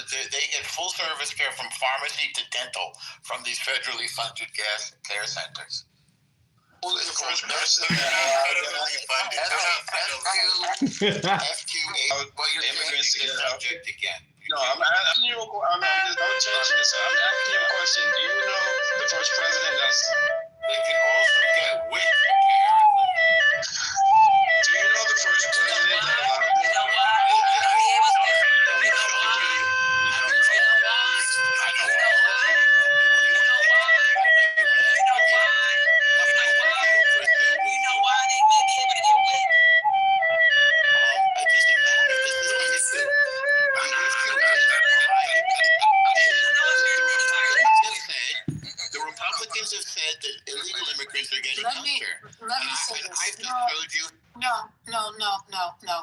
they get full service care from pharmacy to dental from these federally funded care centers. It's called nursing federally funded. FQA. Well, you're immigrants to get subject again. No, I'm asking you. I'm just don't change this. I'm asking you a question. Do you know the first president that's? They can also get WIC care. Do you know the first president that allowed this? You know why? Republicans have said that illegal immigrants are getting Let me say this. I've just showed you. No.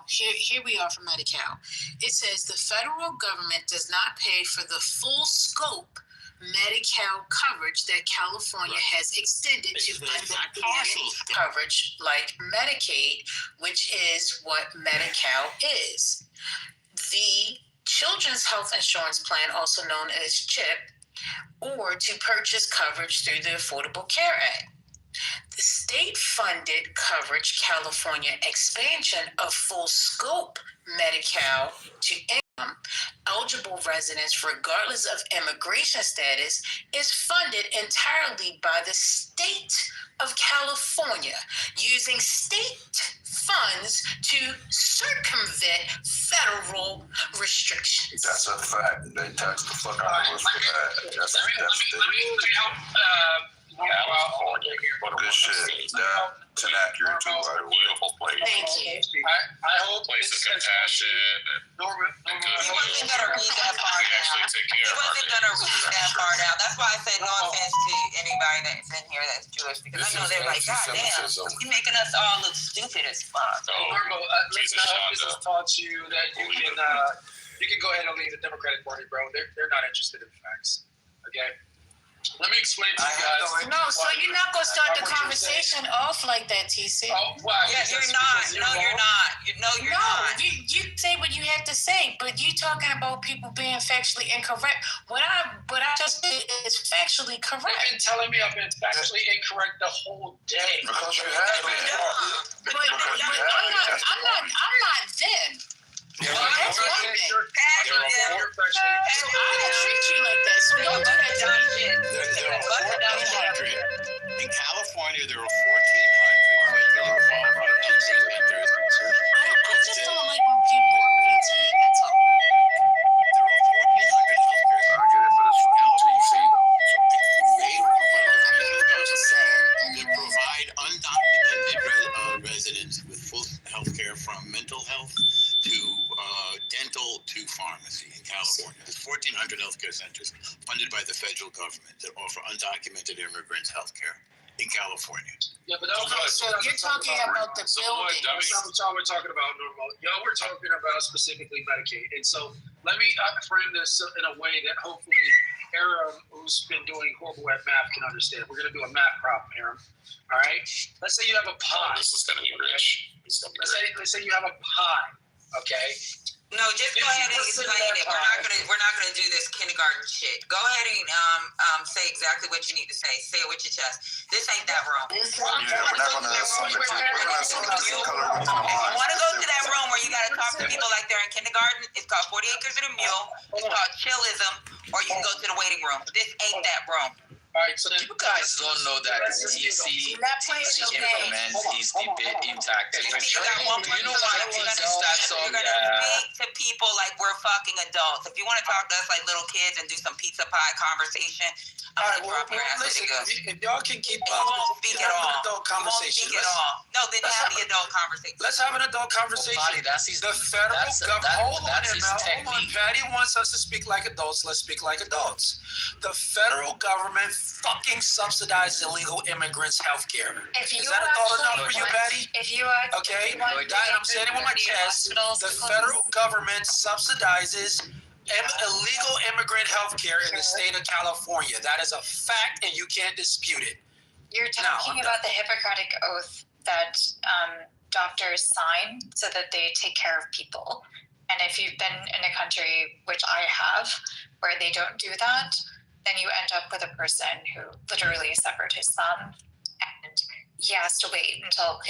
Here we are from Medi-Cal. It says the federal government does not pay for the full scope Medi-Cal coverage that California has extended to undocumented coverage like Medicaid, which is what Medi-Cal is. The Children's Health Insurance Plan, also known as CHIP, or to purchase coverage through the Affordable Care Act. The state-funded coverage California expansion of full scope Medi-Cal to income eligible residents regardless of immigration status is funded entirely by the state of California using state funds to circumvent federal restrictions. That's a fact. They tax the fuck out of us for that. That's Let me help. Good shit. That's inaccurate too, by the way. Thank you. I hope Place of compassion. Norman. He wasn't gonna read that part We actually out. take He care of our wasn't gonna read that part out. That's why I said no offense to anybody that's in here that's Jewish, because I know they're like, God damn, you're making us all look stupid as fuck. So, Normal. Listen, I hope this has taught you that you can go ahead and leave the Democratic Party, bro. They're not interested in facts. Okay. Let me explain to you guys. No, so you're not going to start the conversation off like that, TC. Oh, why? Yeah, you're not. No, you're not. You're not. You say what you have to say, but you talking about people being factually incorrect. What I just did is factually correct. You've been telling me I've been factually incorrect the whole day. Because you have been. But I'm not then. You're That's one thing. factually I didn't treat you like that, so don't do that to me. There are 1,400 in California. There are 1,400 federally qualified health centers. I just don't like when people are mean to me. That's all. There are 1,400 healthcare I get it, but it's fucking TC I'm just saying. They provide undocumented residents with full health care from mental health to dental to pharmacy in California. There's 1,400 healthcare centers funded by the federal government that offer undocumented immigrants health care in California. Yeah, but So you're talking about the building. That's not what we're talking about, normal. Y'all were talking about specifically Medicaid. And so let me frame this in a way that hopefully Aram, who's been doing horrible at math, can understand. We're going to do a math problem, Aram. All right? Let's say you have a pie. This is going to be rich. Let's say you have a pie, okay? No, just go ahead and explain it. We're not gonna do this kindergarten shit. Go ahead and say exactly what you need to say. Say it with your chest. This ain't that room. Yeah, we're not gonna assume the color within the line. Want to go to that room where you gotta talk to people like they're in kindergarten? It's called 40 Acres and a Mule. It's called chillism, or you can go to the waiting room. This ain't that room. All right, so You guys don't know that TC implements his debate in tactics. You know why TC starts You're on gonna speak to people like we're fucking adults. If you want to talk to us like little kids and do some pizza pie conversation, I'm gonna drop your ass listen, with if y'all can keep you won't speak at all. adult You won't conversation. speak at all. No, then have the adult conversation. Let's have an adult conversation. Patty, that's his The federal government. Hold on, technique. Patty wants us to speak like adults. Let's speak like adults. The federal government fucking subsidizes illegal immigrants' health care. Is that adult enough for you, Patty? If you Okay, I'm saying it with my chest. The federal government subsidizes illegal immigrant health care in the state of California. That is a fact, and you can't dispute it. You're talking about the Hippocratic Oath that doctors sign so that they take care of people. And if you've been in a country, which I have, where they don't do that, then you end up with a person who literally severed his thumb, and he has to wait until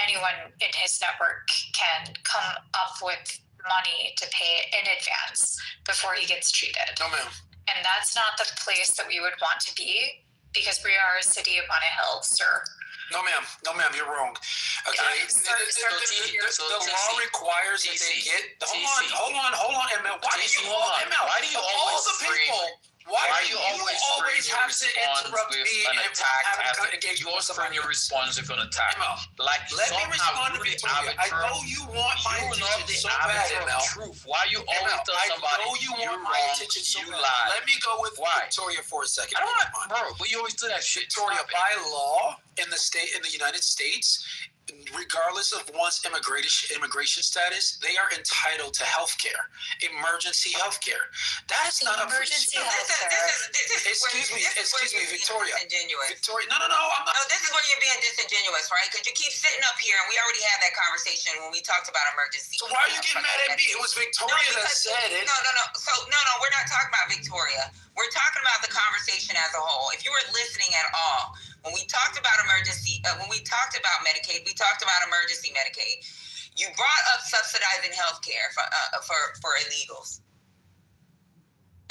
anyone in his network can come up with money to pay in advance before he gets treated. No, ma'am. And that's not the place that we would want to be, because we are a city upon a hill, sir. No, ma'am. No, ma'am. You're wrong. Okay. The law requires that they get. Hold on, ML. Why do you always have to interrupt me an and attack? engage You also frame your response with an attack. Like let me respond to Victoria. I know you want my attention so bad, ML. Truth. Why you always tell somebody I know you want my attention so bad. Lie. Let me go with Victoria for a second. I don't want, bro. But you always do that shit. Victoria, by law in the United States, regardless of one's immigration status, they are entitled to health care, emergency health care. That is not emergency health care. Excuse me, Victoria. Victoria, no, I'm not. No, this is where you're being disingenuous, right? Because you keep sitting up here, and we already had that conversation when we talked about emergency. So why are you getting mad at me? It was Victoria that said it. No. So, we're not talking about Victoria. We're talking about the conversation as a whole. If you were listening at all, when we talked about when we talked about Medicaid, we talked about emergency Medicaid. You brought up subsidizing healthcare for illegals.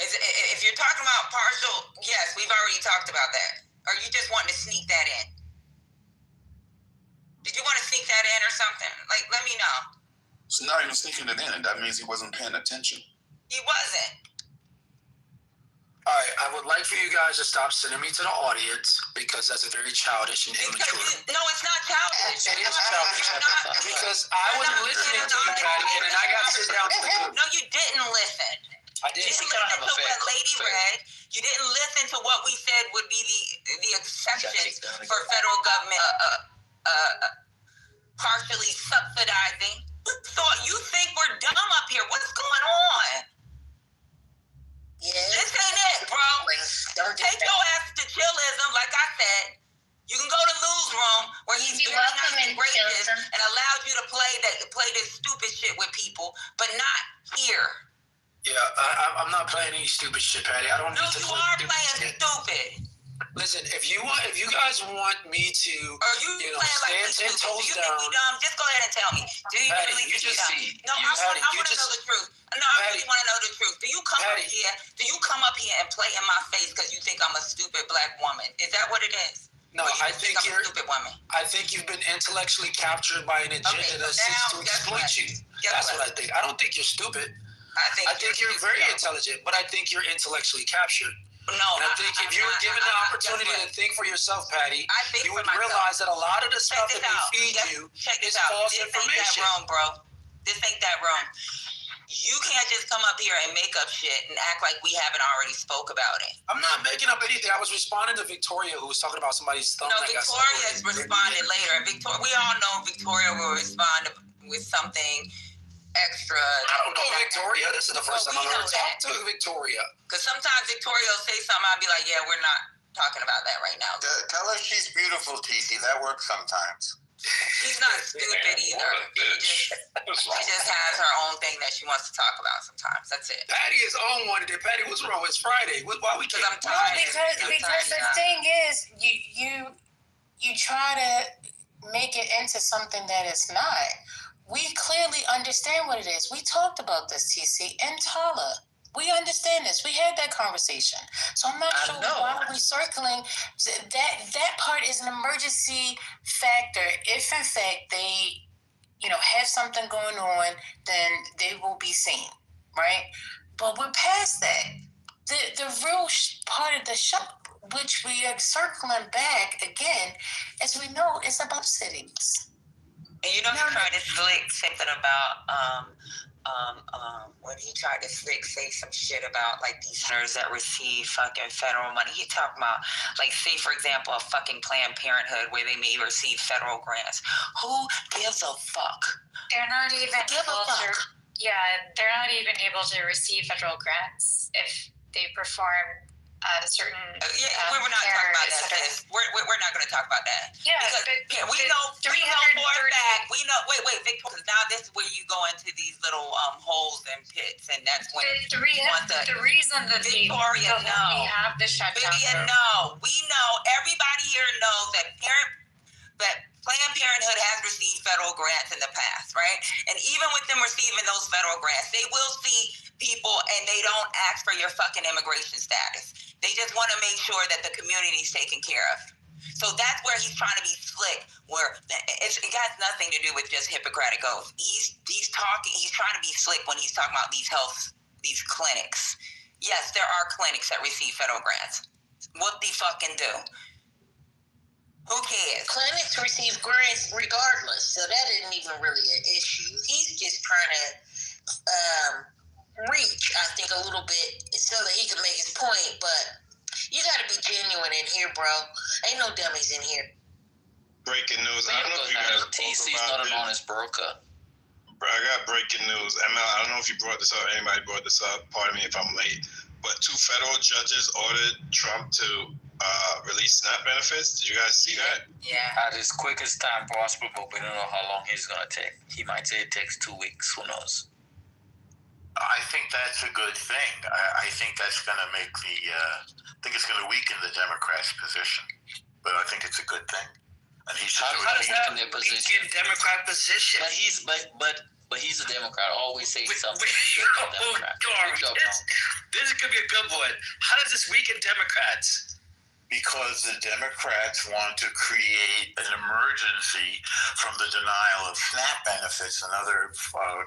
If you're talking about partial, yes, we've already talked about that. Or you just wanting to sneak that in? Did you want to sneak that in or something? Like, let me know. It's not even sneaking it in. That means he wasn't paying attention. He wasn't. All right, I would like for you guys to stop sending me to the audience, because that's a very childish and immature. No, it's not childish. It is childish. Because I was listening to you, Patty, and then I got to sit down to the group. No, you didn't listen. I didn't. You didn't listen to what Lady read. You didn't listen to what we said would be the exceptions for federal government partially subsidizing. You think we're dumb up here? What's going on? Yeah. This ain't it, bro. Take your ass to chillism, like I said. You can go to Lou's room where he's very nice and gracious and allowed you to play this stupid shit with people, but not here. Yeah, I'm not playing any stupid shit, Patty. I don't need to play you are playing stupid. Listen, if you guys want me to, stand 10 toes down. Just go ahead and tell me. Do you Patty, really you think just see? No, I want to know the truth. No, I really want to know the truth. Do you come up here? Do you come up here and play in my face because you think I'm a stupid black woman? Is that what it is? No, I think you're a stupid woman. I think you've been intellectually captured by an agenda that seeks to exploit you. That's what I think. I don't think you're stupid. I think you're very intelligent, but I think you're intellectually captured. No, and I think if you were given the opportunity to think for yourself, Patty, you would realize that a lot of the stuff that they feed you is false information. This ain't that wrong, bro. This ain't that wrong. You can't just come up here and make up shit and act like we haven't already spoke about it. I'm not making up anything. I was responding to Victoria, who was talking about somebody's thumb. No, Victoria's responded later. We all know Victoria will respond with something extra. I don't know Victoria. This is the first time I've ever talked to Victoria. Because sometimes Victoria will say something, I'll be like, yeah, we're not talking about that right now. Tell her she's beautiful, TC. That works sometimes. She's not stupid either. She just has her own thing that she wants to talk about sometimes. That's it. Patty is on one today. Patty, what's wrong? It's Friday. Why we can't? I'm tired. No, because the thing is, you try to make it into something that it's not. We clearly understand what it is. We talked about this, TC, and Tala. We understand this. We had that conversation. So I'm not sure why we're circling. That part is an emergency factor. If in fact they, have something going on, then they will be seen, right? But we're past that. The real part of the show, which we are circling back again, as we know, is about cities. And he tried to slick something about when he tried to say some shit about like these centers that receive fucking federal money. He talking about like, say for example, a fucking Planned Parenthood where they may receive federal grants. Who gives a fuck? They're not even they're not even able to receive federal grants if they perform certain. We're not talking about that. Sis. We're not going to talk about that. Yeah, because we know for a fact. We know. Wait, Victoria. Because now this is where you go into these little holes and pits, and that's when the reason that Victoria, we have the shutdown. Vivian, no, we know. Everybody here knows that Planned Parenthood has received federal grants in the past, right? And even with them receiving those federal grants, they will see people and they don't ask for your fucking immigration status. They just want to make sure that the community is taken care of. So that's where he's trying to be slick, where it has nothing to do with just Hippocratic Oath. He's trying to be slick when he's talking about these clinics. Yes, there are clinics that receive federal grants. What the fucking do? Who cares? Clinics receive grants regardless, so that isn't even really an issue. He's just trying to reach, I think, a little bit so that he can make his point, but you gotta be genuine in here, bro. Ain't no dummies in here. Breaking news. I don't know if you guys TC's not an honest broker. Bro, I got breaking news. ML, I don't know if you brought this up. Anybody brought this up? Pardon me if I'm late. But 2 federal judges ordered Trump to release SNAP benefits. Did you guys see that? Yeah. At his quickest time possible, but we don't know how long he's gonna take. He might say it takes 2 weeks. Who knows? I think that's a good thing. I think that's going to make I think it's going to weaken the Democrats' position. But I think it's a good thing. And he's just How does that their weaken position? Democrat position? But he's a Democrat. Always say something. This could be a good one. How does this weaken Democrats? because the Democrats want to create an emergency from the denial of SNAP benefits and other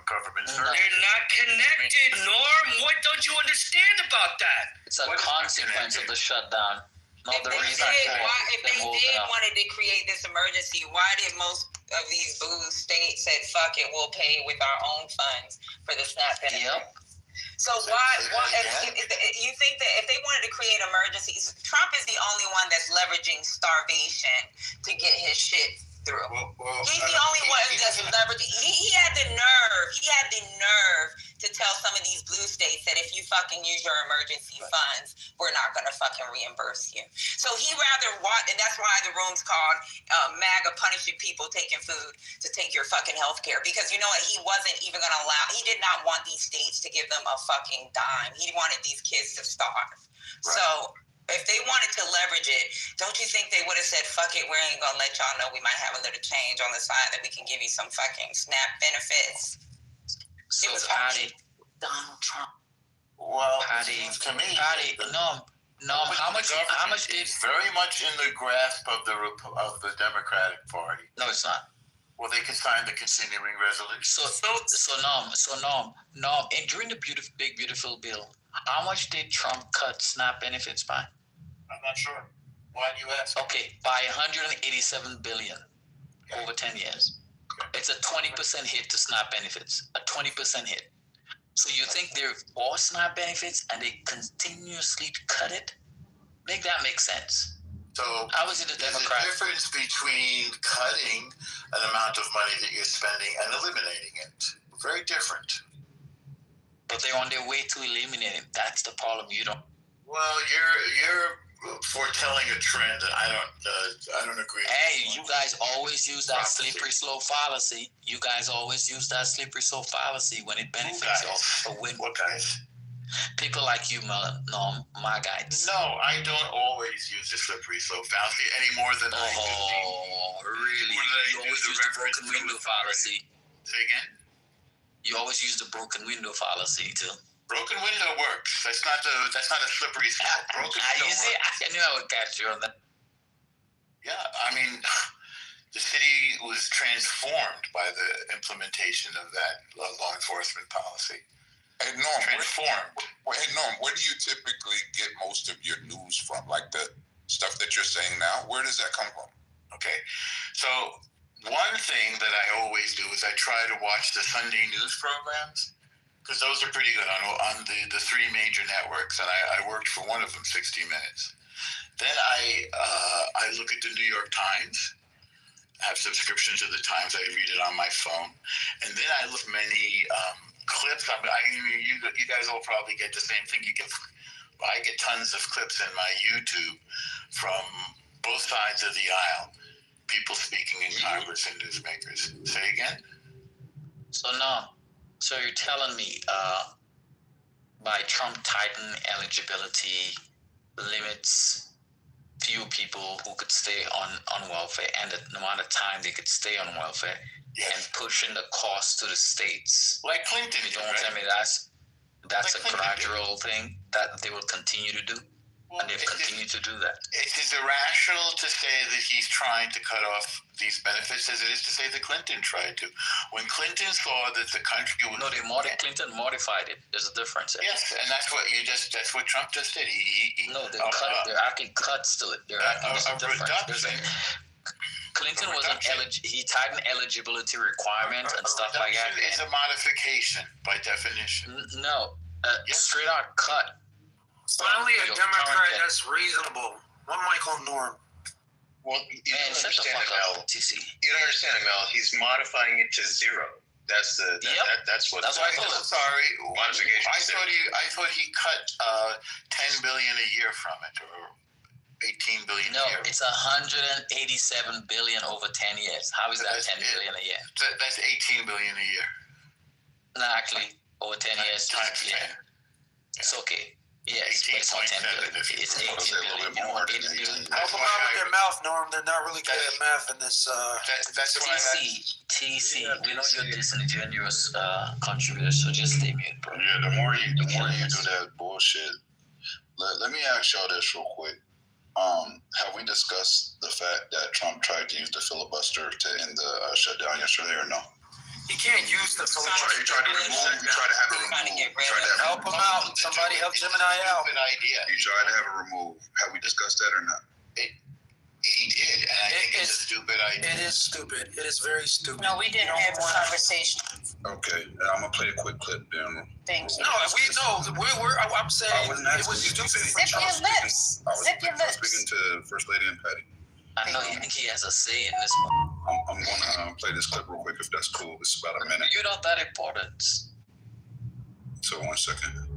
government services. They're not connected, Norm. What don't you understand about that? It's a consequence of the shutdown. Not the reason. If they did wanted to create this emergency, why did most of these blue states said, fuck it, we'll pay with our own funds for the SNAP benefit? Yep. So why if you think that if they wanted to create emergencies, Trump is the only one that's leveraging starvation to get his shit through. He's the only one that's leveraging. He had the nerve to tell some of these blue states that if you fucking use your emergency funds, we're not going to fucking reimburse you. So he rather want, and that's why the room's called MAGA punishing people taking food to take your fucking health care. Because you know what? He wasn't even going to allow, he did not want these states to give them a fucking dime. He wanted these kids to starve. Right. So if they wanted to leverage it, don't you think they would have said, fuck it, we ain't going to let y'all know we might have a little change on the side that we can give you some fucking SNAP benefits? So it was Patty, Donald Trump. Well, Patty, to me, no. How much is very much in the grasp of the Democratic Party? No, it's not. Well, they can sign the continuing resolution. So Norm, and during the big beautiful bill, how much did Trump cut SNAP benefits by? I'm not sure. Why do you ask? Okay, by $187 billion over 10 years. It's a 20% hit to SNAP benefits. A 20% hit. So you think they're for SNAP benefits and they continuously cut it? Make that make sense. So how is it a Democrat? There's a difference between cutting an amount of money that you're spending and eliminating it. Very different. But they're on their way to eliminate it. That's the problem. You don't. Well, you're foretelling a trend, and I don't agree. Hey, you guys always use that slippery slope fallacy. You guys always use that slippery slope fallacy when it benefits you. What guys? People like you, no, my guys. No, I don't always use the slippery slope fallacy any more than I do. Oh, really? You always use the broken window fallacy. Say again? You always use the broken window fallacy too. Broken window works. That's not a slippery slope. Broken window works. I knew I would catch you on that. Yeah, I mean, the city was transformed by the implementation of that law enforcement policy. Hey, Norm, transformed. Norm, where do you typically get most of your news from? Like the stuff that you're saying now, where does that come from? Okay, so one thing that I always do is I try to watch the Sunday news programs, because those are pretty good on the three major networks, and I worked for one of them, 60 Minutes. Then I look at the New York Times. I have subscription to the Times. I read it on my phone. And then I look many clips. You guys will probably get the same thing. You get I get tons of clips in my YouTube from both sides of the aisle. People speaking in Congress and newsmakers. Say again? So you're telling me by Trump tightening eligibility limits few people who could stay on welfare and the amount of time they could stay on welfare and pushing the cost to the states. Like Clinton. You don't tell me that's like a gradual thing that they will continue to do? And they've continued to do that. It is irrational to say that he's trying to cut off these benefits as it is to say that Clinton tried to. When Clinton saw that the country was... No, Clinton modified it. There's a difference. Yes, and that's what Trump just did. No, they're acting cuts to it. They're acting there's a difference. Clinton wasn't he tightened eligibility requirements and stuff like that. It's a modification by definition. No, straight out cut. Finally, a Democrat that's reasonable. One Michael Norm. Well, you don't understand, Mel. TC. You don't understand, Mel. He's modifying it to zero. That's what. That's why I told him. Sorry, Modification. I thought he cut $10 billion a year from it, or $18 billion. No, a year. it's $187 billion over 10 years. How is that $10 billion a year? That's $18 billion a year. No, actually, over 10 years. Times 10. It's okay. Yes, but it's not 10 billion. It's 18 billion. You know what 8 billion? Help them out with their mouth, Norm. They're not really good at math in this. That's why TC. We know you're disingenuous contributor, so just stay mute, bro. Yeah, the more you do that bullshit. Let me ask y'all this real quick. Have we discussed the fact that Trump tried to use the filibuster to end the shutdown yesterday, or no? He can't use the filibuster. He tried to have it removed. Help him out. Somebody help Gemini out. Good idea. He tried to have it removed. Have we discussed that or not? He did, and I think it's a stupid idea. It is stupid. It is very stupid. No, we didn't have a conversation. Okay, I'm gonna play a quick clip then. Thank you. No, we know. I'm saying it was stupid. Zip your lips. Zip your I was lips. speaking to First Lady and Patty. I know you think he has a say in this one. I'm gonna play this clip real quick if that's cool. It's about a minute. You're not that important. So 1 second.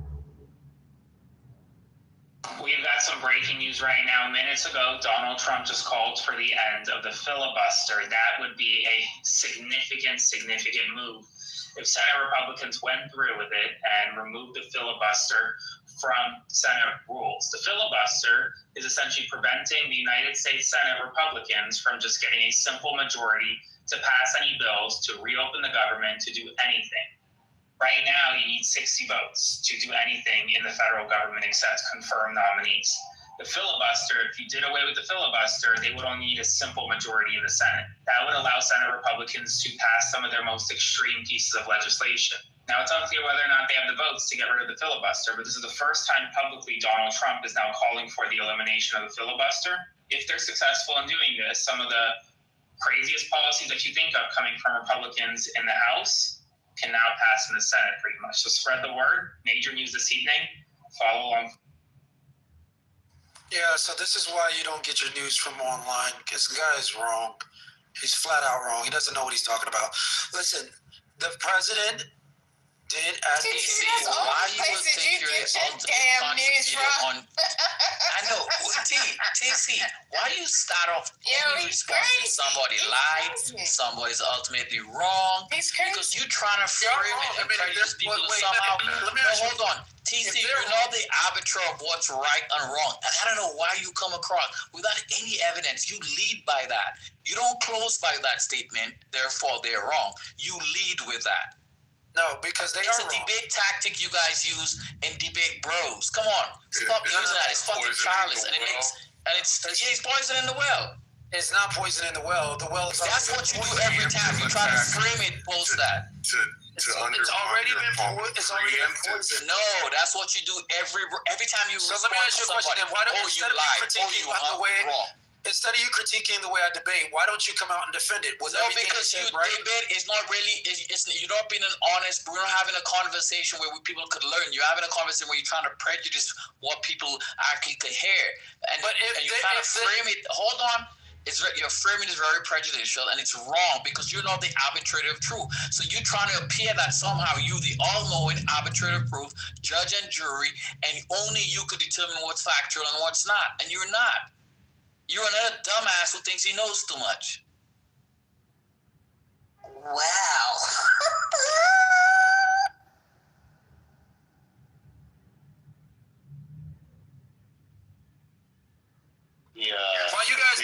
We've got some breaking news right now. Minutes ago, Donald Trump just called for the end of the filibuster. That would be a significant move if Senate Republicans went through with it and removed the filibuster from Senate rules. The filibuster is essentially preventing the United States Senate Republicans from just getting a simple majority to pass any bills, to reopen the government, to do anything. Right now, you need 60 votes to do anything in the federal government except confirm nominees. The filibuster, if you did away with the filibuster, they would only need a simple majority in the Senate. That would allow Senate Republicans to pass some of their most extreme pieces of legislation. Now, it's unclear whether or not they have the votes to get rid of the filibuster, but this is the first time publicly Donald Trump is now calling for the elimination of the filibuster. If they're successful in doing this, some of the craziest policies that you think of coming from Republicans in the House can now pass in the Senate pretty much. So spread the word. Major news this evening. Follow along. Yeah, so this is why you don't get your news from online, because the guy is wrong. He's flat out wrong. He doesn't know what he's talking about. Listen, the president did TC, that's all why the you would places think you you're get the your ultimate damn news contributor from. I know. TC, why do you start off any he's response crazy. with somebody He's lied, crazy. somebody's ultimately wrong? He's crazy. Because you're trying to frame it and prejudice people to somehow. let me No, ask you- hold on. TC, you're not the arbiter of what's right and wrong. And I don't know why you come across without any evidence. You lead by that. You don't close by that statement, therefore they're wrong. You lead with that. No, because they It's are a wrong. debate tactic you guys use in debate bros. Come on. Stop using that. It's fucking childish. And he's poisoning the well. It's not poisoning the well. The well is That's what you do every time. You try to frame it, post that. It's already been poisoned. No, that's what you do every time you So respond let me ask you a to question somebody. then. Why don't Oh, you instead of lied. Oh, critiquing you the way wrong. instead of you critiquing the way I debate, why don't you come out and defend it? Was No, everything because you you said right? debate is not really. You're not being honest. We're not having a conversation where people could learn. You're having a conversation where you're trying to prejudice what people actually could hear, and But if you're they- trying if to they- frame it. Hold on. Your framing is very prejudicial, and it's wrong because you're not the arbitrator of truth. So you're trying to appear that somehow you, the all-knowing arbitrator of truth, judge and jury, and only you could determine what's factual and what's not. And you're not. You're another dumbass who thinks he knows too much. Wow. Why you guys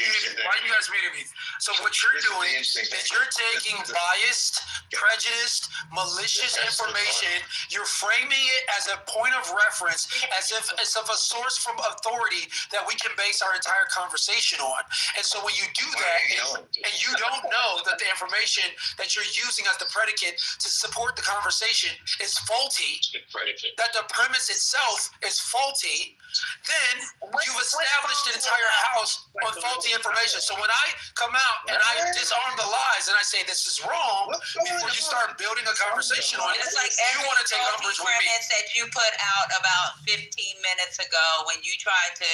muted me? So what you're doing is you're taking biased, prejudiced, malicious information. You're framing it as a point of reference, as if it's of a source from authority that we can base our entire conversation on. And so when you do that, and you don't know that the information that you're using as the predicate to support the conversation is faulty, that the premise itself is faulty, then you've established an entire house on faulty information. So when I come out and I disarm the lies and I say this is wrong, before you start building a conversation on it, It's like you want to take umbrage with me. that you put out about 15 minutes ago when you tried to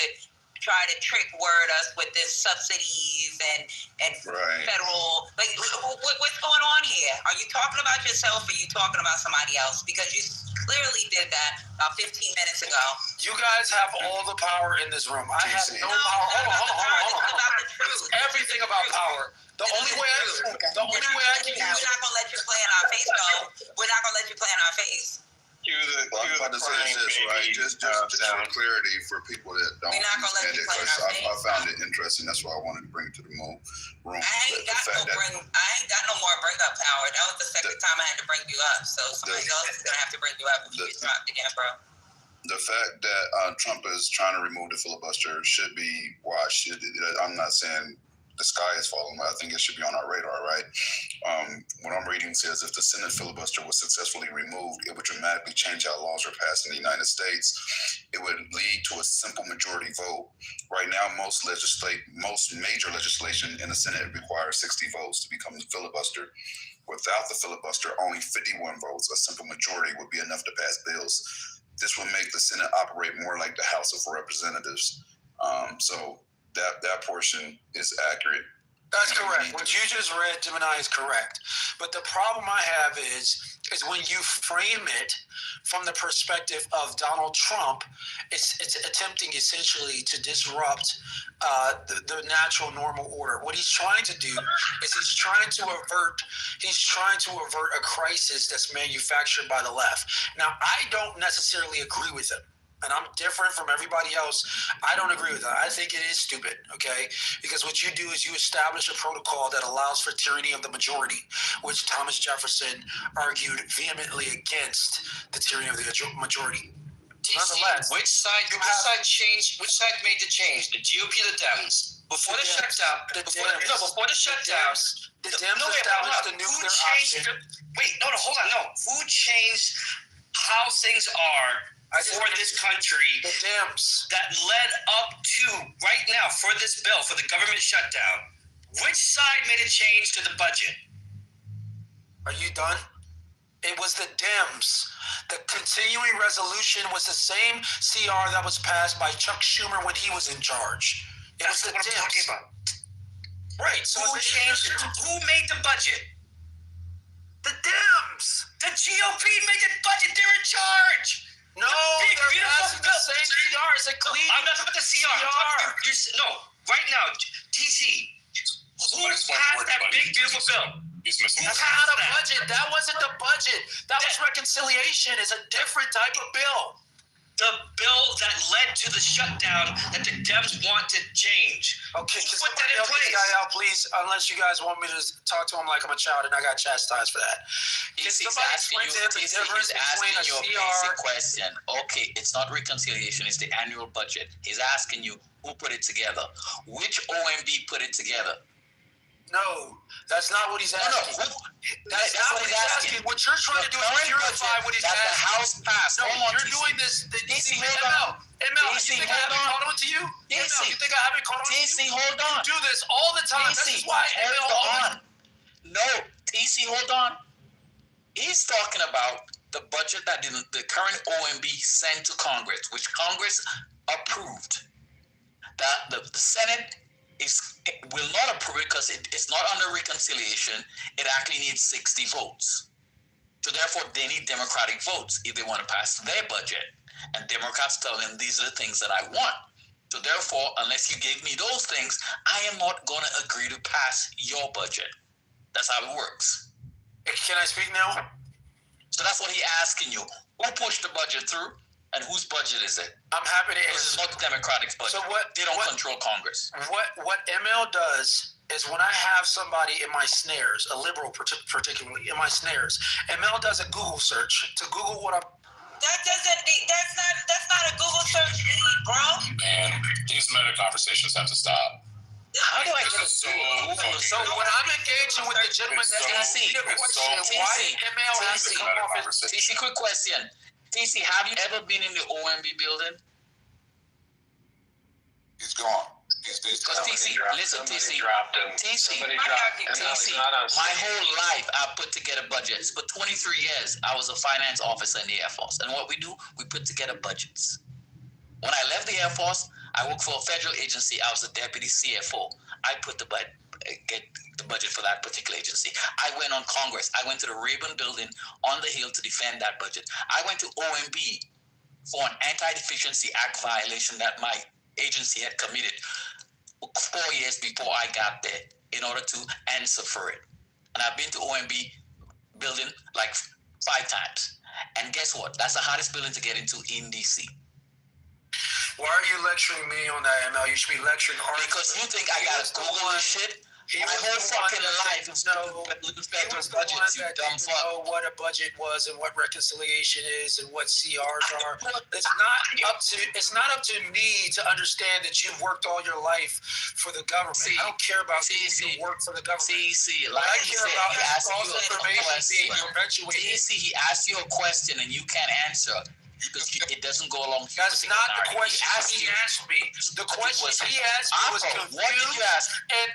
trick word us with this subsidies and federal, like, what's going on here? Are you talking about yourself or are you talking about somebody else? Because you clearly did that about 15 minutes ago. You guys have all the power in this room. I have no power. Hold on. It's everything about power. The only way I can use. We're not gonna let you play in our face, though. We're not gonna let you play in our face. Well, I'm about to say this, right? Just for clarity for people that don't understand it, because I found it interesting. That's why I wanted to bring it to the room. I ain't got no more bring up power. That was the second time I had to bring you up. So somebody else is gonna have to bring you up if you get dropped again, bro. The fact that Trump is trying to remove the filibuster should be watched. I'm not saying the sky is falling, but I think it should be on our radar, right? What I'm reading says if the Senate filibuster was successfully removed, it would dramatically change how laws are passed in the United States. It would lead to a simple majority vote. Right now, most major legislation in the Senate requires 60 votes to become the filibuster. Without the filibuster, only 51 votes, a simple majority, would be enough to pass bills. This would make the Senate operate more like the House of Representatives. So that portion is accurate. That's correct. What you just read, Gemini, is correct. But the problem I have is when you frame it from the perspective of Donald Trump, it's attempting essentially to disrupt the natural normal order. What he's trying to do is he's trying to avert a crisis that's manufactured by the left. Now, I don't necessarily agree with him. And I'm different from everybody else. I don't agree with that. I think it is stupid, okay? Because what you do is you establish a protocol that allows for tyranny of the majority, which Thomas Jefferson argued vehemently against the tyranny of the majority. Nonetheless, which side made the change? The GOP or the Dems? Before the shutdown, the Dems established the nuclear option. Who changed how things are for this country, the Dems, that led up to right now for this bill, for the government shutdown? Which side made a change to the budget? Are you done? It was the Dems. The continuing resolution was the same CR that was passed by Chuck Schumer when he was in charge. That's what I'm talking about. Right. So who changed it? Who made the budget? The Dems. The GOP made the budget. They're in charge. No, they're passing the same CR. It's a clean. I'm not talking about the CR. Right now, TC. Who passed that big beautiful bill? That's not a budget. That wasn't the budget. That was reconciliation. It's a different type of bill. The bill that led to the shutdown that the Dems want to change. Okay, put that in place. This guy out, please. Unless you guys want me to talk to him like I'm a child, and I got chastised for that. He's asking you a basic question. Okay, it's not reconciliation. It's the annual budget. He's asking you who put it together. Which OMB put it together? No, that's not what he's asking. That's not what he's asking. What you're trying to do is purify what he's asking. The House passed. No, you're doing this. ML, you think I haven't caught on to you? ML, you think I haven't caught on to you? Hold on. You do this all the time. This is why ML. No, TC, hold on. He's talking about the budget that the current OMB sent to Congress, which Congress approved. That the Senate will not approve it because it's not under reconciliation. It actually needs 60 votes. So therefore, they need Democratic votes if they want to pass their budget. And Democrats tell them these are the things that I want. So therefore, unless you give me those things, I am not going to agree to pass your budget. That's how it works. Can I speak now? So that's what he's asking you. Who pushed the budget through and whose budget is it? I'm happy to This is answer. not the Democratic budget. So they don't control Congress. What ML does is when I have somebody in my snares, a liberal particularly in my snares, ML does a Google search to Google what I'm. That's not a Google search need, bro. Man, these meta conversations have to stop. How do I get This is so So when I'm engaging with the gentleman It's that so- asked me the it's question, so- why did ML has to TC, come off as TC, quick question. TC, have you ever been in the OMB building? He's gone. He's Because TC, listen, TC, dropped him. TC, TC, my whole life I put together budgets. For 23 years, I was a finance officer in the Air Force. And what we do, we put together budgets. When I left the Air Force, I worked for a federal agency. I was a deputy CFO. I put get the budget for that particular agency. I went on Congress. I went to the Rayburn building on the Hill to defend that budget. I went to OMB for an Anti-Deficiency Act violation that my agency had committed 4 years before I got there in order to answer for it. And I've been to OMB building like 5 times. And guess what? That's the hardest building to get into in DC. Why are you lecturing me on that, ML? You should be lecturing Arthur. Because you think I gotta Google this shit? My whole fucking life is federal budgets, you dumb fuck. Know what a budget was and what reconciliation is and what CRs are. It's not up to me to understand that you've worked all your life for the government. I don't care about you work for the government. Like I care about false information being perpetuated. He asked you a question and you can't answer. Because it doesn't go along. That's not the question he asked me. The question he asked me was confused and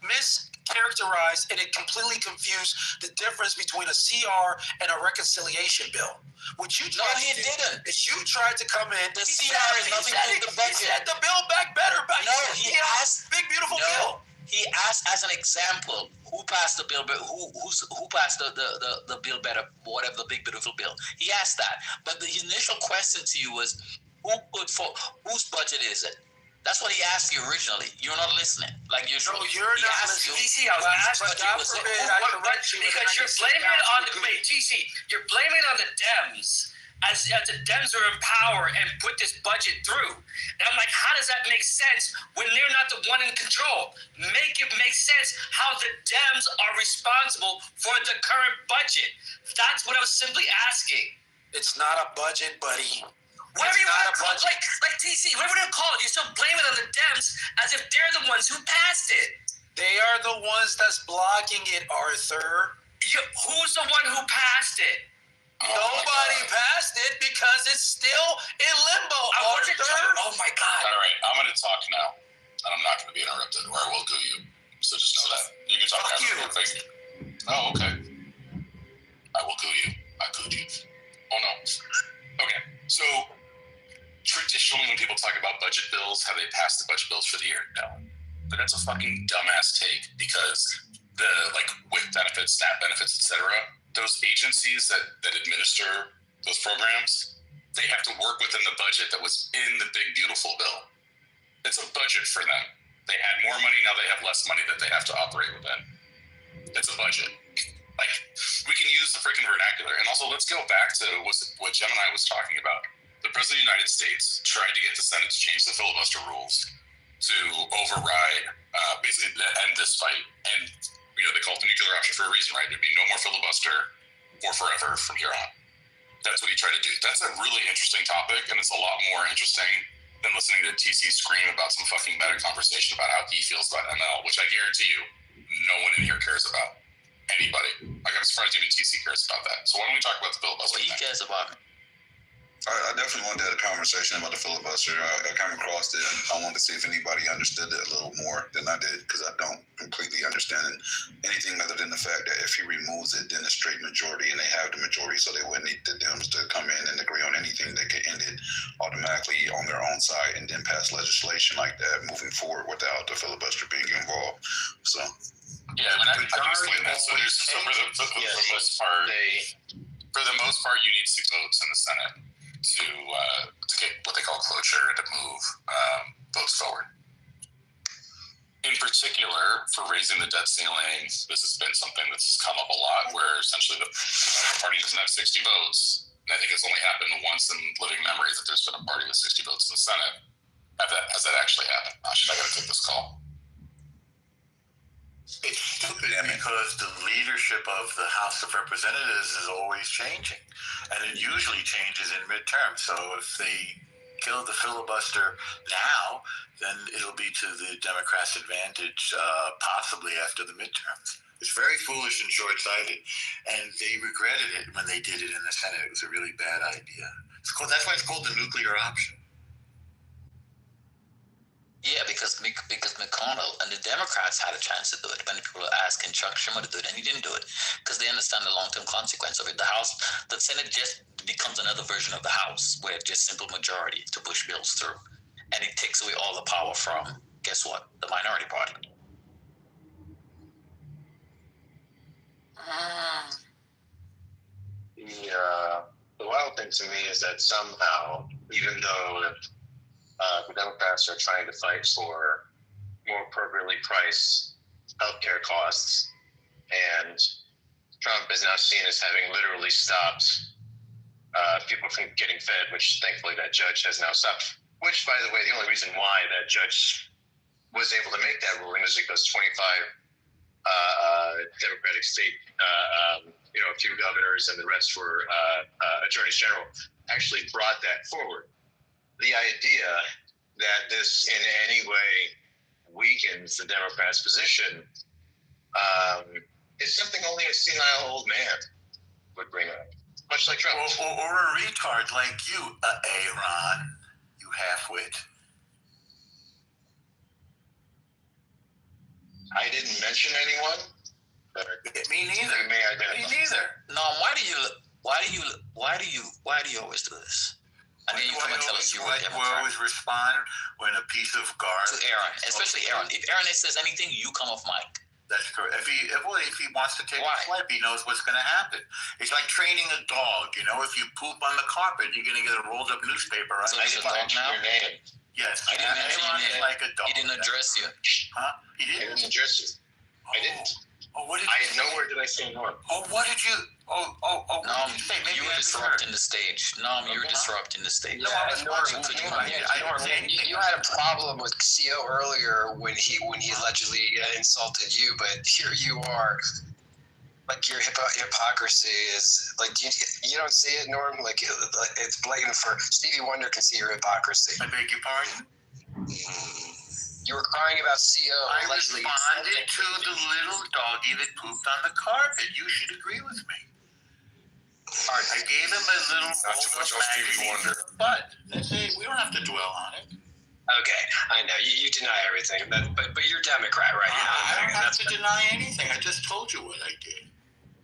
mischaracterized, and it completely confused the difference between a CR and a reconciliation bill. What you tried to do is you tried to come in. The CR is nothing to do with the budget. He said the bill back better. No, he asked. Big beautiful bill. He asked as an example, who passed the bill? Who passed the bill better? Whatever, the big beautiful bill. He asked that, but his initial question to you was, whose budget is it? That's what he asked you originally. You're not listening, like usual. No, you're not listening. TC, I was asking, because you're blaming it on TC. You're blaming it on the Dems. As the Dems are in power and put this budget through. And I'm like, how does that make sense when they're not the one in control? Make it make sense how the Dems are responsible for the current budget. That's what I was simply asking. It's not a budget, buddy. Whatever you want to call it, like TC, whatever you call it, you're still blaming it on the Dems as if they're the ones who passed it. They are the ones that's blocking it, Arthur. Who's the one who passed it? Nobody passed it because it's still in limbo. Oh my God. All right, I'm going to talk now, and I'm not going to be interrupted, or I will go you. So just know that. You can talk after me. Oh, okay. I will go you. I gooed you. Oh, no. Okay, so traditionally when people talk about budget bills, have they passed the budget bills for the year? No. But that's a fucking dumbass take because WIC benefits, SNAP benefits, etc., those agencies that administer those programs, they have to work within the budget that was in the big beautiful bill. It's a budget for them. They had more money, now they have less money that they have to operate within. It's a budget. Like, we can use the freaking vernacular. And also, let's go back to what Gemini was talking about. The President of the United States tried to get the Senate to change the filibuster rules to override, basically end this fight. And they call it the nuclear option for a reason, right? There'd be no more filibuster or forever from here on. That's what he tried to do. That's a really interesting topic, and it's a lot more interesting than listening to TC scream about some fucking meta conversation about how he feels about ML, which I guarantee you, no one in here cares about. Anybody. Like, I'm surprised even TC cares about that. So why don't we talk about the filibuster? He cares about it. I definitely wanted to have a conversation about the filibuster. I came across it, and I wanted to see if anybody understood it a little more than I did, because I don't completely understand anything other than the fact that if he removes it, then a straight majority, and they have the majority, so they wouldn't need the Dems to come in and agree on anything. They could end it automatically on their own side and then pass legislation like that moving forward without the filibuster being involved. So. Yeah, I can explain that. So for the most part, you need 6 votes in the Senate to get what they call cloture and to move votes forward. In particular, for raising the debt ceiling, this has been something that's come up a lot, where essentially the party doesn't have 60 votes. And I think it's only happened once in living memory that there's been a party with 60 votes in the Senate. Has that actually happened? I got to take this call. It's stupid because the leadership of the House of Representatives is always changing, and it usually changes in midterm. So if they kill the filibuster now, then it'll be to the Democrats' advantage, possibly after the midterms. It's very foolish and short-sighted, and they regretted it when they did it in the Senate. It was a really bad idea. That's why it's called the nuclear option. Yeah, because McConnell and the Democrats had a chance to do it. Many people were asking Chuck Schumer to do it, and he didn't do it because they understand the long-term consequence of it. The Senate just becomes another version of the House, where it's just simple majority to push bills through, and it takes away all the power from, guess what, the minority party. The wild thing to me is that somehow, even though the Democrats are trying to fight for more appropriately priced healthcare costs, and Trump is now seen as having literally stopped people from getting fed, which thankfully that judge has now stopped. Which, by the way, the only reason why that judge was able to make that ruling is because 25 Democratic state, a few governors and the rest were attorneys general, actually brought that forward. The idea that this in any way weakens the Democrats' position is something only a senile old man would bring up, much like Trump. Or a retard like you, Aaron, you half-wit. I didn't mention anyone. Me neither. Me neither. No, why do you always do this? And then you come and tell us you were a Democrat. We always respond when a piece of garbage. To Aaron, especially Aaron. If Aaron says anything, you come off mic. That's correct. If he wants to take a slip, he knows what's going to happen. It's like training a dog. If you poop on the carpet, you're going to get a rolled up newspaper. Right? So he's a dog now? Your name. Yes. He didn't mention your name. Like a dog. He didn't address you. Huh? He didn't? I didn't address you. I didn't. What did nowhere did I say Norm. What did you? What did you say? Maybe you were disrupting the stage. No, you were disrupting the stage. No, I was watching. I didn't say anything. You had a problem with CO earlier when he allegedly insulted you, but here you are. Like your hypocrisy is like you don't see it, Norm. Like it's blatant. For Stevie Wonder can see your hypocrisy. I beg your pardon. You were crying about CO. I responded to the little doggy that pooped on the carpet. You should agree with me. I gave him a little magazine in the butt. That's it. We don't have to dwell on it. Okay, I know you deny everything, but you're Democrat, right? I don't have to deny anything. I just told you what I did.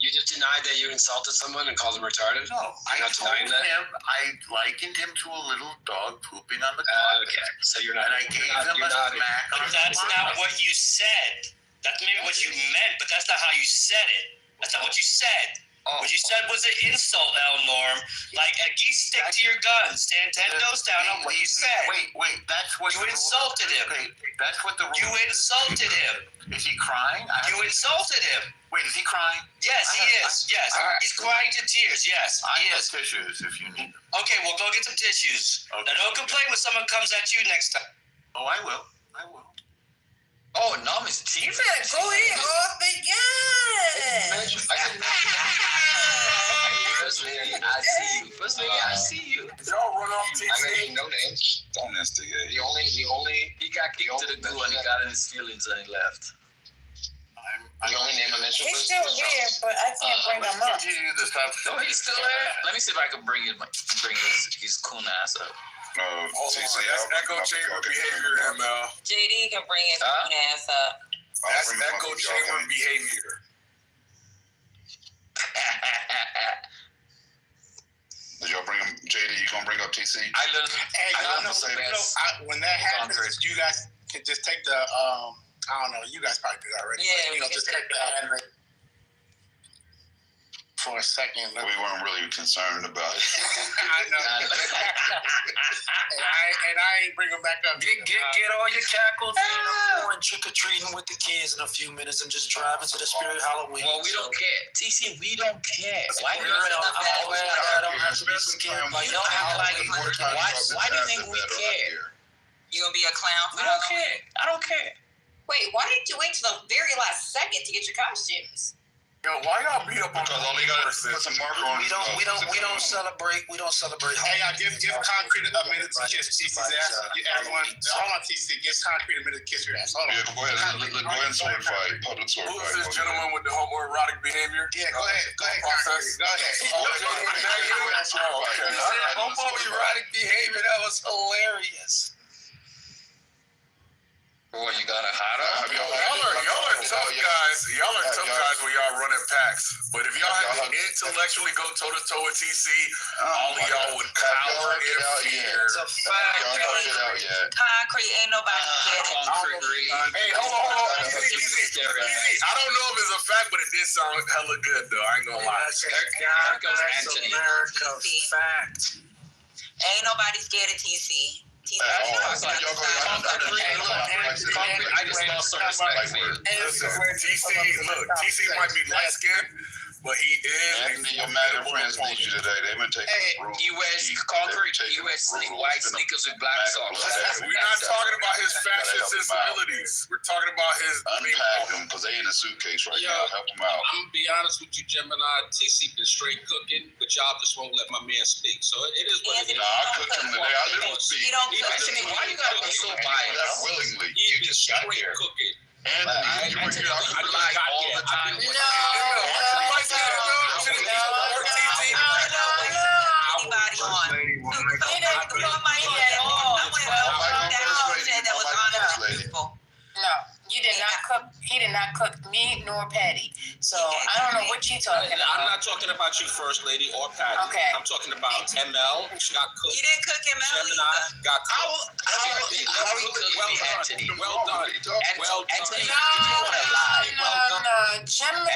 You just denied that you insulted someone and called him retarded? No, You're not denying that? I likened him to a little dog pooping on the carpet. Okay, so you're not. And I gave him a smack on the That's not what you said. That's maybe what you meant, but that's not how you said it. That's not what you said. What you said was an insult, Norm. Like, you stick to your guns. Stand 10 toes down on what you said. Wait. That's what you insulted him. That's what the you insulted him. Is he crying? You insulted him. Wait, is he crying? Yes, he is. Yes, he's crying to tears. Yes, he is. Tissues if you need them. Okay, well, go get some tissues. Okay. Now, don't complain when someone comes at you next time. Oh, I will. Oh, no, Mr. Chief. You better go ahead, Arthur. Yes. First lady, I see you. Y'all run off TV. I mean, no names. Don't instigate. The only. He got kicked to the goo and he got in his feelings and he left. The only name I mentioned He's still there, but I can't bring him up. No, he's still there. Let me see if I can bring his cool ass up. That's echo chamber behavior, ML. JD can bring his ass up. That's echo chamber behavior. Did y'all bring him? JD, you gonna bring up TC? I learned to say this. when that happens, you guys can just take the I don't know. You guys probably do that already. Yeah, but, just take the hand rate for a second. We weren't really concerned about it. I know. and I ain't bring them back up. Get all your cackles in and trick or treating with the kids in a few minutes and just drive into the spirit Halloween. Well, we don't care. TC, we don't care. Why do you Why do you think we care? You gonna be a clown? We don't care. I don't care. Wait, why did you wait till the very last second to get your costumes? Yo, why y'all beat up on? Because all you gotta put some marker on. We don't celebrate. We don't celebrate. Hey, y'all give Concrete a minute to kiss TC's ass. Everyone, hold on, TC. Give Concrete a minute to kiss your ass. Hold on. Yeah, go ahead and certify it. Public certify. Who is this gentleman with the homoerotic behavior? Yeah, go ahead, Concrete. Go ahead. Homoerotic behavior. That was hilarious. Boy, you got a hot up. Y'all are tough guys. Y'all are tough guys when y'all running packs. But if y'all had to intellectually go toe to toe with TC, all of y'all would cower in fear. It's a fact. Concrete, ain't nobody get it. Hey, hold on. Easy. I don't know if it's a fact, but it did sound hella good, though. I ain't gonna lie. That's America fact. Ain't nobody scared of TC. I just lost some respect for you. Listen, TC might be light skinned, but he is. Anthony, your MAGA friends need you today. They've been taking room. He wears concrete. He wears white sneakers with black socks. We're not talking about his fashion sensibilities. We're talking about his. Unpack them because they in a suitcase right now. Help them out. I'm gonna be honest with you, Gemini. TC been straight cooking, but y'all just won't let my man speak. So it is what it is. Nah, I cooked him today. I didn't speak. Why you gotta be so biased? Willingly. You just got here. Cooking. Anthony, you lie all the time. Anybody on? He didn't put my head at all. I went up that was on people. No, you did not cook. He did not cook me nor Patty. So I don't know what you're talking about. I'm not talking about you, First Lady, or Patty. Okay. I'm talking about ML. She got cooked. You didn't cook ML Gemini got cooked. Well done. Gemini.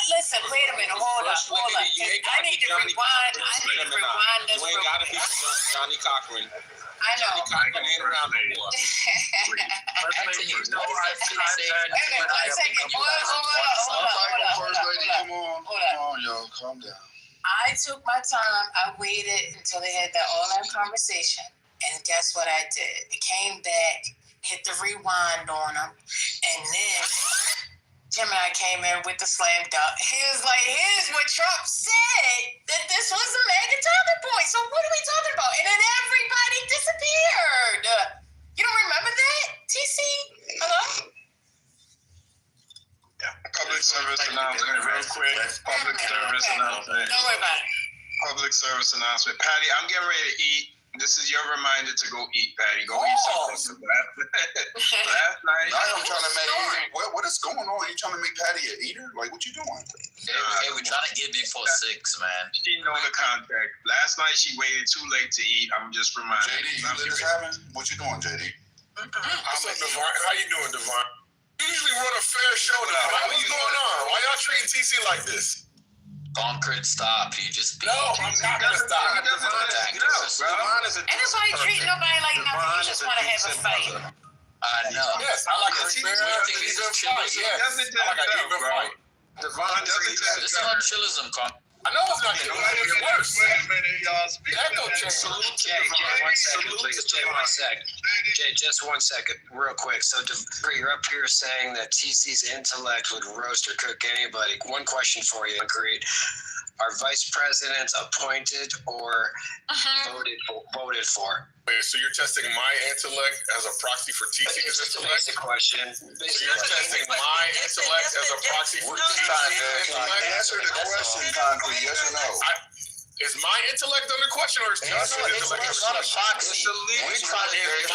Listen, wait a minute. Hold up. I need to rewind. This. You ain't gotta be Johnny Cochran. I know. Johnny Cochran ain't around no more. Calm down. I took my time. I waited until they had all that conversation. And guess what I did? I came back, hit the rewind on them, and then Gemini came in with the slam dunk. He was like, here's what Trump said, that this was a mega talking point. So what are we talking about? And then everybody disappeared. You don't remember that, TC? Hello? Public service announcement, real quick. Public service announcement. Don't worry about it. Public service announcement. Patty, I'm getting ready to eat. This is your reminder to go eat, Patty. Go eat something. Last night, I'm trying to make. What is going on? You trying to make Patty an eater? Like, what you doing? Hey, we're trying to get before 6, man. She know the contact. Last night she waited too late to eat. I'm just reminding. JD, you let this happen? What you doing, JD? What's up, Devon? How you doing, Devon? You usually run a fair show now. What's going on? Why y'all treating TC like this? Concrete, stop. You just be. No, I'm not gonna stop. Devon is a. Ain't nobody treating nobody like nothing. You just want to have a fight. I know. Yes, I like a fair, even fight. Yes, I like an even fight. Devon doesn't. It's not chillism, Concrete. I know it's not going to get worse. Wait a minute, y'all. Echo check. Jay, just 1 second, real quick. So, you're up here saying that TC's intellect would roast or cook anybody. One question for you, Concrete. Are vice presidents appointed or voted for? Wait, so you're testing my intellect as a proxy for TC's intellect? That's a question. So you're testing my intellect as a proxy for TC's intellect? Answer the question, Concrete. Yes or no? Is my intellect under question or is TC's intellect under question? Proxy. We're trying to verify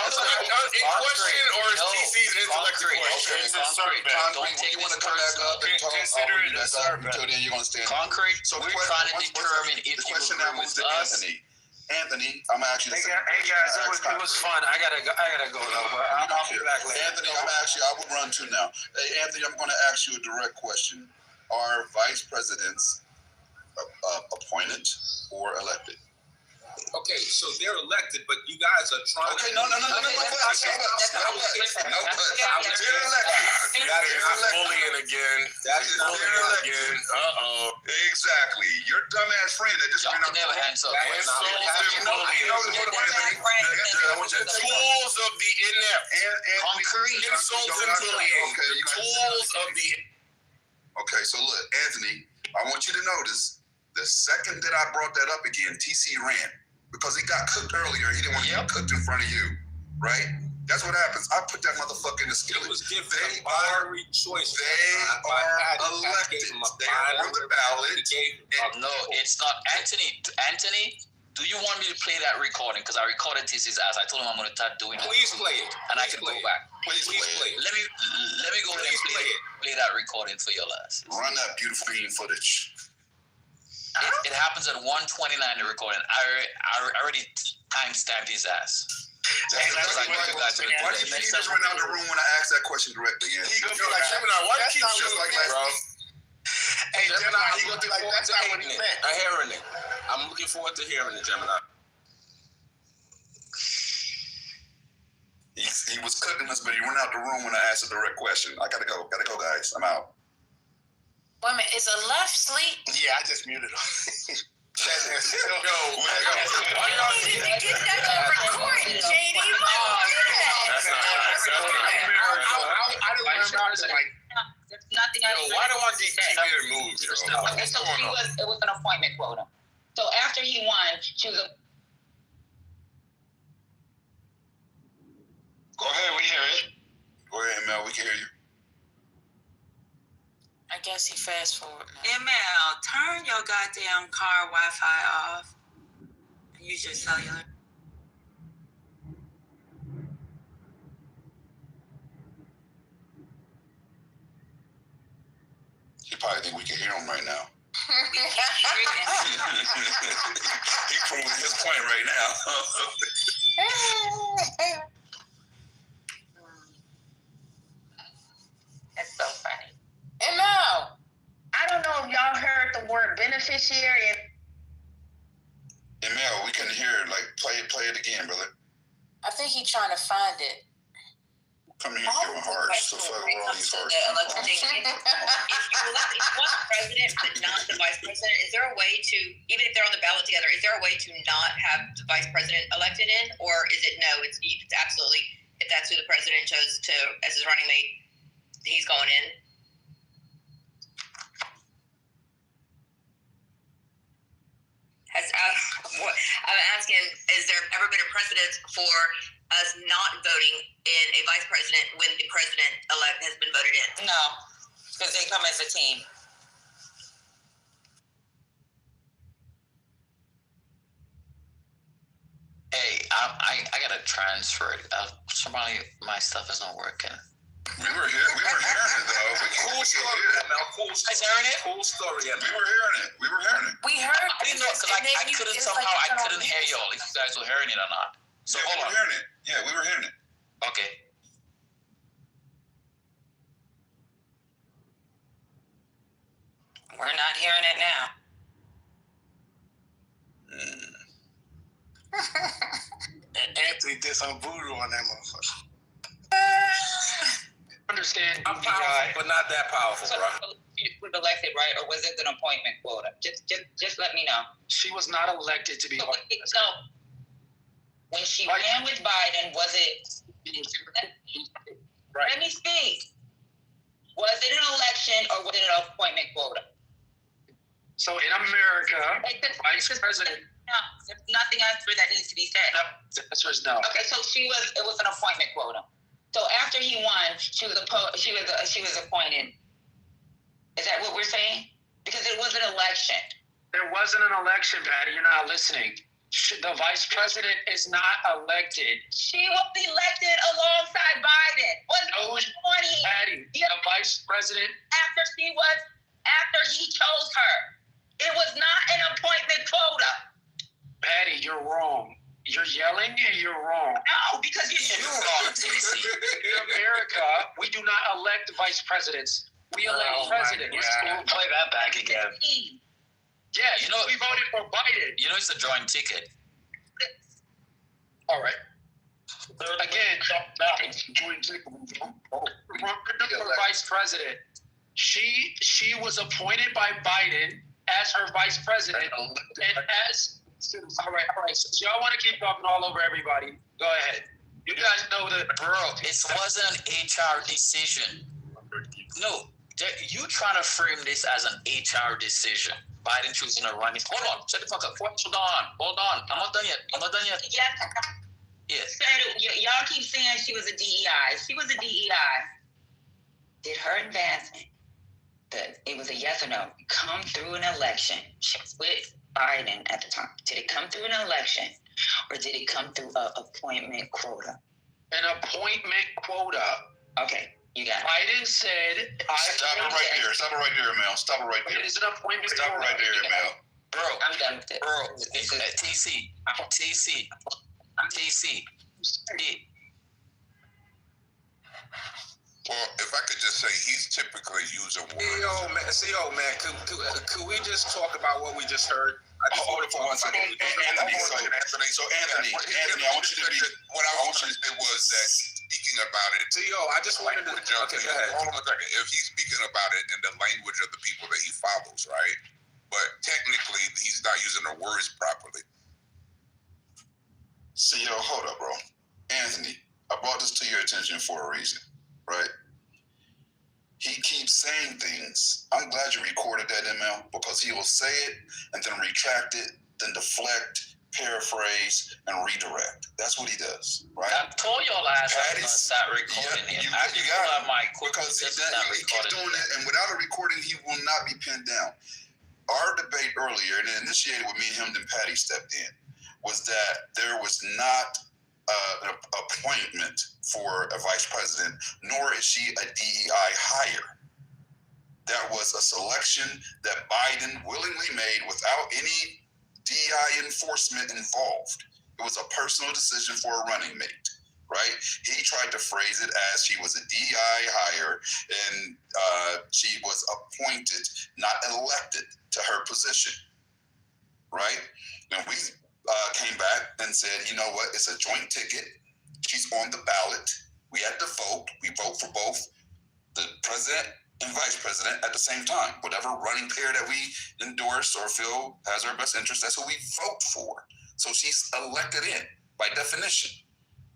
intellect in question or is TC's intellect in question? It's a survey. Don't take you want this to come back up and talk? Consider it a survey. Until then, you're going to stand. Concrete. So We're trying to determine if the you question now agree moves with to us. Anthony, I'm gonna ask you. Hey guys, it was fun. I gotta go though. But I'll be back later. Anthony, I will run too now. Hey, Anthony, I'm going to ask you a direct question. Are vice presidents appointed or elected? Okay, so they're elected, but you guys are trying Okay, to... no. They're elected. You got it. Bullying again. That's bullying again. Exactly. Your dumbass friend that just Y'all can never hands up. The tools of the inept. Concrete. Insults and bullying. The tools of the... Okay, so look, Anthony, I want you to notice the second that I brought that up again, TC ran because he got cooked earlier. He didn't want to get cooked in front of you, right? That's what happens. I put that motherfucker in the skillet. It was given a binary choice. They are elected. They are on the ballot. No, it's not. Anthony, do you want me to play that recording? Because I recorded TC's ass. I told him I'm going to start doing it. Please play it. And I can go back. Please play it. Let me go ahead and play that recording for your ass. Run that beautiful green footage. It happens at 1:29, the recording. I already time-stamped his ass. Why do you think he just ran out of the room when I asked that question directly? He gonna be like, Gemini, why do you keep just like that, bro? Hey, Gemini, he gonna be like, that's not what he meant. Hearing it. I'm looking forward to hearing it, Gemini. He was cooking us, but he ran out the room when I asked a direct question. I gotta go, guys. I'm out. Wait a minute, is a left sleep? Yeah, I just muted him. No, Why y'all need to get that on recording, JD? That's not right. I didn't learn like. Nothing else. Why do I keep getting moved? Okay, so it was an appointment quota. So after he won, she was Go ahead, we hear it. Go ahead, Mel, we can hear you. I guess he fast forward now. ML, turn your goddamn car Wi-Fi off and use your cellular. He probably think we can hear him right now. He proving his point right now. That's so funny. ML. I don't know if y'all heard the word beneficiary. Mel, we couldn't hear it. Like, play it again, brother. I think he's trying to find it. Come here, give him heart. So fuck with all these hearts. If you want the president but not the vice president, is there a way to, even if they're on the ballot together, is there a way to not have the vice president elected in? Or is it no, it's absolutely, if that's who the president chose to as his running mate, he's going in? I'm asking, has there ever been a precedent for us not voting in a vice president when the president-elect has been voted in? No, because they come as a team. Hey, I gotta transfer it. My stuff is not working. We were hearing it though. Cool story. Cool story. We were hearing it. We heard. I didn't know because I couldn't somehow I couldn't hear y'all if you guys were hearing it or not. So yeah, hold on. Hearing it. Yeah, we were hearing it. Okay. We're not hearing it now. Anthony did some voodoo on that motherfucker. Understand? I'm powerful, but not that powerful, bro. She was elected, right? Or was it an appointment quota? Just let me know. She was not elected to be. So, when she ran with Biden, was it? Right. Let me speak. Was it an election or was it an appointment quota? So in America, vice president. No, there's nothing else that needs to be said. No, the answer is no. Okay, so it was an appointment quota. So after he won, she was appointed. Is that what we're saying? Because it was an election. There wasn't an election, Patty. You're not listening. The vice president is not elected. She was elected alongside Biden. Patty, the vice president. After he chose her. It was not an appointment quota. Patty, you're wrong. You're yelling and you're wrong. No, because you're wrong, TC. In America, we do not elect vice presidents. We elect presidents. We'll play that back again. Yes, we voted for Biden. It's a joint ticket. All right. Again, joint ticket. For vice president. She was appointed by Biden as her vice president, and as all right. So y'all want to keep talking all over everybody? Go ahead. You guys know that, bro. It wasn't an HR decision. No, you trying to frame this as an HR decision. Biden choosing to run it. Hold on, shut the fuck up. Hold on. I'm not done yet. Yes. Y'all keep saying she was a DEI. She was a DEI. Did her advancement, it was a yes or no, come through an election? She was with Biden at the time. Did it come through an election, or did it come through an appointment quota? An appointment quota. Okay. You got it. Biden said... Stop it right there, Mel. Stop it right there. It is an appointment. Stop it right there, Mel. Bro, I'm done with it. Bro, TC. Well, if I could just say, he's typically using one. CEO man, could we just talk about what we just heard? Hold it for 1 second. Anthony, Anthony, I want you to be... What I want you to say was that speaking about it... CEO, I just wanted to... Okay, go ahead. Hold on a second. If he's speaking about it in the language of the people that he follows, right? But technically, he's not using the words properly. CEO, hold up, bro. Anthony, I brought this to your attention for a reason, right? He keeps saying things. I'm glad you recorded that, ML, because he will say it and then retract it, then deflect, paraphrase, and redirect. That's what he does, right? I told y'all last time to start recording him. You got it. Because he keeps doing it, and without a recording, he will not be pinned down. Our debate earlier, and it initiated with me and him, then Patty stepped in, was that there was not an appointment for a vice president, nor is she a DEI hire. That was a selection that Biden willingly made without any DEI enforcement involved. It was a personal decision for a running mate, right? He tried to phrase it as she was a DEI hire and she was appointed, not elected to her position, right? And we came back and said, you know what, it's a joint ticket. She's on the ballot. We had to vote. We vote for both the president and vice president at the same time. Whatever running pair that we endorse or feel has our best interest, that's who we vote for. So she's elected in by definition.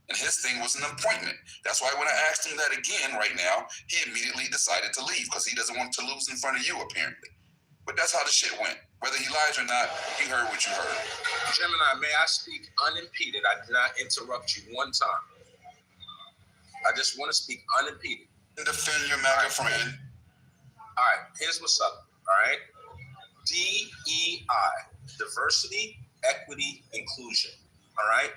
And his thing was an appointment. That's why when I asked him that again right now, he immediately decided to leave because he doesn't want to lose in front of you, apparently. But that's how the shit went. Whether he lies or not, he heard what you heard. Gemini, may I speak unimpeded? I did not interrupt you one time. I just want to speak unimpeded. And defend your MAGA friend. All right, here's what's up, all right? DEI, diversity, equity, inclusion, all right?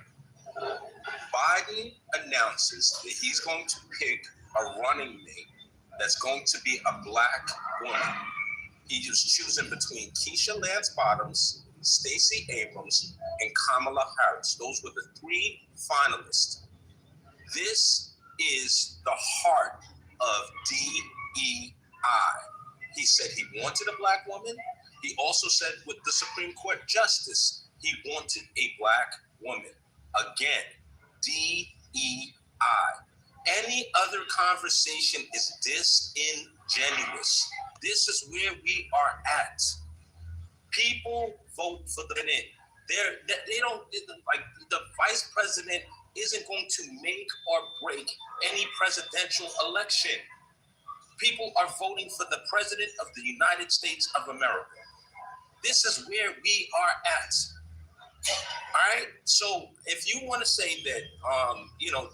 Biden announces that he's going to pick a running mate that's going to be a black woman. He was choosing between Keisha Lance Bottoms, Stacey Abrams, and Kamala Harris. Those were the three finalists. This is the heart of DEI. He said he wanted a black woman. He also said with the Supreme Court justice, he wanted a black woman. Again, DEI. Any other conversation is disingenuous. This is where we are at. People vote for the minute. They don't, like, the vice president isn't going to make or break any presidential election. People are voting for the president of the United States of America. This is where we are at. All right. So if you want to say that,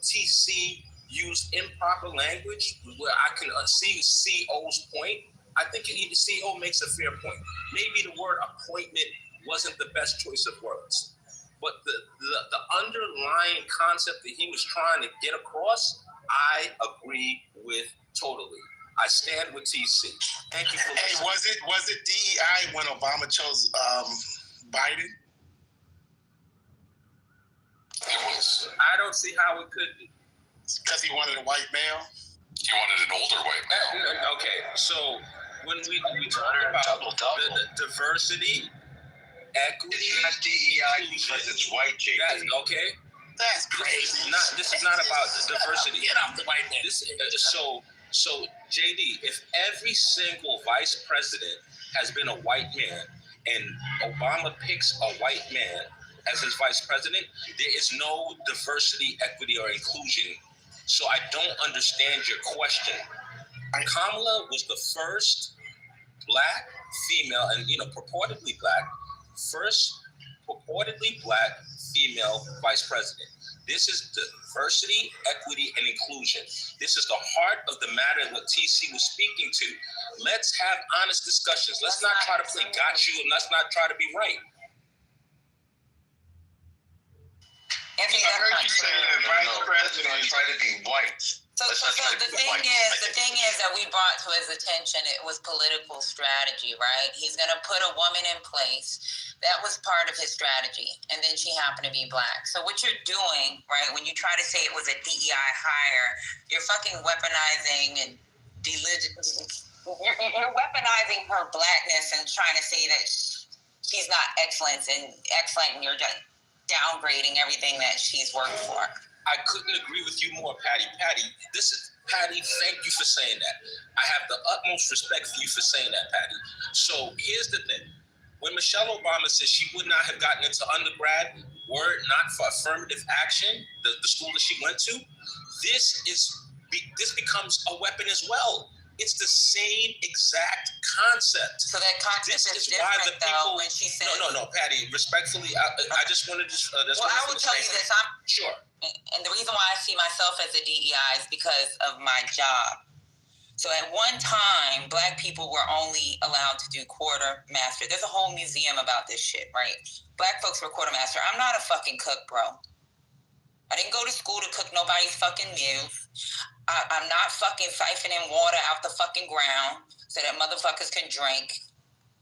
TC used improper language, where I can see CO's point, I think the CEO makes a fair point. Maybe the word appointment wasn't the best choice of words, but the underlying concept that he was trying to get across, I agree with totally. I stand with TC. Thank you for listening. Hey, was it DEI when Obama chose Biden? It was. I don't see how it could be. Because he wanted a white male? He wanted an older white male. Okay, so when we talk about the diversity, equity, it's not DEI because it's white, JP. Okay. That's crazy. This is not about diversity. Get off the white man. So JD, if every single vice president has been a white man and Obama picks a white man as his vice president, there is no diversity, equity, or inclusion. So I don't understand your question. Kamala was the first black female, and purportedly black, first purportedly black female vice president. This is diversity, equity, and inclusion. This is the heart of the matter what TC was speaking to. Let's have honest discussions. Let's not try to play got you, and let's not try to be right. I heard you say the vice president is trying to be white. So the thing is that we brought to his attention, it was political strategy, right? He's going to put a woman in place. That was part of his strategy. And then she happened to be black. So what you're doing, right, when you try to say it was a DEI hire, you're fucking weaponizing and you're weaponizing her blackness and trying to say that she's not excellent and you're just downgrading everything that she's worked for. I couldn't agree with you more, Patty. Patty, Patty, thank you for saying that. I have the utmost respect for you for saying that, Patty. So here's the thing. When Michelle Obama says she would not have gotten into undergrad were it not for affirmative action, the school that she went to, this becomes a weapon as well. It's the same exact concept. So that concept is different, though, when she says... No, Patty, respectfully, I just wanted to... Well, I will tell you this. Sure. And the reason why I see myself as a DEI is because of my job. So at one time, black people were only allowed to do quartermaster. There's a whole museum about this shit, right? Black folks were quartermaster. I'm not a fucking cook, bro. I didn't go to school to cook nobody's fucking meals. I'm not fucking siphoning water out the fucking ground so that motherfuckers can drink.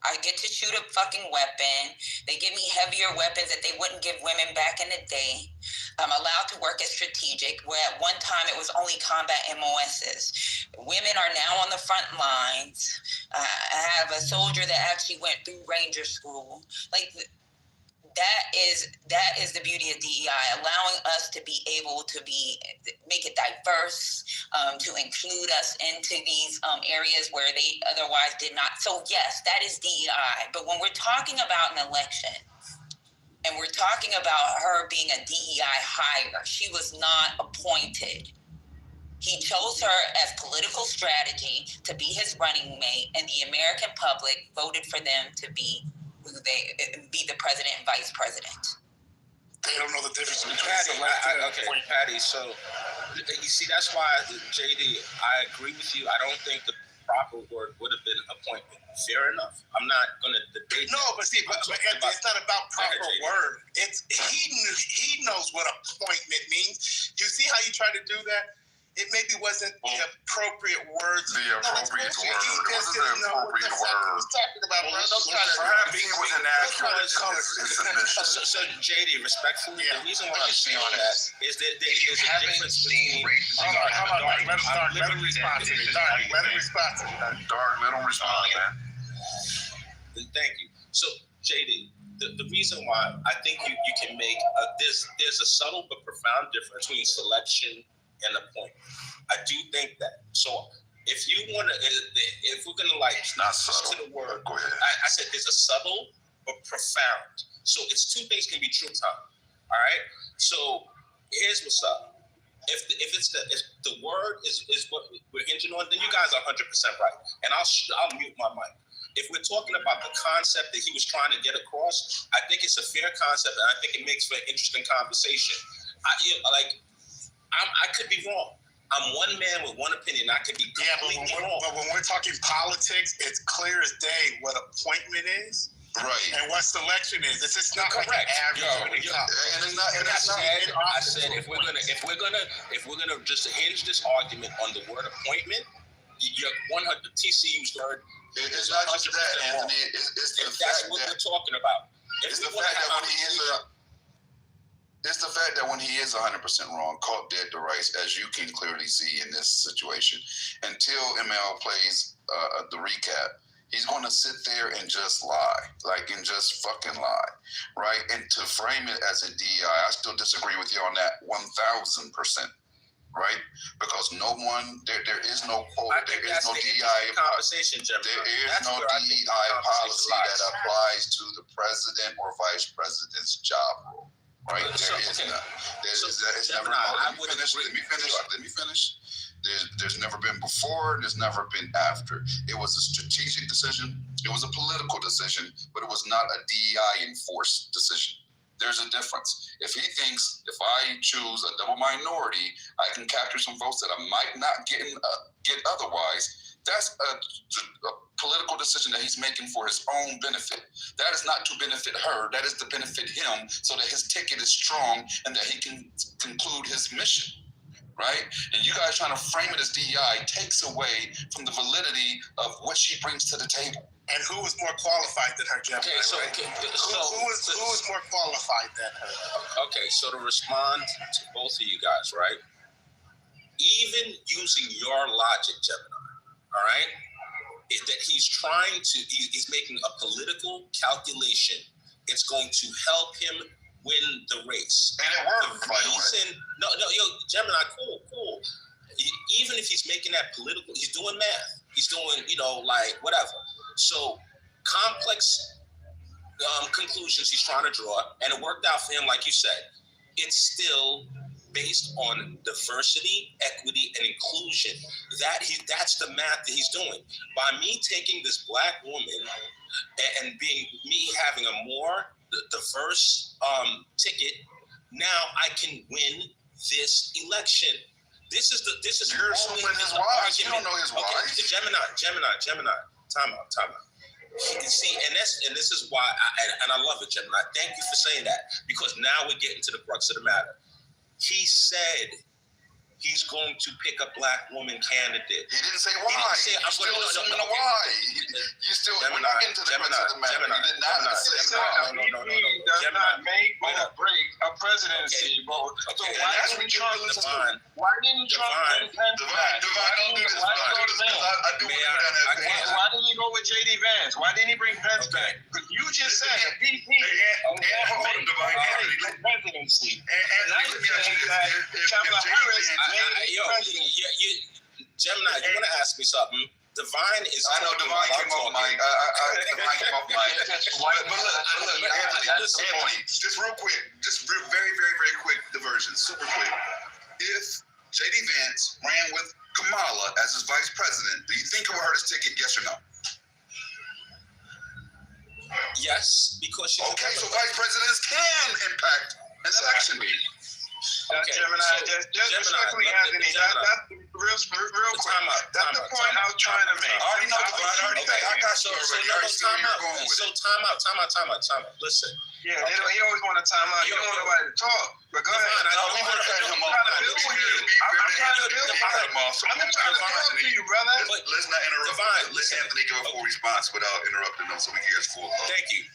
I get to shoot a fucking weapon. They give me heavier weapons that they wouldn't give women back in the day. I'm allowed to work as strategic, where at one time it was only combat MOSs. Women are now on the front lines. I have a soldier that actually went through Ranger School. Like, that is the beauty of DEI, allowing us to be able to make it diverse, to include us into these areas where they otherwise did not. So yes, that is DEI. But when we're talking about an election, and we're talking about her being a DEI hire, she was not appointed. He chose her as political strategy to be his running mate, and the American public voted for them to be the president and vice president. They don't know the difference between Patty, so you see, that's why, JD, I agree with you. I don't think the proper word would have been appointment. Fair enough. I'm not going to debate. No, but see, but it's not about proper word. It's he knows what appointment means. You see how you try to do that? It maybe wasn't the appropriate words. The appropriate word. It wasn't the appropriate word. He was talking about perhaps he was an actual. So JD, respectfully, the reason why I'm saying that is that there's a difference between. Let him respond to me. Let him respond to me. Dark, let him respond, man. Thank you. So JD, the reason why I think you can make there's a subtle but profound difference between selection and appointment. I do think that. So if you want to, if we're gonna it's not subtle. To the word, go ahead. I said there's a subtle but profound. So it's two things can be true, Tom. All right. So here's what's up. If the word is what we're hinging on, then you guys are 100% right. And I'll mute my mic. If we're talking about the concept that he was trying to get across, I think it's a fair concept, and I think it makes for an interesting conversation. I could be wrong. I'm one man with one opinion. I could be completely wrong. But when we're talking politics, it's clear as day what appointment is. Right. And what selection is. It's not correct. Like an average. And it's not. And I said if we're gonna just hinge this argument on the word appointment, you're 100. TCU's word. It's not just that, Anthony. It's the that's fact what that we're talking about. It's the fact that when he is it's the fact that when he is 100% wrong, caught dead to rights, as you can clearly see in this situation, until ML plays the recap, he's going to sit there and just lie, and just fucking lie, right? And to frame it as a DEI, I still disagree with you on that 1,000%, right? Because no one, there is no quote, there is no DEI conversation, Gemini. There is no DEI policy that applies to the president or vice president's job role. Right, there is none. It's never. Let me finish. There's never been before. There's never been after. It was a strategic decision. It was a political decision, but it was not a DEI enforced decision. There's a difference. If he thinks if I choose a double minority, I can capture some votes that I might not get otherwise, that's a political decision that he's making for his own benefit. That is not to benefit her. That is to benefit him so that his ticket is strong and that he can conclude his mission, right? And you guys trying to frame it as DEI takes away from the validity of what she brings to the table. And who is more qualified than her, Gemini? Who is more qualified than her? Okay, so to respond to both of you guys, right? Even using your logic, Gemini, all right? That he's making a political calculation. It's going to help him win the race. And it worked, by the way. Gemini, cool. Even if he's making that political, he's doing math. He's doing, whatever. So complex conclusions he's trying to draw, and it worked out for him, like you said. It's still based on diversity, equity, and inclusion. That's the math that he's doing. By me taking this black woman and having a more diverse ticket, now I can win this election. You're assuming his wives. You don't know his wives. Okay, Gemini. Time out. See, and this is why, I love it, Gemini. Thank you for saying that, because now we're getting to the crux of the matter. He said he's going to pick a black woman candidate. He didn't say why. You're still assuming a why. You still, we're not getting to the crux of the matter. He did not say why. No. Does not make or break a presidency, bro. So why didn't Trump bring Pence back? I do want to go down that path. Why didn't he go with J.D. Vance? Why didn't he bring Pence back? Because you just said the VP presidency. Gemini, you want to ask me something? Divine is. I know Divine came off mic. Divine came off mic. But look, Anthony, just real quick, very, very, very quick diversion, super quick. If J.D. Vance ran with Kamala as his vice president, do you think it would hurt his ticket? Yes or no? Yes, because she's okay. So vice presidents can impact an election. Gemini, just quickly, Anthony, that's real quick. That's the point I was trying to make. I got you already. Time out. Listen. Yeah, he always want to time out. You don't want nobody to talk. But go ahead. I'm trying to build with you. I'm trying to talk to you, brother. Let's not interrupt. Let Anthony give a full response without interrupting him so we can hear his full thought. Thank you.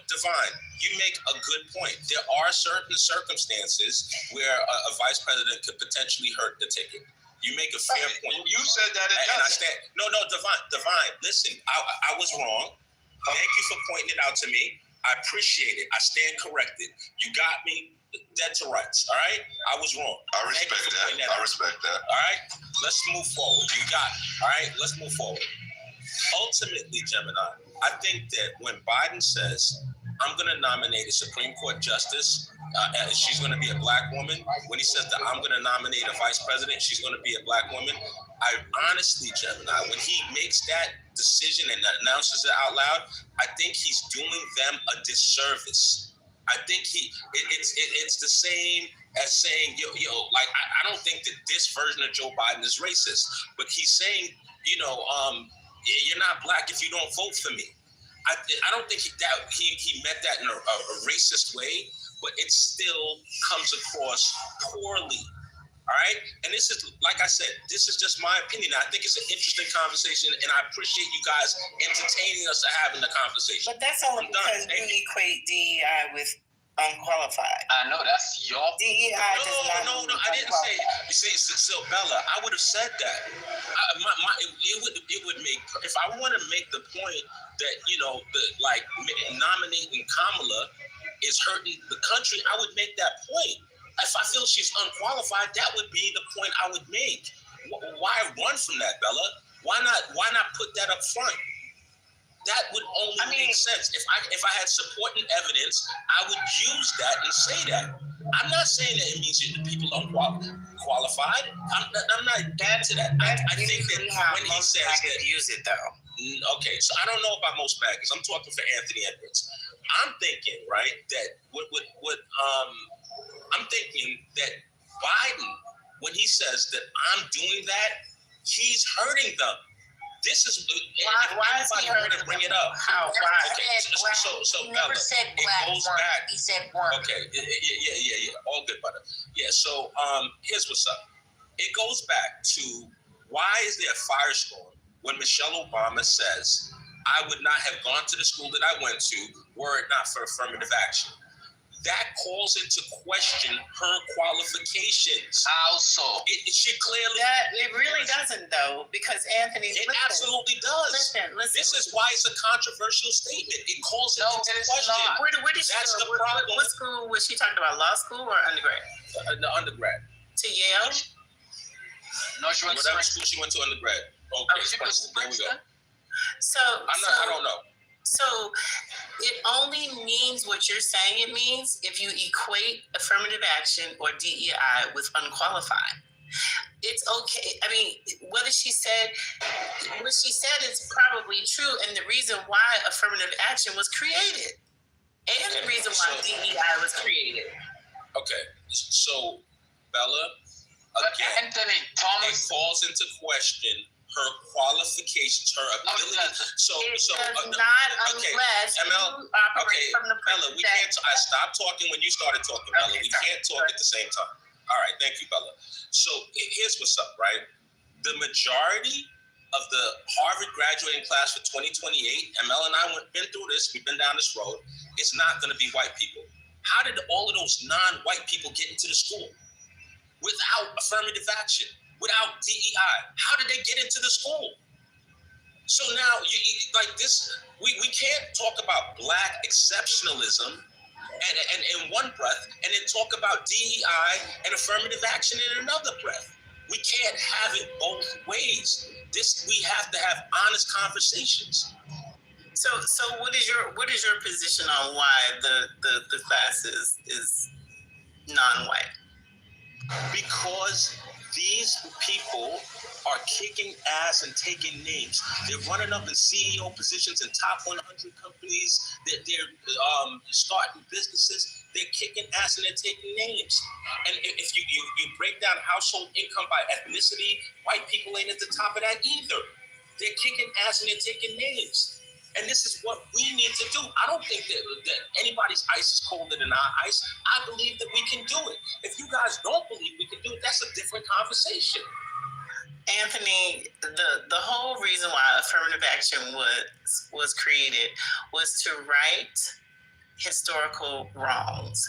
Divine, you make a good point. There are certain circumstances where a vice president could potentially hurt the ticket. You make a fair point. You said that it doesn't. No, Divine, listen, I was wrong. Thank you for pointing it out to me. I appreciate it. I stand corrected. You got me dead to rights, all right? I was wrong. I respect that. All right? Let's move forward. You got it. All right? Let's move forward. Ultimately, Gemini, I think that when Biden says, I'm going to nominate a Supreme Court justice, she's going to be a black woman. When he says that I'm going to nominate a vice president, she's going to be a black woman. I honestly, Gemini, when he makes that decision and announces it out loud, I think he's doing them a disservice. I think it's the same as saying, like, I don't think that this version of Joe Biden is racist, but he's saying, you're not black if you don't vote for me. I don't think he meant that in a racist way, but it still comes across poorly. All right. And this is, like I said, this is just my opinion. I think it's an interesting conversation, and I appreciate you guys entertaining us and having the conversation. But that's only because we equate DEI with unqualified. I know that's your DEI. No, I didn't say. You see, so Bella, I would have said that. It would make, if I want to make the point that nominating Kamala is hurting the country, I would make that point. If I feel she's unqualified, that would be the point I would make. Why run from that, Bella? Why not put that up front? That would only make sense. If I had supporting evidence, I would use that and say that. I'm not saying that it means that people are qualified. I'm not bad to that. I think that when he says that, use it though. Okay, so I don't know about most baggers. I'm talking for Anthony Edwards. I'm thinking, right, that I'm thinking that Biden, when he says that I'm doing that, he's hurting them. This is why is he hurting them? Bring it up. How? Why? So he never Bella, said it black. goes back. He said one. Okay, yeah. All good, brother. Yeah. So here's what's up. It goes back to, why is there a firestorm when Michelle Obama says, I would not have gone to the school that I went to were it not for affirmative action? That calls into question her qualifications. How so? It should clearly. It really doesn't, though, because Anthony. It absolutely does. Listen. This is why it's a controversial statement. It calls into question. Where did she That's go? the problem. What school was she talking about? Law school or undergrad? The undergrad. To Yale. No, she went to whatever school she went to undergrad. Okay, there we go. So I don't know. So it only means what you're saying it means if you equate affirmative action or DEI with unqualified. It's okay. I mean, what she said is probably true, and the reason why affirmative action was created, and the reason why DEI was created. Okay, so Bella, again, Anthony Thomas, it calls into question her qualifications, her ability. Unless ML, you operate from the Bella, we can't. I stopped talking when you started talking, Bella. We can't talk at the same time. All right, thank you, Bella. So here's what's up, right? The majority of the Harvard graduating class for 2028, ML and I been through this. We've been down this road. It's not going to be white people. How did all of those non-white people get into the school without affirmative action? Without DEI, how did they get into the school? So now, we can't talk about black exceptionalism and in one breath, and then talk about DEI and affirmative action in another breath. We can't have it both ways. We have to have honest conversations. So what is your position on why the class is non-white? Because these people are kicking ass and taking names. They're running up in CEO positions in top 100 companies. They're starting businesses. They're kicking ass and they're taking names. And if you break down household income by ethnicity, white people ain't at the top of that either. They're kicking ass and they're taking names. And this is what we need to do. I don't think that anybody's ice is colder than our ice. I believe that we can do it. If you guys don't believe we can do it, that's a different conversation. Anthony, the whole reason why affirmative action was created was to right historical wrongs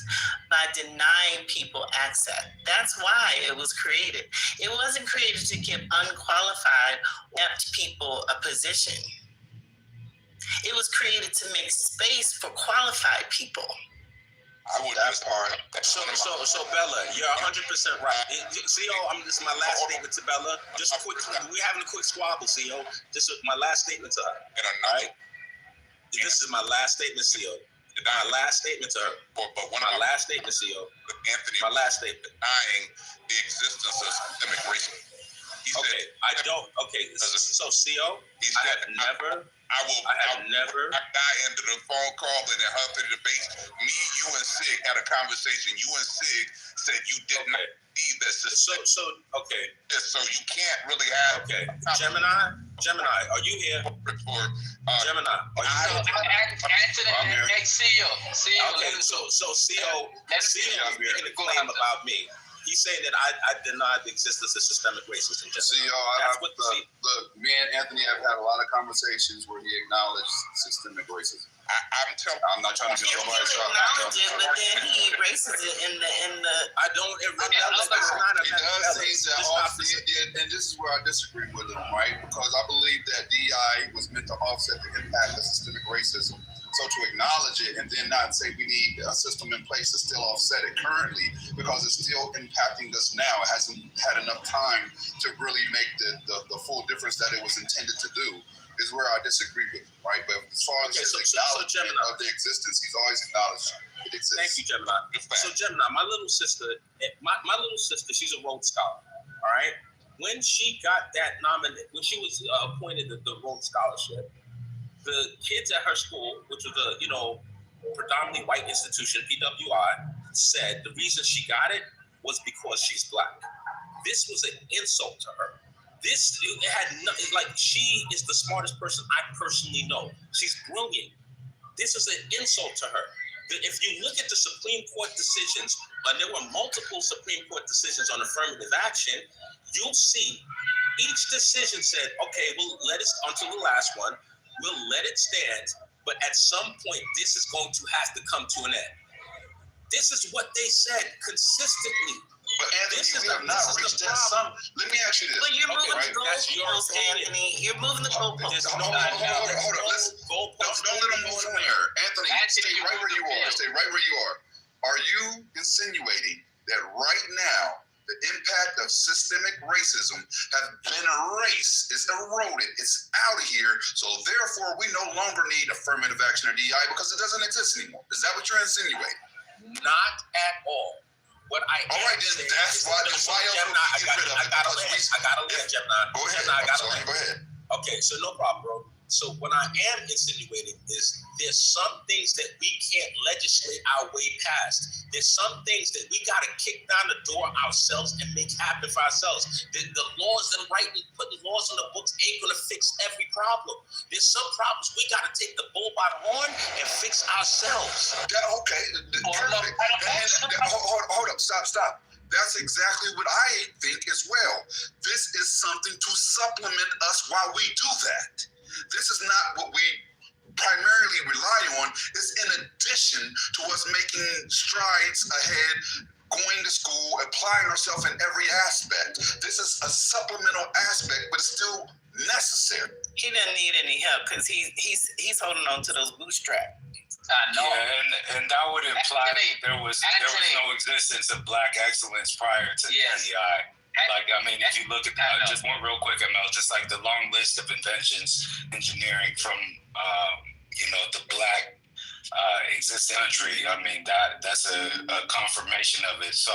by denying people access. That's why it was created. It wasn't created to give unqualified, inept people a position. It was created to make space for qualified people. I would that part. So Bella, you're 100% right. CEO, this is my last statement to Bella. Just quick, we're having a quick squabble, CEO. This is my last statement to her. All right? This is my last statement, CEO. My last statement to her. My last statement, CEO. Anthony, my last statement. Denying the existence of systemic racism. Okay, I don't. Okay, so CO, I have never. I die into the phone call and in her debate. Me, you, and Sig had a conversation. You and Sig said you did not need that system. So okay. Yeah, so you can't really have. Okay, Gemini, are you here? Gemini, are you here? Hey, CEO. Okay, so CO made a claim about me. He's saying that I denied the existence of systemic racism. CEO, look, me and Anthony have had a lot of conversations where he acknowledged systemic racism. I'm not trying to be nobody's shot. Acknowledge it, but then he erases it in the. I don't acknowledge it. He does things that Offset did, and this is where I disagree with him, right? Because I believe that DEI was meant to offset the impact of systemic racism. So to acknowledge it and then not say we need a system in place to still offset it currently because it's still impacting us now. It hasn't had enough time to really make the full difference that it was intended to do. Is where I disagree with him, right? But as far as his acknowledgement of the existence, he's always acknowledged it exists. Thank you, Gemini. So Gemini, my little sister, she's a Rhodes Scholar. All right. When she got that when she was appointed the Rhodes Scholarship, the kids at her school, which was a predominantly white institution, PWI, said the reason she got it was because she's black. This was an insult to her. It had nothing, like, she is the smartest person I personally know. She's brilliant. This is an insult to her. If you look at the Supreme Court decisions, and there were multiple Supreme Court decisions on affirmative action, you'll see each decision said, okay, we'll let it, until the last one, we'll let it stand, but at some point, this is going to have to come to an end. This is what they said consistently. But Anthony, we have not reached that some. Let me ask you this. But you're moving the goalposts, Anthony. You're moving the goalposts. Hold on. Don't let him move from there. Anthony, stay right where you are. Stay right where you are. Are you insinuating that right now the impact of systemic racism has been erased? It's eroded. It's out of here. So therefore, we no longer need affirmative action or DEI because it doesn't exist anymore. Is that what you're insinuating? Not at all. What I all right, then that's why else would we get rid of it? I gotta live, Gemini. Go ahead. Go ahead. Okay, so no problem, bro. So what I am insinuating is there's some things that we can't legislate our way past. There's some things that we got to kick down the door ourselves and make happen for ourselves. The laws and putting laws in the books ain't going to fix every problem. There's some problems we got to take the bull by the horn and fix ourselves. Okay. Hold up. Stop. That's exactly what I think as well. This is something to supplement us while we do that. This is not what we primarily rely on. It's in addition to us making strides ahead, going to school, applying ourselves in every aspect. This is a supplemental aspect, but it's still necessary. He doesn't need any help because he's holding on to those bootstraps. Yeah, and that would imply there was no existence of black excellence prior to DEI. Like, I mean, if you look at that, just one real quick, Emil, just like the long list of inventions, engineering from, the black existing country, I mean, that's a confirmation of it. So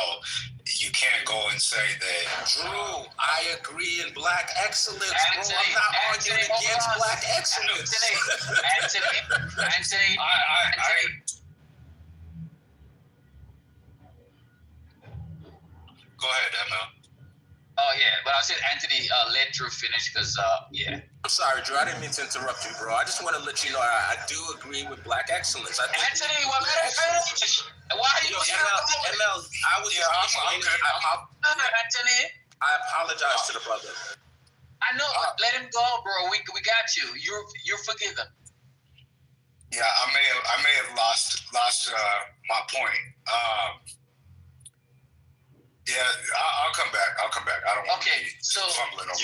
you can't go and say that. Drew, I agree in black excellence, bro. I'm not arguing against black excellence. Anthony. Go ahead, Emil. Oh, yeah. But I said Anthony let Drew finish because, I'm sorry, Drew. I didn't mean to interrupt you, bro. I just want to let you know I do agree with black excellence. Anthony, what let him finish? Why are you ML, I was Anthony. I apologize to the brother. I know. Let him go, bro. We got you. You're forgiven. Yeah, I may have lost my point. Yeah, I'll come back. I don't want to be fumbling over.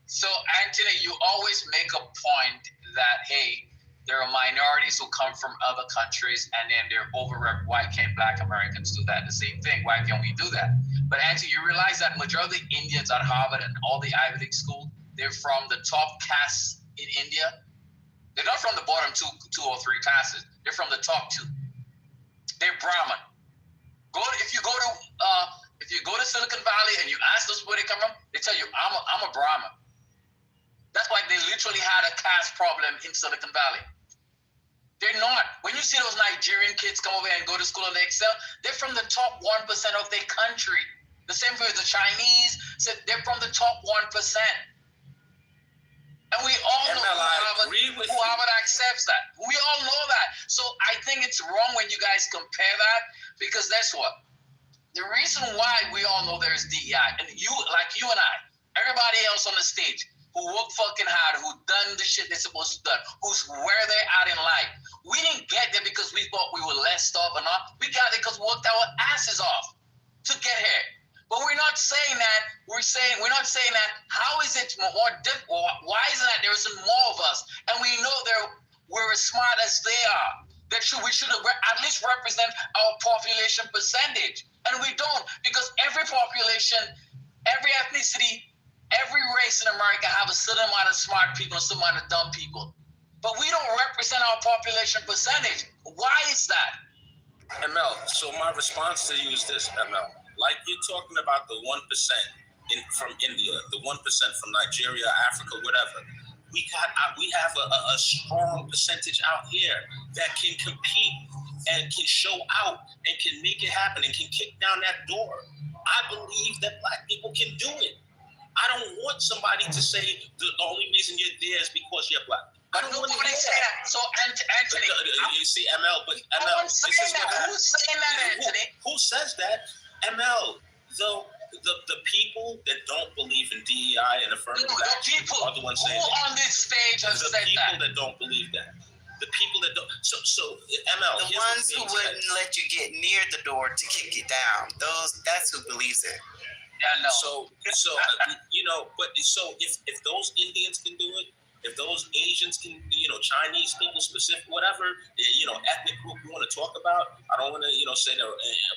So Anthony, you always make a point that, hey, there are minorities who come from other countries and then they're overrepresented. Why can't black Americans do that? The same thing. Why can't we do that? But Anthony, you realize that majority of the Indians at Harvard and all the Ivy League schools, they're from the top castes in India. They're not from the bottom two or three classes. They're from the top two. They're Brahmin. If If you go to Silicon Valley and you ask those where they come from, they tell you, I'm a Brahmin. That's why they literally had a caste problem in Silicon Valley. They're not. When you see those Nigerian kids come over and go to school and they excel, they're from the top 1% of their country. The same way the Chinese, they're from the top 1%. And we all know Harvard accepts that. We all know that. So I think it's wrong when you guys compare that, because that's what? The reason why we all know there's DEI, and you, like you and I, everybody else on the stage, who work fucking hard, who done the shit they're supposed to do, who's where they're at in life. We didn't get there because we thought we were less stuff or not. We got there because we worked our asses off to get here. But we're not saying that. We're not saying that. How is it more difficult? Why is it that there isn't more of us? And we know we're as smart as they are. We should at least represent our population percentage. And we don't, because every population, every ethnicity, every race in America have a certain amount of smart people and a certain amount of dumb people. But we don't represent our population percentage. Why is that? ML, so my response to you is this, ML. Like you're talking about the 1% from India, the 1% from Nigeria, Africa, whatever. We have a strong percentage out here that can compete and can show out and can make it happen and can kick down that door. I believe that Black people can do it. I don't want somebody to say the only reason you're there is because you're Black. I don't want to say that. So, Anthony, you see, ML, but ML, no one's saying that. Who's saying that, Anthony? Who says that? ML, though. The people that don't believe in DEI and affirmative action are the ones saying who on this stage has said that? The people that don't believe that. The people that don't. So ML. The ones who wouldn't let you get near the door to kick it down. That's who believes it. Yeah, no. So if those Indians can do it, if those Asians can, Chinese people specific, whatever, ethnic group you want to talk about, I don't want to, say the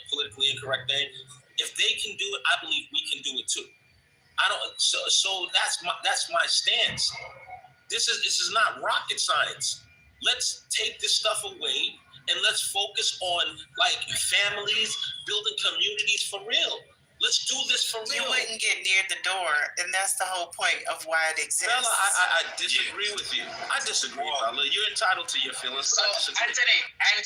politically incorrect thing. If they can do it, I believe we can do it too. So that's my stance. This is not rocket science. Let's take this stuff away and let's focus on like families, building communities for real. Let's do this for real. You wouldn't get near the door, and that's the whole point of why it exists. Bella, I disagree with you. I disagree, Bella. You're entitled to your feelings. So, Anthony, I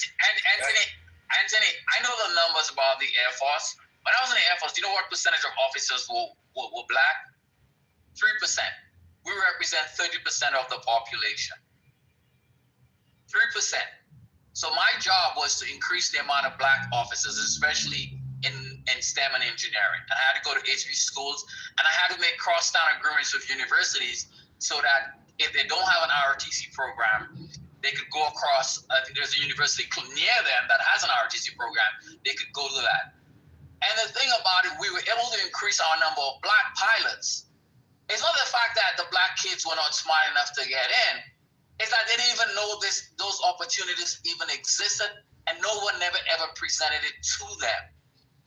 know the numbers about the Air Force. When I was in the Air Force, do you know what percentage of officers were Black? 3%. We represent 30% of the population. 3%. So my job was to increase the amount of Black officers, especially in STEM and engineering. And I had to go to HB schools, and I had to make cross-town agreements with universities so that if they don't have an ROTC program, they could go across. I think there's a university near them that has an ROTC program. They could go to that. And the thing about it, we were able to increase our number of Black pilots. It's not the fact that the Black kids were not smart enough to get in. It's that they didn't even know those opportunities even existed, and no one never ever presented it to them.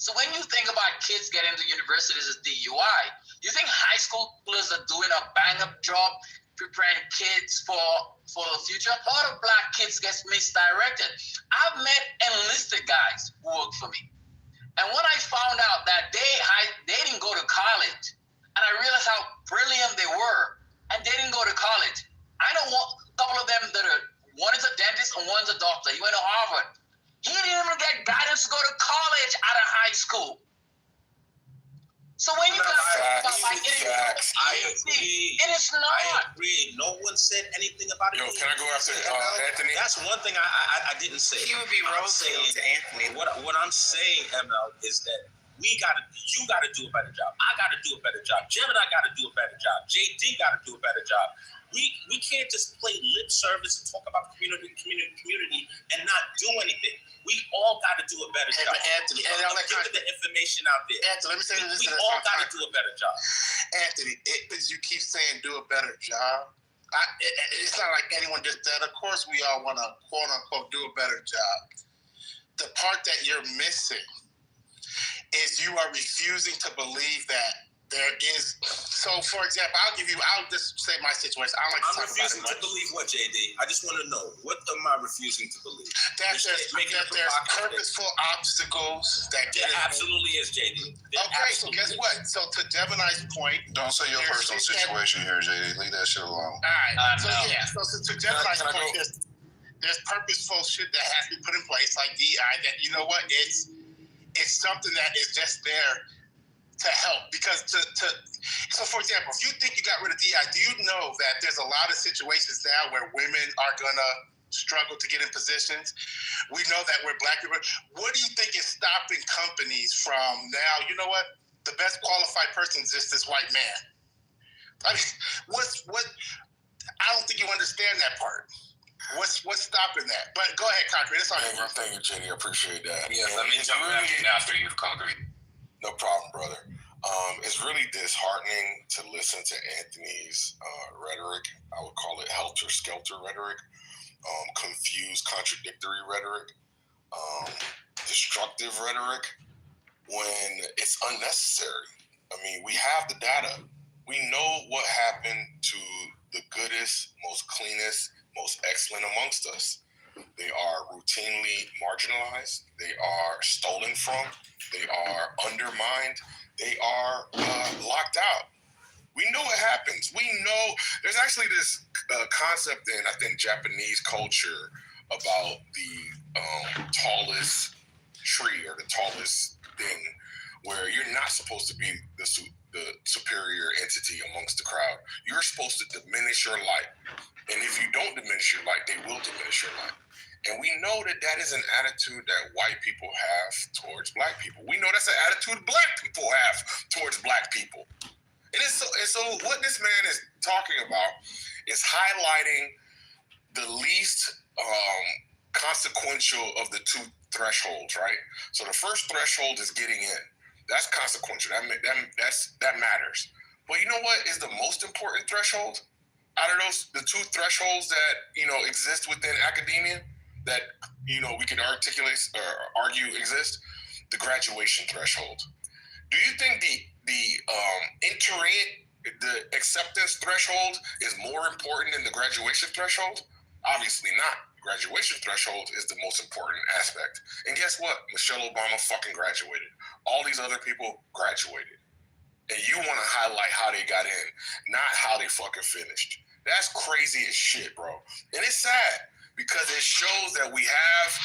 So when you think about kids getting into universities as DUI, you think high schoolers are doing a bang-up job preparing kids for the future? A lot of Black kids get misdirected. I've met enlisted guys who work for me. And when I found out that they didn't go to college, and I realized how brilliant they were, and they didn't go to college. I know a couple of them one is a dentist and one's a doctor. He went to Harvard. He didn't even get guidance to go to college out of high school. So when you guys talk about it, it is not. I agree. No one said anything about it. Yo, can I go after Anthony? That's one thing I didn't say. He would be roasting to Anthony. What I'm saying, ML, is that you gotta do a better job. I gotta do a better job. Gemini gotta do a better job. JD gotta do a better job. We can't just play lip service and talk about community and not do anything. We all got to do a better job. Anthony, get the information out there. Anthony, let me say this. We all got to do a better job. Anthony, as you keep saying, do a better job. It's not like anyone just said. Of course, we all want to quote unquote do a better job. The part that you're missing is you are refusing to believe that there is. So, for example, I'll just say my situation. I don't like to I'm talk about refusing it to believe what, JD? I just want to know, what am I refusing to believe? That there's purposeful obstacles that get there absolutely is, JD. Okay, so guess what? So to Devonai's point, don't say your personal situation here, JD. Leave that shit alone. All right. So to Devonai's point, there's purposeful shit that has to be put in place, like DI. That you know what? It's something that is just there to help, because so for example, if you think you got rid of DI, do you know that there's a lot of situations now where women are gonna struggle to get in positions? We know that we're black people. What do you think is stopping companies from now? You know what? The best qualified person is just this white man. I mean, what? I don't think you understand that part. What's stopping that? But go ahead, Concrete. It's on you, bro. Thank you, Jenny. I appreciate that. Yeah, let me jump back in after you, Concrete. No problem, brother. It's really disheartening to listen to Anthony's rhetoric. I would call it helter-skelter rhetoric, confused, contradictory rhetoric, destructive rhetoric, when it's unnecessary. I mean, we have the data. We know what happened to the goodest, most cleanest, most excellent amongst us. They are routinely marginalized. They are stolen from. They are undermined. They are locked out. We know what happens. We know there's actually this concept in, I think, Japanese culture about the tallest tree or the tallest thing, where you're not supposed to be the superior entity amongst the crowd. You're supposed to diminish your light. And if you don't diminish your light, they will diminish your light. And we know that that is an attitude that white people have towards black people. We know that's an attitude black people have towards black people. And so what this man is talking about is highlighting the least consequential of the two thresholds, right? So the first threshold is getting in. That's consequential. That matters. But you know what is the most important threshold out of the two thresholds that exist within academia that we can articulate or argue exist? The graduation threshold. Do you think the acceptance threshold is more important than the graduation threshold? Obviously not. Graduation threshold is the most important aspect. And guess what? Michelle Obama fucking graduated. All these other people graduated. And you want to highlight how they got in, not how they fucking finished. That's crazy as shit, bro. And it's sad because it shows that we have,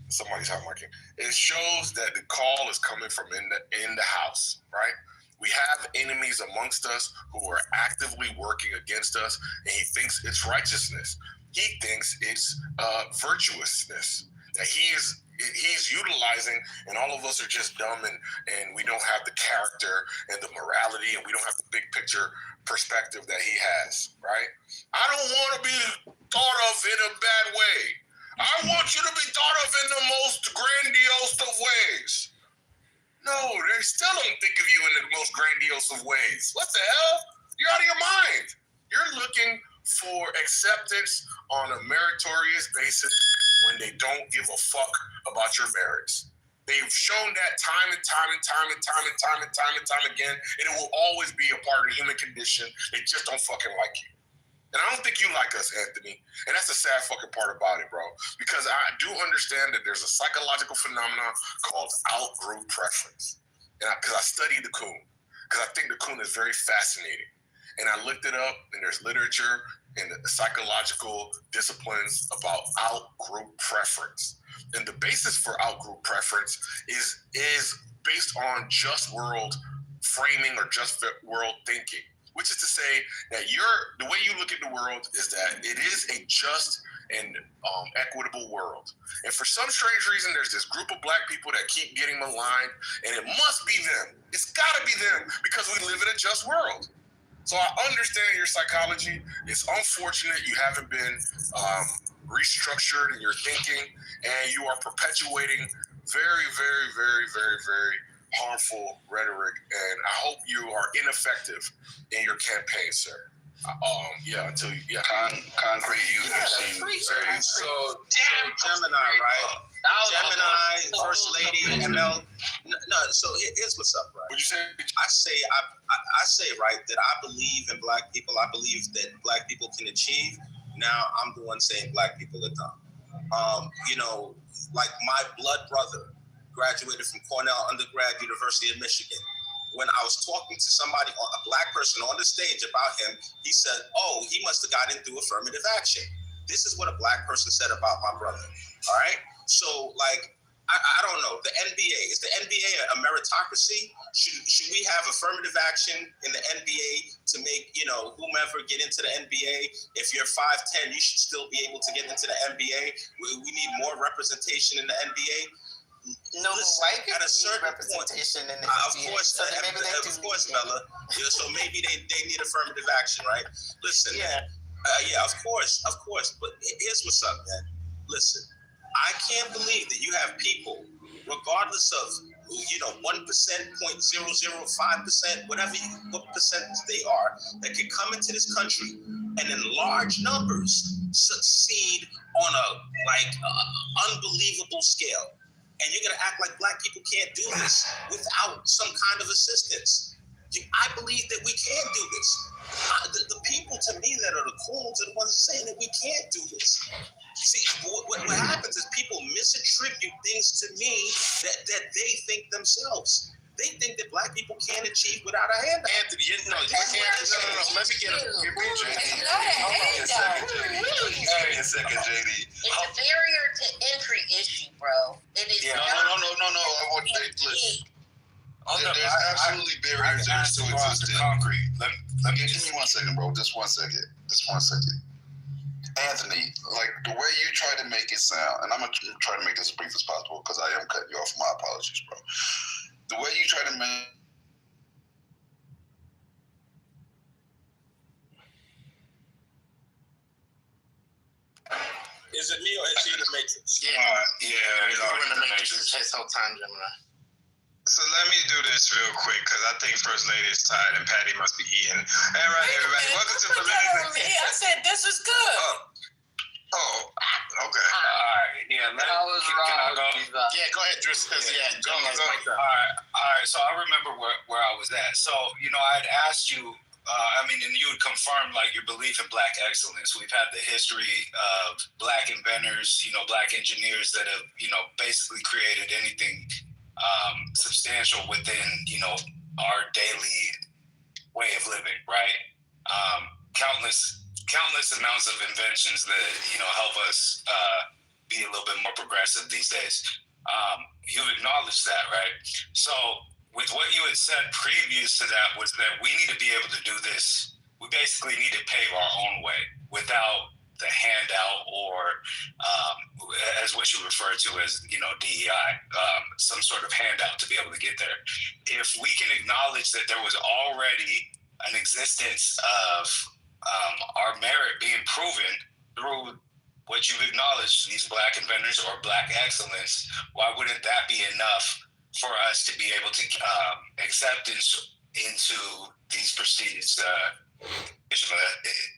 somebody's hot marking, it shows that the call is coming from in the house, right? We have enemies amongst us who are actively working against us, and he thinks it's righteousness. He thinks it's virtuousness that he's utilizing, and all of us are just dumb and we don't have the character and the morality, and we don't have the big picture perspective that he has, right? I don't want to be thought of in a bad way. I want you to be thought of in the most grandiose of ways. No, they still don't think of you in the most grandiose of ways. What the hell? You're out of your mind. You're looking for acceptance on a meritorious basis when they don't give a fuck about your merits. They've shown that time and time again, and it will always be a part of the human condition. They just don't fucking like you. And I don't think you like us, Anthony. And that's the sad fucking part about it, bro. Because I do understand that there's a psychological phenomenon called out-group preference. And because I studied the coon. Because I think the coon is very fascinating. And I looked it up, and there's literature and the psychological disciplines about out-group preference. And the basis for out-group preference is based on just world framing or just world thinking, which is to say that the way you look at the world is that it is a just and equitable world. And for some strange reason, there's this group of black people that keep getting maligned, and it must be them. It's gotta be them because we live in a just world. So I understand your psychology. It's unfortunate you haven't been restructured in your thinking, and you are perpetuating very, very, very, very, very harmful rhetoric. And I hope you are ineffective in your campaign, sir. Concrete, you seem very so Gemini, right? Gemini, First Lady, ML. No, So here's what's up, right? Would you say? I say, right, that I believe in black people. I believe that black people can achieve. Now I'm the one saying black people are dumb. Like my blood brother graduated from Cornell undergrad, University of Michigan. When I was talking to somebody, a black person on the stage about him, he said, "Oh, he must have gotten through affirmative action." This is what a black person said about my brother. All right. So like, I don't know. The NBA, is the NBA a meritocracy? Should we have affirmative action in the NBA to make, whomever get into the NBA? If you're 5'10", you should still be able to get into the NBA. We need more representation in the NBA. No, white people at a certain representation point, in the of NBA. course, So maybe they do. Of course, Bella. Yeah, so maybe they need affirmative action, right? Listen, of course. But here's what's up, man. Listen, I can't believe that you have people, regardless of 1%, 0.005%, what percentage they are, that can come into this country and in large numbers succeed on a unbelievable scale. And you're gonna act like black people can't do this without some kind of assistance. I believe that we can do this. The people to me that are the coons are the ones saying that we can't do this. See, what happens is people misattribute things to me that they think themselves. They think that black people can't achieve without a hand. Anthony, no. Let me get him. Give me a second, JD. It's a barrier to entry issue, bro. It is. No. I want there's absolutely barriers that still exist. Concrete. Let me give me 1 second, bro. Just 1 second. Anthony, like the way you try to make it sound, and I'm gonna try to make this as brief as possible because I am cutting you off. My apologies, bro. The way you try to make Is it me or is he the Matrix? We're in the Matrix this whole time, Gemini. So let me do this real quick because I think First Lady is tired and Patty must be eating. All right, everybody, welcome to Preliminary. I said this was good. Oh, okay. All right, can I go? Yeah, go ahead, Drew. Go. All right. So I remember where I was at. So I'd asked you. And you would confirm like your belief in black excellence. We've had the history of black inventors, black engineers that have, basically created anything substantial within, our daily way of living, right? Countless amounts of inventions that, help us be a little bit more progressive these days. You've acknowledged that, right? So with what you had said previous to that was that we need to be able to do this. We basically need to pave our own way without the handout or as what you refer to as, DEI, some sort of handout to be able to get there. If we can acknowledge that there was already an existence of our merit being proven through what you've acknowledged, these black inventors or black excellence, why wouldn't that be enough for us to be able to acceptance into these prestigious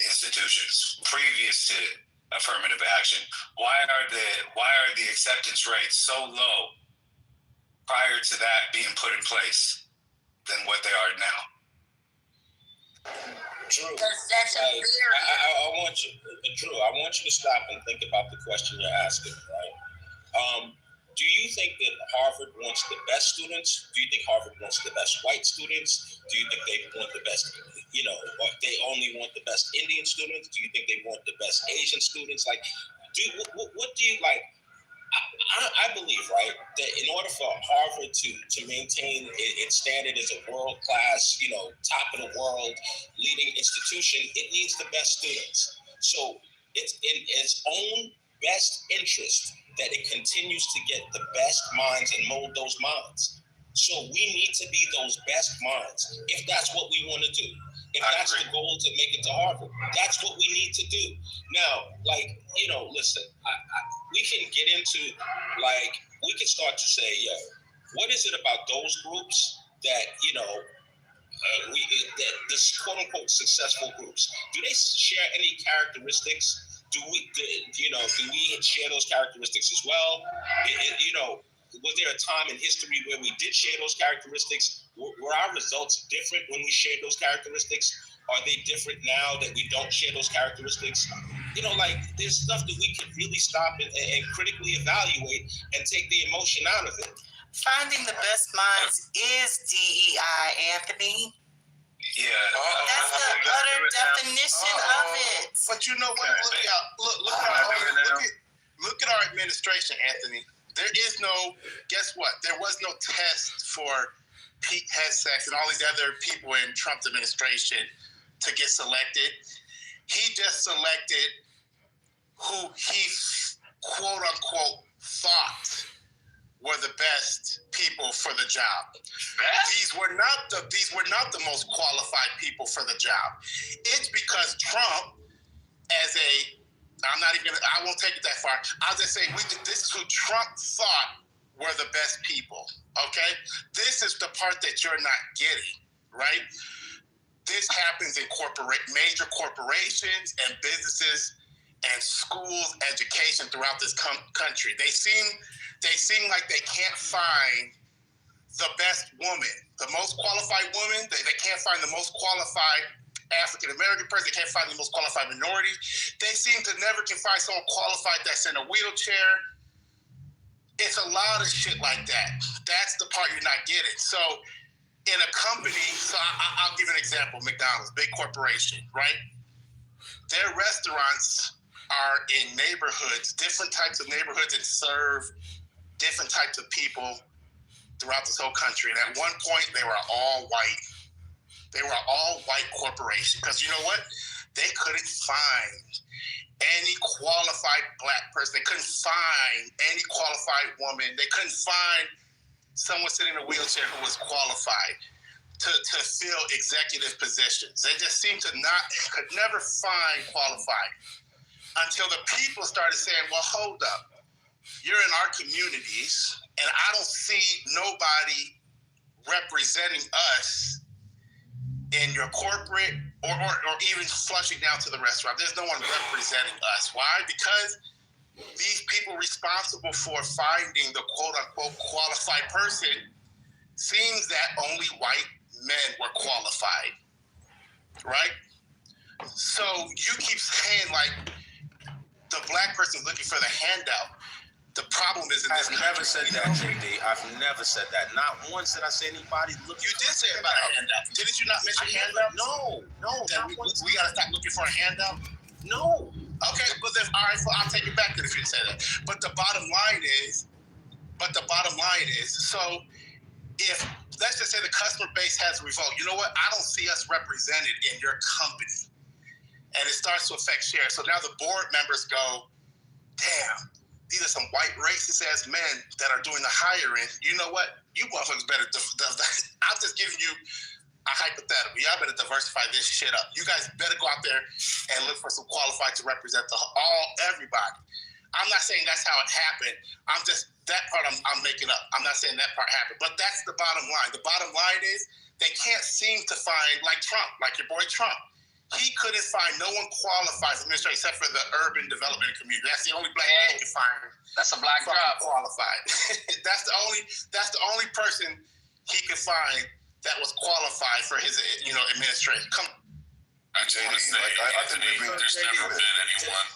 institutions previous to affirmative action? Why are the acceptance rates so low prior to that being put in place than what they are now? Drew, that's a theory. I want you, Drew. I want you to stop and think about the question you're asking, right? Do you think that Harvard wants the best students? Do you think Harvard wants the best white students? Do you think they want the best, they only want the best Indian students? Do you think they want the best Asian students? Like, what do you like? I believe, right, that in order for Harvard to maintain its standard as a world-class, top of the world leading institution, it needs the best students. So it's in its own best interest that it continues to get the best minds and mold those minds. So we need to be those best minds if that's what we want to do. If that's the goal to make it to Harvard, that's what we need to do. Now, listen, we can get into, we can start to say, what is it about those groups that, this quote unquote successful groups, do they share any characteristics? Do we share those characteristics as well? Was there a time in history where we did share those characteristics? Were our results different when we shared those characteristics? Are they different now that we don't share those characteristics? You know, like, there's stuff that we can really stop and critically evaluate and take the emotion out of it. Finding the best minds is DEI, Anthony. Yeah. That's the utter definition of it. But you know what? Look at our administration, Anthony. There is no, guess what? There was no test for Pete Hegseth and all these other people in Trump's administration to get selected. He just selected who he, quote unquote, thought were the best people for the job. These were not the most qualified people for the job. It's because Trump, I won't take it that far. I'll just say this is who Trump thought were the best people. Okay? This is the part that you're not getting, right? This happens in major corporations and businesses and schools, education throughout this country. They seem like they can't find the best woman, the most qualified woman. They can't find the most qualified African-American person. They can't find the most qualified minority. They seem to never can find someone qualified that's in a wheelchair. It's a lot of shit like that. That's the part you're not getting. So in a company, I'll give an example. McDonald's, big corporation, right? Their restaurants are in neighborhoods, different types of neighborhoods that serve different types of people throughout this whole country. And at one point, they were all white. They were all white corporations. Because you know what? They couldn't find any qualified black person. They couldn't find any qualified woman. They couldn't find someone sitting in a wheelchair who was qualified to fill executive positions. They just seemed to could never find qualified until the people started saying, well, hold up. You're in our communities, and I don't see nobody representing us in your corporate or even flushing down to the restaurant. There's no one representing us. Why? Because these people responsible for finding the quote-unquote qualified person seems that only white men were qualified, right? So you keep saying, like, the black person's looking for the handout. The problem is in this country. I've never said that, JD. I've never said that. Not once did I say anybody looking. You did say about a handout. Didn't you not mention handout? No. We got to stop looking for a handout? No. Okay, but then, all right, so I'll take it back then if you say that. But the bottom line is, so if, let's just say the customer base has a revolt, you know what? I don't see us represented in your company. And it starts to affect shares. So now the board members go, damn, these are some white racist ass men that are doing the hiring. You know what? You motherfuckers better, I'm just giving you a hypothetical. Y'all better diversify this shit up. You guys better go out there and look for some qualified to represent everybody. I'm not saying that's how it happened. That part I'm making up. I'm not saying that part happened. But that's the bottom line. The bottom line is they can't seem to find, like Trump, like your boy Trump. He couldn't find no one qualified for administration except for the urban development community. That's the only black man he can find. That's a black job. Qualified. That's the only person he could find that was qualified for his administration. Come. Actually, I think there's never been anyone.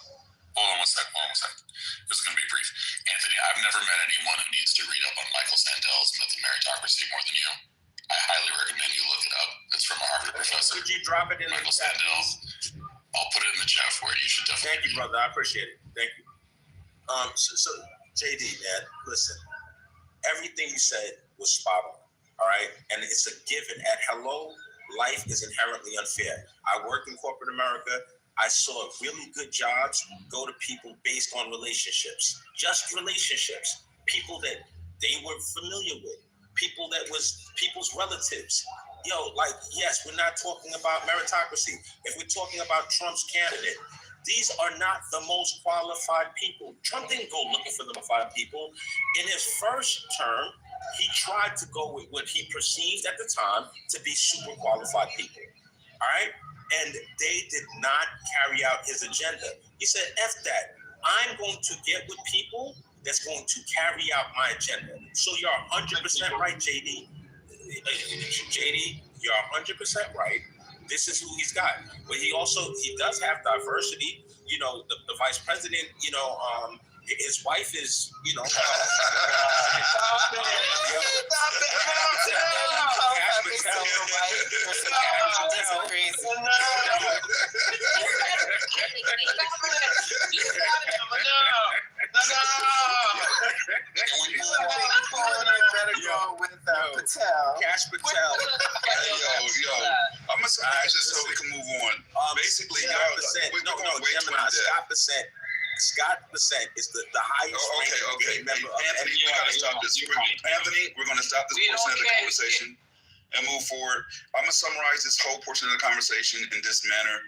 Hold on one second. This is going to be brief. Anthony, I've never met anyone who needs to read up on Michael Sandel's Myth of Meritocracy more than you. I highly recommend you look it up. It's from a Harvard professor. Could you drop it in Michael Sandel. I'll put it in the chat for you. You should definitely. Thank you, brother. I appreciate it. Thank you. So JD, man, listen. Everything you said was spot on. All right, and it's a given. At Hello, life is inherently unfair. I work in corporate America. I saw really good jobs go to people based on relationships, just relationships, people that they were familiar with. People that was people's relatives. Yes, we're not talking about meritocracy. If we're talking about Trump's candidate, these are not the most qualified people. Trump didn't go looking for the qualified people. In his first term, he tried to go with what he perceived at the time to be super qualified people. All right? And they did not carry out his agenda. He said, F that. I'm going to get with people that's going to carry out my agenda. So you're 100% right, JD. JD, you're 100% right. This is who he's got. But he does have diversity. You know, the vice president, you know, his wife is, you know. Stop it. Cash Patel. I'm gonna summarize this so we can move on. Basically, Scott Percent is the highest ranking member of Anthony, we gotta stop this. Anthony, we're gonna stop this portion of the conversation and move forward. I'm gonna summarize this whole portion of the conversation in this manner.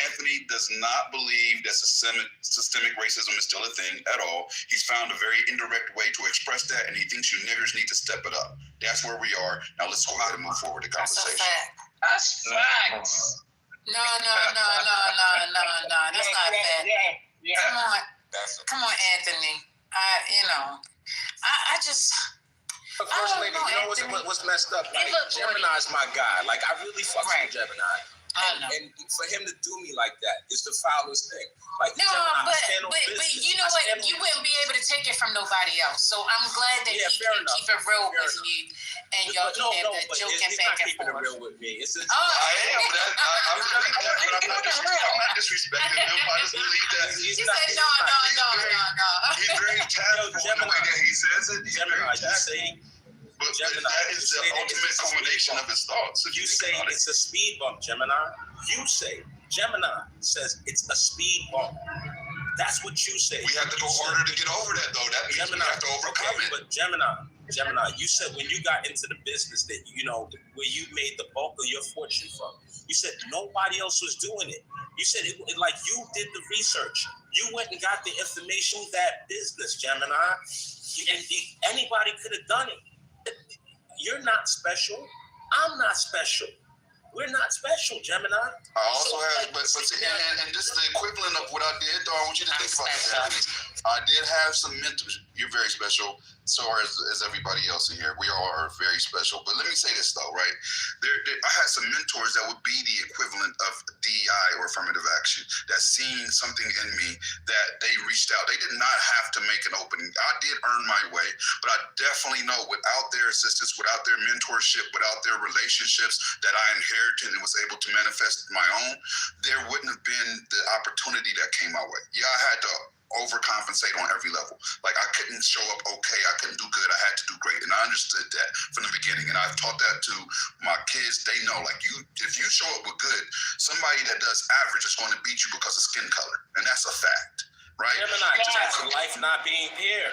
Anthony does not believe that systemic racism is still a thing at all. He's found a very indirect way to express that, and he thinks you niggers need to step it up. That's where we are. Now let's go ahead and move forward the conversation. That's facts. No. That's not fact. Come on, Anthony. I just. But First Lady, you know what's messed up? Like, Gemini's my guy. Like, I really fuck with Gemini. And for him to do me like that is the foulest thing. Like, no, Gemini, but you know what? You wouldn't be able to take it from nobody else. So I'm glad that he can keep it real with you, and y'all can have the joking back and forth. Real with me. I am. I'm not disrespecting him. I just believe that He said no. He's very tactful in the way that he says it. He's very tactful. But that is the ultimate culmination of his thoughts. You say it's a speed bump, Gemini. Gemini says it's a speed bump. That's what you say. We have to go harder to get over that, though. That means we have to overcome it. But Gemini, you said when you got into the business that, you know, where you made the bulk of your fortune from, you said nobody else was doing it. You said it like you did the research. You went and got the information with that business, Gemini. And anybody could have done it. You're not special. I'm not special. We're not special, Gemini. I also have, but see, and this is the equivalent of what I did, though. I want you to think about this, Anthony. I did have some mentors. You're very special. So as everybody else in here. We all are very special. But let me say this, though, right? I had some mentors that would be the equivalent of DEI or affirmative action that seen something in me that they reached out. They did not have to make an opening. I did earn my way, but I definitely know without their assistance, without their mentorship, without their relationships that I inherited and was able to manifest my own, there wouldn't have been the opportunity that came my way. Yeah, I had to overcompensate on every level. Like, I couldn't show up okay, I couldn't do good, I had to do great. And I understood that from the beginning. And I've taught that to my kids. They know, like, if you show up with good, somebody that does average is going to beat you because of skin color. And that's a fact. Right? Gemini, that's life not being fair.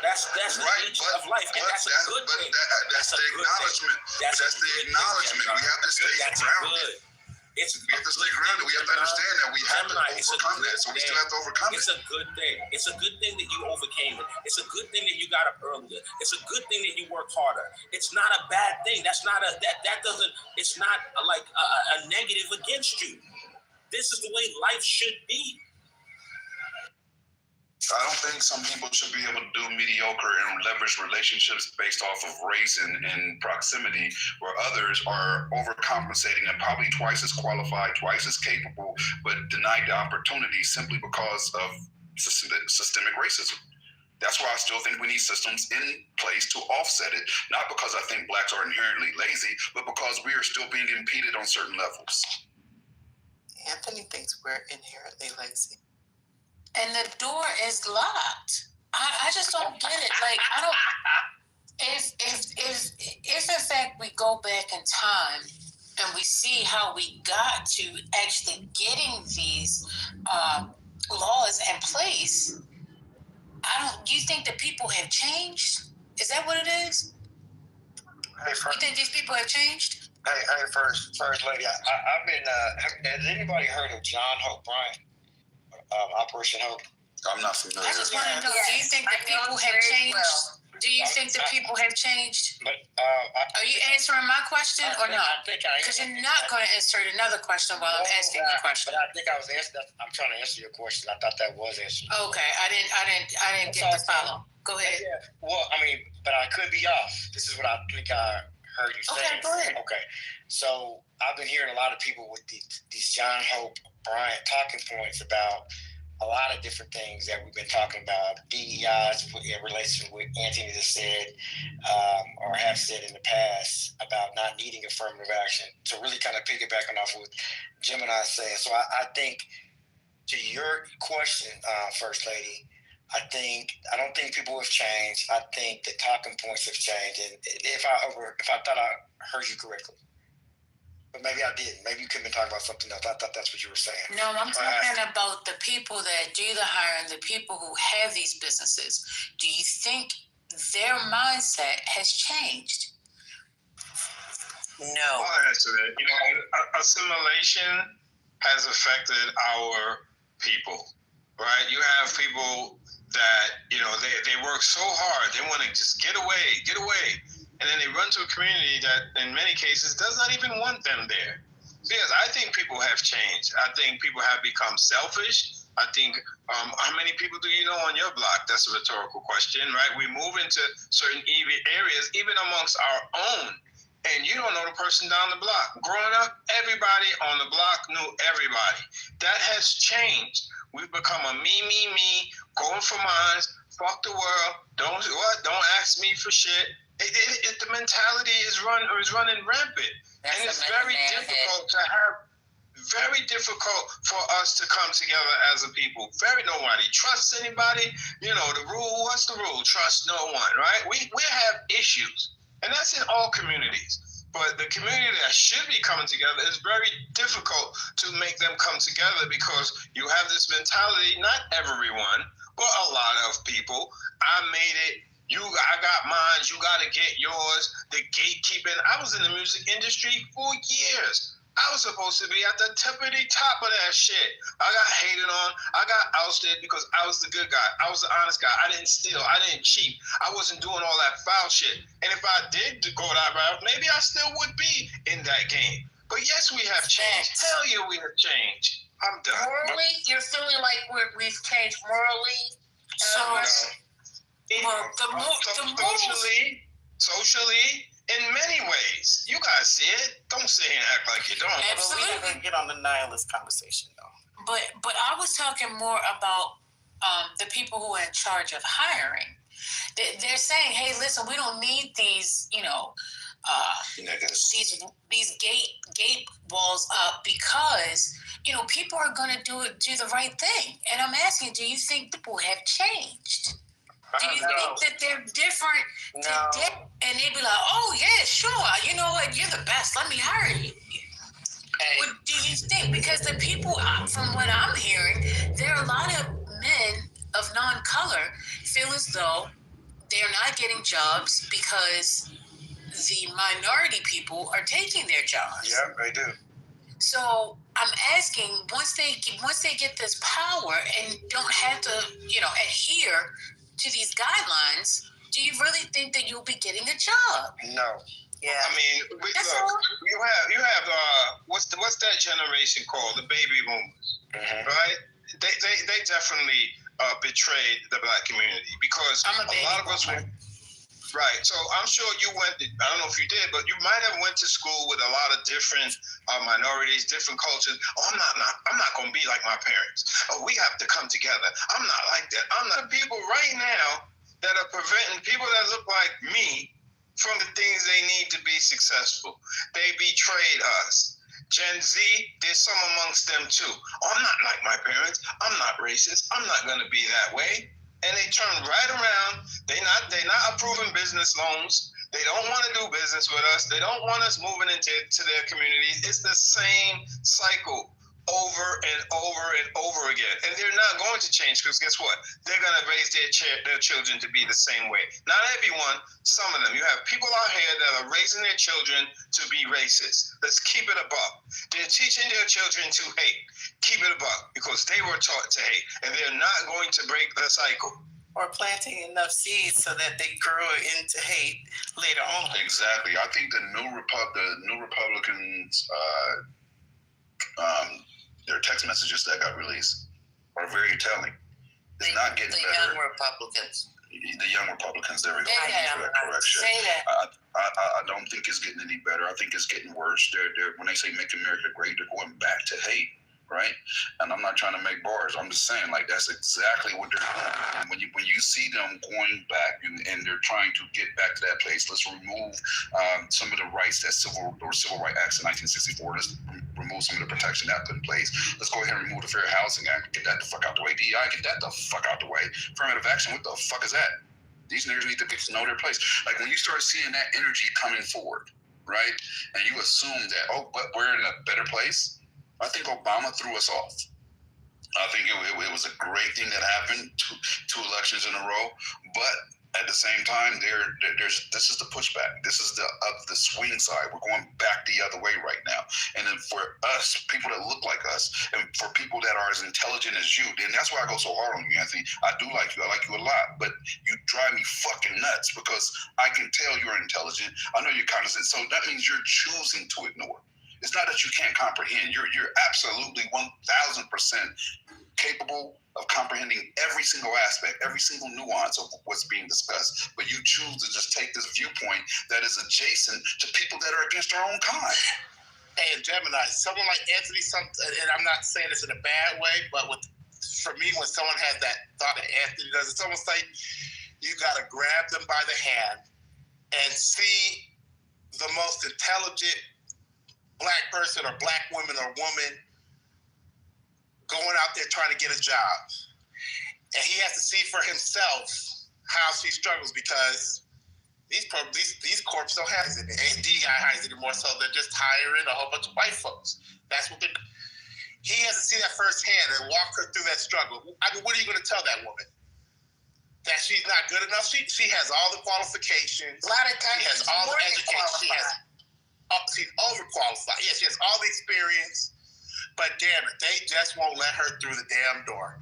That's the nature of life. And that's a good thing. That's the acknowledgement. That's the acknowledgement. We have to stay grounded. We have to stay grounded. We have to understand that we have to overcome that. So we still have to overcome it. It's a good thing. It's a good thing that you overcame it. It's a good thing that you got up earlier. It's a good thing that you worked harder. It's not a bad thing. That's not it's not like a negative against you. This is the way life should be. I don't think some people should be able to do mediocre and leverage relationships based off of race and proximity, where others are overcompensating and probably twice as qualified, twice as capable, but denied the opportunity simply because of systemic racism. That's why I still think we need systems in place to offset it, not because I think blacks are inherently lazy, but because we are still being impeded on certain levels. Anthony thinks we're inherently lazy. And the door is locked. I just don't get it. Like, I don't. If in fact we go back in time and we see how we got to actually getting these laws in place, you think that people have changed? Is that what it is? Hey, you think these people have changed? Hey, first lady, I've been. Has anybody heard of John Hope Bryant? Operation Hope. I'm not familiar. I just want to know, do you think that people have changed? Do you think the people have changed? But are you answering my question or no? I think I am. Because you're not going to insert another question while I'm asking the question. But I think I was answering. I'm trying to answer your question. I thought that was answered. Okay, I didn't get the follow. Go ahead. Yeah. Well, I mean, but I could be off. This is what I think I heard you say. Okay, go ahead. Okay. So I've been hearing a lot of people with these John Hope Bryant talking points about a lot of different things that we've been talking about. DEIs in relation to what Anthony just said, or have said in the past about not needing affirmative action. To really kind of piggybacking off what Gemini is saying. So I think to your question, First Lady, I don't think people have changed. I think the talking points have changed. And if I thought I heard you correctly. But maybe I didn't. Maybe you couldn't be talking about something else. I thought that's what you were saying. No, I'm talking about the people that do the hiring, the people who have these businesses. Do you think their mindset has changed? No. I'll answer that. Assimilation has affected our people, right? You have people that, they work so hard. They want to just get away. And then they run to a community that, in many cases, does not even want them there. So yes, I think people have changed. I think people have become selfish. I think, how many people do you know on your block? That's a rhetorical question, right? We move into certain areas, even amongst our own, and you don't know the person down the block. Growing up, everybody on the block knew everybody. That has changed. We've become a me, going for mine, fuck the world, don't ask me for shit. The mentality is running rampant. And it's very difficult for us to come together as a people. Nobody trusts anybody. The rule, what's the rule? Trust no one, right? We have issues, and that's in all communities. But the community that should be coming together is very difficult to make them come together because you have this mentality, not everyone, but a lot of people. I made it. I got mine, you got to get yours. The gatekeeping. I was in the music industry for years. I was supposed to be at the tippity top of that shit. I got hated on. I got ousted because I was the good guy. I was the honest guy. I didn't steal. I didn't cheat. I wasn't doing all that foul shit. And if I did go that route, maybe I still would be in that game. But yes, we have changed. Tell you we have changed. I'm done. Morally? You're feeling like we've changed morally? Socially, in many ways. You guys see it. Don't sit here and act like you don't. Absolutely. We're going to get on the nihilist conversation, though. But I was talking more about the people who are in charge of hiring. They're saying, hey, listen, we don't need these, these gate walls up because, people are going to do the right thing. And I'm asking, do you think people have changed? Do you think that they're different today? And they'd be like, oh, yeah, sure. You know what? You're the best. Let me hire you. Hey. What do you think? Because the people, from what I'm hearing, there are a lot of men of non-color feel as though they're not getting jobs because the minority people are taking their jobs. Yeah, they do. So I'm asking, once they get this power and don't have to, adhere to these guidelines, do you really think that you'll be getting a job? No. Yeah. I mean, you have what's that generation called? The baby boomers, right? They definitely betrayed the black community because a lot of us were. Right. So I'm sure you went, I don't know if you did, but you might have went to school with a lot of different minorities, different cultures. Oh, I'm not going to be like my parents. Oh, we have to come together. I'm not like that. I'm not people right now that are preventing people that look like me from the things they need to be successful. They betrayed us. Gen Z, there's some amongst them too. Oh, I'm not like my parents. I'm not racist. I'm not going to be that way. And they turn right around. They're not approving business loans. They don't want to do business with us. They don't want us moving into their communities. It's the same cycle over and over and over again. And they're not going to change because guess what? They're going to raise their children to be the same way. Not everyone, some of them. You have people out here that are raising their children to be racist. Let's keep it above. They're teaching their children to hate. Keep it above because they were taught to hate. And they're not going to break the cycle. or planting enough seeds so that they grow into hate later on. Exactly. I think the new Republicans, their text messages that got released are very telling. It's not getting better. The young Republicans. The young Republicans, there we go. Correction. Say that. I don't think it's getting any better. I think it's getting worse. They're when they say make America great, they're going back to hate, right? And I'm not trying to make bars. I'm just saying, like, that's exactly what they're doing. And when you see them going back and they're trying to get back to that place, let's remove some of the rights that Civil Rights Acts in 1964. Let's remove some of the protection that put in place. Let's go ahead and remove the Fair Housing Act. Get that the fuck out the way. DEI, get that the fuck out the way. Affirmative action, what the fuck is that? These niggas need to get to know their place. Like, when you start seeing that energy coming forward, right? And you assume that, oh, but we're in a better place. I think Obama threw us off. I think it was a great thing that happened, two elections in a row. But at the same time, this is the pushback. This is the swing side. We're going back the other way right now. And then for us, people that look like us, and for people that are as intelligent as you, and that's why I go so hard on you, Anthony. I do like you. I like you a lot. But you drive me fucking nuts because I can tell you're intelligent. I know you're cognizant. So that means you're choosing to ignore. It's not that you can't comprehend. You're absolutely 1,000% capable of comprehending every single aspect, every single nuance of what's being discussed. But you choose to just take this viewpoint that is adjacent to people that are against our own kind. Hey, Gemini, someone like Anthony, and I'm not saying this in a bad way, but for me, when someone has that thought that Anthony does, it's almost like you got to grab them by the hand and see the most intelligent Black person or Black woman or woman going out there trying to get a job. And he has to see for himself how she struggles because these corps don't have it. And DEI hires it anymore, so they're just hiring a whole bunch of white folks. That's what he has to see that firsthand and walk her through that struggle. I mean, what are you going to tell that woman? That she's not good enough? She has all the qualifications. A lot of times she has all the education. She's overqualified. Yeah, she has all the experience, but damn it, they just won't let her through the damn door.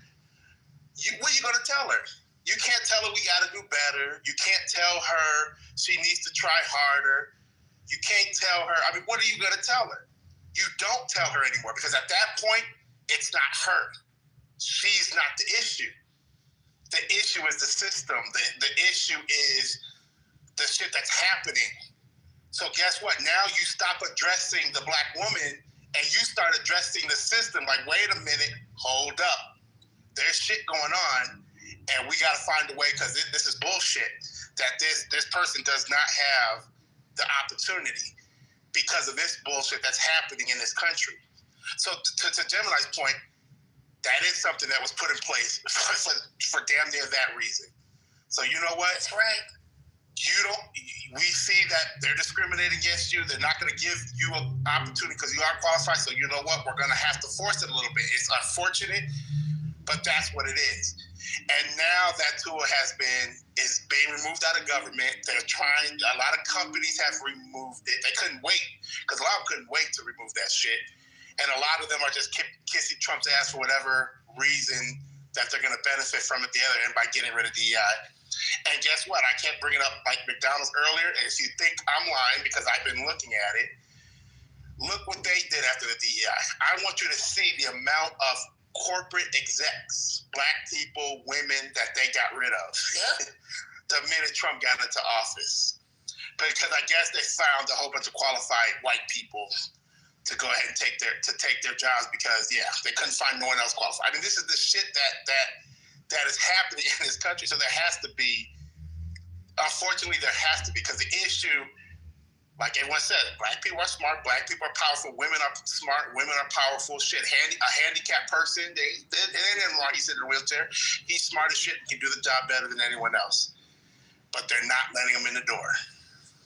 What are you going to tell her? You can't tell her we got to do better. You can't tell her she needs to try harder. You can't tell her. I mean, what are you going to tell her? You don't tell her anymore because at that point, it's not her. She's not the issue. The issue is the system. The issue is the shit that's happening. So guess what? Now you stop addressing the Black woman and you start addressing the system. Like, wait a minute, hold up. There's shit going on, and we got to find a way because this is bullshit. That this person does not have the opportunity because of this bullshit that's happening in this country. So to Gemini's point, that is something that was put in place for damn near that reason. So you know what? That's right. We see that they're discriminating against you. They're not going to give you an opportunity because you are qualified. So you know what? We're going to have to force it a little bit. It's unfortunate, but that's what it is. And now that tool is being removed out of government. They're trying. A lot of companies have removed it. They couldn't wait because a lot of them couldn't wait to remove that shit. And a lot of them are just kissing Trump's ass for whatever reason that they're going to benefit from at the other end by getting rid of DEI. And guess what? I kept bringing up Mike McDonald's earlier. And if you think I'm lying because I've been looking at it, look what they did after the DEI. I want you to see the amount of corporate execs, Black people, women that they got rid of the minute Trump got into office. Because I guess they found a whole bunch of qualified white people to go ahead and take their jobs because, they couldn't find no one else qualified. I mean, this is the shit that is happening in this country. So there has to be, unfortunately, because the issue, like everyone said, Black people are smart, Black people are powerful, women are smart, women are powerful. Shit, a handicapped person, they didn't want he's in a wheelchair. He's smart as shit and can do the job better than anyone else. But they're not letting him in the door.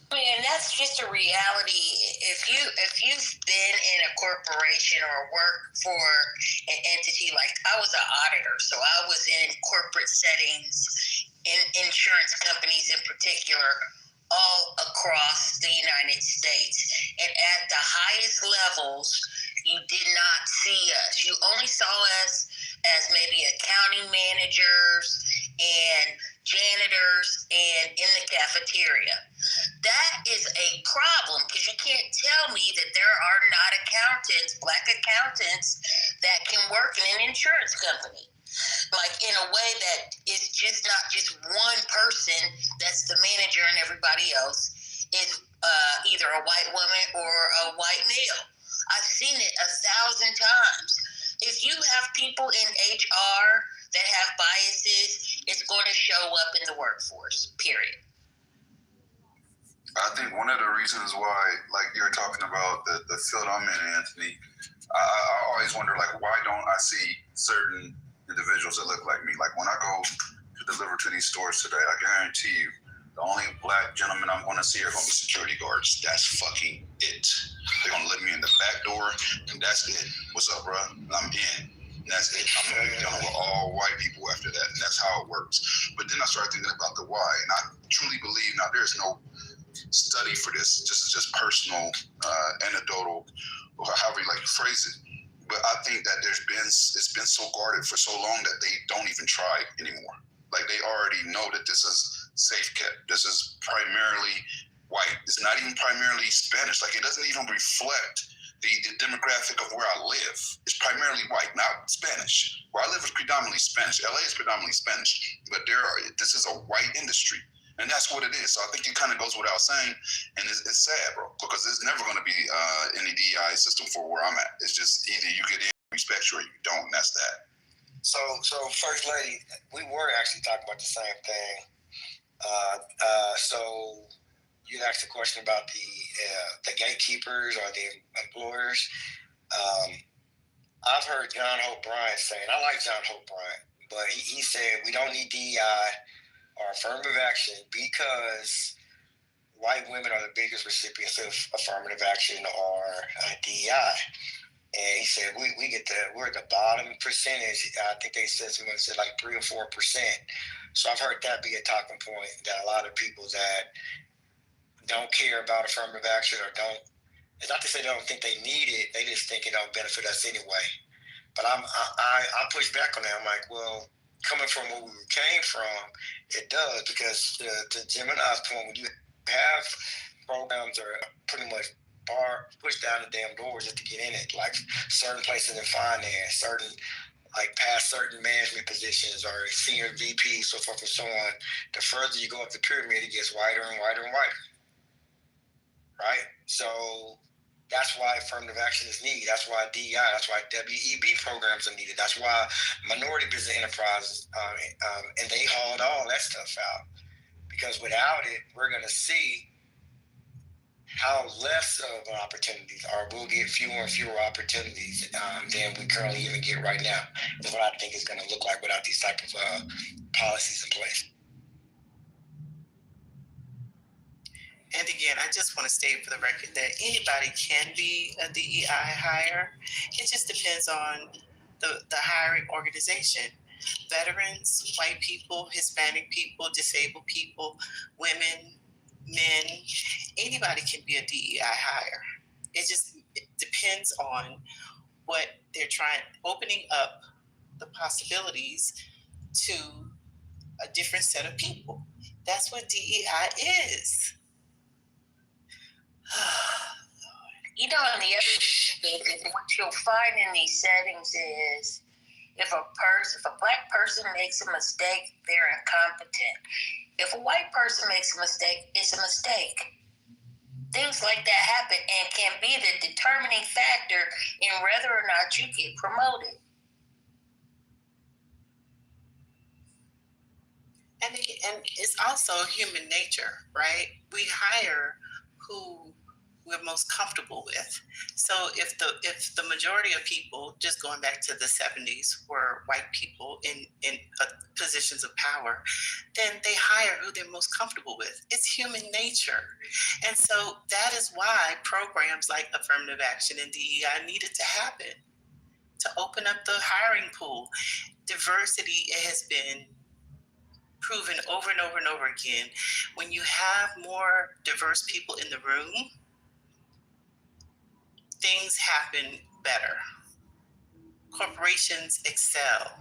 And that's just a reality. If you've been in a corporation or work for an entity, like I was an auditor, so I was in corporate settings, in insurance companies in particular, all across the United States. And at the highest levels, you did not see us. You only saw us as maybe accounting managers and janitors and in the cafeteria. That is a problem because you can't tell me that there are not accountants, black accountants, that can work in an insurance company. Like in a way that is just not just one person that's the manager and everybody else is either a white woman or a white male. I've seen it 1,000 times. If you have people in HR that have biases, it's going to show up in the workforce, period. I think one of the reasons why, like you're talking about the field I'm in, Anthony, I always wonder, like, why don't I see certain individuals that look like me? Like when I go to deliver to these stores today, I guarantee you, the only black gentlemen I'm going to see are going to be security guards. That's fucking it. They're going to let me in the back door, and that's it. What's up, bro? I'm in. And that's it. I'm going to be dealing with all white people after that, and that's how it works. But then I started thinking about the why, and I truly believe, now there's no study for this. This is just personal, anecdotal, or however you like to phrase it. But I think that it's been so guarded for so long that they don't even try anymore. Like they already know that this is safe kept. This is primarily white. It's not even primarily Spanish. Like it doesn't even reflect the demographic of where I live. It's primarily white, not Spanish. Where I live is predominantly Spanish. LA is predominantly Spanish, but this is a white industry. And that's what it is. So I think it kind of goes without saying, and it's sad, bro, because there's never going to be any DEI system for where I'm at. It's just either you get in, respect you, or you don't, and that's that. So First Lady, we were actually talking about the same thing. So you asked a question about the gatekeepers or the employers. I've heard John Hope Bryant say, and I like John Hope Bryant, but he said we don't need DEI or affirmative action because white women are the biggest recipients of affirmative action or DEI. And he said we're at the bottom percentage. I think they said someone said like 3 or 4%. So I've heard that be a talking point that a lot of people that don't care about affirmative action or don't. It's not to say they don't think they need it. They just think it don't benefit us anyway. But I push back on that. I'm like, well, coming from where we came from, it does, because to Jim and I's point, when you have programs that are pretty much push down the damn doors just to get in it, like certain places in finance, certain like past certain management positions or senior VP, so forth and so on. The further you go up the pyramid, it gets wider and wider and wider, right? So that's why affirmative action is needed. That's why DEI, that's why WEB programs are needed. That's why minority business enterprises, and they hauled all that stuff out. Because without it, we're going to see how less of opportunities, or we'll get fewer and fewer opportunities than we currently even get right now. Is what I think is going to look like without these type of policies in place. And again, I just want to state for the record that anybody can be a DEI hire. It just depends on the hiring organization. Veterans, white people, Hispanic people, disabled people, women, men, anybody can be a DEI hire. It depends on what they're trying, opening up the possibilities to a different set of people. That's what DEI is. You know, and the other thing, what you'll find in these settings is if a black person makes a mistake, they're incompetent. If a white person makes a mistake, it's a mistake. Things like that happen and can be the determining factor in whether or not you get promoted. And it's also human nature, right? We hire who we're most comfortable with. So if the majority of people, just going back to the 70s, were white people in positions of power, then they hire who they're most comfortable with. It's human nature. And so that is why programs like affirmative action and DEI needed to happen, to open up the hiring pool. Diversity has been proven over and over and over again. When you have more diverse people in the room, things happen better. Corporations excel.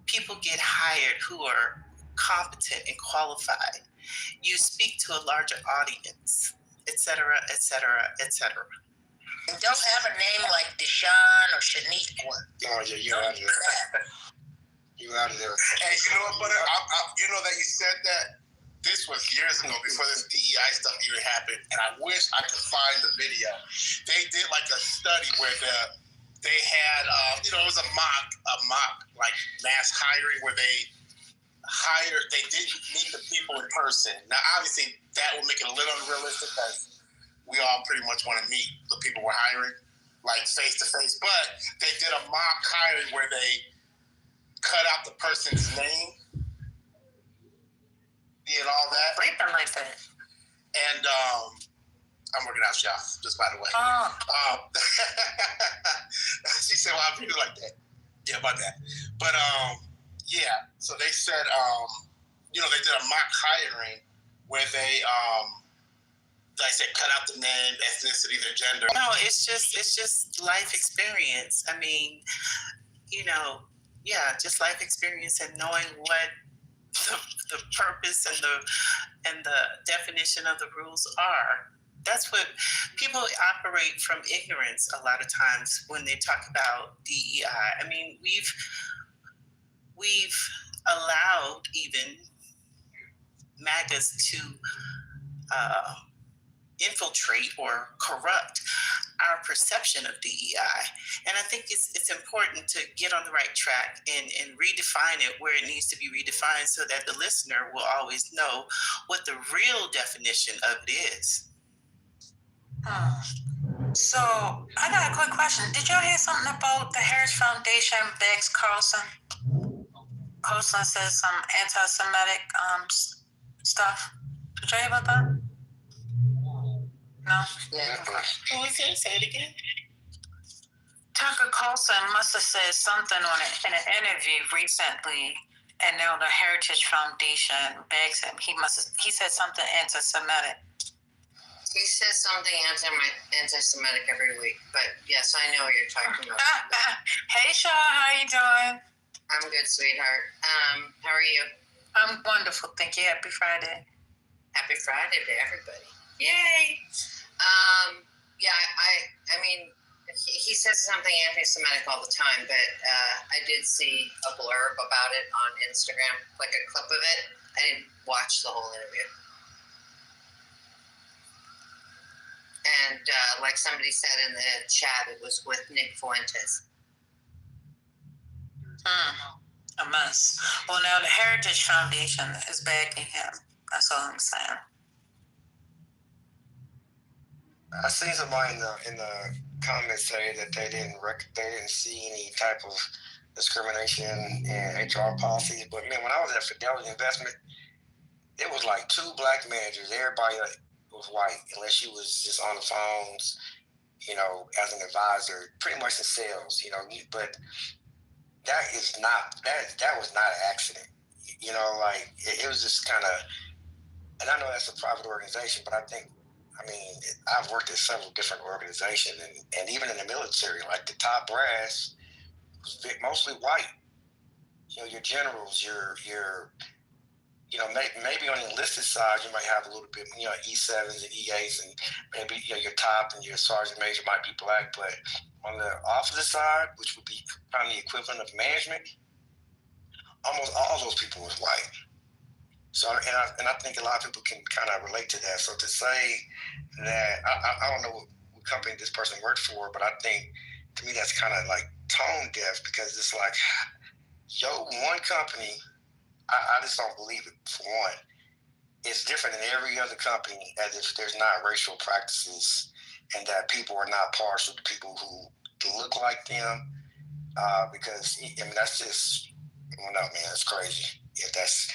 People get hired who are competent and qualified. You speak to a larger audience, et cetera, et cetera, et cetera. And don't have a name like Deshaun or Shaniqua. Oh, yeah, you're out of there. You're out of there. And you know what, Butter? You know that you said that? This was years ago before this DEI stuff even happened, and I wish I could find the video. They did like a study where they had, it was a mock like mass hiring where they didn't meet the people in person. Now, obviously, that would make it a little unrealistic because we all pretty much want to meet the people we're hiring, like face to face. But they did a mock hiring where they cut out the person's name and all that. Sleeping like that. And I'm working out, y'all, just by the way. She said, well, I feel like that. Yeah, about that. But, yeah, so they said, they did a mock hiring where they, like I said, cut out the name, ethnicity, their gender. No, it's just life experience. I mean, just life experience and knowing what the purpose and the definition of the rules are. That's what people operate from ignorance a lot of times when they talk about DEI. I mean, we've allowed even MAGAs to infiltrate or corrupt our perception of DEI. And I think it's important to get on the right track and redefine it where it needs to be redefined so that the listener will always know what the real definition of it is. So I got a quick question. Did y'all hear something about the Heritage Foundation begs Carlson? Carlson says some anti-Semitic stuff. Did y'all hear about that? No? Who is it? Say it again. Tucker Carlson must have said something in an interview recently, and now the Heritage Foundation begs him. He said something anti-Semitic. He says something anti-Semitic every week, but yes, I know what you're talking about. Hey, Shaw, how you doing? I'm good, sweetheart. How are you? I'm wonderful, thank you. Happy Friday. Happy Friday to everybody. Yay! I mean, he says something anti-Semitic all the time, but I did see a blurb about it on Instagram, like a clip of it. I didn't watch the whole interview. And like somebody said in the chat, it was with Nick Fuentes. A mess. Well, now the Heritage Foundation is backing him. That's all I'm saying. I seen somebody in the comments say that they didn't see any type of discrimination in HR policies. But man, when I was at Fidelity Investment, it was like 2 black managers. Everybody was white, unless you was just on the phones, as an advisor, pretty much in sales, But that is not that was not an accident. It was just kind of, and I know that's a private organization, but I've worked at several different organizations, and even in the military, like the top brass was mostly white. Your generals, your maybe on the enlisted side, you might have a little bit, E7s and E8s, and maybe your top and your sergeant major might be black, but on the officer side, which would be kind of the equivalent of management, almost all those people was white. So, and I think a lot of people can kind of relate to that. So to say that, I don't know what company this person worked for, but I think, to me, that's kind of like tone deaf, because it's like, one company, I just don't believe it, for one. It's different in every other company, as if there's not racial practices and that people are not partial to people who look like them, because, that's just, no, man, that's crazy. If that's,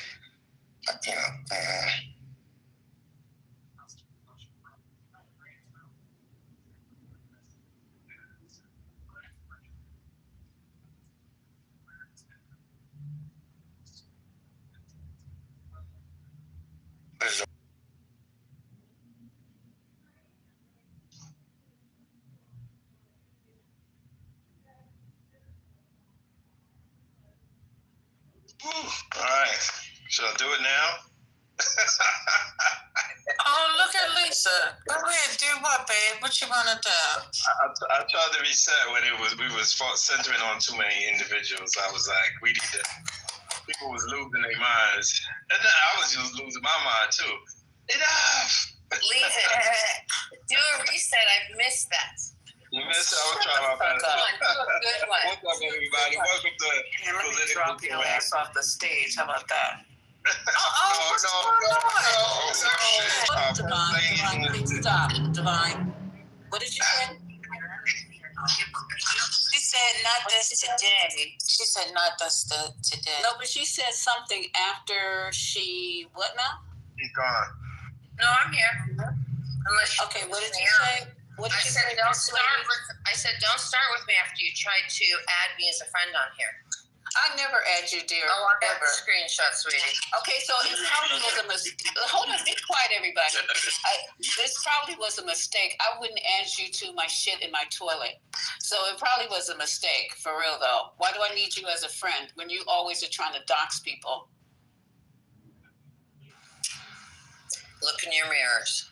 All right. Should I do it now? Oh, look at Lisa. Go ahead, do what, babe? What you want to do? I tried to reset when we was centering on too many individuals. I was like, people was losing their minds. And then I was just losing my mind too. Enough! Lisa, do a reset. I've missed that. You missed it? I was trying my best. Come on, do a good one. What's up, everybody? Welcome to Let me drop your ass off the stage. How about that? Divine, please stop. Divine, what did you say? She said not this today. She said not this today. No, but she said something after she, what now? He's gone. No, I'm here. Okay, what did you say? What did you say? I said don't start with me after you tried to add me as a friend on here. I never add you, dear. Oh, I got the screenshot, sweetie. Okay, so it probably was a mistake. Hold on, be quiet, everybody. This probably was a mistake. I wouldn't add you to my shit in my toilet. So it probably was a mistake, for real, though. Why do I need you as a friend when you always are trying to dox people? Look in your mirrors.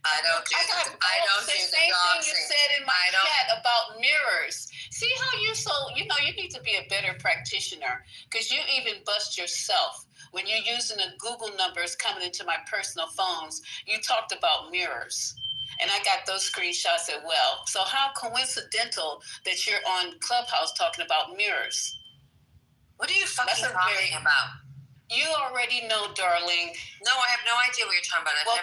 I don't do the same thing you said in my chat about mirrors. See how you you need to be a better practitioner because you even bust yourself when you're using the Google numbers coming into my personal phones. You talked about mirrors, and I got those screenshots as well. So how coincidental that you're on Clubhouse talking about mirrors? What are you fucking talking about? You already know, darling. No, I have no idea what you're talking about. I've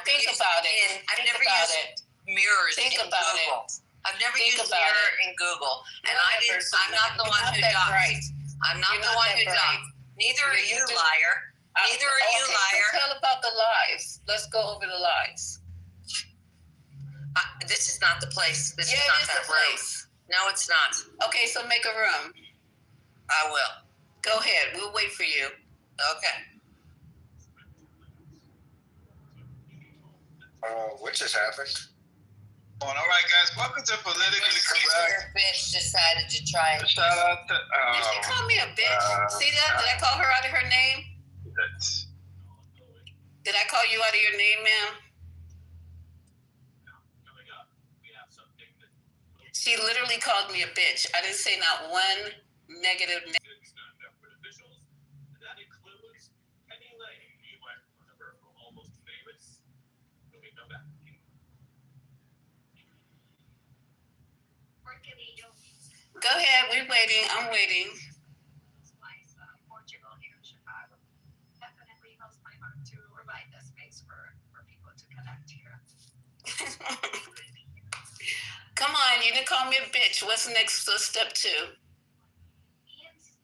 never used mirrors in Google. I've never used mirror in Google. And I'm not the one who does. I'm not the one who does. Neither are you, liar. Neither are you, liar. Tell about the lies. Let's go over the lies. This is not the place. This is not that room. No, it's not. Okay, so make a room. I will. Go ahead. We'll wait for you. Okay. What just happened? All right, guys. Welcome to Politically Correct. Your bitch decided to try. Shout out to. Did she call me a bitch? See that? Did I call her out of her name? Did I call you out of your name, ma'am? She literally called me a bitch. I didn't say not one negative. Go ahead, we're waiting. I'm waiting. Portugal here in Chicago. Definitely helps my heart to provide the space for people to connect here. Come on, you didn't call me a bitch. What's next step 2? And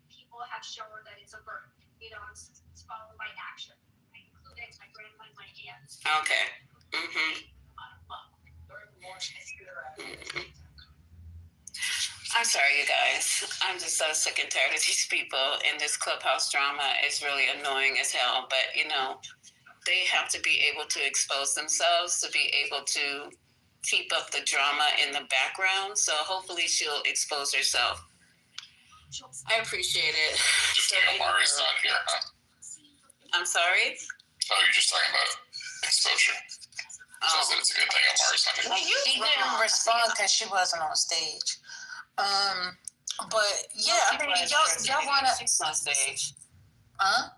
people have shown that it's a verb. It's followed by action. I included my grandma and my aunt. Okay. I'm sorry, you guys. I'm just so sick and tired of these people, and this Clubhouse drama is really annoying as hell. But, they have to be able to expose themselves to be able to keep up the drama in the background. So hopefully she'll expose herself. I appreciate it. Amari's not here, huh? I'm sorry? Oh, you're just talking about exposure. So I said it's a good thing Amari's not here. She didn't respond because she wasn't on stage. But yeah, I mean, y'all wanna? She's on stage. Huh?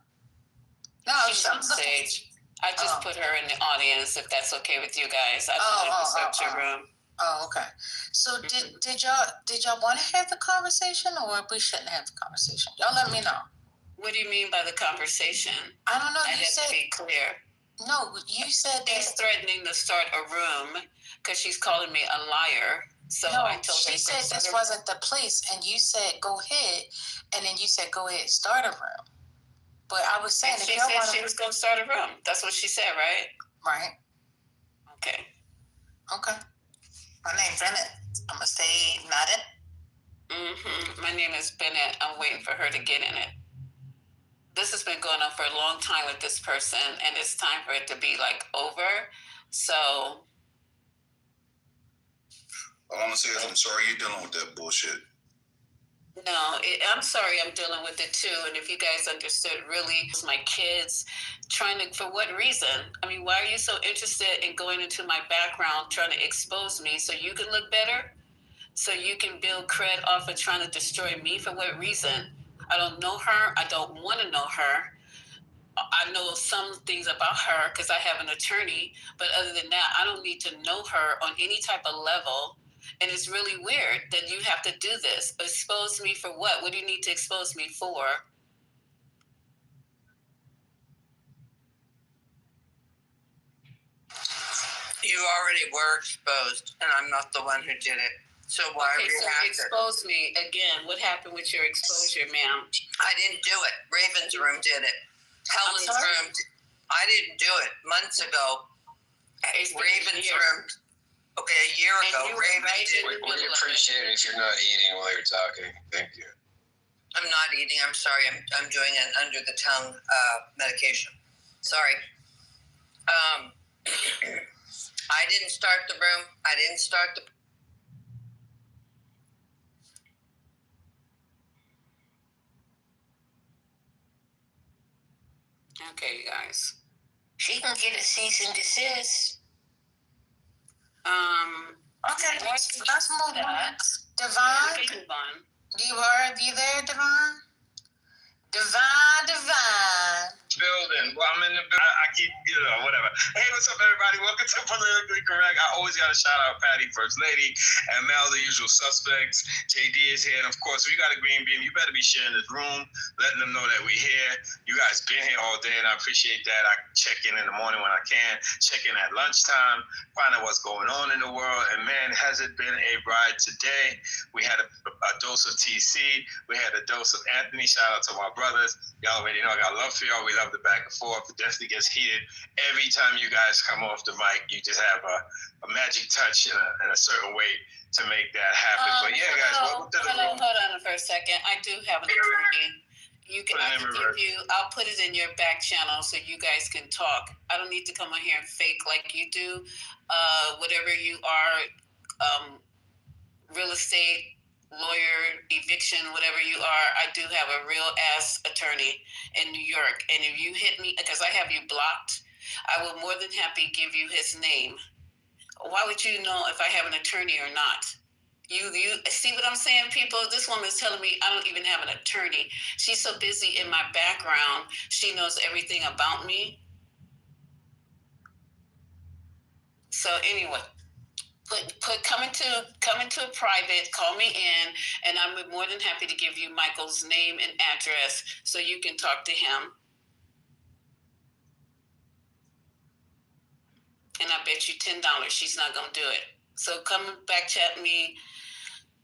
No, she's on stage. I just put her in the audience, if that's okay with you guys. I don't want to disrupt your room. Oh, okay. So did y'all want to have the conversation, or we shouldn't have the conversation? Y'all let me know. What do you mean by the conversation? I don't know. I have to be clear. No, you said she's threatening to start a room because she's calling me a liar. So no, I told her. She said this wasn't the place, and you said go ahead, and then you said go ahead, start a room. But I was saying, she said she was going to start a room. That's what she said, right? Right. Okay. Okay. My name's Bennett. I'm gonna stay nodded. My name is Bennett. I'm waiting for her to get in it. This has been going on for a long time with this person, and it's time for it to be over. So. All I'm gonna say is I'm sorry you're dealing with that bullshit. No, I'm sorry, I'm dealing with it too. And if you guys understood, really, it's my kids trying to, for what reason? I mean, why are you so interested in going into my background, trying to expose me so you can look better? So you can build cred off of trying to destroy me? For what reason? I don't know her. I don't want to know her. I know some things about her because I have an attorney, but other than that, I don't need to know her on any type of level. And it's really weird that you have to do this. Expose me for what? What do you need to expose me for? You already were exposed, and I'm not the one who did it. So why Okay, are you so expose me again. What happened with your exposure, ma'am? I didn't do it. Raven's room did it. Helen's room. I didn't do it months ago. Raven's room. Okay, a year ago, Raven did. We appreciate it if you're not eating while you're talking. Thank you. I'm not eating. I'm sorry. I'm doing an under the tongue medication. Sorry. I didn't start the room. I didn't start the. Okay, you guys. She can get a cease and desist. Okay, let's move on. Devon, you there, Devon? Devon. Building. Well, I'm in the. I keep, whatever. Hey, what's up, everybody? Welcome to Politically Correct. I always got to shout out Patty, First Lady, and Mel, the usual suspects. JD is here, and of course, if you got a green beam, you better be sharing this room, letting them know that we're here. You guys been here all day, and I appreciate that. I check in the morning when I can, check in at lunchtime, find out what's going on in the world. And man, has it been a ride today? We had a dose of TC. We had a dose of Anthony. Shout out to my brothers. Y'all already know I got love for y'all. We love the back and forth. It definitely gets heated every time you guys come off the mic. You just have a magic touch in a certain way to make that happen. But yeah, guys, welcome to the room. Hold on for a second. I do have an attorney. I'll put it in your back channel so you guys can talk. I don't need to come on here and fake like you do. Whatever you are, real estate, lawyer, eviction, whatever you are, I do have a real ass attorney in New York. And if you hit me, because I have you blocked, I will more than happy give you his name. Why would you know if I have an attorney or not? You see what I'm saying, people? This woman is telling me I don't even have an attorney. She's so busy in my background. She knows everything about me. So anyway, come into a private, call me in, and I'm more than happy to give you Michael's name and address so you can talk to him. And I bet you $10 she's not gonna do it. So come back chat me,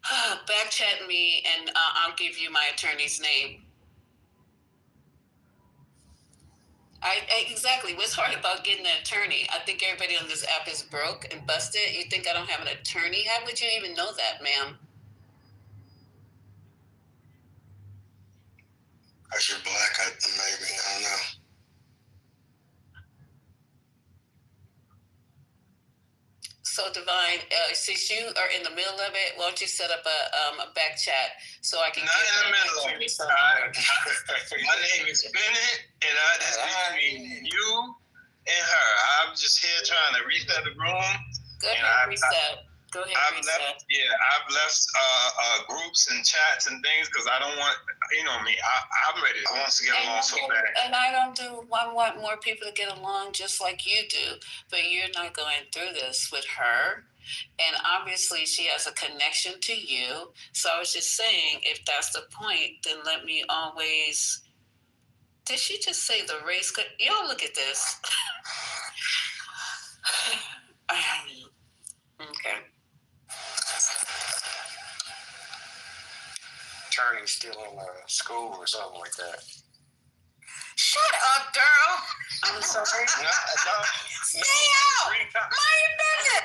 and I'll give you my attorney's name. Exactly. What's hard about getting an attorney? I think everybody on this app is broke and busted. You think I don't have an attorney? How would you even know that, ma'am? If you're black, maybe, I don't know. So Divine, since you are in the middle of it, why don't you set up a back chat so I can not in the middle of it. My name is Bennett, and this is between you and her. I'm just here trying to reset the room. Go ahead, reset. Go ahead, reset. I've left groups and chats and things because I don't want, me. I'm ready. I want to get along so bad. And I want more people to get along just like you do, but you're not going through this with her. And obviously she has a connection to you. So I was just saying, if that's the point, then let me always. Did she just say the race? Y'all look at this. Okay. Attorney's still in school or something like that. Shut up, girl. I'm sorry. Stay out. Mind it.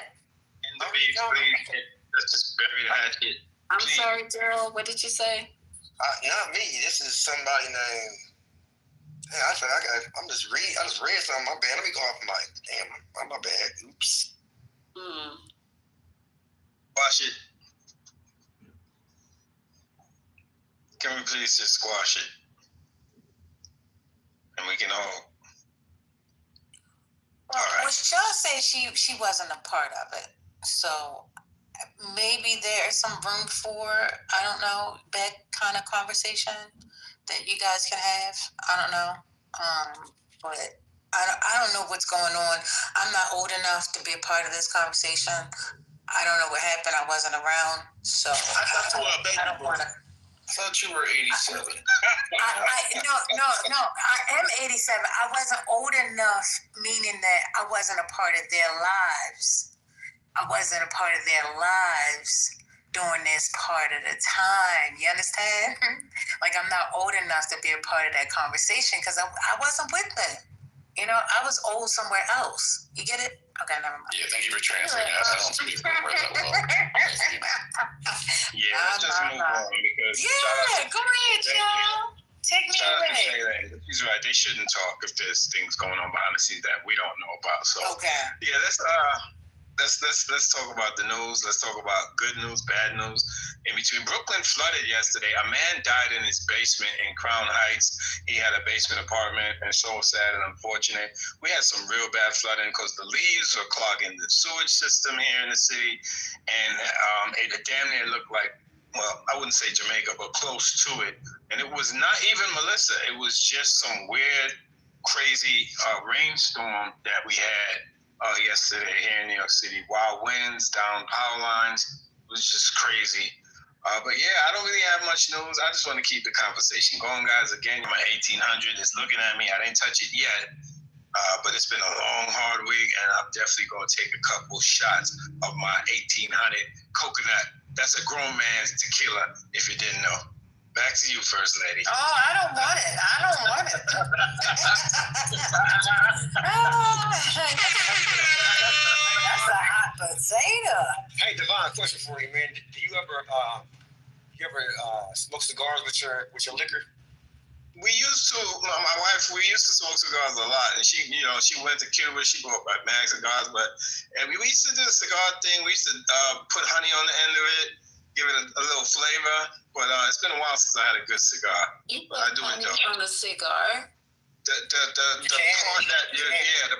And the beef, please. Let's just bury the hatchet. I'm sorry, Daryl. What did you say? Not me. This is somebody named. Hey, I just read something. My bad. Let me go off my. Damn, my bad. Oops. Watch it. please just squash it, and we can all. Well, Michelle said she wasn't a part of it, so maybe there's some room for, I don't know, that kind of conversation that you guys can have. I don't know, but I don't know what's going on. I'm not old enough to be a part of this conversation. I don't know what happened. I wasn't around, so I don't want to. I thought you were 87. No, I am 87. I wasn't old enough, meaning that I wasn't a part of their lives. I wasn't a part of their lives during this part of the time. You understand? Like, I'm not old enough to be a part of that conversation because I wasn't with them. You know, I was old somewhere else. You get it? Okay, never mind. Yeah, thank you for translating. I don't speak where that was all. Yeah, let's just move on because. Yeah, go ahead, y'all. Take me away. He's right. They shouldn't talk if there's things going on behind the scenes that we don't know about. So yeah, let's talk about the news. Let's talk about good news, bad news. In between, Brooklyn flooded yesterday. A man died in his basement in Crown Heights. He had a basement apartment, and so sad and unfortunate. We had some real bad flooding because the leaves were clogging the sewage system here in the city, and it damn near looked like, well, I wouldn't say Jamaica, but close to it. And it was not even Melissa. It was just some weird, crazy rainstorm that we had yesterday here in New York City. Wild winds, down power lines. It was just crazy. But yeah, I don't really have much news. I just want to keep the conversation going, guys. Again, my 1800 is looking at me. I didn't touch it yet, but it's been a long, hard week, and I'm definitely going to take a couple shots of my 1800 coconut. That's a grown man's tequila, if you didn't know. Back to you, First Lady. Oh, I don't want it. That's a hot potato. Hey, Devon, question for you, man. Do you ever smoke cigars with your liquor? We used to. My wife. We used to smoke cigars a lot, and she went to Kitover. She bought like mag cigars, and we used to do the cigar thing. We used to put honey on the end of it, give it a little flavor. But it's been a while since I had a good cigar. You put honey on a cigar? The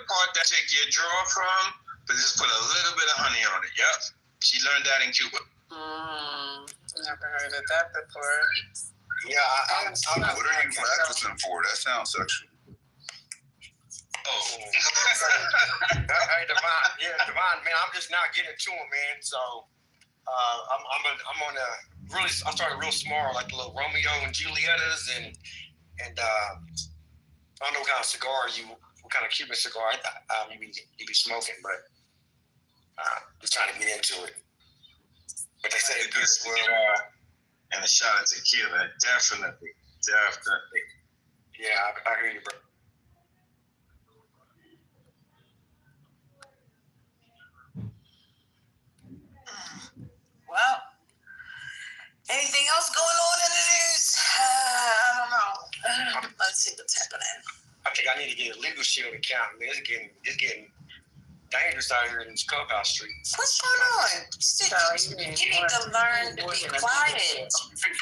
part that take your draw from, but just put a little bit of honey on it. Yep. She learned that in Cuba. Never heard of that before. Yeah, what are you practicing for? That sounds sexual. Oh. Hey, Devon, man, I'm just not getting to him, man. So I'm on a really. I started real small, like the little Romeo and Julietas, and I don't know what kind of cigar what kind of Cuban cigar you be smoking, but just trying to get into it. But they say it's good cigar and a shot of tequila, definitely. Yeah, I hear you, bro. Well, anything else going on in the news? I don't know. Let's see what's happening. I think I need to get a legal shield account, man. It's getting dangerous out here in these clubhouse streets. What's going on? You need to learn to be quiet.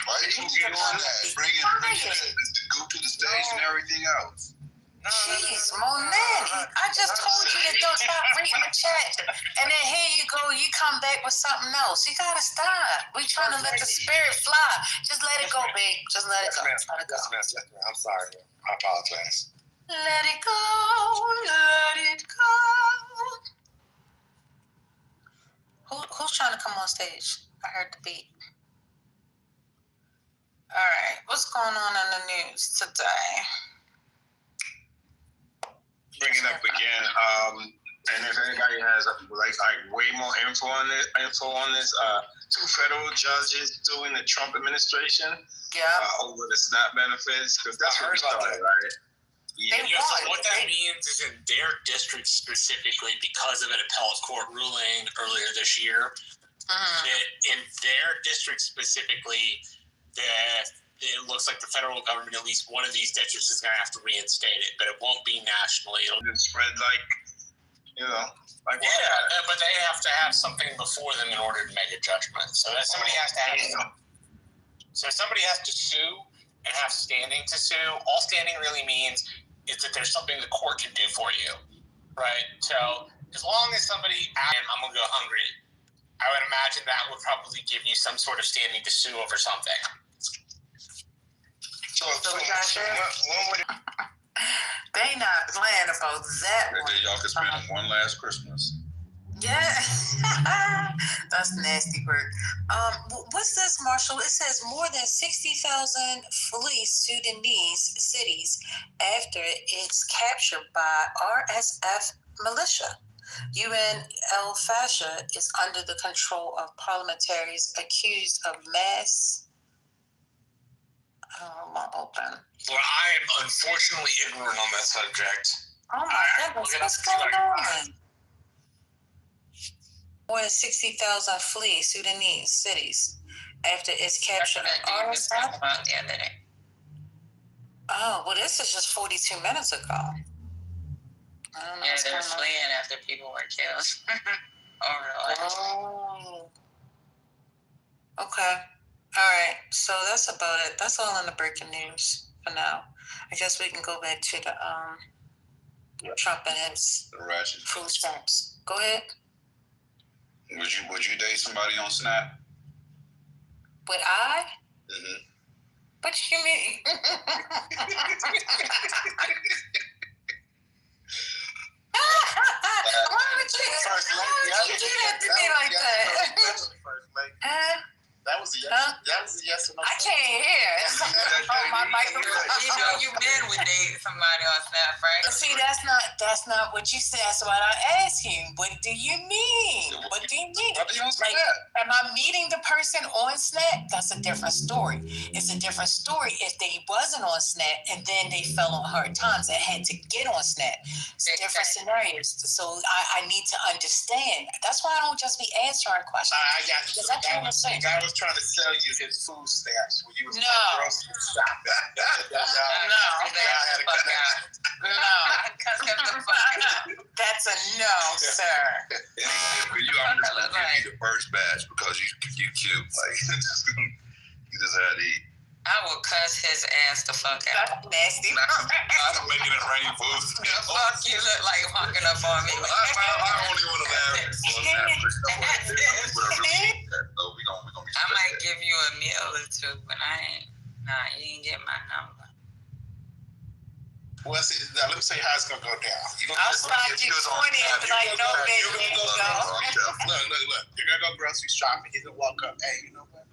Why you get on that? Bring it go to the stage and everything else. Jeez, Monet, I just told you to don't stop reading the chat. And then here you go, you come back with something else. You gotta stop. We trying to let the spirit fly. Just let it go, babe. Just let it go. Let it go. I'm sorry, man. I apologize. Let it go. Let it go. Who's trying to come on stage? I heard the beat. All right, what's going on in the news today? Bring it up again. And if anybody has like way more info on this, two federal judges suing the Trump administration over the SNAP benefits, because that's what we started, right? Yeah, so what that means is in their district specifically, because of an appellate court ruling earlier this year, that in their district specifically, that it looks like the federal government, at least one of these districts, is going to have to reinstate it, but it won't be nationally. It'll spread but they have to have something before them in order to make a judgment. So that somebody has to have. So somebody has to sue, and have standing to sue. All standing really means is that there's something the court can do for you, right? So as long as somebody asks, I'm going to go hungry, I would imagine that would probably give you some sort of standing to sue over something. So we got They not playing about that one. Y'all can spend one last Christmas. Yeah. That's nasty work. What's this, Marshall? It says more than 60,000 fleeing Sudanese cities after it's captured by RSF militia. UN al-Fasher is under the control of parliamentaries accused of mass... open. Well, I am unfortunately ignorant on that subject. Oh my goodness, what's going on? More than 60,000 flee Sudanese cities after its capture. Oh, well, this is just 42 minutes ago. I don't know. Yeah, they're fleeing after people were killed. Oh. Okay. All right. So that's about it. That's all in the breaking news for now. I guess we can go back to the Trump and his food stamps. Go ahead. Would you date somebody on Snap? Would I? Mm-hmm. What you mean? Why would you do that to me like that? That was a yes. That was a yes or no. I can't hear. My microphone. You know, you men would date somebody on Snap, right? See, that's not what you said. That's what I asked you. What do you mean? What do you mean? Like, am I meeting the person on Snap? That's a different story. It's a different story if they wasn't on Snap and then they fell on hard times and had to get on Snap. It's different scenarios. So I need to understand. That's why I don't just be answering questions. I got you. The guy was trying to sell you his food stamps when you was grocery shopping. That's a no, sir. I'm just gonna give you the first batch because you cute. Like you just had to eat. I will cuss his ass the fuck out. That's nasty. I'm making it rain food. Fuck, you look like walking up on me. I only want to laugh. I might give you a meal or two, but you ain't get my number. Well, see, now let me say how it's gonna go down. I'll slap you 20 and be like, no, baby, there you go. Look. You're gonna go grocery shopping. He's gonna walk up. Hey, you know what?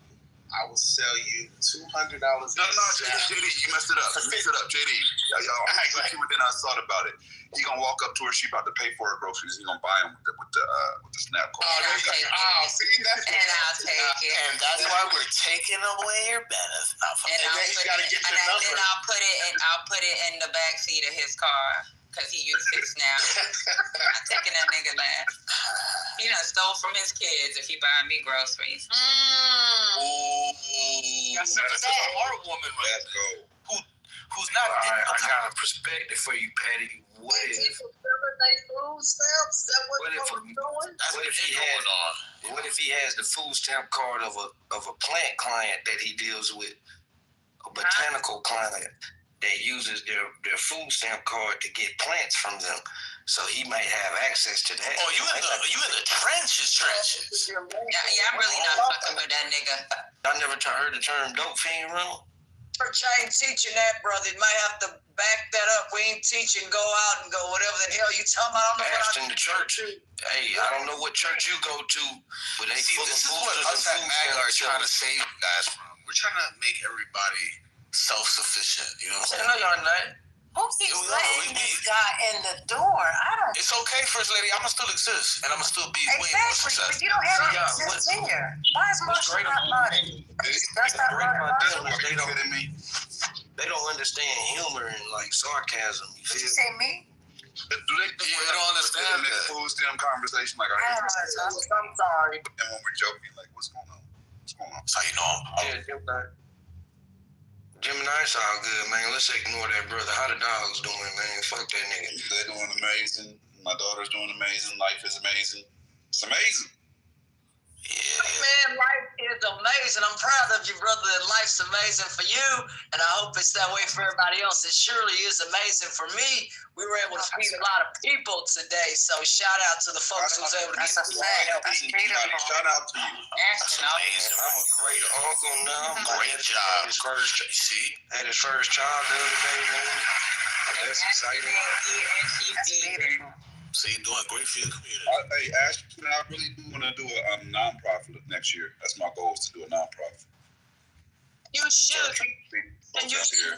I will sell you $200. No, JD, you messed it up. JD. Then I thought about it. He gonna walk up to her. She about to pay for her groceries. He gonna buy them with the Snap card. See, that's and I'll take it. And that's why we're taking away your benefits. And then you gotta get your number. And then I'll put it in the backseat of his car. Because he uses Snap. I'm taking that nigga last. He done stole from his kids if he buying me groceries. That's a smart woman, right? Who's not getting I got a perspective for you, Patty. What if he has the food stamp card of a plant client that he deals with, a botanical client that uses their food stamp card to get plants from them. So he might have access to that. Oh, you in the trenches. Yeah, I'm really not fucking with that nigga. I never heard the term dope fiend room. Church ain't teaching that, brother. You might have to back that up. We ain't teaching go out and go whatever the hell you talking about. I don't know what in the church. Hey, I don't know what church you go to, but they full of this is what us at MAGA are trying to save you guys from. We're trying to make everybody self-sufficient. You know what I'm saying? No, y'all not. Who's letting this guy in the door? I don't. It's okay, First Lady. I'ma still exist, and I'ma still be way more Exactly, successful. but you don't have to exist here. Why is Marshall not money? That's not money. They don't understand humor and like sarcasm. You Did feel you say me? Do they don't understand that food stamp conversation? Like, I'm sorry. And when we're joking, like, what's going on? That's how you know. Gemini, it's all good, man. Let's ignore that brother. How the dogs doing, man? Fuck that nigga. They're doing amazing. My daughter's doing amazing. Life is amazing. It's amazing. Man, life is amazing. I'm proud to telling you, brother, that life's amazing for you, and I hope it's that way for everybody else. It surely is amazing for me. We were able to feed a lot of people today, so shout out to the folks who was able to get Shout out to you. That's amazing. I'm a great uncle now. Great job. See? Had his first child the other day, man. That's exciting. See, you're doing great for your community. Hey, Ashton, I really do want to do a nonprofit next year. That's my goal, is to do a nonprofit. You should. And you should.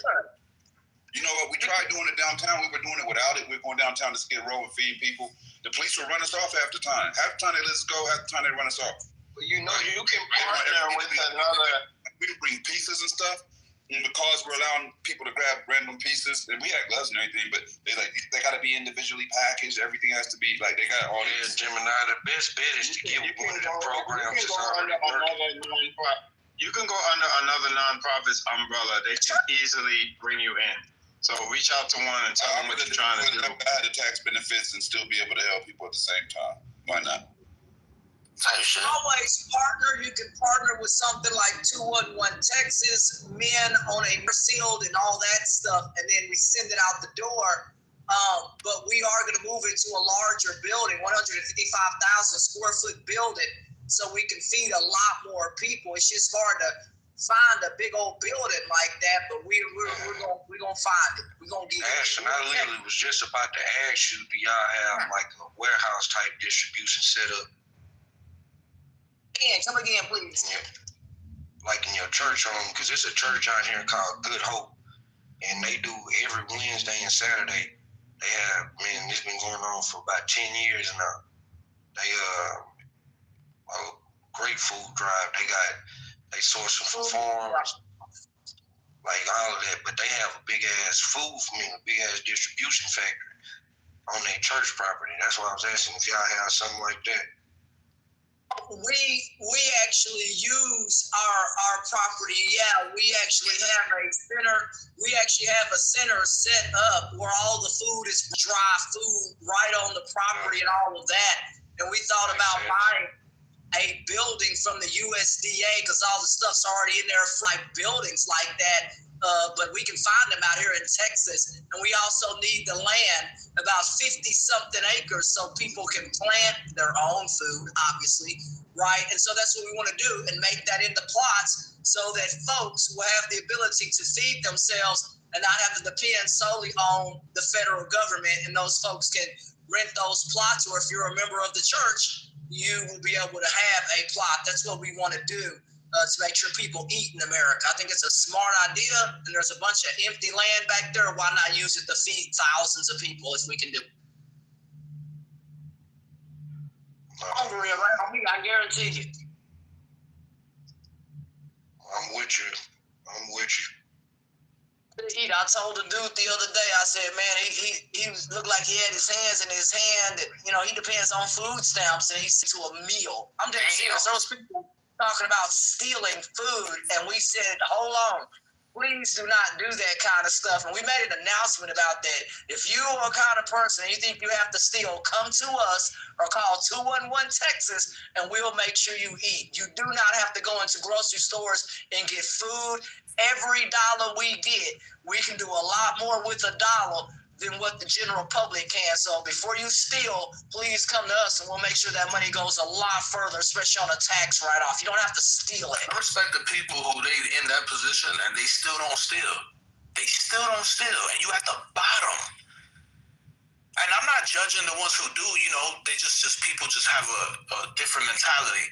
You know what? We tried doing it downtown. We were doing it without it. We were going downtown to Skid Row and feed people. The police would run us off half the time. Half the time they let us go, half the time they run us off. Well, you know, you can partner with another. We would bring pieces and stuff. And because we're allowing people to grab random pieces, and we had gloves and everything, but they got to be individually packaged. Everything has to be like they got all these. Gemini, the best bet is to get one of the programs. You can go under another nonprofit's umbrella. They can easily bring you in. So reach out to one and tell them what you're trying to do. Add the tax benefits and still be able to help people at the same time. Why not? Always partner. You can partner with something like 211 Texas, men on a field and all that stuff, and then we send it out the door. But we are going to move into a larger building, 155,000 square foot building, so we can feed a lot more people. It's just hard to find a big old building like that, but we're gonna find it. We're gonna get it. Ashton, I literally was just about to ask you, do y'all have like a warehouse type distribution set up? Come again, please. Yeah. Like in your church home, because it's a church out here called Good Hope, and they do every Wednesday and Saturday. They have, man, it's been going on for about 10 years now. They a great food drive. They source them from farms, like all of that. But they have a big ass big ass distribution factory on their church property. That's why I was asking if y'all have something like that. We actually use our property. Yeah, we actually have a center. We actually have a center set up where all the food is dry food right on the property and all of that. And we thought about buying a building from the USDA because all the stuff's already in there for like buildings like that. But we can find them out here in Texas. And we also need the land, about 50-something acres, so people can plant their own food, obviously, right? And so that's what we want to do, and make that into plots so that folks will have the ability to feed themselves and not have to depend solely on the federal government. And those folks can rent those plots, or if you're a member of the church, you will be able to have a plot. That's what we want to do. To make sure people eat in America. I think it's a smart idea, and there's a bunch of empty land back there. Why not use it to feed thousands of people if we can do it? Hungry right on me, I guarantee you. I'm with you. I told the dude the other day, I said, man, he looked like he had his hands in his hand. And, he depends on food stamps, and he's to a meal. I'm just serious. Those people talking about stealing food, and we said, hold on, please do not do that kind of stuff. And we made an announcement about that. If you are a kind of person and you think you have to steal, come to us or call 211 Texas, and we'll make sure you eat. You do not have to go into grocery stores and get food. Every dollar we get, we can do a lot more with a dollar than what the general public can. So before you steal, please come to us, and we'll make sure that money goes a lot further, especially on a tax write-off. You don't have to steal it. I respect the people who they in that position and they still don't steal. They still don't steal, and you at the bottom. And I'm not judging the ones who do. They just people just have a different mentality.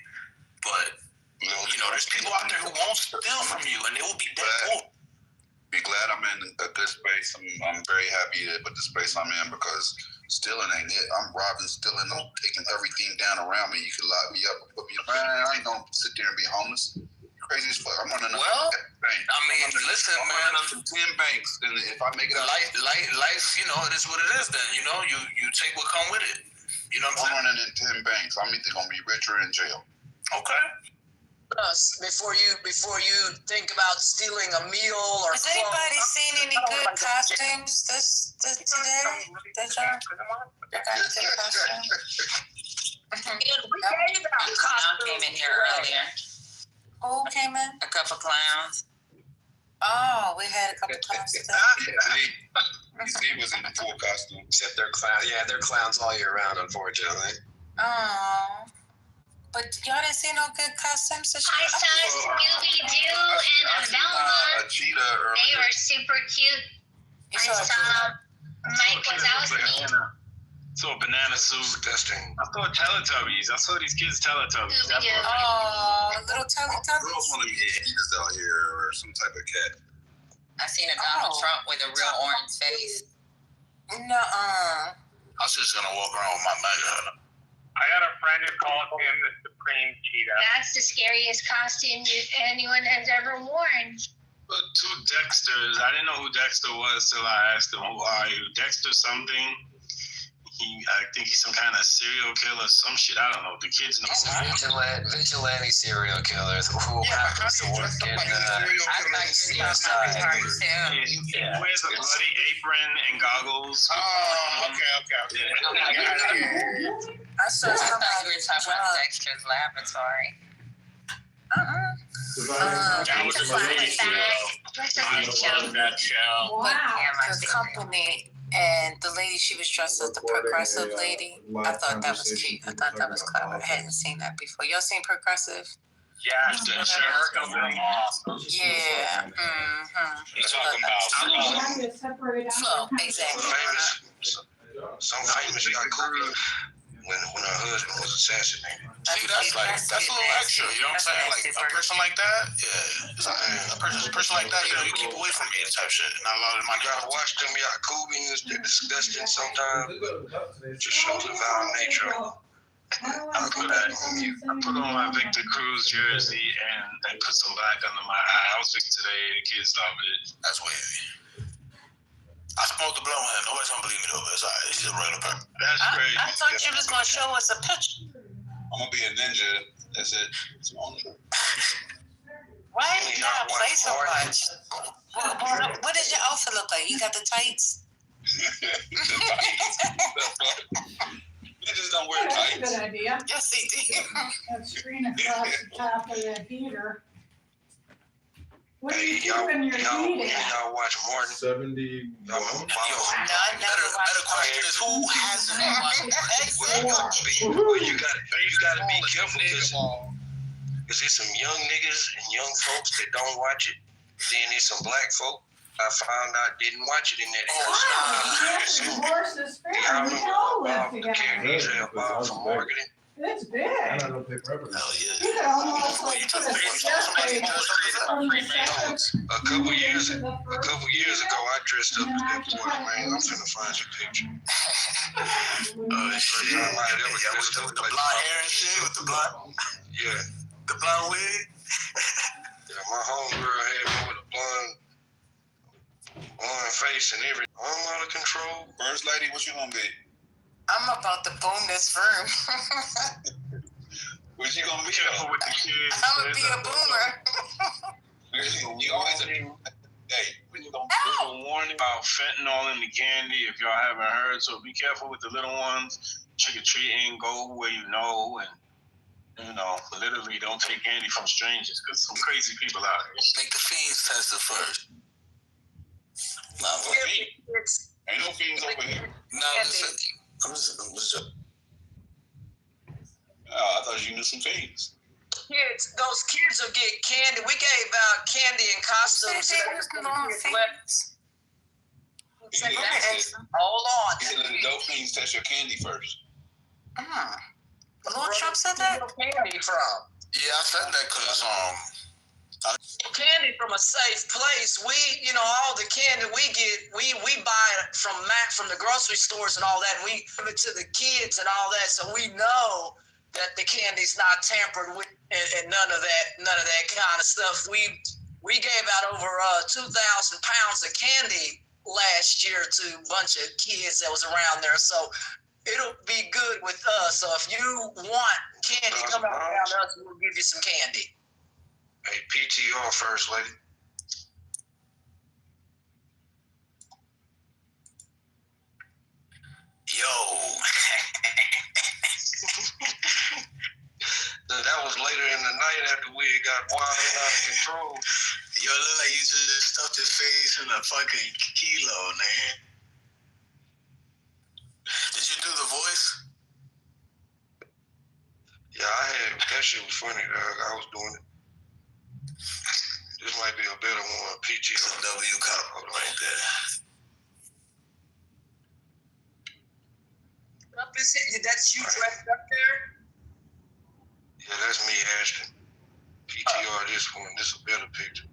But there's people out there who won't steal from you, and they will be dead poor. Be glad I'm in a good space. I'm very happy with the space I'm in, because stealing ain't it. I'm robbing, stealing, I'm taking everything down around me. You can lock me up and put me in. I ain't gonna sit there and be homeless. You're crazy as fuck. I'm running up bank. Listen, I'm running up to 10 banks, and if I make it out, life, it is what it is. Then you take what come with it. You know what I'm saying? I'm running in 10 banks. I'm either gonna be rich or in jail. Okay. Us before you think about stealing a meal or. Has anybody seen any good costumes this today? That y'all got good costumes? We gave out costumes. Came in here earlier. Who came in? A couple clowns. Oh, we had a couple clowns today. He was in full costume. Except they're clowns. Yeah, they're clowns all year round, unfortunately. Oh. But y'all didn't see no good costumes this year? I saw Scooby-Doo and Velma. A cheetah earlier. They were super cute. I saw Mike Wazowski. So a banana suit. Disgusting. I saw Teletubbies. I saw these kids Teletubbies. Oh, little Girls Teletubbies. want to be cheetahs out here or some type of cat. I seen a Donald Trump with a real orange face. Nuh-uh. I was just gonna walk around with my MAGA. I got a friend who called him the Supreme Cheetah. That's the scariest costume anyone has ever worn. But two Dexters. I didn't know who Dexter was till I asked him, "Who are you?" Dexter something. I think he's some kind of serial killer, some shit. I don't know. The kids know. Vigilante serial killers who happens to work in CSI. He wears a bloody apron and goggles. Oh, okay. I saw somebody we were talking about Dexter's Laboratory. That was a great show. That show. Wow. The company and the lady, she was dressed as the progressive lady. I thought that was cute. I thought that was clever. I hadn't seen that before. Y'all seen progressive? Yeah, awesome. Yeah. You're talking about Flo, exactly. Some famous got caught when her husband was assassinated. See, that's a little extra. You know what I'm saying? Like a person like that, yeah. It's like, a person like that, you keep away from me type shit. Not a lot of money. You gotta watch them Yakubians. They're disgusting sometimes. Just shows the violent nature of them. I put on my Victor Cruz jersey and put some black under my eye. I was Victor today. The kids loved it. That's wavy. I smoked the blow on him. Nobody's gonna believe me though. It's alright. He's just a regular person. That's crazy. I thought you was gonna show us a picture. I'm gonna be a ninja. That's it. Why did you gotta play so much? What does your outfit look like? You got the tights? Ninjas don't wear tights. That's a good idea. Yes, they do. That screen across the top of that heater. What are you Y'all keeping your heat at? y'all watch Martin? 70. Y'all Better question is who hasn't watched Martin? Well, you gotta be careful because there's some young niggas and young folks that don't watch it. Then there's some black folk I found out didn't watch it in that era. Horses fair. Y'all We remember all Bob, live the character together. Bob from marketing? It's big. I don't pay for everything. Hell yeah. You could almost like put a stairway from the second. A couple years ago, I dressed up as that boy. Man, I'm finna find your picture. Shit. Yeah, with the blonde hair and shit, with the blonde. Yeah. The blonde wig. Yeah, my homegirl had me with a blonde face and everything. I'm out of control. First lady, what you gonna be? I'm about to boom this room. What you gonna be? With the kids. I'm gonna be a boomer. You always hey, when you gonna There's a warning about fentanyl in the candy if y'all haven't heard. So be careful with the little ones. Trick or treating, go where you know, and literally don't take candy from strangers because some crazy people out here. Make the fiends test it first. Ain't no fiends over here. No, I'm just I thought you knew some fiends. Kids, those kids will get candy. We gave out candy and costumes. Hold on. He said let the dope fiends test your candy first. Lord Trump said that? Candy from? Yeah, I said that because candy from a safe place. We, all the candy we get, we buy it from the grocery stores and all that. And we give it to the kids and all that, so we know that the candy's not tampered with and none of that kind of stuff. We gave out over 2,000 pounds of candy last year to a bunch of kids that was around there. So it'll be good with us. So if you want candy, come around us and we'll give you some candy. Hey, PTR first lady. Yo. That was later in the night after we got wild and out of control. Yo, it look like you just stuffed your face in a fucking kilo, man. Did you do the voice? Yeah, that shit was funny, dog. I was doing it. This might be a better one. PG It's a W cup right there. That's you dressed up there? Yeah, that's me, Ashton. PTR this one. This is a better picture.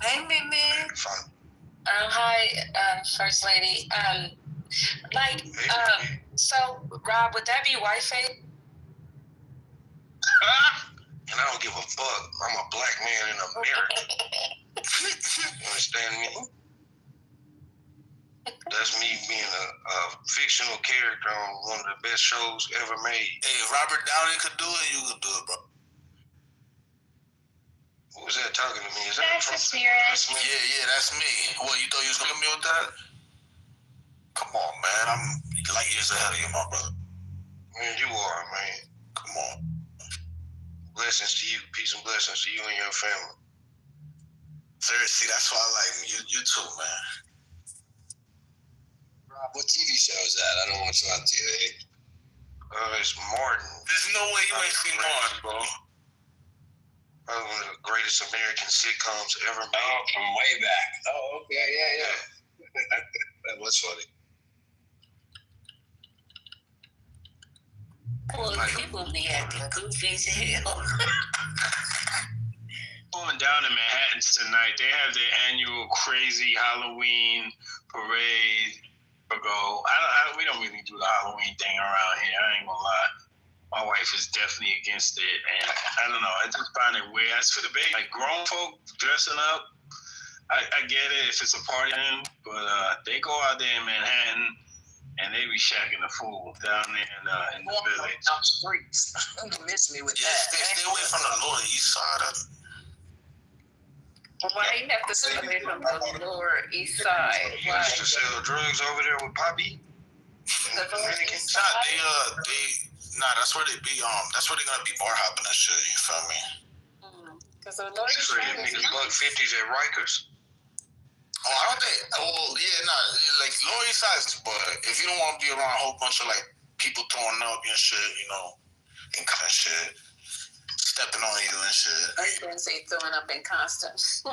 Hey, Mimi. Fine. Hi, First Lady. So, Rob, would that be whiteface? And I don't give a fuck. I'm a black man in America. You understand me? That's me being a fictional character on one of the best shows ever made. Hey, if Robert Downey could do it, you could do it, bro. Who was that talking to me? Is that That's the spirit. Yeah, that's me. What, you thought you was gonna get me with that? Come on, man. I'm light years ahead of you, my brother. Man, you are, man. Come on. Blessings to you. Peace and blessings to you and your family. Seriously, that's why I like you too, man. Rob, what TV show is that? I don't watch on TV. It's Martin. There's no way you ain't seen Martin, bro. Probably one of the greatest American sitcoms ever made. Oh, from way back. Oh, okay, yeah. That was funny. Well, people be acting goofy as hell. Going down in Manhattan tonight, they have their annual crazy Halloween parade. We don't really do the Halloween thing around here. I ain't gonna lie. My wife is definitely against it, and I don't know. I just find it weird. As for the baby, like grown folk dressing up, I get it if it's a party, but they go out there in Manhattan and they be shacking the fool down there in the village. Down the streets. You miss me with that. Stay away from the Lower East Side. Why you have to stay away from the Lower East Side? You used to sell drugs over there with Poppy? The Lower East Nah, Side? that's where they be. That's where they gonna be bar hopping and shit. You feel me? Because the Lower East Side is niggas $150s at Rikers. Oh, I don't think. Well, yeah, like Lower East Side, but if you don't want to be around a whole bunch of like people throwing up and shit, and kind of shit, stepping on you and shit. I was going to say throwing up in costumes.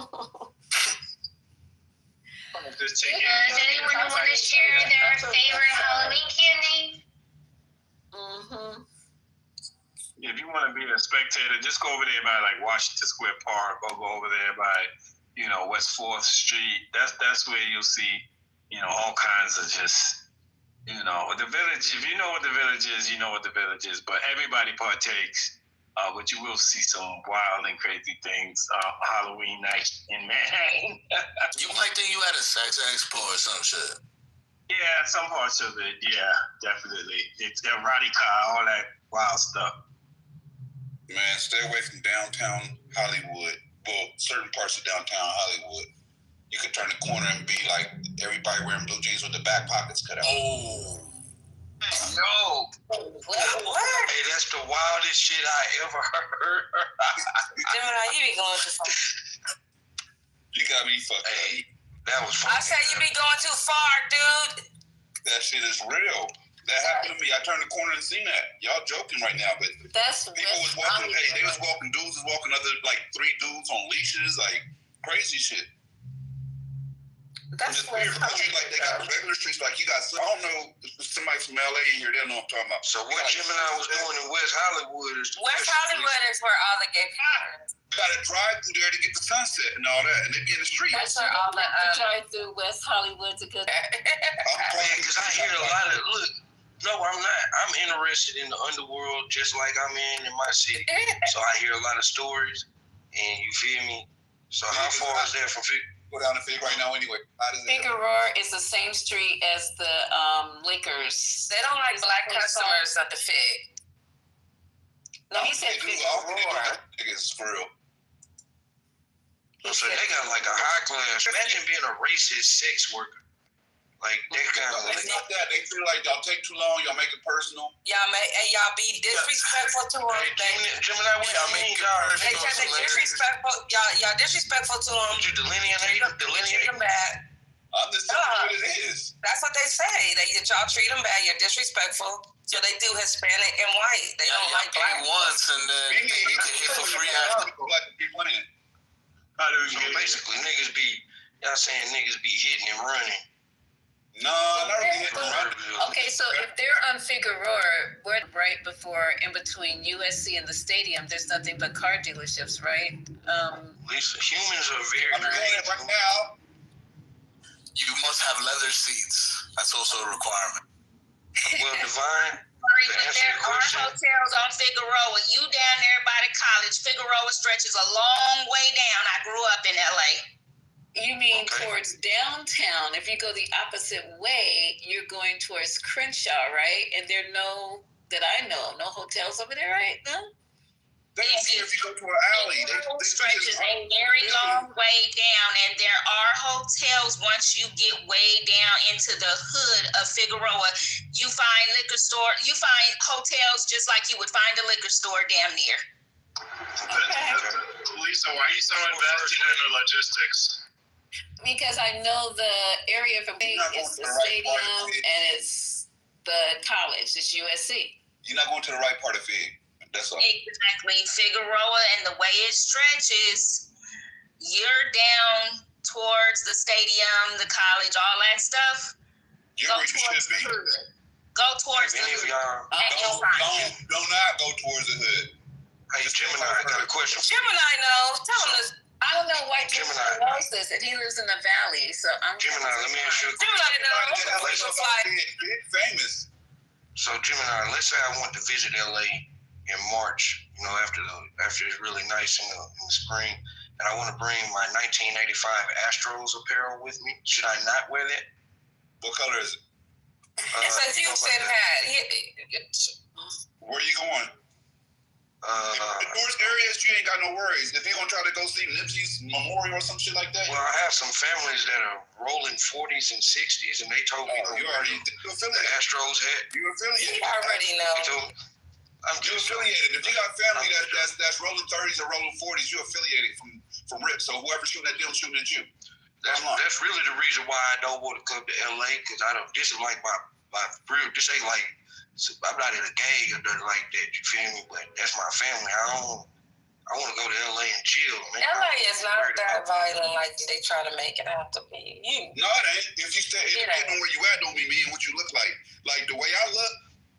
Does anyone want to share their favorite Halloween candy? Mm-hmm. If you want to be a spectator, just go over there by like Washington Square Park, or go over there by West 4th Street. That's where you'll see all kinds of just the village. If you know what the village is, you know what the village is. But everybody partakes. But you will see some wild and crazy things Halloween night in Manhattan. You might think you at a sex expo or some shit. Yeah, some parts of it. Yeah, definitely. It's erotica, all that wild stuff. Man, stay away from downtown Hollywood. Well, certain parts of downtown Hollywood. You could turn the corner and be like everybody wearing blue jeans with the back pockets cut out. Oh. No. What? Hey, that's the wildest shit I ever heard. Gemini, you be going too far. You got me fucked up. Hey, that was funny. I said you be going too far, dude. That shit is real. That happened to me. I turned the corner and seen that. Y'all joking right now, but That's people was walking. Hey, they was walking. Dudes was walking other like 3 dudes on leashes, like crazy shit. That's it's weird. Like they got regular streets. Like you got. I don't know. If somebody from LA in here, they'll know what I'm talking about. So what Gemini was doing in West Hollywood is West Hollywood is where all the gay people are. You got to drive through there to get the sunset and all that, and they be in the street. That's where all the drive through West Hollywood to go. Because I hear a lot of No, I'm not. I'm interested in the underworld just like I'm in my city. So I hear a lot of stories, and you feel me? So how far is that from go down the Fig right now anyway? Figueroa is the same street as the Lakers. They don't like black customers at the Fig. No, he said Figueroa. Niggas for real. So they got like a high class. Imagine being a racist sex worker. Like that kind of. It's not that they feel like y'all take too long. Y'all make it personal. Y'all be disrespectful to them. Gemini, what y'all mean? Y'all disrespectful. Y'all disrespectful to them. You delineate them bad. I'm just telling you what it is. That's what they say. Y'all treat them bad. You're disrespectful. So they do Hispanic and white. They don't like black once and then you can hit for free after. So basically, y'all saying niggas be hitting and running. No, not really hitting and running. Okay, so if they're on Figueroa, we're right before, in between USC and the stadium, there's nothing but car dealerships, right? Lisa, humans are very creative. Right now, you must have leather seats. That's also a requirement. Well, Divine, there are hotels on Figueroa. You down there by the college, Figueroa stretches a long way down. I grew up in LA. You mean towards downtown? If you go the opposite way, you're going towards Crenshaw, right? And there are no hotels over there, right? No? They don't care if you go to an alley. They stretches a very long way down, and there are hotels once you get way down into the hood of Figueroa. You find liquor store. You find hotels just like you would find a liquor store damn near. Lisa, why are you so invested in the logistics? Because I know the area for me is the stadium and it's the college. It's USC. You're not going to the right part of Fig. That's all. Exactly. Figueroa and the way it stretches, you're down towards the stadium, the college, all that stuff. You're where you should be. Go towards the hood. Do not go towards the hood. Hey, Gemini, I got a question. Gemini knows. Tell him this. I don't know why Gemini knows this, and he lives in the valley. So I'm Gemini. Let me ask you. Gemini knows. Famous. So Gemini, let's say I want to visit LA in March. You know, after it's really nice in the spring, and I want to bring my 1985 Astros apparel with me. Should I not wear that? What color is it? It says Houston hat. Where are you going? In tourist areas, you ain't got no worries. If you're going to try to go see Nipsey's memorial or some shit like that. Well, I have some families that are rolling 40s and 60s, and they told me you affiliated. The Astros hat. You affiliated. You already know. You're affiliated. If you got family that's rolling 30s or rolling 40s, you're affiliated from RIP. So whoever's shooting at them, shooting at you. That's really the reason why I don't want to come to LA, because this is like my real. This ain't like. I'm not in a gang or nothing like that, you feel me? But that's my family. I want to go to LA and chill, man. LA is not that violent like they try to make it out to be. No, it ain't. If you stay, depending on where you at, don't mean me and what you look like. Like the way I look,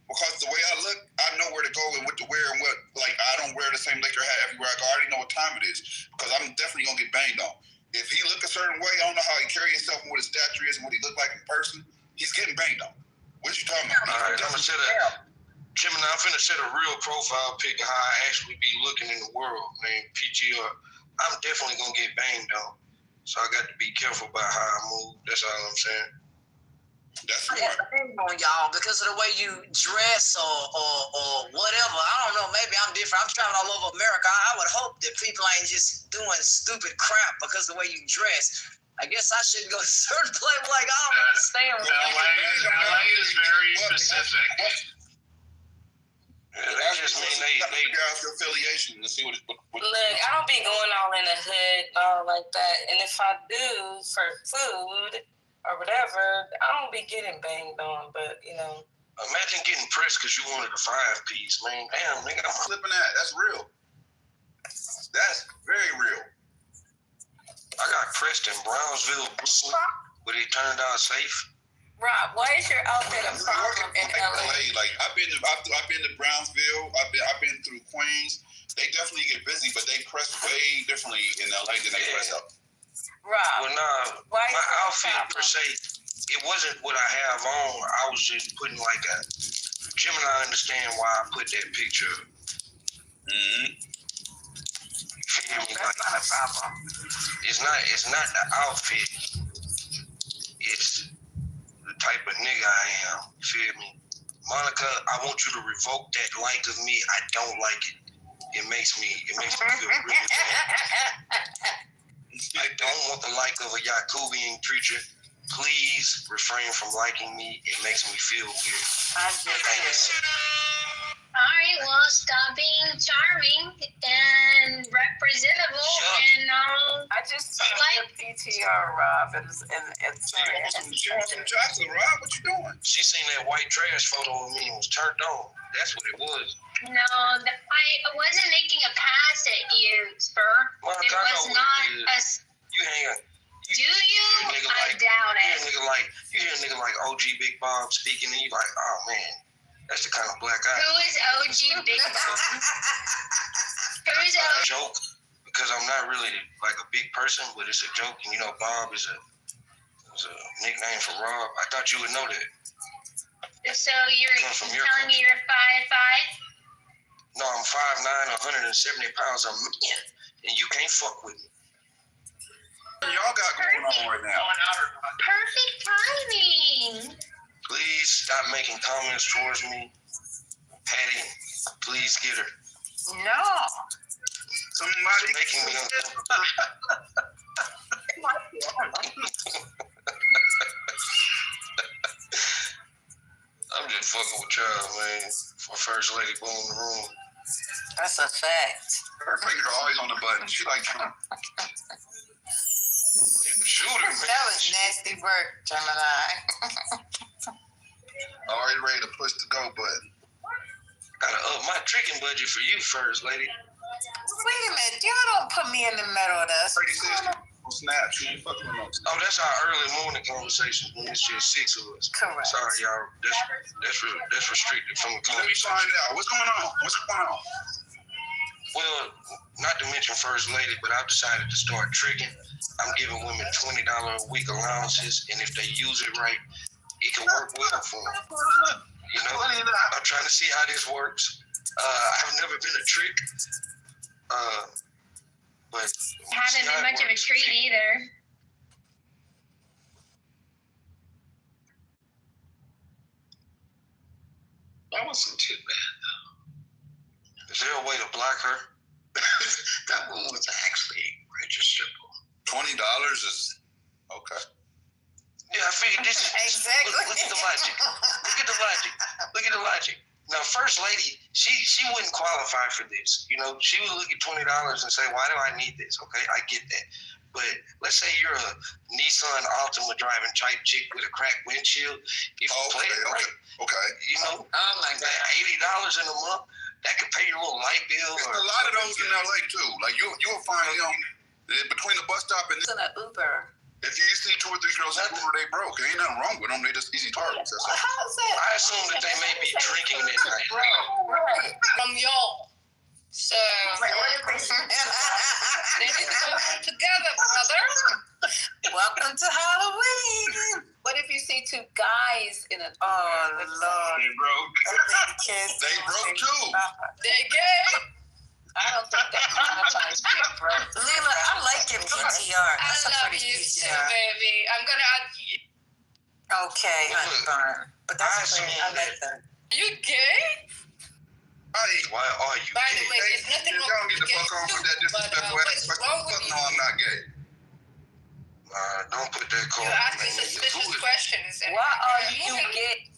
because the way I look, I know where to go and what to wear and what. Like I don't wear the same liquor hat everywhere I go. I already know what time it is because I'm definitely gonna get banged on. If he look a certain way, I don't know how he carry himself and what his stature is and what he look like in person. He's getting banged on. What you talking about? All right, I'm gonna Gemini, I'm finna set a real profile pic of how I actually be looking in the world, man. PTR. I'm definitely gonna get banged on. So I got to be careful about how I move. That's all I'm saying. That's smart. On y'all because of the way you dress or whatever. I don't know. Maybe I'm different. I'm traveling all over America. I would hope that people ain't just doing stupid crap because of the way you dress. I guess I shouldn't go to certain place. Like I don't understand. LA is very specific. Yeah, that just mean they figure out your affiliation and see what. Look, I don't be going all in the hood all like that. And if I do for food or whatever, I don't be getting banged on. But you know, imagine getting pressed because you wanted a 5-piece, man. Damn, nigga, I'm flipping that. That's real. That's very real. I got pressed in Brownsville, Brooklyn, but it turned out safe. Rob, why is your outfit a problem in LA? Like I've been to Brownsville. I've been through Queens. They definitely get busy, but they press way differently in LA than they press up. Rob, well, nah, my outfit per se, it wasn't what I have on. I was just putting like a. Gemini understand why I put that picture. Mm-hmm. That's not a problem. It's not the outfit. It's the type of nigga I am. You feel me? Monica, I want you to revoke that like of me. I don't like it. It makes me feel really bad. I don't want the like of a Yakubian preacher. please refrain from liking me. It makes me feel weird. Thanks. Alright, well, stop being charming and representable and I just saw your PTR, Rob, and it's Some chocolate, Rob. What you doing? She seen that white trash photo of me and was turned on. That's what it was. no, I wasn't making a pass at you, Spur. Well, It was not a. You hang on. Do you? I doubt it. You hear a nigga like OG Big Bob speaking, and you like, oh man, that's the kind of black eye. Who is OG Big Bob? Who is OG? Joke, because I'm not really like a big person, but it's a joke, and you know Bob is a nickname for Rob. I thought you would know that. So you're telling me you're 5'5"? No, I'm 5'9", 170 pounds. I'm man, and you can't fuck with me. Y'all got going on right now. Perfect timing. Please stop making comments towards me. Patty, please get her. No. Somebody making me I'm just fucking with y'all, man. For First Lady Boom in the room. That's a fact. Her fingers are always on the button. She like Trump. Shooter, man. That was nasty work, Gemini. Already ready to push the go button. Gotta up my tricking budget for you, First Lady. Wait a minute. Y'all don't put me in the middle of this. On Snap, she ain't fucking with no. Oh, that's our early morning conversations when it's just 6 of us. Correct. Sorry, y'all. That's restricted from the Let me conversation. find out. What's going on? What's going on? Well, not to mention First Lady, but I've decided to start tricking. I'm giving women $20 a week allowances, and if they use it right, it can work well for them. You know, I'm trying to see how this works. I've never been a trick, but Haven't been much of a treat either. That wasn't too bad, though. Is there a way to block her? That one was actually registerable. $20 is okay. Yeah, I figured this is Exactly. Look at the logic. Look at the logic. Now, First Lady, she wouldn't qualify for this. You know, she would look at $20 and say, "Why do I need this?" Okay, I get that. But let's say you're a Nissan Altima driving type chick with a cracked windshield. If you play it right, you know, like that $80 in a month, that could pay your little light bill. There's a lot of those in LA too. Like you'll find between the bus stop and an Uber. If you see 2 or 3 girls in Uber, they broke. Ain't nothing wrong with them. They just easy targets. That's all. How's that? I assume that they may be drinking that night. Right. From y'all. So they need to go together, brother. Welcome to Halloween. What if you see 2 guys in a Oh Lord. They broke. They broke too. They gay? I don't think that qualifies me, bro. Leela, I like your PTR. I That's a love pretty you too, PTR. baby. I'm gonna add you. Okay, honey bun. But that's pretty. I like that. You gay? Why are you By the gay? way, there's nothing wrong Don't with get the gay fuck on too, with that but disrespectful what's ass. wrong with Fuck you? no, I'm not gay. Don't put that call. You're asking suspicious questions. Why are you gay?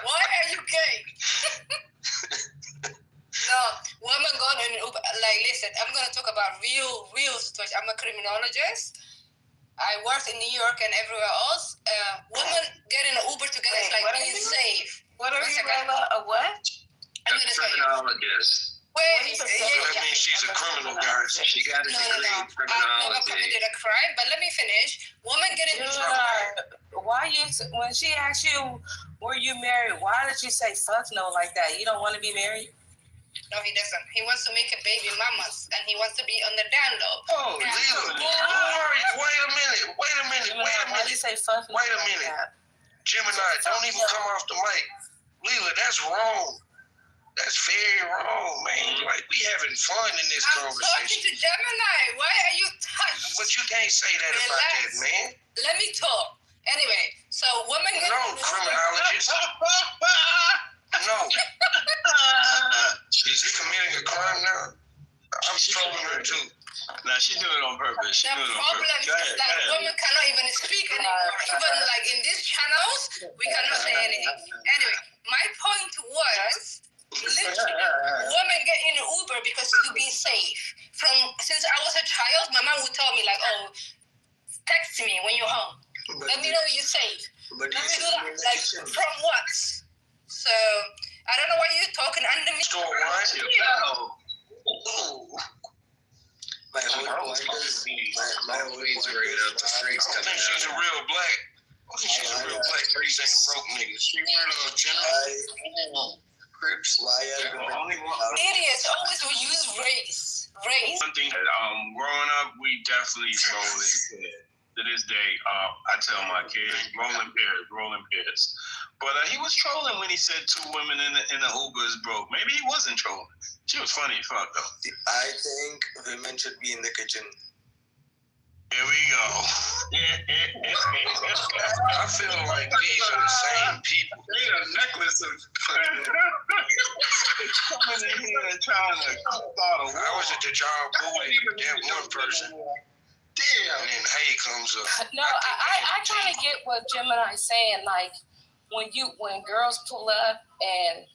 Why are you gay? No, women going in Uber. Like, listen, I'm gonna talk about real situation. I'm a criminologist. I worked in New York and everywhere else. Women get in an Uber together is like being safe. What are you, Bella? A what? I'm gonna tell you. Criminologist. Wait, That means she's a criminal, guys. She got a degree in I've never criminology. committed a crime, but let me finish. Women get in Why you? When she asked you, "Were you married?" Why did you say "fuck no" like that? You don't want to be married? No, he doesn't. He wants to make a baby mamas, and he wants to be on the down low. Oh, Leela. Wait a minute. Why did you say "fuck no"? Wait a minute. Gemini, don't even come off the mic. Leela, that's wrong. That's very wrong, man. Like, we having fun in this I'm conversation. talking to Gemini. Why are you touched? But you can't say that about that, man. Let me talk. Anyway, so women get No, criminologist. No. She's committing a crime now. I'm trolling her too. Now She do it on purpose. The problem is that women cannot even speak anymore. Even like in these channels, we cannot say anything. Anyway, my point was literally women get in Uber because to be safe. Since I was a child, my mom would tell me like, oh, text me when you're home. Let me know you're safe. Let me do that. Like from what? So I don't know why you're talking under me. Store wine. My whole weeds bringing up the freaks coming out. She's a real black. She's a real black freak saying broke niggas. She one of those general Crips. Idiots always will use race. One thing that growing up, we definitely rolled in pairs. To this day, I tell my kids, rolling pairs. But he was trolling when he said two women in the Uber is broke. Maybe he wasn't trolling. She was funny as fuck though. I think women should be in the kitchen. Here we go. I feel like these are the same people. They a necklace of coming in here and trying to start a war. I was at the job booty, that one person. Damn. And then Hay comes up. No, I kind of get what Gemini's saying. Like when girls pull up and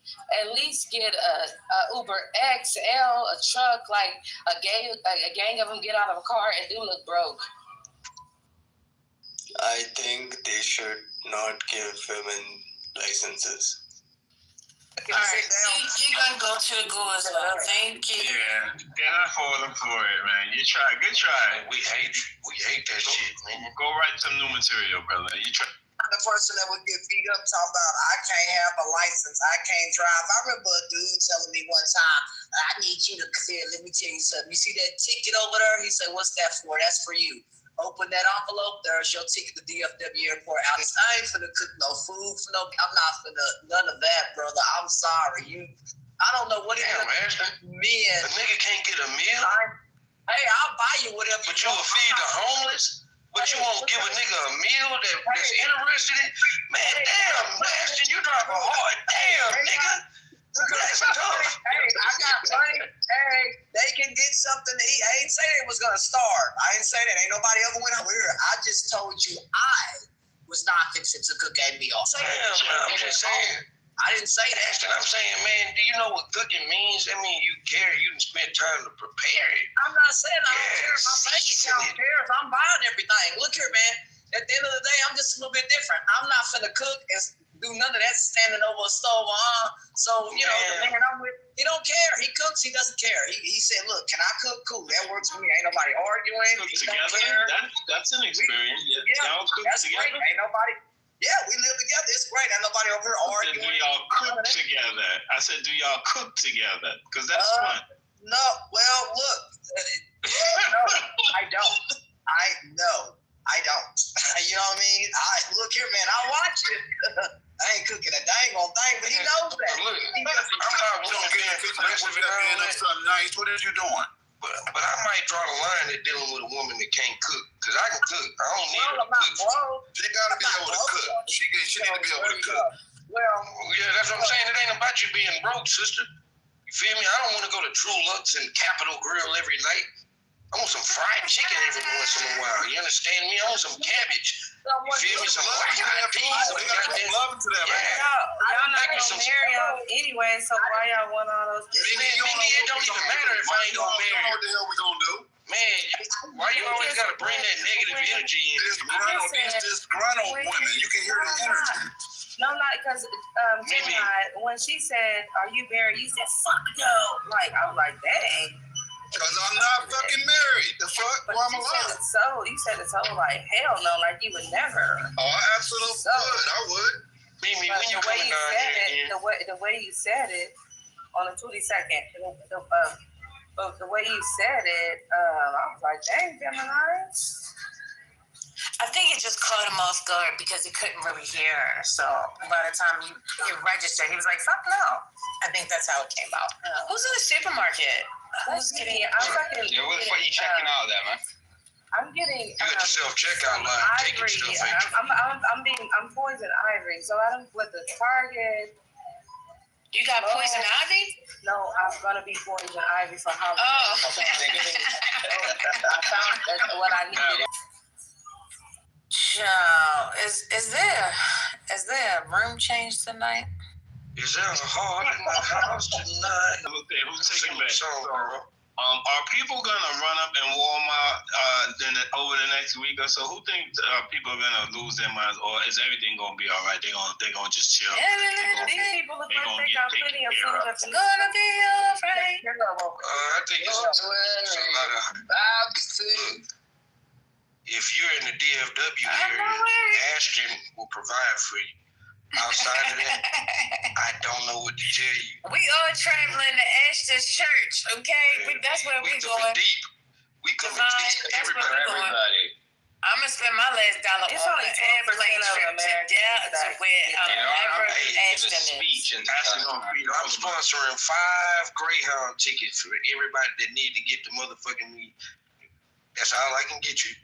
at least get a Uber XL, a truck, like a gang of them get out of a car and do look broke. I think they should not give women licenses. All right, you're gonna go to the Google as well. Thank you. Yeah, I falling for it, man. You try, good try. We hate that shit, man. Go write some new material, brother. You try. I'm the person that would get beat up talking about I can't have a license, I can't drive. I remember a dude telling me one time, I need you to clear. Let me tell you something. You see that ticket over there? He said, what's that for? That's for you. Open that envelope. There's your ticket to DFW airport. I ain't finna cook no food for no. I'm not finna none of that, brother. I'm sorry. I don't know what it is. Men. A nigga can't get a meal. Hey, I'll buy you whatever. But you will feed the homeless. But you won't give a nigga a meal that's interested in. Man, damn, Ashton, you drop a hard. Damn, nigga. That's tough. Hey, I got money. Hey, they can get something to eat. I ain't say they was gonna starve. I ain't say that. Ain't nobody ever went over here. I just told you I was not fixing to cook a meal. I'm just saying. I didn't say that. Ashton, I'm saying, man, do you know what cooking means? I mean, you care. You can spend time to prepare it. I'm not saying I don't care if my bank account cares. I'm buying everything. Look here, man. At the end of the day, I'm just a little bit different. I'm not finna cook and do none of that standing over a stove. So, you know, the man I'm with, he don't care. He cooks. He doesn't care. He said, look, can I cook? Cool. That works for me. Ain't nobody arguing. Together? That's an experience. Yeah, that's great. Ain't nobody. Yeah, we live together. It's great. Ain't nobody over here arguing. Do y'all cook together? I said, do y'all cook together? Because that's fun. No. Well, look. No, I don't. I don't. You know what I mean? Look here, man. I watch it. I ain't cooking a dang on thing, but he knows that. Look, I'm not going to get aggressive and something nice. What is you doing? But I might draw the line at dealing with a woman that can't cook. Because I can cook. I don't need her to cook. She got to be able to cook. She need to be able to cook. Well, yeah, that's what I'm saying. It ain't about you being broke, sister. You feel me? I don't want to go to True Lux and Capitol Grill every night. I want some fried chicken every once in a while. You understand me? I want some cabbage. You feel me? Some white peas. Y'all not gonna marry y'all anyway, so why y'all want all those? Maybe it don't even matter if I ain't gonna marry. What the hell we gonna do? Man, why you always gotta bring that negative energy in? These disgruntled women. You can hear the energy. No, not because Gemini, when she said, "Are you married?" You said, "Fuck no!" Like I was like, "Dang." Because I'm not fucking married. The fuck? Well, I'm alive. You said it so like hell no, like you would never. Oh, I absolutely would. I would. Mimi, when you coming down here? The way you said it on the 22nd, the way you said it, I was like, dang, Gemini. I think it just caught him off guard because he couldn't really hear her. So by the time he registered, he was like, fuck no. I think that's how it came out. Who's in the supermarket? Who's getting it? What are you checking out there, man? I'm getting. You got the self-checkout line. Ivory. I'm poison ivory, so I don't put the Target. You got poison ivy? No, I'm gonna be Poison Ivy for Halloween. Oh. I found what I needed. Child, is there a room change tonight? Is there a heart in my house tonight? Okay, who's taking back? Song, girl. Are people gonna run up in Walmart over the next week or so? Who thinks people are gonna lose their minds, or is everything gonna be all right? They're gonna just chill. These people look like they got plenty of food. It's gonna be alright. I think it's a lot of. Look, if you're in the DFW area, Ashton will provide for you. Outside of that, I don't know what to tell you. We all traveling to Ashton's church, okay? That's where we going. Deep. We coming deep. Everybody. I'm gonna spend my last dollar It's on only an airplane trip to wherever Ashton is. I'm sponsoring 5 Greyhound tickets for everybody that need to get the motherfucking weed. That's all I can get you.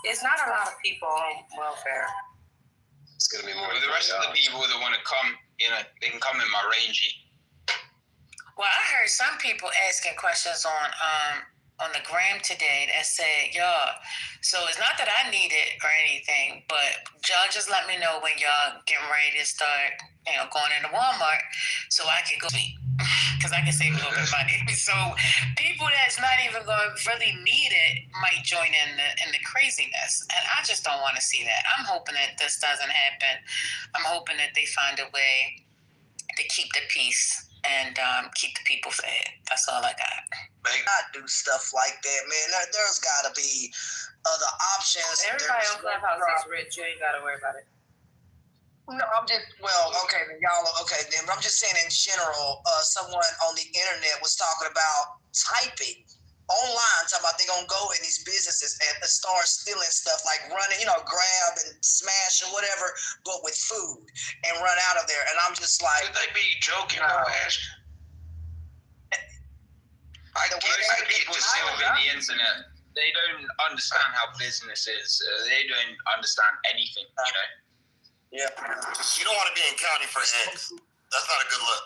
It's not a lot of people on welfare. It's gonna be more. The rest of the people that want to come, they can come in my rangy. Well, I heard some people asking questions on the gram today that said, y'all, so it's not that I need it or anything, but y'all just let me know when y'all getting ready to start, going into Walmart so I can go eat. Because I can save a little bit of money. So people that's not even going to really need it might join in the craziness. And I just don't want to see that. I'm hoping that this doesn't happen. I'm hoping that they find a way to keep the peace and keep the people fed. That's all I got. May not do stuff like that, man. There's got to be other options. Everybody on Clubhouse is rich. You ain't got to worry about it. No, I'm just, okay, then y'all, okay, then, but I'm just saying in general, someone on the internet was talking about typing online, talking about they're going to go in these businesses and start stealing stuff, like running, grab and smash or whatever, but with food and run out of there. And I'm just like. Could they be joking or asking? I get people on the internet. They don't understand how business is. They don't understand anything, Yeah. You don't want to be in county for eggs. That's not a good look.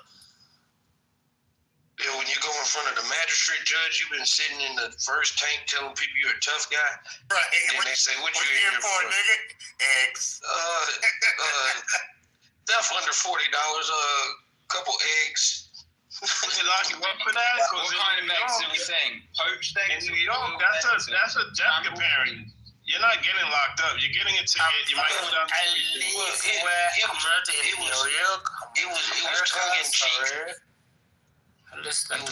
Yeah, when you go in front of the magistrate judge, you've been sitting in the first tank telling people you're a tough guy. Right. And then they say, what you here for? Nigga? Eggs. Theft under $40, a couple eggs. They lock you up for that? What kind of eggs are we saying? Poached eggs? In New York, that's a death comparing. You're not getting locked up. You're getting a ticket. You might go down the street. It was tongue in cheek. Listen, I'm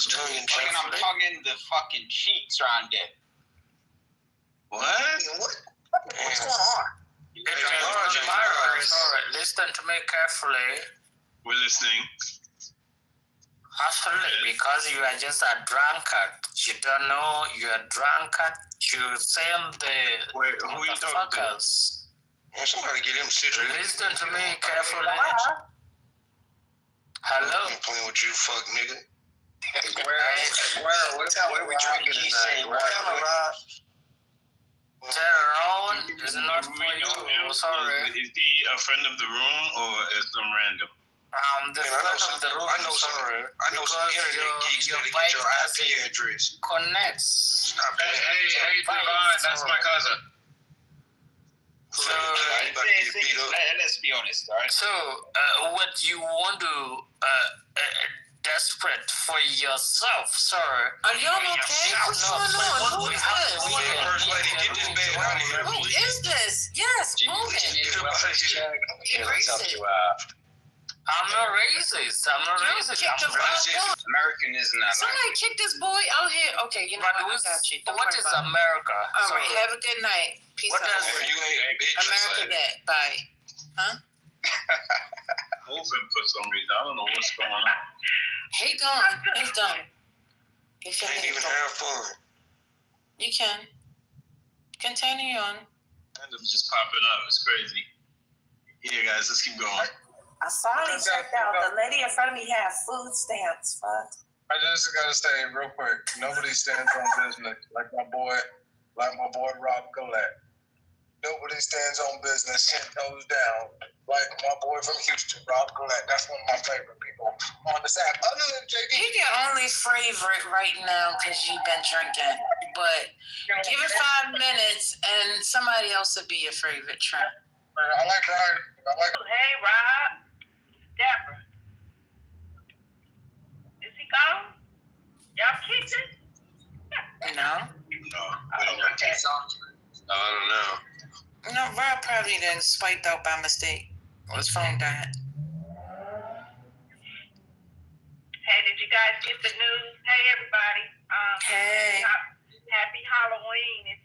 tugging the fucking cheeks around it. What's going on? Listen to me carefully. We're listening. Absolutely, because you are just a drunkard. You don't know you're a drunkard. You sell the motherfuckers. Somebody get him situated. Listen to me carefully. Hello? I'm playing with you, fuck nigga. What are we drinking tonight? Tyrone is not for you. Sorry. Is he a friend of the room or is some random? The friend of the room. I know some internet geeks that get your IP address. Connects. Hey, Devon, that's my cousin. So, let's be honest, all right? So, what you want to desperate for yourself, sir? Are y'all okay? What's going on? Who is this? First lady, get this bed out of here. Who is this? Yes, move it. I'm not racist. American isn't that. Somebody kick this boy out here. Okay, you know what? I got you. What is America? All right, have a good night. Peace out. You ain't bitch. America that. Bye. Huh? Moving for some reason. I don't know what's going on. He's gone. He's done. You can't even have fun. You can. Continue on. Random's just popping up. It's crazy. Yeah, guys, let's keep going. I finally checked out. The lady in front of me had food stamps. Fuck. I just gotta say real quick, nobody stands on business like my boy Rob Collette. Nobody stands on business 10 toes down like my boy from Houston, Rob Collette. That's one of my favorite people on this app. Other than JD. He can only favorite right now because you've been drinking, but give it 5 minutes and somebody else will be your favorite Trump. I like Ryan. Hey, Rob. Deborah. Is he gone? Y'all kicked it? No. I don't know. No, Rob probably done swiped out by mistake. Or his phone died. Hey, did you guys get the news? Hey, everybody. Hey. Happy Halloween if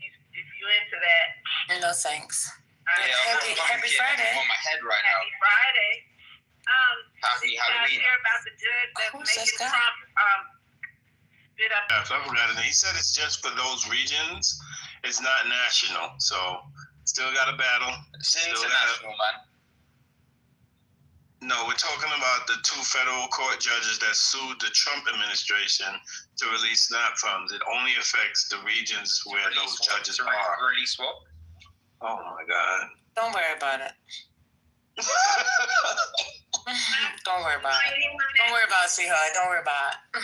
you into that. No thanks. Happy Friday. On my head right now. Happy Friday. Happy Halloween. Did you guys hear about the judge that's making Trump spit up? Yeah, I forgot it. He said it's just for those regions. It's not national. So still got a battle. It's international, man. No, we're talking about the 2 federal court judges that sued the Trump administration to release SNAP funds. It only affects the regions where those judges are. Release what? Oh my God. Don't worry about it. Don't worry about it. Don't worry about it, sweetheart. Don't worry about it.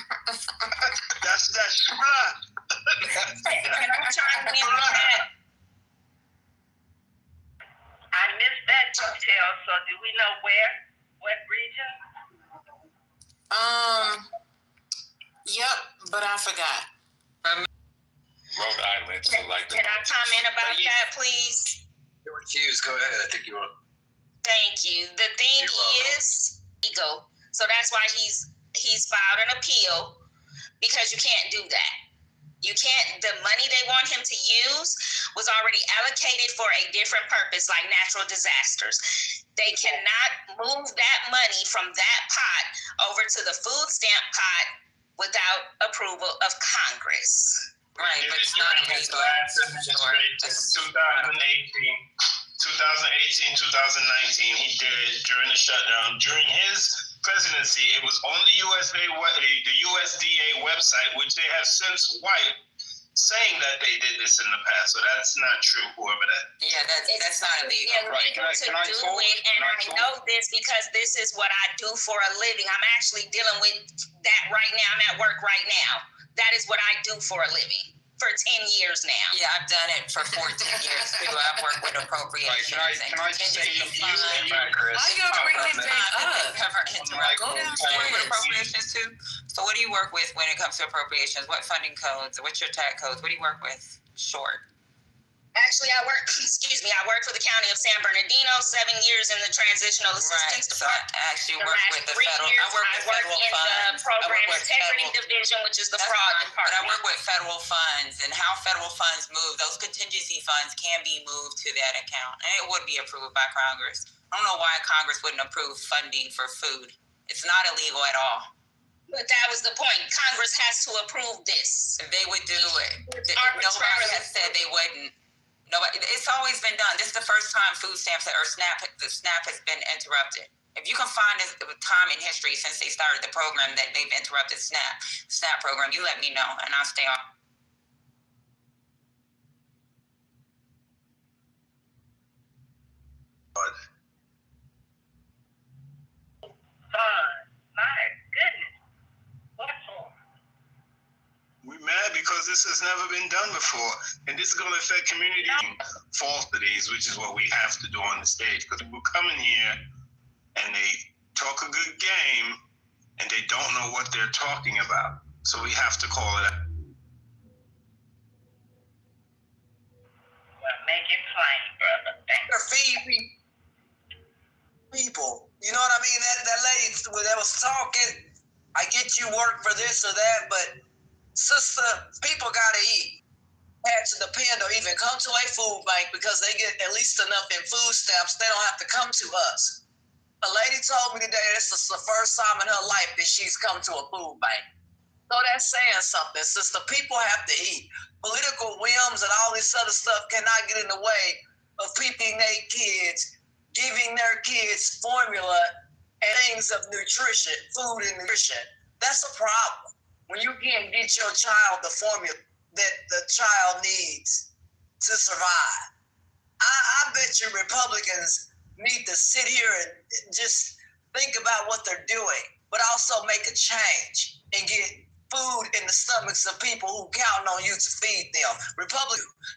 That's right. I missed that detail, so do we know where? What region? Yep, but I forgot. Rhode Island. So like Can I comment about that, please? You're accused. Go ahead. I think you are. Thank you. The thing is ego. So that's why he's filed an appeal, because you can't do that. You can't, the money they want him to use was already allocated for a different purpose, like natural disasters. They cannot move that money from that pot over to the food stamp pot without approval of Congress. Right, but it's not illegal. 2018, 2019, he did during the shutdown. During his presidency, it was on the USDA website, which they have since wiped, saying that they did this in the past. So that's not true, whoever that. Yeah, that's not illegal. Right. Can I talk? And I know this because this is what I do for a living. I'm actually dealing with that right now. I'm at work right now. That is what I do for a living for 10 years now. Yeah, I've done it for 14 years too. I've worked with appropriations. Right, can I say you Why you bringing it back up? Go downstairs. With appropriations too? So what do you work with when it comes to appropriations? What funding codes? What's your tax codes? What do you work with? Short. Actually, I work for the county of San Bernardino, 7 years in the transitional assistance department. I actually work with the federal. I work in the program integrity division, which is the fraud department. But I work with federal funds and how federal funds move. Those contingency funds can be moved to that account, and it would be approved by Congress. I don't know why Congress wouldn't approve funding for food. It's not illegal at all. But that was the point. Congress has to approve this. They would do it. Nobody has said they wouldn't. Nobody. It's always been done. This is the first time food stamps or SNAP has been interrupted. If you can find a time in history since they started the program that they've interrupted SNAP program, you let me know and I'll stay on. My goodness. What for? We're mad because this has never been done before. And this is going to affect community falsities, which is what we have to do on the stage. Because people come in here and they talk a good game and they don't know what they're talking about. So we have to call it out. Well, make it plain, brother. They're feeding people. You know what I mean? That lady that was talking, I get you work for this or that, but sister, people gotta eat. Had to depend or even come to a food bank because they get at least enough in food stamps. They don't have to come to us. A lady told me today this is the first time in her life that she's come to a food bank. So that's saying something. Sister, people have to eat. Political whims and all this other stuff cannot get in the way of feeding their kids, giving their kids formula and things of nutrition, food and nutrition. That's a problem. When you can't get your child the formula that the child needs to survive. I bet you Republicans need to sit here and just think about what they're doing, but also make a change and get stomachs of people who count on you to feed them.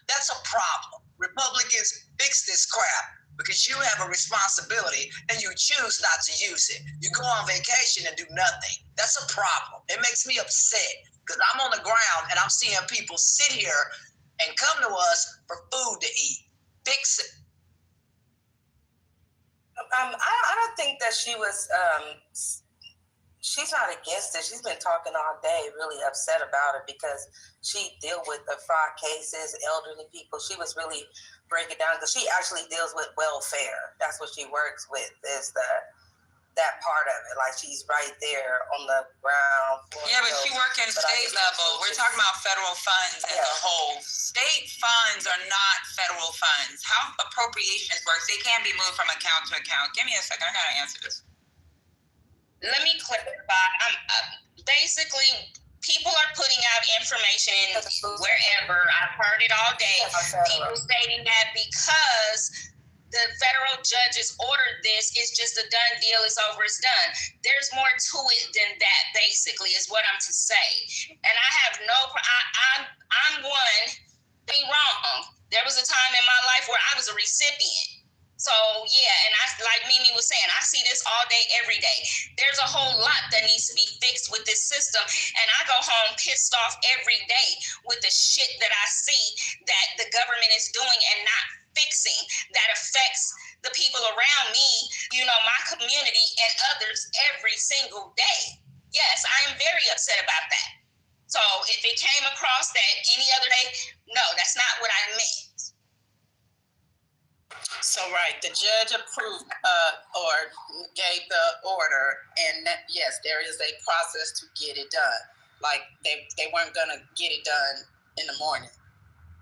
That's a problem. Republicans, fix this crap because you have a responsibility and you choose not to use it. You go on vacation and do nothing. That's a problem. It makes me upset because I'm on the ground and I'm seeing people sit here and come to us for food to eat. Fix it. I don't think that she was. She's not against it. She's been talking all day, really upset about it because she deals with the fraud cases, elderly people. She was really breaking down because she actually deals with welfare. That's what she works with. Is that part of it? Like she's right there on the ground. Yeah, but she works in state level. We're talking about federal funds as a whole. State funds are not federal funds. How appropriations works? They can be moved from account to account. Give me a second. I gotta answer this. Let me clarify. Basically, people are putting out information wherever. I've heard it all day. People stating that because the federal judges ordered this, it's just a done deal. It's over. It's done. There's more to it than that. Basically, is what I'm to say. And I have no. I'm one. Be wrong. There was a time in my life where I was a recipient. So, yeah, and like Mimi was saying, I see this all day, every day. There's a whole lot that needs to be fixed with this system, and I go home pissed off every day with the shit that I see that the government is doing and not fixing that affects the people around me, my community and others every single day. Yes, I am very upset about that. So if it came across that any other day, no, that's not what I meant. So, right, the judge approved or gave the order, and yes, there is a process to get it done. Like, they weren't going to get it done in the morning,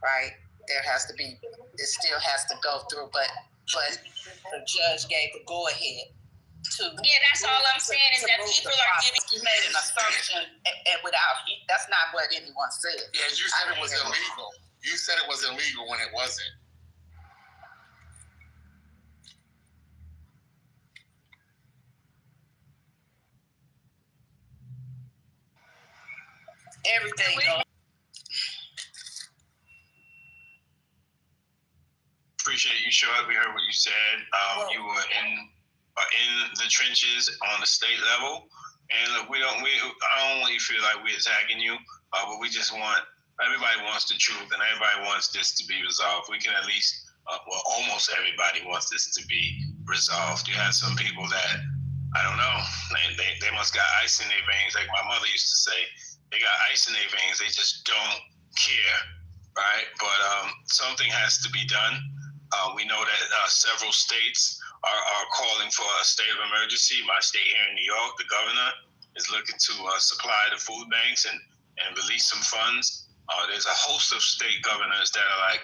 right? It still has to go through, but the judge gave the go-ahead to... Yeah, that's all I'm saying is that people are giving... You made an assumption and without... That's not what anyone said. Yeah, you said it was illegal. You said it was illegal when it wasn't. Everything. Appreciate you, Short. We heard what you said. You were in the trenches on the state level, and look, I don't want you to feel like we're attacking you, but we just want everybody wants the truth, and everybody wants this to be resolved. We can at least, almost everybody wants this to be resolved. You have some people that I don't know, they must got ice in their veins, like my mother used to say. They got ice in their veins. They just don't care, right? But something has to be done. We know that several states are calling for a state of emergency. My state here in New York, the governor is looking to supply the food banks and release some funds. There's a host of state governors that are like,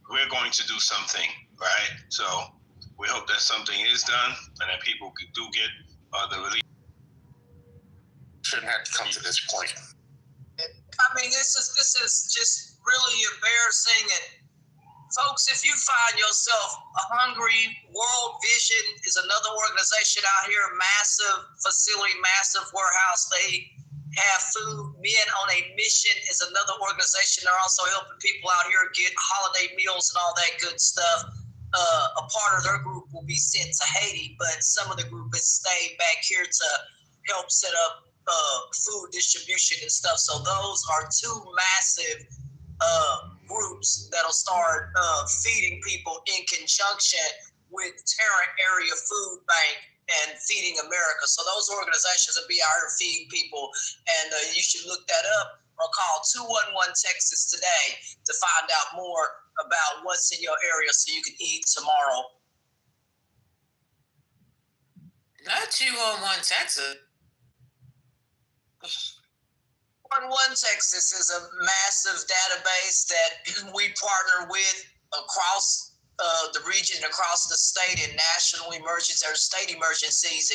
we're going to do something, right? So we hope that something is done and that people do get the relief. Shouldn't have to come to this point. I mean, this is just really embarrassing. And folks, if you find yourself a hungry, World Vision is another organization out here, massive facility, massive warehouse. They have food. Men on a Mission is another organization. They're also helping people out here get holiday meals and all that good stuff. A part of their group will be sent to Haiti, but some of the group has stayed back here to help set up food distribution and stuff. So those are two massive groups that'll start feeding people in conjunction with Tarrant Area Food Bank and Feeding America. So those organizations will be out here feeding people, and you should look that up or call 211-TEXAS today to find out more about what's in your area so you can eat tomorrow. Not 211-TEXAS. 211-TEXAS is a massive database that we partner with across the region, across the state, in national emergencies or state emergencies,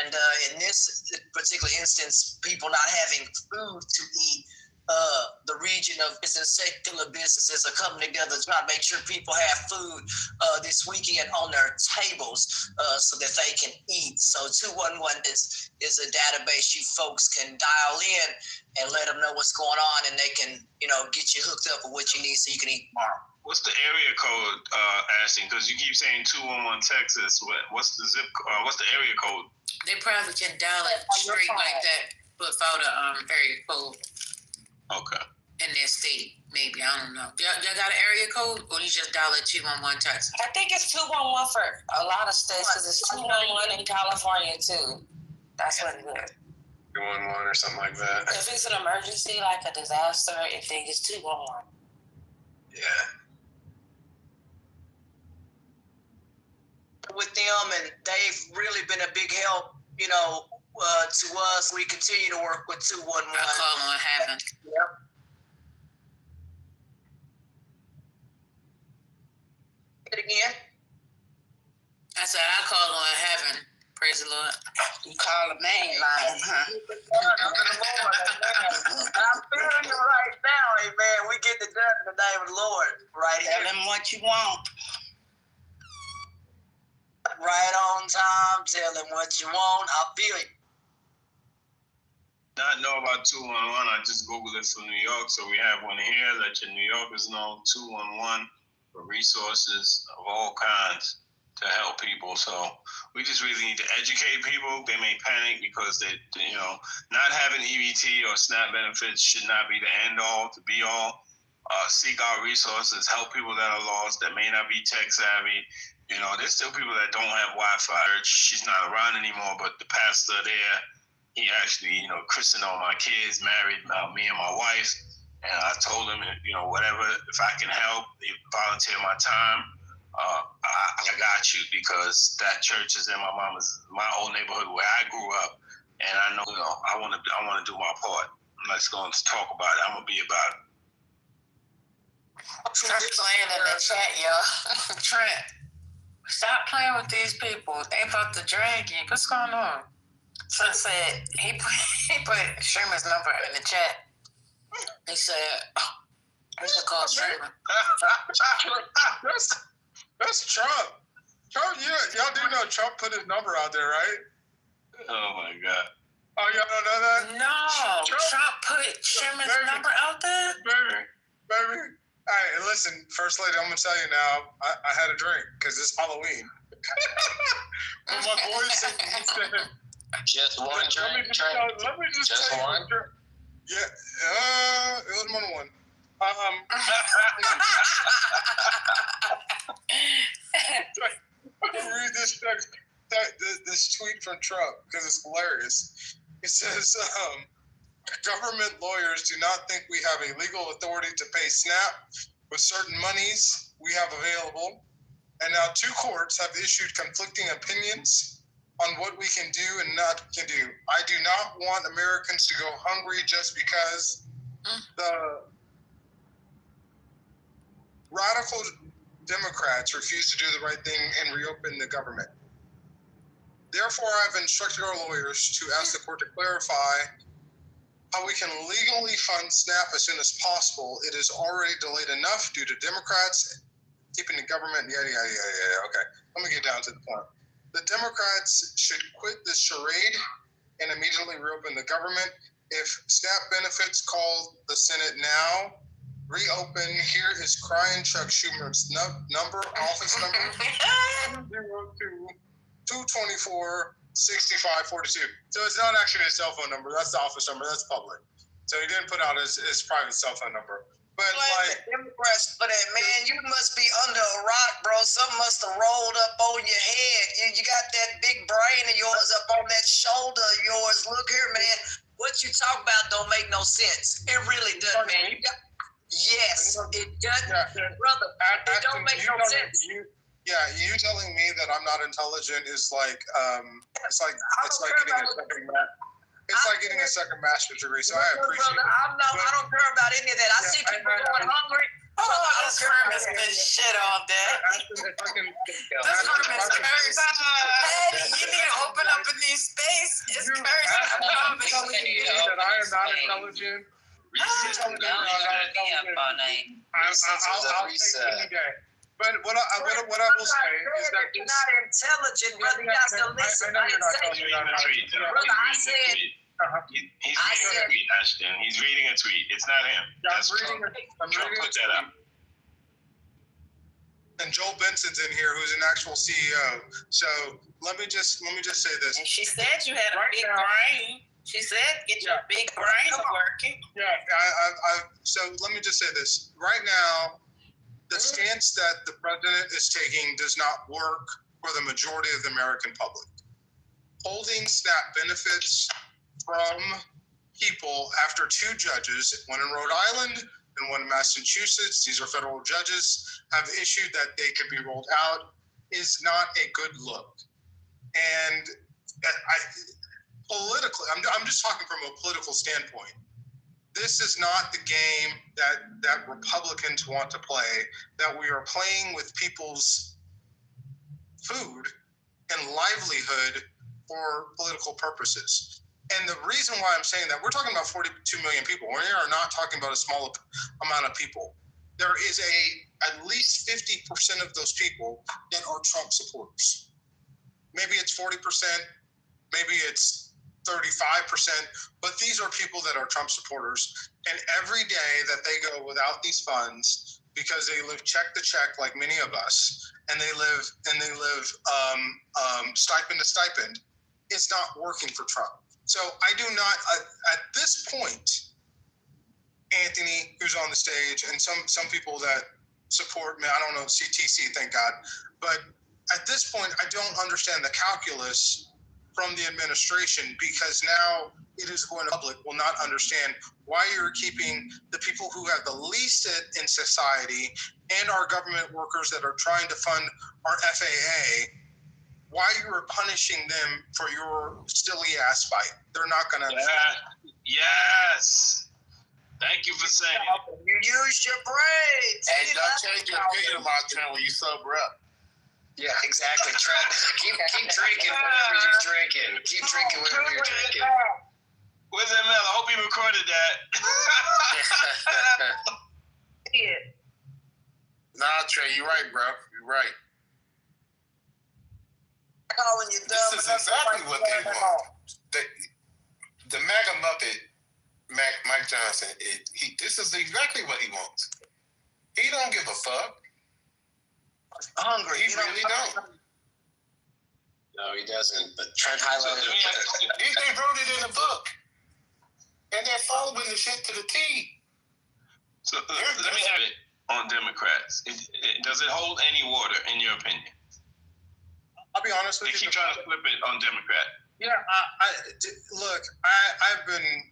And in this particular instance, people not having food to eat, the region of business, secular businesses are coming together to try to make sure people have food this weekend on their tables so that they can eat. So 211 is a database you folks can dial in and let them know what's going on, and they can, get you hooked up with what you need so you can eat tomorrow. What's the area code, Ashton? Because you keep saying 211 Texas. What's the zip? What's the area code? They probably can dial it straight like that without a area code. Okay. In their state, maybe, I don't know. Y'all got an area code, or you just dial it 211 Texas? I think it's 211 for a lot of states, because it's 211 in California too. That's what it is. 211 or something like that. If it's an emergency, like a disaster, I think it's 211. Yeah. With them, and they've really been a big help, to us. We continue to work with 211. I call on heaven. Yep. It again? I said I call on heaven. Praise the Lord. You call the main line, huh? I'm feeling you right now, amen. We get the done in the name of the Lord, right here. Tell them what you want. Right on time. Tell them what you want. I feel it. Not know about 211. I just Googled it for New York, so we have one here. Let your New Yorkers know 211 for resources of all kinds to help people. So we just really need to educate people. They may panic because they not having EBT or SNAP benefits should not be the end all, to be all. Seek out resources, help people that are lost, that may not be tech savvy. There's still people that don't have Wi-Fi. She's not around anymore, but the pastor there, he actually, christened all my kids, married me and my wife. And I told him, whatever, if I can help, volunteer my time, I got you, because that church is in my old neighborhood where I grew up. And I know, I want to do my part. I'm not going to talk about it. I'm going to be about it. Stop playing in the chat, y'all. Trent, stop playing with these people. They about to drag you. What's going on? Son said he put Sherman's number in the chat. He said, we should call Sherman. That's Trump. Trump, y'all do know Trump put his number out there, right? Oh my God. Oh, y'all don't know that? No, Trump put Sherman's number out there? Baby. All right, listen, First Lady, I'm going to tell you now, I had a drink because it's Halloween. But my boy said, just one drink? Let me just just tell one? You. Yeah, it was more than one. Read this tweet from Trump because it's hilarious. It says, government lawyers do not think we have a legal authority to pay SNAP with certain monies we have available. And now 2 courts have issued conflicting opinions on what we can do and not can do. I do not want Americans to go hungry just because the radical Democrats refuse to do the right thing and reopen the government. Therefore, I've instructed our lawyers to ask the court to clarify how we can legally fund SNAP as soon as possible. It is already delayed enough due to Democrats keeping the government, yada, yada, yada, yada. Okay, let me get down to the point. The Democrats should quit this charade and immediately reopen the government. If SNAP benefits call the Senate now, reopen. Here is crying Chuck Schumer's number, office number, 224-6542. So it's not actually his cell phone number. That's the office number. That's public. So he didn't put out his private cell phone number. But like Democrats for that, man, you must be under a rock, bro. Something must have rolled up on your head. You got that big brain of yours up on that shoulder of yours. Look here, man. What you talk about don't make no sense. It really doesn't, man. Yes, it doesn't, brother. It don't make no sense. You telling me that I'm not intelligent is like it's like getting a second master's degree. So I appreciate it. I don't care about any of that. I see people going hungry. This room has been shit all day. This room is cursed. Hey, you need to open up a new space. It's cursed. I'm telling you that I am not intelligent. Y'all gotta be up all night. I'll take any day. But what I will say is that you're not intelligent, brother. You have to listen. I know you're not telling me that. Brother, I said. He's reading a tweet, Ashton. He's reading a tweet. It's not him. I'm reading put that up. And Joel Benson's in here, who's an actual CEO. So let me just say this. And she said you had a big brain. She said, "Get your big brain working." Yeah. So let me just say this. Right now, the stance that the president is taking does not work for the majority of the American public. Holding SNAP benefits from people after two judges, one in Rhode Island and one in Massachusetts, these are federal judges, have issued that they could be rolled out, is not a good look. And politically, I'm just talking from a political standpoint. This is not the game that Republicans want to play, that we are playing with people's food and livelihood for political purposes. And the reason why I'm saying that, we're talking about 42 million people. We are not talking about a small amount of people. There is at least 50% of those people that are Trump supporters. Maybe it's 40%, maybe it's 35%, but these are people that are Trump supporters. And every day that they go without these funds, because they live check to check like many of us, and they live stipend to stipend, it's not working for Trump. So I do not, at this point, Anthony, who's on the stage, and some people that support me, I don't know, CTC, thank God, but at this point, I don't understand the calculus from the administration, because now it is going to public will not understand why you're keeping the people who have the least in society and our government workers that are trying to fund our FAA, why you are punishing them for your silly ass fight. They're not going to. Yes. Thank you for saying it. You use your brain. Hey, don't change your opinion about Trent when you sober up. Yeah, exactly. Trent, keep drinking whatever you're drinking. Keep drinking whatever you're drinking. Where's ML? I hope you recorded that. Nah, Trey, you're right, bro. You're right. Calling you dumb. This is exactly what they want. The MAGA Muppet, Mike Johnson, this is exactly what he wants. He don't give a fuck. Hungry. He really don't. No, he doesn't. But Trent highlighted They wrote it in the book. And they're following the shit to the T. So let me have it on Democrats. Does it hold any water, in your opinion? I'll be honest with you. They keep trying to flip it on Democrat. Yeah, I've been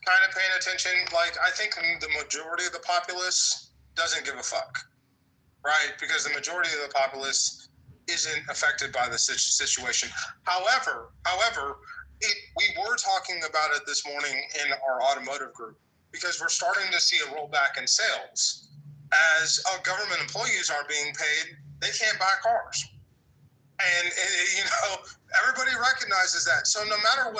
kind of paying attention. Like, I think the majority of the populace doesn't give a fuck, right? Because the majority of the populace isn't affected by the situation. However, we were talking about it this morning in our automotive group, because we're starting to see a rollback in sales. As government employees are being paid, they can't buy cars. And everybody recognizes that. So no matter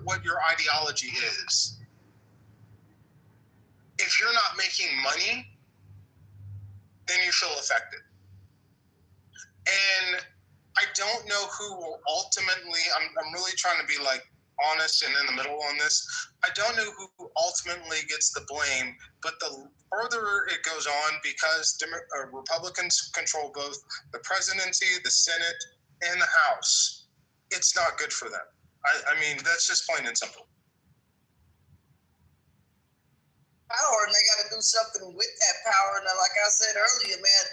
what your ideology is, if you're not making money, then you feel affected. And I don't know who will ultimately, I'm really trying to be like honest and in the middle on this. I don't know who ultimately gets the blame, but the further it goes on, because Republicans control both the presidency, the Senate, and the House, it's not good for them. I mean, that's just plain and simple. Power, and they got to do something with that power. And like I said earlier, man,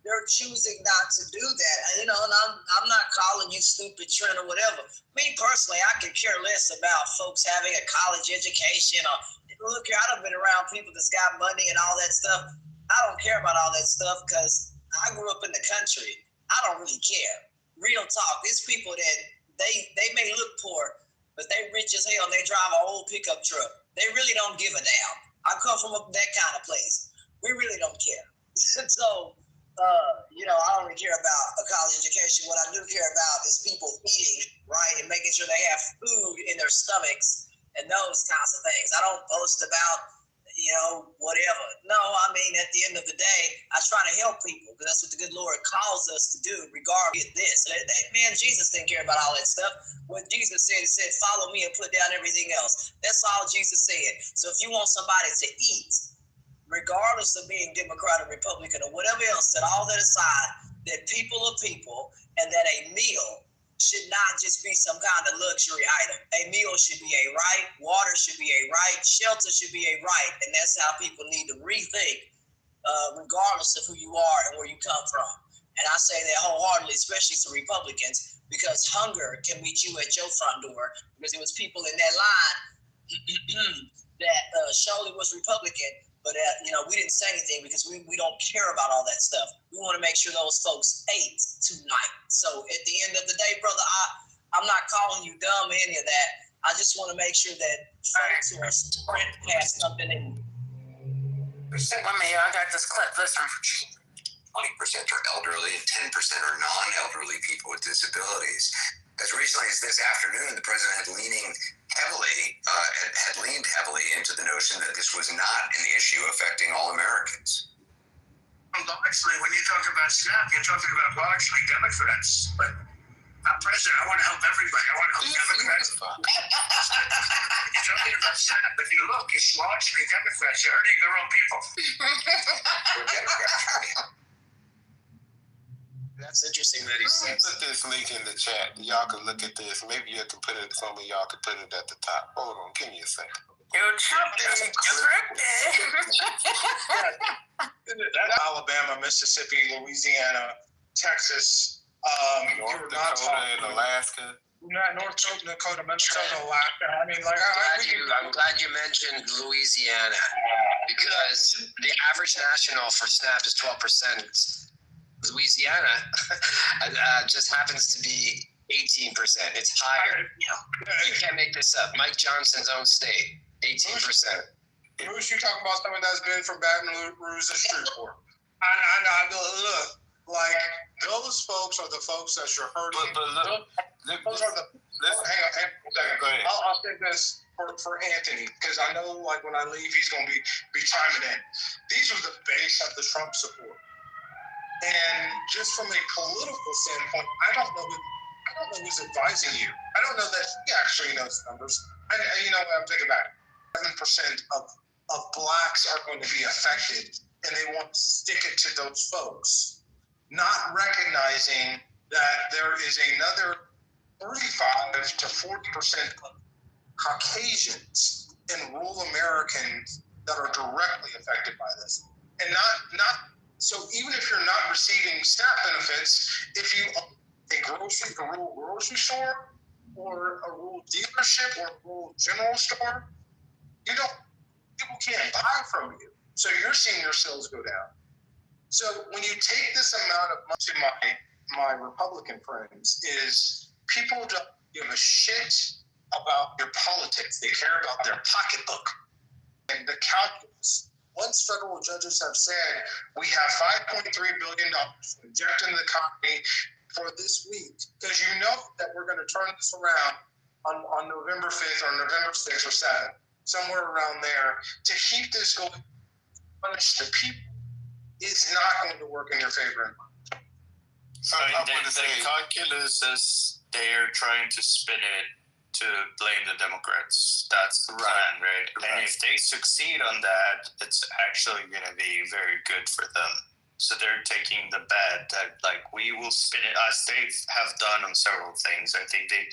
they're choosing not to do that. And I'm not calling you stupid, Trent, or whatever. Me personally, I could care less about folks having a college education. Or look here, I've been around people that's got money and all that stuff. I don't care about all that stuff because I grew up in the country. I don't really care. Real talk. There's people that they may look poor, but they rich as hell and they drive an old pickup truck. They really don't give a damn. I come from that kind of place. We really don't care. So, I don't really care about a college education. What I do care about is people eating, right, and making making sure they have food in their stomachs and those kinds of things. I don't boast about, whatever. No, I mean, at the end of the day, I try to help people because that's what the good Lord calls us to do, regardless of this. Man, Jesus didn't care about all that stuff. What Jesus said, he said, follow me and put down everything else. That's all Jesus said. So if you want somebody to eat, regardless of being Democrat or Republican or whatever else, set all that aside, that people are people and that a meal should not just be some kind of luxury item. A meal should be a right, water should be a right, shelter should be a right, and that's how people need to rethink, regardless of who you are and where you come from. And I say that wholeheartedly, especially to Republicans, because hunger can meet you at your front door, because there was people in that line that surely was Republican, but we didn't say anything because we don't care about all that stuff. We want to make sure those folks ate tonight. So at the end of the day, brother, I'm not calling you dumb or any of that. I just want to make sure that folks who are sprint past something. I got this clip. Listen. 20% are elderly and 10% are non-elderly people with disabilities. As recently as this afternoon, the president had leaned heavily into the notion that this was not an issue affecting all Americans. Actually, when you talk about SNAP, you're talking about largely Democrats. But President, I want to help everybody. I want to help Democrats. You're talking about SNAP. If you look, it's largely Democrats. You're hurting the wrong people. That's interesting that he said. Put this link in the chat. Y'all can look at this. Maybe you can put it. Some of y'all can put it at the top. Hold on, give me a second. Alabama, Mississippi, Louisiana, Texas, North Dakota and Alaska. North Dakota, Minnesota, Alaska. I mean, I'm glad you mentioned Louisiana because the average national for SNAP is 12%. Louisiana just happens to be 18%. It's higher. You can't make this up. Mike Johnson's own state, 18%. Bruce, you talking about someone that's been from Baton Rouge to Shreveport. I look, like, those folks are the folks that you're hurting. Those are the... Hang on a second. Go ahead. I'll say this for Anthony, because I know, like, when I leave, he's going to be chiming in. These are the base of the Trump support. And just from a political standpoint, I don't know who's advising you. I don't know that he actually knows numbers. I'm thinking about it. 7% of blacks are going to be affected, and they want to stick it to those folks, not recognizing that there is another 35 to 40% of Caucasians and rural Americans that are directly affected by this, and not. So even if you're not receiving SNAP benefits, if you own a rural grocery store or a rural dealership or a rural general store, people can't buy from you. So you're seeing your sales go down. So when you take this amount of money to my Republican friends, is people don't give a shit about your politics. They care about their pocketbook and the calculus. Once federal judges have said we have $5.3 billion to inject into the economy for this week, because you know that we're going to turn this around on November 5th or November 6th or 7th, somewhere around there, to keep this going, punish the people, is not going to work in your favor. So the calculus is they're trying to spin it to blame the Democrats. That's the plan, right? And if they succeed on that, it's actually going to be very good for them. So they're taking the bet that, like, we will spin it, as they have done on several things. I think they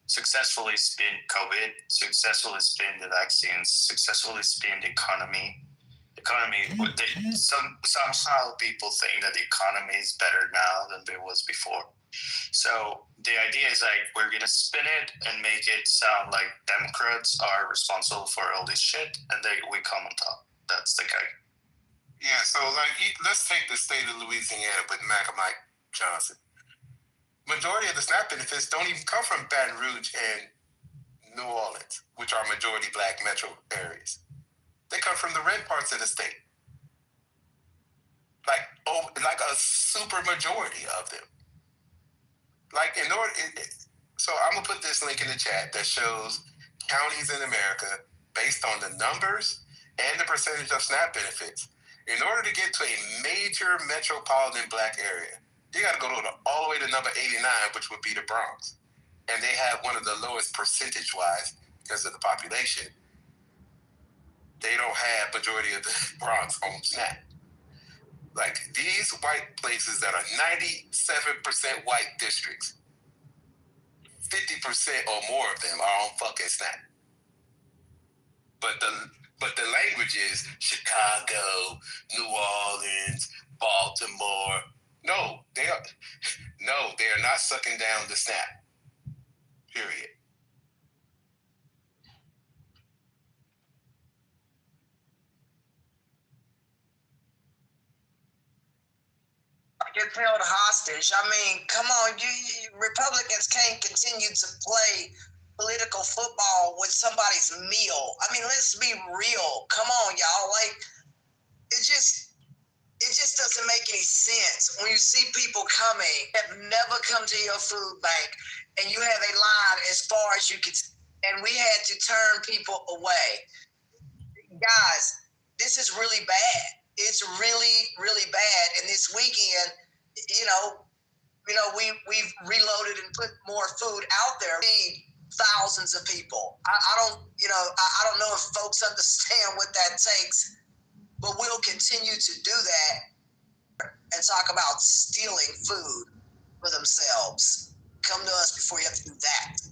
successfully spin COVID, successfully spin the vaccines, successfully spin the economy. Somehow people think that the economy is better now than it was before. So the idea is, like, we're going to spin it and make it sound like Democrats are responsible for all this shit, and we come on top. That's the guy. Yeah, so, like, let's take the state of Louisiana with Mike Johnson. Majority of the SNAP benefits don't even come from Baton Rouge and New Orleans, which are majority black metro areas. They come from the red parts of the state. Like a super majority of them. Like, So I'm going to put this link in the chat that shows counties in America based on the numbers and the percentage of SNAP benefits. In order to get to a major metropolitan black area, you got to go all the way to number 89, which would be the Bronx. And they have one of the lowest percentage-wise because of the population. They don't have majority of the Bronx on SNAP. Like these white places that are 97% white districts, 50% or more of them are on fucking SNAP. But the language is Chicago, New Orleans, Baltimore. No, they are not sucking down the SNAP. Period. Get held hostage. I mean, come on, you Republicans can't continue to play political football with somebody's meal. I mean, let's be real. Come on, y'all. Like, it just doesn't make any sense when you see people coming that never come to your food bank, and you have a line as far as you can, and we had to turn people away. Guys, this is really bad. It's really, really bad. And this weekend, we've reloaded and put more food out there. Feed thousands of people. I don't know if folks understand what that takes, but we'll continue to do that and talk about stealing food for themselves. Come to us before you have to do that.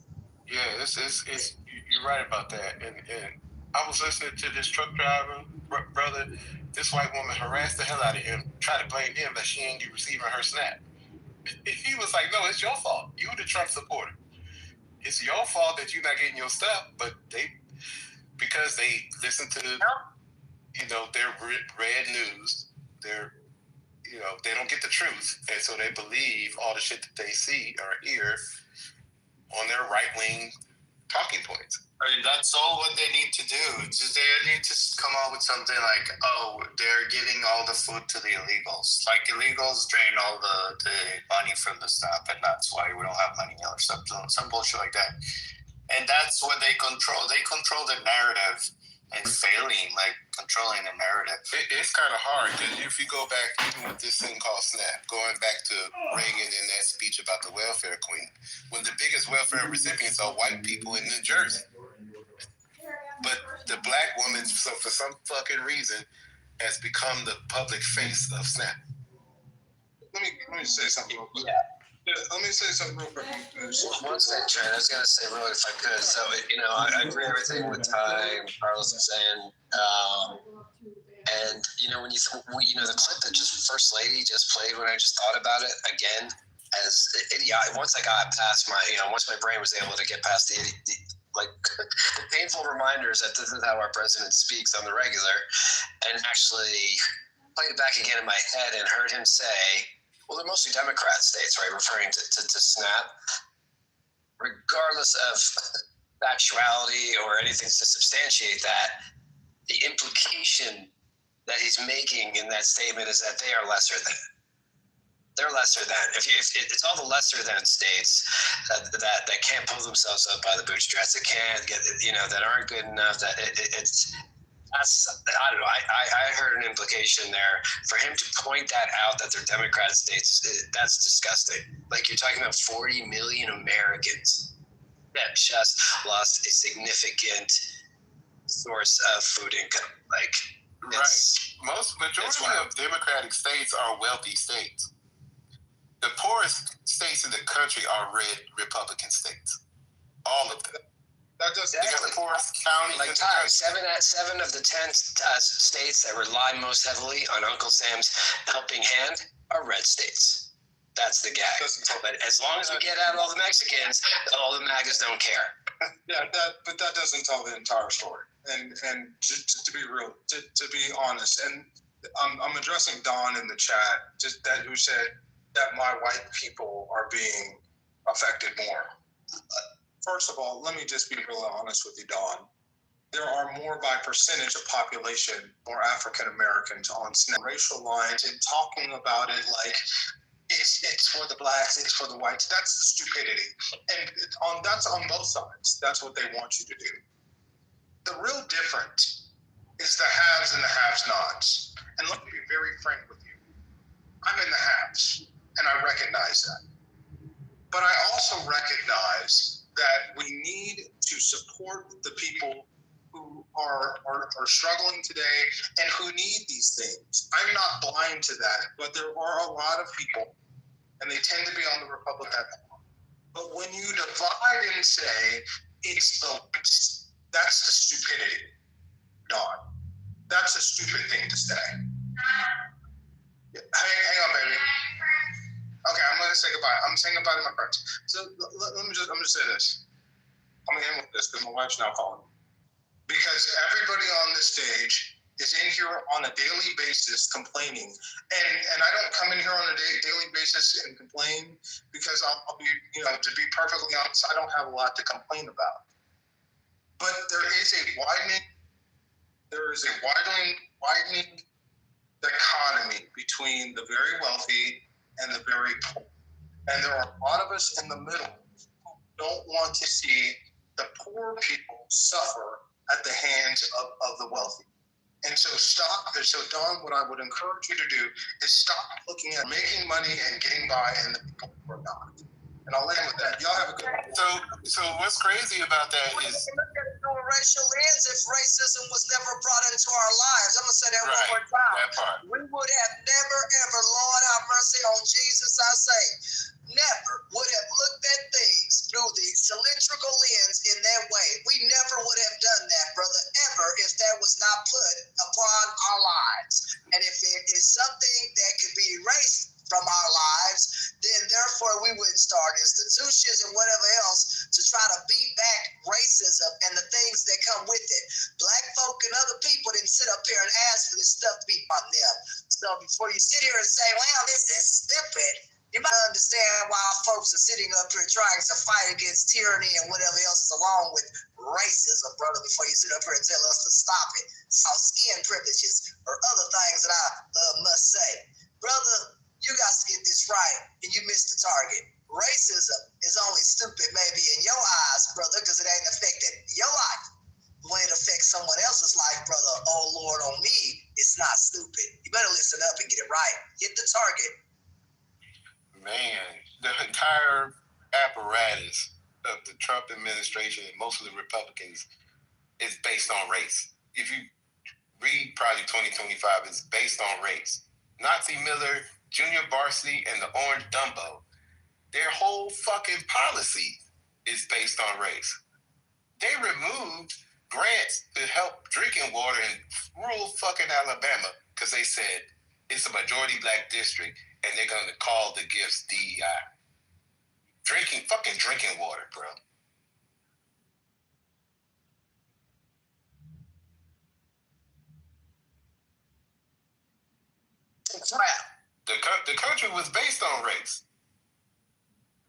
Yeah, you're right about that. And I was listening to this truck driver brother. This white woman harassed the hell out of him, tried to blame him that she ain't receiving her SNAP. He was like, no, it's your fault. You the Trump supporter. It's your fault that you're not getting your stuff, but because they listen to their red news, they don't get the truth, and so they believe all the shit that they see or hear on their right-wing talking points. I mean, that's all what they need to do. They need to come up with something like, oh, they're giving all the food to the illegals. Like, illegals drain all the money from the stuff, and that's why we don't have money or something, some bullshit like that. And that's what they control. They control the narrative and failing, like, controlling the narrative. It's kind of hard, because if you go back, even with this thing called SNAP, going back to Reagan in that speech about the welfare queen, when the biggest welfare recipients are white people in New Jersey. But the black woman, so for some fucking reason, has become the public face of SNAP. Let me say something real quick. Let me say something real quick. One second, Trent. I was going to say really if I could. So, I agree everything with Ty and Carlos is saying. And, when the clip that First Lady just played when I just thought about it again, as idiotic, once I got past once my brain was able to get past the painful reminders that this is how our president speaks on the regular, and actually played it back again in my head and heard him say, well, they're mostly Democrat states, right? Referring to SNAP. Regardless of factuality or anything to substantiate that, the implication that he's making in that statement is that they are lesser than. They're lesser than. If it's all the lesser than states that can't pull themselves up by the bootstraps, that can't get, that aren't good enough. That I don't know. I heard an implication there. For him to point that out, that they're Democrat states, that's disgusting. Like, you're talking about 40 million Americans that just lost a significant source of food income. Like, Majority of Democratic states are wealthy states. The poorest states in the country are red Republican states. All of them. That does the poorest counties. Like Ty, 7 of the 10 states that rely most heavily on Uncle Sam's helping hand are red states. That's the gag. But as long as we get out all the Mexicans, all the MAGAs don't care. But that doesn't tell the entire story. And to be real, to be honest, and I'm addressing Don in the chat, who said that my white people are being affected more. First of all, let me just be really honest with you, Don. There are more by percentage of population, more African Americans on SNAP. Racial lines and talking about it like it's for the blacks, it's for the whites. That's the stupidity, and that's on both sides. That's what they want you to do. The real difference is the haves and the have-nots. And let me be very frank with you. I'm in the haves, and I recognize that. But I also recognize that we need to support the people who are struggling today and who need these things. I'm not blind to that, but there are a lot of people, and they tend to be on the Republican. But when you divide and say it's the whites, that's the stupidity, Don. That's a stupid thing to say. Hang on, baby. Okay, I'm gonna say goodbye. I'm saying goodbye to my friends. So I'm just say this. I'm gonna end with this because my wife's now calling me. Because everybody on this stage is in here on a daily basis complaining, and I don't come in here on a daily basis and complain because I'll be, to be perfectly honest, I don't have a lot to complain about. But there is a widening dichotomy between the very wealthy and the very poor. And there are a lot of us in the middle who don't want to see the poor people suffer at the hands of the wealthy. And so Don, what I would encourage you to do is stop looking at making money and getting by and the people who are not. And I'll end with that. Y'all have a good one. So what's crazy about that is look at it through a racial lens. If racism was never brought into our lives, I'm gonna say that one more time. That part. We would have never ever, Lord have mercy on Jesus, I say, never would have looked at things through the cylindrical lens in that way. We never would have done that, brother, ever, if that was not put upon our lives. And if it is something that could be erased from our lives, then therefore we would start institutions and whatever else to try to beat back racism and the things that come with it. Black folk and other people didn't sit up here and ask for this stuff to be on them. So before you sit here and say, well, this is stupid, you might understand why folks are sitting up here trying to fight against tyranny and whatever else is along with racism, brother, before you sit up here and tell us to stop it. Our skin privileges or other things that I must say. Brother, you got to get this right, and you missed the target. Racism is only stupid maybe in your eyes, brother, because it ain't affected your life. When it affects someone else's life, brother, oh Lord, on me, it's not stupid. You better listen up and get it right. Hit the target. Man, the entire apparatus of the Trump administration and most of the Republicans is based on race. If you read Project 2025, it's based on race. Nazi Miller, Junior Varsity, and the Orange Dumbo, their whole fucking policy is based on race. They removed grants to help drinking water in rural fucking Alabama because they said it's a majority black district and they're going to call the gifts DEI. Drinking water, bro. Crap. The country was based on race.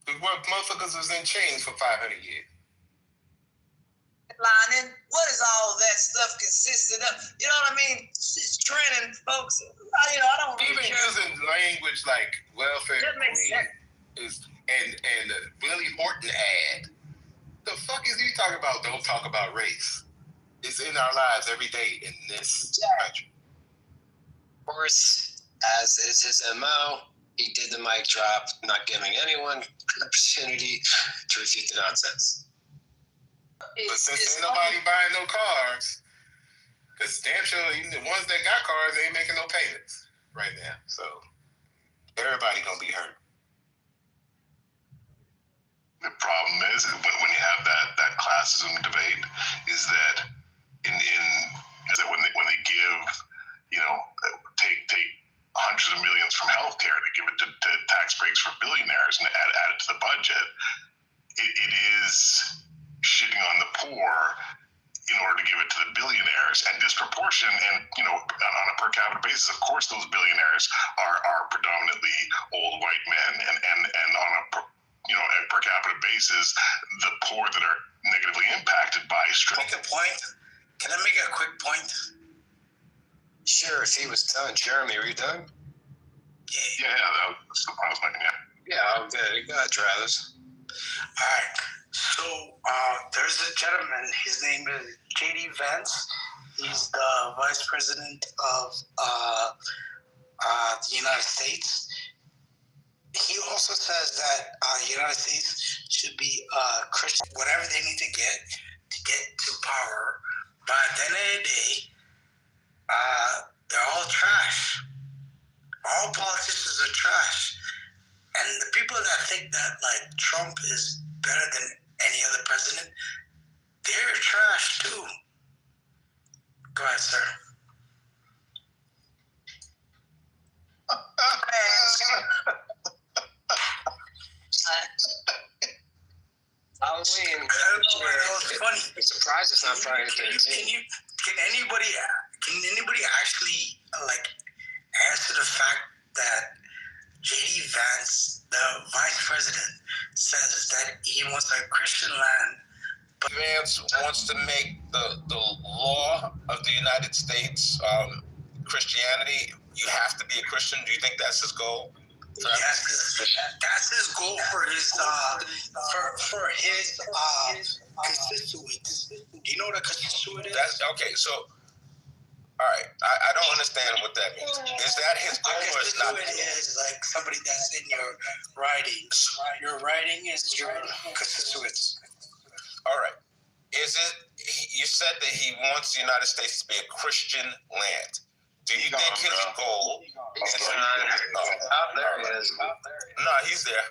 The motherfuckers was in chains for 500 years. Lining, what is all that stuff consisted of? You know what I mean? It's training folks. I don't even really using language like welfare is and Billy Horton ad. The fuck is he talking about? Don't talk about race. It's in our lives every day in this country. Of course, as is his MO, he did the mic drop, not giving anyone an opportunity to refute the nonsense. But since ain't nobody buying no cars, because damn sure even the ones that got cars ain't making no payments right now. So everybody gonna be hurt. The problem is when you have that classism debate is that when they give, take hundreds of millions from healthcare, they give it to tax breaks for billionaires and add it to the budget. It is shitting on the poor in order to give it to the billionaires and disproportion. And on a per capita basis, of course, those billionaires are predominantly old white men, and on a per capita basis, the poor that are negatively impacted by stress. Make a point. Can I make a quick point? Sure, if he was done. Jeremy, are you done? Yeah, that's the point I was making. Yeah, okay. Go ahead, Travis. All right. So there's a gentleman. His name is J.D. Vance. He's the Vice President of the United States. He also says that the United States should be Christian, whatever they need to get to power. But at the end of the day, they're all trash. All politicians are trash. And the people that think that like Trump is better than any other president, they're trash too. Go ahead, sir. Halloween. It's funny. I'm surprised it's not Friday the 13th. Can anybody actually like answer the fact that J.D. Vance, the vice president, says that he wants a Christian land? But Vance wants to make the law of the United States Christianity. You have to be a Christian. Do you think that's his goal? Yes, that's his goal for his constituents. Do you know what a constituent is? That's okay. So, all right, I don't understand what that means. Is that his goal or is not? A constituent is like somebody that's in your writings. Your writing is your constituents. All right. Is it? You said that he wants the United States to be a Christian land. Do you think his goal is to Out there he is. No, he's there.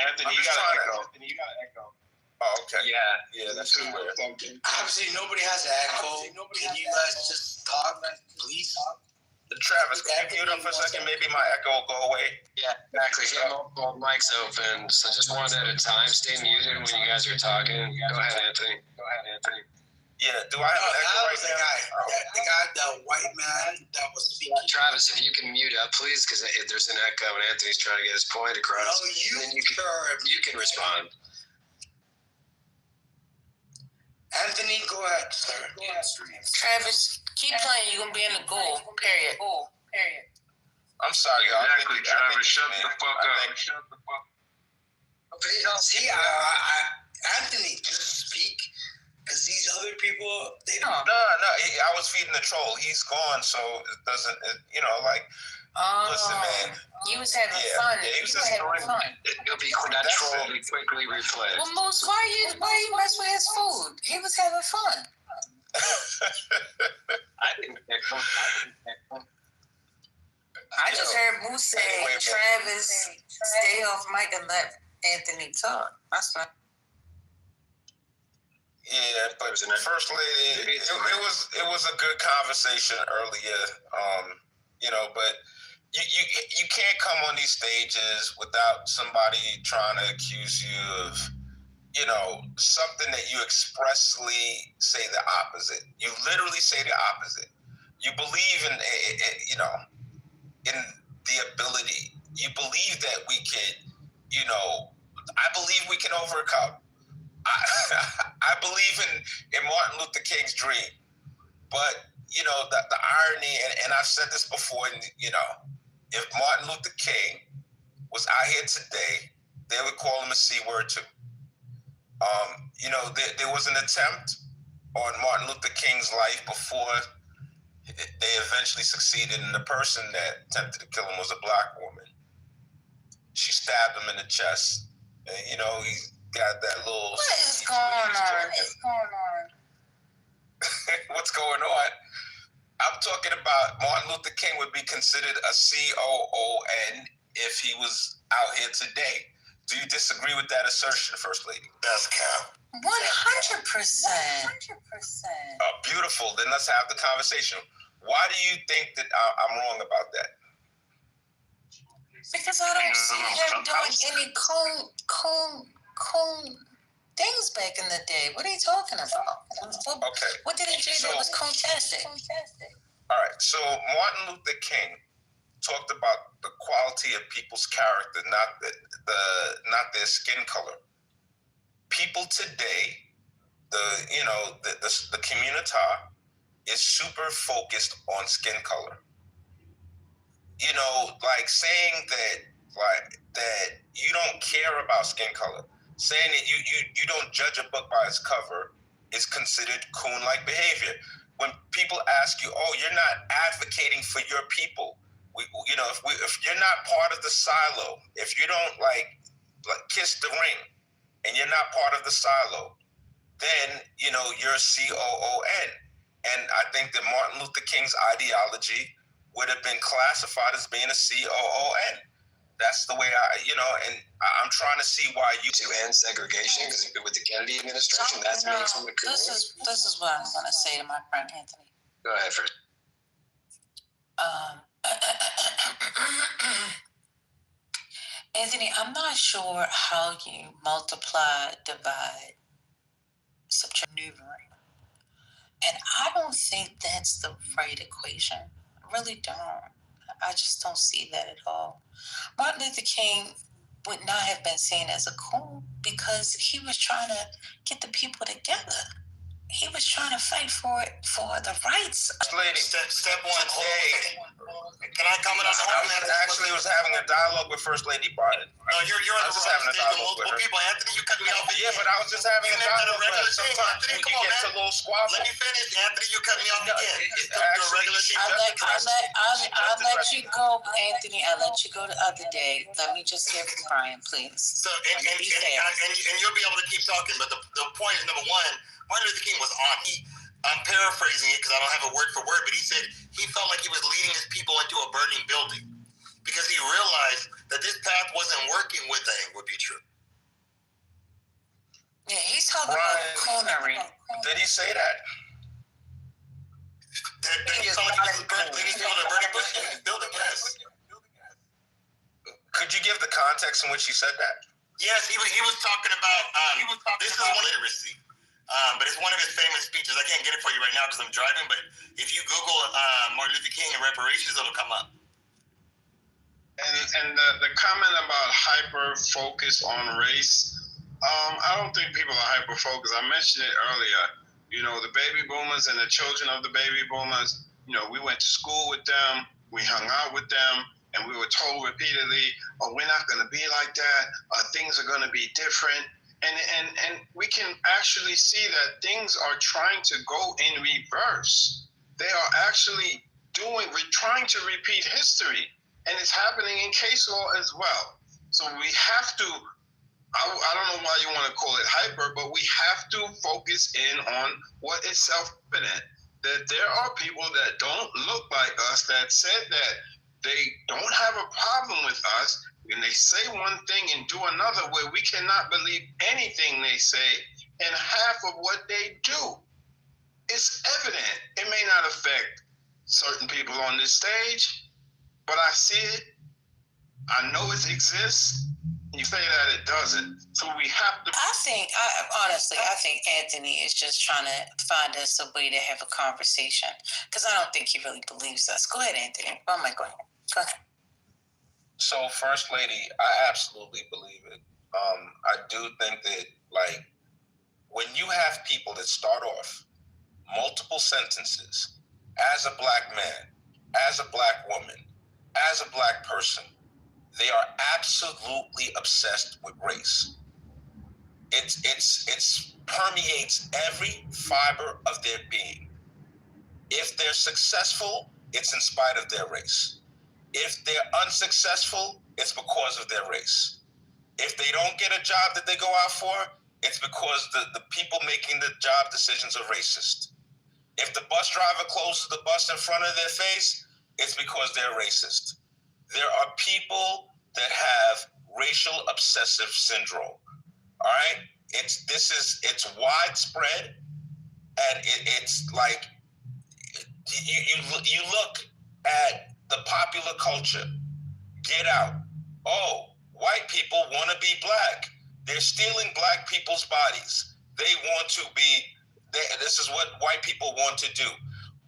Anthony, you gotta echo. Oh, okay. Yeah. That's too weird. Obviously, nobody has an echo. Can you guys just talk, please? Travis, can you mute up for a second? Maybe my echo will go away. Yeah, exactly. He had multiple mics open, so just one at a time. Stay muted when you guys are talking. Go ahead, Anthony. Yeah, do I have an echo right now? The guy, the white man that was speaking. Travis, if you can mute up, please, because there's an echo and Anthony's trying to get his point across. No, you can respond. Anthony, go ahead, sir. Travis, keep playing. You're going to be in the goal. Period. I'm sorry, y'all. Exactly, Travis. Shut the fuck up. See, Anthony, just speak. Because these other people, they don't. No, I was feeding the troll. He's gone, so it doesn't, listen, man. You was having fun. Yeah, he was just having fun. That troll will be quickly replaced. Well, Moose, why you mess with his food? He was having fun. I didn't pick him. I just heard Moose say, Travis, stay off mic and let Anthony talk. That's what. Yeah, but First Lady, it was a good conversation earlier, but you can't come on these stages without somebody trying to accuse you of, something that you expressly say the opposite. You literally say the opposite. You believe in the ability. You believe that we can, I believe we can overcome. I believe in Martin Luther King's dream, but the irony, and I've said this before, if Martin Luther King was out here today, they would call him a C-word too. There was an attempt on Martin Luther King's life before they eventually succeeded, and the person that attempted to kill him was a black woman. She stabbed him in the chest, and he got that little. What is going on? What's going on? I'm talking about Martin Luther King would be considered a COON if he was out here today. Do you disagree with that assertion, First Lady? That's cap. 100%. Beautiful. Then let's have the conversation. Why do you think that I'm wrong about that? Because I don't see him doing any cool things back in the day. What are you talking about? Okay. What did he do that was contested? All right. So Martin Luther King talked about the quality of people's character, not their skin color. People today, the community is super focused on skin color. like saying that you don't care about skin color, saying that you don't judge a book by its cover is considered coon-like behavior. When people ask you, oh, you're not advocating for your people, if you're not part of the silo, if you don't like kiss the ring and you're not part of the silo, then you're COON. And I think that Martin Luther King's ideology would have been classified as being a COON. That's the way and I'm trying to see why you to end segregation, because with the Kennedy administration, that's made some of the this is what I'm going to say to my friend Anthony. Go ahead first. Anthony, I'm not sure how you multiply, divide, subtract, maneuvering. And I don't think that's the right equation. I really don't. I just don't see that at all. Martin Luther King would not have been seen as a coon because he was trying to get the people together. He was trying to fight for the rights. Lady, step one. Hey, can I comment on that? I actually was having a dialogue with First Lady Biden. No, you're on the wrong stage with multiple people. Anthony, you cut me off. Yeah, but I was just having a dialogue with her. Sometimes we get to a little squabble. Let me finish. Anthony, you cut me off again. I'll let you go, Anthony. I'll let you go the other day. Let me just hear from Brian, please. So, and you'll be able to keep talking, but the point is, number one, Martin Luther King was on. I'm paraphrasing it because I don't have a word for word, but he said he felt like he was leading his people into a burning building because he realized that this path wasn't working with that would be true. Yeah, he's talking about coonery. Did he say that? Did he feel like he was a burning building? Yes. Could you give the context in which he said that? Yes, he was talking about this is one literacy. But it's one of his famous speeches. I can't get it for you right now because I'm driving, but if you Google Martin Luther King and reparations, it'll come up. And the comment about hyper-focus on race, I don't think people are hyper-focused. I mentioned it earlier. The baby boomers and the children of the baby boomers, we went to school with them, we hung out with them, and we were told repeatedly, oh, we're not going to be like that, things are going to be different. And we can actually see that things are trying to go in reverse. They are actually trying to repeat history, and it's happening in case law as well. So we have to, I don't know why you want to call it hyper, but we have to focus in on what is self-evident, that there are people that don't look like us that said that they don't have a problem with us, and they say one thing and do another where we cannot believe anything they say and half of what they do. It's evident. It may not affect certain people on this stage, but I see it. I know it exists. You say that it doesn't. So we have to. Honestly, I think Anthony is just trying to find us a way to have a conversation because I don't think he really believes us. Go ahead, Anthony. Oh my God. Go ahead. So, First Lady, I absolutely believe it. I do think that, when you have people that start off multiple sentences, as a black man, as a black woman, as a black person, they are absolutely obsessed with race. It's permeates every fiber of their being. If they're successful, it's in spite of their race. If they're unsuccessful, it's because of their race. If they don't get a job that they go out for, it's because the people making the job decisions are racist. If the bus driver closes the bus in front of their face, it's because they're racist. There are people that have racial obsessive syndrome. All right? It's widespread, and it's like you look at the popular culture. Get Out. Oh, white people want to be black. They're stealing black people's bodies. They want to be, this is what white people want to do.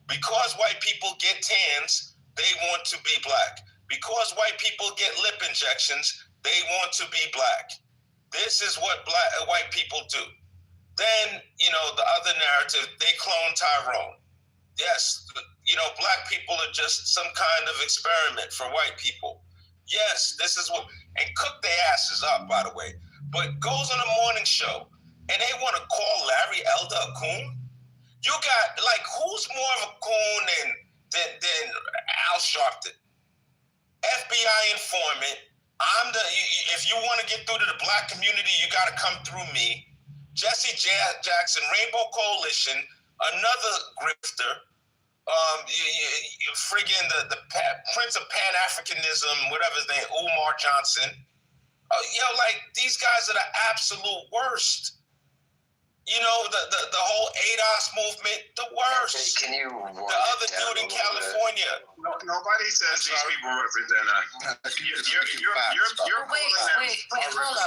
Because white people get tans, they want to be black. Because white people get lip injections, they want to be black. This is what white people do. Then, the other narrative, they clone Tyrone. Yes, black people are just some kind of experiment for white people. Yes, this is what, and cook their asses up, by the way. But goes on a morning show, and they want to call Larry Elder a coon? You got, who's more of a coon than Al Sharpton? FBI informant. If you want to get through to the black community, you got to come through me. Jesse Jackson, Rainbow Coalition, another grifter. Friggin' the Prince of Pan-Africanism, whatever his name, Umar Johnson. These guys are the absolute worst. The whole ADOS movement, the worst. Can you the other dude in California. Nobody says these people represent us. Wait, hold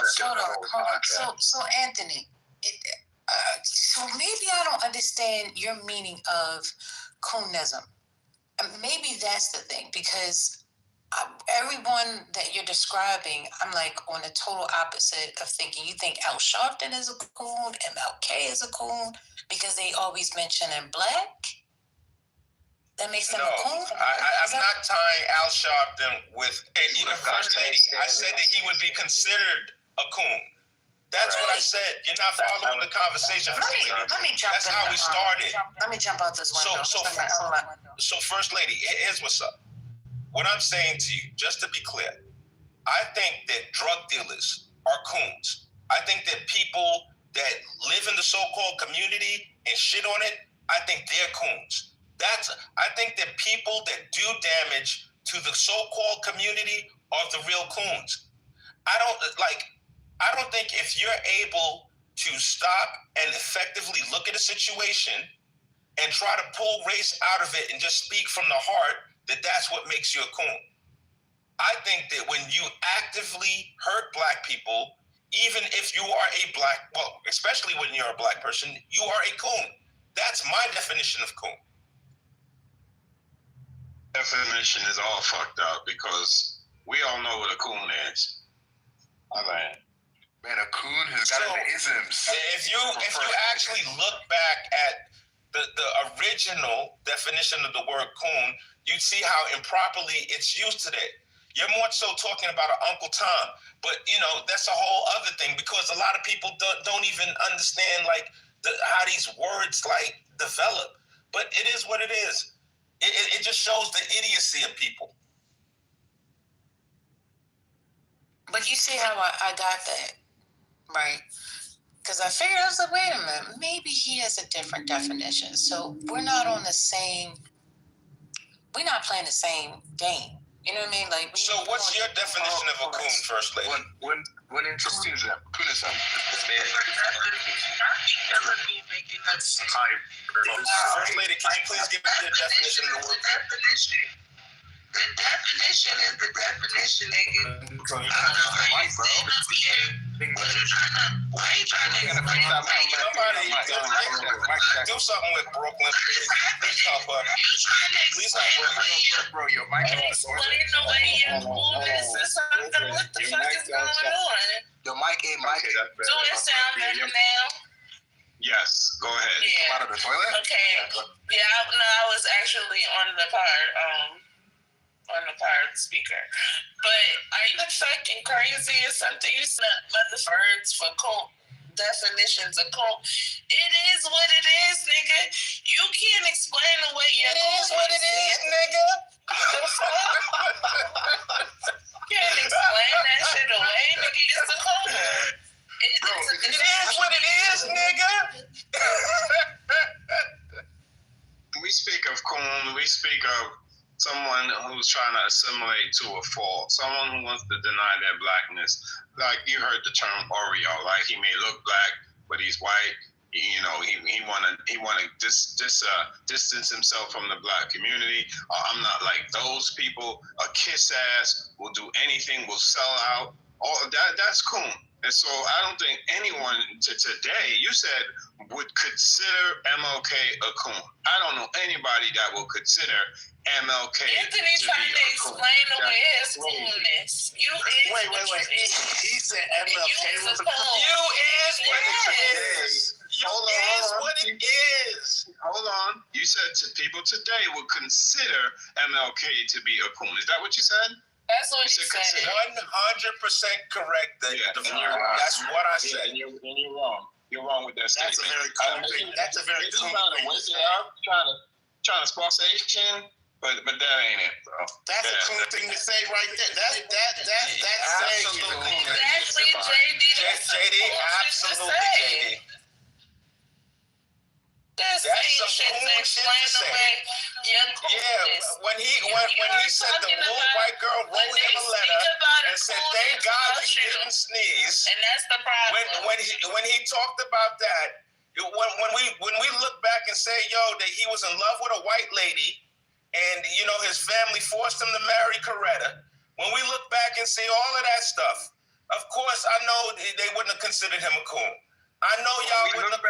up. So Anthony, so maybe I don't understand your meaning of coonism. Maybe that's the thing, because everyone that you're describing, I'm on the total opposite of thinking. You think Al Sharpton is a coon, MLK is a coon, because they always mention in black? That makes them a coon? I'm not tying Al Sharpton with First Lady. I said that he would be considered a coon. That's what I said. You're not following the conversation. Let me jump. That's how we started. Let me jump out this window. So First Lady, here's what's up. What I'm saying to you, just to be clear, I think that drug dealers are coons. I think that people that live in the so-called community and shit on it, I think they're coons. I think that people that do damage to the so-called community are the real coons. I don't think if you're able to stop and effectively look at a situation and try to pull race out of it and just speak from the heart, that's what makes you a coon. I think that when you actively hurt black people, even if you are especially when you're a black person, you are a coon. That's my definition of coon. Definition is all fucked up because we all know what a coon is. Man, a coon has got isms. If you actually look back at the original definition of the word coon, you'd see how improperly it's used today. You're more so talking about an Uncle Tom, but that's a whole other thing, because a lot of people don't even understand how these words develop. But it is what it is. It just shows the idiocy of people. But you see how I got that, right? Because I figured, I was like, wait a minute, maybe he has a different definition. So we're not playing the same game. You know what I mean? So what's your definition of a coon, First Lady? When interesting is that coonism. First Lady, can you please give me the definition of the word coon? The definition is the definition, nigga. Why you trying to do something with Brooklyn, please help her. Please help her. Bro, your mic is What the fuck is going on? Your mic ain't mic. Do it sound better now? Yes, go ahead. Yeah. Come out of the toilet? Okay. Yeah, I was actually on the part speaker. But are you fucking crazy or something? You said mother words for coon. Definitions of coon. It is what it is, nigga. You can't explain the way you It is what it is, nigga. Can't explain that shit away, nigga. It's the coon. It is what it is, nigga. When we speak of coon, we speak of someone who's trying to assimilate to a fault, someone who wants to deny their blackness. Like you heard the term Oreo, he may look black, but he's white. He wanna distance himself from the black community. I'm not like those people. A kiss ass will do anything, will sell out. All that's coon. And so I don't think anyone today, you said, would consider MLK a coon. I don't know anybody that will consider MLK Anthony trying to explain away his coolness. Wait. He said MLK was a coon. You is what it is. Hold on. What it is. Hold on. You said to people today would consider MLK to be a coon. Is that what you said? That's what you said. 100% correct. That's what I said. And you're wrong. You're wrong with that statement. That's a very cool thing. That's a very cool trying to thing. wake it up, trying to spark Asian, but that ain't it, bro. That's a cool thing to say right there. That's absolutely Exactly, JD, absolutely, JD. That's some cool shit to say. Yeah, when he said the little white girl wrote him a letter and said, "Thank God you didn't sneeze," and that's the problem. When he talked about that, when we look back and say, "Yo, that he was in love with a white lady," and his family forced him to marry Coretta. When we look back and see all of that stuff, of course, I know they wouldn't have considered him a coon. I know y'all wouldn't have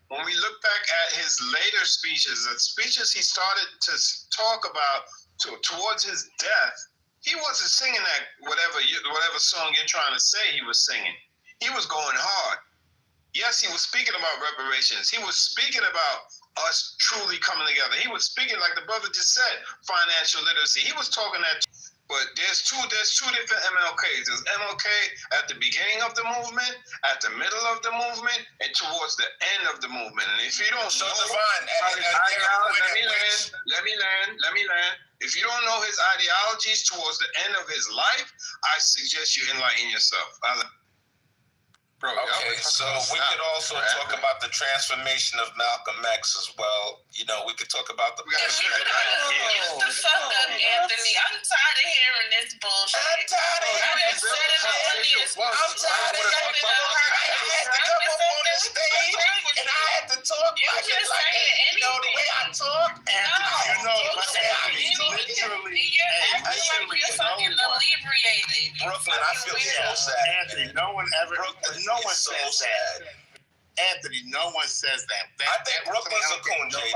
When we look back at his later speeches, the speeches he started to talk about towards his death, he wasn't singing that whatever song you're trying to say he was singing. He was going hard. Yes, he was speaking about reparations. He was speaking about us truly coming together. He was speaking, like the brother just said, financial literacy. He was talking that. But there's two different MLKs. There's MLK at the beginning of the movement, at the middle of the movement, and towards the end of the movement. And if you don't know, let me land. If you don't know his ideologies towards the end of his life, I suggest you enlighten yourself. Bro, okay, so we could also talk about the transformation of Malcolm X as well. We could talk about the Shut the fuck up, Anthony. I'm tired of hearing this bullshit. I'm tired of hearing this bullshit. I'm tired of hearing it. I had to come up on the stage and I had to talk like the way I talk. You're fucking inebriated. Brooklyn, I feel so sad. Anthony, no one says that. Anthony, no one says that. I think Brooklyn's a coon, JD.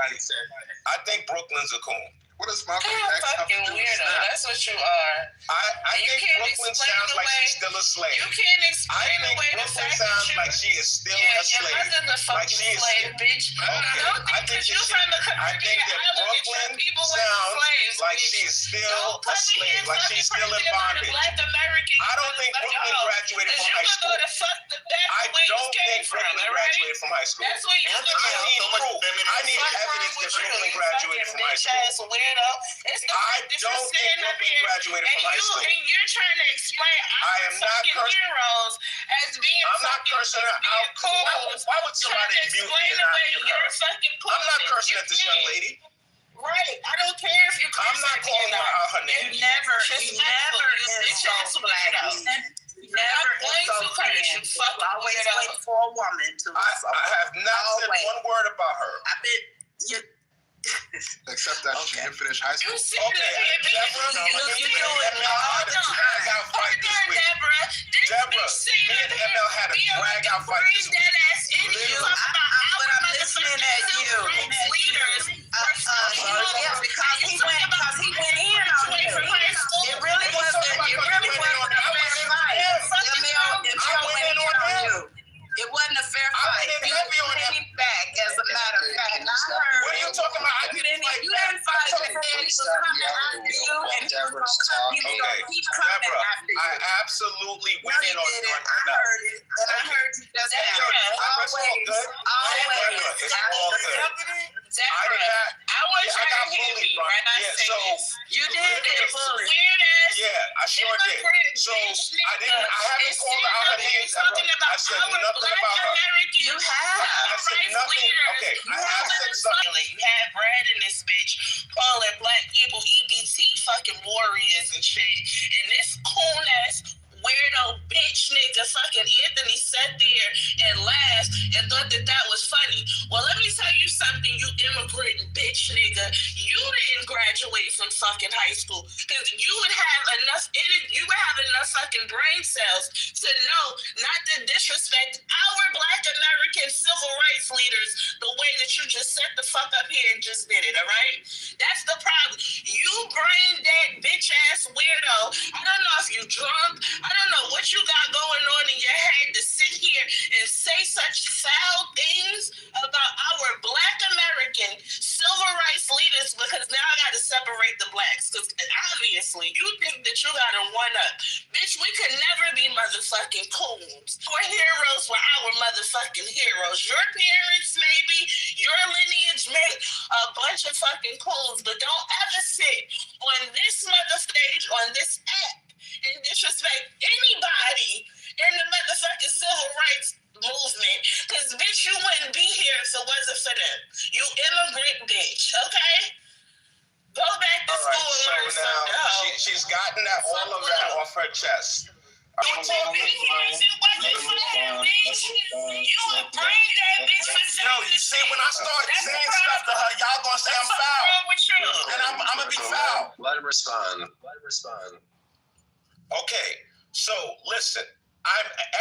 I think Brooklyn's a coon. What does Malcolm You're a X have to fucking do with weirdo. Snap? That's what you are. I think Brooklyn sounds like she's still a slave. You can't explain the way the Brooklyn fact sounds that like she is still a your slave. mother's a fucking slave, bitch. I think you're from the Caribbean island, people were slaves, like she's still a slave, like she's still in bondage. Black American. I don't think Brooklyn graduated from high school. I don't think Brooklyn graduated from high school. That's where you I need evidence that Brooklyn graduated from high school. Weirdo. I don't think Brooklyn graduated from high school. And you're trying to explain I am not heroes as being I'm not cursing her out. Why would somebody mute me and not mute her? I'm not cursing at this young lady. Right. I don't care if you I'm not calling her out her name. You never insult black men. Never insult men. You always wait for a woman to insult. I have not said one word about her. I bet you. Except that she didn't finish high school. You do it all the time. Deborah, me and ML had a drag out fight this week. But I'm listening at you. Because he went in on you. It really wasn't a fair fight. It went in on you. It wasn't a fair fight. You hit him back, as a matter of fact. And I heard. What are you talking about? You didn't fight him. He was coming after you, and he was going to keep coming after you. I absolutely went in on you. I heard it, and I heard you just now. Always. I want you to hear me when I say this. You did get bullied. Yeah, I sure did. So I haven't called out her name. I said nothing about her. You have. I said nothing. Okay, I have said something. You had Brad in this bitch calling black people EBT fucking warriors and shit. And this cool ass weirdo bitch nigga fucking Anthony sat there and laughed and thought that was funny. Well, let me tell you something, you immigrant bitch nigga. You didn't graduate from fucking high school because you would have enough fucking brain cells to know not to disrespect our black American civil rights leaders the way that you just set the fuck up here and just did it, all right? That's the problem. You brain dead bitch ass weirdo. I don't know if you drunk. I don't know what you got going on in your head to sit here and say such foul things about our Black American civil rights leaders, because now I got to separate the blacks. Because obviously you think that you got to one up. Bitch, we could never be motherfucking coons. Our heroes were our motherfucking heroes. Your parents, maybe, your lineage made a bunch of fucking coons, but don't ever sit on this mother stage, on this app, and disrespect anybody in the motherfucking civil rights movement. Because, bitch, you wouldn't be here if it wasn't for them. You immigrant bitch, okay? Go back to school and learn something. She's gotten all of that off her chest. You told me it wasn't for him, bitch. You a brain dead bitch for saying Yo, you see, when I start saying stuff to her, y'all gonna say I'm foul. And I'm gonna be foul. Let him respond. Let him respond. Okay, so listen,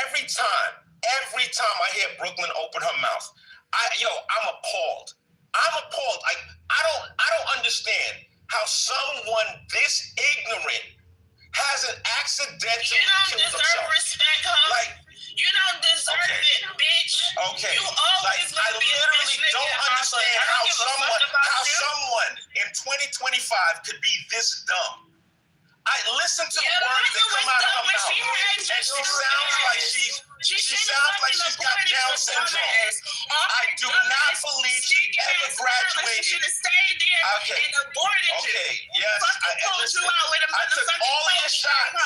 every time I hear Brooklyn open her mouth, I'm appalled. Like, I don't understand how someone this ignorant hasn't accidentally killed himself. You don't deserve respect, huh? Like, you don't deserve it, bitch. Okay. You always I literally don't understand how someone in 2025 could be this dumb. I listen to the words that come out of her mouth, and she sounds like she's got Down syndrome. I do not believe she ever graduated. She should have stayed there and aborted you. Okay, yes. Listen, I took all of your shots.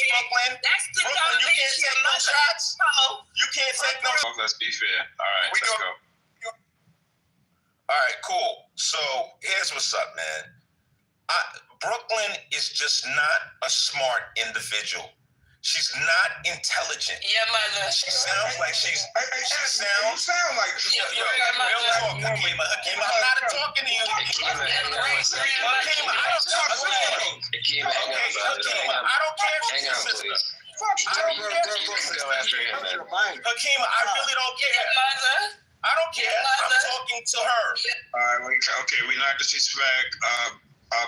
Brooklyn. Brooklyn, you can't take no shots. You can't take no shots. Let's be fair. All right, let's go. All right, cool. So here's what's up, man. Brooklyn is just not a smart individual. She's not intelligent. Your mother. She sounds like she's. She sounds like. Yo, Hakeem, I'm not talking to you. Hakeem, I don't talk to you. Okay, Hakeem, I don't care if you're a sister. Hakeem, I really don't care. I don't care. I'm talking to her. All right, okay, we not disrespect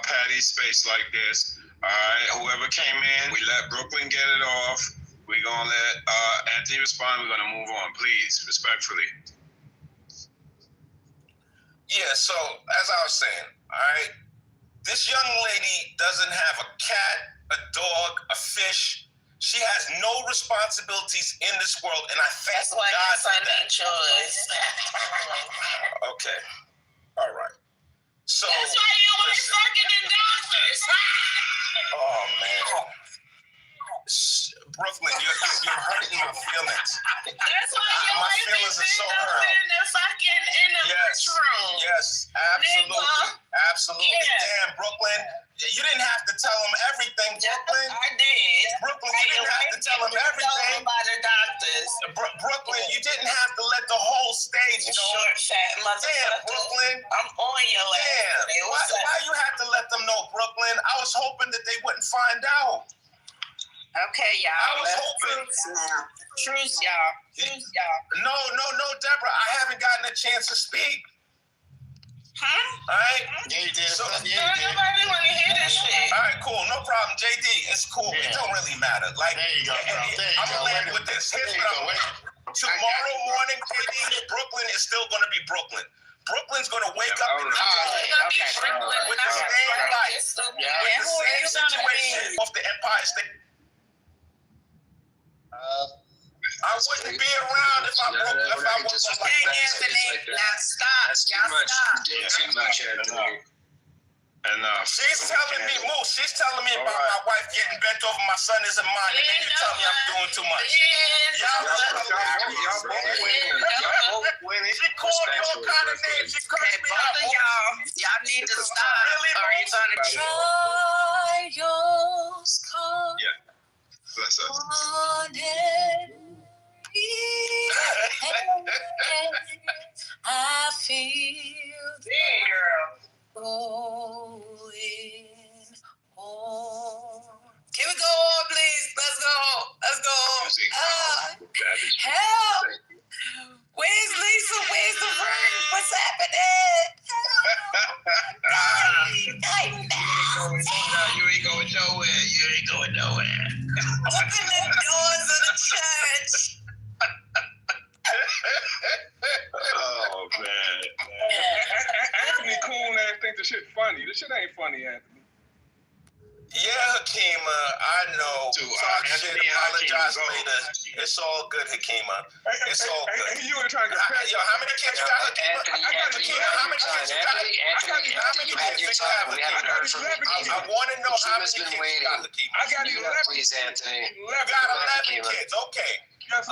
Patty's space like this. All right, whoever came in, we let Brooklyn get it off. We're going to let Anthony respond. We're going to move on, please, respectfully. Yeah, so as I was saying, all right, this young lady doesn't have a cat, a dog, a fish. She has no responsibilities in this world, and I thank God for that. Okay, all right. So that's why you were fucking the doctors. Oh man, Brooklyn, you're hurting my feelings. That's why my feelings are so hurt. In the room. Yes, absolutely. Yeah. Damn, Brooklyn, you didn't have to tell them everything, Brooklyn. I did. Brooklyn, you didn't have to tell them everything. By the doctors. Brooklyn, you didn't have to let the whole stage know. Short, fat motherfucker. Damn, Brooklyn. I'm on your ass. Damn. Why you had to let them know, Brooklyn? I was hoping that they wouldn't find out. Okay, y'all. I was hoping. Truth, y'all. No, Deborah. I haven't gotten a chance to speak. Huh? All right. Yeah, you did. Nobody want to hear this shit. All right, cool. No problem, JD. It's cool. Yeah. It don't really matter. Like, there you go, bro. I'm gonna land with this. Here's what tomorrow morning, JD, Brooklyn is still gonna be Brooklyn. Brooklyn's gonna wake up in the morning with the same life, with the same situation off the Empire State. I wouldn't be around if I was like that. Now stop. That's too much. You're doing too much, Anthony. Enough. She's telling me, Moose, about my wife getting bent over. My son isn't mine. And then you tell me I'm doing too much. Y'all both winning. She called me all kind of names. She cursed me out. Y'all need to stop. Really, or you're going to Trials come. Yeah. Bless us. I feel going on. Can we go on, please? Let's go. Help shit funny. This shit ain't funny, Anthony. Yeah, Hakima, I know. Talk shit, apologize later. It's all good, Hakima. It's all good. You were trying to compare. Yo, how many kids you got, Hakima? Hakima, how many kids you got? You had your time. We haven't heard from you. I want to know how many kids you got, Hakima. I got 11. Please, Anthony. You got 11 kids. Okay. 11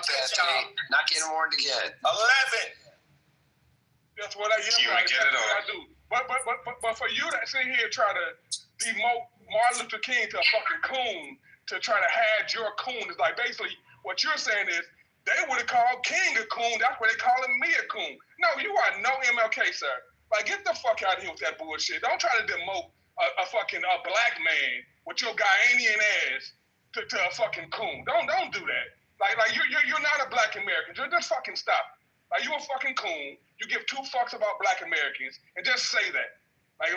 kids, y'all. Not getting warned again. 11. That's what I do. But for you to sit here and try to demote Martin Luther King to a fucking coon, to try to hide your coon, is like basically what you're saying is they would have called King a coon. That's why they calling me a coon. No, you are no MLK, sir. Like, get the fuck out of here with that bullshit. Don't try to demote a black man with your Ghanaian ass to a fucking coon. Don't do that. Like you're not a black American. Just fucking stop. Like, you a fucking coon. You give two fucks about black Americans, and just say that. Like, I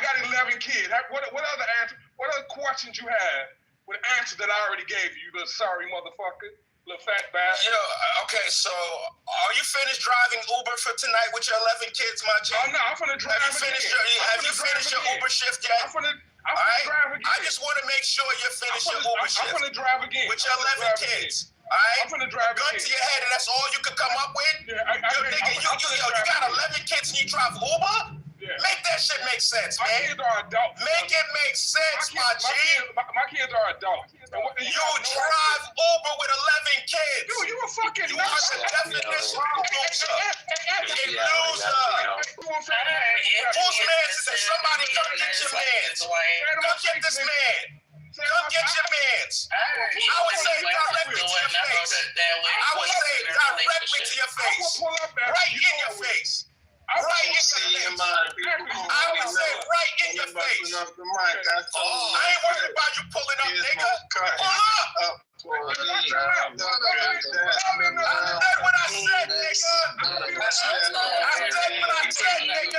got 11 kids. What other answer? What other questions you have with answers that I already gave you? You little sorry motherfucker, little fat bastard. Yo, okay, so are you finished driving Uber for tonight with your 11 kids, my G? Oh no, I'm finna drive. Have you finished your Uber shift yet? I'm finna drive again. I just want to make sure you're finished your Uber shift. I'm finna drive again with your 11 kids. All right, I'm finna drive gun to your head, and that's all you could come up with. Yeah, you got 11 kids and you drive Uber? Yeah. Make that shit make sense, man. My kids are adults. Make it make sense, my G. My kids are adults. You drive Uber with 11 kids. Dude, you a fucking You are the definition of a loser. A loser. Whose man is it? Somebody come get your mans. Come get this man. Come get your mans. I would say directly to your face. I would say directly to your face. Right in your face. Right in your face. I would say right in your face. I ain't worried about you pulling up, nigga. Pull up. I said what I said, nigga. I said what I said, nigga. I said what I said, nigga.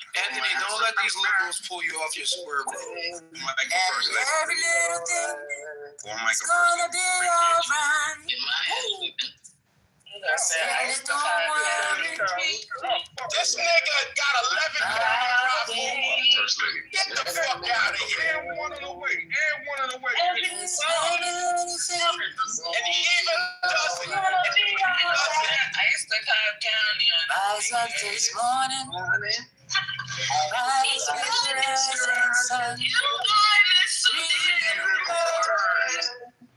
Anthony, don't let these liberals pull you off your square, bro. Every little thing is gonna be alright. This nigga got 11 kids. Get the fuck out of here. And one on the way. And he even does it. I used to come county on rise up this morning. Rise with the rising sun.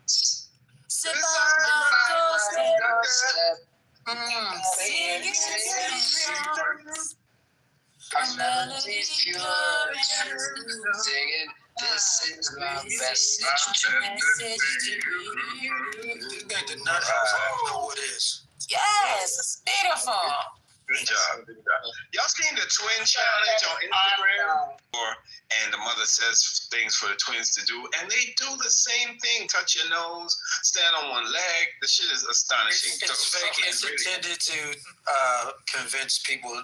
Sit on my doorstep. Singing songs. A melody Singing, this is my message to you. You got the nut house. I don't know what it is. Yes, it's beautiful. Good job. Y'all seen the twin challenge on Instagram? And the mother says things for the twins to do, and they do the same thing. Touch your nose, stand on one leg. The shit is astonishing. It's fake. It's intended to convince people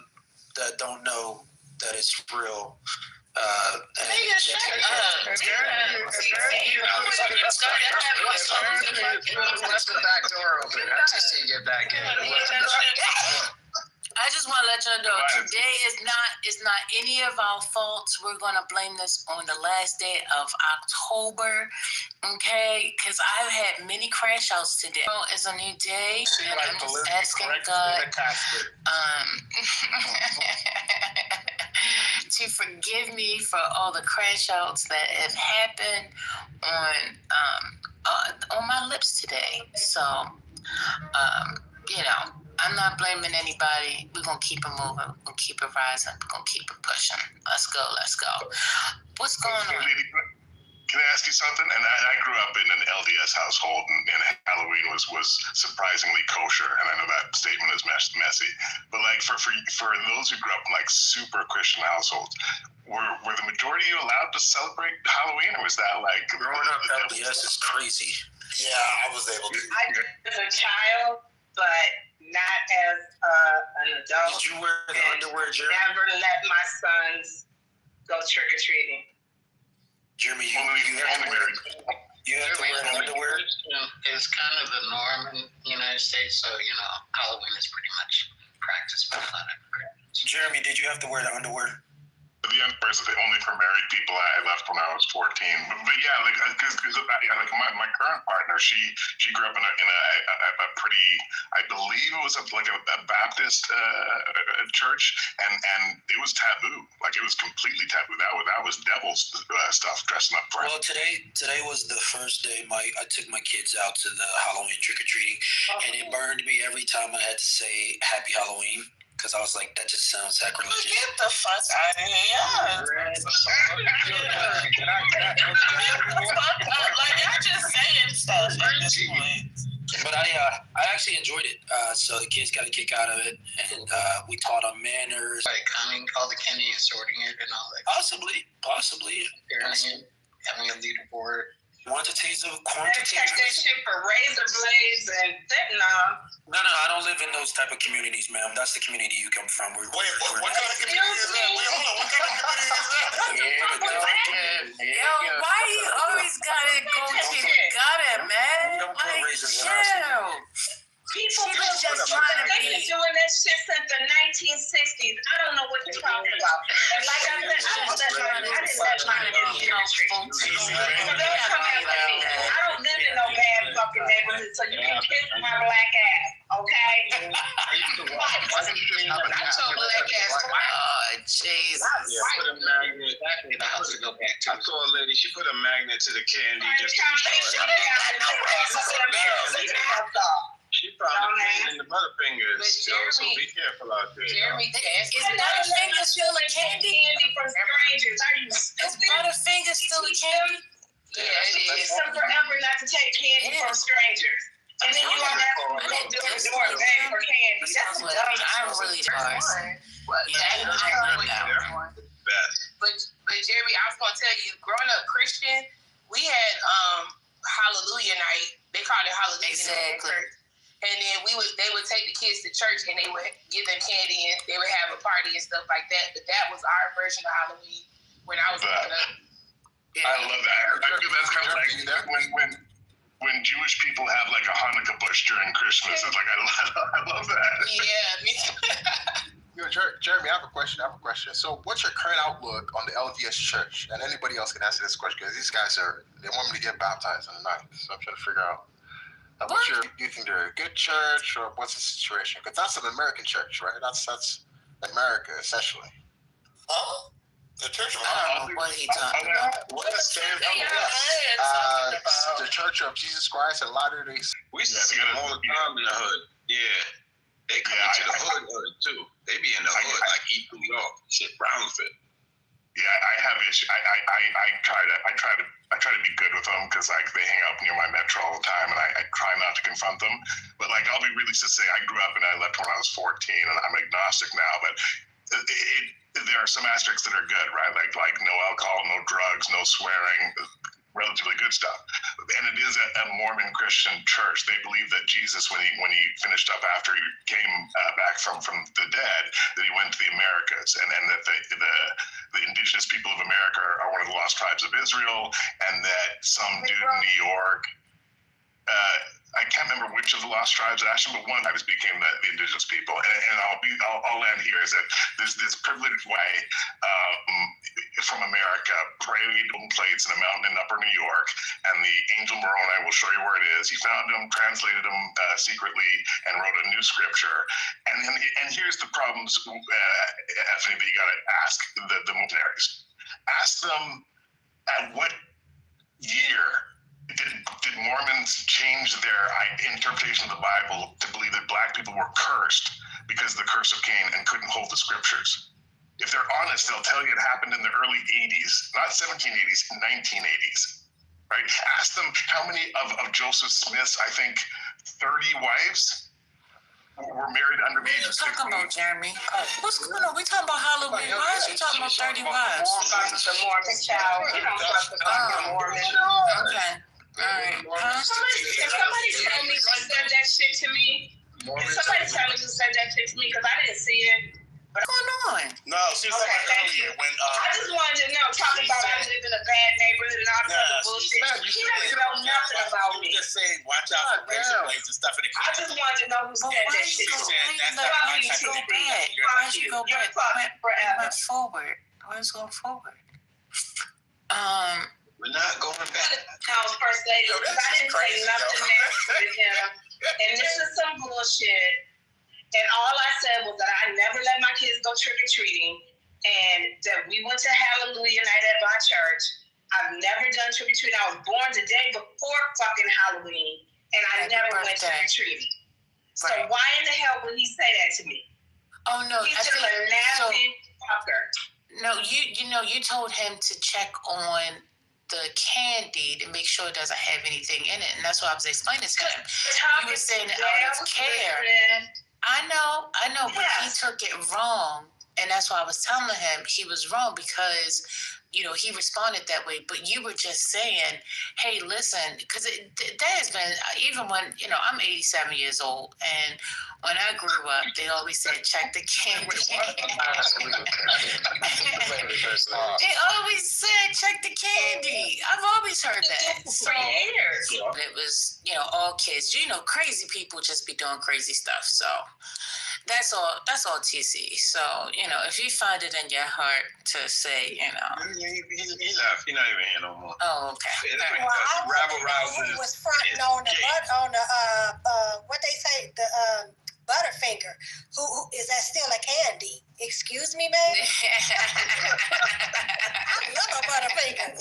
that don't know that it's real. What's the back door open? FTC get back in. I just want to let you know today is not any of our faults. We're gonna blame this on the last day of October, okay? Because I've had many crash outs today. It's a new day, and I'm just asking God to forgive me for all the crash outs that have happened on my lips today. So, I'm not blaming anybody. We're going to keep it moving. We're going to keep it rising. We're going to keep it pushing. Let's go. What's going on? Can I ask you something? And I grew up in an LDS household, and Halloween was surprisingly kosher. And I know that statement is messy, but like for those who grew up in like super Christian households, were the majority of you allowed to celebrate Halloween, or was that like growing up LDS is crazy? Yeah, I was able to. I did as a child, but not as an adult. Did you wear the underwear, Jeremy? Never let my sons go trick or treating. Jeremy, you You have to wear underwear? It's kind of the norm in the United States, so, Halloween is pretty much practiced by a lot of immigrants. Jeremy, did you have to wear the underwear? The underwear is only for married people. I left when I was 14. But yeah, because my current partner, she grew up in a pretty, I believe it was a Baptist church, and it was taboo. Like, it was completely taboo. That was devil's stuff, dressing up for him. Well, today was the first day I took my kids out to the Halloween trick or treating, and it burned me every time I had to say Happy Halloween. Because I was like, that just sounds sacrilegious. Get the fuck out of here. Like, y'all just saying stuff at this point. But I actually enjoyed it. So the kids got a kick out of it, and we taught them manners. Like counting all the candy and sorting it and all that. Possibly. Having a leaderboard. Quantitative. Check that shit for razor blades and fentanyl. No, I don't live in those type of communities, ma'am. That's the community you come from. What kind of community is that? Wait, hold on. What kind of community is that? Yo, why you always gotta go to the gutter, man? Like, chill. People was just trying to be doing that shit since the 1960s. I don't know what you're talking about. And like I said, I didn't let my industry. I don't live in no bad fucking neighborhood, so you can kiss my black ass, okay? Oh, Jesus. Put a magnet. I saw a lady, she put a magnet to the candy just to be sure. She found a pain in the butterfingers, so be careful out there. Jeremy, is Butterfinger still a candy? From strangers. Are you Is Butterfinger still a candy? Yeah, it is. It took forever not to take candy from strangers. And then you don't have to go to the door and beg for candy. That's dumb. I'm really hard. But Jeremy, I was gonna tell you, growing up Christian, we had Hallelujah night. They called it Hallelujah night. And then they would take the kids to church and they would give them candy and they would have a party and stuff like that. But that was our version of Halloween when I was growing up. I love that. I feel that's kind of like when Jewish people have like a Hanukkah bush during Christmas. It's like I love that. Yeah, me too. Jeremy, I have a question. So, what's your current outlook on the LDS Church? And anybody else can answer this question because these guys they want me to get baptized on the night. So I'm trying to figure out. Do you think they're a good church, or what's the situation? Because that's an American church, right? That's America, essentially. Oh, the Church of I don't know what he's talking about. What does stand for? The Church of Jesus Christ and Latter-day Saints. We see them all the time in the hood. Yeah. They come into the hood too. They be in the hood like East New York, shit, Brownsville. Yeah, I have issues. I try to be good with them because like they hang out near my metro all the time, and I try not to confront them. But like I'll be really to say, I grew up and I left when I was 14, and I'm agnostic now. But there are some aspects that are good, right? Like no alcohol, no drugs, no swearing. Relatively good stuff. And it is a Mormon Christian church. They believe that Jesus, when he finished up after he came back from the dead, that he went to the Americas, and that the indigenous people of America are one of the lost tribes of Israel, and that some dude in New York, I can't remember which of the lost tribes actually, but one of them became the indigenous people. And I'll land here is that this privileged way from America prayed on plates in a mountain in Upper New York, and the angel Moroni will show you where it is. He found them, translated them secretly, and wrote a new scripture. And here's the problems, Anthony, that you got to ask the missionaries. Ask them at what year did Mormons change their interpretation of the Bible to believe that black people were cursed because of the curse of Cain and couldn't hold the scriptures? If they're honest, they'll tell you it happened in the early 80s, not 1780s, 1980s, right? Ask them how many of Joseph Smith's, I think, 30 wives were married under the age of 16. What are you talking about, Jeremy? What's going on? We talking about Halloween. Why is you talking about 30 wives? The Mormon child. You don't talk about Mormon. Okay. All right. If somebody tell me who said that shit to me, because I didn't see it, But what's going on? No, she was earlier when I just wanted to know, talking about I live in a bad neighborhood and all this other bullshit. She doesn't know nothing about me. Just saying, watch out for razor blades and stuff in the I just wanted to know who said that shit. Why you go back? Went forward. Let's go forward. We're not going back. I was first lady. I didn't say nothing nasty to him. And this is some bullshit. And all I said was that I never let my kids go trick-or-treating. And that we went to Hallelujah night at my church. I've never done trick-or-treating. I was born the day before fucking Halloween. And I never went trick-or-treating. So why in the hell would he say that to me? Oh, no. He's just a nasty fucker. No, you told him to check on the candy to make sure it doesn't have anything in it. And that's what I was explaining to him. You were saying out of care. I know, but he took it wrong. And that's why I was telling him he was wrong because, he responded that way. But you were just saying, hey, listen, because that has been, even when, I'm 87 years old. And when I grew up, they always said, check the candy. They always said, check the candy. I've always heard that. For years. It was, all kids. Crazy people just be doing crazy stuff. So that's all TC. So, if you find it in your heart to say, He left. He's not even here no more. Oh, okay. Well, I was fronting on the what they say, the Butterfinger. Who is that still a candy? Excuse me, man. I love a Butterfinger.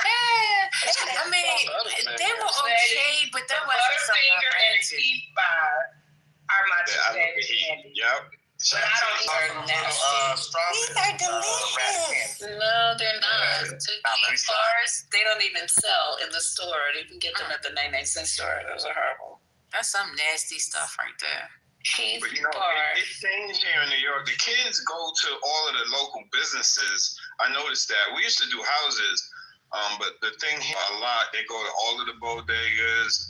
I mean, they were okay, but that wasn't Butterfinger and Heat Bar are my two favorite candies. Yep. But I don't eat them. These are delicious. No, they're not. Cookie bars, they don't even sell in the store. You can get them at the 99-cent store. Those are horrible. That's some nasty stuff right there. But it changed here in New York. The kids go to all of the local businesses. I noticed that. We used to do houses, but the thing here a lot, they go to all of the bodegas,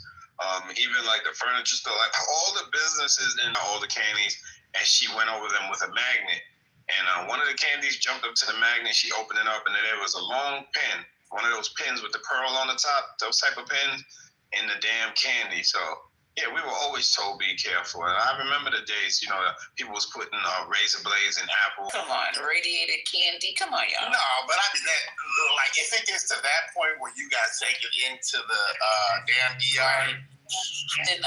even like the furniture store, like all the businesses and all the candies. And she went over them with a magnet. And one of the candies jumped up to the magnet. She opened it up, and then there was a long pin, one of those pins with the pearl on the top, those type of pins, in the damn candy. So, yeah, we were always told be careful. And I remember the days, people was putting razor blades in apples. Come on, radiated candy. Come on, y'all. No, but I mean, that, like, if it gets to that point where you guys take it into the damn ER. And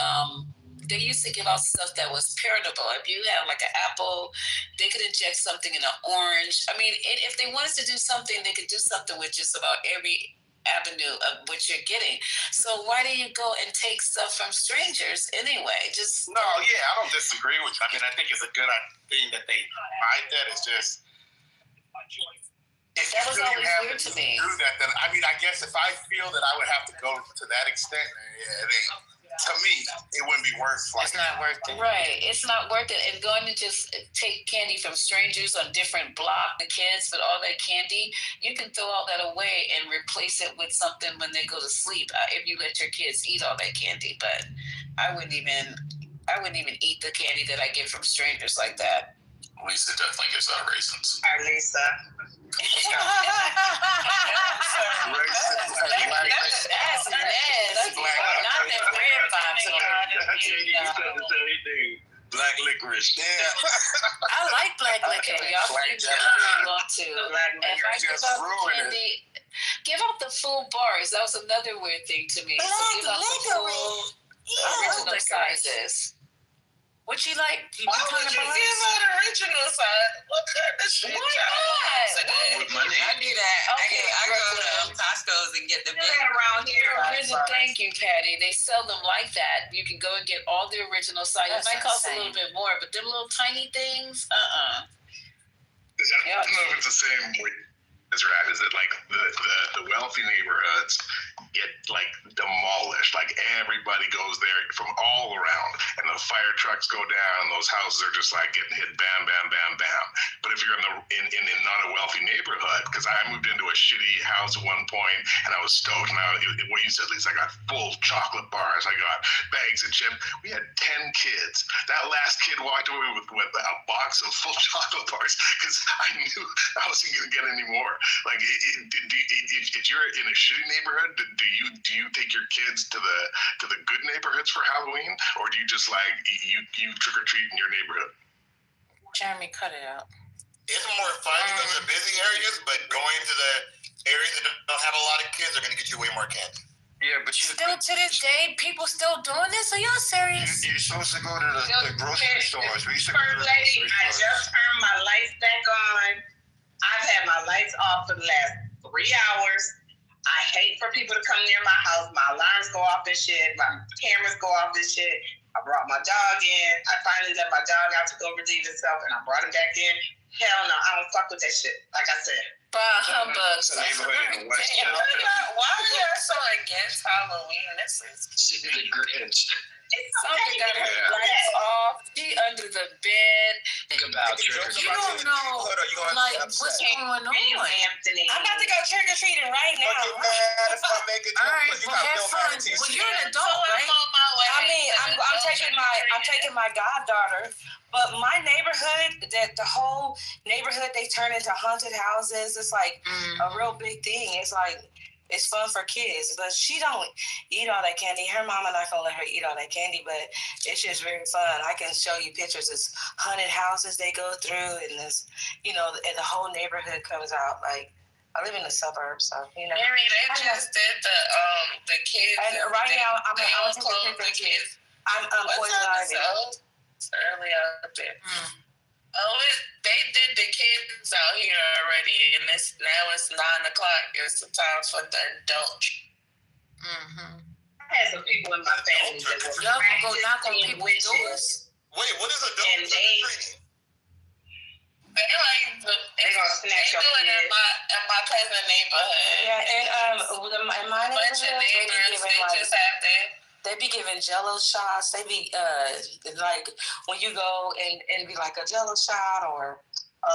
they used to give out stuff that was perishable. If you have like an apple, they could inject something in an orange. I mean, if they wanted to do something, they could do something with just about every avenue of what you're getting. So why do you go and take stuff from strangers anyway? No, yeah, I don't disagree with you. I mean, I think it's a good thing that they hide that. It's just if that was always weird to me. Do that, then I mean, I guess if I feel that I would have to go to that extent, yeah, it ain't. To me, it wouldn't be worth it. It's not worth it. Right. It's not worth it. And going to just take candy from strangers on different blocks, the kids with all that candy, you can throw all that away and replace it with something when they go to sleep if you let your kids eat all that candy. But I wouldn't even eat the candy that I get from strangers like that. Lisa definitely gives out raisins. Our Lisa. That's nasty. Not that red box. Black licorice. Yeah. I like black licorice. Y'all want to. If I give out candy, give out the full bars. That was another weird thing to me. So give out the full original sizes. What you like? Why would you give out original size? What kind of shit? Why not? With money. I do that. Okay, I go to Costco's and get the big around here. Thank you, Patty. They sell them like that. You can go and get all the original sizes. It might cost a little bit more, but them little tiny things, I don't know if it's the same as Rap. Is it like the wealthy neighborhoods? get like demolished. Like everybody goes there from all around, and the fire trucks go down, and those houses are just like getting hit, bam, bam, bam, bam. But if you're in not a wealthy neighborhood, because I moved into a shitty house at one point, and I was stoked. Now, what you said, Lisa, I got full chocolate bars, I got bags of chips. We had 10 kids. That last kid walked away with a box of full chocolate bars because I knew I wasn't going to get any more. Like, if you're in a shitty neighborhood, do you take your kids to the good neighborhoods for Halloween, or do you just like you trick or treat in your neighborhood? Jeremy, cut it out. It's more fun to go to the busy areas, but going to the areas that don't have a lot of kids are going to get you way more candy. Yeah, but still to this day, people still doing this? Are y'all serious? You're supposed to go to the grocery stores. We used to go to the First lady, grocery I stores. just turned my lights back on. I've had my lights off for the last 3 hours. I hate for people to come near my house. My alarms go off and shit. My cameras go off and shit. I brought my dog in. I finally let my dog out to go relieve himself, and I brought him back in. Hell no, I don't fuck with that shit. Like I said. Humbug. It's a neighborhood in the West. Why are you so against Halloween? This is The Grinch. Something got her lights off. She under the bed. Think about trick or You don't know, like, what's going on. Anthony. I'm about to go trick or treating right now. All right, well, have fun. Well, you're an adult, right? I'm on my way. I mean, I'm taking my goddaughter, but my neighborhood, the whole neighborhood, they turn into haunted houses. It's like a real big thing. It's like, it's fun for kids, but she don't eat all that candy. Her mama not gonna let her eat all that candy, but it's just very fun. I can show you pictures. It's haunted houses they go through, and this, and the whole neighborhood comes out. Like, I live in the suburbs, so Mary, they just did the kids. And right now, I'm close taking the kids. I'm What poison time is ivy. it? It's early out there. They did the kids out here already, and now it's 9 o'clock. It's the time for the adults. I had some people in my family that were Y'all can go knock on practicing people's doors. Wait, what is adult And they gonna snatch your do it kids. in my cousin neighborhood. Yeah, and in my Bunch of neighborhood, neighbors, they just have to. they be giving Jello shots. They be like when you go and be like a Jello shot or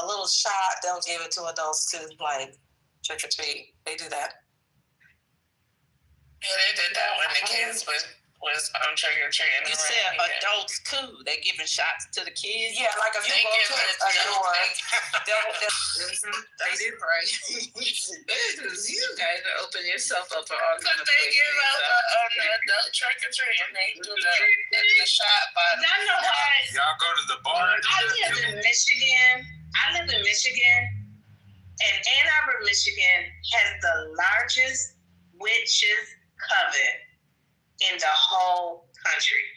a little shot, they'll give it to adults too, like trick or treat. They do that. Yeah, they did that when the kids was trick or treating. You said adults too. They giving shots to the kids. Yeah, like if you go to a door, They do, right? You guys are opening yourself up for all But they give out the adult trick or treat, and they do the shot by. I know what? Y'all go to the bar. I live in Michigan, and Ann Arbor, Michigan has the largest witches coven in the whole country.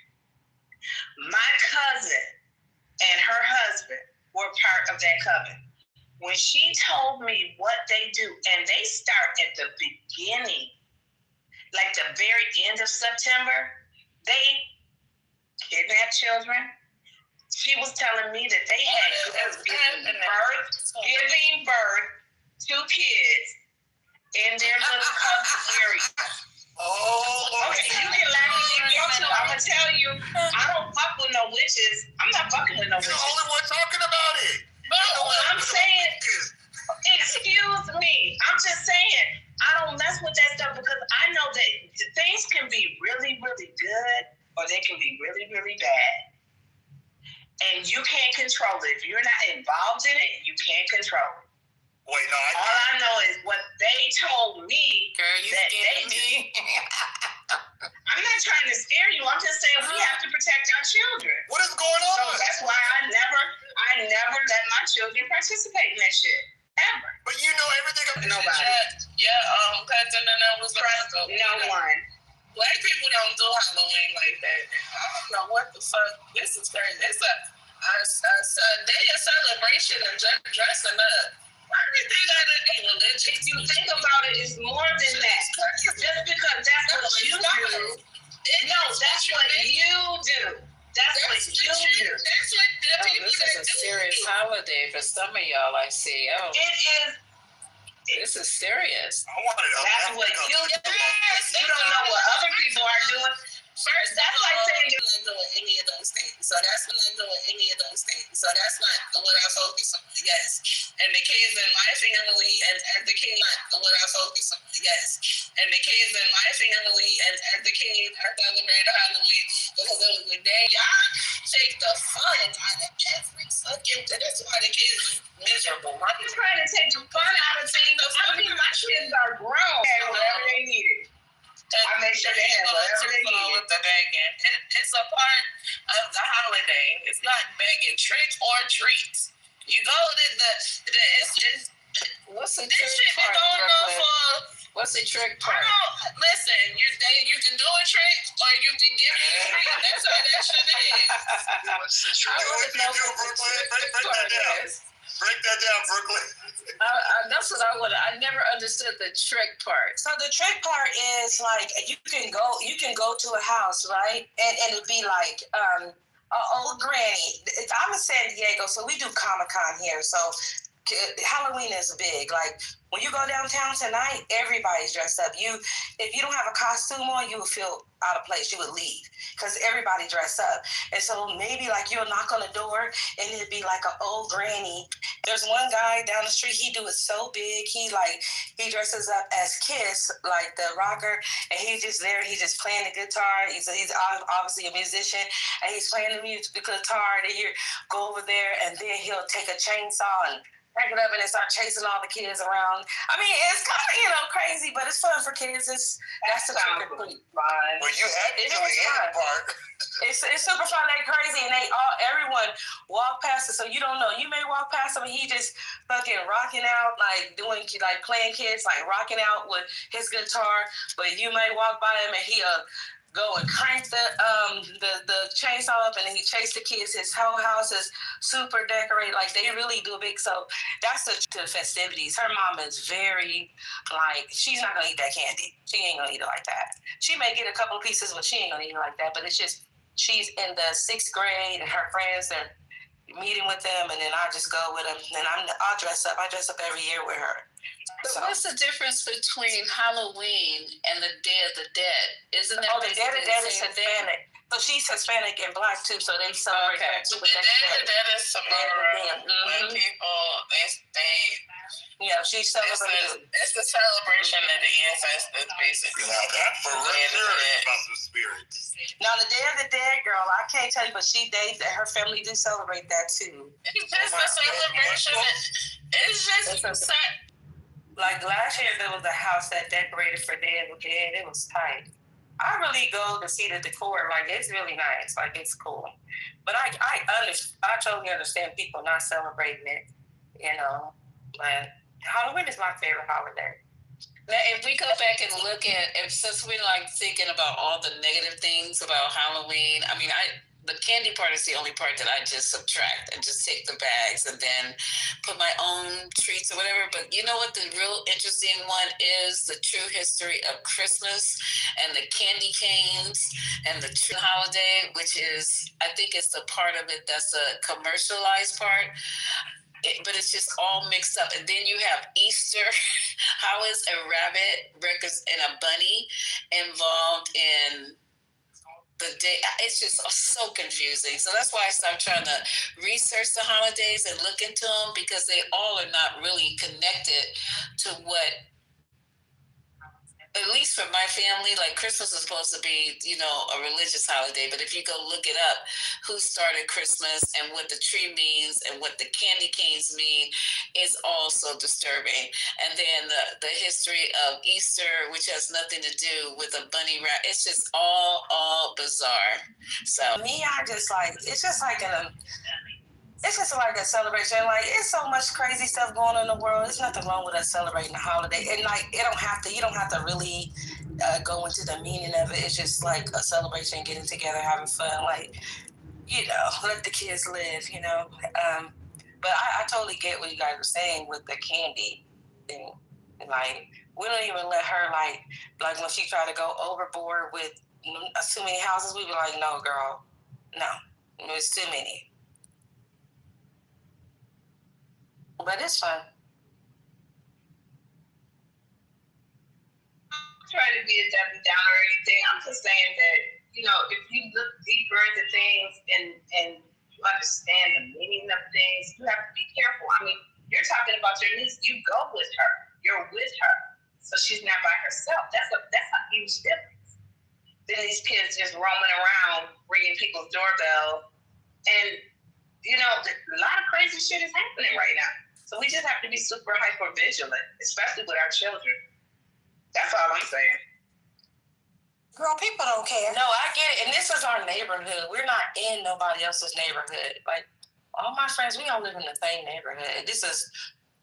My cousin and her husband were part of that coven. When she told me what they do, and they start at the beginning, like the very end of September, they kidnap children. She was telling me that they had giving birth to kids in their little coven area. Okay, you can laugh at me too. I'm gonna tell you, I don't fuck with no witches. I'm not fucking with no witches. You're the only one talking about it. No, I'm saying, excuse me. I'm just saying, I don't mess with that stuff because I know that things can be really, really good or they can be really, really bad. And you can't control it. If you're not involved in it, you can't control it. Wait, no. All I know is what they told me. Girl, you that scared me. I'm not trying to scare you. I'm just saying we have to protect our children. What is going on? So that's why I never let my children participate in that shit. Ever. But you know everything about nobody. Cousin and I was trust no one. Black people don't do Halloween like that. I don't know what the fuck. This is crazy. It's a day of celebration and dressing up. Everything gotta be religious. If you think about it, it's more than that. Just because that's what you do. No, that's what you do. That's what you do. That's what the people This is a serious holiday for some of y'all, I see. Oh. It is. This This is serious. I wanted to. That's what you don't know what other people are doing. First, that's like saying you're not doing any of those things. So that's not doing any of those things. So that's not what I focus on. Yes. And the kids in my family and as the king, not what I focus on. Yes. And the kids in my family and as the king are celebrating Halloween because it was the day y'all take the fun out of every fucking. That's why the kids are miserable. I'm just trying to take the fun out of things. I mean, my kids are grown. Whatever they needed. I make sure they have whatever they need. With the begging. It's a part of the holiday. It's not begging, trick or treats. You go to it's just what's the this trick shit part? been going on for. What's the trick part? Listen, you can do a trick or you can give me a treat. That's how that shit is. What's the trick? What do you do, Brooklyn? Break that down. Break that down, Brooklyn. That's what I would. I never understood the trick part. So the trick part is like you can go to a house, right? And it'd be like an old granny. I'm in San Diego, so we do Comic-Con here. So Halloween is big. Like when you go downtown tonight, everybody's dressed up. If you don't have a costume on, you would feel out of place. You would leave because everybody dressed up. And so maybe like you'll knock on the door and it'd be like an old granny. There's one guy down the street. He do it so big. He dresses up as Kiss, like the rocker, and he's just there. He's just playing the guitar. He's obviously a musician, and he's playing the guitar. And you go over there, and then he'll take a chainsaw and pack it up and then start chasing all the kids around. I mean, it's kind of, crazy, but it's fun for kids. That's the trick or treat. Well, you had to do the end part. It's super fun. They crazy, and everyone walk past it, so you don't know. You may walk past him, and he just fucking rocking out, playing kids, like rocking out with his guitar. But you may walk by him, and he'll go and crank the chainsaw up, and then he chase the kids. His whole house is super decorated. Like they really do big. So that's the festivities. Her mom is very she's not gonna eat that candy. She ain't gonna eat it like that. She may get a couple of pieces, but she ain't gonna eat it like that. But it's just she's in the 6th grade, and her friends are meeting with them, and then I just go with them. And I'll dress up. I dress up every year with her. So what's the difference between Halloween and the Day of the Dead? Isn't that the Day of the Dead is Hispanic? So she's Hispanic and Black too, so they celebrate that too. The Day of the Dead is tomorrow. When people she celebrates. It's the celebration of the ancestors, basically. Now that for sure is about some spirits. Now the Day of the Dead, girl, I can't tell you, but her family do celebrate that too. It's just a celebration. It's just like last year, there was a house that decorated for Day of the Dead. It was tight. I really go to see the decor. Like it's really nice. Like it's cool. But I totally understand people not celebrating it. But Halloween is my favorite holiday. Now, if we go back and look at, since we're thinking about all the negative things about Halloween, I mean, the candy part is the only part that I just subtract and just take the bags and then put my own treats or whatever. But you know what the real interesting one is? The true history of Christmas and the candy canes and the true holiday, which is, I think it's the part of it that's a commercialized part. But it's just all mixed up. And then you have Easter. How is a rabbit and a bunny involved in the day? It's just so confusing. So that's why I stopped trying to research the holidays and look into them, because they all are not really connected to what, at least for my family, like Christmas is supposed to be, a religious holiday. But if you go look it up, who started Christmas and what the tree means and what the candy canes mean, is also disturbing. And then the history of Easter, which has nothing to do with a bunny rat. It's just all bizarre. So me, it's just like a celebration. Like, it's so much crazy stuff going on in the world. There's nothing wrong with us celebrating a holiday. And you don't have to really go into the meaning of it. It's just like a celebration, getting together, having fun. Like, let the kids live, But I totally get what you guys are saying with the candy thing. Like, we don't even let her, like when she tried to go overboard with too many houses, we be like, no, girl, no, it's too many. But it's fun. trying to be a Debbie Downer or anything. I'm just saying that, you know, if you look deeper into things and you understand the meaning of things, you have to be careful. I mean, you're talking about your niece. You go with her. You're with her. So she's not by herself. That's a huge difference. Then these kids just roaming around, ringing people's doorbell. And, you know, a lot of crazy shit is happening right now. So we just have to be super hyper vigilant, especially with our children. That's all I'm saying. Girl, people don't care. No, I get it. And this is our neighborhood. We're not in nobody else's neighborhood. Like, all my friends, we all live in the same neighborhood. This is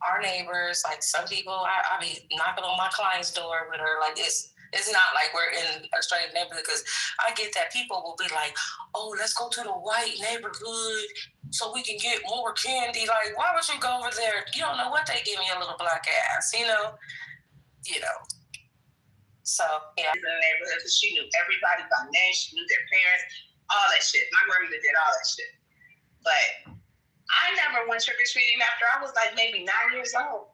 our neighbors. Like, some people, I be knocking on my client's door with her. Like, it's not like we're in a straight neighborhood, because I get that people will be like, oh, let's go to the white neighborhood so we can get more candy. Like, why would you go over there? You don't know what they give me, a little black ass, you know? So, yeah. In the neighborhood, because she knew everybody by name. She knew their parents, all that shit. My grandmother did all that shit. But I never went trick-or-treating after I was like maybe 9 years old.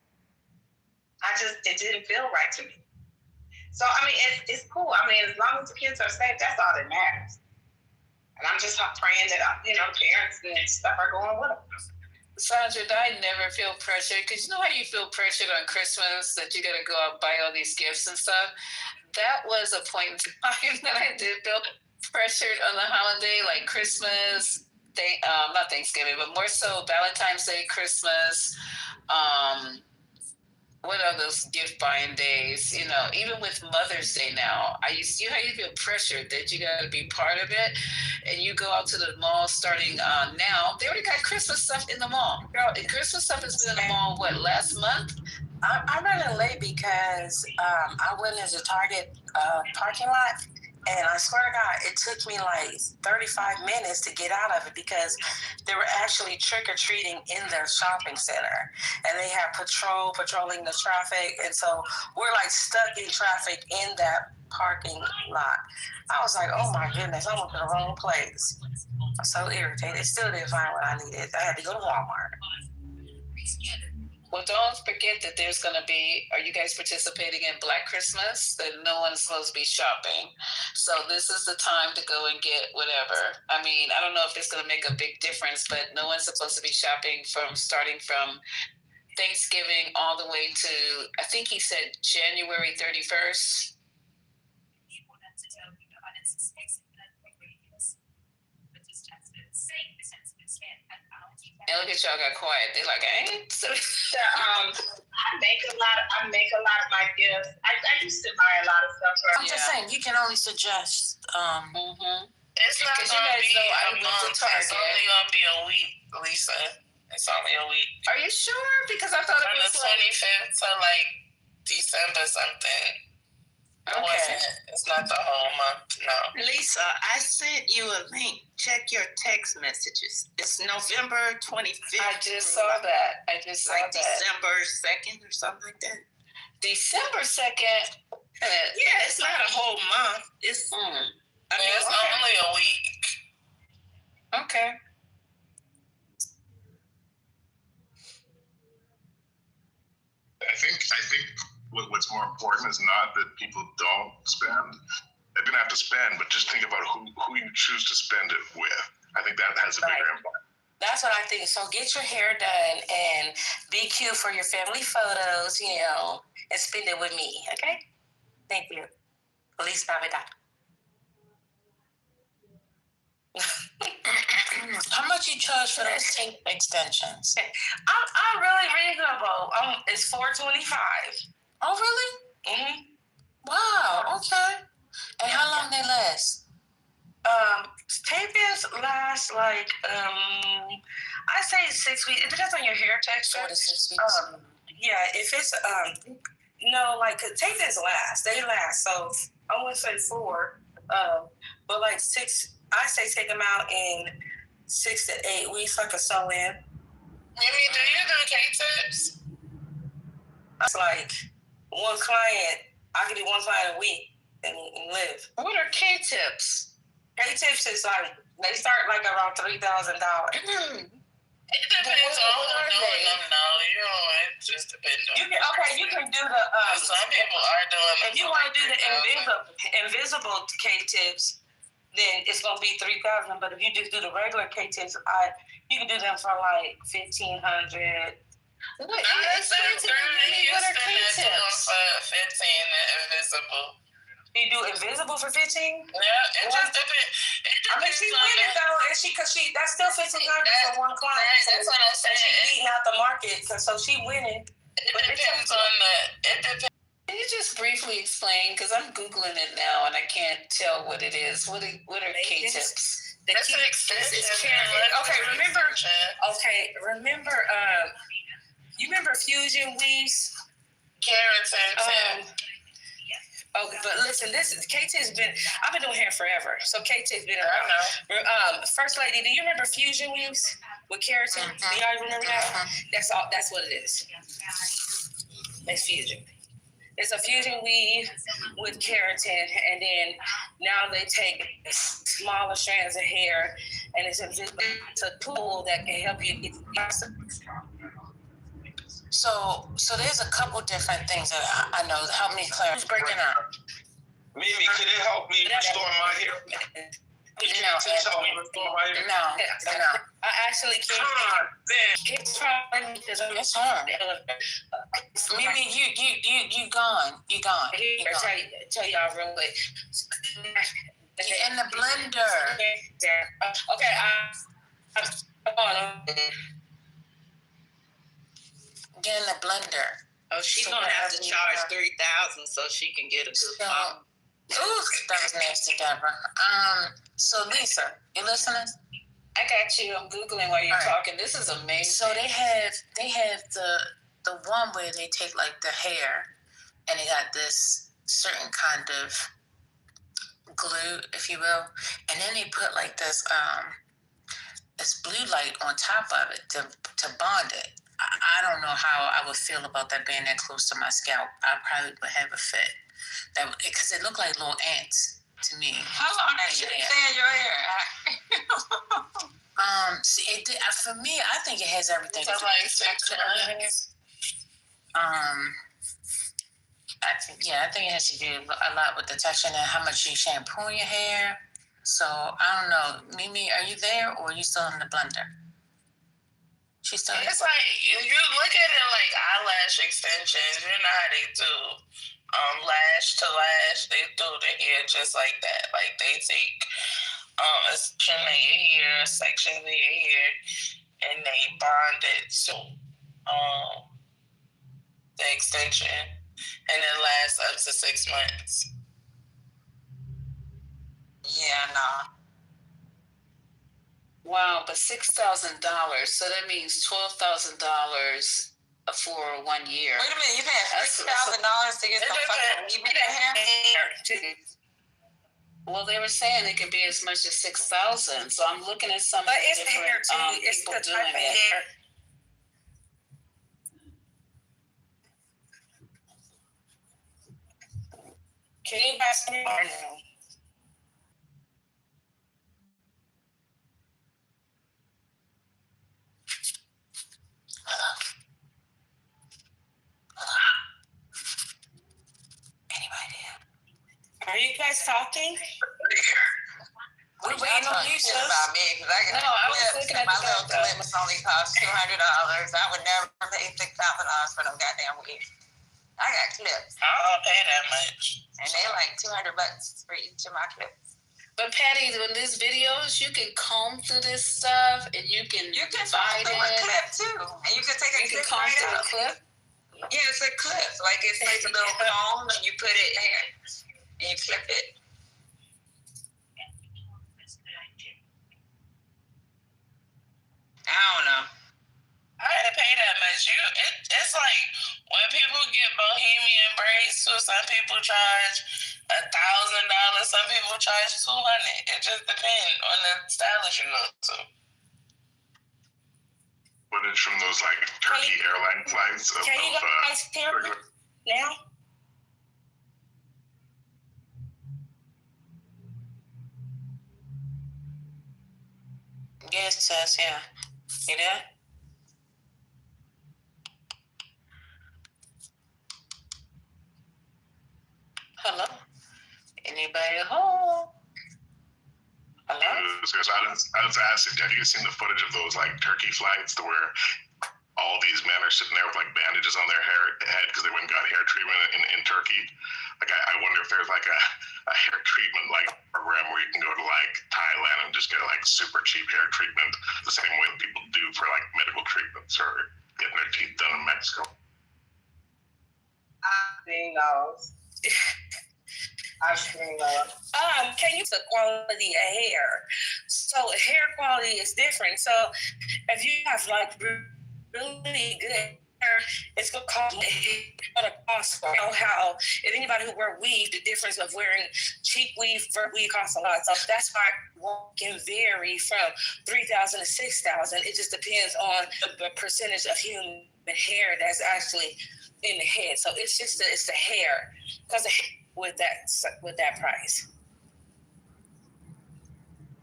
It didn't feel right to me. So, I mean, it's cool. I mean, as long as the kids are safe, that's all that matters. And I'm just praying that, you know, parents and stuff are going with them. Sandra, I never feel pressured, because you know how you feel pressured on Christmas that you got to go out and buy all these gifts and stuff? That was a point in time that I did feel pressured on the holiday, like Christmas, not Thanksgiving, but more so Valentine's Day, Christmas, what are those gift buying days? You know, even with Mother's Day now, you how you feel pressured that you got to be part of it, and you go out to the mall starting now. They already got Christmas stuff in the mall. Girl, Christmas stuff has been in the mall, last month? I'm running late because I went into Target parking lot, and I swear to God, it took me like 35 minutes to get out of it, because they were actually trick-or-treating in their shopping center, and they have patrolling the traffic, and so we're like stuck in traffic in that parking lot. I was like, oh my goodness, I went to the wrong place. I'm so irritated. Still didn't find what I needed. I had to go to Walmart. Well, don't forget that there's going to be, are you guys participating in Black Christmas? That no one's supposed to be shopping. So this is the time to go and get whatever. I mean, I don't know if it's going to make a big difference, but no one's supposed to be shopping starting from Thanksgiving all the way to, I think he said January 31st. And look at y'all got quiet. They're like, I ain't. So, I make a lot of my gifts. I used to buy a lot of stuff. I'm just saying, you can only suggest. It's not going to be a month. It's only going to be a week, Lisa. It's only a week. Are you sure? Because I thought it was from the 25th to like December something. Okay. It's not the whole month, no. Lisa, I sent you a link. Check your text messages. It's November 25th. I just saw that. December 2nd or something like that. December 2nd? Yeah, it's not a whole month. It's it's only a week. Okay. I think what's more important is not that people don't spend. They're going to have to spend, but just think about who you choose to spend it with. I think that has a bigger impact. That's what I think. So get your hair done and be cute for your family photos, you know, and spend it with me, okay? Thank you. Feliz Navidad. How much you charge for those tape extensions? I'm really reasonable. It's $425. Oh, really? Mm-hmm. Wow, okay. And how long they last? Tape-ins last like, I say 6 weeks. It depends on your hair texture. 4 to 6 weeks. Yeah, if it's, no, like, tape-ins last. They last. So I wouldn't say 4, but like 6, I say take them out in 6 to 8 weeks, like a sew-in. Mimi, do you do K-tips? It's like one client, I can do one client a week and live. What are K-tips? K-tips is like, they start like around $3,000. It depends on who doing them. No, it just depends on. You can do the. Some people are doing. If you want to do the invisible K-tips, then it's gonna be $3,000. But if you just do the regular K-tips, you can do them for like $1,500. What are K-tips? For 15 invisible. You do invisible for 15? Yeah, it just depends. I mean, she win it though, and that's still $1,500 for one client. Right, that's what I'm saying. She's beating out the market, so she winning. It depends on it depends. Can you just briefly explain? Because I'm Googling it now and I can't tell what it is. What are K-tips? That's an extension. Okay, remember, you remember Fusion Weaves? Keratin. But listen, K-T's I've been doing hair forever, so K-T's been around. First lady, do you remember Fusion Weaves with keratin? Do y'all remember that? That's what it is. It's Fusion. It's a Fusion weave with keratin, and then now they take smaller strands of hair, and it's a tool that can help you get. So there's a couple different things that I know. Help me clarify. Breaking up. Mimi, could it help me restore my hair? No. I actually can't. It's hard. It's hard. Mimi, you gone. You gone. Tell y'all real quick. In the blender. Okay. I'm Get in the blender. Oh, she's gonna have to charge $3,000 so she can get a good phone. Ooh, that was nasty, Deborah. So Lisa, you listening? I got you. I'm Googling while you're talking. This is amazing. So they have the one where they take like the hair and they got this certain kind of glue, if you will, and then they put like this blue light on top of it to bond it. I don't know how I would feel about that being that close to my scalp. I probably would have a fit. Because it looked like little ants to me. How long that shit stay in your hair? For me, I think it has everything. So like 6 months. I think it has to do a lot with the texture and how much you shampoo your hair. So I don't know. Mimi, are you there or are you still in the blender? It's like you look at it like eyelash extensions. You know how they do lash to lash. They do the hair just like that. Like they take a section of your hair, a section of your hair, and they bond it to the extension, and it lasts up to 6 months. Yeah, no. Wow, but $6,000. So that means $12,000 for 1 year. Wait a minute, you paying $6,000 to get some fucking weaving hair? Well, they were saying it could be as much as $6,000. So I'm looking at some it's different hair too. It's people the doing type of it. hair. Can you pass me more now? Are you guys talking? We're waiting on you, sis. About me, because I got clips, and my little clips only cost $200. I would never pay $6,000 for no goddamn wig. I got clips. I don't pay that much. And they're like $200 for each of my clips. But Patty, in these videos, you can comb through this stuff, and you can divide it. You can a clip too, and you can take a clip comb right through out. a clip. Yeah, it's a clip. Like it's like a little comb, and you put it here, and you clip it. I don't know. I didn't pay that much. It's like when people get bohemian braids too. Some people charge $1,000. Some people charge $200. It just depends on the stylist you go to. Footage from those like Turkey airline flights. Can you guys hear me now? Yes, sis, yeah. You there? Hello? Anybody home? Hello? I was asking, have you guys seen the footage of those like turkey flights to where all these men are sitting there with like bandages on their head because they went and got hair treatment in Turkey? Like, I wonder if there's like a hair treatment like program where you can go to like Thailand and just get like super cheap hair treatment the same way that people do for like medical treatments or getting their teeth done in Mexico. I've seen those. Can you the quality of hair? So hair quality is different. So if you have like really good hair, it's gonna cost more. You know how if anybody who wear weave, the difference of wearing cheap weave for weave costs a lot. So that's why it can vary from 3,000 to 6,000. It just depends on the percentage of human hair that's actually in the head. So it's the hair because with that price.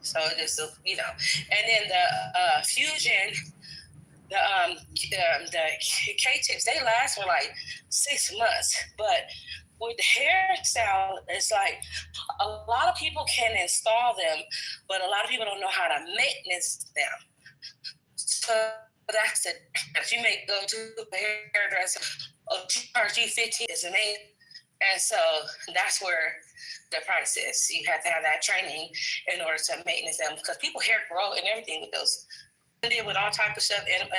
So just and then the fusion, the K-tips, they last for like 6 months, but with the hairstyle, it's like a lot of people can install them, but a lot of people don't know how to maintenance them. So that's the difference. You may go to a hairdresser, charge you $15 is an $8. And so that's where the price is. You have to have that training in order to maintenance them because people hair grow and everything with those. And then with all type of stuff, and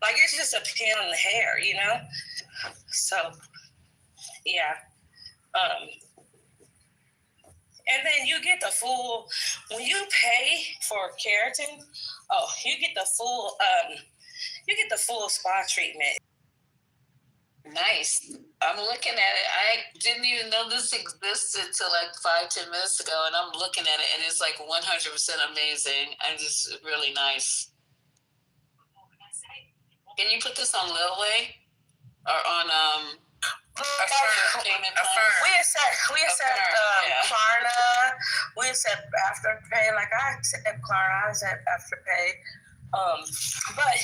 like it's just a pin on the hair, So, yeah. And then you get the full when you pay for keratin. Oh, you get the full spa treatment. Nice. I'm looking at it. I didn't even know this existed till like 5-10 minutes ago, and I'm looking at it, and it's like 100% amazing and just really nice. Can you put this on Lil Way or on Affirm. We accept Klarna. We accept Afterpay. Like I accept Klarna. I accept Afterpay. But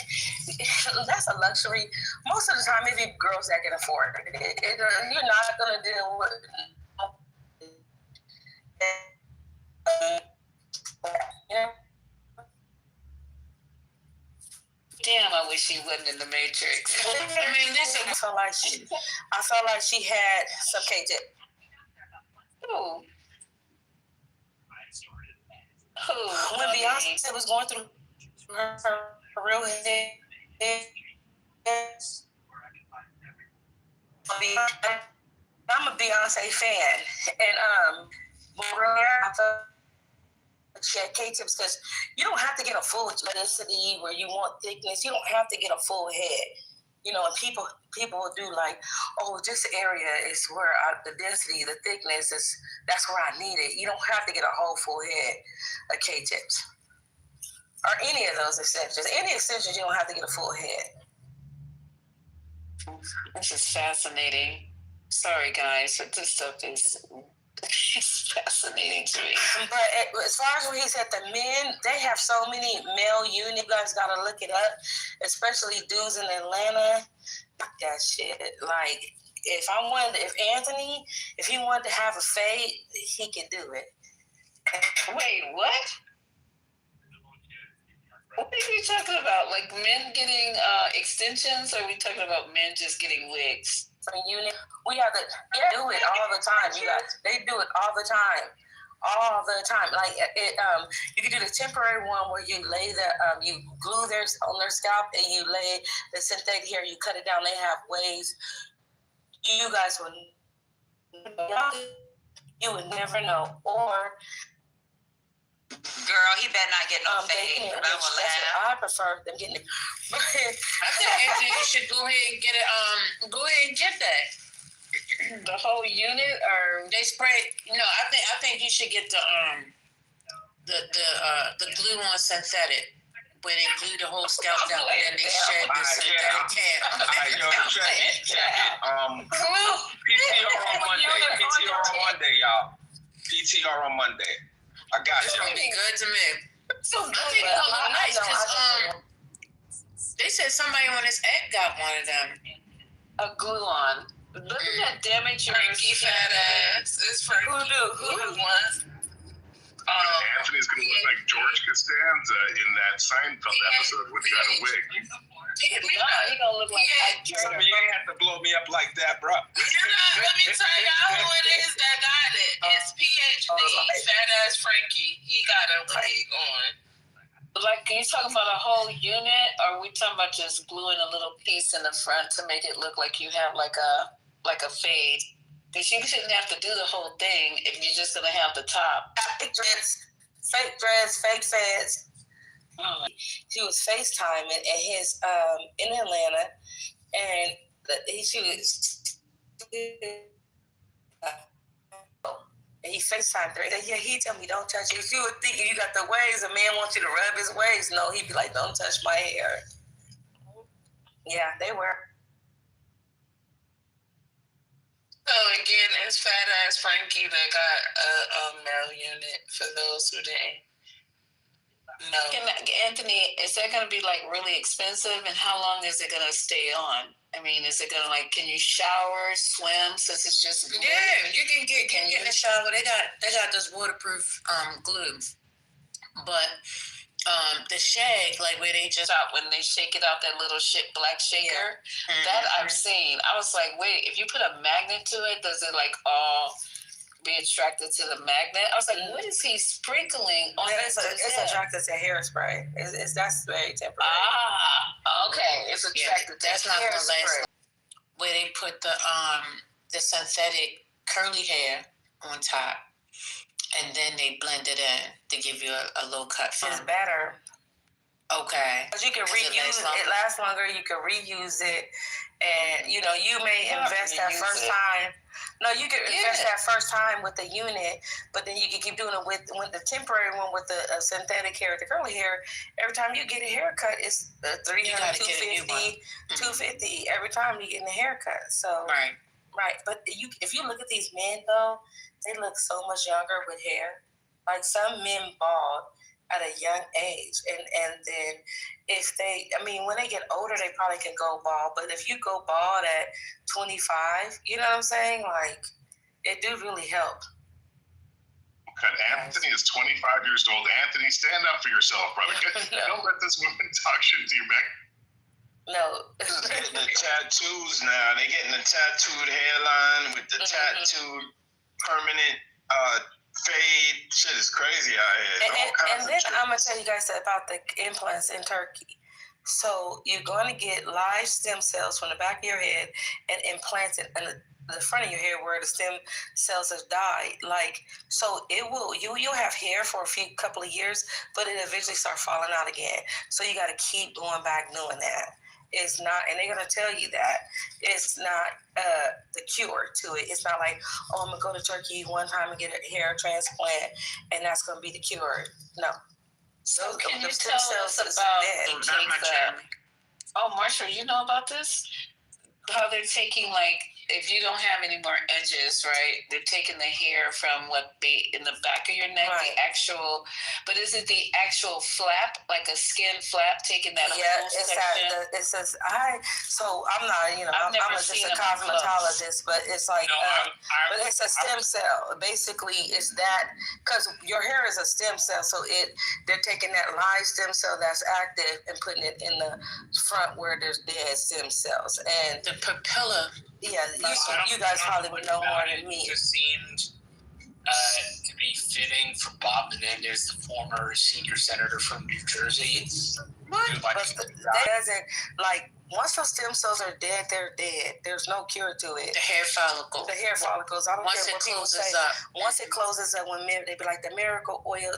that's a luxury. Most of the time, maybe girls that can afford it. You're not going to deal with. Damn, I wish she wasn't in the Matrix. I mean, listen, I felt like she had some K-tip. Who? When Beyonce was going through her real hit, I'm a Beyonce fan, and I thought she had K-tips because you don't have to get a full density where you want thickness. You don't have to get a full head. And people will do like, oh, this area is where the density, the thickness is. That's where I need it. You don't have to get a whole full head of K-tips or any of those extensions. Any extensions, you don't have to get a full head. This is fascinating. Sorry, guys, but this stuff is fascinating to me. But as far as what he said, the men, they have so many male units. You guys got to look it up, especially dudes in Atlanta. That shit. Like, if Anthony, if he wanted to have a fade, he could do it. Wait, what? What are you talking about? Like men getting extensions, or are we talking about men just getting wigs? We have to do it all the time. They do it all the time. All the time. Like you can do the temporary one where you lay you glue theirs on their scalp and you lay the synthetic hair, you cut it down. They have ways. You guys would never know. Or girl, he better not get no fade. I prefer them getting it. I think Anthony, you should go ahead and get it. Go ahead and get that. The whole unit, or they spray? No, I think you should get the glue on synthetic, where they glue the whole scalp down and then they shed the synthetic cap. PTR on Monday, y'all. PTR on Monday. I got it's you. Gonna be good to me. So I think it's gonna look nice because they said somebody on this app got one of them. A glue on. Doesn't that damage your fat ass? It's Frankie. Who won? Anthony's gonna look like George Costanza in that Seinfeld episode when he got a wig. He gonna look like You ain't have to blow me up like that, bro. Let me tell y'all who it is that got it. It's PhD, fat ass Frankie. He got a wig on. Like, can you talk about a whole unit, or are we talking about just gluing a little piece in the front to make it look like you have like a fade? Because you shouldn't have to do the whole thing if you're just gonna have the top. Fake dress, fake feds. She was FaceTiming at his in Atlanta, and he FaceTimed her. Yeah, he told me don't touch it. If you were thinking you got the waves, a man wants you to rub his waves. No, he'd be like, don't touch my hair. Yeah, they were. So again, it's fat ass Frankie that got a male unit for those who didn't know. Anthony, is that going to be like really expensive, and how long is it going to stay on? I mean, is it going to like, can you shower, swim, since it's just glue? Yeah, you can get in the shower. They got this waterproof glue, but the shag, like where they just when they shake it out, that little black shaker, that I've seen. I was like, wait, if you put a magnet to it, does it like all be attracted to the magnet? I was like, what is he sprinkling on? It's attracted to hairspray. That's very temporary. Okay, it's attracted to that's not gonna last. Where they put the synthetic curly hair on top, and then they blend it in to give you a low cut. It's better. Okay. Because you can reuse it. It lasts longer. You can reuse it. And, you may invest that first time. No, you can invest that first time with the unit, but then you can keep doing it with the temporary one with the synthetic hair, the curly hair. Every time you get a haircut, it's $300, $250, $250 every time you get a haircut. So right. But if you look at these men though, they look so much younger with hair. Like some men bald at a young age, and then when they get older, they probably can go bald. But if you go bald at 25, you know what I'm saying? Like, it do really help. Okay, Anthony is 25 years old. Anthony, stand up for yourself, brother. Don't let this woman talk shit to you, man. No. The tattoos now. They're getting the tattooed hairline with the tattooed permanent fade. Shit is crazy out here. And then I'm going to tell you guys about the implants in Turkey. So you're going to get live stem cells from the back of your head and implant it in the front of your hair where the stem cells have died. So you'll have hair for a couple of years, but it eventually start falling out again. So you got to keep going back doing that. It's not, and they're going to tell you that it's not the cure to it. It's not like, I'm going to go to Turkey one time and get a hair transplant, and that's going to be the cure. No. So can you tell us about Marshall, you know about this? How they're taking, if you don't have any more edges, right? They're taking the hair from in the back of your neck, the actual, but is it the actual flap, like a skin flap, taking that whole section? So I'm not, I'm just a cosmetologist, but it's like, but it's a stem cell. Basically, it's that, because your hair is a stem cell, so they're taking that live stem cell that's active and putting it in the front where there's dead stem cells. And the papilla. Yeah, you guys probably would know more than me. It just seemed to be fitting for Bob Menendez, the former senior senator from New Jersey. That doesn't, once those stem cells are dead, they're dead. There's no cure to it. The hair follicles. I don't care what people say. Once it closes up, when men, they be like, the miracle oil.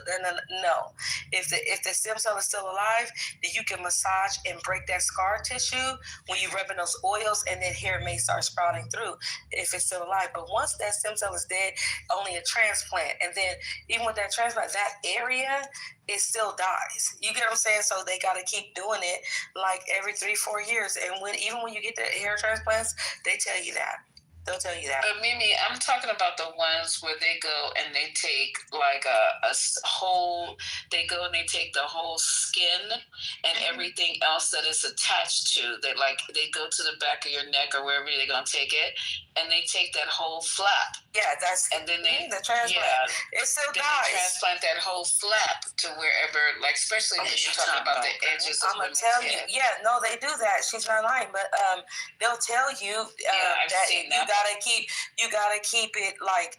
No. If the stem cell is still alive, then you can massage and break that scar tissue when you're rubbing those oils, and then hair may start sprouting through if it's still alive. But once that stem cell is dead, only a transplant. And then even with that transplant, that area, it still dies. You get what I'm saying? So they got to keep doing it every 3-4 years. And even when you get the hair transplants, they tell you that. They'll tell you that. But Mimi, I'm talking about the ones where they go and they take like a whole, they go and they take the whole skin and everything else that is attached to. They go to the back of your neck or wherever they're gonna take it, and they take that whole flap. Yeah, that's and then they the transplant. Yeah, it still then dies. They transplant that whole flap to wherever, like especially when you're talking about the edges. I'm gonna tell you. Yeah, no, they do that. She's not lying, but they'll tell you that you gotta keep it like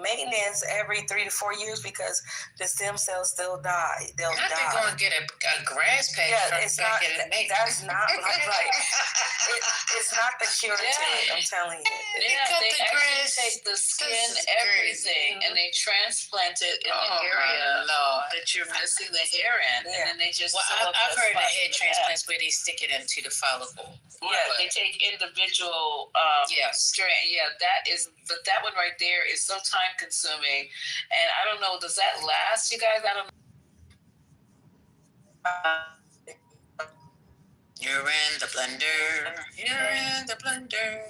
maintenance every 3 to 4 years because the stem cells still die. They'll die. They're going to get a grass patch. Yeah, it's not. That's not right. It's not the cure to it. I'm telling you. Yeah, they actually take the skin, everything, and they transplant it in the area that you're missing the hair in, and then they just. I've heard of hair transplants where they stick it into the follicle. Yeah, they take individual strand. Yeah, but that one right there is so time consuming, and I don't know. Does that last, you guys? I don't know. You're in the blender. You're in the blender.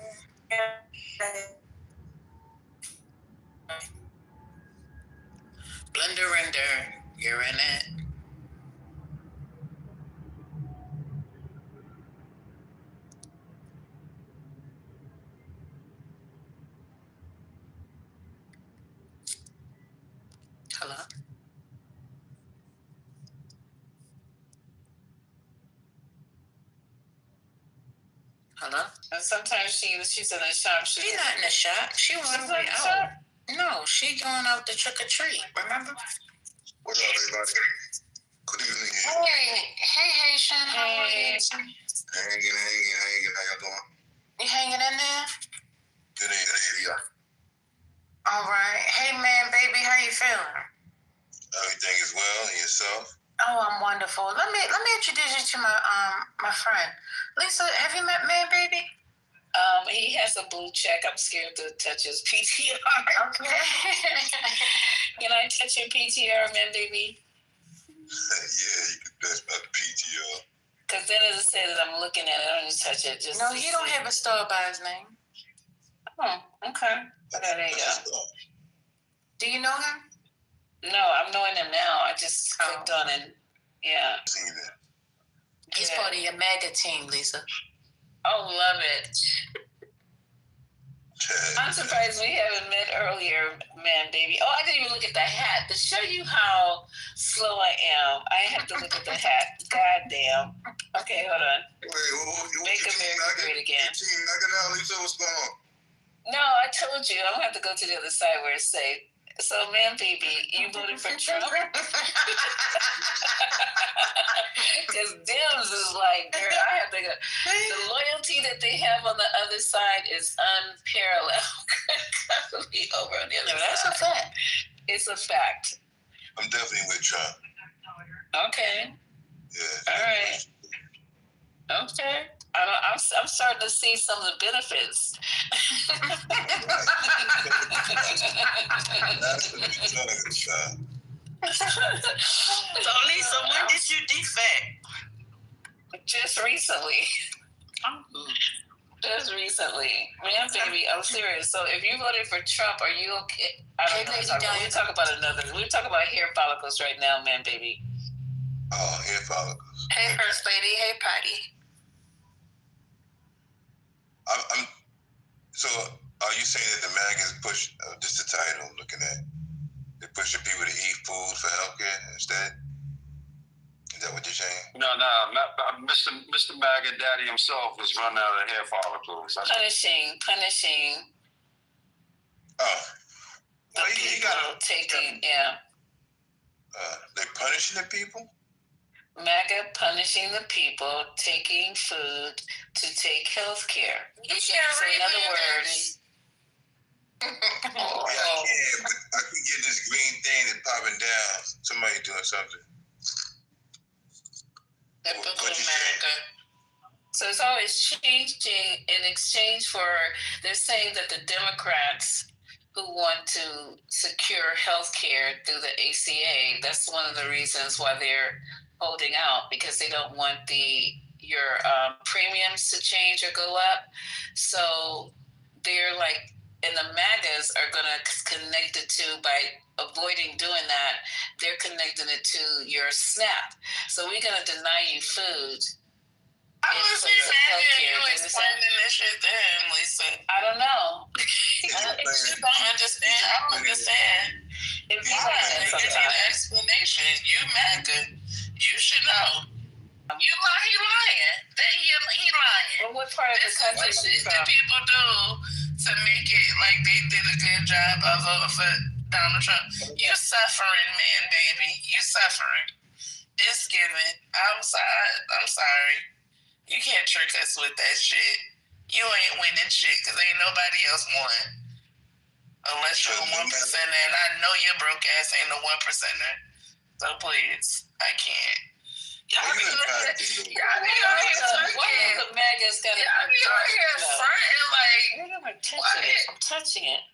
Blender render. You're in it. Hello? Hello? And sometimes she's in the shop. She's not in the shop. She was on the way out. No, she going out to trick or treat. Remember? What's up, everybody? Good evening. Hey, Haitian. How are you? Hanging. How y'all doing? You hanging in there? Good evening. Yeah. All right. Hey, man, baby, how you feeling? Everything is well, and yourself? Oh, I'm wonderful. Let me introduce you to my friend. Lisa, have you met Man Baby? He has a blue check. I'm scared to touch his PTR. Okay. Can I touch your PTR, Man Baby? Yeah, you can touch my PTR. Because then it'll say that I'm looking at it. I don't just touch it. No, he don't have a star by his name. Oh, okay. There you go. Do you know him? No, I'm knowing him now. I just clicked on it. Yeah. He's part of your MAGA team, Lisa. Oh, love it. I'm surprised we haven't met earlier, Man Baby. Oh, I didn't even look at the hat. To show you how slow I am, I have to look at the hat. God damn. Okay, hold on. Wait, Make America great again. Team MAGA, Lisa, what's going on? No, I told you. I'm going to have to go to the other side where it's safe. So, Man Baby, you voted for Trump? Because Dems is like, girl, I have to go. The loyalty that they have on the other side is unparalleled. Over on the other side. That's a fact. It's a fact. I'm definitely with Trump. Okay. Yeah. All right. Okay. I'm starting to see some of the benefits. So, Lisa, when did you defect? Just recently. Just recently. Man, baby, I'm serious. So if you voted for Trump, are you okay? I don't know. We'll talk about another. We'll talk about hair follicles right now, Man, baby. Oh, hair follicles. Hey, First Lady. Hey, Patty. So, are you saying that the MAGAs push, just the title I'm looking at, they're pushing people to eat food for healthcare instead? Is that what you're saying? No, Mr. MAGA Daddy himself was running out of hair follicles. Punishing. Oh. Well, he got taking, yeah. They're punishing the people? MAGA punishing the people taking food to take health care. So in other words... Yeah, I can, but I can get this green thing that's popping down. Somebody doing something. So it's always changing in exchange for, they're saying that the Democrats who want to secure health care through the ACA, that's one of the reasons why they're holding out, because they don't want your premiums to change or go up. So they're like, and the MAGAs are going to connect it to, by avoiding doing that, they're connecting it to your SNAP. So we're going to deny you food. I was imagining you explaining this shit to him, Lisa. I don't know. I just don't understand. I don't understand. If you need an explanation, you MAGA, you should know. He lying. He lying. Well, what part of the country is shit that people do to make it like they did a good job of voting for Donald Trump? You suffering, man, baby. You suffering. It's given. I'm sorry. You can't trick us with that shit. You ain't winning shit because ain't nobody else won. Unless you're a 1%er, and I know your broke ass ain't a 1%er. So please, I can't. Y'all be on here the MAGA's got to be on here fronting like, I'm touching it.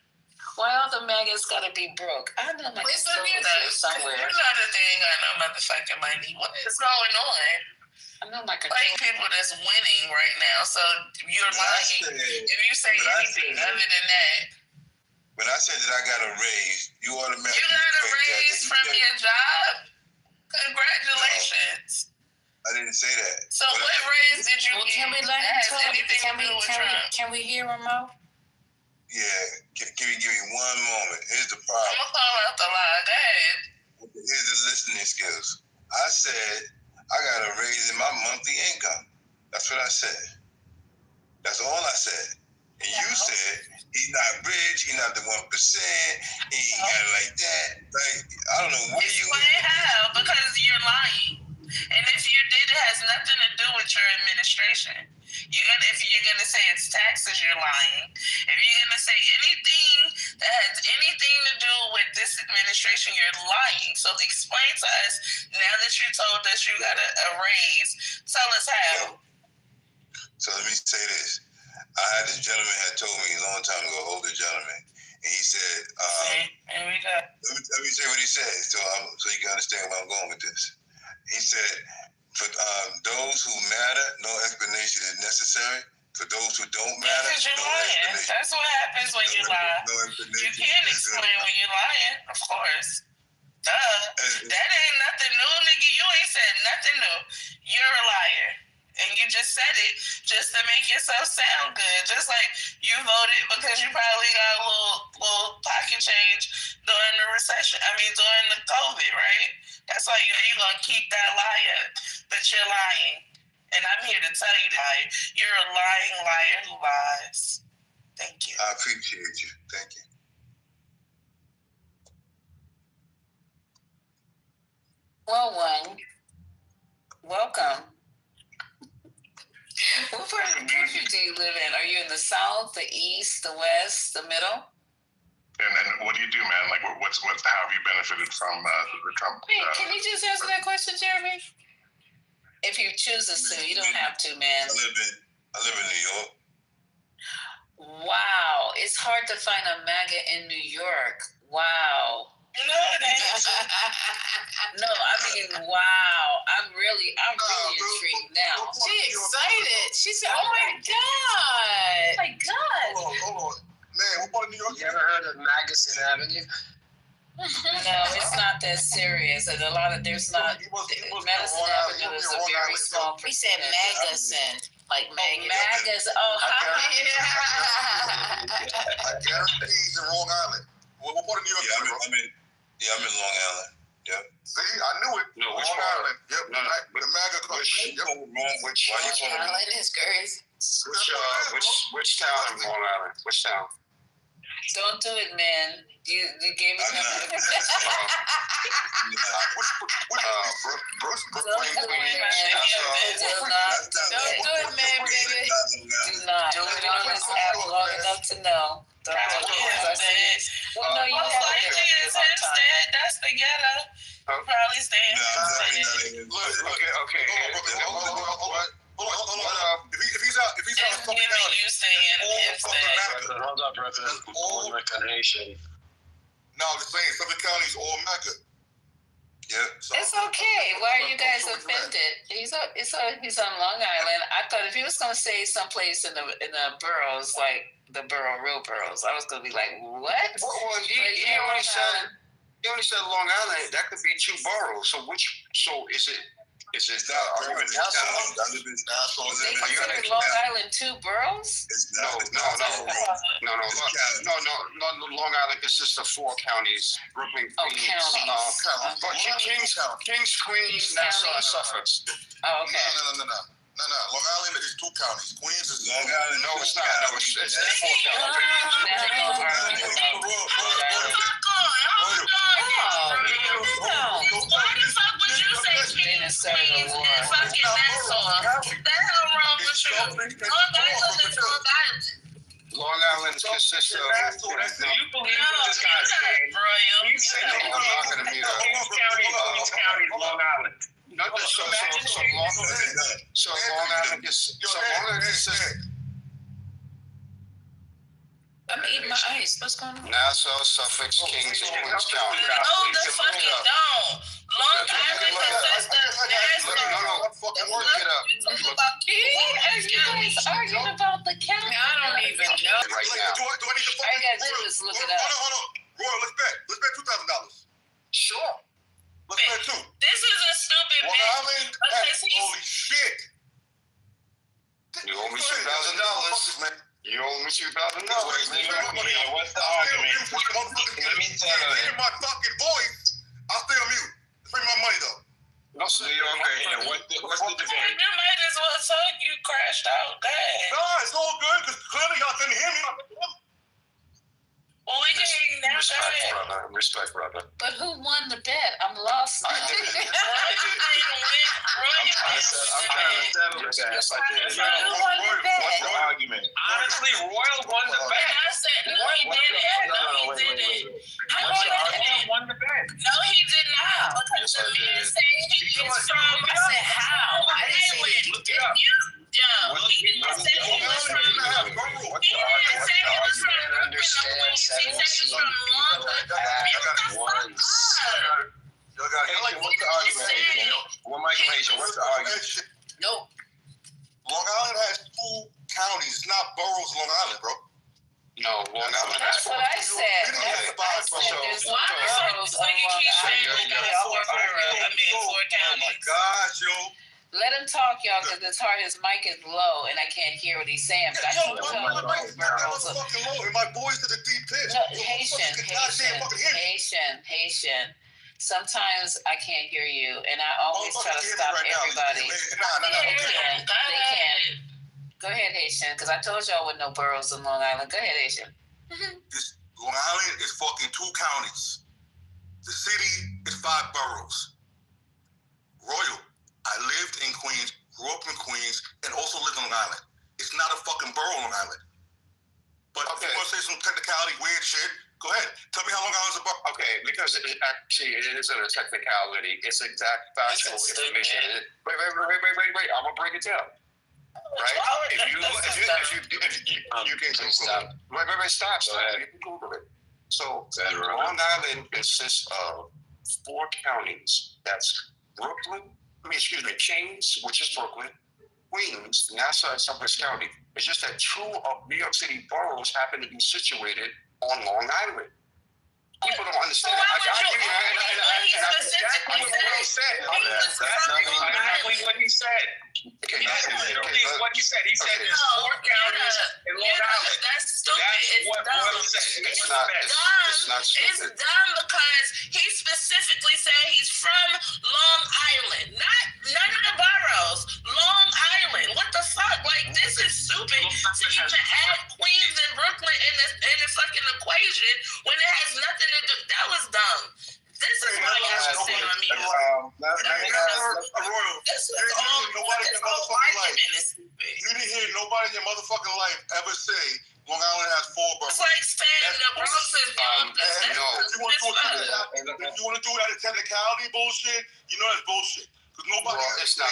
Why all the MAGA's got to be broke? I know my somewhere. You know that they ain't got no motherfucking money. What is going on? I know my like people that's winning right now, so you're lying. If you say anything other than that. When I said that I got a raise, you automatically. You got a raise from your job? Congratulations. I didn't say that. So what raise did you get? Can we let him talk? Can we hear him out? Yeah. Give me one moment. Here's the problem. I'm gonna call out the lie. Go ahead. Here's the listening skills. I said I got a raise in my monthly income. That's what I said. That's all I said. And you said he's not rich, he's not the 1%, he ain't got it like that. Like, I don't know what you explain how, because you're lying. And if you did, it has nothing to do with your administration. If you're gonna say it's taxes, you're lying. If you're gonna say anything that has anything to do with this administration, you're lying. So explain to us, now that you told us you got a raise, tell us how. So let me say this. I had this gentleman had told me a long time ago, older gentleman, and he said, let me say what he said so you can understand where I'm going with this. He said, for those who matter, no explanation is necessary. For those who don't matter, because you're no lying. explanation. That's what happens when you lie. You can't explain when you're lying, of course. Duh. That ain't nothing new, nigga. You ain't said nothing new. You're a liar. And you just said it just to make yourself sound good. Just like you voted because you probably got a little pocket change during the recession. During the COVID, right? That's why you're going to keep that lie up. But you're lying. And I'm here to tell you that you're a lying liar who lies. Thank you. I appreciate you. Thank you. Well, welcome. What part of the country do you live in? Are you in the South, the East, the West, the Middle? And what do you do, man? Like, how have you benefited from the Trump? Hey, can you just answer that question, Jeremy? If you choose to sue, you don't have to, man. I live in New York. Wow, it's hard to find a MAGA in New York. Wow. No, it ain't. No, wow. I'm really intrigued now. She excited. She said, "Oh my god! Oh my god!" Hold on, man. What part of New York? You ever heard of Madison Avenue? No, it's not that serious. And there's not. Madison Avenue is a very small. He said Magazine, like Magas. Oh, I guarantee he's in Long Island. What part of New York? I'm in Long Island. Yep. See, I knew it. No, which Long part? Island. Yep. The MAGA country. Which Island is crazy. Which town in Long Island? Which town? Don't do it, man. You gave me Brooklyn, Don't do it, man, baby. Do not. You've been on this app long enough to know. Well, no, you haven't been on here a long time. That's the ghetto. Probably staying. Okay. Hold on. If he's out of Fulton County, you saying hold up, brother. All recognition. No, I'm just saying, Suffolk County is all MAGA. Yeah. So, it's okay. Why are you guys offended? He's on Long Island. I thought if he was going to say someplace in the boroughs like the borough, real boroughs. I was gonna be like, what? Well, he only said Long Island. That could be 2 boroughs. So is it? Is it? Are you in Nassau? Are you in Long Island 2 boroughs? No. Long Island consists of 4 counties: Brooklyn, Queens, Kings, Queens, Nassau, and Suffolk. Oh, okay. No. Long Island is 2 counties. Queens is Long Island. No, it's not. No, it's 4 counties. Why the fuck would you say Queens and fucking Nassau? The hell wrong with you? Long Island is Long Island. Long Island consists of. You believe what this guy's saying? He's saying I'm not going to mute up. Queens County, Long Island. So Long Island consists. I'm eating my ice. What's going on? Nassau, Suffolk, Kings, and Queens County. No, the fucking don't. Long Island consists of Nassau. Look it up. You guys arguing about the county? I don't even know. Right now. Do I need to All I gotta do is look it up. Hold on. Roy, let's bet $2,000. Sure. Let's bet 2. This is a stupid Long bet. Island. Holy shit. You owe me $2,000, man. You owe me $2,000. What's the argument? Let me tell you. Hear my fucking voice. I'll stay on mute. Bring my money though. No, so you're okay here. What's the debate? You might as well say you crashed out. Dang. Nah, it's all good because clearly y'all couldn't hear me. Well, we can hear you now. Respect, brother. But who won the bet? I'm lost. I'm trying to settle this. Yes, I did. Who won the bet? What's the argument? Honestly, Royal won the bet. I said, no, he didn't. No, he didn't. Royal won the bet. No, he did not. Because the man said he is from. I said how? I didn't say that you did. Yeah, he didn't say he was from. He didn't say he was from Brooklyn. He said he was from Long Island. What's the argument? What Mike Mason? What's the argument? No. Long Island has 2 counties. It's not boroughs. Long Island, bro. No, Long Island. That's what I said. I said there's no boroughs on Long Island. Oh my gosh, yo. Let him talk, y'all, because it's hard. His mic is low, and I can't hear what he's saying. But I Yo, can tell my mic is fucking low, and my voice to the deep pitch. No, Haitian. Sometimes I can't hear you, and I always try to stop everybody. They can. Go ahead, Haitian, because I told y'all with no boroughs in Long Island. Go ahead, Haitian. Long Island is fucking 2 counties. The city is 5 boroughs. Royal. I lived in Queens, grew up in Queens, and also lived on Long Island. It's not a fucking borough on Long Island. But if you want to say some technicality, weird shit, go ahead. Tell me how Long Island's a borough. Okay, because it isn't a technicality. It's exact factual information. Wait. I'm gonna break it down. Right? If you can Google it. Wait, stop. You can Google it. So Long Island consists of 4 counties. That's Kings, which is Brooklyn, Queens, Nassau, and Suffolk County. It's just that 2 of New York City boroughs happen to be situated on Long Island. People don't understand. That's exactly what he said. Okay, what he said. He said there's 4 counties in Long Island. That's stupid. It's not stupid. It's dumb because he specifically said he's from Long Island, not none of the boroughs. Long Island. What the fuck? Like, this is stupid to even add Queens and Brooklyn in the fucking equation when it has nothing to do. That was dumb. This is why y'all should stay on me. This is all argument is stupid. You didn't hear nobody in your motherfucking life ever say Long Island has 4 boroughs. It's like saying the Bronx is dumb. If you want to do that in technicality bullshit, you know that's bullshit. It's not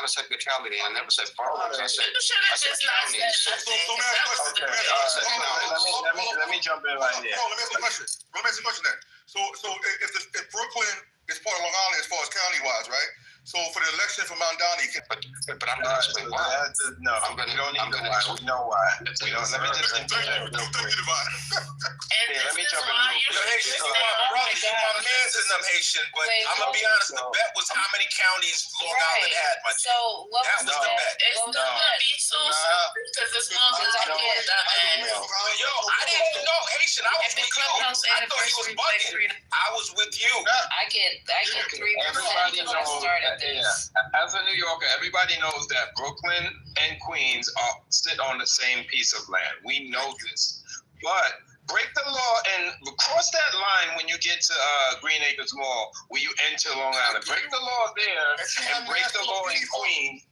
a technicality. I never said boroughs. I said counties. Let me jump in right here. Let me ask you a question then. So if Brooklyn is part of Long Island as far as county wise, right? So for the election for Mount Donnie, but I'm going to explain why. No, we don't need to why. We know why. We don't. Let me just interject real quick. And let me jump in. Yo, Haitian, my man's in them Haitian, but I'm gonna be honest. The bet was how many counties Long Island had. My So what that was the bet. It's not gonna be so simple because as long as I get Yo, I didn't know Haitian. I was with you. I thought he was bugging. I was with you. I get 3%. Everybody knows that, as a New Yorker, everybody knows that Brooklyn and Queens sit on the same piece of land. We know this. But break the law and cross that line when you get to Green Acres Mall, where you enter Long Island. Break the law there and break the law in Queens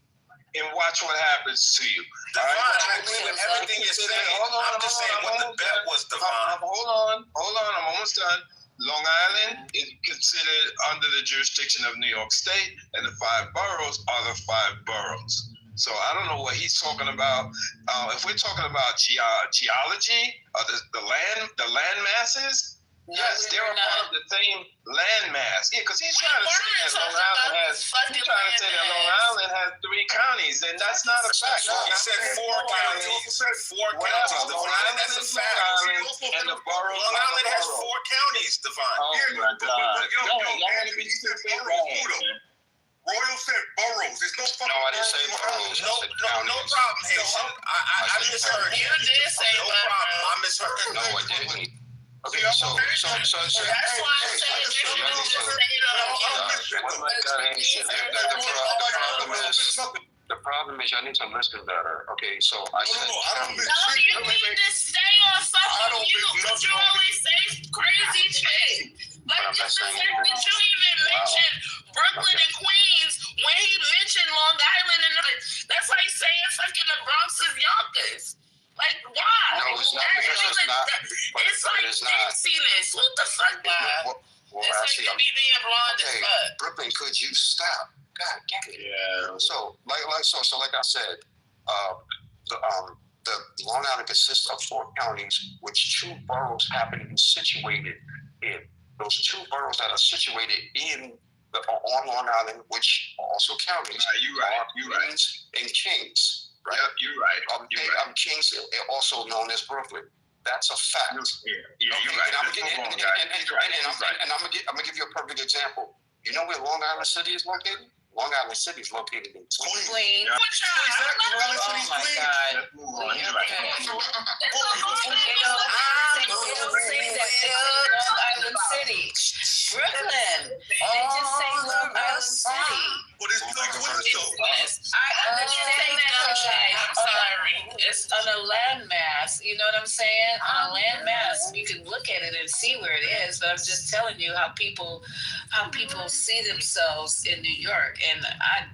and watch what happens to you. Devon, I agree with everything you're saying. I'm just saying what the bet was, Devon. Hold on, I'm almost done. Long Island is considered under the jurisdiction of New York State, and the 5 boroughs are the 5 boroughs. So I don't know what he's talking about. If we're talking about geology, the land masses, yes, they're a part of the same land mass. Yeah, because he's trying to say that Long Island has 3 counties, and that's not a fact. He said 4 counties. 4 counties. Long Island, that's a fact. And the borough. Long Island has 4 counties, Devon. Oh my God. Royal said boroughs. There's no fucking. No, I didn't say boroughs. No problem, Haitian. I misheard you. You did say no problem. I misheard. No, I didn't. Okay, so that's why I said you don't just say it. The problem is y'all need to listen better. Okay, so I said. No, you need to stay on something but you always say crazy shit. Like just the fact that you even mentioned Brooklyn and Queens when he mentioned Long Island and that's like saying fucking the Bronx is Yonkers. Like why? No, it's not because it's not. It's like ditziness. What the fuck, God? It's like you be being blonde as fuck. Brooklyn, could you stop? God damn it. Yeah. So like I said, the Long Island consists of 4 counties, which 2 boroughs happen to be situated in. Those 2 boroughs that are situated on Long Island, which are also counties, you're right. And Kings. Right? Yep, you're right. Kings, also known as Brooklyn. That's a fact. You're right. And I'm gonna give you a perfect example. You know where Long Island City is located? Long Island City is located in Queens. Yeah. Oh my God. Long Island City. Brooklyn. They just say Long Island City. Well, there's I understand that. I'm sorry. It's on a landmass. You know what I'm saying? On a landmass, you can look at it and see where it is. But I'm just telling you how people see themselves in New York. And I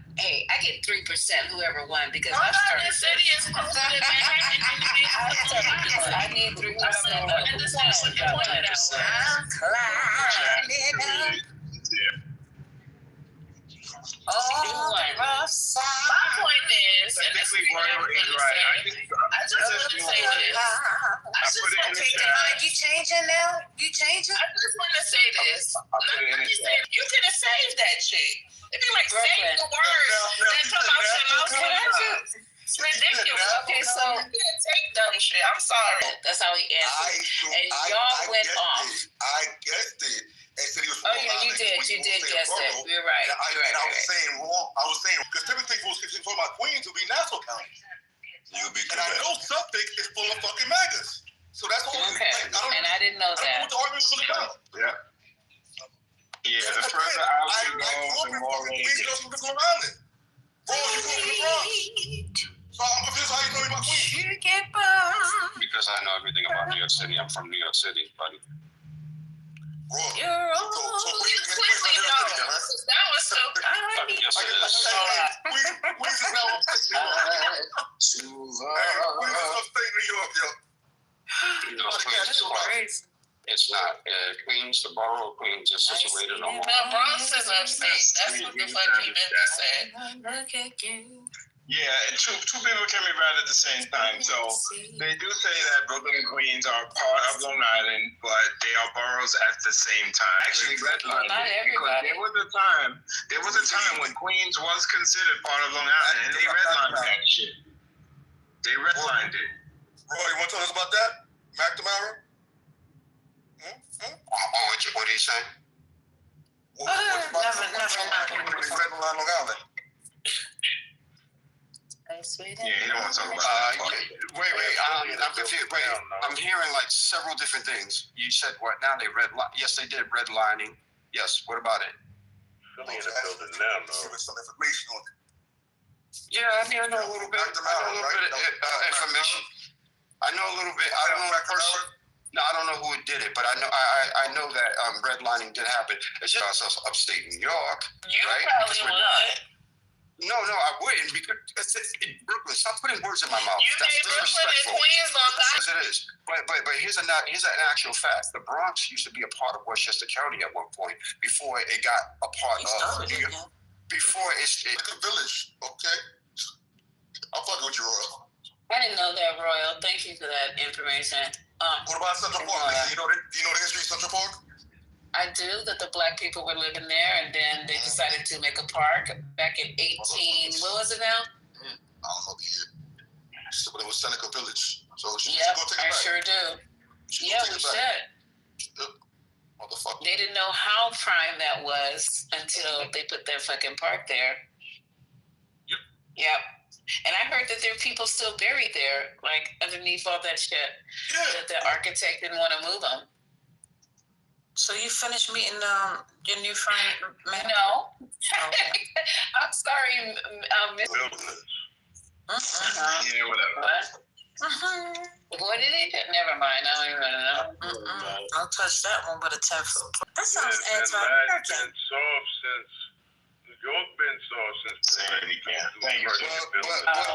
get 3% whoever won because I started. City is considered I need 3%. And this is what you pointed out. My point is, and this is what I'm going to say. I just want to say this. You changing now? You changing? I just want to say this. You could have saved that shit. It'd be like saying the words that come out your mouth. It's ridiculous. Okay, so you can't take dumb shit. I'm sorry. That's how he answered. And y'all went off. I guessed it. And said he was you did. You did guess it. You're right. And I was saying wrong. Because typically, if you're talking about Queens, it would be Nassau County. You'll be and I know Suffolk is full of fucking MAGAs. So that's all. Okay. And I didn't know that. I don't know what the argument was really about. Yeah. Yeah, the further out you go, the more it is. Queens goes to Long Island. Bro, you go to the Bronx. So I'm confused how you know about Queens. Because I know everything about New York City. I'm from New York City, buddy. You're all quickly know. That was so kind. Yes, it is. Queens is now upstate New York, yo. You know, Queens, it's not. Queens, the borough of Queens is situated on. The Bronx is upstate. That's what the fuck you meant to say. Look at you. Yeah, and two people can be right at the same time. So they do say that Brooklyn and Queens are part of Long Island, but they are boroughs at the same time. Actually, redlining. Not everybody. There was a time when Queens was considered part of Long Island, and they redlined that shit. They redlined it. Roy, you want to tell us about that? McNamara? What did he say? Never. Long Island. Yeah, he don't want to talk about Wait, I'm confused. Wait, I'm hearing like several different things. You said what now? They yes, they did redlining. Yes, what about it? Somebody in the building now, no. Give us some information on it. Yeah, I know a little bit. I know a little bit of information. I know a little bit. I don't know the person. No, I don't know who did it, but I know that redlining did happen. It's just upstate New York. You right? probably would. No, I wouldn't, because it's Brooklyn. Stop putting words in my mouth. You That's made Brooklyn and disrespectful. Queens Long Island. Yes, it is. But here's an actual fact. The Bronx used to be a part of Westchester County at one point before it got a part of New York. Before it's like a village, okay? I'm fucking with you, Royal. I didn't know that, Royal. Thank you for that information. What about Central Park? Do you know the history of Central Park? I do, that the black people were living there, and then they decided to make a park back in 18. What was it now? I don't know the year. But it was Seneca Village. So she Yep, go take it I back. sure do. Yeah, we should. Motherfucker. They didn't know how prime that was until they put their fucking park there. Yep. And I heard that there are people still buried there, like underneath all that shit. Yeah. That the architect didn't want to move them. So you finished meeting your new friend, man? No. Okay. I'm sorry, Miss. Yeah, whatever. What did he do? Never mind. I don't even know. Don't touch that one with a 10-foot. That sounds anti-American. anti-American. New York been soft since. Thank you. But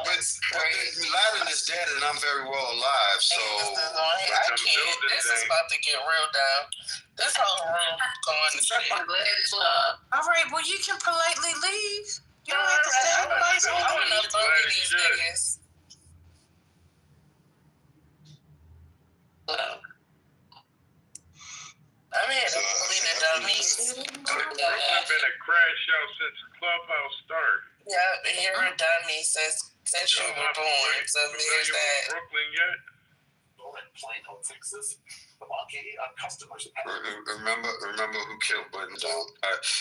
Bin Laden is dead, and I'm very well alive. So this is about to get real down. This whole room going to shit. All right, well, you can politely leave. You don't have to stay. Everybody's holding up over these niggas. I'm here to clean the dummies. Brooklyn been a crash out since Clubhouse started. Yeah, you're a dummy since you were born. So there's that. Brooklyn yet? Plain fixes. The blockade on customers. Remember who killed Button Down.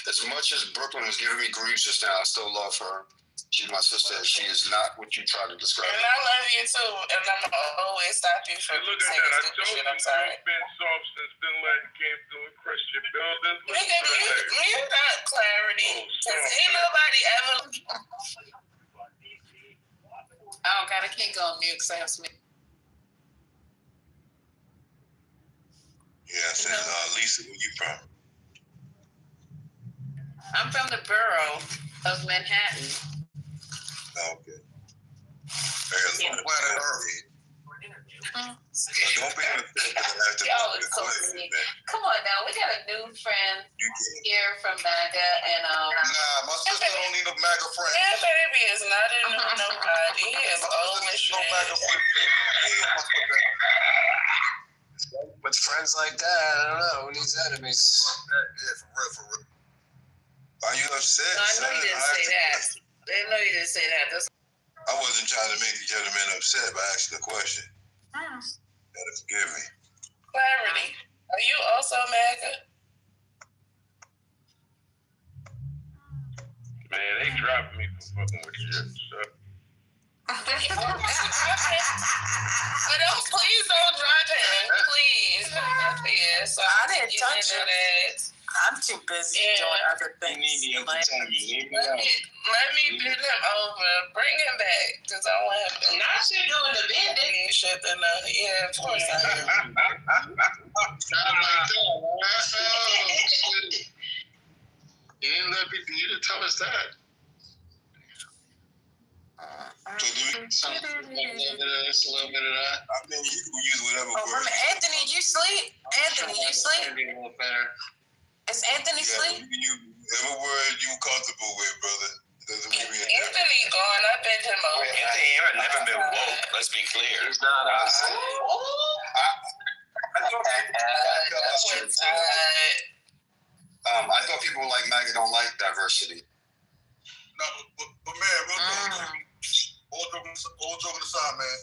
As much as Brooklyn was giving me grief just now, I still love her. She's my sister. She is not what you try to describe. And I love you too. And I'm going to always stop you from saying stupid shit. I'm sorry. It's been soft since Bin Laden came through and Christian buildings. Nigga, mute that clarity. Because ain't nobody ever. Oh, God, I can't go on mute because I have some. Yeah, I said, Lisa, where you from? I'm from the borough of Manhattan. Okay. Don't be Y'all are so sweet. Come on now, we got a new friend here from MAGA, and Nah, my sister don't need a MAGA friend. That baby is not in nobody. He is old as shit. With friends like that, I don't know. Who needs enemies? Yeah, for real. Are you upset? No, I know you didn't say that. I know you didn't say that. I wasn't trying to make the gentleman upset by asking the question. Gotta forgive me. Clarity. Are you also MAGA? Man, they dropped me for fucking with shit. So. But please don't drop him. Please. So I didn't touch it. I'm too busy doing other things. Let me bend him over. Bring him back. Because I want him to. Not you doing the bending. Shut the no. Yeah, of course I am. You didn't let me. You didn't tell us that. So do we? A little bit of that. I mean, you can use whatever word. Anthony, you sleep? Anthony, you sleep? Maybe a little better. Is Anthony sleep? You can use whatever word you're comfortable with, brother. doesn't make me a Anthony going up into mode. Anthony Aaron never been woke. Let's be clear. He's not us. I thought people like MAGA don't like diversity. No, but man, real quick, all joking aside, man,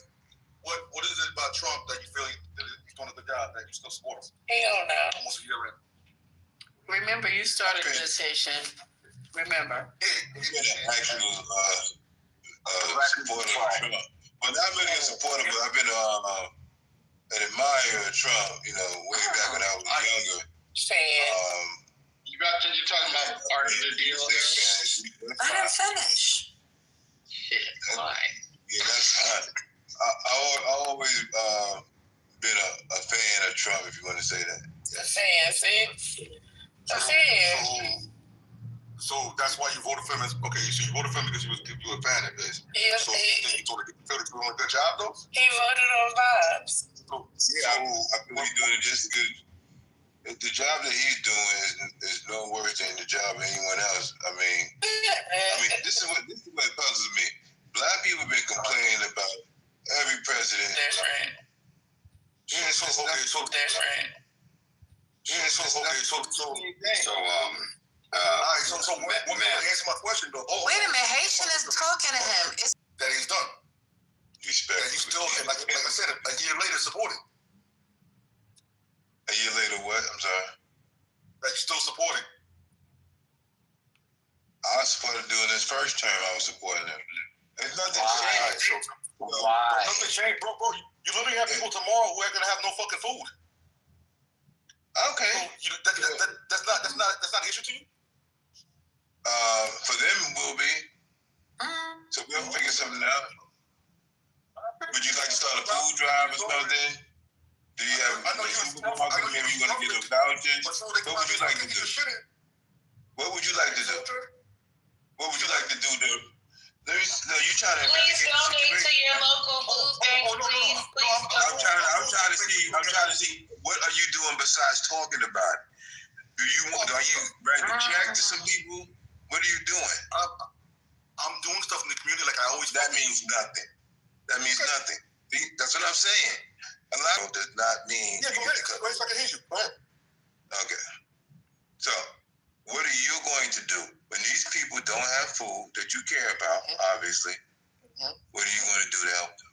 what is it about Trump that you feel he's doing a good job that you still support him? Hell no. Almost a year in. Remember, you started this session. Remember. He's been an actual supporter of Trump. Well, not really a supporter, but I've been an admirer of Trump, you know, way back when I was younger. You're talking about part of the deal. I didn't finish. Yeah, that's fine. I always been a fan of Trump, if you want to say that. A fan, see? A fan. So that's why you voted for him. Okay, so you voted for him because you were a fan of his. Yeah, so then you told him he was doing a good job, though? He voted on vibes. I feel he's doing just good. The job that he's doing is no worse than the job of anyone else. I mean, this is what puzzles me. Black people have been complaining about every president. That's right. So answer my question though. Wait a minute, Haitian is talking to him. It's that he's done. Respect. That you still, like I said, a year later supporting. A year later, what? I'm sorry. That you still supporting. I supported during his first term. I was supporting him. There's nothing changed. Why? Nothing changed, bro. You're literally have people tomorrow who are gonna have no fucking food. Okay. So that's not an issue to you. For them, it will be. So we'll figure something out. Would you like to start a food drive or something? Do you have? Maybe you want to get a vouchers. What would you like to do? What would you like to do? What would you like to do? No, you trying to. Please donate to your local food bank, please. I'm trying to see. What are you doing besides talking about it? Are you writing a check to some people? What are you doing? I'm doing stuff in the community like I always. That means nothing. That means nothing. That's what I'm saying. A lot does not mean. Yeah, go ahead. I can hear you. Go ahead. Okay. So, what are you going to do when these people don't have food that you care about? Obviously, what are you going to do to help them?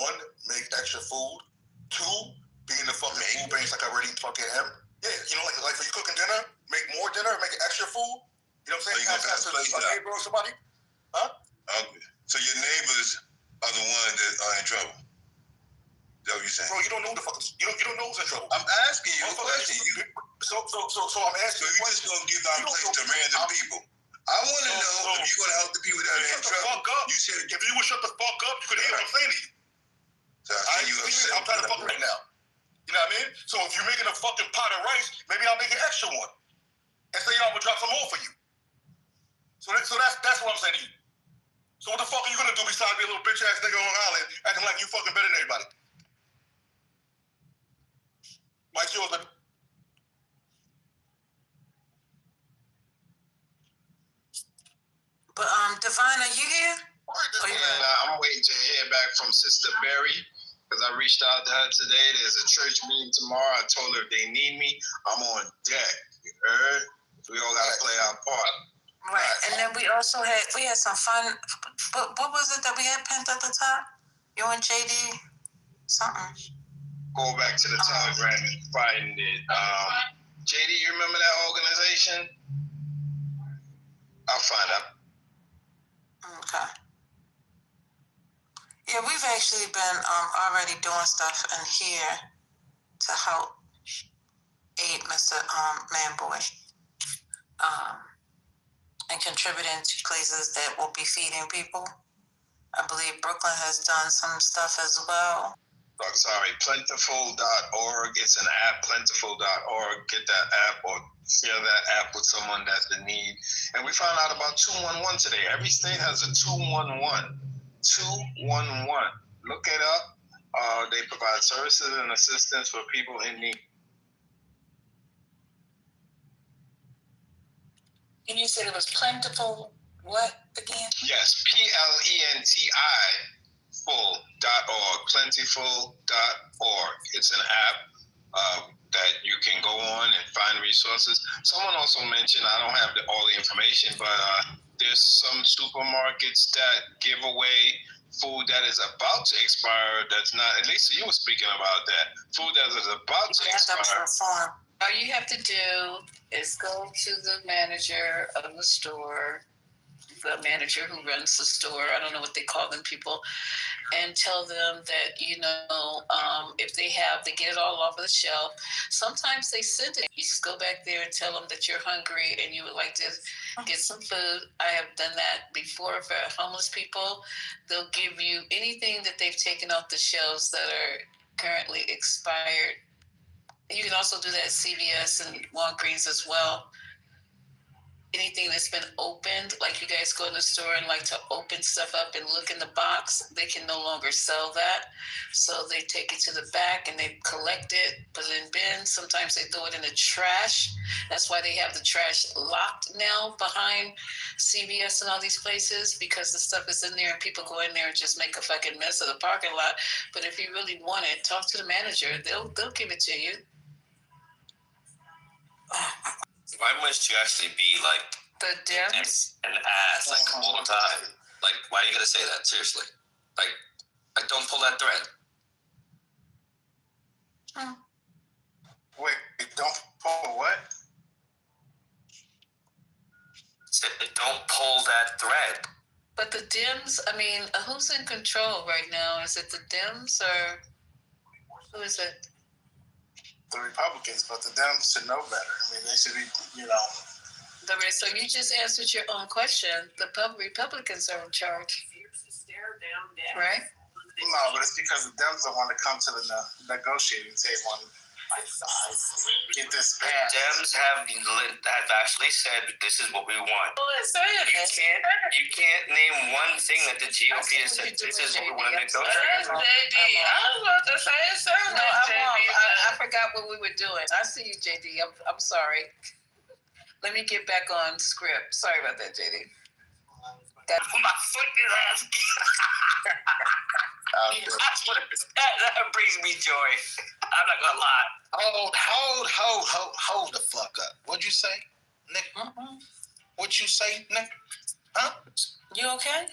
One, make extra food. Two, be in the fucking food banks like I already fucking am. Yeah, you know, like for you cooking dinner, make more dinner, make extra food. You know what I'm saying? You gonna pass the plate a neighbor or somebody. Huh? Okay. So your neighbors are the ones that are in trouble. Is that what you're saying? Bro, you don't know the fucking. You don't know who's in trouble. I'm asking you a question. So I'm asking you. So you just gonna give out place to random people? I want to know if you're gonna help the people that are in trouble. You said if you would shut the fuck up, you could hear what I'm saying to you. So I'm trying to fuck right now. You know what I mean? So if you're making a fucking pot of rice, maybe I'll make an extra one. And say, I'm gonna drop some more for you. So that's what I'm saying to you. So what the fuck are you gonna do besides be a little bitch ass nigga on Long Island acting like you fucking better than everybody? Mike's yours, baby. But Divine, are you here? I'm waiting to hear back from Sister Berry because I reached out to her today. There's a church meeting tomorrow. I told her if they need me, I'm on deck. You heard? We all gotta play our part. Right, and then we had some fun. What was it that we had pinned at the top? You and JD something. Go back to the Telegram and find it. JD, you remember that organization? I'll find out. Okay. Yeah, we've actually been already doing stuff in here to help aid Mr. Manboy. And contributing to places that will be feeding people. I believe Brooklyn has done some stuff as well. I'm sorry, plentiful.org. It's an app, plentiful.org. Get that app or share that app with someone that's in need. And we found out about 211 today. Every state has a 211. 211. Look it up. They provide services and assistance for people in need. And you said it was plentiful. What again? Yes, PLENTI full.org, plentiful.org. It's an app that you can go on and find resources. Someone also mentioned, I don't have all the information, but there's some supermarkets that give away food that is about to expire. That's not, at least you were speaking about that. Food that is about to expire. All you have to do is go to the manager of the store, the manager who runs the store, I don't know what they call them, people, and tell them that, if they get it all off of the shelf. Sometimes they send it. You just go back there and tell them that you're hungry and you would like to get some food. I have done that before for homeless people. They'll give you anything that they've taken off the shelves that are currently expired. You can also do that at CVS and Walgreens as well. Anything that's been opened, like you guys go to the store and like to open stuff up and look in the box, they can no longer sell that. So they take it to the back and they collect it, put it in bins. Sometimes they throw it in the trash. That's why they have the trash locked now behind CVS and all these places, because the stuff is in there and people go in there and just make a fucking mess of the parking lot. But if you really want it, talk to the manager. They'll give it to you. Why must you actually be like the Dems an ass like all the time? Like, why you gotta say that? Seriously, like don't pull that thread. Wait, don't pull what? Don't pull that thread. But the Dems, I mean, who's in control right now? Is it the Dems or who is it? The Republicans, but the Dems should know better. I mean, they should be, So you just answered your own question. The Republicans are in charge, right? No, but it's because the Dems don't want to come to the negotiating table and get this passed. Dems have actually said this is what we want. You can't name one thing that the GOP has said. This is what we want to negotiate. I was about to say something. No, I forgot what we were doing. I see you, JD. I'm sorry. Let me get back on script. Sorry about that, JD. My foot is ass. That brings me joy. I'm not gonna lie. Hold the fuck up. What'd you say, Nick? What'd you say, Nick? Huh? You okay?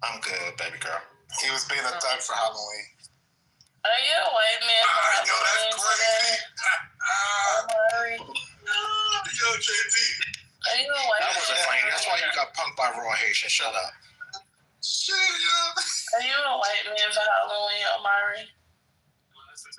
I'm good, baby girl. He was being a thug for Halloween. Are you a white man? That's crazy. Yo, JT. Are you a white man? That wasn't funny. That's why you got punked by Raw Haitian. Shut up. Shit, yo. Are you a white man for Halloween, Omari?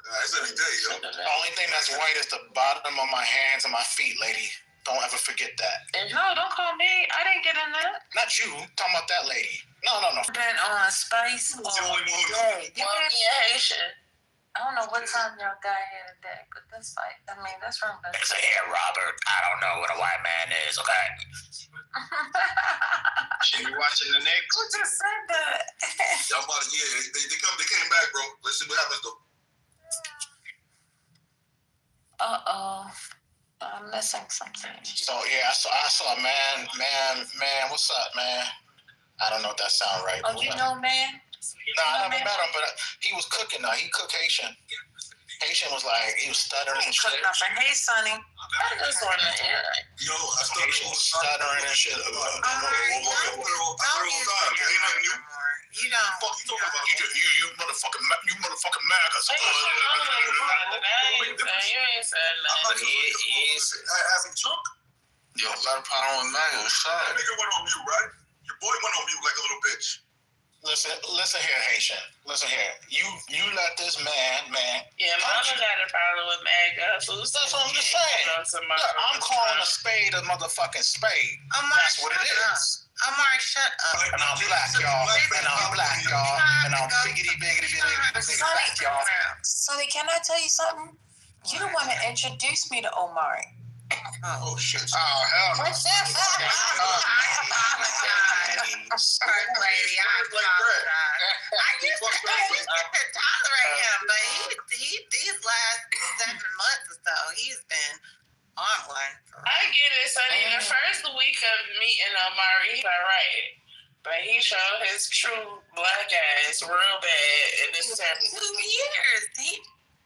That's every day, yo. The only thing that's white is the bottom of my hands and my feet, lady. Don't ever forget that. No, don't call me. I didn't get in that. Not you. I'm talking about that lady. No. Been on Spice all day. Haitian. I don't know what time y'all got here today, but that's like, that's wrong. It's a here, Robert. I don't know what a white man is, okay? Should be watching the Knicks. Who just said that? Y'all about to, they came back, bro. Let's see what happens, though. Uh-oh. I'm missing something. So, yeah, I saw a man. What's up, man? I don't know if that sounds right. Oh, you know, man? No, I never met him, but he was cooking now. He cooked Haitian. Haitian was like, he was stuttering and shit. Hey, Sonny. I just want to hear it. Yo, I started Haitian was stuttering and shit. I started all time. Ain't nothing new. You don't. Fuck you talking about? You motherfucking MAGA. You ain't said nothing. He is. Having Trump? Yo, a lot of power on MAGA. What's up? That nigga went on mute, right? Your boy went on mute like a little bitch. Listen here, Haitian. Listen here. You let this man. Yeah, Mama got a problem with MAGA. That's what I'm just saying. Look, I'm calling a spade a motherfucking spade. That's what it is. Omar, shut up. And I'm black, y'all. And I'm biggity black, y'all. Sonny, can I tell you something? You don't want to introduce me to Omari. Oh, shit. Oh, hell no. What's that? Sorry, lady. I used to tolerate him, but these last 7 months or so, he's been on one. I get it, Sonny. The first week of hating on Mari. He's all right. But he showed his true black ass real bad in this time. 2 years.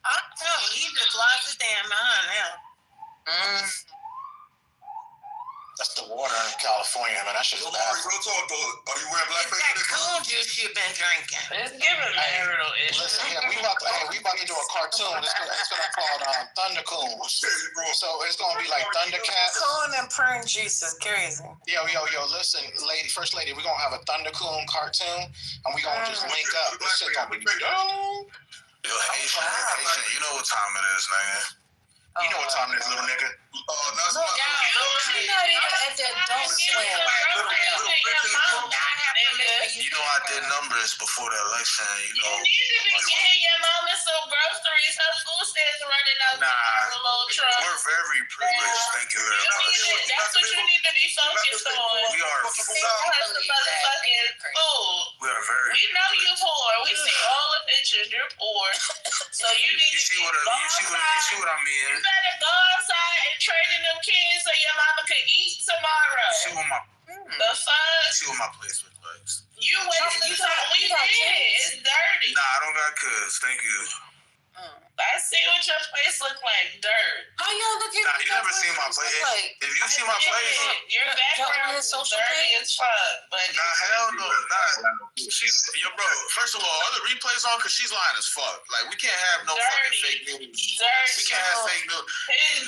I don't know. He just lost his damn mind now. That's the water in California, man. That shit's bad. Real talk, though. Are you wearing blackface? That cool juice you've been drinking. It's giving marital issues. Listen, we about to do a cartoon. It's gonna be called Thundercoons. So it's gonna be like Thundercats. Coon and prune juice is crazy. Yo, listen, first lady, we're gonna have a Thundercoon cartoon, and we gonna just link up. This shit gonna be dope. Yo, Haitian, you know what time it is, man. You know what time it is, little nigga. He's not even at the adult swim. You know I did numbers before the election. You know. You need to be getting your mama some groceries. Her food stamps running out. Nah, the little truck. We're very privileged. Thank you very much. That's what you need to be focused on. We are. Motherfucking food. We are very. We know you're poor. We see all the pictures. You're poor. So you need to see what I mean. You better go outside and train them kids so your mama can eat tomorrow. See what my See what my place looks like. You did. It's dirty. Nah, I don't got kids. Thank you. I see what your place look like. Dirt. How y'all looking? Nah, you never seen my place. If you see my place, your background is dirty as fuck. But nah, hell no. Nah, bro. First of all the replays on because she's lying as fuck. Like we can't have no fucking fake news. We can't have fake news.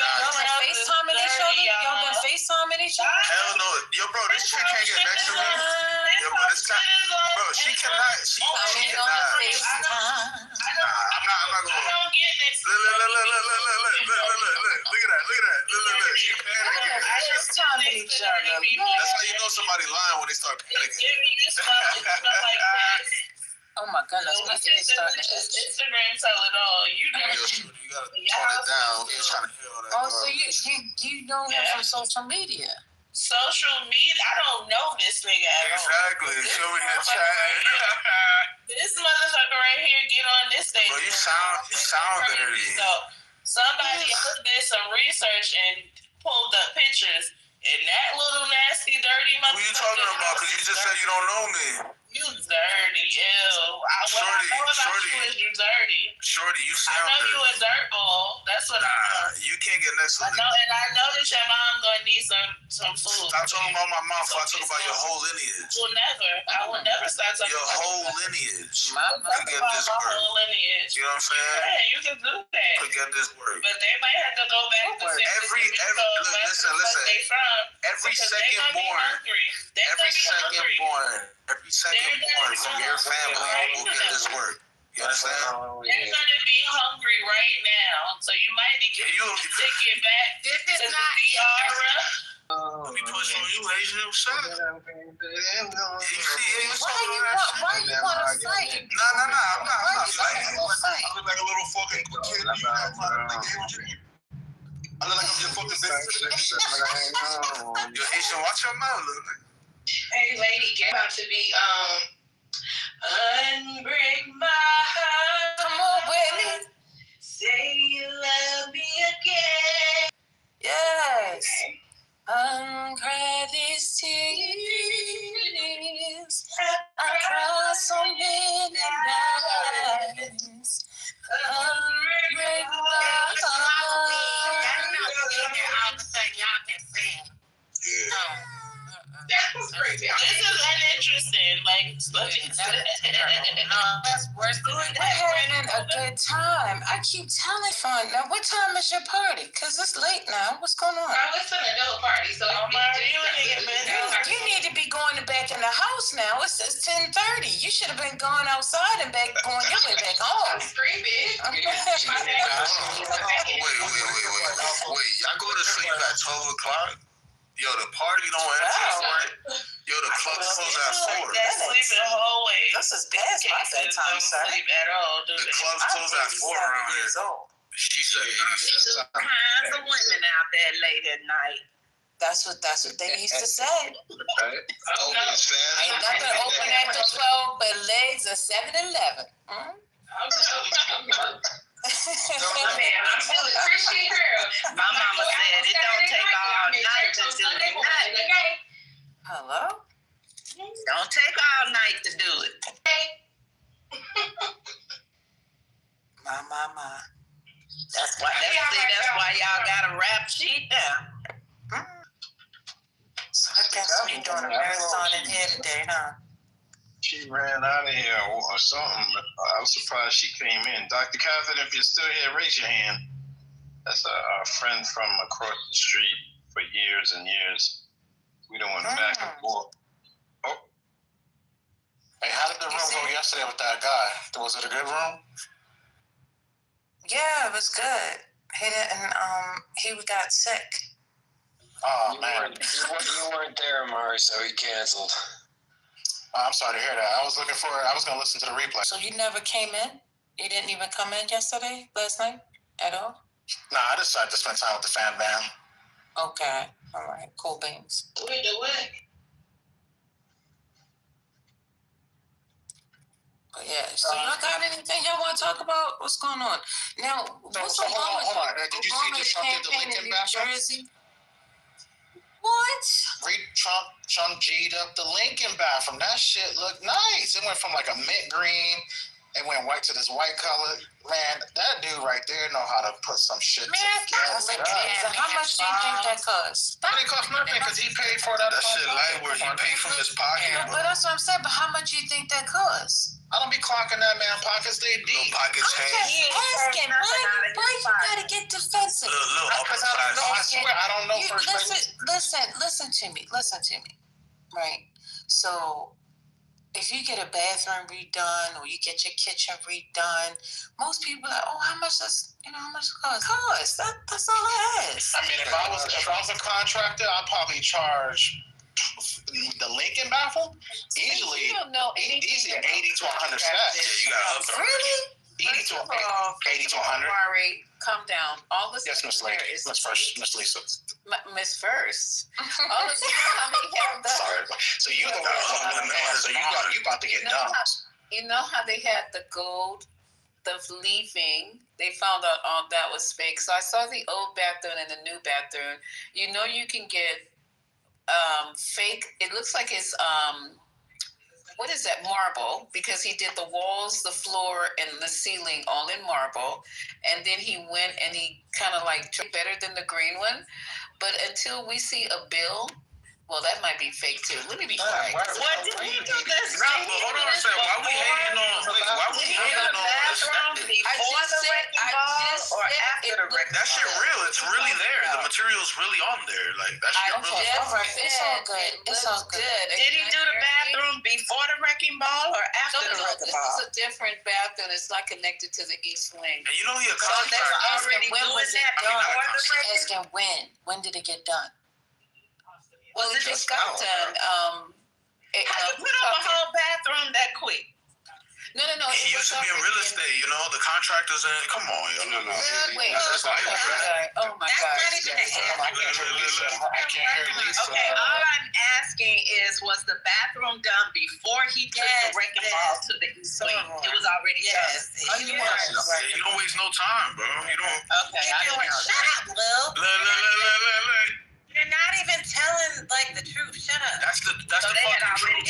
Y'all been FaceTiming each other? Y'all been FaceTiming each other? Hell no. Yo, bro, this chick can't get next to me. Yo, bro, bro, she cannot. She cannot. I'm not going. Look at that. She panicking. That's how you know somebody lying when they start panicking. Oh my goodness, my face starting to itch. Instagram tell it all. You gotta tone it down. We ain't trying to hear all that. Oh, so you know him from social media? Social media? I don't know this nigga at all. Exactly. Show me that chat. This motherfucker right here get on this stage. Bro, you sound dirty. So somebody else did some research and pulled up pictures, and that little nasty, dirty motherfucker. Who you talking about? Because you just said you don't know me. You dirty, ew. What I know about you is you dirty. Shorty, you sound dirty. I know you a dirtball. That's what I know. You can't get next to me. I know that your mom gonna need some food. Stop talking about my mom before I talk about your whole lineage. I will never stop talking your about whole lineage. Forget this work. Whole lineage. You know what I'm saying? Yeah, you can do that. Forget this work. But they might have to go back to listen. Every second born from your family will get this work. You understand? They're gonna be hungry right now, so you might need to take it back to the Diara. Let me push on you, Asian. Shut up. Why you want to fight? Nah. I'm not fighting. I look like a little fucking kid. I look like I'm your fucking bitch. Yo, Asian, watch your mouth, look. Hey, lady, get about to be unbreak my heart. Come on, Whitney. Say you love me again. Yes. Uncry these tears. I cried so many nights. Unbreak my heart. That's crazy. This is uninteresting. That's worse than we're having a good time. I keep telling fun. Now, what time is your party? Because it's late now. What's going on? It's an adult party, so you need to be going back in the house now. It's 10:30. You should have been going outside and going your way back home. Wait. Y'all go to sleep at 12 o'clock? Yo, the party don't end till 4. Yo, the club's closed at 4. That's sleeping the whole way. This is past my bedtime, sir. Sleep at all, the club's closed at 4 around here. She said 87. Kinds of women out there late at night. That's what they used to say. Ain't nothing open after 12 but legs at 7-Eleven. I'm still a Christian girl. My mama said it don't take all night to do nothing. Hello? Don't take all night to do it. My. That's why y'all got a rap sheet now. So I guess we're doing a marathon in here today, huh? She ran out of here or something. I was surprised she came in. Dr. Catherine, if you're still here, raise your hand. That's a friend from across the street for years and years. We done went back and forth. Oh. Hey, how did the room go yesterday with that guy? Was it a good room? Yeah, it was good. He didn't. He got sick. Oh man, you weren't there, Amari, so he canceled. I'm sorry to hear that. I was gonna listen to the replay. So you never came in? You didn't even come in last night, at all? Nah, I decided to spend time with the fan band. Okay, all right, cool beans. We do it. But yeah, so y'all got anything y'all want to talk about? What's going on? Now, what's hold on. Did you see the Trump did the Lincoln bathroom? Jersey? What? Trump G'd up the Lincoln bathroom. That shit looked nice. It went from like a mint green, it went white to this white color. Man, that dude right there know how to put some shit together. How much do you think that cost? It didn't cost nothing because he paid for that. That shit light where he paid from his pocket. Yeah, but that's what I'm saying. But how much do you think that cost? I don't be clocking that man pockets. They deep. Pockets I'm just asking. Why you gotta get defensive? Because I don't know. I swear I don't know. Listen to me. Right. So, if you get a bathroom redone or you get your kitchen redone, most people are like, oh, how much does it cost? That's all it is. I mean, if I was a contractor, I'd probably charge the Lincoln baffle easily. You don't know easy 80 to 100 steps. Yeah, you gotta up it. Really? 80 to 100. Mari, calm down. All this Yes, Miss Lady. Miss Lisa. Miss First. All this time Sorry. So you the one. So you about to get dumped. You know how they had the gold, the leafing. They found out all that was fake. So I saw the old bathroom and the new bathroom. You know you can get fake. It looks like it's what is that, marble, because he did the walls, the floor, and the ceiling all in marble. And then he went and he kind of like took better than the green one. But until we see a bill, well, that might be fake too. Let me be quiet. What did he do this? Hold on a second. Why we hating on this? Before the wrecking ball or after the wrecking ball? That shit real. It's really there. The material's really on there. Like that shit really. It's all good. It's all good. Did he do the bathroom before the wrecking ball or after the wrecking ball? This is a different bathroom. It's not connected to the east wing. And you know he a So they were already When doing was it that done? before the She's wrecking asking when. When did it get done? Well, it just got done. How you put up a whole bathroom that quick? No. He used to be in real estate, you know, the contractors and come on, yo. No. Wait. That's why Oh my That's God. not even an answer. I can't hear Lisa. Okay, all I'm asking is, was the bathroom done before he took the wrecking ball to the east wing? It was already done. You don't waste no time, bro. You don't. Okay, shut up, Lil. You're not even telling like the truth. Shut up. That's the fucking truth.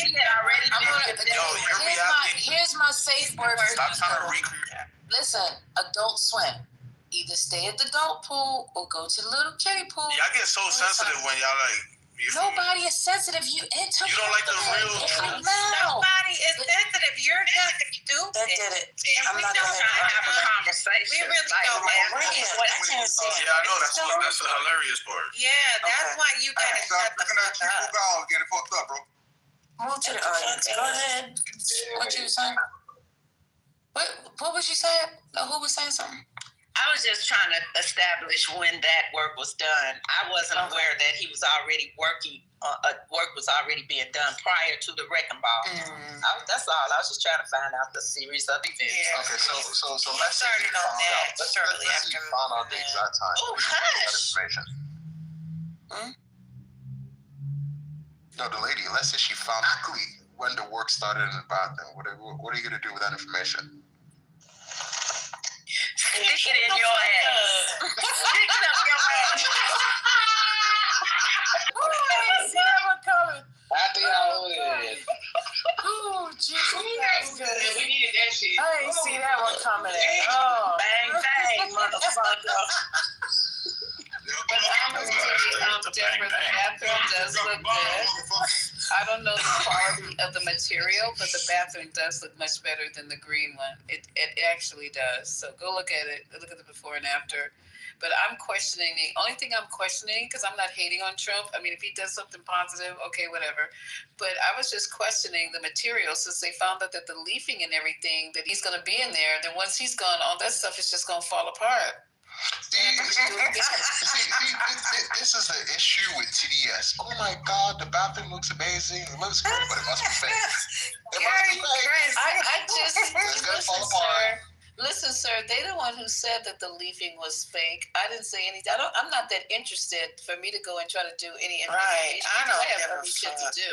Here's my safe word. Stop trying to recreate. Listen, adult swim. Either stay at the adult pool or go to the little kiddie pool. Y'all get so sensitive when y'all like. Nobody is sensitive. You enter. You don't like the real truth. Nobody is sensitive. You're just stupid. That did it. I'm not trying to have a conversation. We really don't. Yeah, I know. That's the hilarious part. Yeah, that's why you gotta shut the fuck up. Get it fucked up, bro. Move to the audience. Go ahead. What you saying? What was you saying? Who was saying something? I was just trying to establish when that work was done. I wasn't aware that he was already working. Work was already being done prior to the wrecking ball. That's all. I was just trying to find out the series of events. Yeah. Okay, so let's say you found out. Let's say you found out the exact time. Oh, hush. No, the lady. Let's say she found out when the work started in the bathroom. What are you gonna do with that information? Stick it in your ass. Stick it up your ass. But honestly, Deborah, the bathroom does look good. I don't know the quality of the material, but the bathroom does look much better than the green one. It actually does. So go look at it. Look at the before and after. But I'm questioning. The only thing I'm questioning, because I'm not hating on Trump. I mean, if he does something positive, okay, whatever. But I was just questioning the material since they found out that the leafing and everything that he's going to be in there. Then once he's gone, all that stuff is just going to fall apart. This is an issue with TDS. Oh my God, the bathroom looks amazing. It looks good, but it must be fake. It's gonna fall apart. Listen, sir, they're the one who said that the leafing was fake. I didn't say anything. I'm not that interested for me to go and try to do any investigation. Right, I know. I have other shit to do.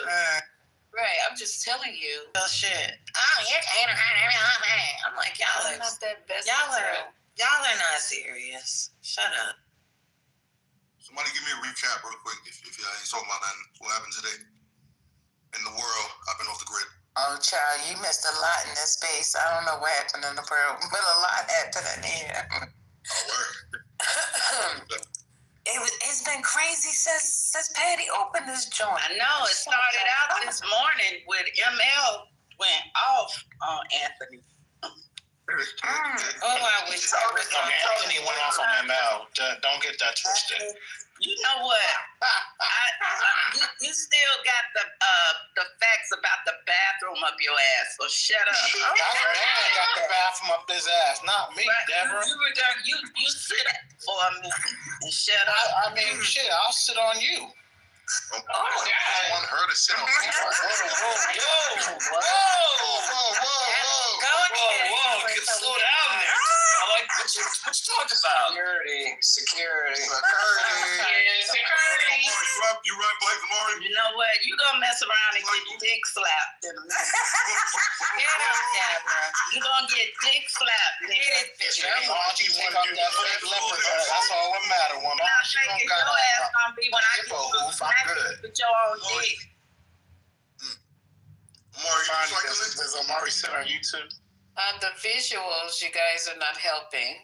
Right, I'm just telling you. Oh shit. Oh, you're kind of high. I'm like, y'all are not that best. Y'all are not serious. Shut up. Somebody give me a recap real quick if y'all ain't talking about that. What happened today in the world? I've been off the grid. Oh, child, you missed a lot in this space. I don't know what happened in the world, but a lot happened in here. Oh, word. It's been crazy since Patty opened this joint. I know. It started out this morning with ML went off on Anthony. I wish Anthony went off on ML. Don't get that twisted. You know what? You still got the facts about the bathroom up your ass, so shut up. That man got the bathroom up his ass, not me, Deborah. You sit for a minute and shut up. I mean, shit, I'll sit on you. I want her to sit on me. Whoa, slow down there. I like what you talking about. Security. You right, Blake Lamar? You know what? You gonna mess around and get your dick slapped in a minute. You gonna get dick slapped. Why don't you take off that fake leopard? That's all that matters, woman. She your ass gonna be when I get you with your own dick. Is Amari still on YouTube? The visuals, you guys are not helping.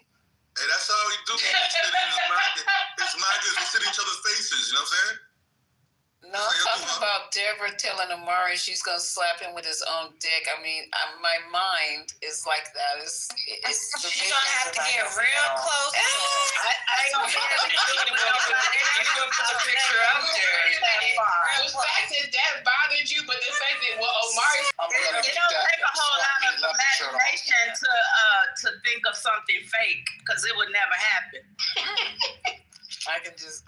Hey, that's how we do it. It's not just we sit in each other's faces, you know what I'm saying? No, I'm talking about Deborah telling Amari she's going to slap him with his own dick. I mean, my mind is like that. She's going to have to get real close. I don't put the picture out there. The fact that bothered you, but the fact that, Amari... It don't take a whole lot of imagination to think of something fake, because it would never happen. I can just...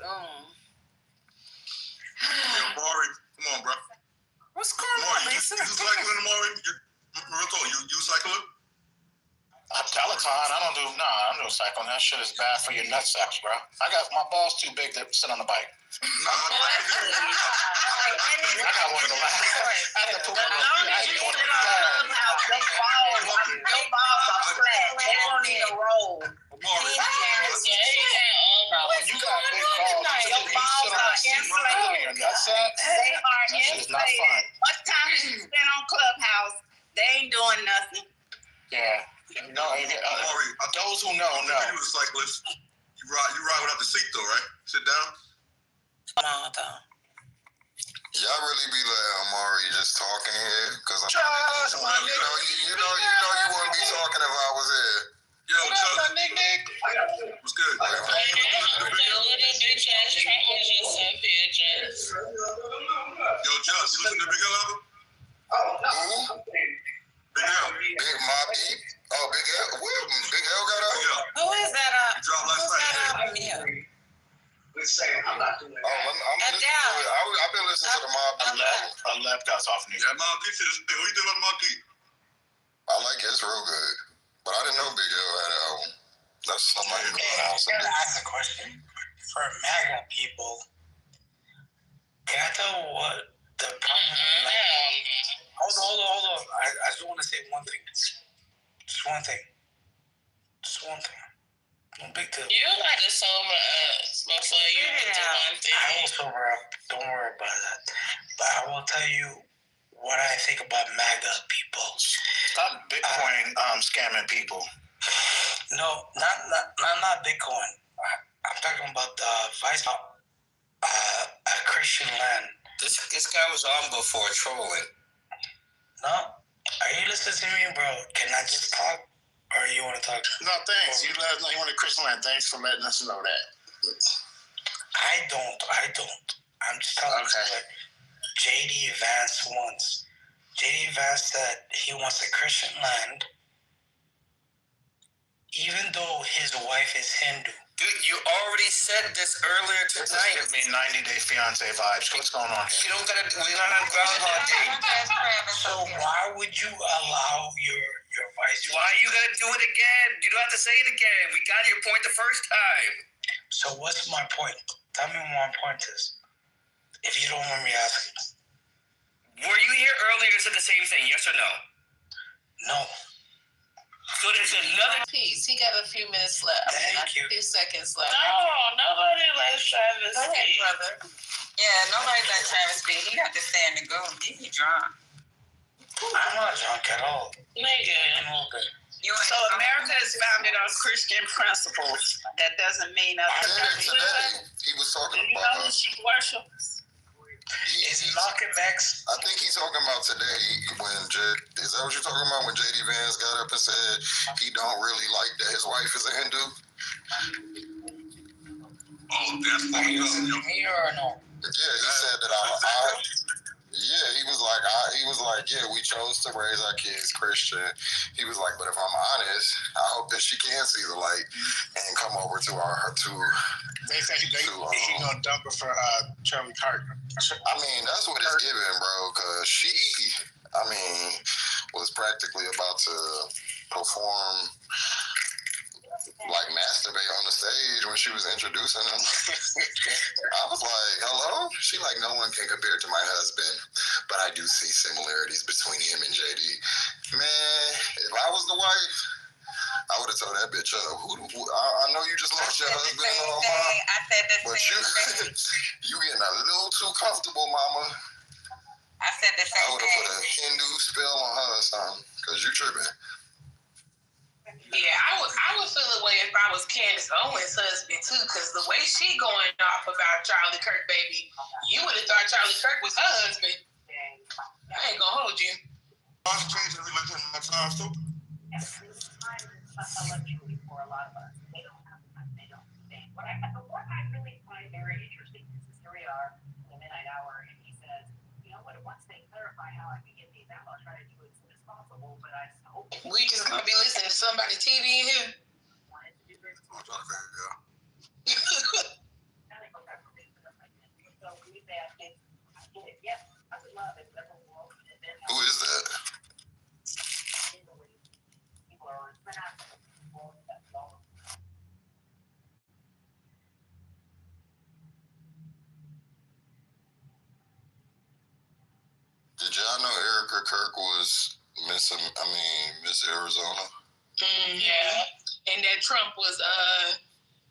Hey, Amari, come on, bro. What's going on, Lisa? You cycling, Amari? Real talk, you cycling? Peloton, I don't do cycling. That shit is bad for your nutsack, bro. I got my balls too big to sit on the bike. I got one of them. I have to put one of them. Your balls are flat. They don't need a roll. You got big balls. Your balls are inflated. They are inflated. What time did you spend on Clubhouse? They ain't doing nothing. Yeah. No, those who know. You a cyclist. You ride without the seat though, right? Sit down. Y'all really be like Amari just talking here? Because I'm you wouldn't be talking if I was here. Yo, Chuck. What's good? Yo, Chuck, you listen to Big L album? Who? Big L. Big Mob Deep? Oh, Big L? Big L got out? Who is that? He dropped last night. I'm listening to it. I've been listening to the Mob Deep. I left us off new. Yeah, Mob Deep. What you think about Mob Deep? I like it. It's real good. But I didn't know Big L had an album. That's somebody in the house. I gotta ask a question. For MAGA people, can I tell what the problem is? Hold on. I just want to say one thing. Just one thing. No big deal. You got to sober up before you do one thing. I will sober up. Don't worry about that. But I will tell you what I think about MAGA people. Stop Bitcoin scamming people. No, not Bitcoin. I'm talking about the vice Christian land. This guy was on before trolling. No, are you listening to me, bro? Can I just talk, or you want to talk? No, thanks. You let us know you want a Christian land. Thanks for letting us know that. I don't. I'm just telling you what J.D. Vance wants. J.D. Vance said he wants a Christian land, even though his wife is Hindu. Dude, you already said this earlier tonight. Give me 90-day fiance vibes. What's going on here? You don't gotta. We're not on Groundhog Day. So why would you allow your vice? Why you gotta do it again? You don't have to say it again. We got your point the first time. So what's my point? Tell me what my point is. If you don't want me asking. Were you here earlier and said the same thing? Yes or no? No. So there's another piece. He got a few minutes left. Thank you. A few seconds left. No, nobody lets Travis Go ahead, speak. brother. Yeah, nobody let Travis speak. He got to stay in the goo. He drunk. I'm not drunk at all. Nigga. So America is founded on Christian principles. That doesn't mean Today, he was talking about. She worships. Is Malcolm X? I think he's talking about today when is that what you're talking about when J.D. Vance got up and said he don't really like that his wife is a Hindu? Oh, that's what he was in here or no? Yeah, he said that yeah, he was like, yeah, we chose to raise our kids Christian. He was like, but if I'm honest, I hope that she can see the light and come over to They say he's gonna dump her for Charlie Kirk. I mean, that's what it's giving, bro, because she, was practically about to perform, like, masturbate on the stage when she was introducing him. I was like, hello? She like, no one can compare to my husband, but I do see similarities between him and JD. Man, if I was the wife, I would have told that bitch up. I know you just lost your husband and all, mom. I said the But same thing. you getting a little too comfortable, mama. I said the I same would have put a Hindu spell on her or something, because you tripping. Yeah, I would feel the way if I was Candace Owens' husband too, because the way she going off about Charlie Kirk, baby, you would have thought Charlie Kirk was her husband. I ain't gonna hold you. Allegedly for a lot of us, they don't understand. What I really find very interesting is here we are in the midnight hour, and he says, you know what? Once they clarify how I can get these out, I'll try to do it as soon as possible. But I hope We just gonna be listening to somebody TV in here. Who is that? Did y'all know Erica Kirk was Miss Arizona? Yeah, and that Trump was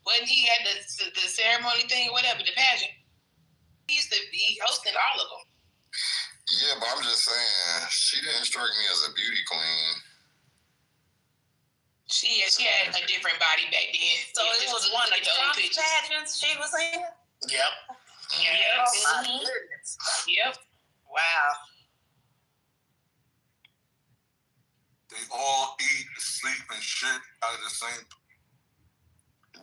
wasn't he at the ceremony thing or whatever, the pageant? He used to be hosting all of them. Yeah, but I'm just saying, she didn't strike me as a beauty queen. She had a different body back then. So it was one of Trump's pageants she was in? Yep. Oh, my goodness. Yep. Wow. They all eat, sleep, and shit out of the same.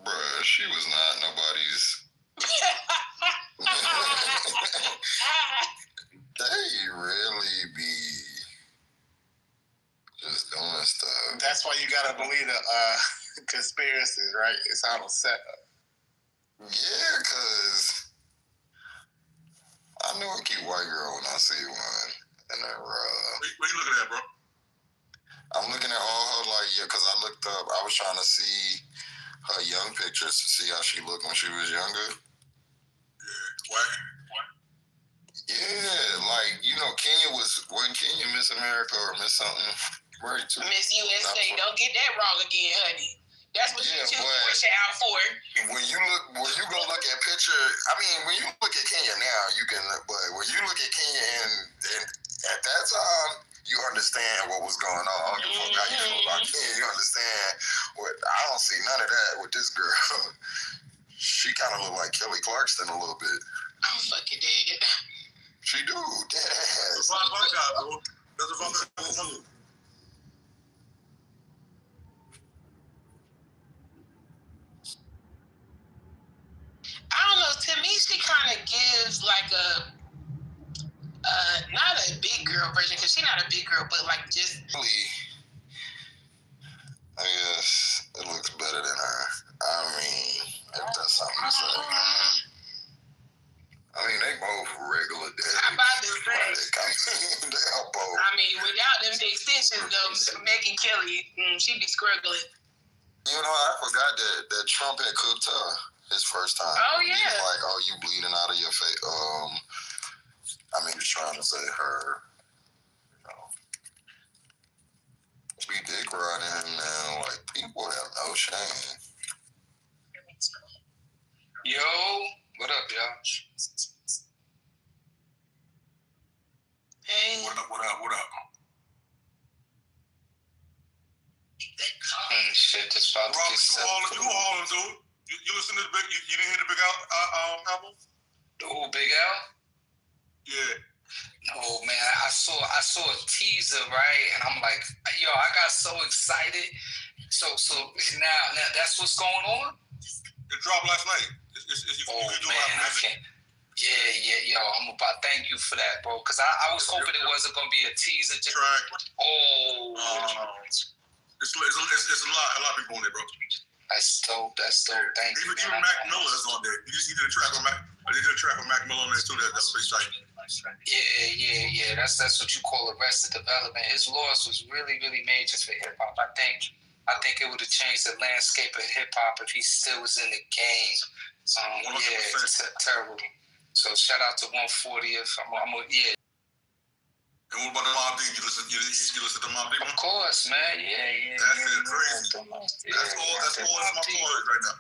Bruh, she was not nobody's. They really be just doing stuff. That's why you gotta believe the conspiracies, right? It's all set up. Yeah, cause I know a cute white girl when I see one, and they're What you looking at, bro? I'm looking at all her cause I looked up. I was trying to see her young pictures to see how she looked when she was younger. Yeah, what? Yeah, wasn't Kenya Miss America or Miss something? Right, Miss USA, don't get that wrong again, honey. That's what you choose to wish out for. When you go look at when you look at Kenya now, you can. But when you look at Kenya and at that time, you understand what was going on. I don't give a fuck how you feel about Ken. You understand what? I don't see none of that with this girl. She kind of look like Kelly Clarkson a little bit. I'm fucking dead. She do, dead ass. I don't know. To me, she kind of gives like a not a big girl version, because she's not a big girl, but like just. I guess it looks better than her. I mean, if that's something to say. I mean, they both regular daddies. I'm about to say. They are both. I mean, without them extensions, though, Megyn Kelly, she'd be struggling. You know, I forgot that Trump had cooked her his first time. Oh, yeah. He was like, oh, you bleeding out of your face. I mean, just trying to say her. Be dick riding now. Like, people have no shame. Yo, what up, y'all? Hey. What up? Shit, just about to get set. You all into it. You listen to the big, you didn't hear the Big album? The whole Big Al? Yeah. No, man, I saw a teaser, right? And I'm like, yo, I got so excited. So now that's what's going on? It dropped last night. I can't. Yeah, yo, I'm about to thank you for that, bro. Because I was hoping it wasn't going to be a teaser. It's a lot of people on there, bro. That's dope. Thank you. Even Mac Miller is on there. You did a track with Mac. I did a track with Mac Miller on there too. That's pretty tight. Yeah. That's what you call arrested development. His loss was really, really major for hip hop. I think it would have changed the landscape of hip hop if he still was in the game. It's terrible. So shout out to 140th. And what about the Mobb Deep? You listen to Mobb Deep? Of course, man. Yeah. That's crazy. That's all that's my part right now.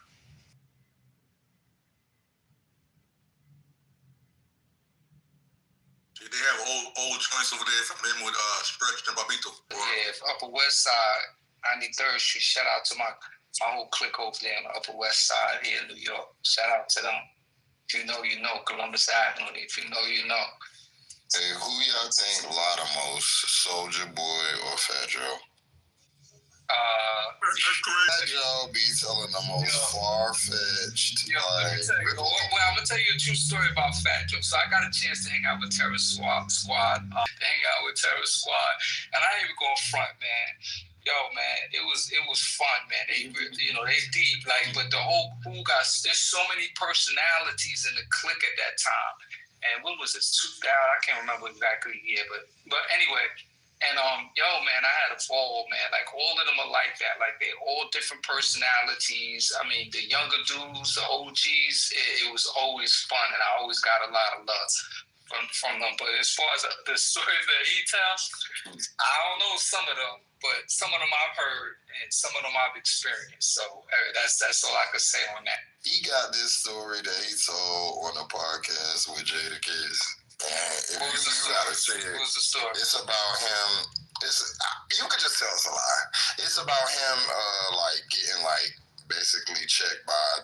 They have old joints over there from them with Stretch and Babito. Yeah, Upper West Side, 93rd Street. Shout out to my whole clique over there on the Upper West Side here in New York. Shout out to them. If you know, you know. Columbus Avenue. If you know, you know. Hey, who y'all think lie the most, Soulja Boy or Fat Joe? Fat Joe be telling the most far-fetched. I'm gonna tell you a true story about Fat Joe. So I got a chance to hang out with Terror Squad, and I ain't even going front, man. Yo, man, it was fun, man. They deep, like, but the whole crew there's so many personalities in the clique at that time. And when was this? 2000? I can't remember exactly the year, but anyway. And yo, man, I had a ball, man. Like, all of them are like that. Like, they all different personalities. I mean, the younger dudes, the OGs, it was always fun, and I always got a lot of love from them. But as far as the stories that he tells, I don't know some of them, but some of them I've heard, and some of them I've experienced. So that's all I could say on that. He got this story that he told on a podcast with Jada Kiss. And What was the story? It's about him. You could just tell it's a lie. It's about him, like getting basically checked by.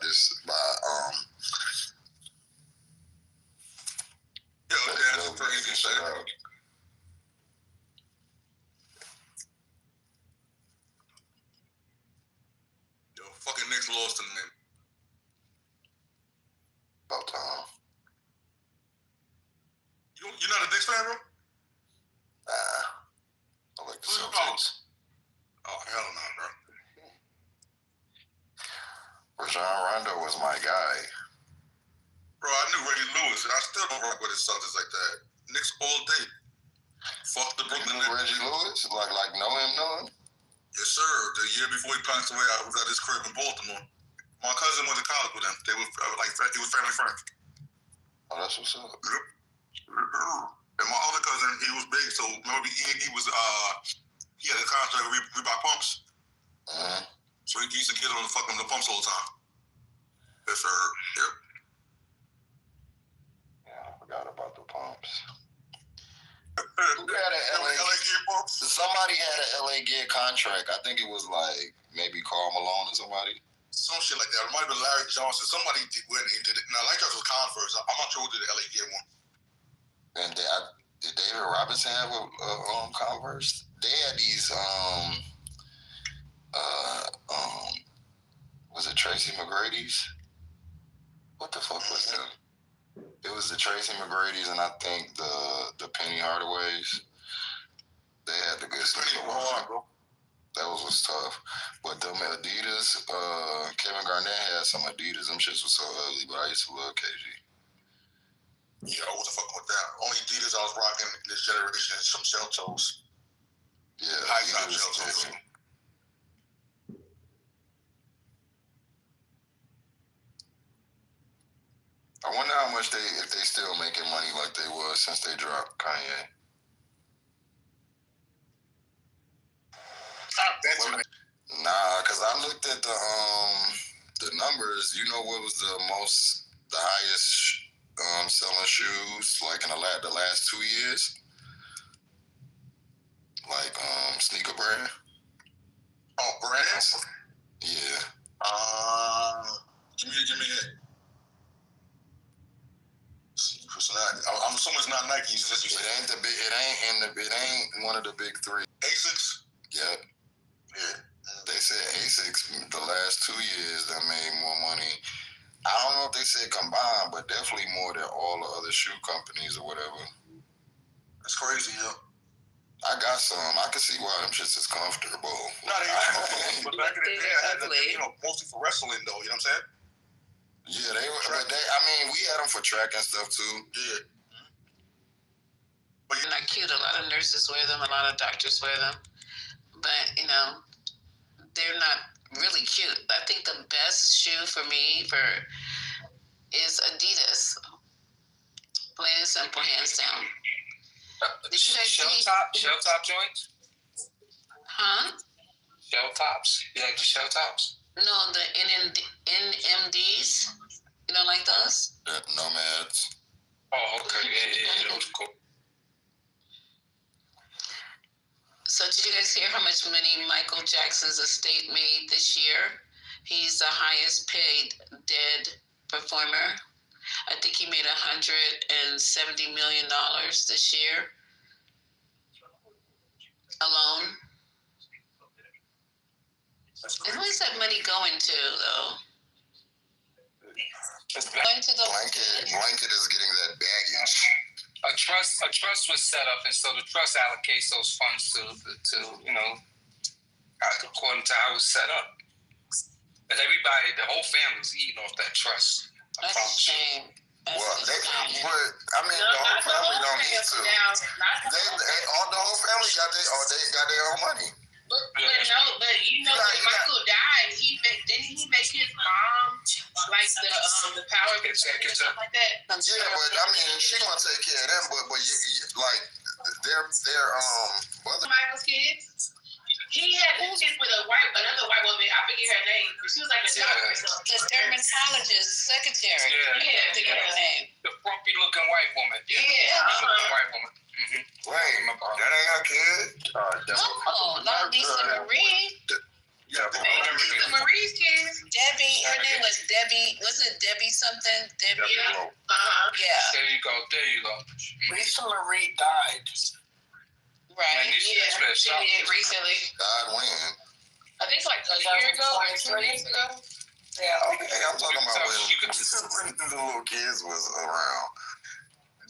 Yo, that's crazy shit. Yo, fucking Knicks lost to them. About time. You're not a Knicks fan, bro? Nah. I like the Celtics. Oh, hell no, bro. Rajon Rondo was my guy. Bro, I knew Reggie Lewis, and I still don't rock with the Celtics like that. Knicks all day. Fuck the Brooklyn Nets. Reggie Lewis? Like know him? Yes, sir. The year before he passed away, I was at his crib in Baltimore. My cousin went to college with him. They were he was family friends. Oh, that's what's up. Yep. And my other cousin, he was big, so remember he had a contract with Reebok pumps. So he used to get on the pumps all the time. Yes, sir. Yep. Yeah, I forgot about the pumps. Who had an LA Gear books? Somebody had an LA Gear contract. I think it was like maybe Karl Malone or somebody. Some shit like that. It might have been Larry Johnson. Somebody went into it. Now, like that was Converse. I'm not sure who did the LA Gear one. And did David Robinson have a Converse? They had these was it Tracy McGrady's? What the fuck was that? It was the Tracy McGrady's and I think the Penny Hardaways. They had the good stuff. That was tough. But them Adidas, Kevin Garnett had some Adidas. Them shits was so ugly, but I used to love KG. Yeah, I wasn't fucking with that. Only Adidas I was rocking this generation is some shell toes. Yeah, high top shell toes. I wonder how much if they still making money like they was since they dropped Kanye. Nah, cause I looked at the numbers. You know what was the highest selling shoes like in the last 2 years? Like sneaker brand. Oh, brands? Yeah. Give me that. I'm assuming it's not Nike. It ain't one of the big three. Asics? Yep. Yeah. They said Asics the last 2 years that made more money. I don't know if they said combined, but definitely more than all the other shoe companies or whatever. That's crazy, yo. I got some. I can see why them shits is comfortable. No, they ain't. But back in the day, I had them, mostly for wrestling, though. You know what I'm saying? Yeah, they were. But we had them for track and stuff too. Yeah. They're not cute. A lot of nurses wear them. A lot of doctors wear them. But, they're not really cute. I think the best shoe for me is Adidas. Plain and simple, hands down. Did you guys see? Shell top joints? Huh? Shell tops? You like the shell tops? No, the NMDs. You don't like those? The Nomads. Oh, okay. Yeah, those are cool. So did you guys hear how much money Michael Jackson's estate made this year? He's the highest paid dead performer. I think he made $170 million this year alone. And who is that money going to, though? Going to the Blanket is getting that baggage. A trust was set up, and so the trust allocates those funds to according to how it's set up. But everybody, the whole family's eating off that trust. That's a shame. The whole family don't need to. The whole family got their own money. But Michael died. Didn't he make his mom like the power of executive stuff like that? Yeah, but she gonna take care of them. But they're brother. Michael's kids. He had kids with another white woman. I forget her name. She was like a doctor or something. The dermatologist secretary. Yeah. I forget her name. The frumpy looking white woman. Yeah. White woman. Wait, that ain't her kid? No, not Lisa Marie. Lisa Marie's kids. Debbie, her name was Debbie. Was it Debbie something? Debbie. Yeah. Yeah. There you go. Lisa Marie died. Right. Yeah. She did recently. God when? I think like a year ago or 2 years ago. Yeah. Okay, I'm talking about when the little kids was around.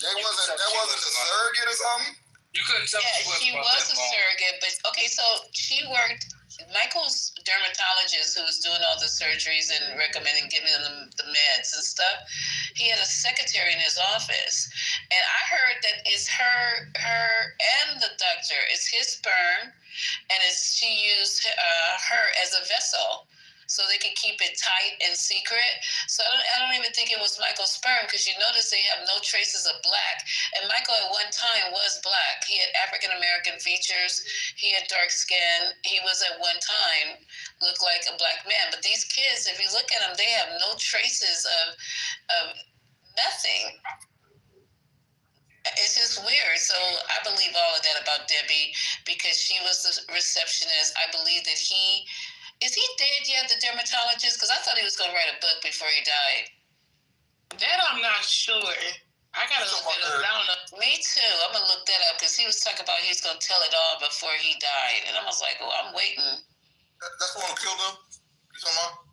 That wasn't a surrogate or something? You couldn't tell me. Yeah, she was a surrogate, but okay, so she worked. Michael's dermatologist who was doing all the surgeries and recommending giving them the meds and stuff, he had a secretary in his office. And I heard that it's her and the doctor, it's his sperm, and she used her as a vessel so they can keep it tight and secret. So I don't even think it was Michael's sperm, because you notice they have no traces of black. And Michael at one time was black. He had African-American features. He had dark skin. He was at one time looked like a black man. But these kids, if you look at them, they have no traces of nothing. It's just weird. So I believe all of that about Debbie because she was the receptionist. I believe that is he dead yet, the dermatologist? Because I thought he was going to write a book before he died. That I'm not sure. I gotta look it up. I don't know. Me too. I'm gonna look that up because he was talking about he's gonna tell it all before he died, and I was like, "Oh, I'm waiting." That's the one who killed him. You talking about?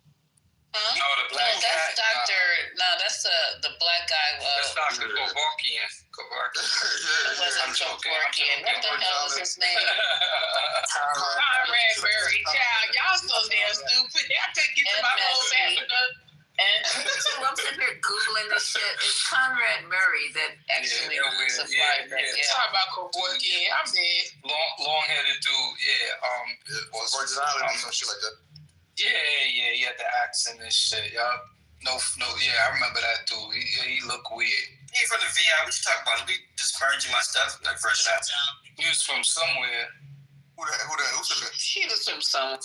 Huh? No, the black No, that's guy. Doctor. No, that's the black guy. That's Dr. Kovarkian. It wasn't Kovarkian. What the hell was his name? Conrad Murray. Child, y'all so damn stupid. I couldn't get to my whole back. And I'm sitting here Googling this shit. It's Conrad Murray that actually supplied that. Yeah. Talk about Kovarkian. I'm dead. Long-headed dude. Yeah. Virgin Islands and shit like that. Yeah. He had the accent and shit. Y'all. No. Yeah, I remember that dude. He looked weird. He from the VI. What you talking about? We just purging my stuff like Virgin Islands. He was from somewhere. Who said that? He was from some.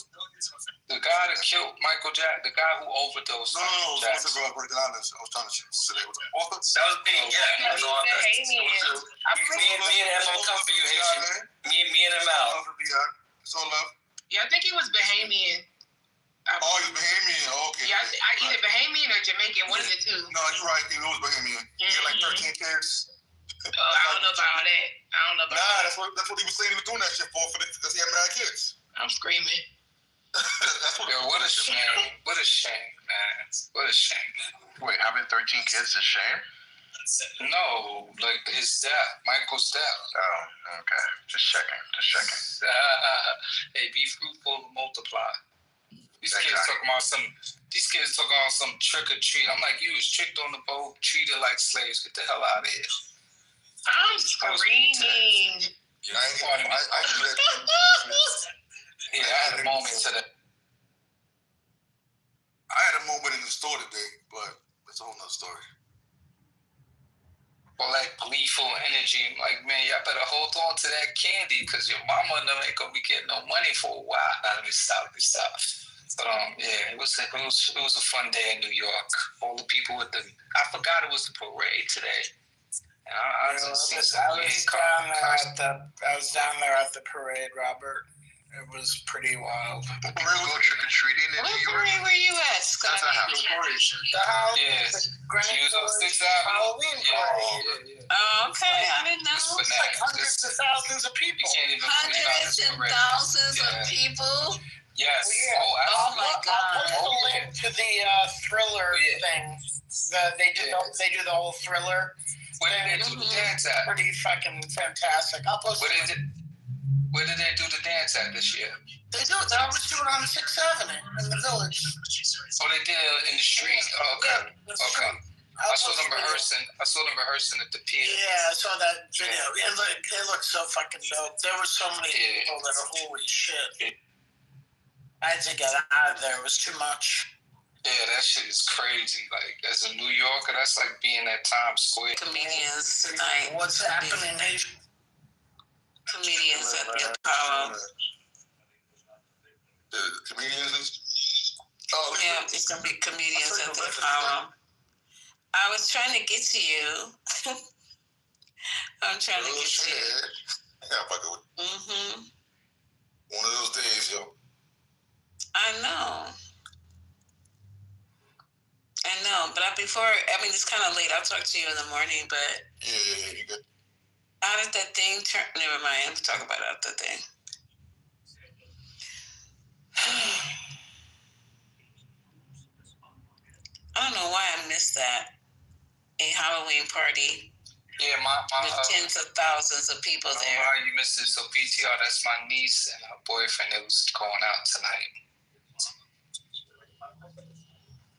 The guy that killed Michael Jackson, the guy who overdosed. No, I was talking about Virgin Islands. I was trying to shoot. Who said that? Was it author? That was me. Yeah. Me and him don't come for you, Haitian. Me and him out. It's all love. Yeah, I think he was Bahamian. Oh, he's Bahamian. Okay. Yeah, either Bahamian or Jamaican. One of the two. No, you're right. He was Bahamian. He had like 13 kids. I don't know about that. That's what he was saying he was doing that shit for because he had mad kids. I'm screaming. What a shame. What a shame, man. What a shame. Wait, having 13 kids is a shame? No, like his death, Michael's death. Oh, okay. Just checking. Hey, be fruitful, multiply. These kids talking about some trick or treat. I'm like, you was tricked on the boat, treated like slaves. Get the hell out of here. I'm screaming. Yeah, I do that. Yeah, I had a moment today. I had a moment in the store today, but it's a whole nother story. Or like gleeful energy. I'm like, man, y'all better hold on to that candy because your mama ain't gonna be getting no money for a while. Now let me stop. But yeah, it was a fun day in New York. All the people with I forgot it was the parade today. And I was down there at the parade, Robert. It was pretty wild. We're going trick or treating in New York. Where you at, Scott? The house. Yeah. She was on 6th Avenue. Halloween parade. Oh, okay. I didn't know. It's like hundreds of thousands of people. Hundreds and thousands of people. Yes. Oh my God. I'll put the link to the Thriller thing. They do the whole Thriller. Where did they do the dance at? Pretty fucking fantastic. Where did they do the dance at this year? They always do it on 6th Avenue in the village. Oh, they did it in the street. Oh, okay. Yeah, okay. I saw them rehearsing at the pier. Yeah, I saw that video. It looked so fucking dope. There were so many people that are holy shit. I had to get out of there. It was too much. Yeah, that shit is crazy. Like, as a New Yorker, that's like being at Times Square. Comedians tonight. What's happening, Nation? Comedians at the Apollo. The comedians? Yeah, it's going to be comedians at the Apollo. I was trying to get to you. I'm trying to get to you. One of those days, yo. I know, but it's kind of late. I'll talk to you in the morning, but... Yeah, you good. How did that thing turn? Never mind. We'll talk about that thing. I don't know why I missed that. A Halloween party. Yeah, with tens of thousands of people there. Why you missed it? So PTR, that's my niece and her boyfriend that was going out tonight.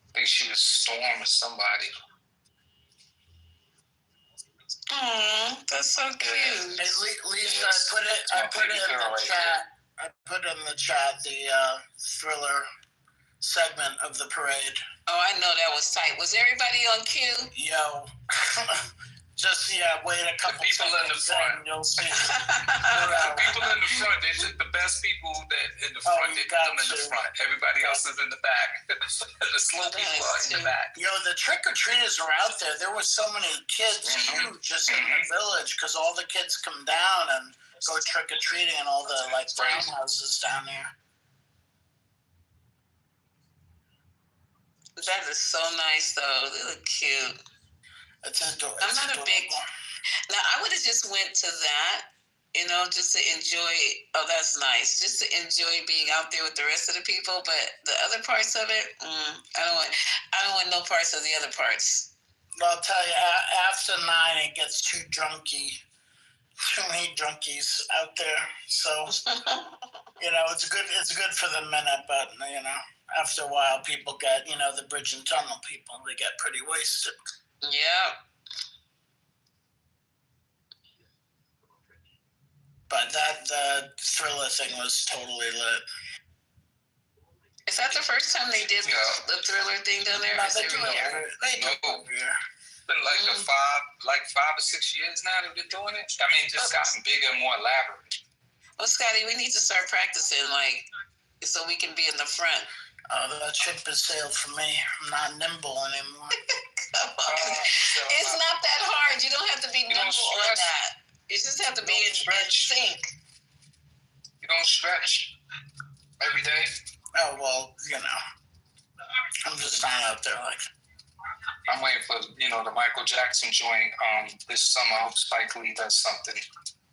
I think she was Storm or somebody. Oh, that's so cute. Hey, Lisa, I put it in the chat. I put in the chat the Thriller segment of the parade. Oh, I know that was tight. Was everybody on cue? Yo, Just wait a couple people in the front. You'll see. The people in the front, they took the best people that in the front. They put them in the front. Everybody else is in the back. The slow people are in the back. The trick or treaters are out there. There were so many kids too, just in the village, because all the kids come down and go trick or treating in all the townhouses down there. That is so nice, though. They look cute. It's adorable. I'm not a big. Now I would have just went to that, just to enjoy. Oh, that's nice. Just to enjoy being out there with the rest of the people. But the other parts of it, I don't want no parts of the other parts. Well, I'll tell you, after 9, it gets too drunky. Too many drunkies out there. So, it's good. It's good for the minute, but after a while, people get, the bridge and tunnel people. They get pretty wasted. Yeah. But the Thriller thing was totally lit. Is that the first time they did the Thriller thing down there? No, they do it every year. It's been like 5 or 6 years now they've been doing it. I mean, just gotten bigger and more elaborate. Well, Scotty, we need to start practicing, so we can be in the front. That ship has sailed for me. I'm not nimble anymore. Come on. It's not that hard. You don't have to be nimble on that. You just have to be in sync. You don't stretch every day? Oh, well, I'm just not out there I'm waiting for, the Michael Jackson joint this summer. I hope Spike Lee does something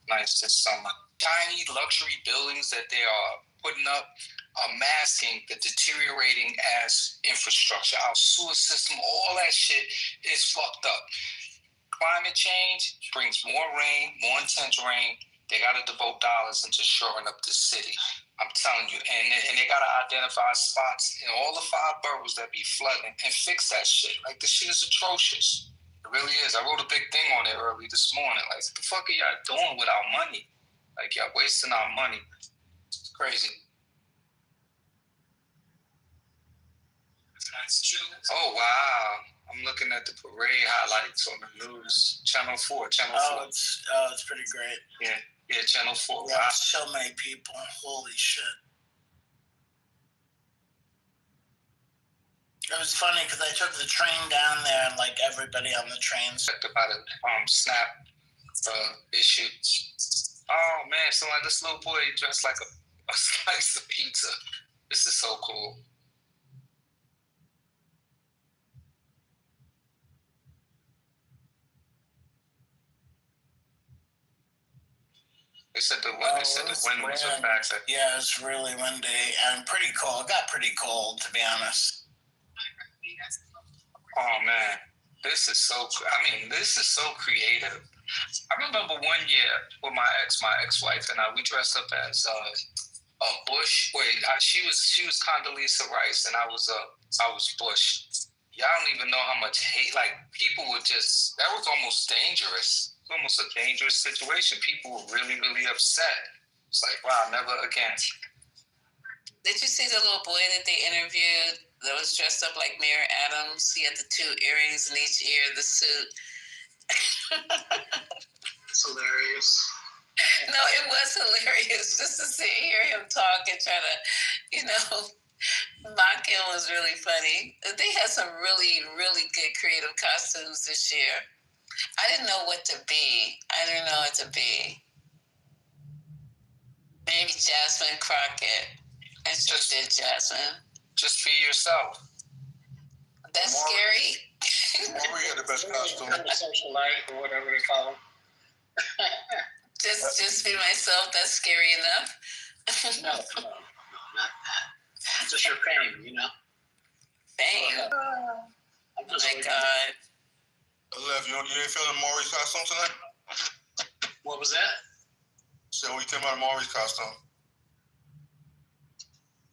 nice this summer. Tiny luxury buildings that they are putting up are masking the deteriorating ass infrastructure. Our sewer system, all that shit is fucked up. Climate change brings more rain, more intense rain. They got to devote dollars into shoring up the city. I'm telling you. And they got to identify spots in all the 5 boroughs that be flooding and fix that shit. This shit is atrocious. It really is. I wrote a big thing on it early this morning. What the fuck are y'all doing with our money? Y'all wasting our money. It's crazy. That's true. Oh, wow. I'm looking at the parade highlights on the news. Channel 4. Oh, it's pretty great. Yeah, Channel 4. Yeah, so many people. Holy shit. It was funny because I took the train down there and everybody on the train. About a snap issue. Oh man, so this little boy dressed like a slice of pizza. This is so cool. They said the wind was a factor. Yeah, it's really windy and pretty cold. It got pretty cold, to be honest. Oh man, this is so creative. I remember one year with my ex-wife and I, we dressed up as a Bush. She was Condoleezza Rice and I was Bush. Y'all don't even know how much hate. People would just. That was almost dangerous. It was almost a dangerous situation. People were really, really upset. It's wow, never again. Did you see the little boy that they interviewed that was dressed up like Mayor Adams? He had the 2 earrings in each ear of the suit. It's hilarious. No, it was hilarious just to hear him talk and try to, mock him was really funny. They had some really, really good creative costumes this year. I didn't know what to be. I didn't know what to be. Maybe Jasmine Crockett. And she did Jasmine. Just be yourself. That's scary. Maury had the best costume. Social life or whatever they call them. Just be myself. That's scary enough. No, not that. Just your fame, Fame. Oh my God. Lev, you ain't feeling Maury's costume tonight? What was that? So what you think about Maury's costume?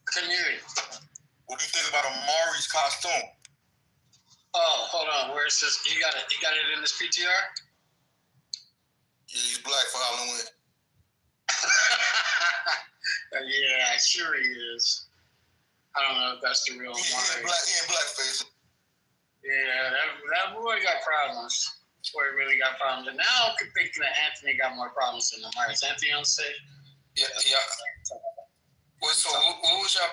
Couldn't hear you. What do you think about Maury's costume? Oh, hold on. Where it says you got it in this PTR? Yeah, he's black for Halloween. Yeah, sure he is. I don't know if that's the real Maury. He in blackface. Yeah, that boy got problems. Where he really got problems. And now I'm thinking that Anthony got more problems than Lamar. Is Anthony on stage? Yeah. Well, so what was your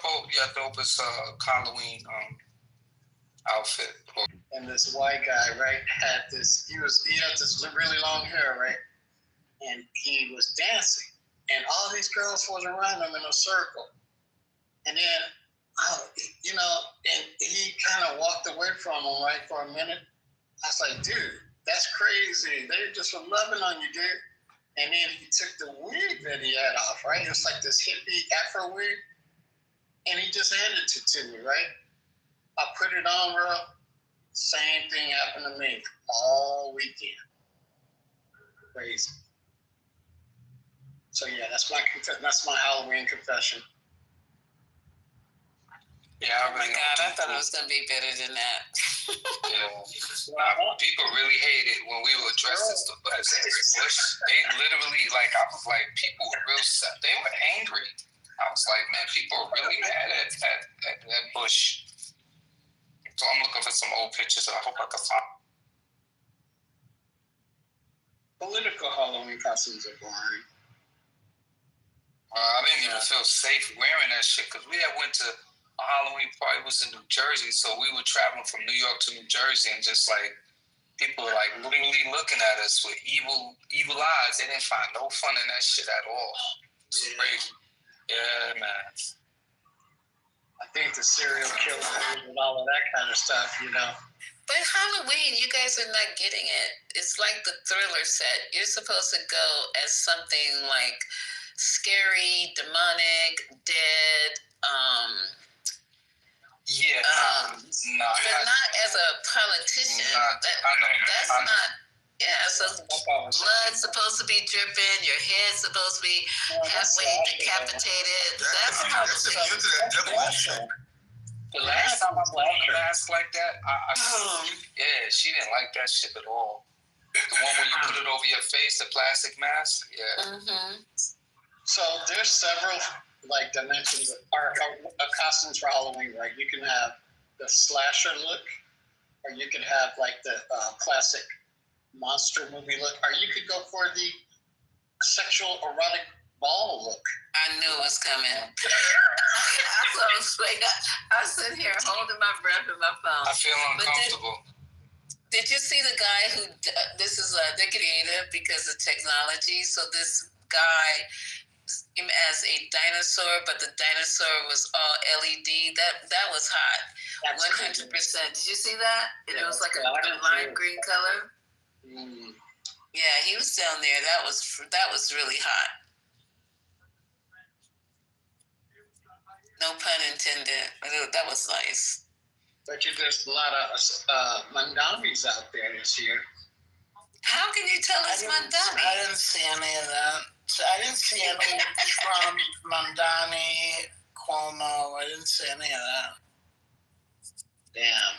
dopest Halloween outfit? And this white guy, right, he had this really long hair, right? And he was dancing. And all these girls was around him in a circle. And then, and he kind of walked away from him, right, for a minute. I was like, dude, that's crazy. They just were loving on you, dude. And then he took the wig that he had off, right? It was like this hippie Afro wig. And he just handed it to me, right? I put it on, bro. Same thing happened to me all weekend. Crazy. So yeah, that's my Halloween confession. Yeah, oh my God, I thought it was gonna be better than that. Yeah, people really hated when we were dressed as the Bush. They literally, I was like, people were they were angry. I was like, man, people are really mad at Bush. So I'm looking for some old pictures. I hope I can find. Political Halloween costumes are boring. I didn't even feel safe wearing that shit because we had went to a Halloween party was in New Jersey, so we were traveling from New York to New Jersey, and just people were literally looking at us with evil eyes. They didn't find no fun in that shit at all. It's crazy. Yeah, man. I think the serial killers and all of that kind of stuff, But Halloween, you guys are not getting it. It's like the Thriller set. You're supposed to go as something like scary, demonic, dead. But not as a politician. That's not. Yeah, so blood's supposed to be dripping. Your head's supposed to be halfway decapitated. That's not. The last time I put on a mask like that, she didn't like that shit at all. The one where you put it over your face, the plastic mask. Yeah. Mm-hmm. So there's several dimensions of costumes for Halloween, right? You can have the slasher look, or you could have the classic monster movie look, or you could go for the sexual erotic ball look. I knew it was coming. I was sitting here holding my breath in my phone. I feel uncomfortable. Did you see the guy who? This is creative because of technology. So this guy him as a dinosaur, but the dinosaur was all LED. That was hot. 100%. Did you see that? And it was like a lime green color. Mm. Yeah, he was down there. That was really hot. No pun intended. That was nice. But there's a lot of Mandamis out there this year. How can you tell us Mandami? I didn't see any of that. I didn't see any from Mandani, Cuomo. I didn't see any of that. Damn.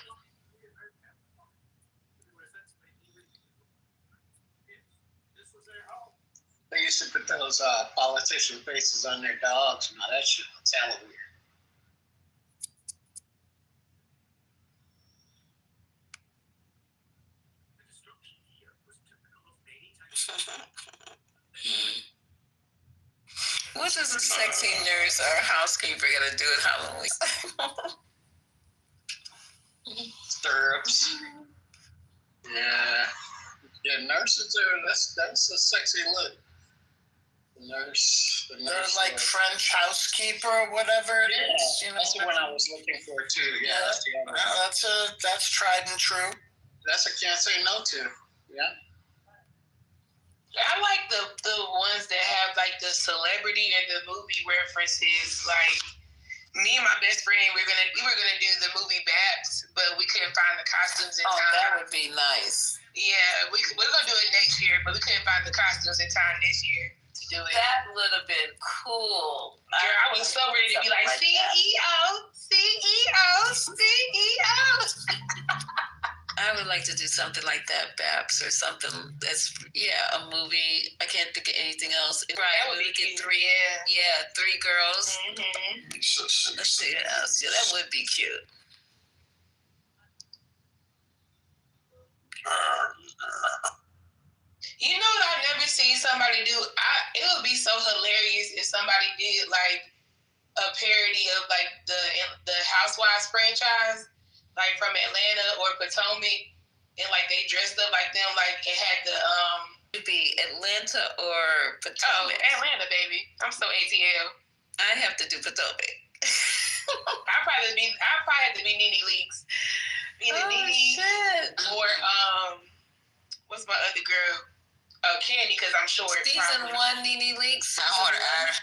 They used to put those politician faces on their dogs. Now that shit looks hella weird. What is a sexy nurse or housekeeper gonna do at Halloween? Stirrups. Yeah, nurses are that's a sexy look. The nurse They're like French housekeeper or whatever it is. That's the one I was looking for too. Yeah, that's tried and true. That's a can't say no to. Yeah. I like the ones that have the celebrity and the movie references. Like me and my best friend, we were gonna do the movie Babs, but we couldn't find the costumes in time. Oh, that would be nice. Yeah, we're gonna do it next year, but we couldn't find the costumes in time this year to do it. That would have been cool. Girl, I was so ready to be like CEO. I would like to do something like that, Babs, or something that's a movie. I can't think of anything else. Right, that would be cute. Three girls. Mm-hmm. Let's see what else. Yeah, that would be cute. hilarious if somebody did like a parody of like the Housewives franchise, like from Atlanta or Potomac, and like they dressed up like them, like it had the It'd be Atlanta or Potomac. Atlanta, baby. I'm so ATL. I have to do Potomac. I'd probably have to be Nene Leakes. Either Nene or what's my other girl? Candy, because I'm short. Season 1 Nene Leakes. I want to add.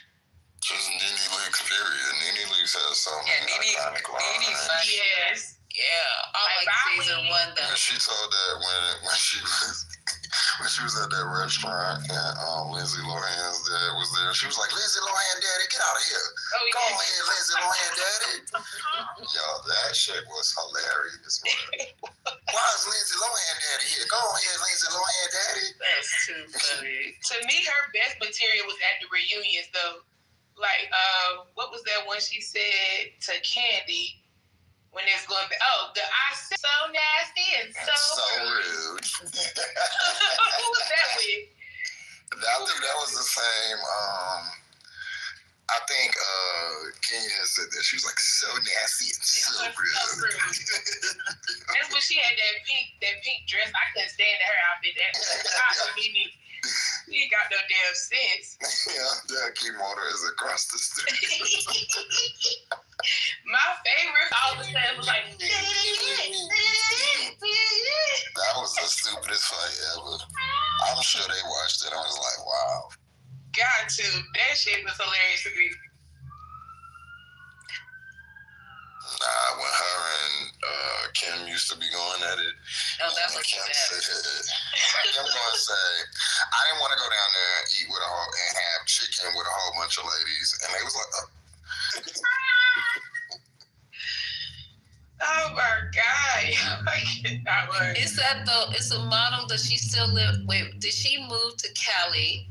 Just Nene Leakes, period. Nene Leakes has so many iconic lines. Yes. Yeah, I like season 1 though. And she told that when she was at that restaurant and Lindsay Lohan's dad was there, she was like, Lindsay Lohan, daddy, get out of here. Go ahead, Lindsay Lohan, daddy. Yo, that shit was hilarious. Why is Lindsay Lohan daddy here? Go ahead, Lindsay Lohan, daddy. That's too funny. To me, her best material was at the reunions though. Like, what was that one she said to Candy? When it's going back, I said so nasty and so rude. Who was that with? I think that was the same. I think Kenya had said that. She was like, so nasty and so rude. That's when she had that pink dress. I couldn't stand her outfit. She ain't got no damn sense. Yeah, that key motor is across the street. My favorite all the time was like. That was the stupidest fight ever. I'm sure they watched it. I was like, wow. Got to. That shit was hilarious to me. Nah, when her and Kim used to be going at it. Oh, that's what Kim said. Kim gonna say, I didn't want to go down there and eat and have chicken with a whole bunch of ladies, and they was like, oh my God! I cannot work. Is that though? It's a model that she still live. Wait, did she move to Cali?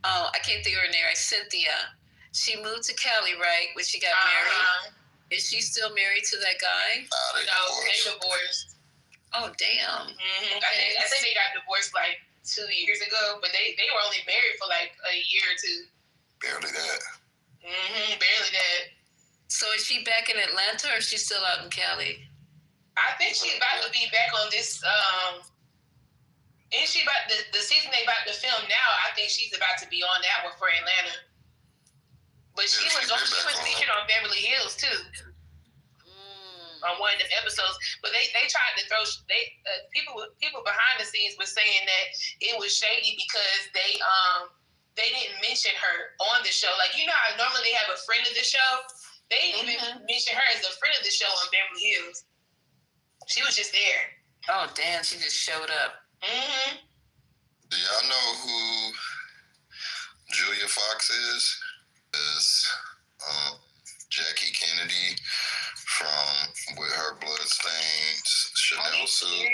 Oh, I can't think of her name. Cynthia. She moved to Cali, right? When she got married. Is she still married to that guy? No, they divorced. Oh, damn. Mm-hmm. I think they got divorced like 2 years ago, but they were only married for like a year or two. barely that. Barely that. So is she back in Atlanta or is she still out in Cali? I think she's about to be back on this. Isn't she about the season they about to film now? I think she's about to be on that one for Atlanta. But she was featured on Beverly Hills too. On one of the episodes, but they tried to throw people behind the scenes were saying that it was shady because they didn't mention her on the show. Like, you know how normally they have a friend of the show? They didn't even mention her as a friend of the show on Beverly Hills. She was just there. Oh, damn, she just showed up. Do y'all know who Julia Fox is? Jackie Kennedy from with her bloodstained Chanel suit.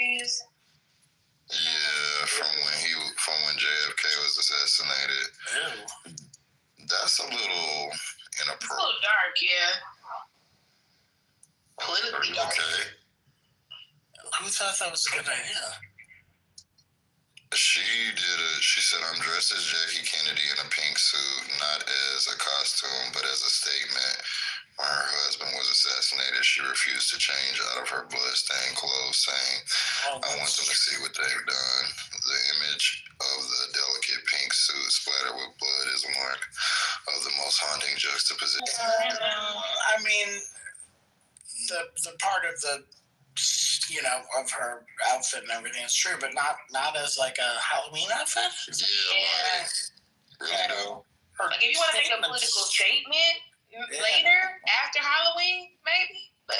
Yeah, from when JFK was assassinated. Ew. That's a little inappropriate. It's a little dark, yeah. Politically dark. Okay. Who thought that was a good idea? She said, I'm dressed as Jackie Kennedy in a pink suit, not as a costume, but as a statement. When her husband was assassinated, she refused to change out of her blood-stained clothes, saying, I want them to see what they've done. The image of the delicate pink suit splattered with blood is one of the most haunting juxtapositions. I mean, the part of the, of her outfit and everything is true, but not as like a Halloween outfit. Yeah. Really though. Like if you want to make a political statement later after Halloween, maybe, but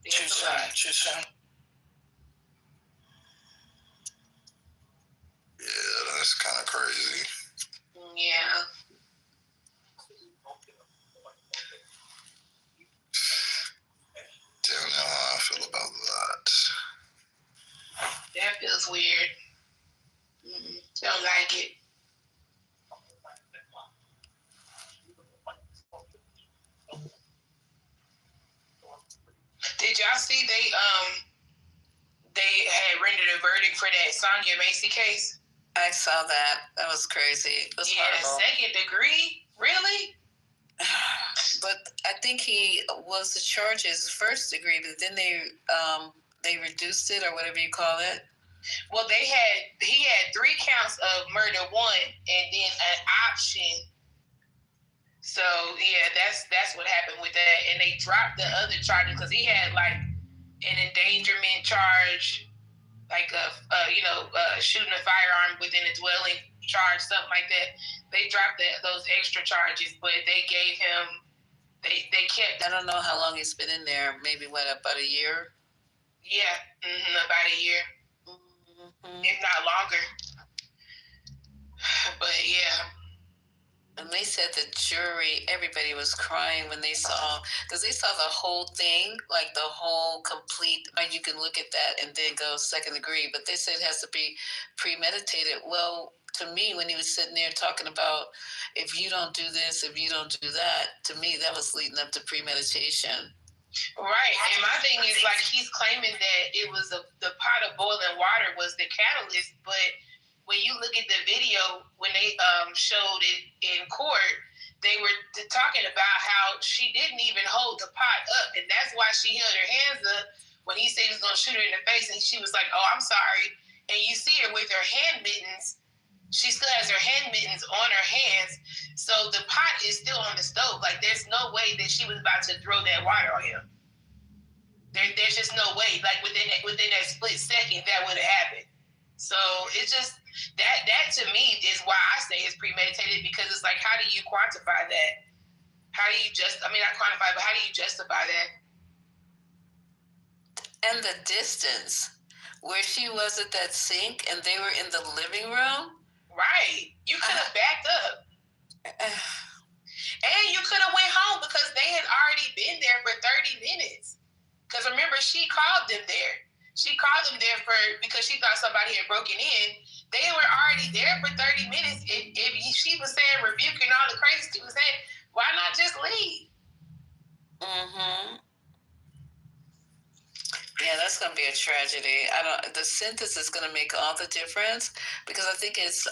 too soon. Yeah, that's kind of crazy. Yeah. Tell me how I feel about that. That feels weird. Don't like it. Did y'all see they had rendered a verdict for that Sonya Macy case? I saw that. That was crazy. It was horrible. Second degree? Really? But I think he was the charges first degree, but then they reduced it or whatever you call it. Well, he had 3 counts of murder, 1, and then an option. So yeah, that's what happened with that, and they dropped the other charges because he had like an endangerment charge, like shooting a firearm within a dwelling charge, something like that. They dropped those extra charges, but they gave him. They kept. I don't know how long he's been in there. Maybe about a year. Yeah, about a year, if not longer. But yeah. And they said the jury, everybody was crying when they saw, because they saw the whole thing, like the whole complete, you can look at that and then go second degree, but they said it has to be premeditated. Well, to me, when he was sitting there talking about, if you don't do this, if you don't do that, to me, that was leading up to premeditation. Right, and my thing is, like, he's claiming that it was the pot of boiling water was the catalyst, but when you look at the video, when they showed it in court, they were talking about how she didn't even hold the pot up, and that's why she held her hands up when he said he was going to shoot her in the face, and she was like, "Oh, I'm sorry." And you see her with her hand mittens. She still has her hand mittens on her hands, so the pot is still on the stove. Like, there's no way that she was about to throw that water on him. There's just no way. Like, within that split second, that would have happened. So it's just that to me is why I say it's premeditated, because it's like, how do you quantify that? How do you not quantify, but how do you justify that? And the distance where she was at that sink and they were in the living room. Right. You could have backed up. And you could have went home because they had already been there for 30 minutes. Because remember, she called them there. She called them there because she thought somebody had broken in. They were already there for 30 minutes. If she was saying, rebuking all the crazy she was saying, why not just leave? Yeah, that's going to be a tragedy. The sentence is going to make all the difference, because I think it's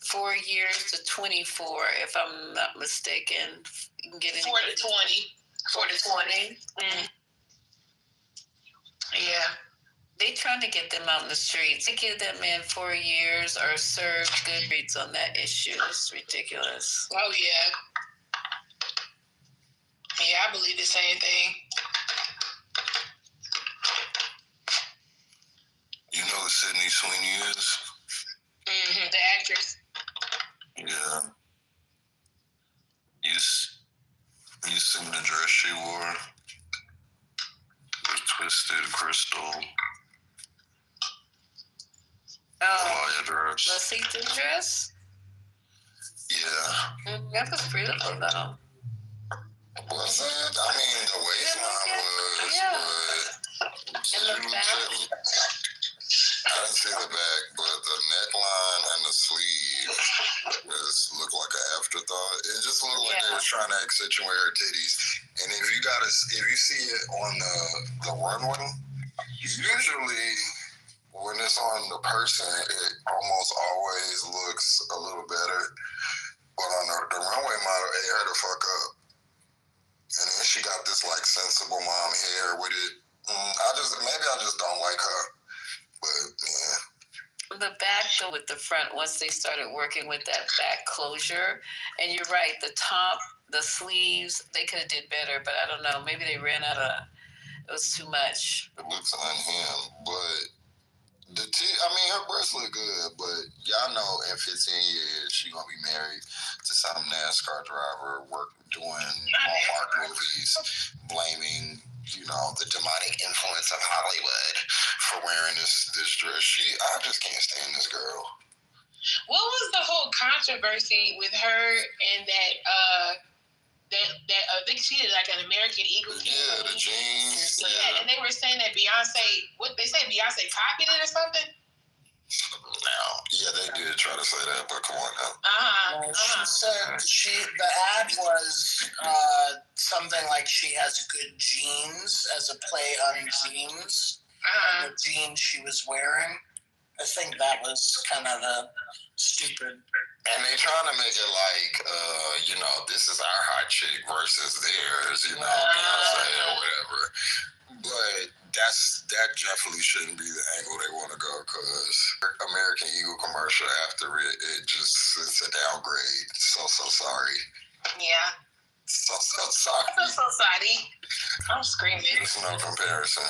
4 years to 24, if I'm not mistaken. You can get 4 to 20. 4 to 20. Yeah. They trying to get them out in the streets. They give that man 4 years or serve good rates on that issue. It's ridiculous. Oh, yeah. Yeah, I believe the same thing. You know who Sydney Sweeney is? The actress. Yeah. You seen the dress she wore? The twisted crystal. The see-through dress? Yeah. That was beautiful, though. Was it? I mean, the waistline was, but and the back. I didn't see the back, but the neckline and the sleeve just looked like an afterthought. It just looked like they was trying to accentuate her titties. And if you see it on the runway, usually when it's on the person, it almost always looks a little better. But on the runway model, it hurt her fuck up. And then she got this like sensible mom hair with it. Maybe I just don't like her. But yeah. The back though with the front, once they started working with that back closure, and you're right, the top, the sleeves, they could have did better, but I don't know. Maybe they ran out of. It was too much. It looks unhinged, but her breasts look good, but y'all know in 15 years she gonna be married to some NASCAR driver doing Hallmark movies, blaming the demonic influence of Hollywood for wearing this dress. I just can't stand this girl. What was the whole controversy with her and that I think she did like an American Eagle. Yeah, the jeans. Yeah, and they were saying that Beyonce copied it or something. Now, yeah, they did try to say that, but come on now. She said the ad was something like she has good jeans as a play on jeans, the jeans she was wearing. I think that was kind of the stupid. And they trying to make it like, this is our hot chick versus theirs, you know what I'm saying, or whatever. But that definitely shouldn't be the angle they want to go, because American Eagle commercial after it's a downgrade. So sorry. Yeah. So sorry. I'm so sorry. I'm screaming. There's no comparison.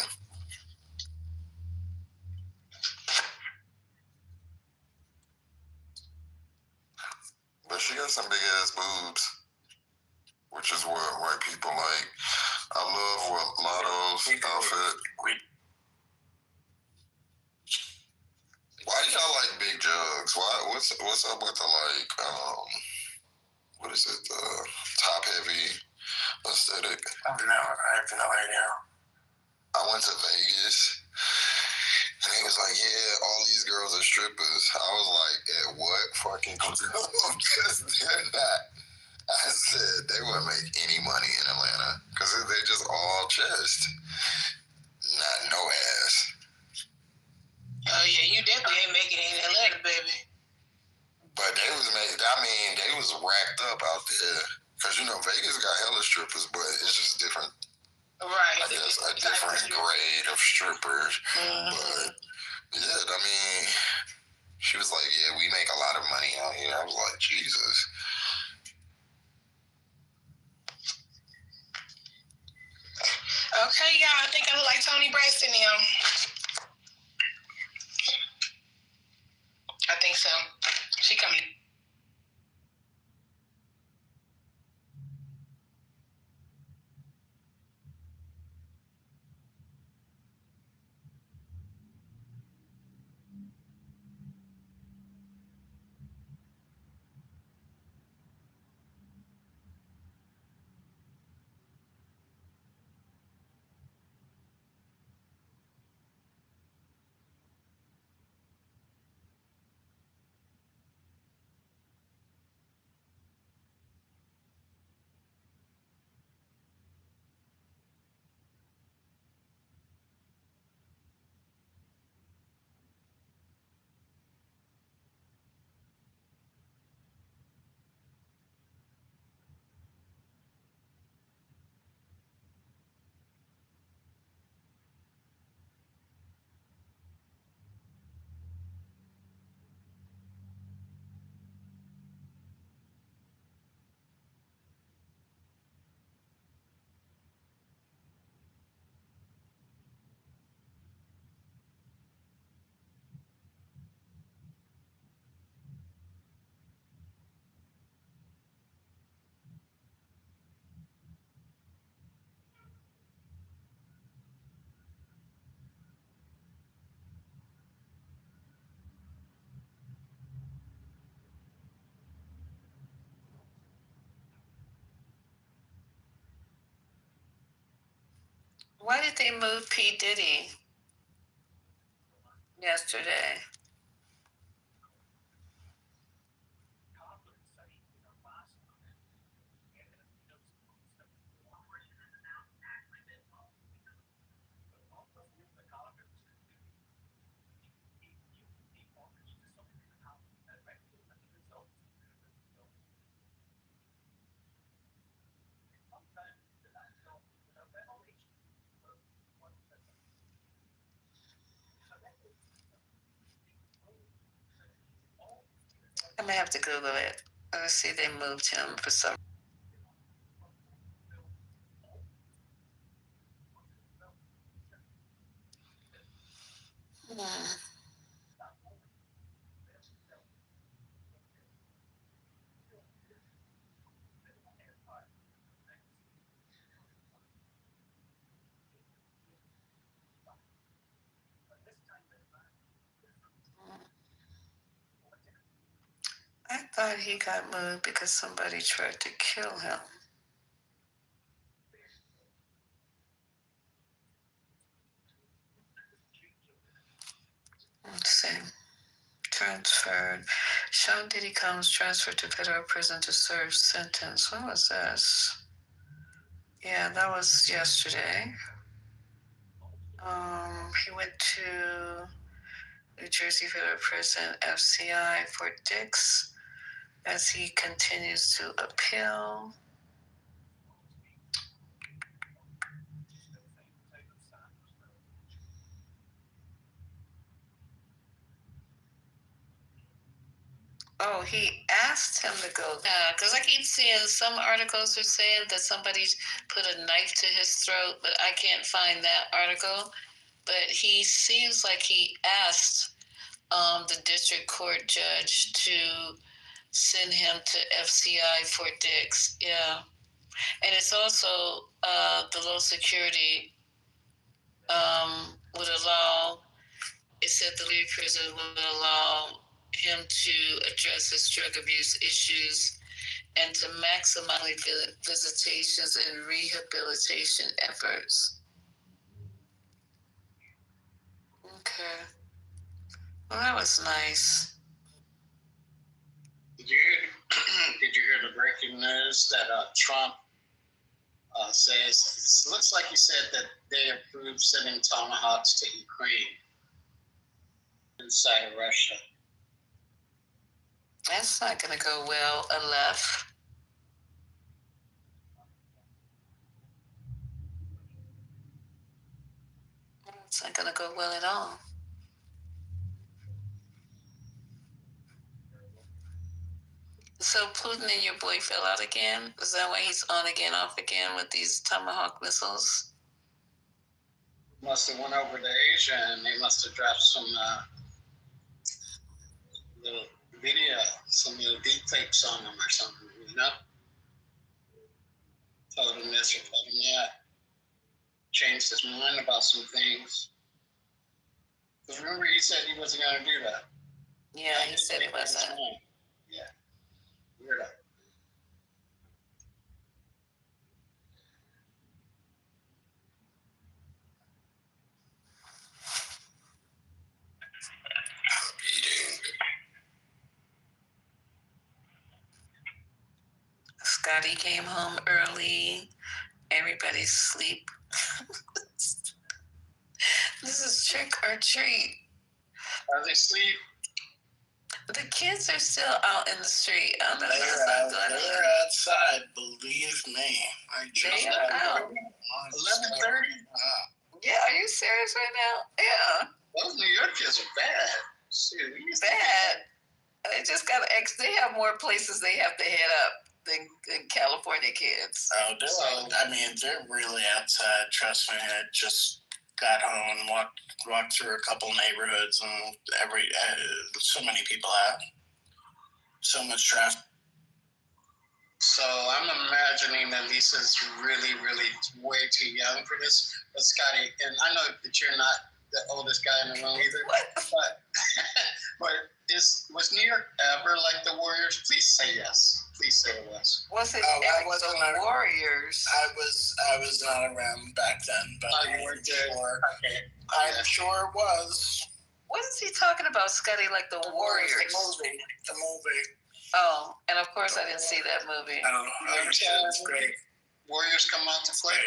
But she got some big ass boobs, which is what white people like. I love Lotto's outfit. Why do y'all like big jugs? What's up with the what is it? The top heavy aesthetic? I have no idea. I went to Vegas. And he was like, yeah, all these girls are strippers. I was like, at what fucking club? Because they're not. I said they wouldn't make any money in Atlanta because they just all chest, not no ass. Oh yeah, you definitely ain't making it in Atlanta, baby. But they was racked up out there. Because, Vegas got hella strippers, but it's just different. Right. I guess a different grade of strippers. Mm-hmm. But, yeah, she was like, yeah, we make a lot of money out here. I was like, Jesus. Okay, y'all, I think I look like Tony Braxton now. I think so. She coming. Why did they move P. Diddy yesterday? I may have to Google it. Let's see, they moved him for some. I thought he got moved because somebody tried to kill him. Let's see. Transferred. Sean Diddy Combs transferred to federal prison to serve sentence. When was this? Yeah, that was yesterday. He went to New Jersey Federal Prison, FCI, Fort Dix, as he continues to appeal. Oh, he asked him to go. Yeah, because I keep seeing some articles are saying that somebody put a knife to his throat, but I can't find that article. But he seems like he asked the district court judge to send him to FCI Fort Dix. Yeah. And it's also the low security would allow, it said the lead prison would allow him to address his drug abuse issues and to maximize visitations and rehabilitation efforts. Okay. Well, that was nice. Did you hear the breaking news that Trump says, it looks like he said that they approved sending Tomahawks to Ukraine inside of Russia. That's not going to go well, Aleph. It's not going to go well at all. So Putin and your boy fell out again? Is that why he's on again, off again with these Tomahawk missiles? Must have went over to Asia and they must have dropped some little video, some little deep fakes on them or something, you know? Told him this or told him that. Changed his mind about some things. Because remember he said he wasn't going to do that. Yeah, he said he wasn't. Yeah. Weirdo. Scotty came home early. Everybody's asleep. This is trick or treat. Are they asleep? The kids are still out in the street. They're outside, believe me. I just They are out. 11:30? Yeah, are you serious right now? Yeah. Those New York kids are bad. Shit, Bad. They just got they have more places they have to head up than California kids. Oh, they're really outside. Trust me. I just got home and walked through a couple neighborhoods, and so many people out. So much traffic. So I'm imagining that Lisa's really, really way too young for this. But Scotty, and I know that you're not the oldest guy in the room either. But was New York ever like the Warriors? Please say yes. Please say it was. Was it the Warriors? I was not around back then, but you weren't there. Okay. I'm sure it was. What is he talking about, Scotty? Like the Warriors? The movie. Oh, and of course I didn't see that movie. Oh, it's great. Warriors come out to play.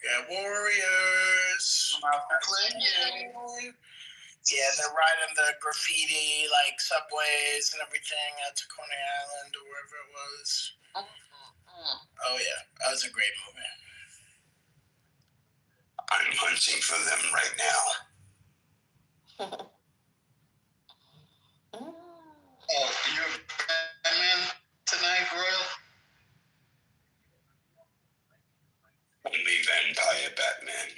Yeah, Warriors. Come out to play. Yeah, they're riding the graffiti, like subways and everything at Coney Island or wherever it was. Oh yeah, that was a great movie. I'm hunting for them right now. Oh, you're Batman tonight, Royal? Only vampire Batman.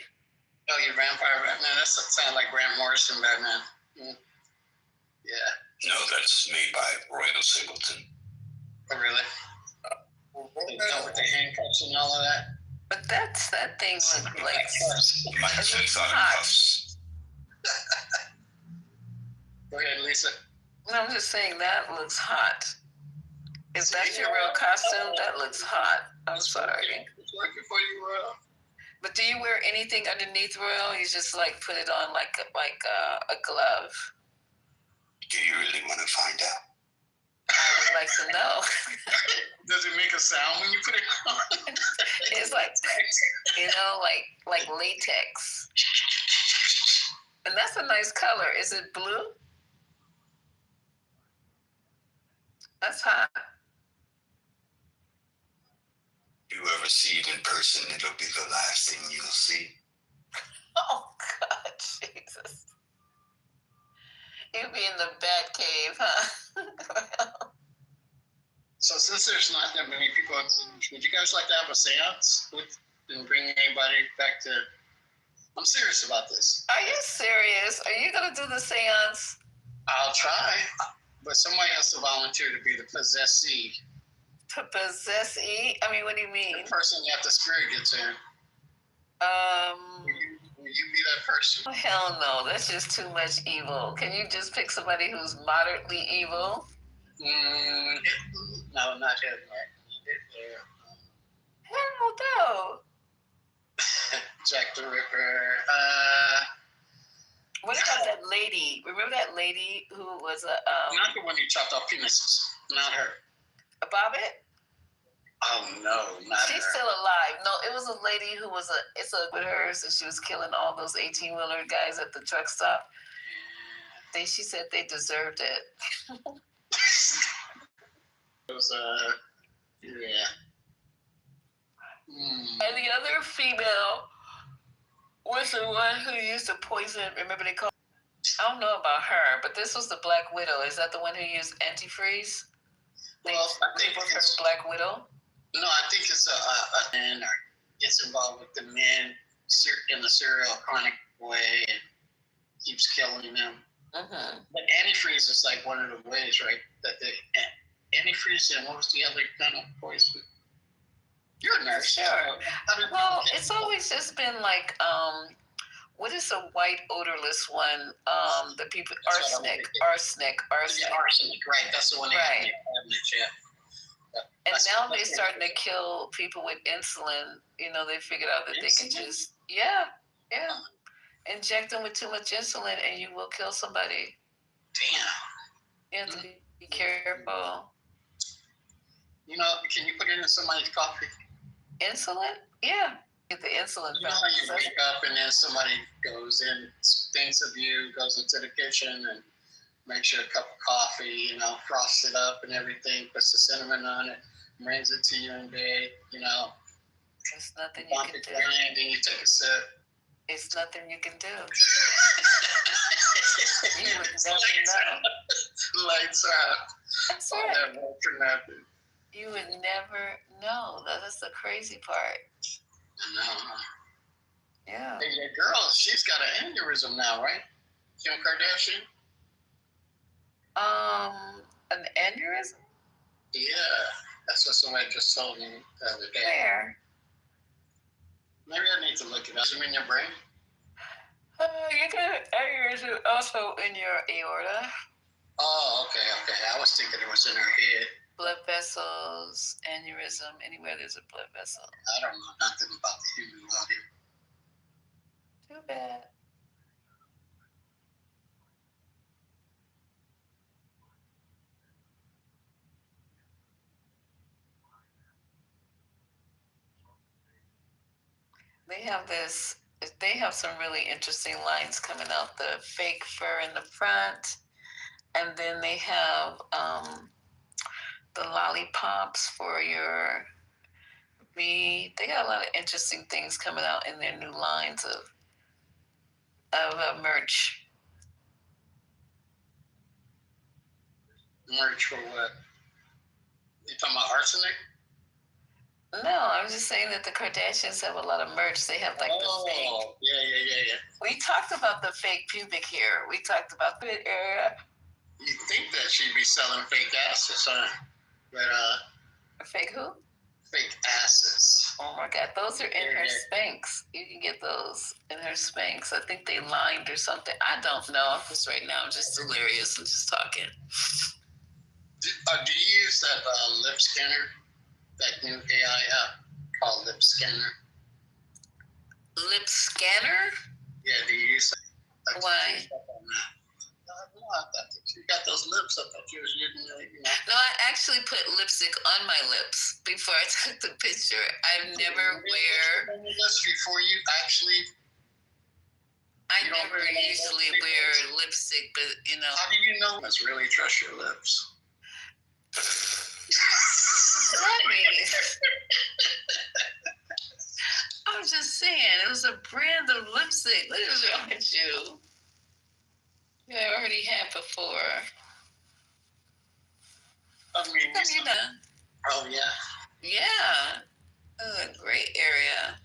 Oh, you're Vampire Batman? That sounds like Grant Morrison Batman. Yeah. No, that's made by Royal Singleton. Oh, really? With the handcuffs and all of that? But that thing looked like It's hot. Go ahead, Lisa. No, I'm just saying that looks hot. If that's your real costume, that looks hot. I'm sorry. It's working for you, Royal. But do you wear anything underneath, Royal? You just like put it on like a glove. Do you really want to find out? I would like to know. Does it make a sound when you put it on? It's like, like latex. And that's a nice color. Is it blue? That's hot. You ever see it in person, it'll be the last thing you'll see. Oh, God, Jesus. You be in the bat cave, huh? So since there's not that many people, would you guys like to have a seance and bring anybody back to? I'm serious about this. Are you serious? Are you gonna do the seance? I'll try, but somebody has to volunteer to be the possessee. To possessee? I mean, what do you mean? The person that the spirit gets in. Will you be that person? Oh, hell no, that's just too much evil. Can you just pick somebody who's moderately evil? No, not Hitler. Hell no. Jack the Ripper. What about that lady? Remember that lady who was a not the one who chopped off penises. Not her. A Bobbit? Oh no, not She's her. still alive. No, it was a lady who was with hers, and she was killing all those 18-wheeler guys at the truck stop. She said they deserved it. It was yeah. And the other female was the one who used to poison. Remember they called? I don't know about her, but this was the Black Widow. Is that the one who used antifreeze? Well, I think it's Black Widow. No, I think it's a man gets involved with the men in a serial chronic way and keeps killing them. Mm-hmm. But antifreeze is like one of the ways, right? That the antifreeze and what was the other kind of poison? You're a nurse. Sure. Well, it's always just been like, what is a white odorless one? The people arsenic. Yeah, arsenic, right? That's the one. Right. Yeah. And now they're starting to kill people with insulin. You know, they figured out that they can just inject them with too much insulin, and you will kill somebody. Damn. You have to be careful. You know, can you put it in somebody's coffee? Insulin? Yeah. Get the insulin. You know how you wake up and then somebody goes in, thinks of you, goes into the kitchen and makes you a cup of coffee, you know, frosts it up and everything, puts the cinnamon on it, brings it to you in bed, you know. There's nothing you can do. And then you take a sip. It's nothing you can do. You would never know. Lights out. That's right. You would never know. That's the crazy part. No. Yeah. Hey, your girl, she's got an aneurysm now, right? Kim Kardashian? An aneurysm? Yeah. That's what somebody just told me the other day. Where? Maybe I need to look it up. Is it in your brain? You got an aneurysm also in your aorta. Oh, okay. I was thinking it was in her head. Blood vessels, aneurysm, anywhere there's a blood vessel. I don't know nothing about the human body. Too bad. They have some really interesting lines coming out. The fake fur in the front, and then they have the lollipops for your weed. They got a lot of interesting things coming out in their new lines of merch. Merch for what? You talking about arsenic? No, I was just saying that the Kardashians have a lot of merch. They have like the fake. Yeah. We talked about the fake pubic hair. We talked about the area. You think that she'd be selling fake asses, huh? But fake who? Fake asses. Oh my God, those are in her Spanx. You can get those in her Spanx. I think they lined or something. I don't know. Because right now I'm just delirious and just talking. Do you use that lip scanner? That new AI app called Lip Scanner. Lip scanner? Yeah, do you use that? Why? You got those lips up that you was using, you know. No, I actually put lipstick on my lips before I took the picture. I never wear. Before you actually. I never usually wear lipstick, but you know. How do you know? Let's really trust your lips. That means. I'm just saying, it was a brand of lipstick. What is wrong with you? You already had before. I mean, you know. Oh yeah. Yeah. This is a great area.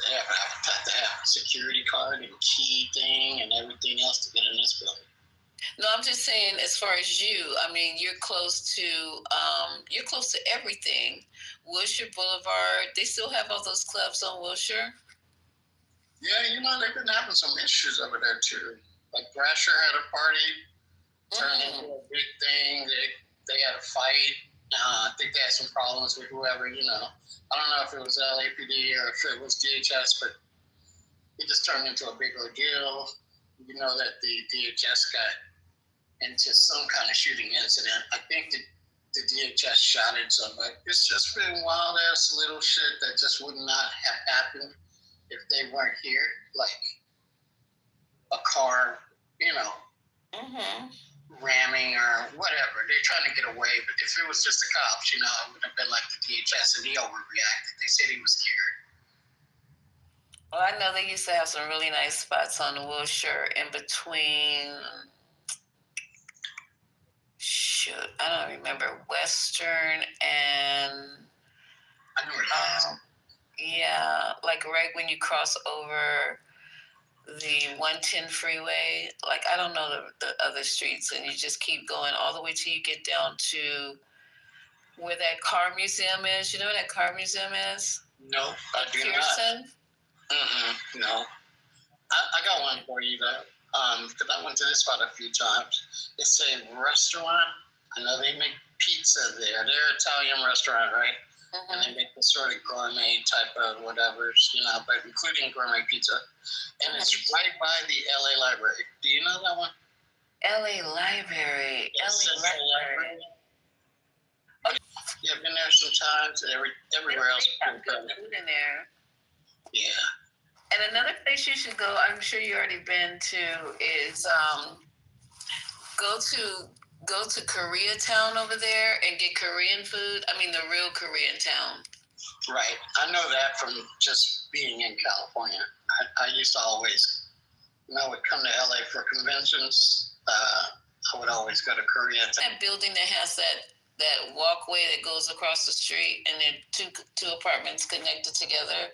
They have to have a security card and key thing and everything else to get in this building. No, I'm just saying, as far as you, I mean, you're close to everything. Wilshire Boulevard, they still have all those clubs on Wilshire. Yeah, you know, they've been having some issues over there too. Like Brasher had a party, turned into a big thing. They had a fight. I think they had some problems with whoever, you know. I don't know if it was LAPD or if it was DHS, but it just turned into a big ordeal. You know that the DHS got into some kind of shooting incident. I think the DHS shot at somebody. It's just been wild ass little shit that just would not have happened if they weren't here. Like a car, you know, ramming or whatever. They're trying to get away, but if it was just the cops, you know, it would have been like the DHS and he overreacted. They said he was scared. Well, I know they used to have some really nice spots on the Wilshire in between. Shoot, I don't remember, Western and. I know it. Yeah, like right when you cross over the 110 freeway. Like, I don't know the other streets, and you just keep going all the way till you get down to where that car museum is. You know where that car museum is? No, I do Pearson? not. No. I got one for you though. Because I went to this spot a few times. It's a restaurant. I know they make pizza there. They're an Italian restaurant, right? And they make this sort of gourmet type of whatever, you know, but including gourmet pizza. And it's right by the LA Library. Do you know that one? LA Library. LA Library. Yeah, I've been there sometimes. Everywhere else. Food in there. Yeah. And another place you should go, I'm sure you already been to, is go to Koreatown over there and get Korean food. I mean, the real Koreatown. Right. I know that from just being in California. I used to always, when I would come to LA for conventions, I would always go to Koreatown. That building that has that walkway that goes across the street, and then two apartments connected together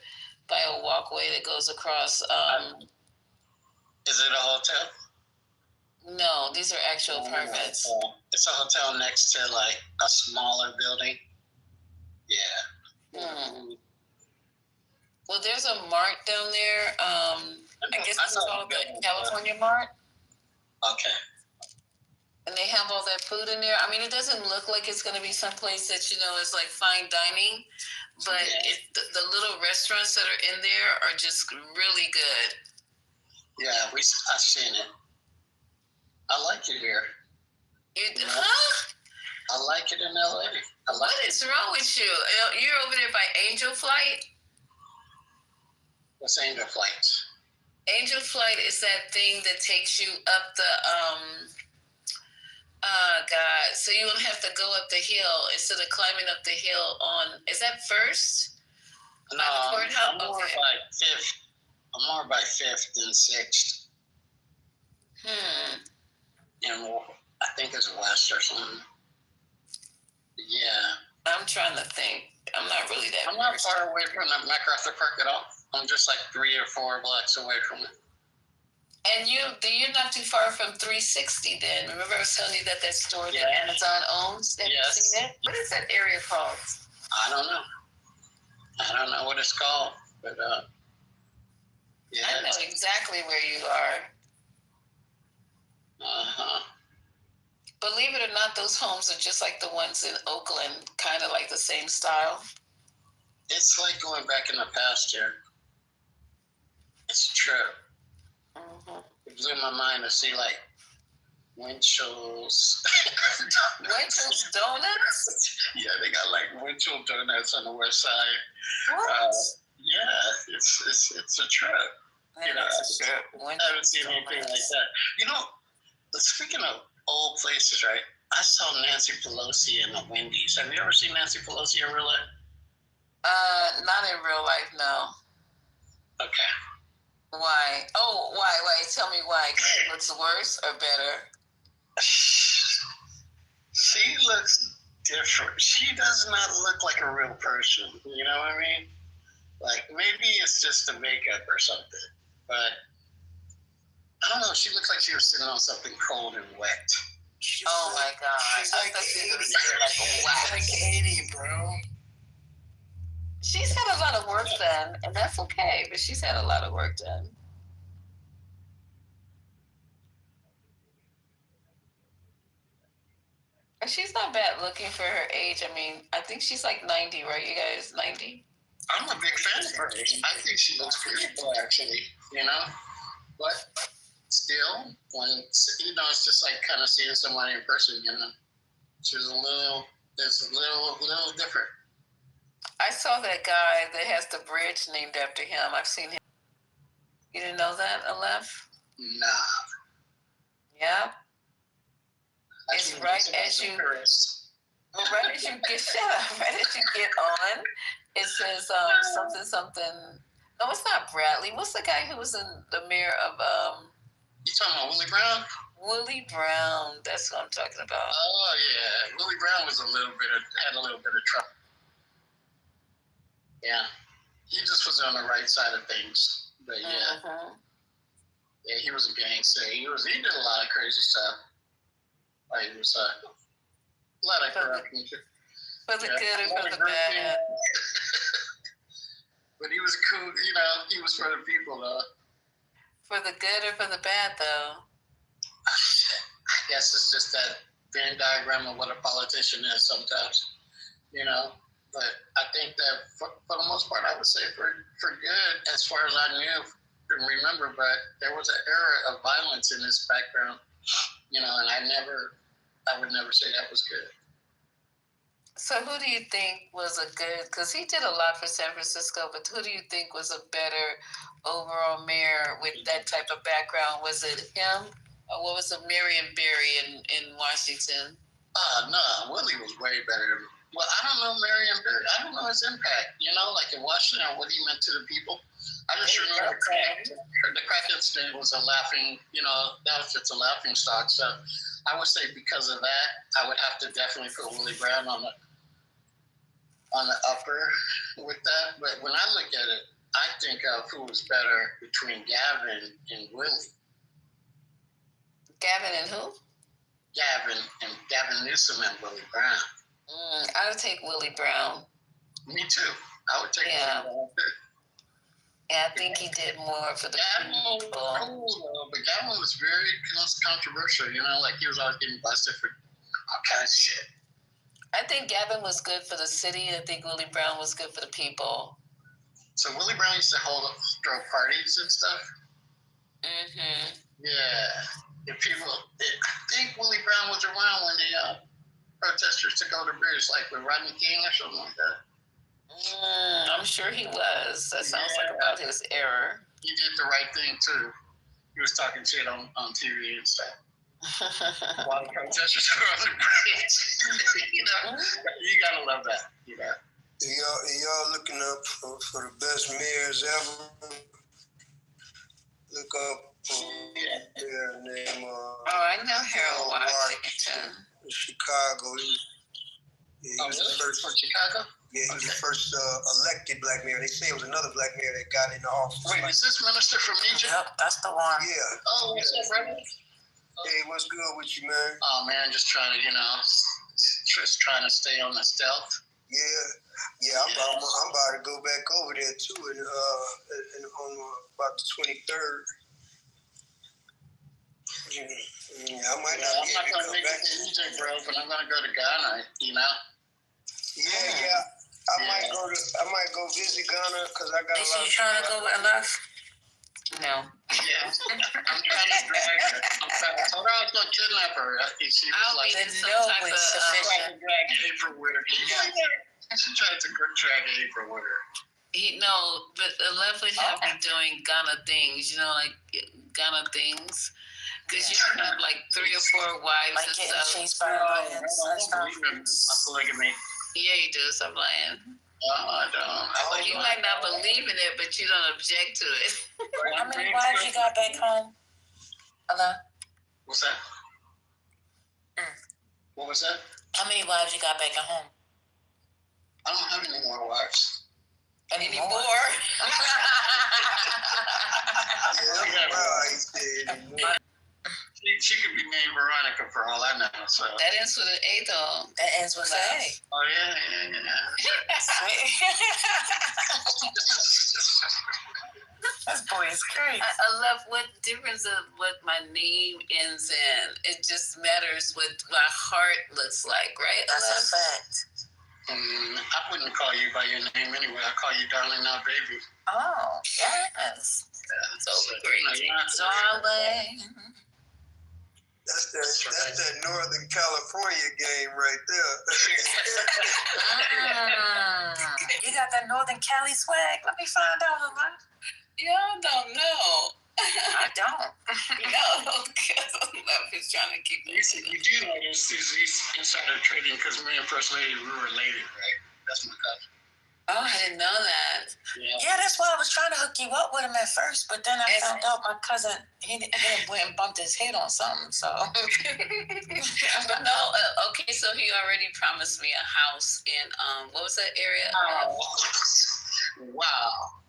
by a walkway that goes across. Is it a hotel? No, these are actual apartments. It's a hotel next to like a smaller building. Yeah. Well, there's a mart down there. I guess it's called the California Mart. Okay. And they have all that food in there. I mean, it doesn't look like it's going to be someplace that, you know, is like fine dining, but the little restaurants that are in there are just really good. Yeah, I've seen it. I like it here. I like it in LA. What is wrong with you? You're over there by Angel Flight? What's Angel Flight? Angel Flight is that thing that takes you up the God. So you don't have to go up the hill instead of climbing up the hill on, is that First? No, I'm more by Fifth. I'm more by Fifth than Sixth. And I think it's West or something. Yeah. I'm trying to think. I'm not really that. I'm not far away from the MacArthur Park at all. I'm just like 3 or 4 blocks away from it. And you're not too far from 360 then. Remember I was telling you that store that Amazon owns? Have you seen it? What is that area called? I don't know. I don't know what it's called, but yeah. I know exactly where you are. Believe it or not, those homes are just like the ones in Oakland, kind of like the same style. It's like going back in the past here. It's true. It blew my mind to see like Winchell's. Winchell's Donuts? Yeah, they got like Winchell Donuts on the west side. What? Yeah, it's a trip. You know, I haven't seen anything like that. You know, speaking of old places, right? I saw Nancy Pelosi in the Wendy's. Have you ever seen Nancy Pelosi in real life? Not in real life, no. Okay. Why? Oh, why? Tell me why. What's worse or better? She looks different. She does not look like a real person. You know what I mean? Like, maybe it's just the makeup or something. But I don't know. She looks like she was sitting on something cold and wet. Oh my God. She's like 80, bro. She's had a lot of work done, and that's okay, but she's had a lot of work done. And she's not bad looking for her age. I mean, I think she's like 90, right? You guys, 90? I'm a big fan of her. I think she looks beautiful, actually, you know? But still, when, you know, it's just like kind of seeing somebody in person, you know? It's a little different. I saw that guy that has the bridge named after him. I've seen him. You didn't know that, Aleph? Nah. Yeah. It's right as you get shut up. Right as you get on, it says something. No, it's not Bradley. What's the guy who was in the mayor of You talking about Willie Brown? Willie Brown. That's what I'm talking about. Oh yeah, Willie Brown was had a little bit of trouble. Yeah, he just was on the right side of things. But yeah, yeah, he was a gangster. He did a lot of crazy stuff. Like he was a lot of corruption. For the good and for the bad. But he was cool. You know, he was for the people though. For the good or for the bad though. I guess it's just that Venn diagram of what a politician is sometimes, you know. But I think that for the most part, I would say for good, as far as I knew and remember. But there was an era of violence in his background, you know, and I would never say that was good. So who do you think was a good, because he did a lot for San Francisco, but who do you think was a better overall mayor with that type of background? Was it him? Or what was it, Marion Barry in Washington? No, Willie was way better. Well, I don't know Marion Barry. I don't know his impact, you know, like in Washington, what he meant to the people. I just remember the crack incident was a laughing, you know, that was just a laughing stock. So I would say because of that, I would have to definitely put Willie Brown on the upper with that. But when I look at it, I think of who was better between Gavin and Willie. Gavin and who? Gavin Newsom and Willie Brown. I would take Willie Brown. Me too. I would take Willie Brown too. Yeah, I think he did more for the people. But Gavin was very controversial, you know, like he was always getting busted for all kinds of shit. I think Gavin was good for the city. I think Willie Brown was good for the people. So Willie Brown used to throw parties and stuff? Mm-hmm. Yeah. I think Willie Brown was around when the protesters took over the bridge, like with Rodney King or something like that. I'm sure he was. That sounds like about his era. He did the right thing too. He was talking shit on TV and stuff. While the protesters were on the bridge. You know, you gotta love that, you know. Y'all looking up for the best mayors ever? Look up their name. I know Harold Washington. Chicago. He was the first from Chicago? Yeah, he was the first elected black mayor. They say it was another black mayor that got into office. Wait, is this minister from Egypt? Yep, that's the one. Yeah. Oh, what's up, brother? Hey, what's good with you, man? Oh, man, just trying to stay on the stealth. Yeah. I'm about to go back over there too, and on about the 23rd. I might not be able to come back to Egypt, bro, but I'm gonna go to Ghana. You know. Yeah. I might go visit Ghana because I got a lot. You trying to go with Aleph? No. Yeah. I'm trying to drag her. I told her I was gonna kidnap her. She was like, submission. drag April with her. She tried to drag April with her. But the left would have me doing Ghana things, like Ghana things. Because you can have like 3 or 4 wives Like and getting stuff. chased by lions and stuff. Polygamy. Yeah, you do. Stop lying. I don't. You might not believe in it, but you don't object to it. How many wives you got back home? Hello? What's that? What was that? How many wives you got back at home? I don't have any more wives. Anymore? She could be named Veronica for all I know. So That ends with an A, though. That ends with an A. Oh yeah. This boy is crazy. I love what difference of what my name ends in. It just matters what my heart looks like, right? That's a fact. I wouldn't call you by your name anyway. I call you darling, not baby. Oh, yes. So great. Darling. That's that Northern California game right there. You got that Northern Cali swag? Let me find out a lot. Y'all don't know. I don't. No, because love is trying to keep it. You do know there's these insider trading because me and First Lady, we were related, right? That's my cousin. Oh, I didn't know that. Yeah, that's why I was trying to hook you up with him at first, but then I found out my cousin, he went and bumped his head on something, so. But no, okay, so he already promised me a house in, what was that area? Oh, wow.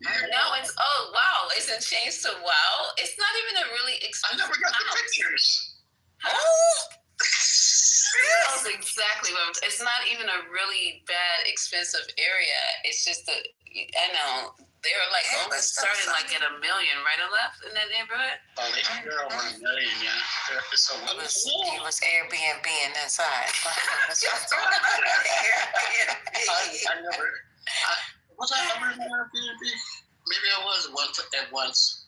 No, isn't changed to wow. It's not even a really expensive I never got the house. pictures. That's exactly what I'm. It's not even a really bad, expensive area. It's just I know they were like starting like at $1 million, right or left in that neighborhood. Oh, they're over $1 million, yeah. So he was Airbnb-ing inside. I never. Was I ever in Airbnb? Maybe I was at once.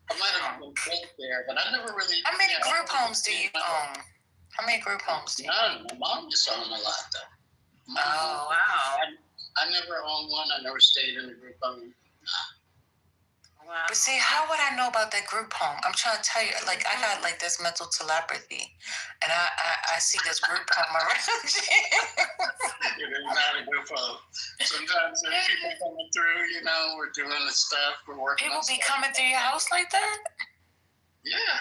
I might have been there, but I never really. How many group homes do you own? How many group homes do you own? None. My mom used to own a lot, though. Oh, wow. I never owned one. I never stayed in a group home. Wow. But see, how would I know about that group home? I'm trying to tell you, like, I got like this mental telepathy, and I see this group home around. It is not a group home. Sometimes there's people coming through, we're doing the stuff, we're working. People be coming through your house like that? Yeah.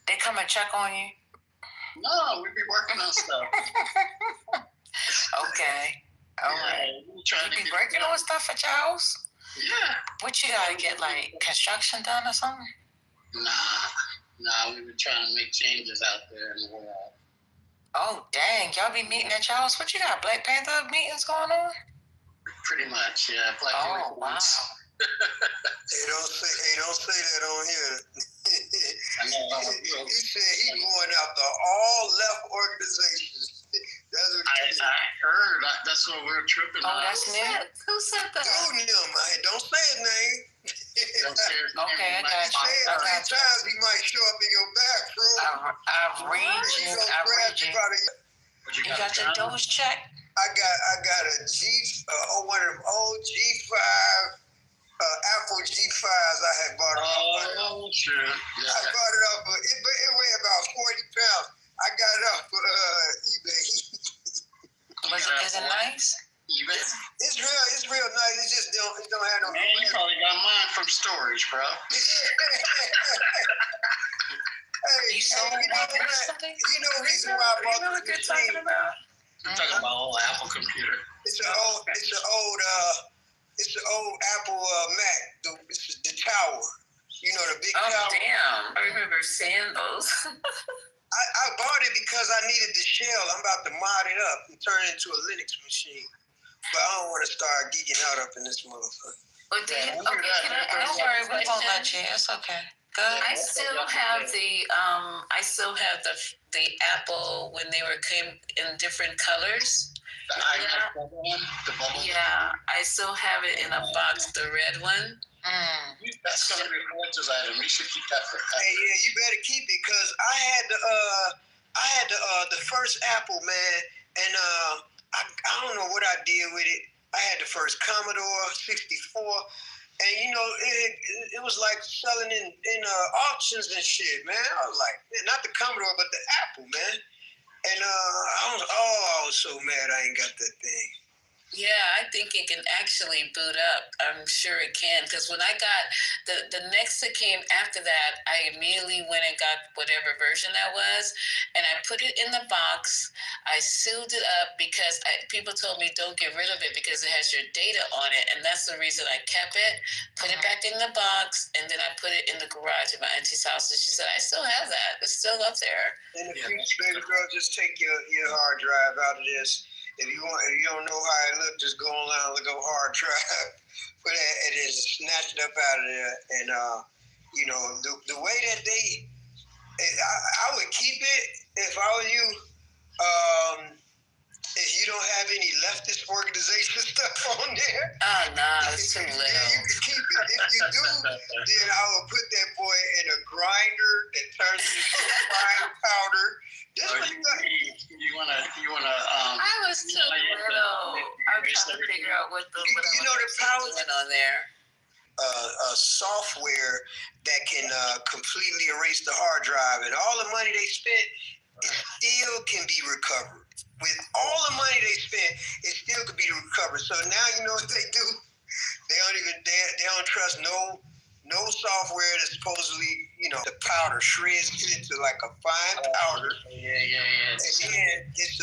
They come and check on you? No, we be working on stuff. Okay. All right. You be working on stuff at your house? Yeah. What you gotta get, like, construction done or something? Nah, we were trying to make changes out there in the world. Oh, dang. Y'all be meeting at your house? What you got, Black Panther meetings going on? Pretty much, yeah. Black Panther. Oh, wow. Hey, don't say that on here. He said he going after all left organizations. That's what I heard. That's what we were tripping on. Oh, that's new? Who said that? Don't say his name. Okay, I got you. Say it 3 times, he might show up in your bathroom. I read you. You got your Doge check? I got a one of them old G5 Apple G5s I had bought off. Oh, sure. Yeah. I bought it off, it weighed about 40 pounds. I got it off eBay. Is it nice? eBay? It's real nice. It just don't have no. Man, you probably got mine from storage, bro. Hey, you know the reason why I bought this machine? You're talking about old Apple computer. It's an old Apple Mac. It's the tower. The big tower. Oh, damn. I remember seeing those. I bought it because I needed the shell. I'm about to mod it up and turn it into a Linux machine. But I don't want to start geeking out up in this motherfucker. But don't worry, we won't let you. It's okay. Good. I still have the Apple when they came in different colors. The iPhone one, the bubble. Yeah, I still have it in a box, the red one. That's gonna be a collector's item. You should keep that for. Hey, yeah, you better keep it because I had the first Apple, man, and I don't know what I did with it. I had the first Commodore 64, and you know, it was like selling in auctions and shit, man. I was like, not the Commodore, but the Apple, man. And I was so mad I ain't got that thing. Yeah, I think it can actually boot up. I'm sure it can, because when I got the next that came after that, I immediately went and got whatever version that was, and I put it in the box. I sealed it up because people told me don't get rid of it because it has your data on it, and that's the reason I kept it. Put it back in the box, and then I put it in the garage at my auntie's house, and she said, "I still have that. It's still up there." In the future, baby girl, just take your hard drive out of this. If you don't know how it look, just go online, look up hard drive, put it, and then snatch it up out of there. And you know, the way that I would keep it if I were you. If you don't have any leftist organization stuff on there, oh no, it's too little. Yeah, you can keep it. If you do, then I would put that boy in a grinder that turns into fine powder. You wanna. I was too little. I'm trying to figure out what the power on there. Software that can completely erase the hard drive, and all the money they spent, it still can be recovered. With all the money they spent, it still could be recovered. So now you know what they do. They don't trust no software that's supposedly, you know, the powder shreds it into like a fine powder. Yeah. And then it's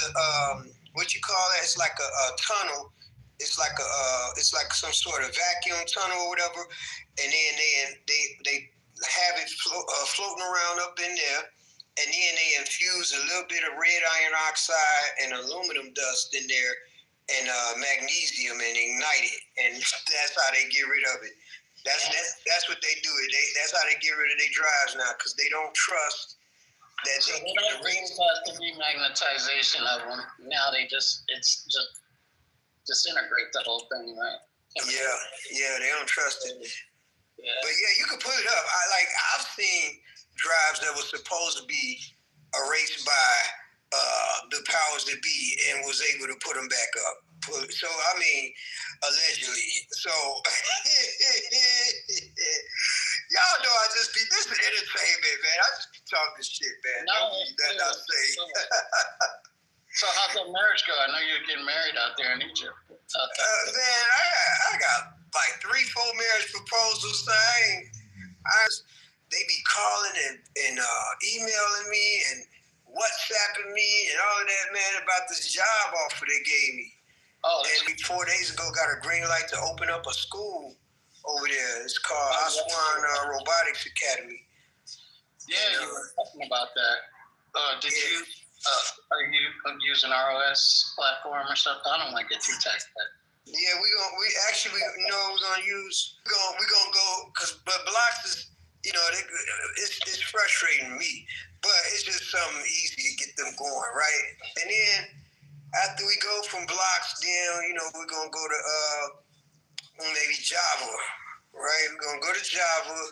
what you call that? It's like a tunnel. It's like some sort of vacuum tunnel or whatever. And then they have it floating around up in there. And then they infuse a little bit of red iron oxide and aluminum dust in there and magnesium and ignite it. And that's how they get rid of it. That's what they do. That's how they get rid of their drives now, because they don't trust that so they don't bring about the demagnetization of them. Now they just disintegrate the whole thing, right? Yeah, they don't trust it. Yeah. But yeah, you can put it up. I've seen drives that were supposed to be erased by the powers that be and was able to put them back up. So, I mean, allegedly. So, y'all know this is entertainment, man. I just be talking shit, man. That I say. So how's that marriage go? I know you're getting married out there in Egypt. Man, I got like 3-4 marriage proposals. They be calling and emailing me and WhatsApping me and all of that, man, about this job offer they gave me. And 4 days ago, got a green light to open up a school over there. It's called Aswan Robotics Academy. Yeah, you were talking about that. Are you using ROS platform or something? I don't want to get too technical. Yeah, we're gonna go because blocks is, you know, it's frustrating me, but it's just something easy to get them going, right? And then after we go from blocks, then, you know, we're gonna go to maybe Java, right? We're gonna go to Java,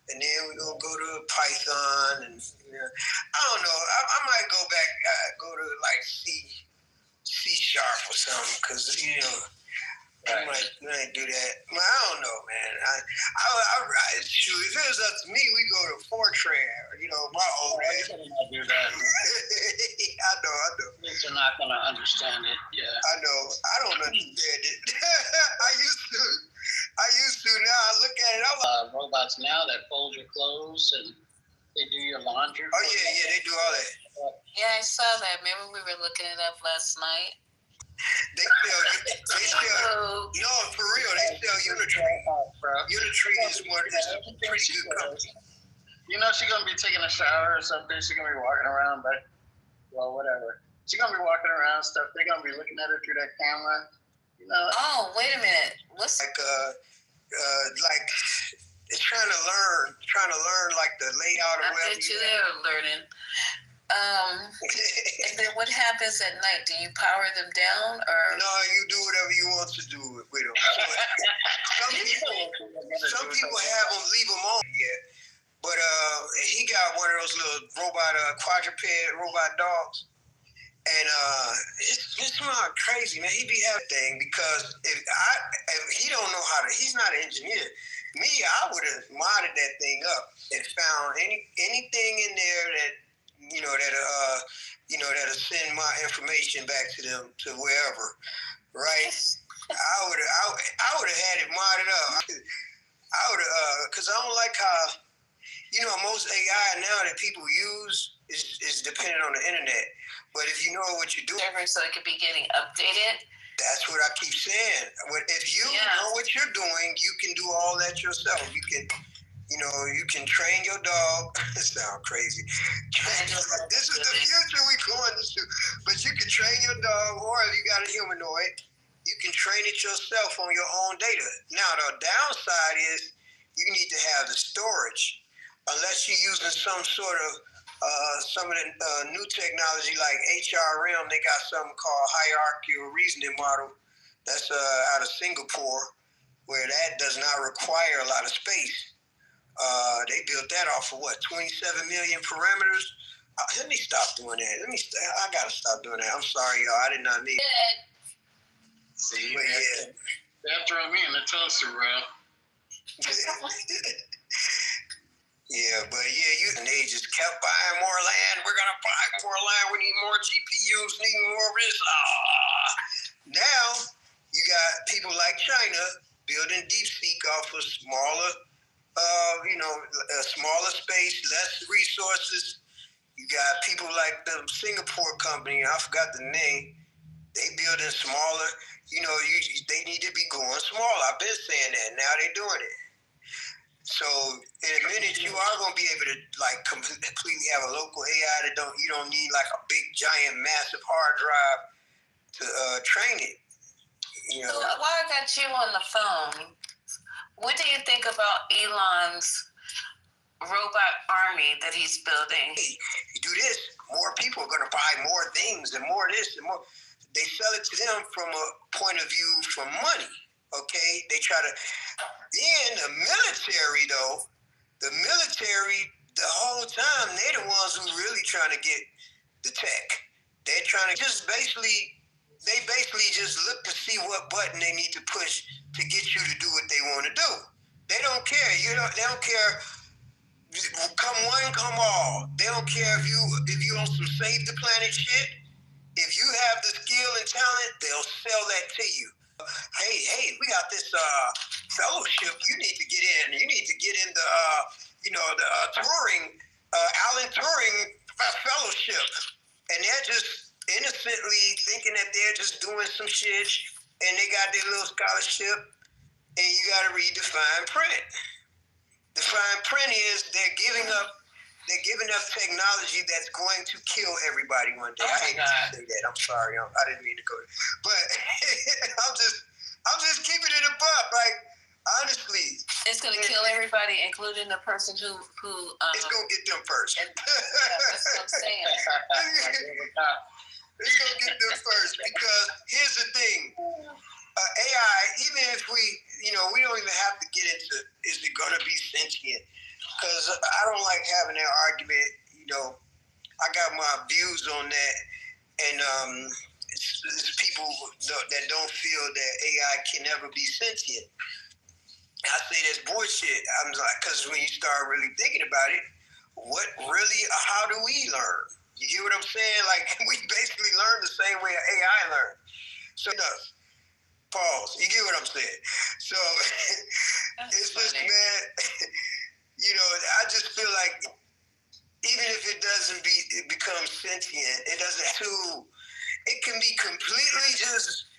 and then we're gonna go to Python, and you know, I don't know. I might go back, go to like C# or something, because, you know. I might do that. Well, I don't know, man. Shoot, if it was up to me, we go to Fortran. You know, my old days. I do that. I know. Kids are not gonna understand it. Yeah. I know. I don't understand it. I used to. Now I look at it. I'm like, robots now that fold your clothes and they do your laundry. Oh yeah, they do all that. Yeah, I saw that. Remember we were looking it up last night. They sell, no, for real, they sell Unitree. Unitree is a pretty good company. You know, she's going to be taking a shower or something. She's going to be walking around, whatever. She's going to be walking around stuff. They're going to be looking at her through that camera. You know? Oh, wait a minute. What's like it's trying to learn like the layout of I bet you they're learning. And then what happens at night? Do you power them down, or no? You do whatever you want to do with them. Some people have them, leave them on. Yeah, but he got one of those little robot quadruped robot dogs, And it's not crazy, man. He be having thing because if he don't know how to, he's not an engineer. Me, I would have modded that thing up and found anything in there that that'll send my information back to them to wherever, right? I would have had it modded up. I would have because I don't like how most AI now that people use is dependent on the internet. But if you know what you're doing, so it could be getting updated. That's what I keep saying. If you know what you're doing, you can do all that yourself. You can, you can train your dog. It sounds crazy. This is the future we going to. But you can train your dog, or if you got a humanoid, you can train it yourself on your own data. Now, the downside is you need to have the storage. Unless you're using some sort of some of the new technology like HRM, they got something called hierarchical reasoning model. That's out of Singapore, where that does not require a lot of space. They built that off of 27 million parameters. Let me stop doing that. I gotta stop doing that. I'm sorry, y'all. I did not need it. See, that threw me in the toaster, bro. Yeah, but and they just kept buying more land. We're gonna buy more land. We need more GPUs. Need more of this. Now you got people like China building DeepSeek off of smaller, smaller space, less resources. You got people like the Singapore company. I forgot the name. They building smaller. They need to be going small. I've been saying that. Now they're doing it. So in a minute, you are going to be able to completely have a local AI that you don't need like a big, giant, massive hard drive to train it. So while I got you on the phone, what do you think about Elon's robot army that he's building? You do this, more people are going to buy more things and more this and more. They sell it to them from a point of view from money. Okay, they try to. Then the military, the whole time, they're the ones who really trying to get the tech. They're trying to they basically just look to see what button they need to push to get you to do what they want to do. They don't care. They don't care. Come one, come all. They don't care if you on some save the planet shit. If you have the skill and talent, they'll sell that to you. Hey, we got this fellowship. You need to get in. You need to get in the Turing, Alan Turing fellowship. And they're just innocently thinking that they're just doing some shit, and they got their little scholarship, and you got to read the fine print. The fine print is they're giving up technology that's going to kill everybody one day. I hate to say that. I'm sorry. I didn't mean to go there. But I'm just keeping it above. Like, honestly. It's going to kill everybody, including the person who it's going to get them first. That's what I'm saying. It's going to get them first because here's the thing. AI, even if we don't even have to get into, is it going to be sentient? Because I don't like having that argument. I got my views on that, and it's people that don't feel that AI can never be sentient. I say that's bullshit. I'm like, because when you start really thinking about it, how do we learn? You get what I'm saying? Like, we basically learn the same way AI learns. So it does. Pause. You get what I'm saying? So it's just, man, I just feel like even if it doesn't become sentient, it can be completely just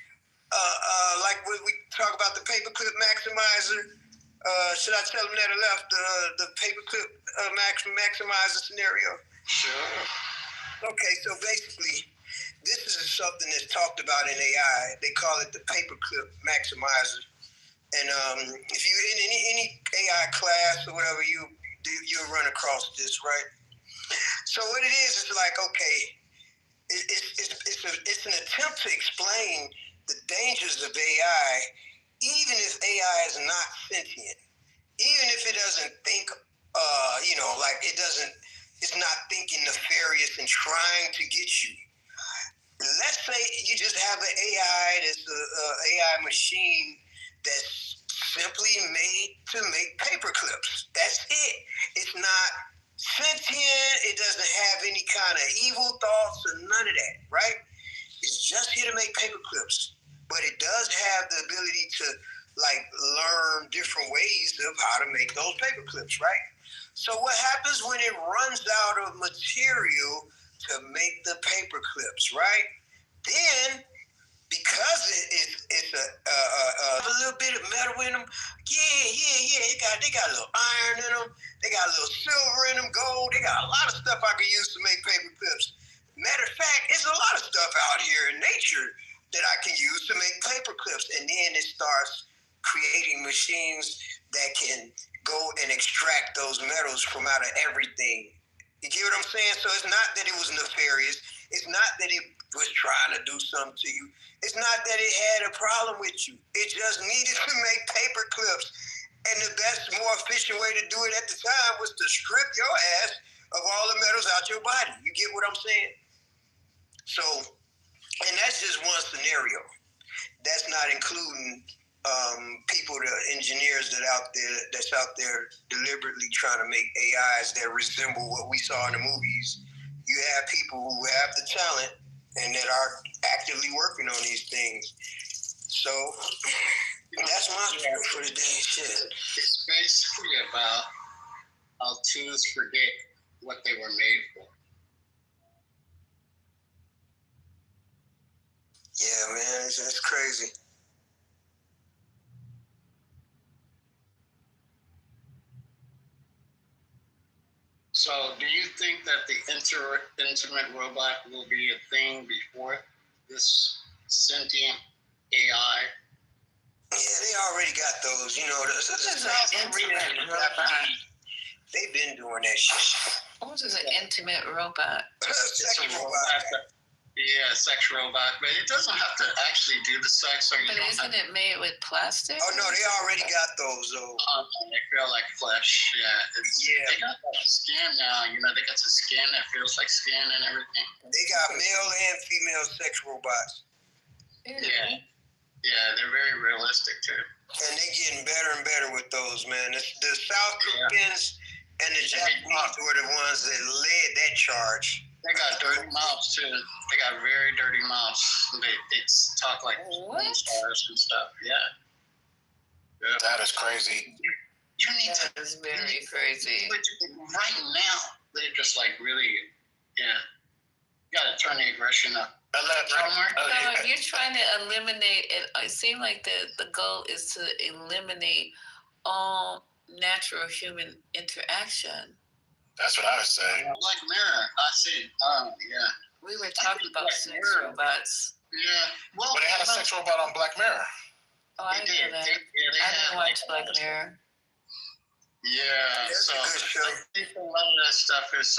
like when we talk about the paperclip maximizer. Should I tell them that I left the paperclip maximizer scenario? Sure. Okay, so basically, this is something that's talked about in AI. They call it the paperclip maximizer. And if you in any AI class or whatever, you'll run across this, right? So what it is like, okay, it's an attempt to explain the dangers of AI, even if AI is not sentient, even if it doesn't think, it's not thinking nefarious and trying to get you. let's say you just have an AI that's an AI machine that's simply made to make paper clips. That's it. It's not sentient. It doesn't have any kind of evil thoughts or none of that, right? It's just here to make paper clips. But it does have the ability to like learn different ways of how to make those paper clips, right? So what happens when it runs out of material to make the paper clips, right? Then, because it's a little bit of metal in them, they got a little iron in them, they got a little silver in them, gold, they got a lot of stuff I can use to make paper clips. Matter of fact, there's a lot of stuff out here in nature that I can use to make paper clips, and then it starts creating machines that can go and extract those metals from out of everything. You get what I'm saying? So it's not that it was nefarious. It's not that it was trying to do something to you. It's not that it had a problem with you. It just needed to make paper clips. And the best, more efficient way to do it at the time was to strip your ass of all the metals out your body. You get what I'm saying? So, and that's just one scenario. That's not including people, the engineers that's out there deliberately trying to make AIs that resemble what we saw in the movies. You have people who have the talent and that are actively working on these things. So that's my story for the day. Shit. It's basically about how tools forget what they were made for. Yeah, man, it's crazy. So, do you think that the intimate robot will be a thing before this sentient AI? Yeah, they already got those. You know, they've been doing that shit. What is an intimate robot? It's a robot. Yeah, sex robot, but it doesn't have to actually do the sex. Or but isn't it made with plastic? Oh no, they already got those though. They feel like flesh. Yeah. They got that skin now. You know, they got the skin that feels like skin and everything. They got male and female sex robots. Yeah, they're very realistic too. And they're getting better and better with those, man. The South Koreans and the Japanese were the ones that led that charge. They got dirty mouths too. They got very dirty mouths. They talk like porn stars and stuff. Yeah. That is crazy. You need that is very crazy. Right now, they're just like really, you gotta turn the aggression up. So you're trying to eliminate it. It seems like the goal is to eliminate all natural human interaction. That's what I was saying. Black Mirror, I see. Yeah. We were talking about sex robots. Yeah. Well, but they had a sex robot on Black Mirror. Oh, I didn't know that. I didn't watch Black Mirror. Yeah. So I think a lot of that stuff is,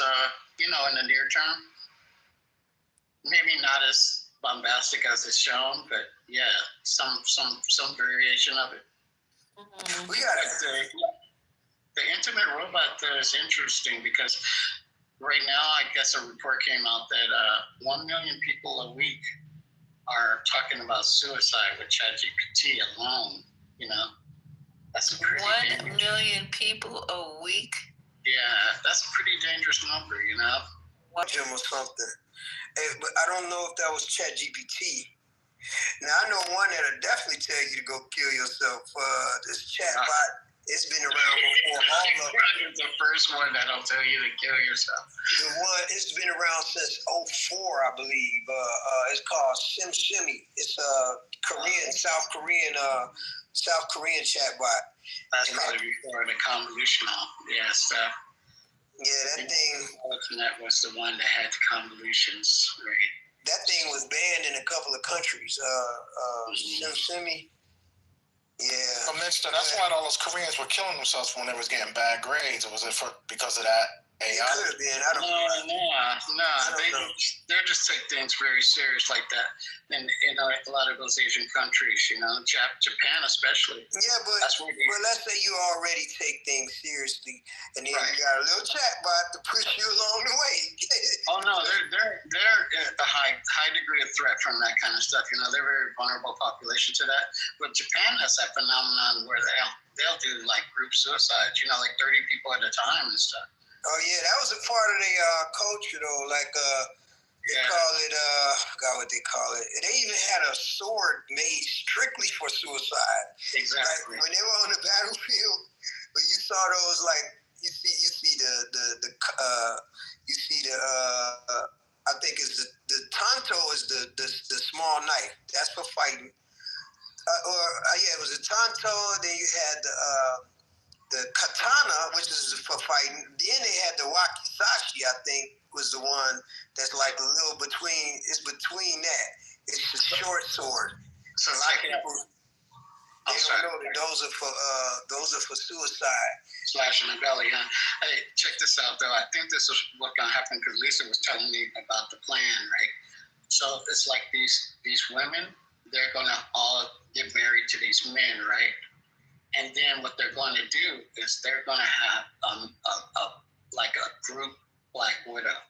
in the near term, maybe not as bombastic as it's shown, but yeah, some variation of it. Mm-hmm. We got the intimate robot is interesting because right now, I guess a report came out that 1 million people a week are talking about suicide with ChatGPT alone. You know, that's a pretty 1 million people a week. Yeah, that's a pretty dangerous number. You know, Jim or something. But I don't know if that was ChatGPT. Now I know one that'll definitely tell you to go kill yourself. This chatbot. It's been around before all of them. The first one that'll tell you to kill yourself. It's been around since 2004, I believe. It's called SimSimi. It's a South Korean chatbot. That's probably before the convolutional stuff. Yeah, that thing. That was the one that had the convolutions, right? That thing was banned in a couple of countries. SimSimi. Yeah. But Mister, that's why all those Koreans were killing themselves when they was getting bad grades. Or was it because of that AI? It could have been. I don't know. They just take things very serious like that. In a lot of those Asian countries, Japan especially. Yeah, but let's say you already take things seriously, and then you got a little chatbot to push you along the way. Oh no, they're at a high degree of threat from that kind of stuff. They're a very vulnerable population to that. But Japan has that phenomenon where they'll do like group suicides, like 30 people at a time and stuff. Oh yeah, that was a part of their culture though. Like they call it I forgot what they call it. They even had a sword made strictly for suicide. Exactly. Like when they were on the battlefield, but you saw those you see the I think it's the tanto is the small knife. That's for fighting. It was a tanto. Then you had the katana, which is for fighting. Then they had the wakizashi, I think, was the one that's like a little between. It's between that. It's a short sword. So a lot of people they don't know that those are for suicide. Slash in the belly, huh? Hey, check this out though. I think this is what's gonna happen because Lisa was telling me about the plan, right? So it's like these women, they're gonna all get married to these men, right? And then what they're going to do is they're going to have a group black widow.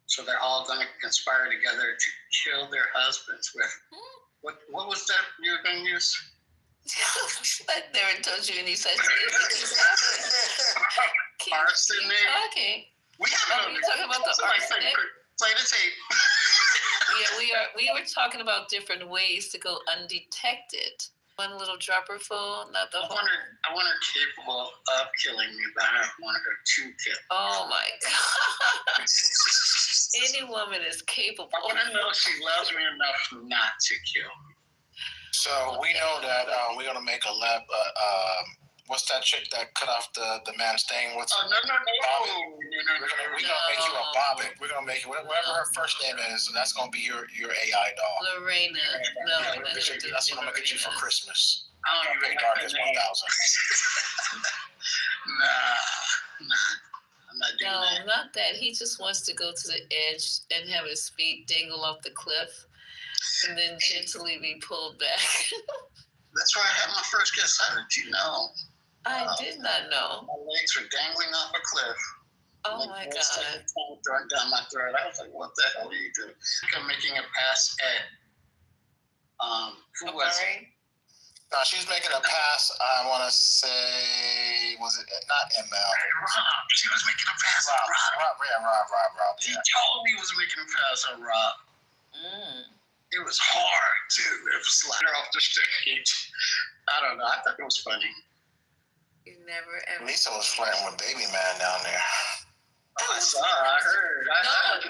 So they're all going to conspire together to kill their husbands with what was that you were going to use? I never told you any such thing. Arsenic. Okay. We haven't. You're talking about the arsenic. Play the tape. Yeah, we were talking about different ways to go undetected. One little dropper full, not the whole. I want her capable of killing me, but I don't want her to kill. Oh my God. Any woman is capable. I want to know she loves me enough not to kill me. So we know that we're gonna make a lab. What's that chick that cut off the man's thing? What's no. We're gonna make you a Bobbin. We're gonna make you whatever her first name is. That's gonna be your AI doll. Lorena. No, that's what I'm gonna get you for Christmas. I don't even Dark as 1,000. Nah. I'm not doing that. No, not that. He just wants to go to the edge and have his feet dangle off the cliff, and then gently be pulled back. That's where I had my first kiss. How did you know? I did not know. My legs were dangling off a cliff. Oh my God. Throwing down my throat. I was like, what the hell are you doing? I'm making a pass at who was it? No, she's making a pass. I want to say, was it not ML? Rob. She was making a pass at Rob. Rob. He told me he was making a pass at Rob. It was hard too. It was like off the stage. I don't know. I thought it was funny. You never ever. Lisa was flirting with Baby Man down there. I saw. I heard. I heard.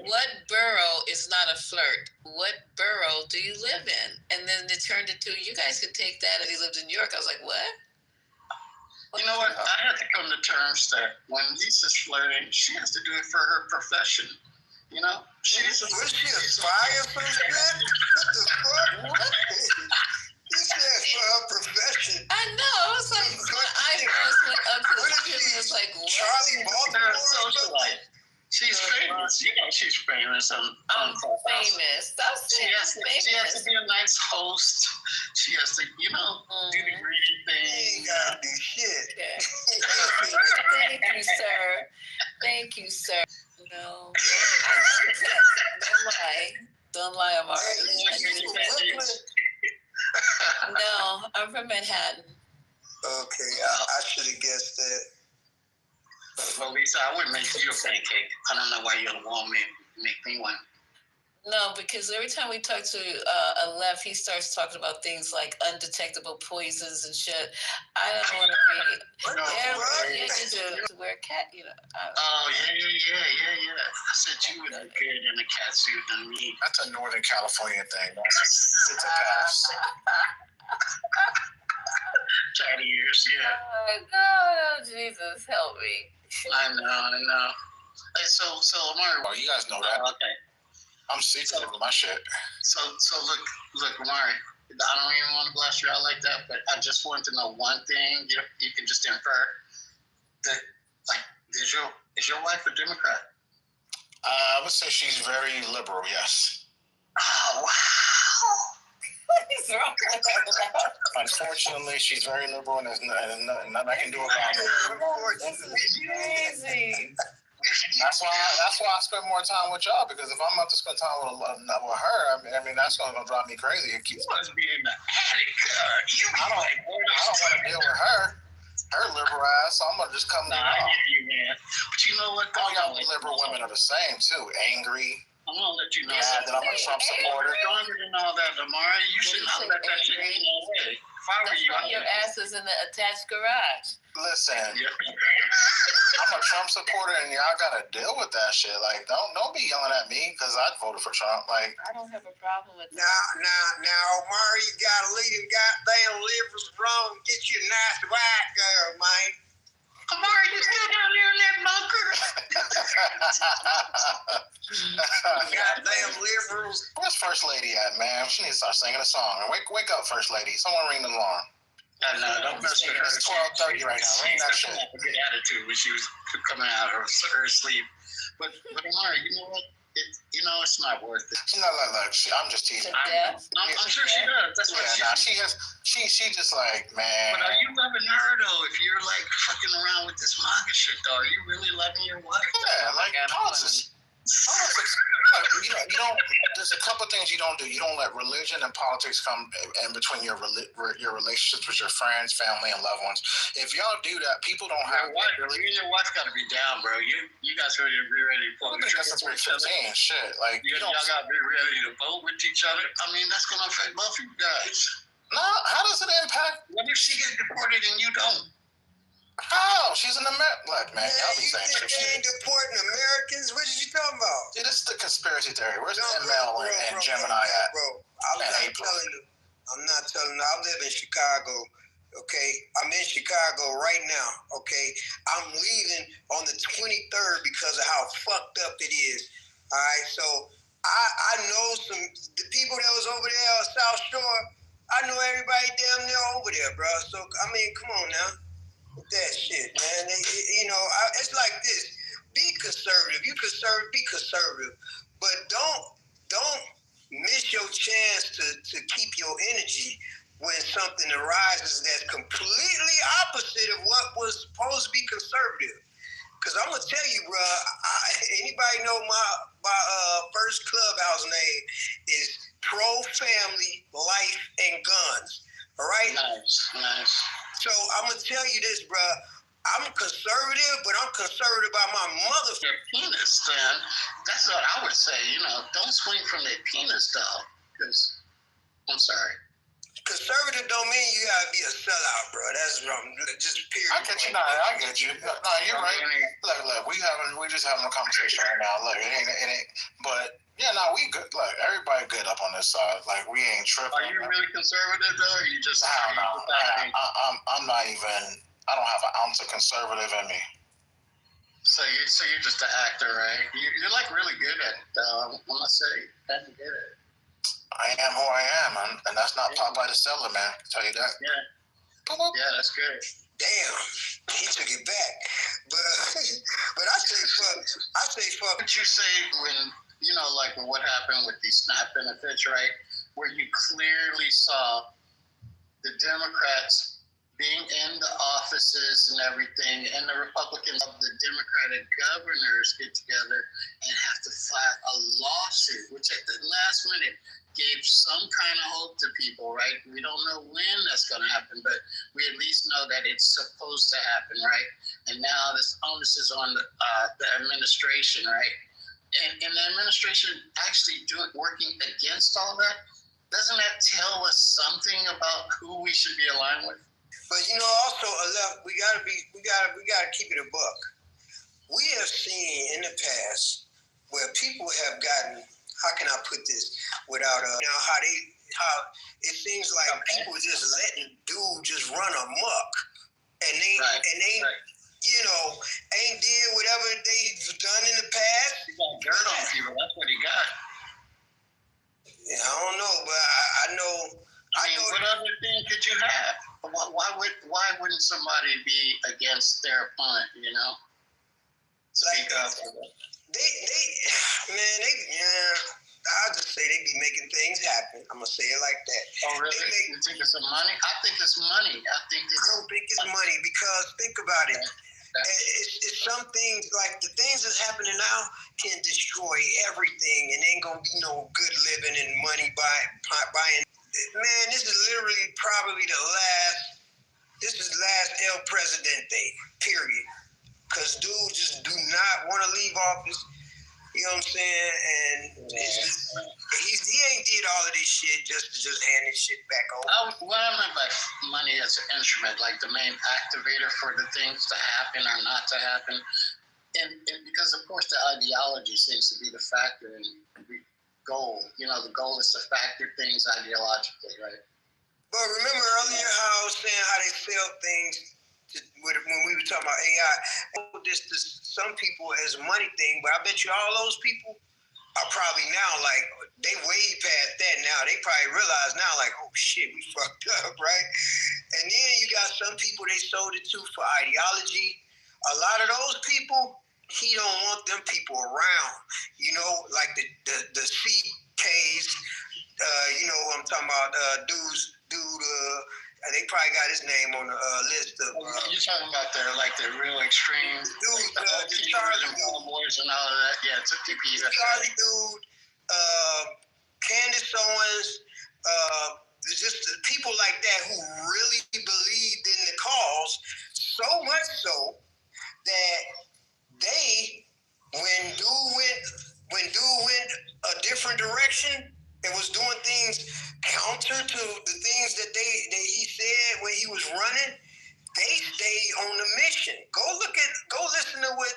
What borough is not a flirt? What borough do you live in? And then it turned into, you guys could take that, and he lived in New York. I was like, what? You know what? I had to come to terms that when Lisa's flirting, she has to do it for her profession. Was she a spy or some shit? What the fuck? He said for her profession. I know. I was like, my eyebrows went up to the chin. I was like, what? Charlie Baltimore socialite. She's famous. She's famous. I'm famous. Stop saying famous. She has to be a nice host. She has to, do the green thing. Do shit. Thank you, sir. Thank you, sir. No. Don't lie, Amari. No, I'm from Manhattan. Okay, I should have guessed that. Well, Lisa, I wouldn't make you a pancake. I don't know why you don't want me to make me one. No, because every time we talk to Aleph, he starts talking about things like undetectable poisons and shit. I don't want to be to wear a cat, Oh, yeah. I said you would look good in a cat suit than me. That's a Northern California thing. It's a pass. Cat ears, yeah. Oh, God, Jesus, help me. I know. Hey, so Amari. Oh, you guys know that. Okay. I'm secretive with my shit. So look, Amari. I don't even want to blast you out like that, but I just wanted to know one thing. You can just infer that, is your wife a Democrat? I would say she's very liberal. Yes. Oh wow. What is wrong with that? Unfortunately, she's very liberal, and there's nothing I can do about it. This is crazy. That's why that's why I spend more time with y'all, because if I'm about to spend time with her, I mean that's going to drive me crazy. It keeps. You must be in the attic. I don't want to deal with her liberal ass. So I'm gonna just come. Nah, I hear you, man. But you know what? All y'all liberal women are the same too. Angry. I'm gonna let you know that I'm a Trump supporter. Stronger than all that, Lamar. You should not let that shit get in your way. If I were you, your ass is in the attached garage. Listen, I'm a Trump supporter, and y'all gotta deal with that shit. Like, don't be yelling at me because I voted for Trump. Like, I don't have a problem with that. Now, Omari, you gotta leave them goddamn liberals alone. Get you a nice white girl, man. Omari, you still down there in that bunker? Goddamn liberals. Where's First Lady at, man? She needs to start singing a song. Wake up, First Lady. Someone ring the alarm. No, don't mess with her. It's 12:30 right now. Ring that shit. A good attitude when she was coming out of her sleep. But Omari, you know what? It's not worth it. No, I'm just teasing. I'm sure she does. That's what she just like, man. But are you loving her though? If you're like fucking around with this MAGA shit, though, are you really loving your wife? Yeah, like politics. You don't. There's a couple things you don't do. You don't let religion and politics come in between your relationships with your friends, family, and loved ones. If y'all do that, people don't have. You and your wife got to be down, bro. You guys ready to be ready to pull the trigger for each other? Shit, like y'all got to be ready to vote with each other. I mean, that's gonna affect both of you guys. No, how does it impact? What if she gets deported and you don't? How? She's an American. Look, man, y'all be saying shit. They ain't deporting Americans? What are you talking about? See, this is the conspiracy theory. Where's ML and Gemini at? Bro, I'm not telling you. I live in Chicago, okay? I'm in Chicago right now, okay? I'm leaving on the 23rd because of how fucked up it is, all right? So I know the people that was over there on South Shore. I know everybody damn near over there, bro. So, I mean, come on now. With that shit, man. It's like this. Be conservative. You conservative, be conservative. But don't miss your chance to keep your energy when something arises that's completely opposite of what was supposed to be conservative. Because I'm going to tell you, bro, anybody know my first clubhouse name is Pro-Family, Life, and Guns. All right? Nice. So I'm going to tell you this, bro. I'm conservative, but I'm conservative about my motherfucking penis, man. That's what I would say. Don't swing from their penis, though. Because, I'm sorry. Conservative don't mean you gotta be a sellout, bro. That's wrong. Just period. I get you. I get you. No, you're right. Look, we just having a conversation right now. Look, it ain't. But yeah, no, we good. Look, everybody good up on this side. Like, we ain't tripping. Are you really conservative though? Or you just? I don't know. I'm not even. I don't have an ounce of conservative in me. So you're just an actor, right? You're like really good at it. I want to say, kind of good at it. I am who I am, and that's not Popeye the Seller, man. I can tell you that. Yeah. Yeah, that's good. Damn, he took it back. But I say fuck. What you say when like what happened with these SNAP benefits, right? Where you clearly saw the Democrats being in the offices and everything, and the Republicans of the Democratic governors get together and have to file a lawsuit, which at the last minute gave some kind of hope to people, right? We don't know when that's going to happen, but we at least know that it's supposed to happen, right? And now this onus is on the administration, right? And the administration actually working against all that, doesn't that tell us something about who we should be aligned with? But also, we gotta keep it a buck. We have seen in the past where people have gotten. How can I put this without how it seems like people just letting dudes just run amok, and they ain't did whatever they've done in the past. He got dirt on people. That's what he got. Yeah, I don't know, but I know. What other thing could you have? Why wouldn't somebody be against their opponent? Speak up. I'll just say they be making things happen. I'm gonna say it like that. Oh, really? You think it's some money? I think it's money. I don't think it's money because think about it. It's some things, like the things that's happening now can destroy everything, and ain't gonna be no good living and money buying. Man, this is literally probably this is last El Presidente, period. Because dude just do not want to leave office. You know what I'm saying? And he ain't did all of this shit just to hand this shit back over. What I meant by money as an instrument, like the main activator for the things to happen or not to happen, and because of course the ideology seems to be the factor in the goal. You know, the goal is to factor things ideologically, right? But remember earlier how I was saying how they sell things when we were talking about AI. This to some people as a money thing, but I bet you all those people are probably now like, they way past that now. They probably realize now like, oh shit, we fucked up, right? And then you got some people they sold it to for ideology. A lot of those people, he don't want them people around. You know, like the CKs, you know what I'm talking about, they probably got his name on the list of. You're talking about the real extreme, the Charlie and boys and all of that. Yeah, it's a TP. Charlie dude, Candace Owens, just people like that who really believed in the cause, so much so that when dude went a different direction and was doing things counter to the things that he said when he was running, they stayed on the mission. Go listen to what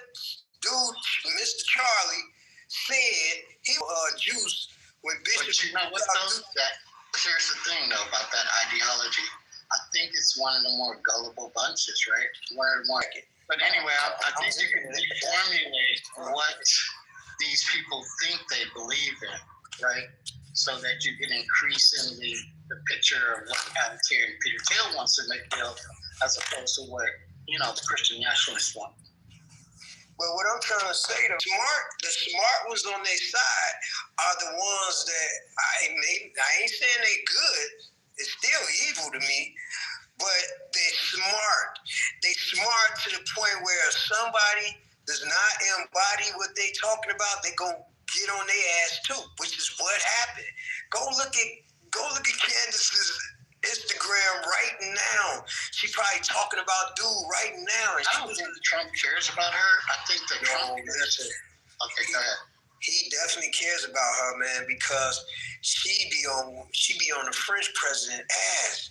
dude, Mr. Charlie, said. He juice when Bishop. But you know what though? Here's the thing though about that ideology. I think it's one of the more gullible bunches, right? But anyway, I think you can formulate what these people think they believe in, right? So that you can increase in the picture of what Abbottier and Peter Thiel wants to make feel, as opposed to what, the Christian nationalists want. But what I'm trying to say, the smart ones on their side are the ones that I ain't saying they good. It's still evil to me, but they're smart. They smart to the point where if somebody does not embody what they talking about, they gonna get on their ass too, which is what happened. Go look at Candace's Instagram right now. She probably talking about dude right now. And I don't think Trump cares about her. I think that Trump cares. Okay, go ahead. He definitely cares about her, man, because she be on the French president ass.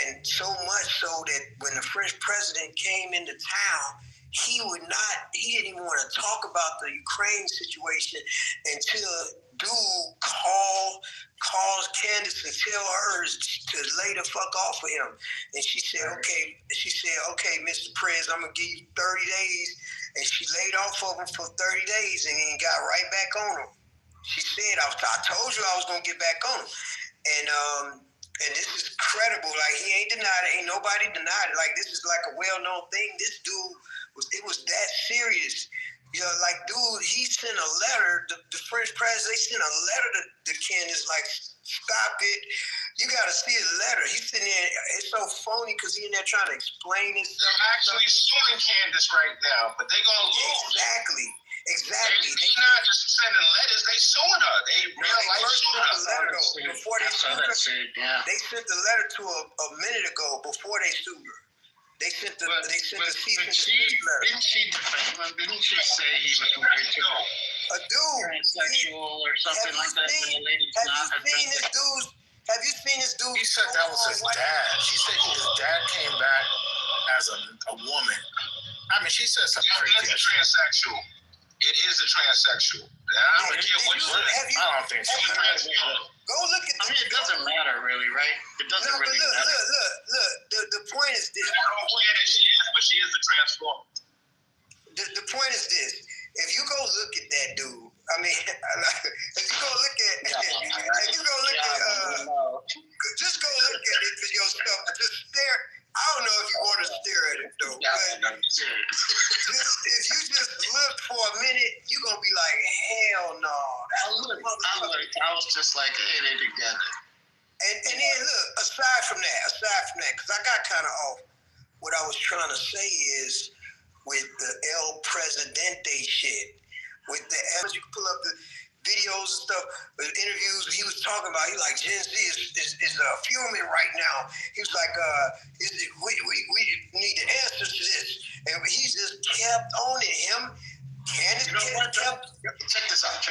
And so much so that when the French president came into town, he didn't even want to talk about the Ukraine situation until dude calls Candace and tell her to lay the fuck off of him. And she said, okay, Mr. Prez, I'm going to give you 30 days. And she laid off of him for 30 days and then got right back on him. She said, I told you I was going to get back on him. And this is credible. Like, he ain't denied it. Ain't nobody denied it. Like, this is like a well-known thing. This dude, it was that serious. You know, like, dude, he sent a letter, the French president, they sent a letter to Candace, like, stop it. You got to see his letter. He's sitting there, it's so phony because he's in there trying to explain himself. They're actually suing Candace right now, but they're going to lose. Exactly. They're not just sending letters, they suing her. They real life suing her. Before they sued her, they sent the letter to her a minute ago before they sued her. They sent the cease and desist letter. Didn't she defend him? Didn't she say he was married to a dude, transsexual or something like that? Have you seen this dude? He said that was his dad. She said his dad came back as a woman. I mean, she said something crazy. It's a transsexual. It is a transsexual. I don't care what I don't think so. Go look at. I mean, it doesn't matter really, right? It doesn't really matter. Look. The point is this. I don't care that she is, but she is a transformer. The point is this. If you go look at that dude, I mean, if you go look at, just go look at it for yourself. Just stare. I don't know if you want to stare at it though. If you just look for a minute, you're gonna be like, hell no. I was just like, hey, they together. And then look, aside from that, because I got kind of off. What I was trying to say is, with the El Presidente shit. With the you can pull up the videos and stuff, the interviews he was talking about. He like Gen Z is fuming right now. He was like, we need the answers to this, and he just kept on it. Him, Candace, check this out.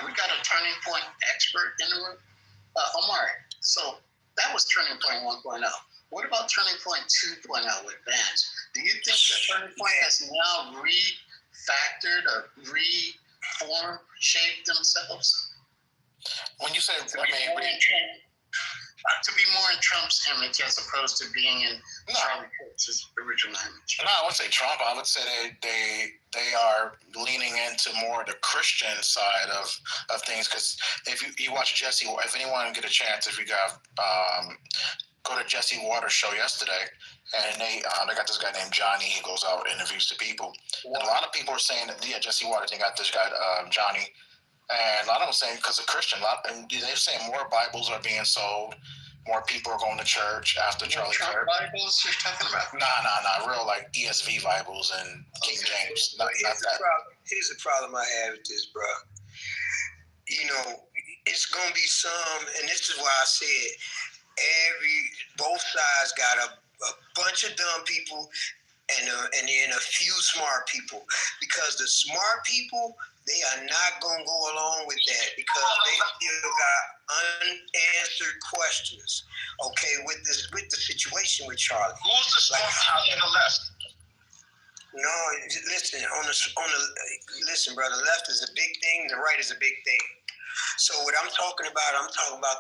We got a Turning Point expert in the room, Omar. So that was Turning Point 1.0. What about Turning Point 2.0 with Vance? Do you think that Turning Point has now refactored or reformed, shaped themselves? When you say, to be more in Trump's image as opposed to being in Charlie Kirk's original image. No, I wouldn't say Trump. I would say they are leaning into more the Christian side of things. Because if you watch Jesse, if anyone get a chance, if you got go to Jesse Waters' show yesterday, and they got this guy named Johnny. He goes out and interviews the people, and a lot of people are saying that Jesse Waters. They got this guy Johnny. And a lot of them saying because of Christian, and they're saying more Bibles are being sold, more people are going to church after Charlie Kirk. Bibles you're talking about? Nah, real like ESV Bibles and King James. Not that. Here's the problem I have with this, bro. You know, it's gonna be some, and this is why I said both sides got a bunch of dumb people and then a few smart people, because the smart people, they are not going to go along with that because they still got unanswered questions. Okay, with the situation with Charlie. Who's the smart people on the left? No, listen. Listen, bro. The left is a big thing. The right is a big thing. So what I'm talking about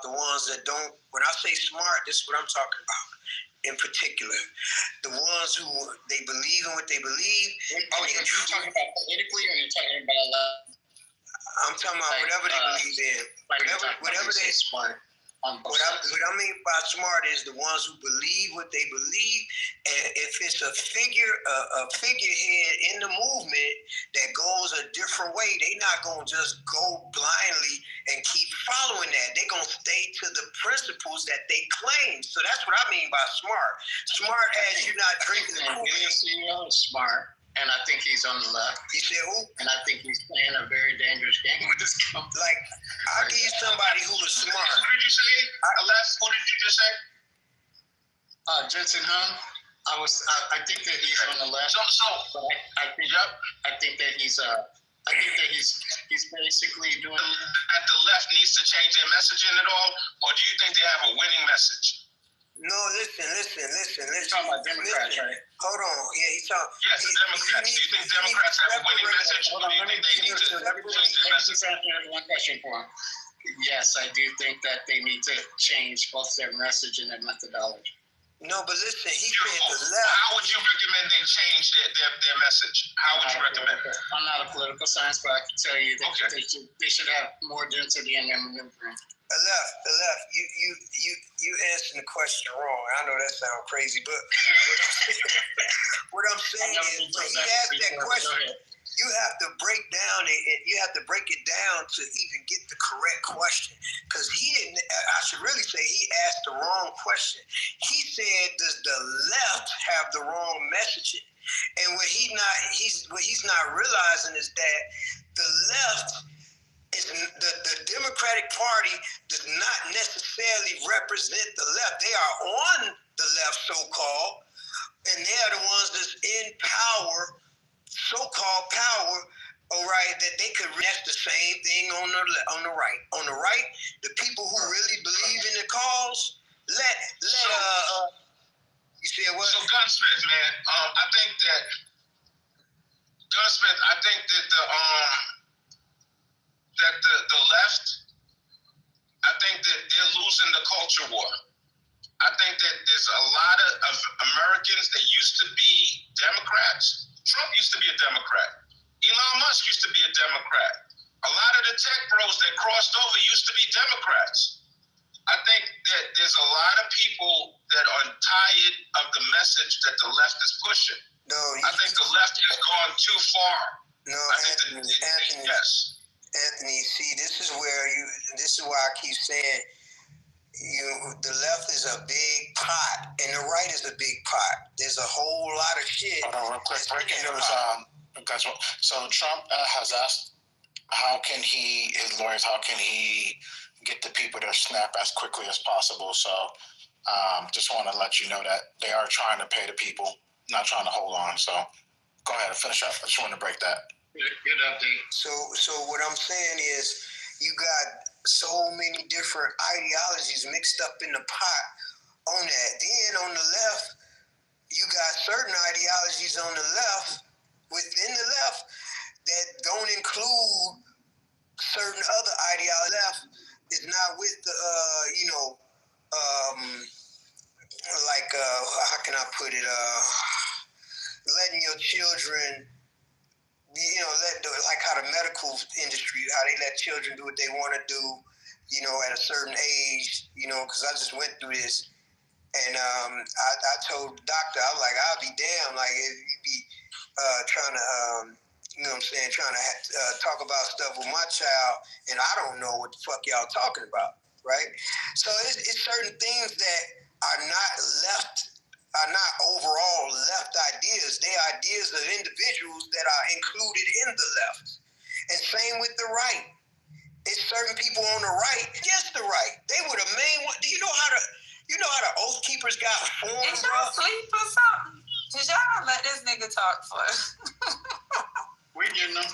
the ones that don't. When I say smart, this is what I'm talking about. In particular, the ones who they believe in what they believe. Oh, you're talking about politically, or you're talking about? I'm talking about whatever they believe in. Whatever they smart. What I mean by smart is the ones who believe what they believe, and if it's a figurehead in the movement that goes a different way, they're not gonna just go blindly and keep following that. They're gonna stay to the principles that they claim. So that's what I mean by smart. Smart as you're not drinking the Kool-Aid. CEO is smart. And I think he's on the left. He said who? And I think he's playing a very dangerous game with this company. Like, I'll give you somebody who was smart. What did you say? What did you just say? Jensen Hung. I think that he's on the left. I think that he's basically doing. That the left needs to change their messaging at all, or do you think they have a winning message? No, listen. Talking about Democrats, right? Hold on. Yeah, he's talking. Yes, the Democrats. Do you think Democrats have a winning message, or do you think they need to change their message? Let me answer one question for him. Yes, I do think that they need to change both their message and their methodology. No, but listen, he said the left. How would you recommend they change their message? How would you recommend? I'm not a political science, but I can tell you that they should have more density in their maneuvering. The left. You answering the question wrong. I know that sounds crazy, but what I'm saying is, when he asked that question, you have to break down it. You have to break it down to even get the correct question. Because he didn't. I should really say he asked the wrong question. He said, "Does the left have the wrong messaging?" And what he's not realizing is that the left. The Democratic Party does not necessarily represent the left. They are on the left, so-called, and they are the ones that's in power, so-called power, all right, that they could that's the same thing on the right. On the right, the people who really believe in the cause, you said what? So Gunsmith, man, I think that the left, I think that they're losing the culture war. I think that there's a lot of Americans that used to be Democrats. Trump used to be a Democrat. Elon Musk used to be a Democrat. A lot of the tech bros that crossed over used to be Democrats. I think that there's a lot of people that are tired of the message that the left is pushing. I think the left has gone too far. No, Anthony. Yes. Anthony, see, this is why I keep saying the left is a big pot and the right is a big pot. There's a whole lot of shit. Hold on, real quick. Breaking news. So Trump has asked, his lawyers, how can he get the people to snap as quickly as possible? So just want to let you know that they are trying to pay the people, not trying to hold on. So go ahead and finish up. I just want to break that. Good update. So what I'm saying is you got so many different ideologies mixed up in the pot on that. Then on the left, you got certain ideologies on the left, within the left, that don't include certain other ideologies. Left is not with the, how can I put it, letting your children, like how the medical industry, how they let children do what they want to do, at a certain age, because I just went through this. And I told the doctor, I was like, I'll be damned, like, if you be trying to, trying to talk about stuff with my child, and I don't know what the fuck y'all talking about, right? So it's certain things that are not overall left ideas. They're ideas of individuals that are included in the left. And same with the right. It's certain people on the right against the right. They were the main one. Do you know how the Oath Keepers got formed? Did y'all sleep or something? Did y'all let this nigga talk for us? We getting them.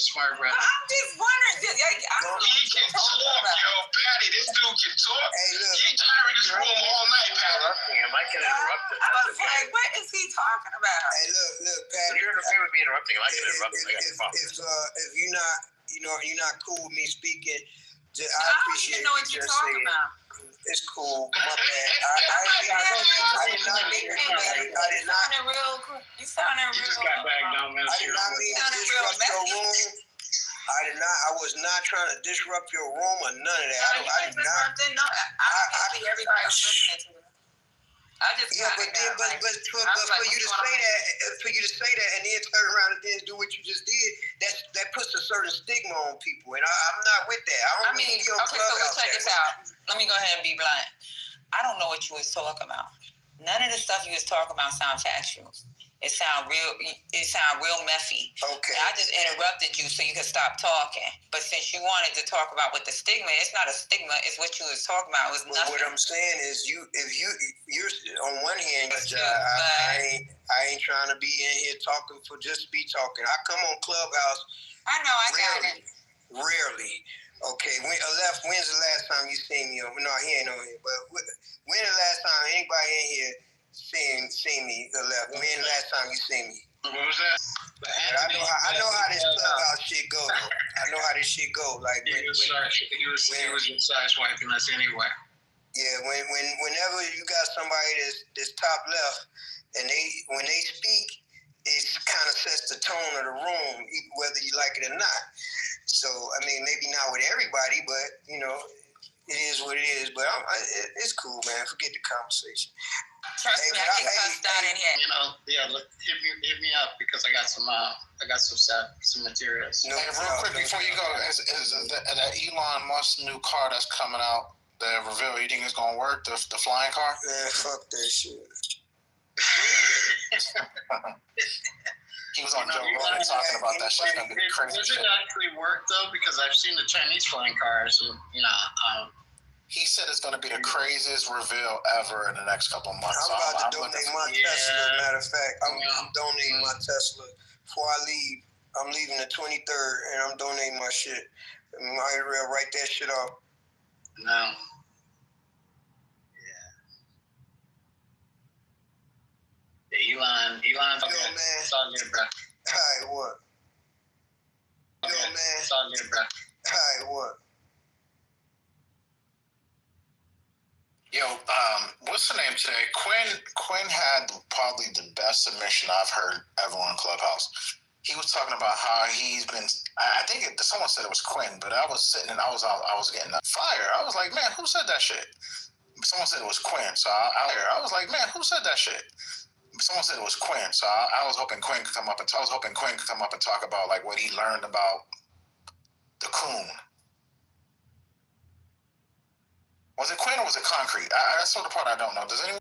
Smart brother. I'm just wondering. He can talk, Patty. This dude can talk. He carried this room all night, Patty. I can interrupt him. I was like, what is he talking about? Hey, look, Patty. You're okay with me interrupting him. I can interrupt him. If you're not cool with me speaking, I appreciate know what you're talking about. It's cool. My bad. I did not mean to. I did not. You sounded real. You just got back now, man. I did not mean to disrupt your room. I was not trying to disrupt your room or none of that. I did not. Everybody was listening to it. But for you to say that, and then turn around and then do what you just did, that puts a certain stigma on people, and I'm not with that. Okay, so let's check this out. Let me go ahead and be blunt. I don't know what you was talking about. None of the stuff you was talking about sound factual. It sound real messy. Okay. And I just interrupted you so you could stop talking. But since you wanted to talk about what the stigma, it's not a stigma. It's what you was talking about. It was nothing. What I'm saying is, you're on one hand, I ain't trying to be in here talking for just be talking. I come on Clubhouse. I know. I got it. Rarely. Okay. When's the last time you seen me? No, he ain't on here. But when the last time anybody in here seen me left? When the last time you seen me? What was that? I know how this Clubhouse shit go. I know how this shit go. Like he was sideswiping us anyway. Yeah, whenever you got somebody that's top left, and when they speak, it kind of sets the tone of the room, whether you like it or not. So I mean, maybe not with everybody, but it is what it is. But it's cool, man. Forget the conversation. Trust me, I get cussed out in here. Look, hit me up because I got some materials. Hey, real quick before you go, is that Elon Musk new car that's coming out, the reveal, you think it's gonna work? The flying car? Man, fuck that shit. He was on Joe Rogan talking about that shit. Gonna be crazy. Does it actually work though? Because I've seen the Chinese flying cars, and he said it's going to be the craziest reveal ever in the next couple of months. I'm about to donate my Tesla. Matter of fact, I'm donating my Tesla before I leave. I'm leaving the 23rd, and I'm donating my shit. I might write that shit off. No. Yeah. Elon's okay. Yo, man. It's all good, bro. All right, what? Okay. Yo, man. It's all good, bro. All right, what? Yo, what's the name today? Quinn had probably the best submission I've heard ever on Clubhouse. He was talking about how he's been. I think someone said it was Quinn, but I was sitting and I was getting fire. I was like, man, who said that shit? Someone said it was Quinn, so I was like, man, who said that shit? Someone said it was Quinn, so I was hoping Quinn could come up and talk about like what he learned about the coon. Was it Quinn or was it Concrete? That's sort of part I don't know. Does anyone?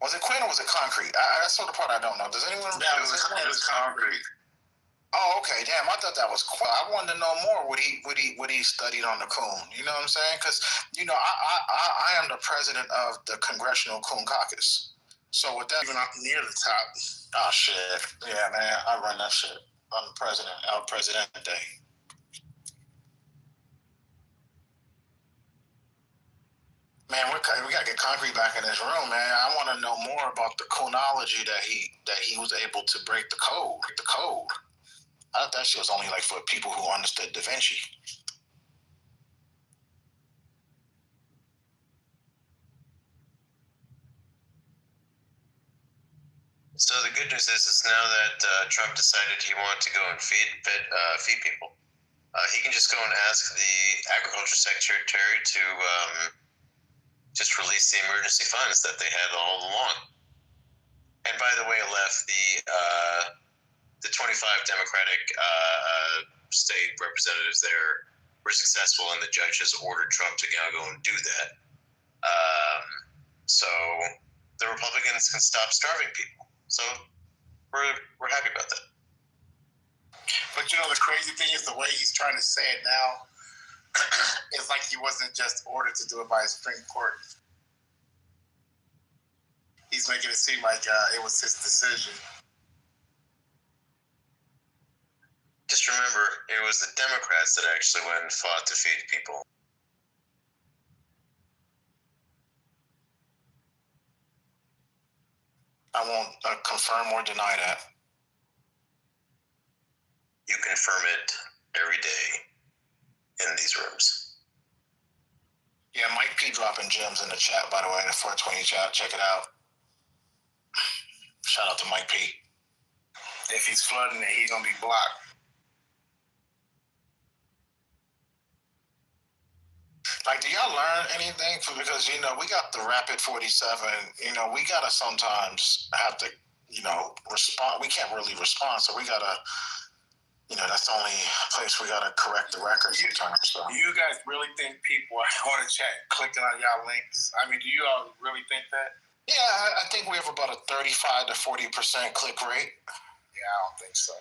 Was it Quinn or was it Concrete? That's sort of part I don't know. Does anyone? It was Concrete. Oh, okay. Damn, I thought that was Quinn. I wanted to know more what he studied on the coon. You know what I'm saying? Because I am the president of the Congressional Coon Caucus. So with that, Even near the top. Oh shit. Yeah, man, I run that shit. I'm the president. El Presidente. Man, we gotta get Concrete back in this room, man. I want to know more about the coonology that he was able to break the code. I thought that shit was only like for people who understood Da Vinci. So the good news is now that Trump decided he wanted to go and feed people, he can just go and ask the Agriculture Secretary to just release the emergency funds that they had all along. And by the way, left the 25 Democratic state representatives there were successful, and the judge has ordered Trump to now go and do that. So the Republicans can stop starving people. So we're happy about that. But you know, the crazy thing is the way he's trying to say it now. It's like he wasn't just ordered to do it by the Supreme Court. He's making it seem like it was his decision. Just remember, it was the Democrats that actually went and fought to feed people. I won't confirm or deny that. You confirm it every day in these rooms. Yeah, Mike P dropping gems in the chat, by the way, the 420 chat. Check it out. Shout out to Mike P. If he's flooding it, he's gonna be blocked. Like, do y'all learn anything? Because, you know, we got the Rapid 47. You know, we got to sometimes have to, you know, respond. We can't really respond, so we got to, you know, that's the only place we got to correct the record sometimes. So. Do you guys really think people are on the chat clicking on y'all links? I mean, do you all really think that? Yeah, I think we have about a 35 to 40% click rate. Yeah, I don't think so.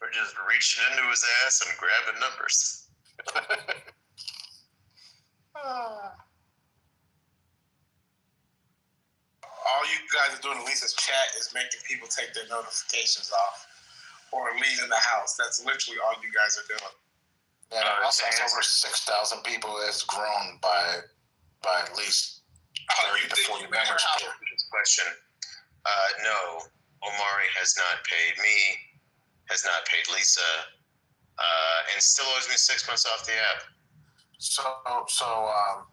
We're just reaching into his ass and grabbing numbers. All you guys are doing, at least as chat, is making people take their notifications off or leaving the house. That's literally all you guys are doing. Yeah, also over 6,000 people has grown by at least 30 to 40 members. Question. No, Omari has not paid me, has not paid Lisa, and still owes me 6 months off the app. So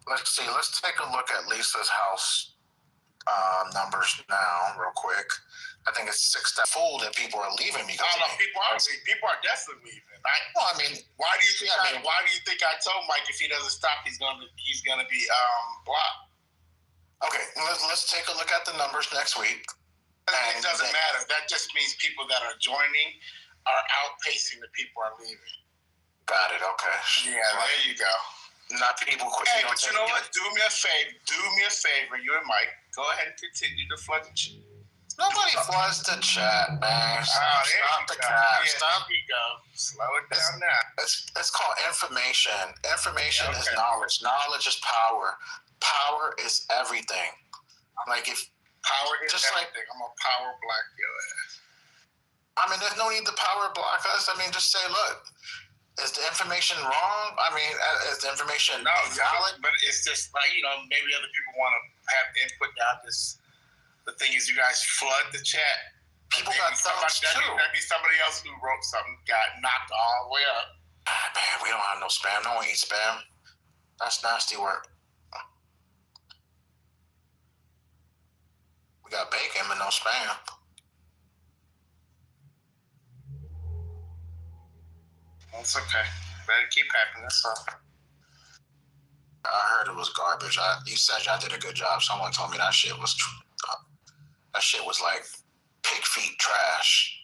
let's see. Let's take a look at Lisa's house numbers now, real quick. I think it's 6,000 full that people are leaving because. I don't know. People are definitely leaving. Why do you think? Why do you think I told Mike if he doesn't stop, he's gonna be blocked? Okay, let's take a look at the numbers next week. It doesn't matter. That just means people that are joining are outpacing the people are leaving. Got it. Okay. Yeah, there you go. Not people quit. Hey, but you know what? Do me a favor. You and Mike, go ahead and continue to flood the chat. Nobody floods the chat, man. Stop the cap. Stop. There you go. Slow it down now. It's called information. Information is knowledge. Knowledge is power. Power is everything. Like if power is just everything. I'm gonna power block your ass. I mean, there's no need to power block us. I mean, just say, look, is the information wrong? I mean, is the information valid? But it's just like, you know, maybe other people want to have input out this. The thing is, you guys flood the chat. People got thumbs too. Maybe somebody else who wrote something got knocked all the way up. Man, we don't have no spam. No one eats spam. That's nasty work. We got bacon, but no spam. That's okay. man. Keep happening. That's all. I heard it was garbage. You said y'all did a good job. Someone told me that shit was like pig feet trash.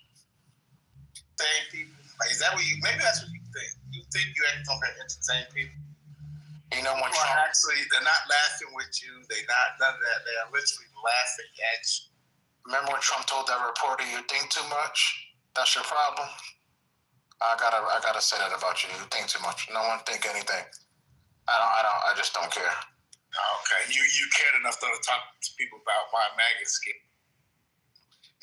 Same people. Like, is that what you? Maybe that's what you think. You think you actually don't entertain people. You know when Trump, actually, they're not laughing with you. They not none of that. They are literally laughing at you. Remember when Trump told that reporter, "You think too much? That's your problem." I gotta say that about you. You think too much. No one think anything. I just don't care. Okay, you cared enough though to talk to people about why MAGA is scared.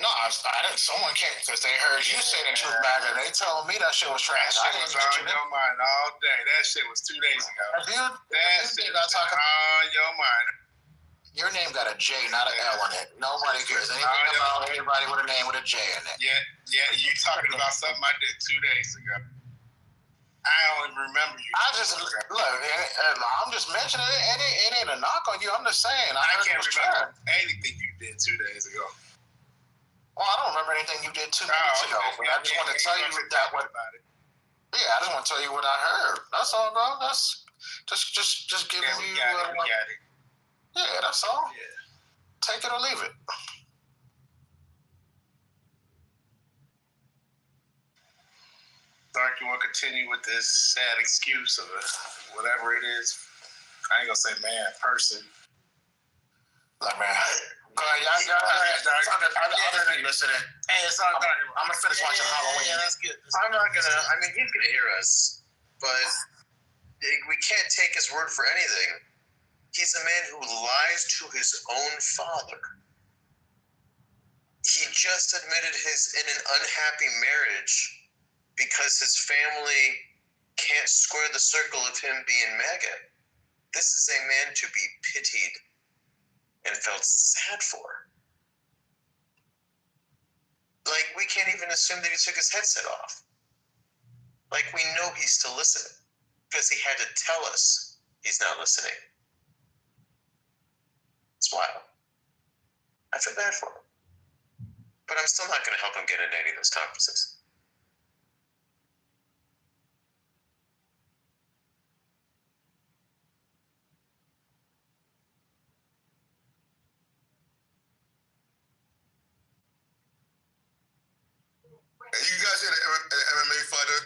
No, I didn't. Someone came because they heard you say the truth MAGA. They told me that shit was trash. That shit was on your mind all day. That shit was 2 days ago. That shit was on your mind. Your name got a J, not an L in it. Nobody cares anything about anybody with a name with a J in it. Yeah, you talking about something I did 2 days ago. I don't even remember you. I just look. I'm just mentioning it. It ain't a knock on you. I'm just saying. I can't remember anything you did 2 days ago. Well, I don't remember anything you did 2 minutes ago. But I just want to tell you that what. Yeah, I just want to tell you what I heard. That's all, bro. That's just giving you. We got it. Yeah, that's all. Yeah. Take it or leave it. Dark, you want to continue with this sad excuse of whatever it is? I ain't gonna say man, person. Like, man, go ahead, y'all. Other listening. Hey, it's all good. I'm gonna finish watching Halloween. Yeah, that's good. I'm not gonna. I mean, he's gonna hear us, but we can't take his word for anything. He's a man who lies to his own father. He just admitted he's in an unhappy marriage because his family can't square the circle of him being MAGA. This is a man to be pitied and felt sad for. Like, we can't even assume that he took his headset off. Like, we know he's still listening because he had to tell us he's not listening. It's wild. I feel bad for him. But I'm still not going to help him get into any of those conferences. You guys had an MMA fighter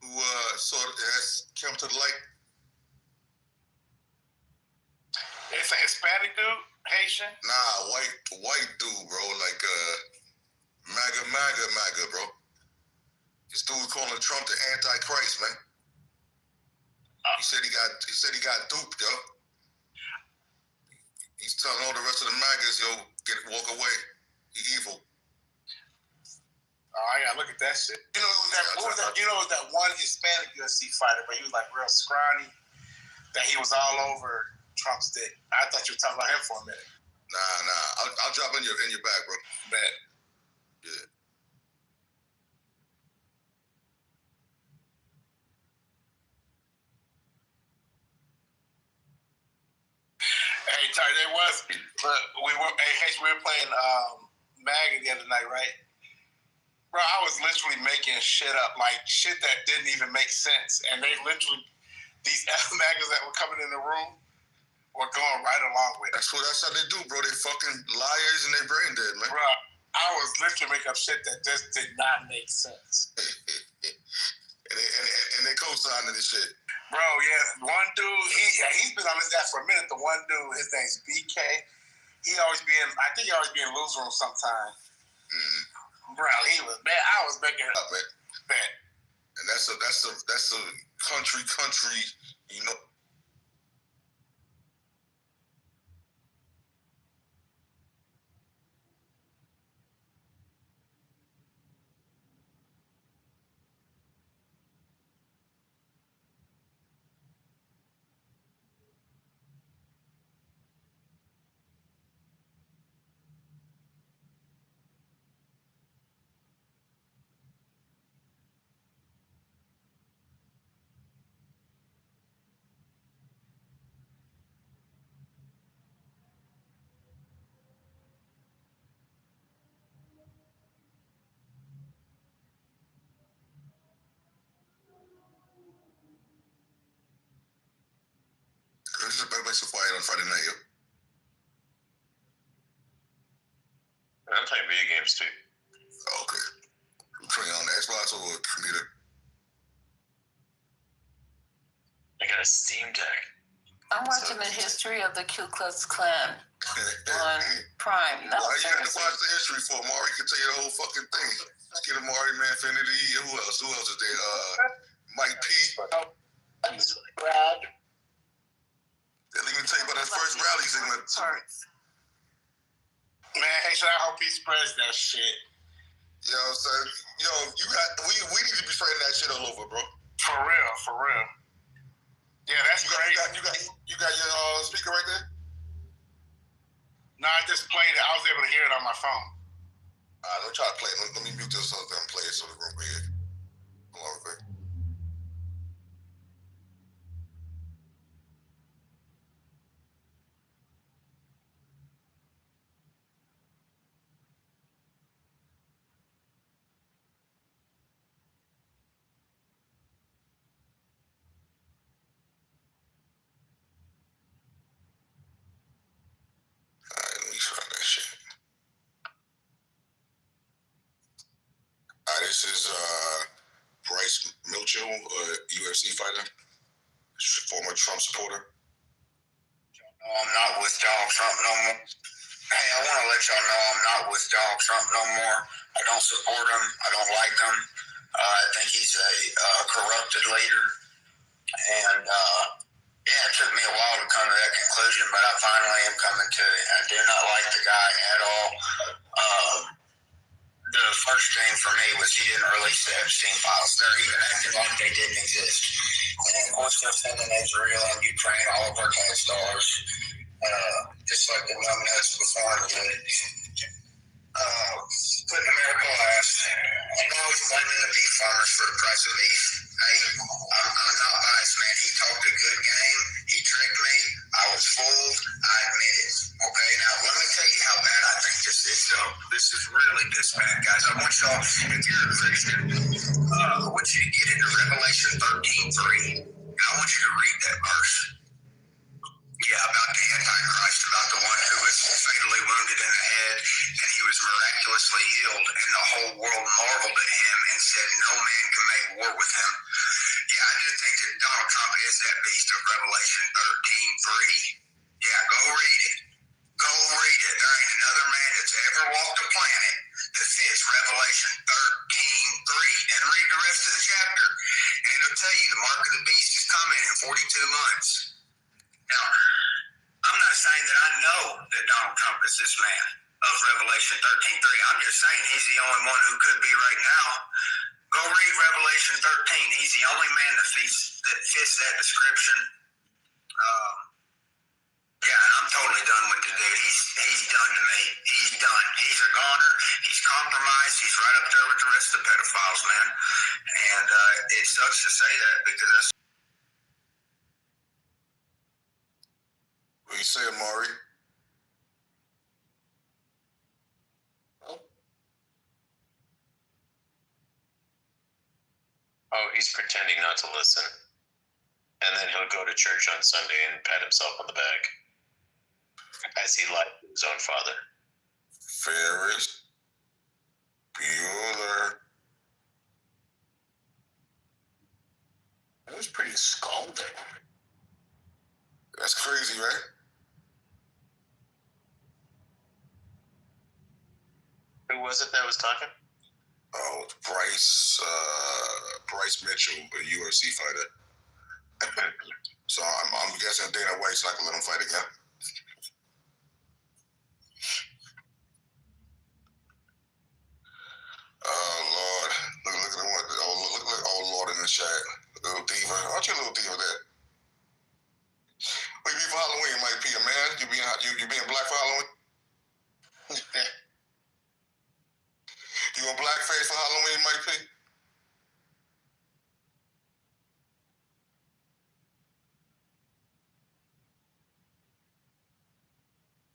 who has come to the light? It's a Hispanic dude, Haitian? Nah, white dude, bro. Like MAGA, bro. This dude calling Trump the Antichrist, man. He said he got duped, yo. He's telling all the rest of the MAGAs, yo, walk away. He evil. Oh, I gotta look at that shit. You know, what was that? You know, that one Hispanic UFC fighter, but he was like real scrawny, that he was all over Trump's dick. I thought you were talking about him for a minute. Nah. I'll drop in your bag, bro. Bet. Yeah. Hey, Ty, we were playing MAGA the other night, right? Bro, I was literally making shit up, like shit that didn't even make sense. And they literally, these MAGAs that were coming in the room were going right along with it. That's how they do, bro. They fucking liars and they brain dead, man. Bro, I was literally making up shit that just did not make sense. and they co-signing this shit. Bro, yeah, one dude, he's been on his ass for a minute. The one dude, his name's BK. I think he always be in loser room sometime. Bro, he was bad. I was making it up, man. Bad. And that's a country, you know. play some fight on Friday night, yo? I'm playing video games too. Oh, okay. You playing on the Xbox or computer? I got a Steam Deck. I'm watching the history of the Ku Klux Klan on Prime. No, why you have to watch the history for? Maury can tell you the whole fucking thing. Let's get a Maury, man, Infinity. Who else? Who else is there? Mike P. Brad. Let me tell you about his first rallies he went to. Man, hey, shout out Hope he spreads that shit. Yo, son. Yo, we need to be spreading that shit all over, bro. For real, for real. Yeah, that's great. You got your speaker right there? No, I just played it. I was able to hear it on my phone. Let me try to play it. Let me mute this so I can play it so the room can hear. Hold on, quick. This is Bryce Mitchell, UFC fighter, former Trump supporter. I'm not with Donald Trump no more. Hey, I want to let y'all know I'm not with Donald Trump no more. I don't support him. I don't like him. I think he's a corrupted leader. And yeah, it took me a while to come to that conclusion, but I finally am coming to it. I do not like the guy at all. The first thing for me was he didn't release the Epstein files. They're even acting like they didn't exist. And then, of course, they're sending Israel and Ukraine all of our tax dollars, just like the numbnuts before him did. Putting America last. And now he's blaming the beef farmers for the price of beef. Hey, I'm not biased, man. He talked a good game. He tricked me. I was fooled. I admit it. Okay, now let me tell you how bad I think this is, though. This is really this bad, guys. I want y'all, if you're a Christian, I want you to get into Revelation 13:3. And I want you to read that verse. Yeah, about the Antichrist, about the one who was fatally wounded in the head, and he was miraculously healed, and the whole world marveled at him and said, no man can make war with him. Yeah, I do think that Donald Trump is that beast of Revelation 13:3. Yeah, go read it. Go read it. There ain't another man that's ever walked the planet that fits Revelation 13:3. And read the rest of the chapter. And it'll tell you the mark of the beast is coming in 42 months. Now, I'm not saying that I know that Donald Trump is this man of Revelation 13:3. I'm just saying he's the only one who could be right now. Go read Revelation 13. He's the only man that fits that description. Yeah, and I'm totally done with the dude. He's done to me. He's done. He's a goner. He's compromised. He's right up there with the rest of the pedophiles, man. And it sucks to say that because that's. What you say, Maury? Oh, he's pretending not to listen. And then he'll go to church on Sunday and pat himself on the back as he lied to his own father. Ferris Bueller. That was pretty scalding. That's crazy, right? Who was it that was talking? Oh, Bryce Mitchell, a UFC fighter. So I'm guessing Dana White's not gonna let him fight again. Oh Lord, look at the one. Oh Lord in the chat, little diva. Aren't you a little diva there? What you be for Halloween, Mike P? A man? You being black for Halloween? You want blackface for Halloween, Mike P?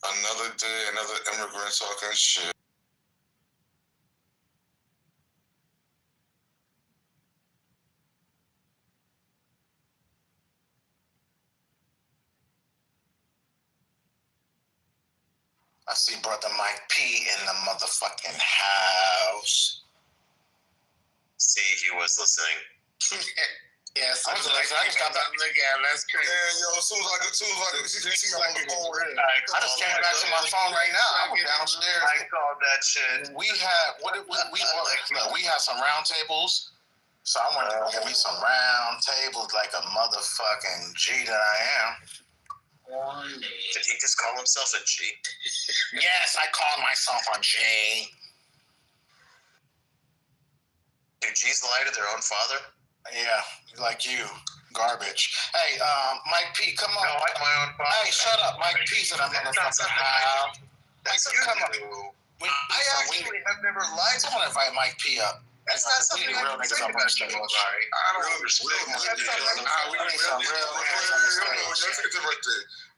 Another day, another immigrant talking shit. I see brother Mike P in the motherfucking house. See, he was listening. Yes, I just got back. Look at that's crazy. Yeah, yo, as soon as I see my phone, I just came back to my phone right now. I went downstairs. I called that shit. We had we had some round tables. So I wanted to go get me some round tables like a motherfucking G that I am. Did he just call himself a G? Yes, I call myself a G. Do G's lie to their own father? Yeah, like you. Garbage. Hey, Mike P, come on. No, like my own father. Hey, shut up. Mike P's in a motherfucking house. That's Mike, come on. I actually have never lied to I want to invite Mike P up. That's not something I real can niggas say up on about the you. stage. I don't respect my We need some real niggas on the stage.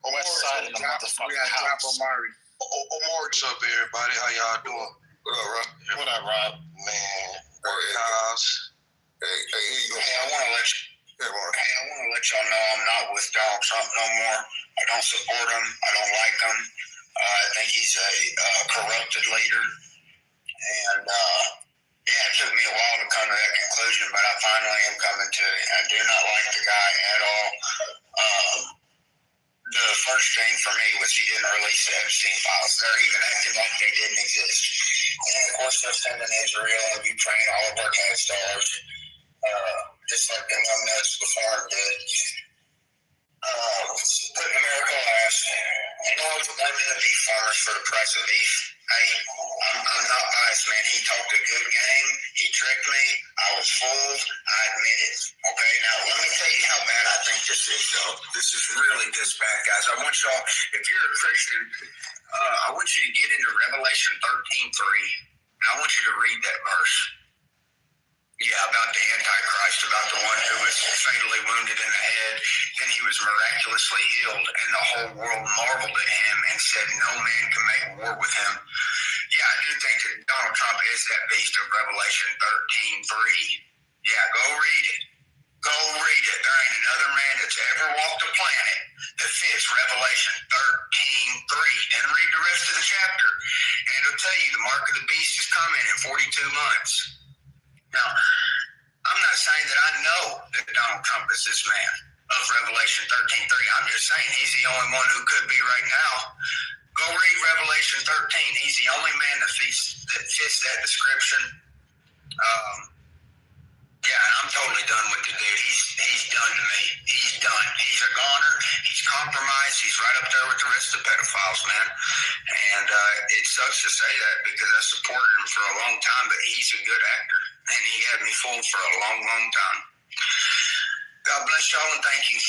West side of the motherfucking house. Omari, what's up, everybody? How y'all doing? What up, Rob? What up, Rob? Man, house. Hey, here you go. Hey, I want to let y'all know I'm not with Donald Trump no more. I don't support him. I don't like him. I think he's a corrupted leader. And yeah, it took me a while to come to that conclusion, but I finally am coming to it. I do not like the guy at all. The first thing for me was he didn't release the Epstein files. They're even acting like they didn't exist. And of course, they're sending Israel and Ukraine all of our tax dollars, just like the young nuts before him did. Putting America last. You know, I'm in the beef farmers for the price of beef. Hey, I'm not biased, man. He talked a good game. He tricked me. I was fooled. I admit it. Okay, now let me tell you how bad I think this is, though. This is really this bad, guys. I want y'all, if you're a Christian, I want you to get into Revelation 13:3. I want you to read that verse. Yeah, about the Antichrist, about the one who was fatally wounded in the head. Then he was miraculously healed, and the whole world marveled at him and said, no man can make war with him. Yeah, I do think that Donald Trump is that beast of Revelation 13:3. Yeah, go read it. Go read it. There ain't another man that's ever walked the planet that fits Revelation 13:3. And read the rest of the chapter. And it'll tell you the mark of the beast is coming in 42 months. Now, I'm not saying that I know that Donald Trump is this man of Revelation 13:3. I'm just saying he's the only one who could be right now. Go read Revelation 13. He's the only man that fits that description. Yeah, and I'm totally done with the dude. He's done to me. He's done. He's a goner. He's compromised. He's right up there with the rest of the pedophiles, man. And it sucks to say that because I supported him for a long time, but he's a good actor. And he had me fooled for a long, long time. God bless y'all and thank you.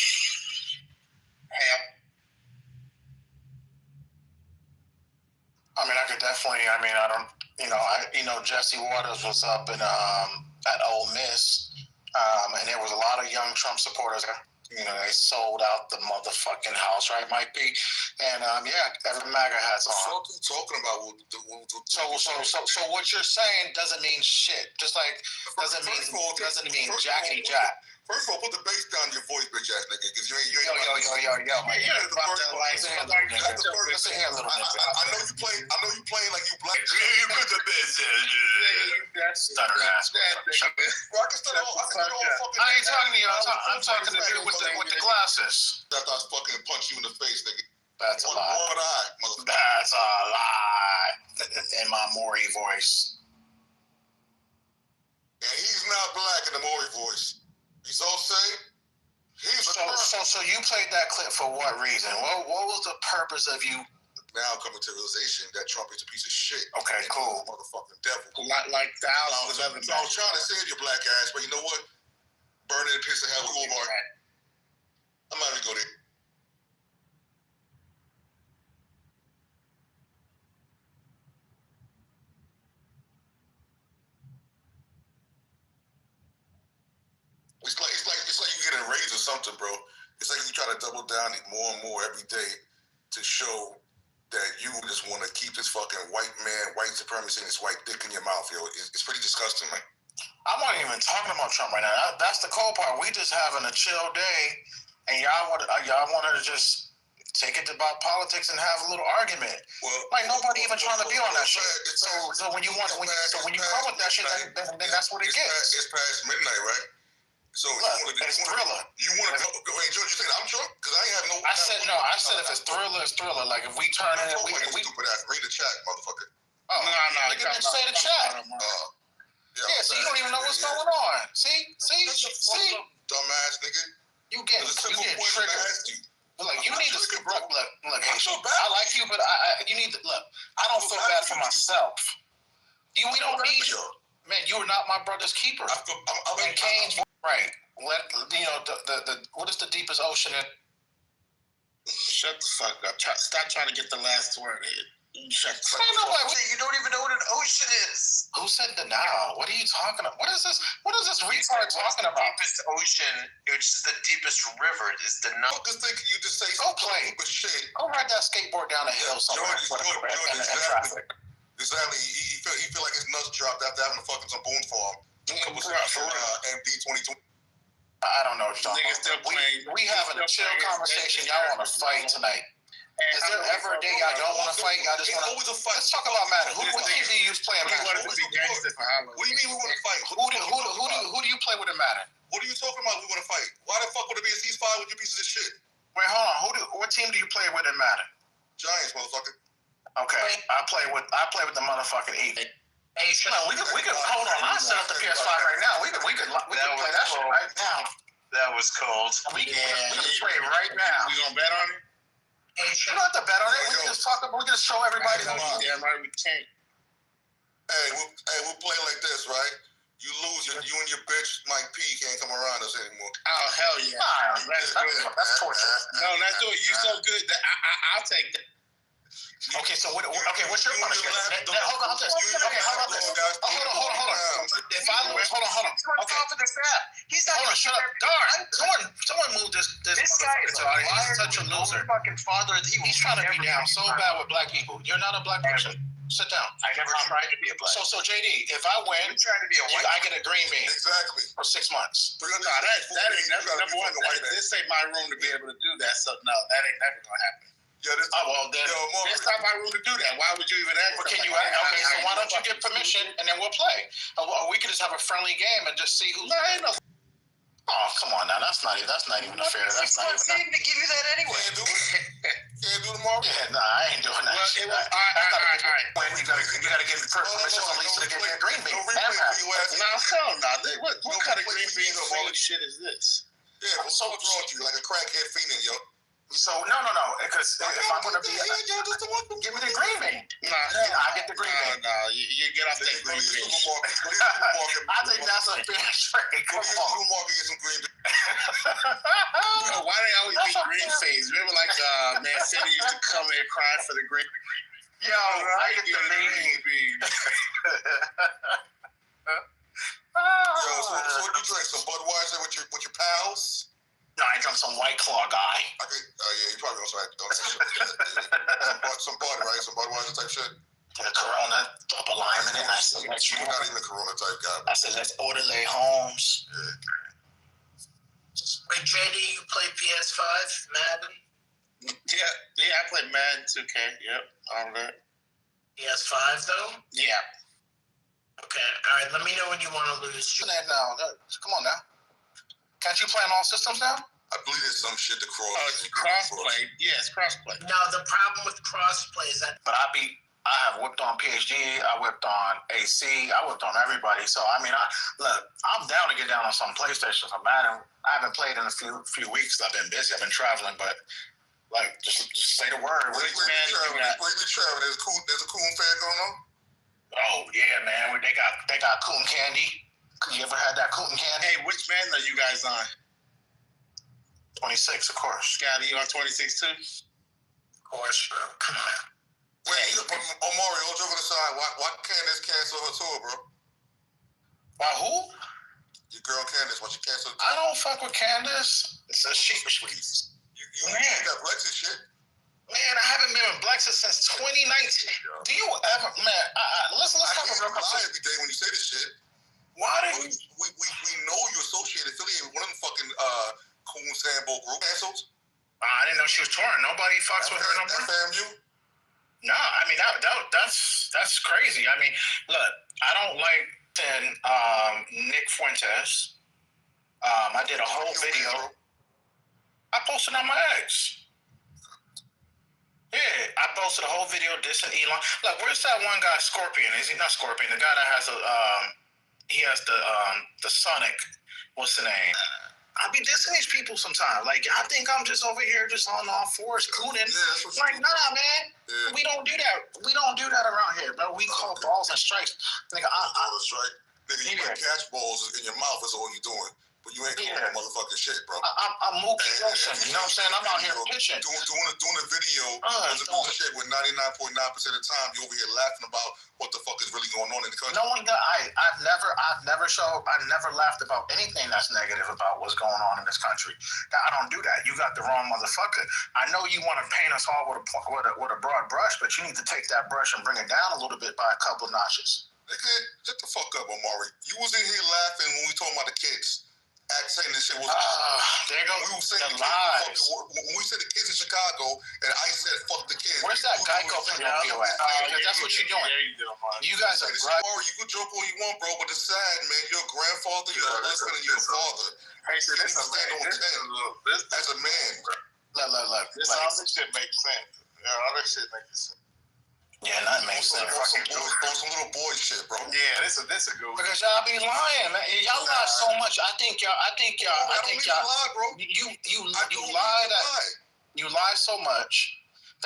I mean, I could definitely. I mean, I don't. Jesse Waters was up in at Ole Miss, and there was a lot of young Trump supporters. They sold out the motherfucking house, right, Mike B? And every MAGA hat's on. What are you talking about? So what you're saying doesn't mean shit. Just like doesn't mean jackety jack. First of all, put the bass down your voice, bitch ass nigga, because you ain't. Yo, man. Listen here, little nigga. I know you playing like you black. You put the bass down. Stutter ass. I ain't talking to you. I'm talking to you with the glasses. After I fucking punch you in the face, nigga. That's a lie. One eye, motherfucker. That's a lie. In my Maury voice. And he's not black in the Maury voice. He's Osei. So you played that clip for what reason? What was the purpose of you? Now coming to the realization that Trump is a piece of shit. Okay, cool. Motherfucking devil. Like thousands of other. So I was trying to save your black ass, but you know what? Burning the piece of hell Walmart. I'm not even going there. It's like you get a raise or something, bro. It's like you try to double down more and more every day to show that you just want to keep this fucking white man, white supremacy, and this white dick in your mouth, yo. It's pretty disgusting, man. I'm not even talking about Trump right now. That's the cold part. We just having a chill day, and y'all wanted to just take it about politics and have a little argument. Like nobody even trying to be on that shit. So when you come with that shit, then that's what it gets. It's past midnight, right? So it's Thriller. You want to wait, George? You saying I'm drunk? Because I ain't have no. I said if it's Thriller, it's Thriller. Like if we turn it, we stupid ass. Read the chat, motherfucker. Oh no! You can just say the chat. Yeah, so you don't even know what's going on. See, dumbass nigga. You get triggered. Look, you need to look. I'm so bad. I like you, but you need to look. I don't feel bad for myself. We don't need you, man. You are not my brother's keeper. And Kane's right. The what is the deepest ocean in? Shut the fuck up. Stop trying to get the last word. Shut the fuck up. You don't even know what an ocean is. Who said the now? What are you talking about? What is this retard talking about? The deepest ocean, which is the deepest river, is the now. Fuckers think you just say go play. Shit. Go ride that skateboard down a hill somewhere. Exactly. He feel like his nuts dropped after having a fucking some boom farm. MD 2020. I don't know what you're talking about. We having a chill conversation. Y'all want to fight tonight. Is there ever a day y'all don't want to fight? Y'all just want to. Let's talk about Madden. What team do you use playing Madden? What do you mean we want to fight? Who do you play with in Madden? What are you talking about? We want to fight? Why the fuck would it be a ceasefire with you pieces of shit? Wait, hold on. What team do you play with in Madden? Giants, motherfucker. Okay, I play with the motherfucking Eagles. No, we could hold on. I'll set up the PS5 right now. We could play that shit right now. That was cold. We can play right now. We gonna bet on it? You don't have to bet on it. We can just talk. We can just show everybody. Yeah, right. We can't. We'll play like this, right? You lose, you and your bitch Mike P can't come around us anymore. Oh hell yeah! That's torture. No, that's doing you so good that I'll take that. Okay, so what's your punishment? Hold on. Hold on. If I lose, hold on. Okay. He's not. Hold on, shut up. Darn. Someone move this guy is a liar. He's such a loser. Fucking father. He's trying to be down so bad with black people. You're not a black person. Sit down. I never tried to be a black. So JD, if I win, trying to be a white. I get a green bean. Exactly. For 6 months. No, that ain't never. Number one, this ain't my room to be able to do that. So no, that ain't never gonna happen. Yeah, this not my room to do that. Why would you even ask? Okay, so why don't you get permission and then we'll play? Or we could just have a friendly game and just see who's. No, ain't no. Oh, come on now. That's not even fair. That's not even. To give you that anyway. Can't do tomorrow. Yeah, nah, I ain't doing that. All right. You gotta give permission from Lisa to get me a green bean. No, hell no. What kind of green bean holy shit is this? Yeah, what's wrong with you? Like a crackhead fiending, yo. So no, because if I'm gonna be, give me the green bean. I get the green bean. No, you get off that green bean. I think that's a fair trade. Come on. Why they always be green face? Remember, like Man City used to come in crying for the green. Yo, I get the green bean. Yo, so what you drink? Some Budweiser with your pals? No, I drank some White Claw, guy. Yeah, you probably also had some Bud, right? Some Budweiser type shit. The Corona, double lime in it. I said, you're not even a Corona type guy. I said, let's order Lay Holmes. Wait, JD, you play PS5, Madden? Yeah, I play Madden 2K. Yep, all that. PS5 though? Yeah. Okay, all right. Let me know when you want to lose. Come on now. Can't you play on all systems now? I believe there's some shit to crossplay. Yes, crossplay. No, the problem with crossplay is that. But I have whipped on PhD. I whipped on AC. I whipped on everybody. So I mean, I'm down to get down on some PlayStation. For Madden, I haven't played in a few weeks. I've been busy. I've been traveling, but like just say the word. Where you traveling? There's a coon fair going on. Oh yeah, man. They got coon candy. You ever had that coon candy? Hey, which band are you guys on? 26, of course. Scotty, you on 26 too? Of course, bro. Come on. Wait, Mario, all joking aside, why Candace cancel her tour, bro? Why who? Your girl Candace, why she cancel the tour? I don't fuck with Candace. It's a sheepish week. You got Brexit shit? Man, I haven't been with Brexit since 2019. Do you ever, man? Let's have a real conversation. Every day when you say this shit. Why do we know you associated, affiliated with one of them fucking Coon Sambo group assholes? I didn't know she was touring. Nobody fucks with her no more. FAMU? No, I mean that's crazy. I mean, look, I don't like Nick Fuentes. I did a whole video. I posted on my ex. Yeah, I posted a whole video dissing Elon. Look, where's that one guy, Scorpion? Is he not Scorpion? The guy that has he has the Sonic. What's the name? I be dissing these people sometimes. Like, I think I'm just over here just on all fours cooning. Yeah, like, nah, man. Yeah. We don't do that. We don't do that around here, bro. We call balls and strikes. Nigga, strike. Nigga, you might catch balls in your mouth is all you doing. But you ain't calling motherfucking shit, bro. I'm Mookie Wilson. You know what I'm saying? I'm out here pitching. Doing a video doing shit with 99.9% of the time you over here laughing about what the fuck is really going on in the country. No one I've never laughed about anything that's negative about what's going on in this country. I don't do that. You got the wrong motherfucker. I know you want to paint us all with a broad brush, but you need to take that brush and bring it down a little bit by a couple of notches. Nigga, shut the fuck up, Omari. You was in here laughing when we talking about the kids. Saying this shit was there goes we were saying the lies. When we said the kids in Chicago, and I said fuck the kids. Where's that Geico Pinocchio at? That's what you're doing. You guys are right. You can joke all you want, bro, but it's sad, man. Your grandfather, your husband, and your father. Hey, so this stand on 10 as a man. Look. All this shit makes sense. Yeah, all this shit makes sense. Yeah, that makes sense. Some little boy shit, bro. Yeah, this a good one. Because y'all be lying, man. Y'all lie so much. I think y'all. Lie, bro. You lie so much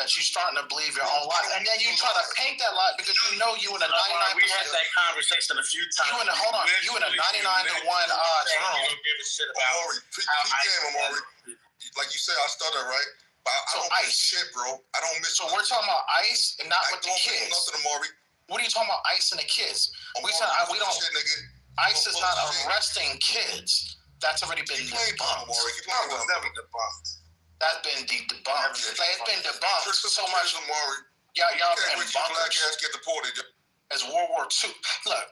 that you're starting to believe your own lie, and then you try to paint that lie because you know you in a 99%. We had that conversation a few times. You in a 99 to 1 odds room. Omari, like you said, I stutter, right? I don't miss shit, bro. I don't miss. So we're talking about ice and not with the kids. Nothing, Amari. What are you talking about, ice and the kids? We don't. Shit, nigga. ICE is not arresting kids. That's already been debunked. That's been debunked. It's been debunked so much. Y'all been bunkers. Get deported. As World War II. Look.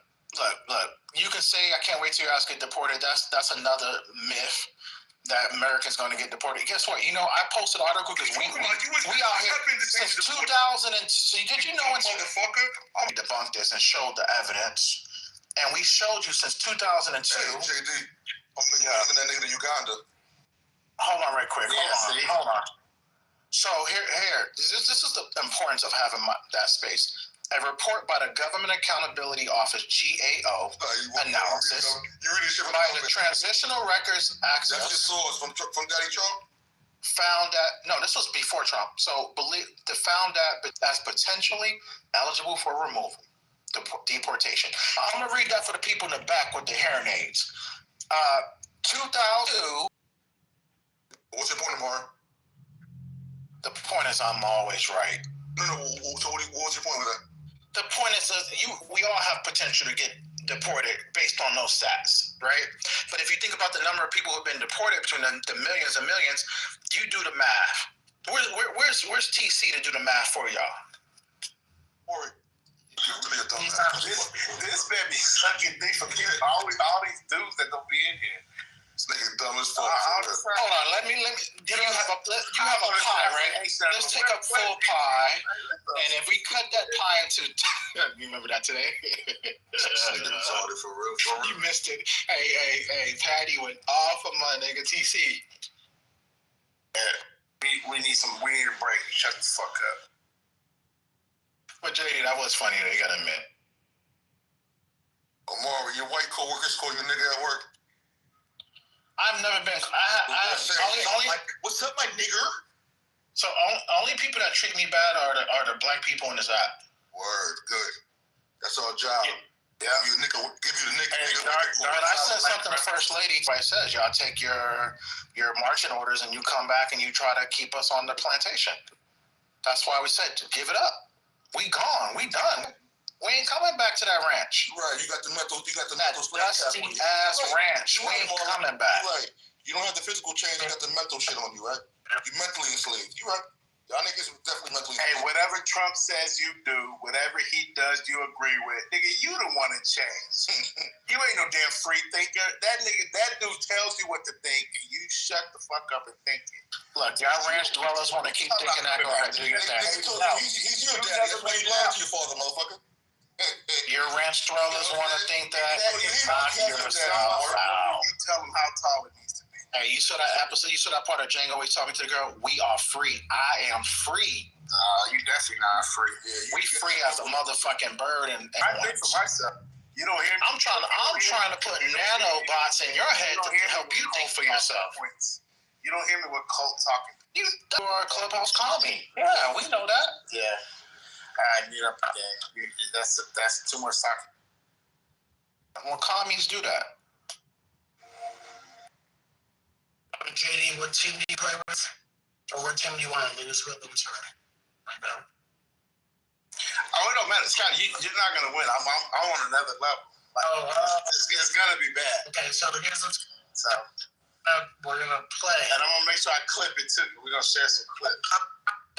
You can say I can't wait till your ass get deported. That's another myth. That Americans going to get deported. Guess what? You know, I posted an article because we out here since 2000. Did you know? Motherfucker, we debunked this and showed the evidence, and we showed you since 2002. Hey, JD, I'm that nigga to Uganda. Hold on, right quick. Hold on. So here. This is the importance of having that space. A report by the Government Accountability Office, GAO, analysis by the Transitional Records Access. That's your source from Daddy Trump? Found that, no, this was before Trump. So found that as potentially eligible for removal, deportation. I'm going to read that for the people in the back with the hearing aids. 2002. What's your point, Amari? The point is I'm always right. No. So what's your point with that? The point is we all have potential to get deported based on those stats, right? But if you think about the number of people who have been deported between the millions and millions, you do the math. Where's TC to do the math for y'all? This man be sucking dick from all these dudes that don't be in here. This nigga dumb as fuck. Hold on, let me. You have a pie, right? Let's take a full pie, and if we cut that pie into, you remember that today? For real. You missed it. Hey, Patty went off of my nigga TC. We need a break. Shut the fuck up. But JD, that was funny. You gotta admit. Omari, your white coworkers call you nigga at work. I've never been. What's up, my nigger? So only people that treat me bad are the black people in this app. Word, good. That's our job. Yeah. Give you the nigga. I said something to First Lady. I says y'all take your marching orders and you come back and you try to keep us on the plantation. That's why we said to give it up. We gone. We done. We ain't coming back to that ranch. Right. You got the mental. That dusty ass ranch. We ain't coming back. Right. You don't have the physical change. You got the mental shit on you, right? You mentally enslaved. You right. Y'all niggas definitely mentally enslaved. Hey, whatever Trump says you do, whatever he does, you agree with. Nigga, you the one to change. You ain't no damn free thinker. That dude tells you what to think, and you shut the fuck up and think it. Look, y'all ranch dwellers want to keep thinking that. Go ahead, do your thing. He's your daddy. That's why you lied to your father, motherfucker. Your ranch dwellers want to think that. Knock yourself out. You tell him how tall it needs to be. Hey, you saw that episode? You saw that part of Django where he's talking to the girl? We are free. I am free. You definitely not free. Yeah, we free as a motherfucking bird. And I think for myself. You don't hear me. I'm trying to put nanobots in your head to help you think for yourself. You don't hear me with cult talking. You are Clubhouse Commie. Yeah, we know that. Yeah. That's too much talking. Well, commies do that. JD, what team do you play with? Or what team do you want to lose with? I'm sorry. I know. Oh, it don't matter, Scott. You're not gonna win. I'm on another level. It's gonna be bad. Okay, so here's what's. So we're gonna play, and I'm gonna make sure I clip it too. We're gonna share some clips.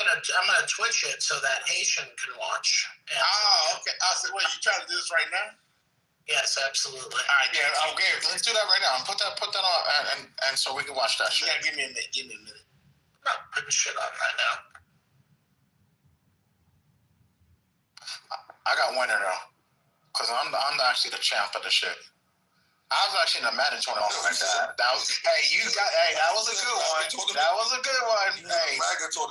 I'm gonna Twitch it so that Haitian can watch. Okay. I said, wait, you trying to do this right now? Yes, absolutely. All right, yeah. Okay, let's do that right now. Put that on, and so we can watch that shit. Yeah, give me a minute. I'm not putting shit on right now. I got winner though, cause I'm actually the champ of the shit. I was actually in the Madden tournament like that. That was that was a good one. That was a good one. Hey,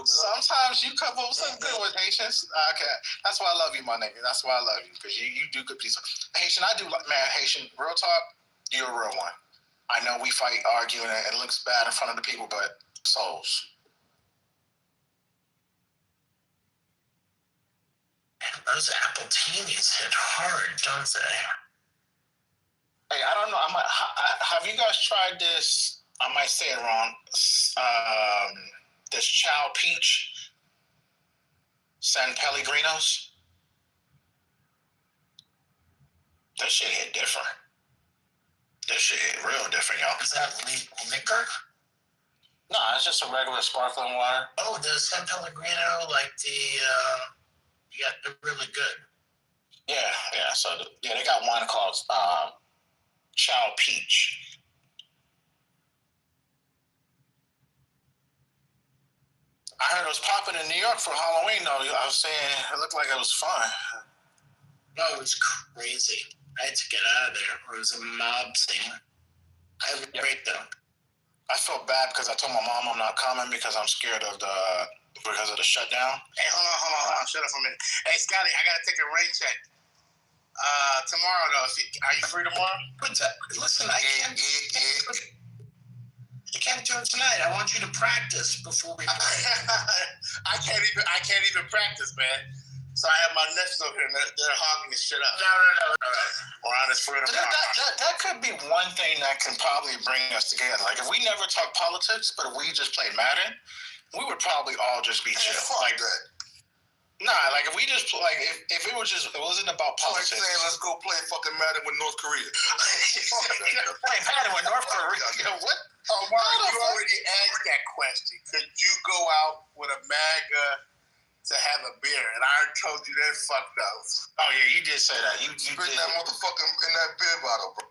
sometimes you come up with some good ones, Haitians. Okay, that's why I love you, my nigga. That's why I love you, because you do good pieces. Haitian, I do like, man. Haitian, real talk, you're a real one. I know we fight, arguing, and it looks bad in front of the people, but souls. Man, those apple teenies hit hard, don't they? Hey, I don't know. Have you guys tried this? I might say it wrong. This Chow Peach San Pellegrinos. That shit hit different. This shit hit real different, y'all. Is that liquor? No, it's just a regular sparkling water. Oh, the San Pellegrino, like they're really good. Yeah. So they got one called Chow Peach. I heard it was popping in New York for Halloween, though. I was saying it looked like it was fun. No, it was crazy. I had to get out of there, or it was a mob scene. I was great, though. I felt bad because I told my mom I'm not coming because I'm scared of because of the shutdown. Hey, hold on. Shut up for a minute. Hey, Scotty, I gotta take a rain check. Tomorrow though. Are you free tomorrow? Listen, I can't do it tonight. I want you to practice before we play. I can't even practice, man. So I have my nephews over here, and they're hogging this shit up. No. All right. We're on this for tomorrow. That could be one thing that can probably bring us together. Like if we never talk politics, but if we just played Madden, we would probably all just be chill. Like that. Nah, like if we just if it wasn't about politics. Like saying let's go play fucking Madden with North Korea. Play Madden with North Korea. You know what? Oh, Mark, you already asked that question. Could you go out with a MAGA to have a beer? And I already told you that fucked up. Oh yeah, you did say that. You bring that motherfucker in that beer bottle, bro.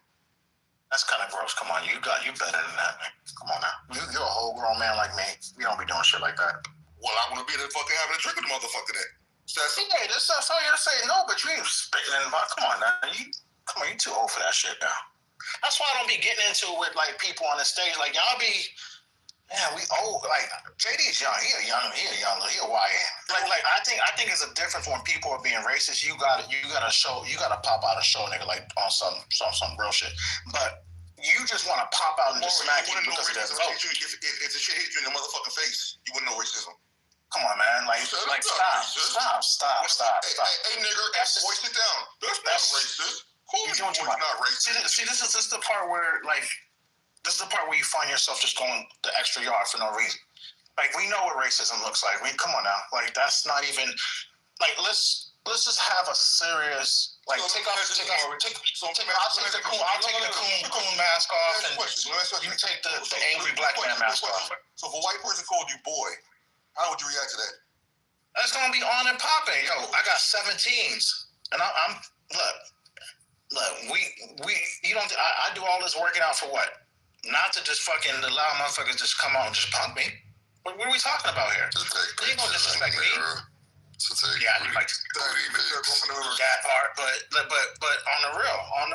That's kind of gross. Come on, you better than that, man. Come on now. You're a whole grown man like me. We don't be doing shit like that. Well, I want to be there fucking having a drink with the motherfucker then. Yeah, that's all you gotta say. No, but you ain't spitting in the box. Come on now. You too old for that shit now. That's why I don't be getting into it with like people on the stage. Like y'all be, man, we old. Like JD's young. He a YN. Like I think it's a difference when people are being racist. You gotta pop out a show, nigga, like on some real shit. But you just want to pop out and just smack you because of that vote. If the shit hit you in the motherfucking face, you wouldn't know racism. Come on, man. Stop. Hey, nigga, boy, sit down. That's not racist. Cool, you're not racist. See, this is the part where, you find yourself just going the extra yard for no reason. Like, we know what racism looks like. Come on now. Like, that's not even, like, let's just have a serious, like, I'll take the coon mask off, and you take the angry black man mask off. So if a white person called you boy, how would you react to that? That's gonna be on and popping. Yo, I got 17s, and I'm look. I do all this working out for what? not to just fucking allow motherfuckers to just come out and just punk me. What are we talking about here? You ain't gonna disrespect me. Yeah, I do like that part, but on the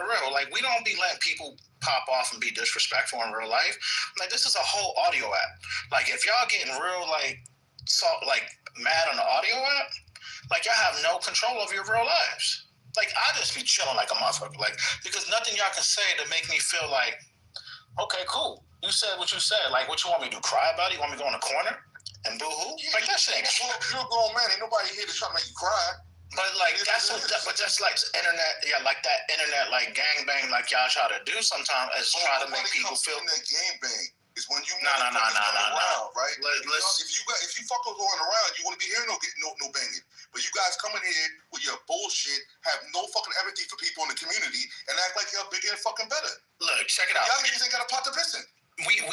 real, like we don't be letting people pop off and be disrespectful in real life. Like this is a whole audio app. Like if y'all getting real like mad on the audio app, like y'all have no control over your real lives. Like I just be chilling like a motherfucker, like because nothing y'all can say to make me feel like, okay, cool. You said what you said. Like what you want me to do? Cry about it? You want me to go in the corner? And boo-hoo? Yeah, like that shit ain't you're a grown man. Ain't nobody here to try to make you cry. But like that's like internet, yeah, like that internet like gangbang like y'all try to do sometimes is try to make people feel that gangbang. It's when you around, right? If you fuckers going around, you wouldn't be hearing no banging. But you guys coming here with your bullshit, have no fucking empathy for people in the community, and act like you're bigger and fucking better. Look, check it out. Y'all niggas ain't got a pot to piss in. We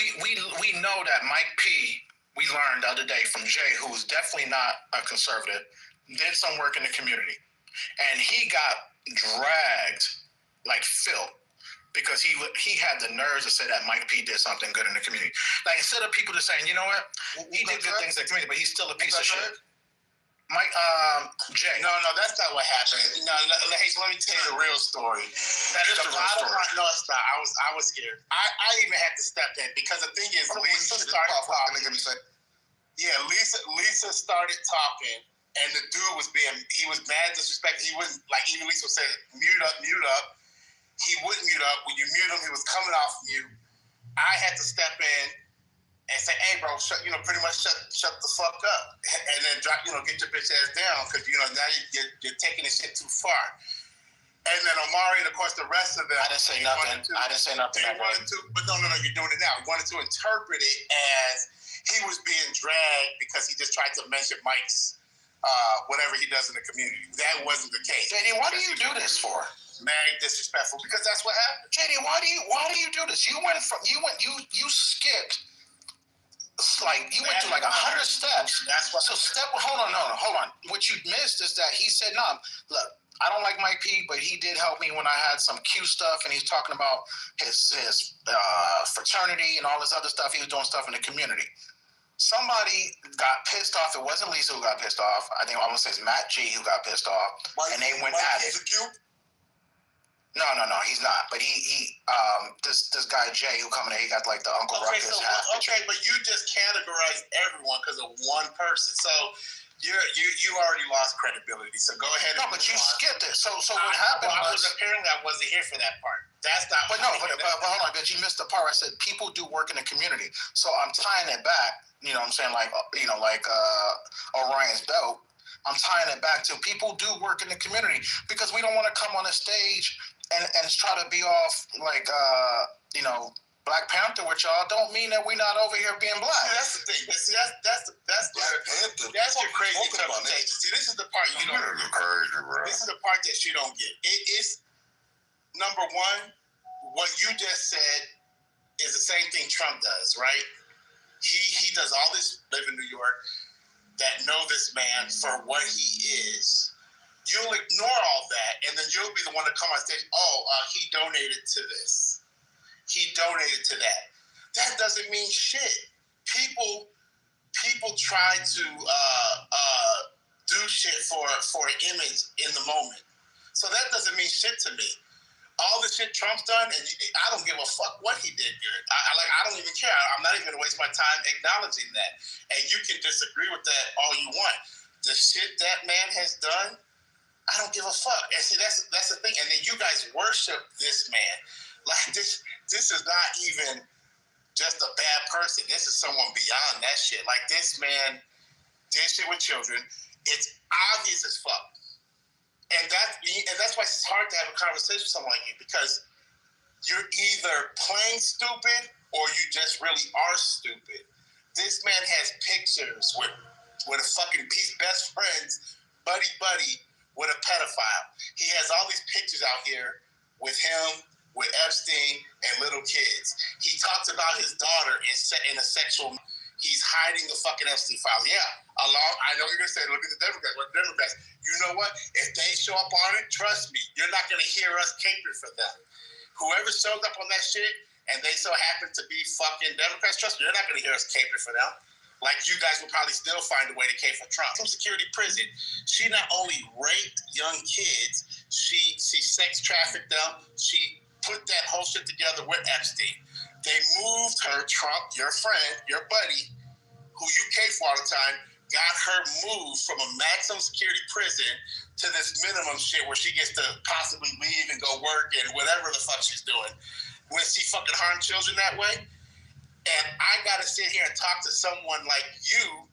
know that Mike P. We learned the other day from Jay, who was definitely not a conservative, did some work in the community. And he got dragged like filth because he had the nerves to say that Mike P did something good in the community. Like instead of people just saying, you know what, he did good things in the community, but he's still a piece of shit. Mike, Jay. No, that's not what happened. No, hey, so let me tell you the real story. That is the real story. No, it's not. I was scared. I even had to step in because the thing is, Lisa started talking. Yeah, Lisa started talking, and the dude he was mad, disrespectful. He wouldn't, like, even Lisa said, mute up. He wouldn't mute up. When you mute him, he was coming off mute. I had to step in and say, hey, bro, pretty much shut the fuck up. And then drop, get your bitch ass down because, now you're taking this shit too far. And then Omari and, of course, the rest of them. I didn't say nothing. They wanted to, but no, you're doing it now. We wanted to interpret it as he was being dragged because he just tried to mention Mike's whatever he does in the community. That wasn't the case. JD, why do you do this for? Mad, disrespectful, because that's what happened. JD, why do you do this? You skipped. Like you went through like 100 steps. That's what. So hold on. What you missed is that he said, "No, look, I don't like Mike P, but he did help me when I had some Q stuff, and he's talking about his fraternity and all this other stuff. He was doing stuff in the community." Somebody got pissed off. It wasn't Lisa who got pissed off. I think I want to say it's Matt G who got pissed off, and they went at it. No, he's not. But this guy Jay who coming in, he got like the Uncle Ruckus hat. Okay, but you just categorized everyone because of one person. So you already lost credibility. So go ahead. No, but you skipped it. So what happened was apparently I wasn't here for that part. That's not. But hold on, because you missed the part. I said people do work in the community. So I'm tying it back. You know what I'm saying? Like Orion's belt. I'm tying it back to people do work in the community because we don't want to come on the stage and try to be off like Black Panther with y'all. Don't mean that we're not over here being black. See, that's the thing. See, that's your crazy interpretation. See, this is the part you don't get. This is the part that you don't get. It is number one. What you just said is the same thing Trump does, right? He does all this. Live in New York. That know this man for what he is. You'll ignore all that, and then you'll be the one to come on stage. He donated to this. He donated to that. That doesn't mean shit. People try to do shit for an image in the moment. So that doesn't mean shit to me. All the shit Trump's done, and I don't give a fuck what he did good. I don't even care. I'm not even going to waste my time acknowledging that. And you can disagree with that all you want. The shit that man has done, I don't give a fuck. And see, that's the thing. And then you guys worship this man. Like this is not even just a bad person. This is someone beyond that shit. Like this man did shit with children. It's obvious as fuck. And that's why it's hard to have a conversation with someone like you, because you're either playing stupid or you just really are stupid. This man has pictures with a fucking best friends, buddy, with a pedophile. He has all these pictures out here with him, with Epstein, and little kids. He talks about his daughter in a sexual. He's hiding the fucking Epstein files. Yeah, I know you're gonna say, look at the Democrats. What Democrats? You know what? If they show up on it, trust me, you're not gonna hear us caping for them. Whoever shows up on that shit, and they so happen to be fucking Democrats, trust me, you're not going to hear us caper for them. Like, you guys will probably still find a way to cape for Trump. From security prison, she not only raped young kids, she sex trafficked them. She put that whole shit together with Epstein. They moved her, Trump, your friend, your buddy, who you cape for all the time, got her moved from a maximum security prison to this minimum shit where she gets to possibly leave and go work and whatever the fuck she's doing. When she fucking harmed children that way. And I gotta sit here and talk to someone like you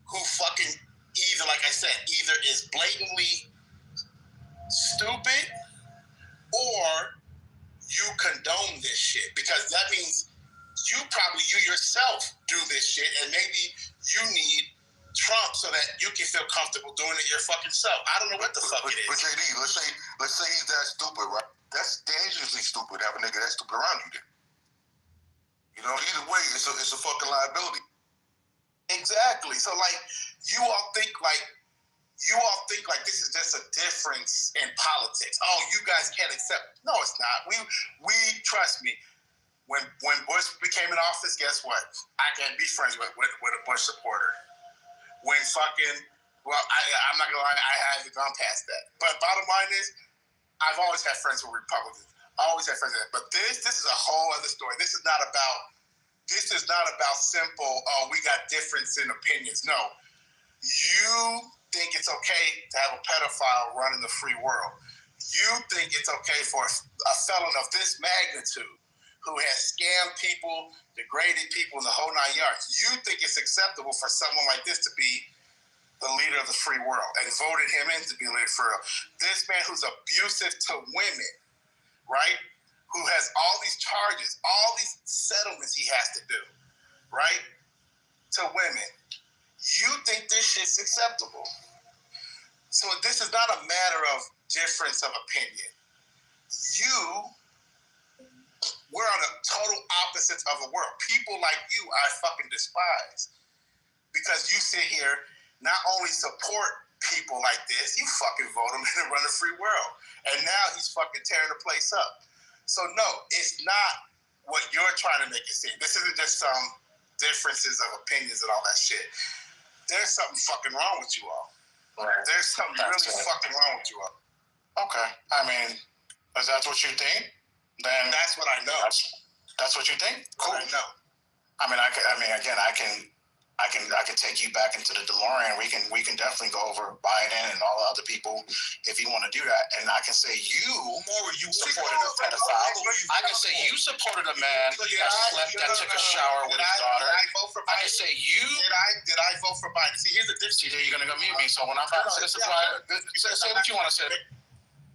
who fucking either, like I said, either is blatantly stupid or you condone this shit. Because that means you yourself do this shit and maybe you need Trump so that you can feel comfortable doing it your fucking self. I don't know what the fuck it is. But JD, let's say he's that stupid, right? That's dangerously stupid to have a nigga that stupid around you. You know, either way, it's a fucking liability. Exactly. So, like, you all think like this is just a difference in politics. Oh, you guys can't accept. No, it's not. We trust me. When Bush became in office, guess what? I can't be friends with a Bush supporter. When fucking, well, I'm not gonna lie, I haven't gone past that. But bottom line is, I've always had friends who were Republicans. I always had friends with that. But this is a whole other story. This is not about simple, oh, we got difference in opinions. No. You think it's okay to have a pedophile running the free world. You think it's okay for a felon of this magnitude who has scammed people, degraded people in the whole 9 yards. You think it's acceptable for someone like this to be the leader of the free world and voted him in to be the leader of the free world. This man who's abusive to women, right? Who has all these charges, all these settlements he has to do, right? To women. You think this shit's acceptable. So this is not a matter of difference of opinion. We're on the total opposites of a world. People like you, I fucking despise. Because you sit here, not only support people like this, you fucking vote them in and run a free world. And now he's fucking tearing the place up. So no, it's not what you're trying to make it seem. This isn't just some differences of opinions and all that shit. There's something fucking wrong with you all. Right. There's something really fucking wrong with you all. Okay. I mean, if that's what you think, then that's what I know. That's what you think? Cool. I know. I mean, again, I can take you back into the DeLorean. We can definitely go over Biden and all the other people if you want to do that. And I can say you supported a pedophile. I can say you supported a man that took a shower with his daughter. Did I vote for Biden? I can say you. Did I vote for Biden? See, here's the difference. See, you're gonna go mute me. So when I'm about to say what you want to say.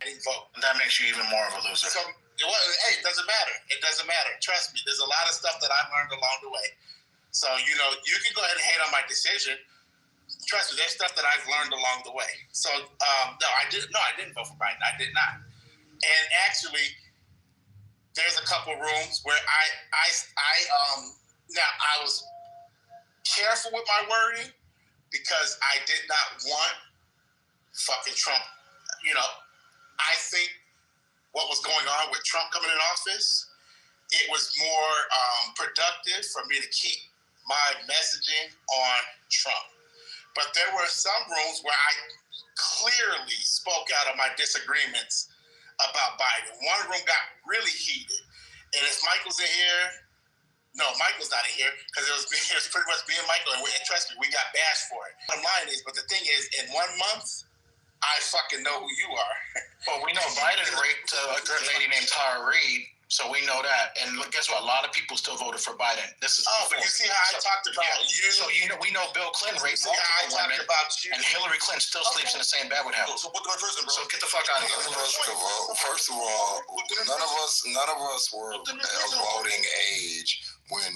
I didn't vote. That makes you even more of a loser. So, hey, it doesn't matter. It doesn't matter. Trust me. There's a lot of stuff that I've learned along the way. So, you know, you can go ahead and hate on my decision. Trust me, there's stuff that I've learned along the way. So, no, I didn't vote for Biden. I did not. And actually, there's a couple rooms where I was careful with my wording because I did not want fucking Trump. You know, I think what was going on with Trump coming in office, it was more productive for me to keep my messaging on Trump. But there were some rooms where I clearly spoke out of my disagreements about Biden. One room got really heated. And if Michael's in here, no, Michael's not in here because it was pretty much me and Michael. And trust me, we got bashed for it. Bottom line is, but the thing is, in 1 month, I fucking know who you are. Well, we know Biden raped a good lady named Tara Reid, so we know that. And guess what? A lot of people still voted for Biden. This is but you see how I talked about you. So we know Bill Clinton raped multiple women, and Hillary Clinton still sleeps in the same bed with him. So what the first one, bro? So get the fuck out of here. First of all, none of us were at a voting age when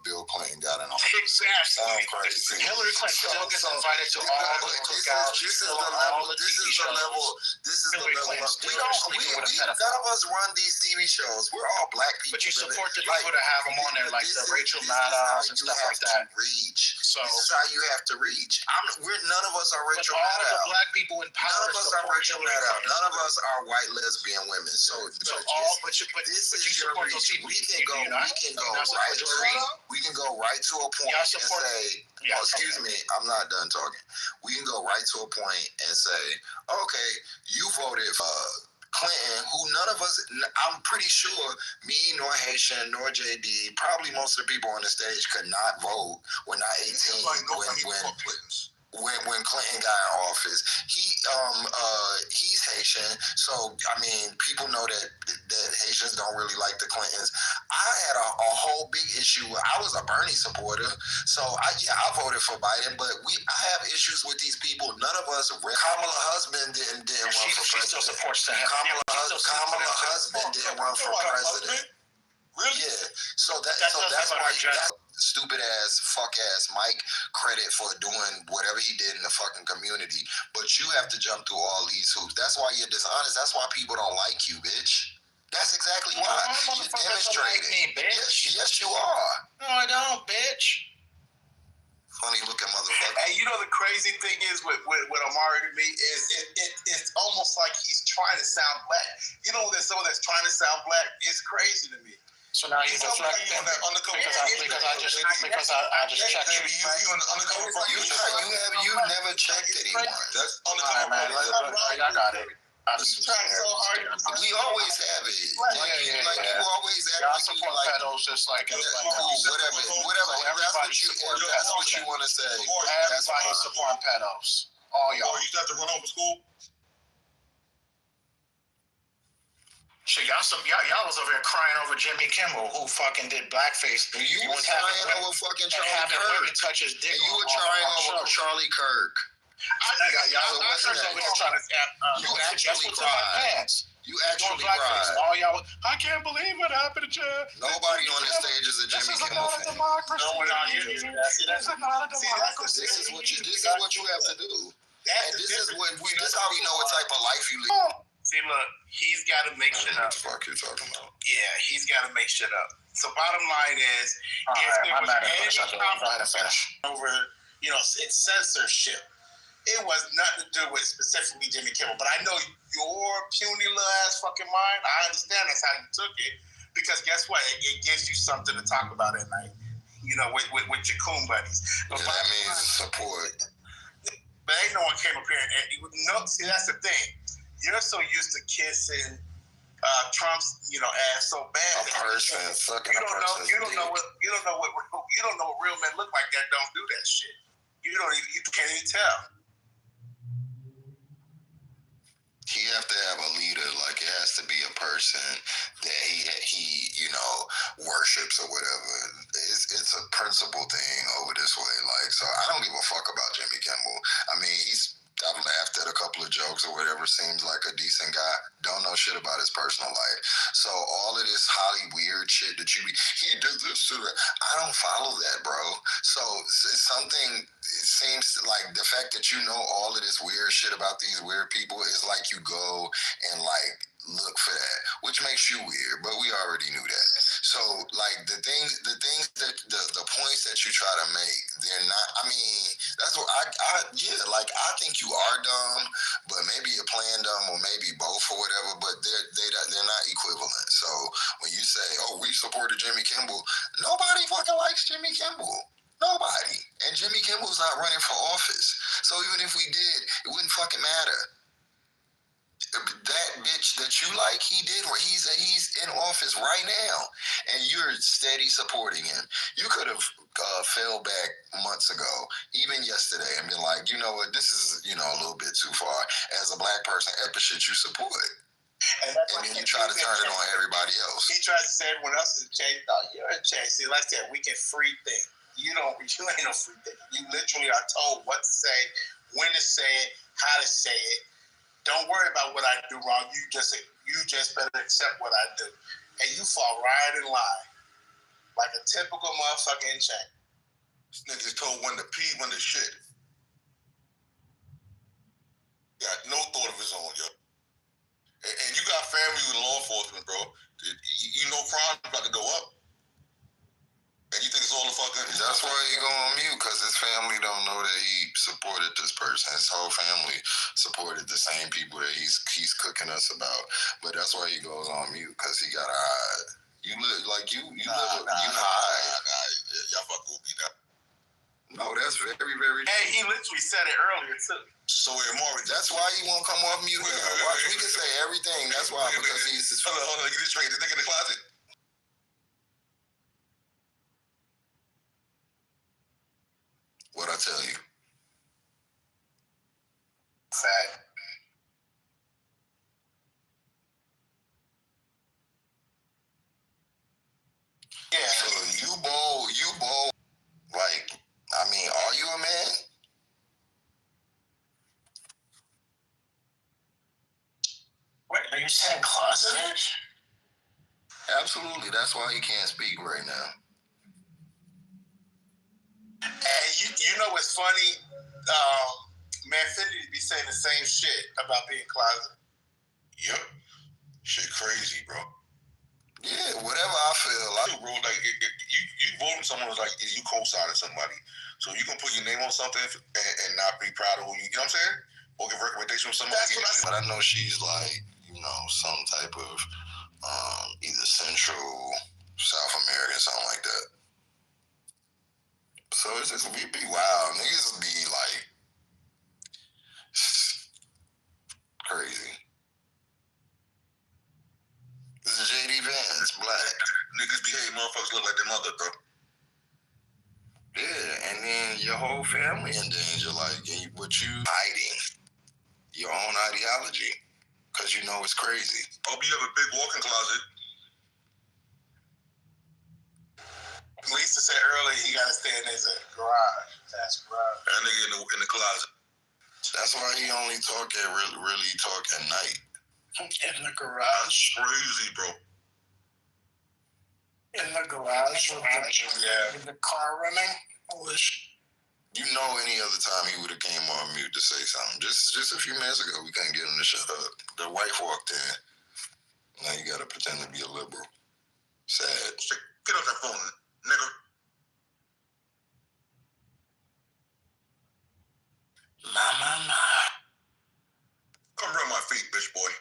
Bill Clinton got in office. Sound crazy. Hillary Clinton still gets invited to all the cookouts. This is the level. This is the level. None of us run these TV shows. We're all black people. But you support the people that have them on there, like the Rachel Maddows and stuff like that. Reach. So this is how you have to reach. None of us are Rachel all Maddow. the black people in power. None of us are Rachel Maddow. None of us are white lesbian women. So this is your reach. We can go right to a point and say, excuse me, I'm not done talking. We can go right to a point and say, okay, you voted for Clinton, who none of us, I'm pretty sure me, nor Haitian, nor JD, probably most of the people on the stage could not vote. We're not 18 when Clinton got in office. He's Haitian, so I mean, people know that Haitians don't really like the Clintons. I had a whole big issue. I was a Bernie supporter, so I voted for Biden, but I have issues with these people. None of us. Kamala husband didn't run for president. She still supports him. Kamala husband didn't run for president. Really? Yeah. So that's why you got stupid ass, fuck ass Mike credit for doing whatever he did in the fucking community. But you have to jump through all these hoops. That's why you're dishonest. That's why people don't like you, bitch. That's exactly why. You're demonstrating. Yes, you are. No, I don't, bitch. Funny looking motherfucker. Hey, you know the crazy thing is with Omari to me is it's almost like he's trying to sound black. You know, there's someone that's trying to sound black. It's crazy to me. So now you deflect because I just checked you. You never checked anyone. That's undercover. Man, I got it. We always have it. You always ask me like pedos just like whatever. That's what you want to say. Everybody support pedos. All y'all. You have to run home from school. Shit, y'all was over here crying over Jimmy Kimmel, who fucking did blackface. You was crying over fucking Charlie Kirk. Women touch his dick. And you were crying over Charlie Kirk. You actually cried. You actually cried. All y'all, I can't believe what happened to Jim. Nobody on the stage is a Jimmy Kimmel fan. No one out here. This is not a democracy. This is what you have to do. And this is how we know what type of life you live. See, look, he's got to make shit up. What the fuck you talking about? Yeah, he's got to make shit up. So bottom line is, if there was any conversation over, it's censorship, it was nothing to do with specifically Jimmy Kimmel. But I know your puny little ass fucking mind, I understand that's how you took it. Because guess what? It gives you something to talk about at night, with your coon buddies. But that means support. But ain't no one came up here and see, that's the thing. You're so used to kissing Trump's, ass so bad. You don't know what real men look like that don't do that shit. You can't even tell. He have to have a leader. Like, it has to be a person that he worships or whatever. It's a principle thing over this way. Like, so I don't give a fuck about Jimmy Kimmel. I mean, I've laughed at a couple of jokes or whatever. Seems like a decent guy. Don't know shit about his personal life. So all of this Holly weird shit that he does this to that. I don't follow that, bro. So it seems like the fact that you know all of this weird shit about these weird people is like you go and like look for that, which makes you weird, but we already knew that. So like the things that the points that you try to make, they're not, I mean, that's what I think you are dumb, but maybe you're playing dumb or maybe both or whatever, but they're not equivalent. So when you say, oh, we supported Jimmy Kimmel, nobody fucking likes Jimmy Kimmel. Nobody. And Jimmy Kimmel's not running for office. So even if we did, it wouldn't fucking matter. That bitch that you like, he's in office right now, and you're steady supporting him. You could have fell back months ago, even yesterday, and been like, you know what, this is a little bit too far. As a black person, every shit you support, and then you try to turn it on everybody else. He tries to say everyone else is a J. No, you're a J. See, like that, we can free think. You ain't no free thinker. You literally are told what to say, when to say it, how to say it. Don't worry about what I do wrong. You just better accept what I do. And you fall right in line. Like a typical motherfucking chain. This nigga's told when to pee, when to shit. Got no thought of his own, yo. And you got family with law enforcement, bro. You know crime's about to go up. And you think it's all the fucking... That's why he go on mute, because his family don't know that he supported this person. His whole family supported the same people that he's cooking us about. But that's why he goes on mute, because he got to hide. You live like you hide. Y'all fuck with me now. No, that's very, very... Hey, he literally said it earlier, too. So, Maury, that's why he won't come off mute. Watch, we can say everything. That's why, because he's... Hold on, get this straight. This nigga in the closet. What'd I tell you? Fact. Yeah. So you bold. Like, I mean, are you a man? Wait, are you saying closeted? Absolutely. That's why he can't speak right now. Hey, you know what's funny? Man, 50 be saying the same shit about being closeted. Yep. Shit crazy, bro. Yeah, whatever I feel, bro, like, you voting someone is like, you co-signing somebody. So you can put your name on something and not be proud of who you know what I'm saying? Or give recommendation from somebody. That's what I said. But I know she's like, some type of either Central, South American, something like that. So it's just, we be wild. Niggas be like, crazy. This is JD Vance, black. Niggas behave, motherfuckers look like their mother, bro. Yeah, and then your whole family in danger, like, what you hiding your own ideology, because you know it's crazy. Hope you have a big walk-in closet. Lisa said earlier he got to stay in his garage. That's garage. That nigga in the closet. That's why he only really talk at night. In the garage. Crazy, bro. In the garage with the car running. You know, any other time he would have came on mute to say something. Just a few minutes ago, we couldn't get him to shut up. The wife walked in. Now you gotta pretend to be a liberal. Sad. Get off that phone, nigga. Ma. Come rub my feet, bitch boy.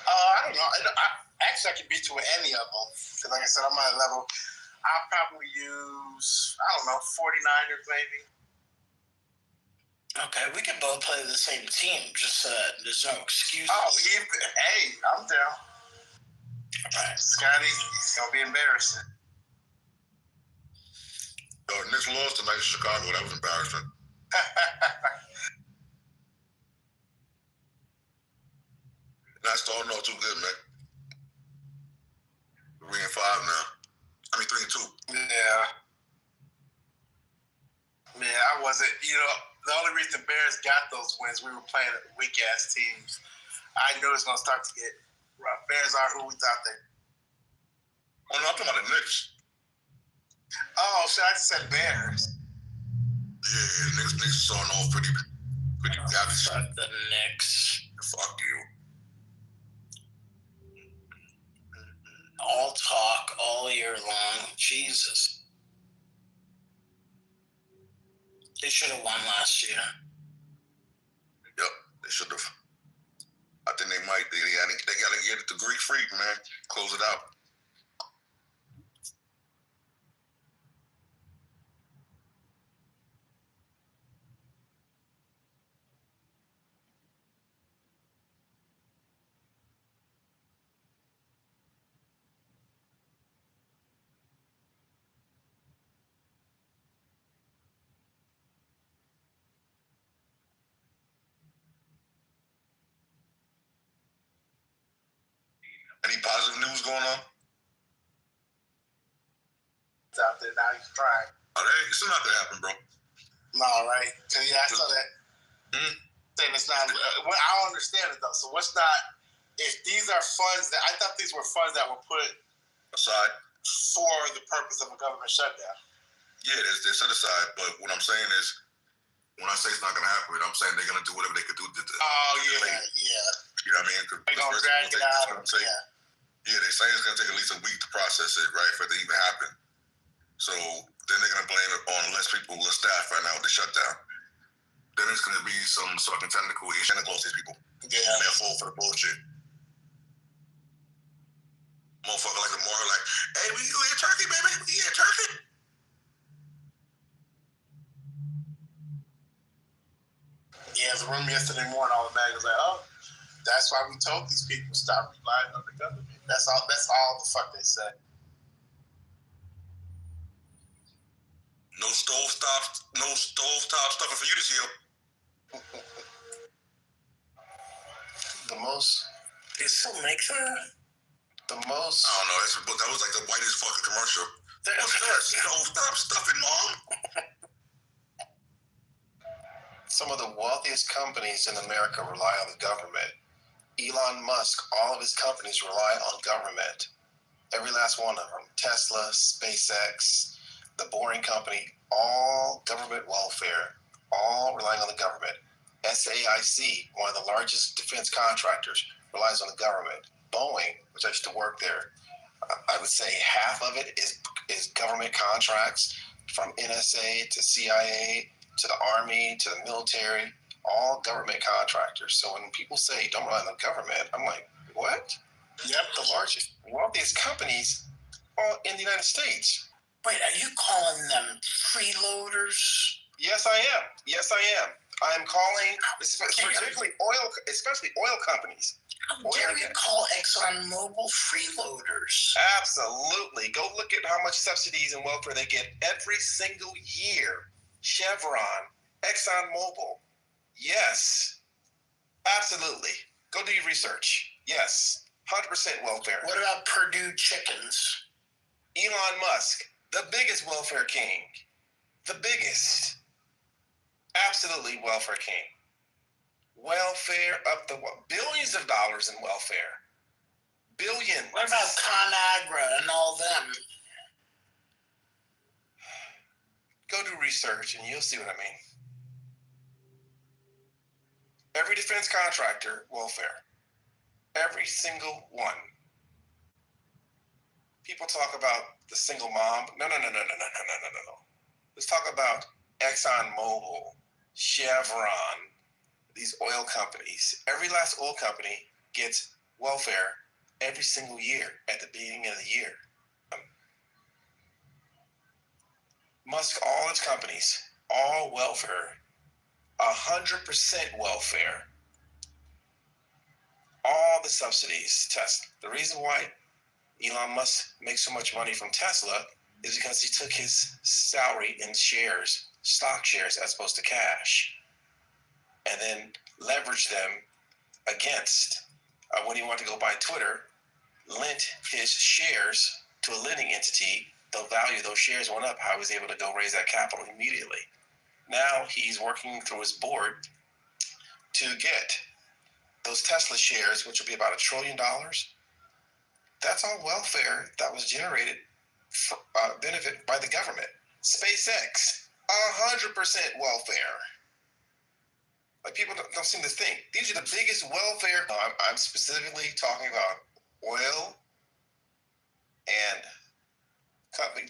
I don't know. I can be to any of them. Because like I said, I'm at a level. I'll probably use, 49ers maybe. Okay, we can both play the same team. Just there's no excuse. Hey, I'm down. All right, Scotty, it's going to be embarrassing. Knicks lost tonight in Chicago. That was embarrassing. Not starting off too good, man. 3-5 now. 3-2. Yeah. Man, I wasn't, the only reason the Bears got those wins, we were playing weak-ass teams. I knew it was going to start to get rough. Bears are who we thought they were. Oh, no, I'm talking about the Knicks. Oh, shit, I just said Bears. Yeah, Knicks are starting off pretty garbage. Fuck the Knicks. Fuck you. All talk all year long. Jesus. They should have won last year. Yep, they should have. I think they might. They got to get it to Greek Freak, man. Close it out. Any positive news going on? It's out there now. He's trying. It's not going to happen, bro. No, right? Yeah, I saw that. Saying it's not. I don't understand it, though. So what's not if these are funds that, I thought these were funds that were put aside for the purpose of a government shutdown. Yeah, they're set aside, but what I'm saying is, when I say it's not going to happen, I'm saying they're going to do whatever they could do to delay. Yeah. You know what I mean? They're going to drag it out. Yeah, they're saying it's going to take at least a week to process it, right, for it to even happen. So then they're going to blame it on less people, less staff right now with the shutdown. Then there's going to be some fucking technical issues and close these people. Yeah. And they'll fall for the bullshit. Motherfucker like more like, hey, we eat turkey, baby. We eat turkey. Yeah, the room yesterday morning, all the bag was like, oh, that's why we told these people stop relying on the government. That's all the fuck they said. No stovetop stuffing for you this year. The most. They still make that? The most. I don't know. That was like the whitest fucking commercial. Stovetop stuffing, Mom. Some of the wealthiest companies in America rely on the government. Elon Musk, all of his companies rely on government. Every last one of them. Tesla, SpaceX, the Boring Company, all government welfare, all relying on the government. SAIC, one of the largest defense contractors, relies on the government. Boeing, which I used to work there, I would say half of it is government contracts, from NSA to CIA to the Army to the military, all government contractors. So when people say don't rely on the government, I'm like, what? Yep. The largest, wealthiest companies are in the United States. Wait, are you calling them freeloaders? Yes, I am. I'm calling especially oil companies. How dare you call ExxonMobil freeloaders? Absolutely. Go look at how much subsidies and welfare they get every single year. Chevron, ExxonMobil. Yes. Absolutely. Go do your research. Yes. 100% welfare. What about Purdue Chickens? Elon Musk, the biggest welfare king. The biggest. Absolutely welfare king. Welfare up the billions of dollars in welfare. Billions. What about ConAgra and all them? Go do research and you'll see what I mean. Every defense contractor, welfare. Every single one. People talk about the single mom. No. Let's talk about ExxonMobil, Chevron, these oil companies. Every last oil company gets welfare every single year at the beginning of the year. Musk, all its companies, all welfare, 100% welfare. All the subsidies, Tesla. The reason why Elon Musk makes so much money from Tesla is because he took his salary in shares, stock shares, as opposed to cash, and then leveraged them against, when he wanted to go buy Twitter, lent his shares to a lending entity. The value of those shares went up. How he was able to go raise that capital immediately. Now he's working through his board to get those Tesla shares, which will be about $1 trillion. That's all welfare that was generated for benefit by the government. SpaceX, 100% welfare. Like, people don't seem to think. These are the biggest welfare. I'm specifically talking about oil and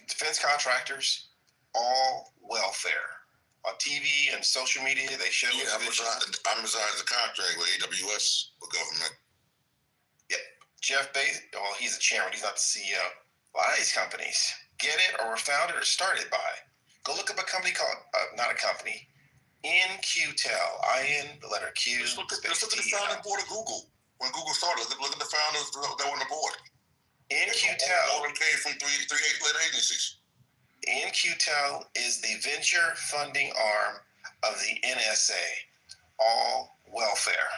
defense contractors, all welfare. On TV and social media, they show you. Amazon is a contract with AWS, with government. Yep. Jeff Bezos, well, he's the chairman. He's not the CEO. A lot of these companies get it or were founded or started by. Go look up a company called, not a company, InQtel. I-N, the letter Q. Let's look at the founding board of Google. When Google started, look at the founders that were on the board. InQtel. All of them came from three agencies. InQtel is the venture funding arm of the NSA, all welfare.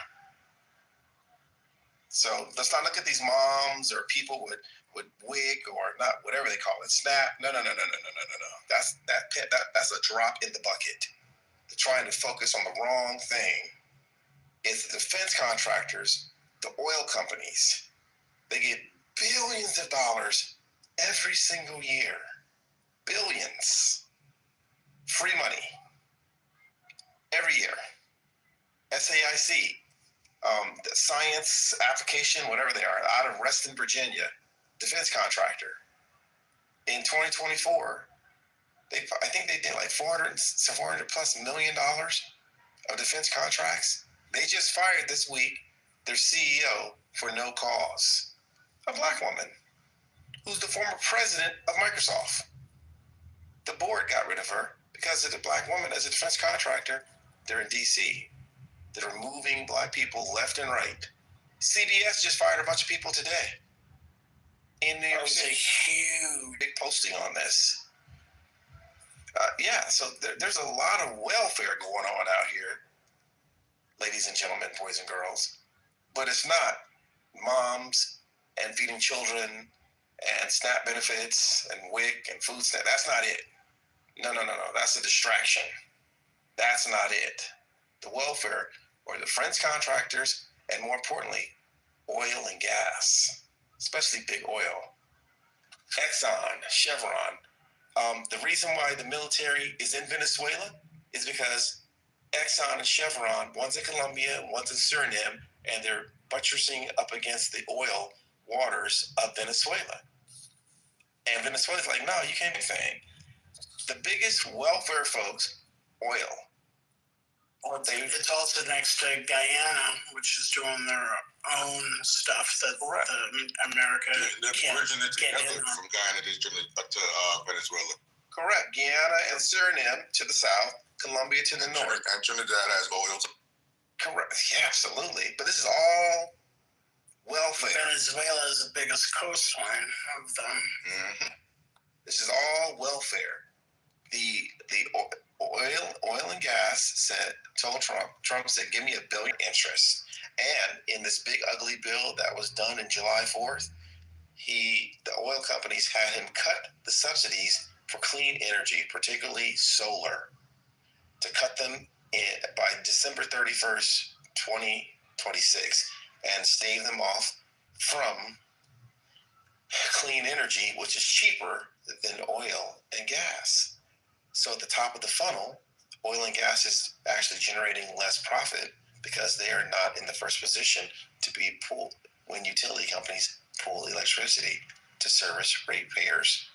So let's not look at these moms or people with wig or not, whatever they call it, SNAP. No. That's a drop in the bucket. They're trying to focus on the wrong thing. It's the defense contractors The oil companies, they get billions of dollars every single year. Billions. Free money. Every year. SAIC, the science application, whatever they are, out of Reston, Virginia, defense contractor. In 2024, I think they did like $400 plus million of defense contracts. They just fired this week their CEO for no cause. A black woman who's the former president of Microsoft. The board got rid of her because of the black woman as a defense contractor. They're in DC. They're removing black people left and right. CBS just fired a bunch of people today. In New York City. Huge big posting on this. So there's a lot of welfare going on out here, ladies and gentlemen, boys and girls. But it's not moms and feeding children and SNAP benefits and WIC and food stamp. That's not it. No. That's a distraction. That's not it. The welfare or the defense contractors, and more importantly, oil and gas, especially big oil. Exxon, Chevron. The reason why the military is in Venezuela is because Exxon and Chevron, one's in Colombia, one's in Suriname, and they're buttressing up against the oil waters of Venezuela. And Venezuela's like, no, you can't be saying. The biggest welfare folks, oil. It's also next to Guyana, which is doing their own stuff that America they're bridging it together from Guyana to Venezuela. Correct. Guyana and Suriname to the south, Colombia to the north. And Trinidad has oil. Correct. Yeah, absolutely. But this is all welfare. Venezuela is the biggest coastline of them. Mm-hmm. This is all welfare. The oil and gas told Trump said, give me $1 billion interest. And in this big ugly bill that was done in July 4th, the oil companies had him cut the subsidies for clean energy, particularly solar, to cut them by December 31st, 2026, and stave them off from clean energy, which is cheaper than oil and gas. So at the top of the funnel, oil and gas is actually generating less profit because they are not in the first position to be pulled when utility companies pull electricity to service ratepayers.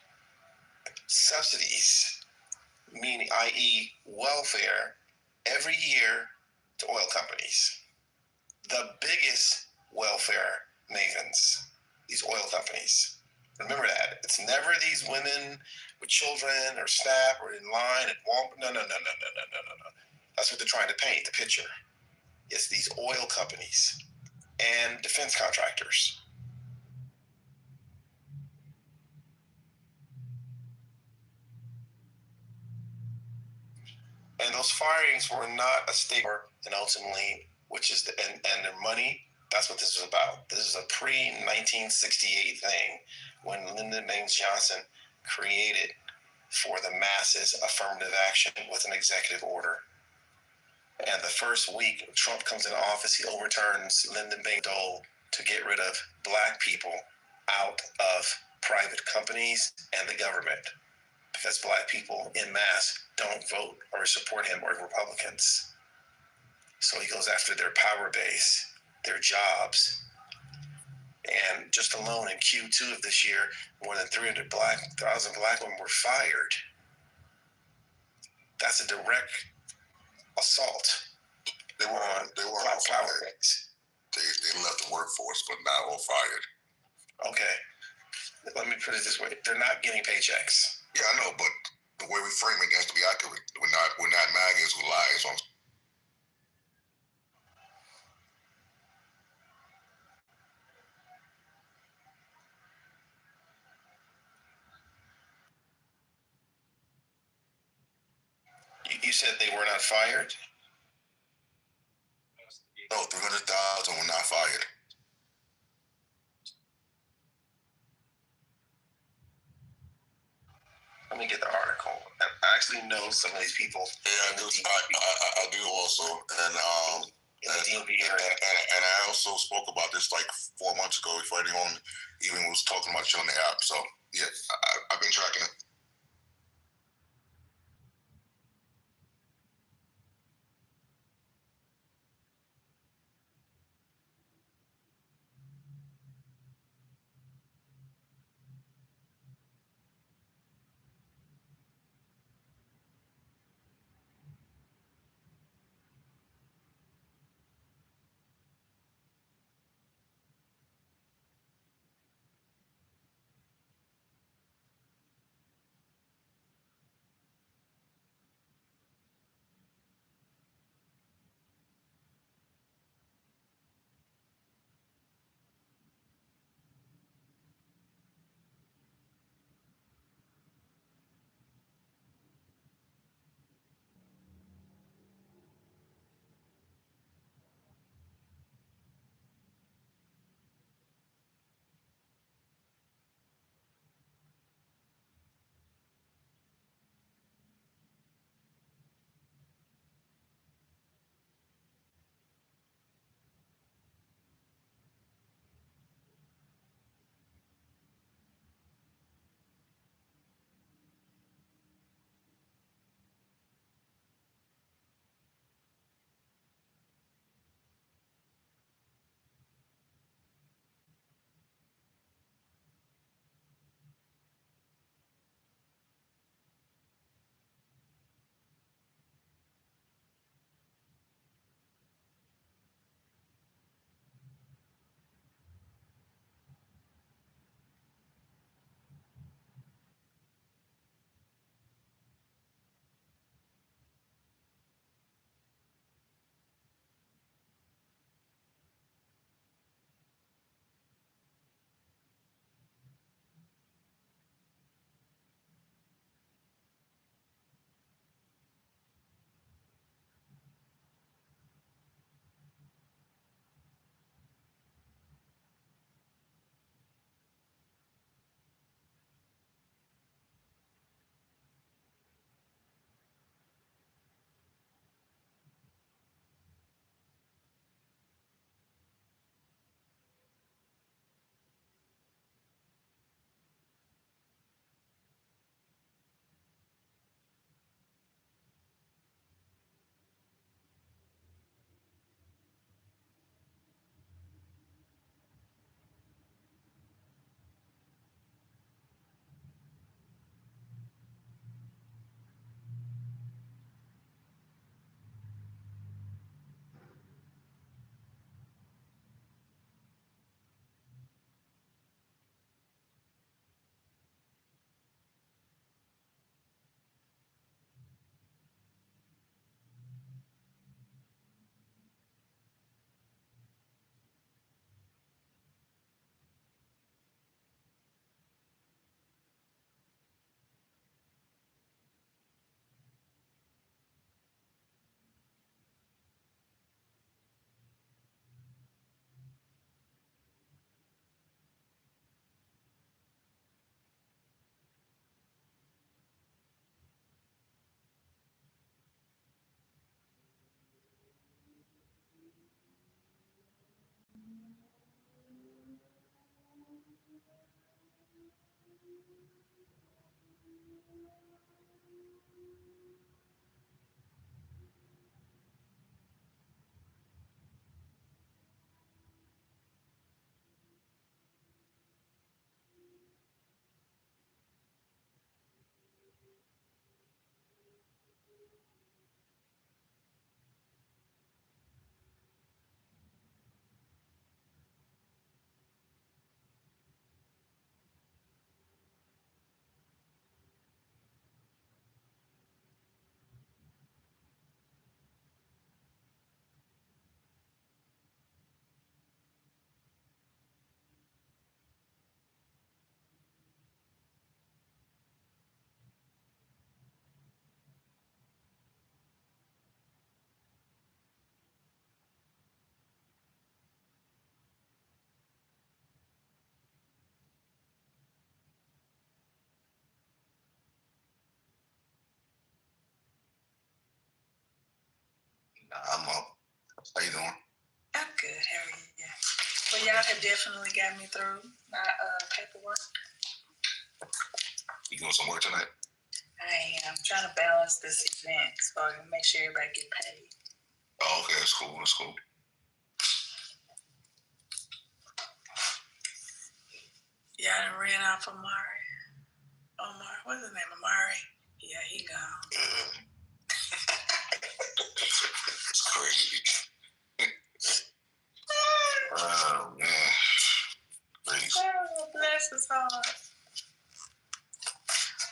Subsidies, meaning i.e. welfare, every year to oil companies. The biggest welfare mavens, these oil companies. Remember that. It's never these women with children or SNAP or in line at Walmart. No. That's what they're trying to paint, the picture. It's these oil companies and defense contractors. And those firings were not a state, and ultimately, which is and their money. That's what this is about. This is a pre-1968 thing when Lyndon Baines Johnson created for the masses affirmative action with an executive order. And the first week Trump comes into office, he overturns Lyndon Baines Dole to get rid of black people out of private companies and the government, because black people en masse don't vote or support him or Republicans. So he goes after their power base, their jobs. And just alone in Q2 of this year, more than 300,000 black women were fired. That's a direct assault. They weren't all fired. They left the workforce, but not all fired. Okay. Let me put it this way. They're not getting paychecks. Yeah, I know, but the way we frame it has to be accurate. We're not MAGAs who lies on. You said they were not fired? No, 300,000 were not fired. Let me get the article. I actually know some of these people. Yeah, I do also. And in the DMV area. And I also spoke about this like 4 months ago before anyone even was talking about you on the app. So yeah, I've been tracking it. How you doing? I'm good. How are you? Well, y'all have definitely got me through my paperwork. You doing some work tonight? I am trying to balance this event so I can make sure everybody get paid. Oh, okay, that's cool. That's cool. Y'all done ran off Omari. What's his name? Omari? Yeah, he gone. It's crazy. Oh, man. Crazy. Oh, bless his heart.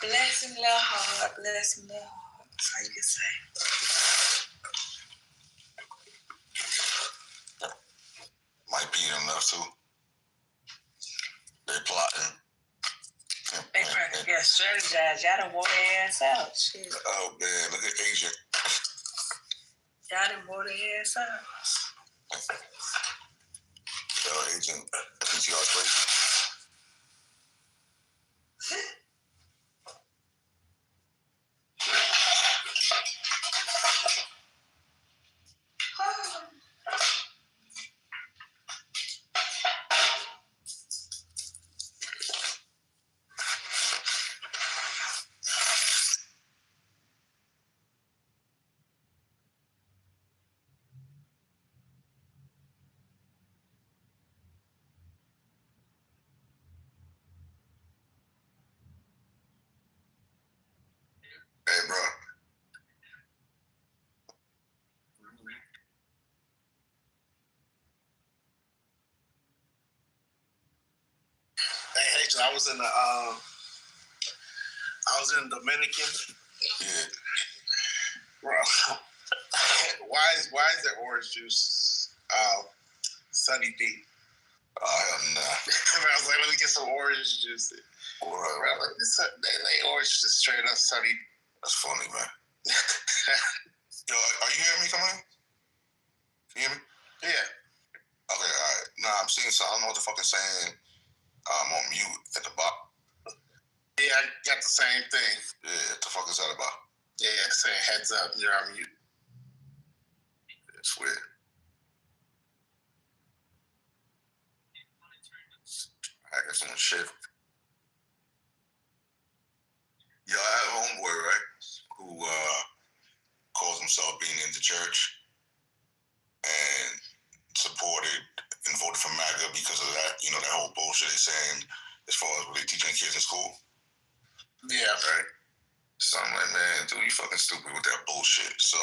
Bless him, little heart. Bless him, little heart. That's all you can say. Might be enough too. They plotting. They probably got strategized. Y'all done wore their ass out. Shit. Oh man, look at Asia. Y'all done wore their ass out. Agent, I think y'all crazy. Hey, bro. Hey, so I was in Dominican. Yeah. Bro, why is there orange juice? Sunny D. Oh, hell nah. I was like, let me get some orange juice. Right. Bro, like this, they orange juice straight up Sunny. That's funny, man. Yo, are you hearing me, Kamala? Can you hear me? Yeah. Okay, all right. Nah, I'm seeing something. I don't know what the fuck it's saying. I'm on mute at the bottom. Yeah, I got the same thing. Yeah, what the fuck is that about? Yeah, saying heads up, you're on mute. It's weird. I got some shit. Yo, I have a homeboy, right, who calls himself being in the church and supported and voted for MAGA because of that, you know, that whole bullshit they're saying as far as what they teaching kids in school. Yeah. Right? So I'm like, man, dude, you fucking stupid with that bullshit. So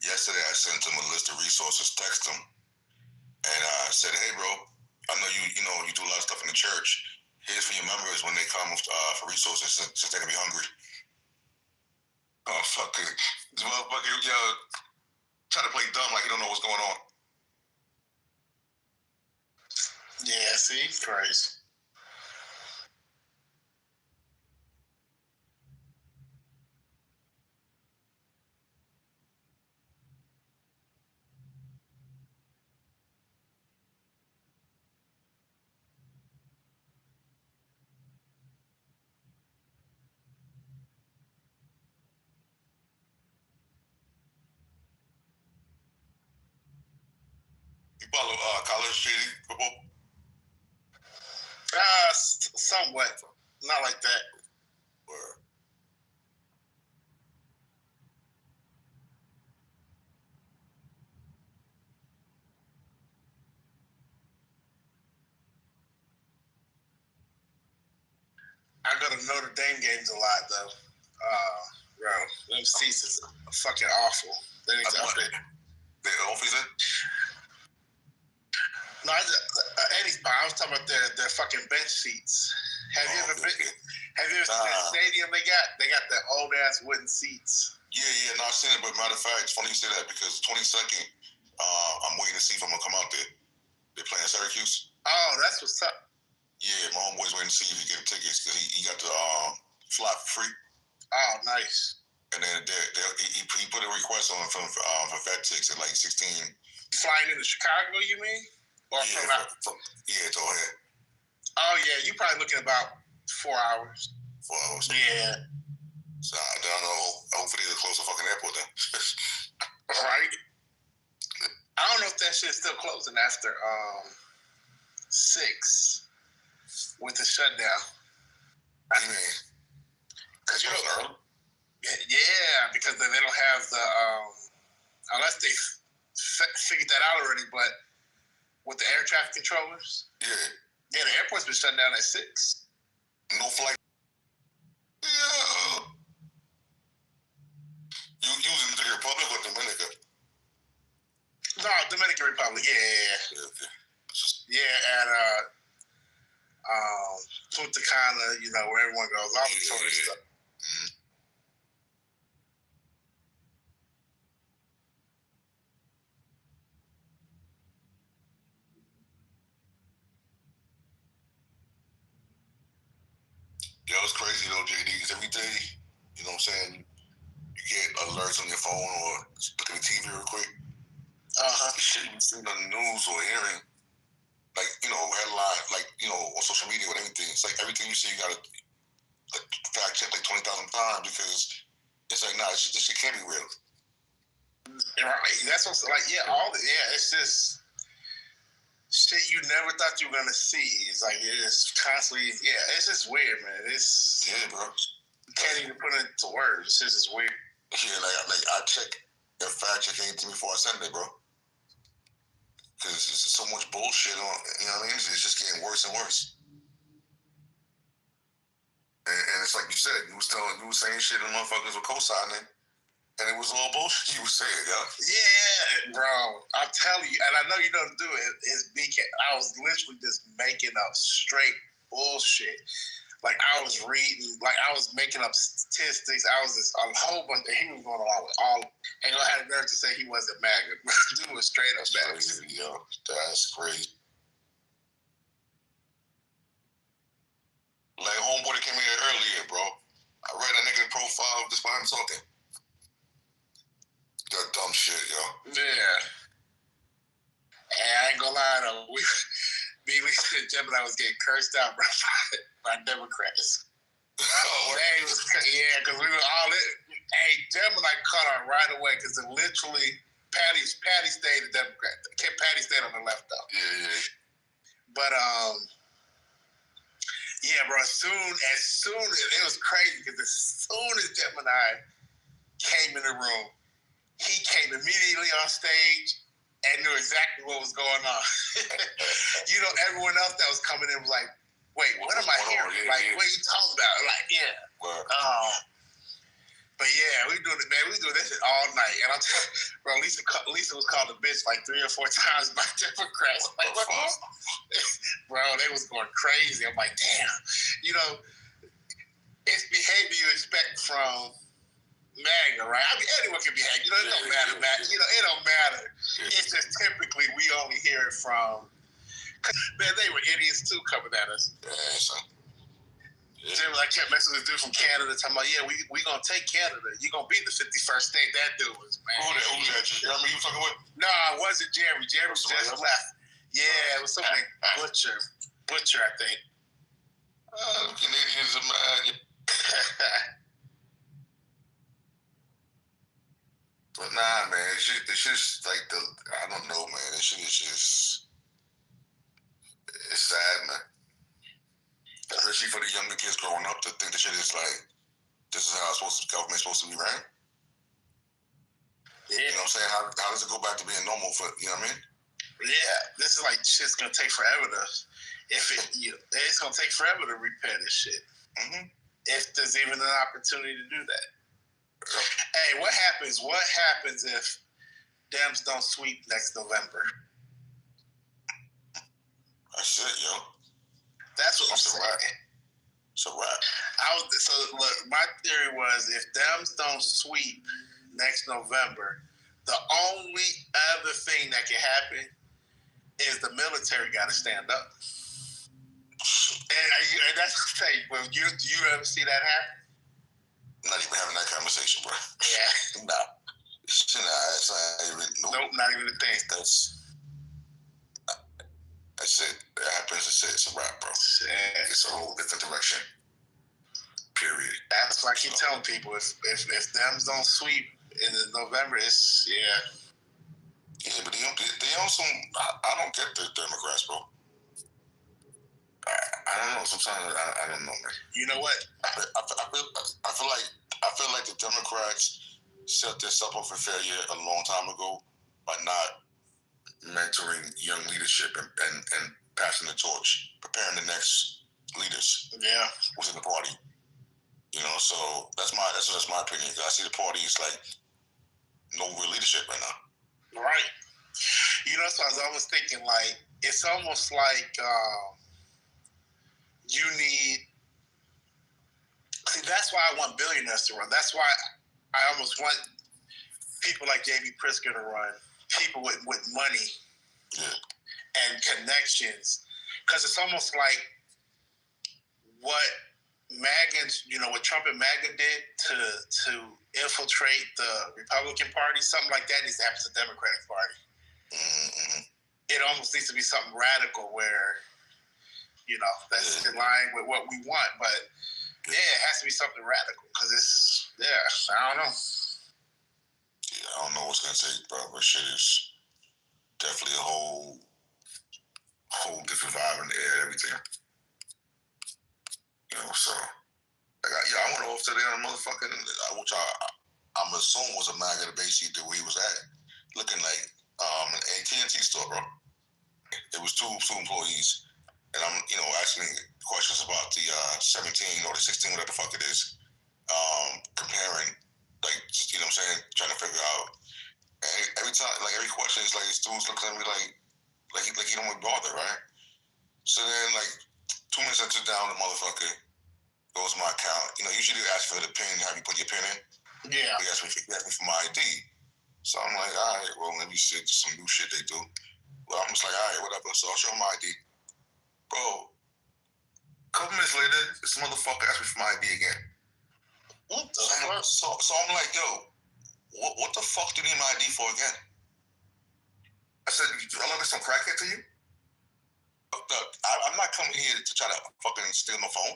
yesterday I sent him a list of resources, text him, and I said, hey, bro, I know you do a lot of stuff in the church. Here's for your members when they come for resources since they're going to be hungry. Oh, fuck it. This motherfucker, try to play dumb like you don't know what's going on. Yeah, see? Crazy. You follow college shitty football? Somewhat. Not like that. Word. I go to Notre Dame games a lot, though. Bro, them seats is fucking awful. They need to update. They office it? No, Eddie's bar. I was talking about their fucking bench seats. Have you ever seen that stadium they got? They got the old ass wooden seats. Yeah, no, I've seen it, but matter of fact, it's funny you say that because 22nd, I'm waiting to see if I'm gonna come out there. They're playing Syracuse. Oh, that's what's up. Yeah, my homeboy's waiting to see if he get tickets because he got the fly for free. Oh, nice. And then he put a request on for vet tickets at like 16. Flying into Chicago, you mean? Or yeah, it's all here. Oh yeah, you probably looking about 4 hours. 4 hours. Yeah. So I don't know. Hopefully they're close to fucking airport then. Right. I don't know if that shit's still closing after 6 with the shutdown. I mean, because yeah, because they don't have the unless they figured that out already. But with the air traffic controllers, yeah, the airport's been shut down at 6. No flight. Yeah. You using the Republic or Dominica? No, Dominican Republic. Yeah. Yeah, at Punta Cana, you know, where everyone goes, all the tourist stuff. Yeah, it's crazy though, JD. Because every day, you know what I'm saying, you get alerts on your phone or look at the TV real quick. Shit you see on the news or hearing, like, you know, headline, like, you know, on social media or anything. It's like everything you see, you gotta like, fact check like 20,000 times because it's like, nah, this shit can't be real. Right. That's what's like, it's just shit you never thought you were gonna see. It's like it's constantly, it's just weird, man. It's bro. You can't even put it into words. It's just weird. Yeah, like I check and fact check anything before I send it, bro. Because it's so much bullshit on, you know what I mean? It's just getting worse and worse. And it's like you said, you was saying shit and motherfuckers were co-signing, and it was all bullshit you was saying, yo. Yeah, bro. I'm telling you, and I know you don't do it. It's BK. I was literally just making up straight bullshit. Like I was reading, like I was making up statistics. I was just a whole bunch. He was going on with all, and I had a nerve to say he wasn't MAGA. Dude was straight up MAGA. Yo, that's crazy. Like homeboy that came in here earlier, bro. I read that nigga's profile just by him talking. That dumb shit, yo. Yeah. And I ain't gonna lie though, me and Gemini was getting cursed out by Democrats. They was, because we were all in. Hey, Gemini caught on right away because it literally Patty stayed a Democrat. Patty stayed on the left though. Yeah. But yeah, bro. As soon it was crazy because as soon as Gemini came in the room, he came immediately on stage and knew exactly what was going on. You know, everyone else that was coming in was like, wait, what am I hearing? What are you talking about? Like, but yeah, we doing it, man. We doing this shit all night. And I'm telling you, bro, Lisa was called a bitch like 3 or 4 times by Democrats. Like, what? Bro, they was going crazy. I'm like, damn. You know, it's behavior you expect from MAGA, right? I mean, anyone can be hacked. You know, it don't matter, man. You know, it don't matter. It's just typically we only hear it from. Man, they were idiots too coming at us. I kept messing with this dude from Canada, talking about, we gonna take Canada. You gonna beat the 51st state. That dude was, man. Who's that? Jeremy you talking with? No, it wasn't Jeremy. Jeremy just left. Yeah, it was something Butcher, I think. Canadians are mad. But nah, man, it's just like I don't know, man. This shit is just, it's sad, man. Especially for the younger kids growing up to think the shit is like, this is how government's supposed to be ran. Yeah. You know what I'm saying? How does it go back to being normal for, you know what I mean? Yeah, this is like shit's gonna take forever to, it's gonna take forever to repair this shit. Mm-hmm. If there's even an opportunity to do that. Hey, what happens if Dems don't sweep next November? That's it, yo. That's what I'm saying. It's a wrap. So look, my theory was if Dems don't sweep next November, the only other thing that can happen is the military got to stand up. And that's the thing. Well, you ever see that happen? Not even having that conversation, bro. Yeah. Nah. It's not even. Nope, not even a thing. That's it. That happens. It's a wrap, bro. Yeah. It's a whole different direction. Period. That's why I keep telling people if Dems don't sweep in November, it's Yeah, but they on some. I don't get the Democrats, bro. I don't know. Sometimes I don't know, man. You know what? I feel like the Democrats set this up for failure a long time ago by not mentoring young leadership and passing the torch, preparing the next leaders. Yeah, within the party. You know, so that's my opinion. I see the party is like no real leadership right now. Right. You know, so I was thinking, like, it's almost like you need. See, that's why I want billionaires to run. That's why I almost want people like J.B. Pritzker to run. People with money and connections, because it's almost like what what Trump and MAGA did to infiltrate the Republican Party. Something like that needs to happen to the Democratic Party. Mm-hmm. It almost needs to be something radical where, that's in line with what we want. But yeah, it has to be something radical because I don't know. Yeah, I don't know what's gonna take, bro. But shit is definitely a whole different vibe in the air, everything. So I went off today on a motherfucking, which I'm assuming was a MAGA basically where he was at, looking like an AT&T store, bro. It was two employees, and I'm asking questions about the 17 or the 16, whatever the fuck it is, comparing, like, just, what I'm saying, trying to figure out. And every time, like, every question is like, this dude's looking at me like he don't want to bother, right? So then, like, 2 minutes into down, the motherfucker goes to my account. Usually they ask for the PIN, have you put your PIN in? Yeah. They ask me for my ID. So I'm like, all right, well, let me see, just some new shit they do. Well, I'm just like, all right, whatever. So I'll show my ID. Bro, a couple minutes later, this motherfucker asked me for my ID again. What the fuck? So I'm like, yo, what the fuck do you need my ID for again? I said, I look like some crackhead to you? Look, I'm not coming here to try to fucking steal my phone.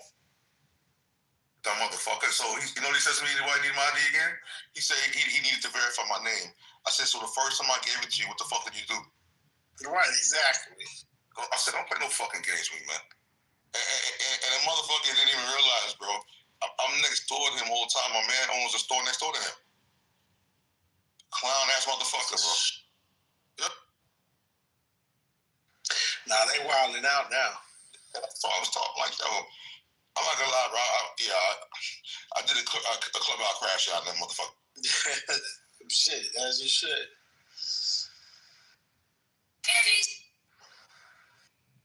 That motherfucker. So he says to me, do I need my ID again? He said he needed to verify my name. I said, so the first time I gave it to you, what the fuck did you do? Right, exactly. I said, don't play no fucking games with me, man. And the motherfucker didn't even realize, bro. I'm next door to him all the time. My man owns a store next door to him. Clown ass motherfucker, bro. Yep. Nah, they wilding out now. So I was talking like, yo, I'm not gonna lie, bro. I did a clubhouse crash out in that motherfucker. Shit, as you should.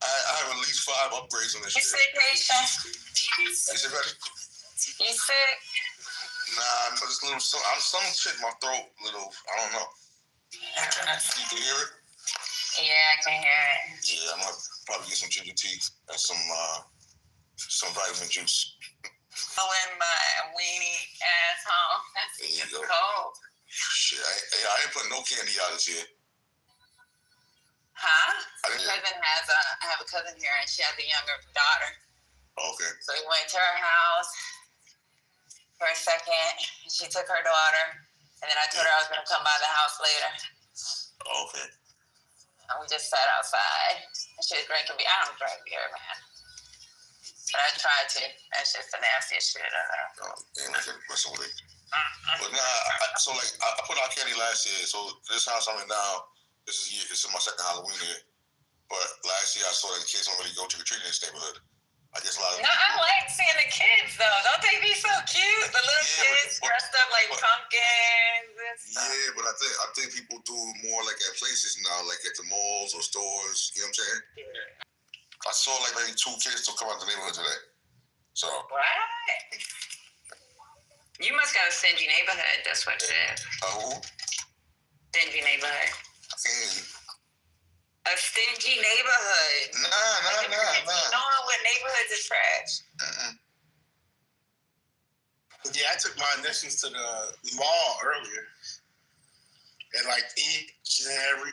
I have at least 5 upgrades on this shit. You sick, Keisha? Is it ready? You sick? Nah, just a little. Some shit in my throat. Little. I don't know. You can hear it? Yeah, I can hear it. Yeah, I'm gonna probably get some ginger tea and some vitamin juice. In my weenie asshole. It's cold. Shit, I ain't putting no candy out this year. Huh? I have a cousin here, and she has a younger daughter. Okay. So we went to her house for a second. She took her daughter, and then I told her I was going to come by the house later. Okay. And we just sat outside. And she was drinking beer. I don't drink beer, man. But I tried to. That's just the nastiest shit ever. Ain't nothing messing with it. But so like I put out candy last year. So this house I'm in now, this is my second Halloween here. But last year I saw that the kids don't really go trick or treating in this neighborhood. I guess a lot of I like seeing the kids though. Don't they be so cute? The little kids dressed up like pumpkins and stuff. Yeah, but I think people do more like at places now, like at the malls or stores. You know what I'm saying? Yeah. I saw like maybe 2 kids to come out the neighborhood today. So. What? You must got a stingy neighborhood. That's what it is. Who? Stingy neighborhood. A stingy neighborhood. Nah. Knowing what neighborhoods is trash. Yeah, I took my initials to the mall earlier, and like each and every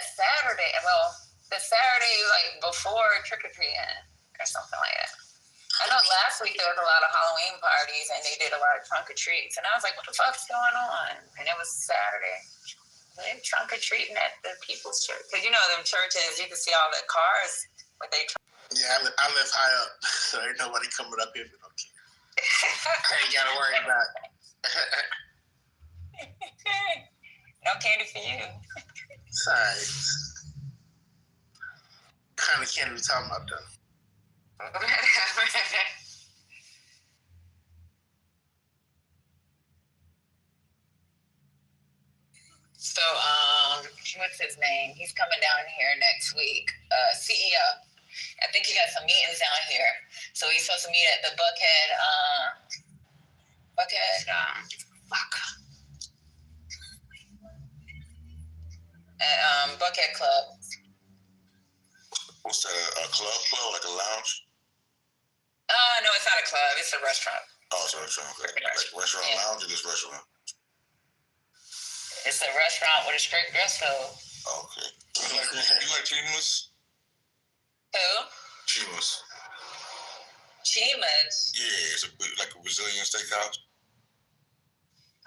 Saturday. Well, the Saturday like before trick or treating or something like that. I know last week there was a lot of Halloween parties and they did a lot of trunk or treats, and I was like, "What the fuck's going on?" And it was Saturday. They trunk or treating at the people's church. Because you know them churches, you can see all the cars. But they Yeah, I live high up, so ain't nobody coming up here for no kid. I ain't got to worry about it. No candy for you. Sorry. What kind of candy we talking about, though? So, what's his name? He's coming down here next week. CEO. I think he got some meetings down here. So he's supposed to meet at the Buckhead, at Buckhead Club. What's that? A club, like a lounge? No, it's not a club. It's a restaurant. Oh, it's a restaurant. Okay. Like restaurant lounge or just restaurant? It's a restaurant with a straight dress code. Okay. You like Chimas? Who? Chimas. Chimas? Yeah, it's like a Brazilian steakhouse.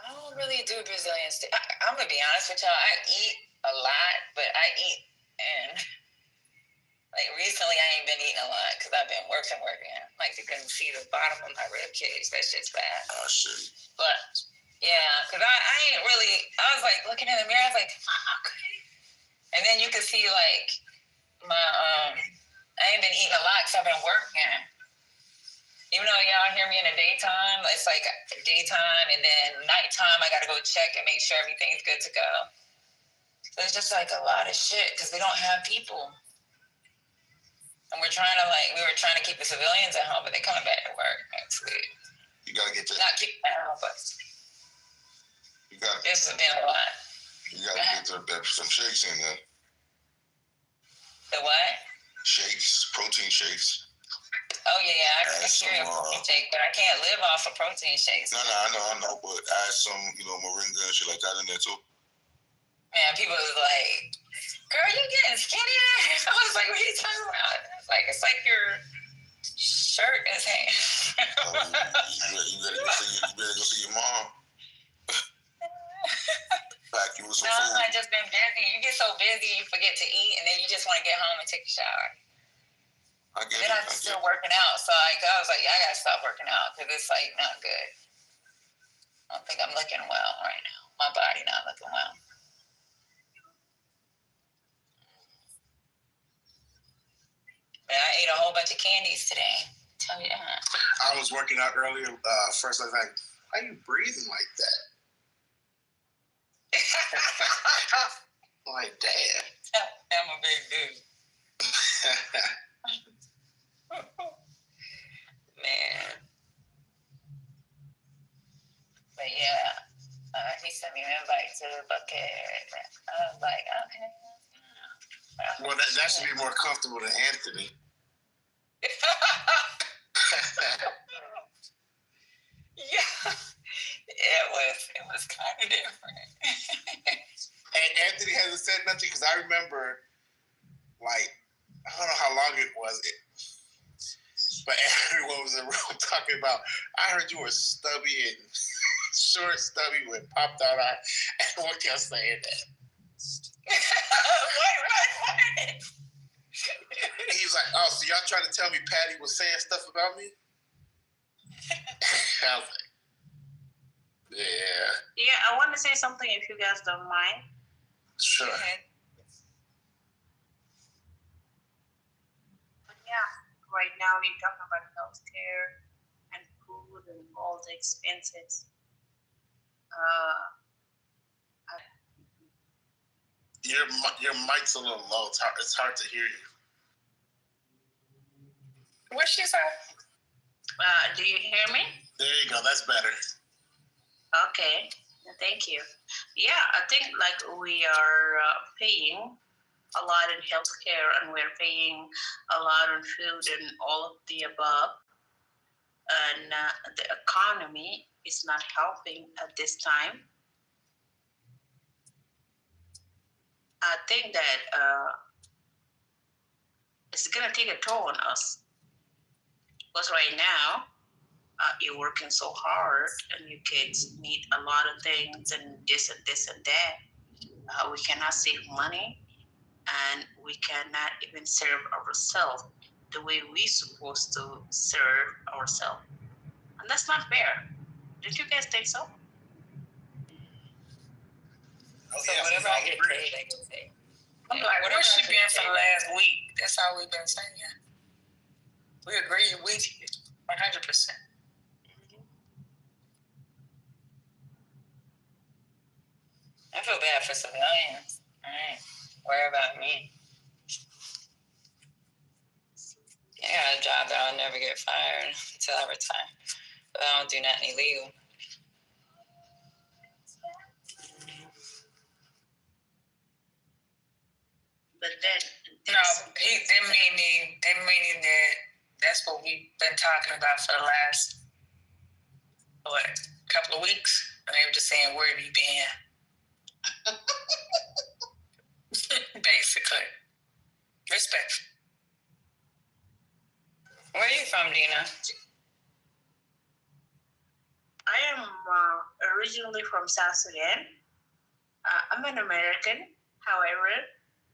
I don't really do Brazilian steak. I'm going to be honest with y'all. I eat a lot, but I eat and... Like, recently, I ain't been eating a lot because I've been working. Like, you can see the bottom of my rib cage. That shit's bad. Oh, shit. But, yeah, because I ain't really, I was, like, looking in the mirror. I was like, okay. And then you can see, like, my, I ain't been eating a lot because I've been working. Even though y'all hear me in the daytime, it's like daytime, and then nighttime, I got to go check and make sure everything's good to go. So it's just, like, a lot of shit because we don't have people. And we were trying to keep the civilians at home, but they're coming back to work next week. You gotta get to. Not keep them at home, but this has been a lot. You gotta get some shakes in there. The what? Shakes, protein shakes. Oh yeah, I carry a protein shake, but I can't live off of protein shakes. No, I know, but add some, moringa and shit like that in there too. Man, people was like, girl, you getting skinny? I was like, what are you talking about? It's like your shirt is hanging. You better go see your mom. Pack you with some food. I just been busy. You get so busy, you forget to eat, and then you just want to get home and take a shower. Then I'm still working out, so I was like, yeah, I gotta stop working out because it's like not good. I don't think I'm looking well right now. My body not looking well. I ate a whole bunch of candies today. Tell you that. I was working out earlier. First, I was like, "How you breathing like that?" I'm like, damn. I'm a big dude. Man. But yeah, he sent me an invite to the Buckhead. I was like, okay. Well, that should be more comfortable than Anthony. Yeah, it was kind of different. And Anthony hasn't said nothing because I remember, like, I don't know how long it was, but everyone was in the room talking about, I heard you were stubby and short, stubby with popped out eye. And what kept saying that? What? He was like, oh, so y'all trying to tell me Patty was saying stuff about me? I was like, yeah. Yeah, I want to say something if you guys don't mind. Sure. But yeah, right now we're talking about healthcare and food and all the expenses. Your mic's a little low. It's hard to hear you. What she said? Do you hear me? There you go. That's better. Okay. Thank you. Yeah, I think like we are paying a lot in healthcare and we're paying a lot on food and all of the above. And the economy is not helping at this time. I think that it's going to take a toll on us. Because right now, you're working so hard and your kids need a lot of things and this and that. We cannot save money, and we cannot even serve ourselves the way we're supposed to serve ourselves. And that's not fair. Don't you guys think so? So whatever I get paid, I get paid. I'm like, where's she been for the last week? That's all we've been saying. We agree with you 100%. I feel bad for civilians. All right. Worry about me. I got a job that I'll never get fired until I retire. But I don't do nothing illegal. But then no, they meaning that that's what we've been talking about for the last couple of weeks. And they were just saying, where have you been? Basically. Respect. Where are you from, Dina? I am originally from South Sudan. I'm an American. However,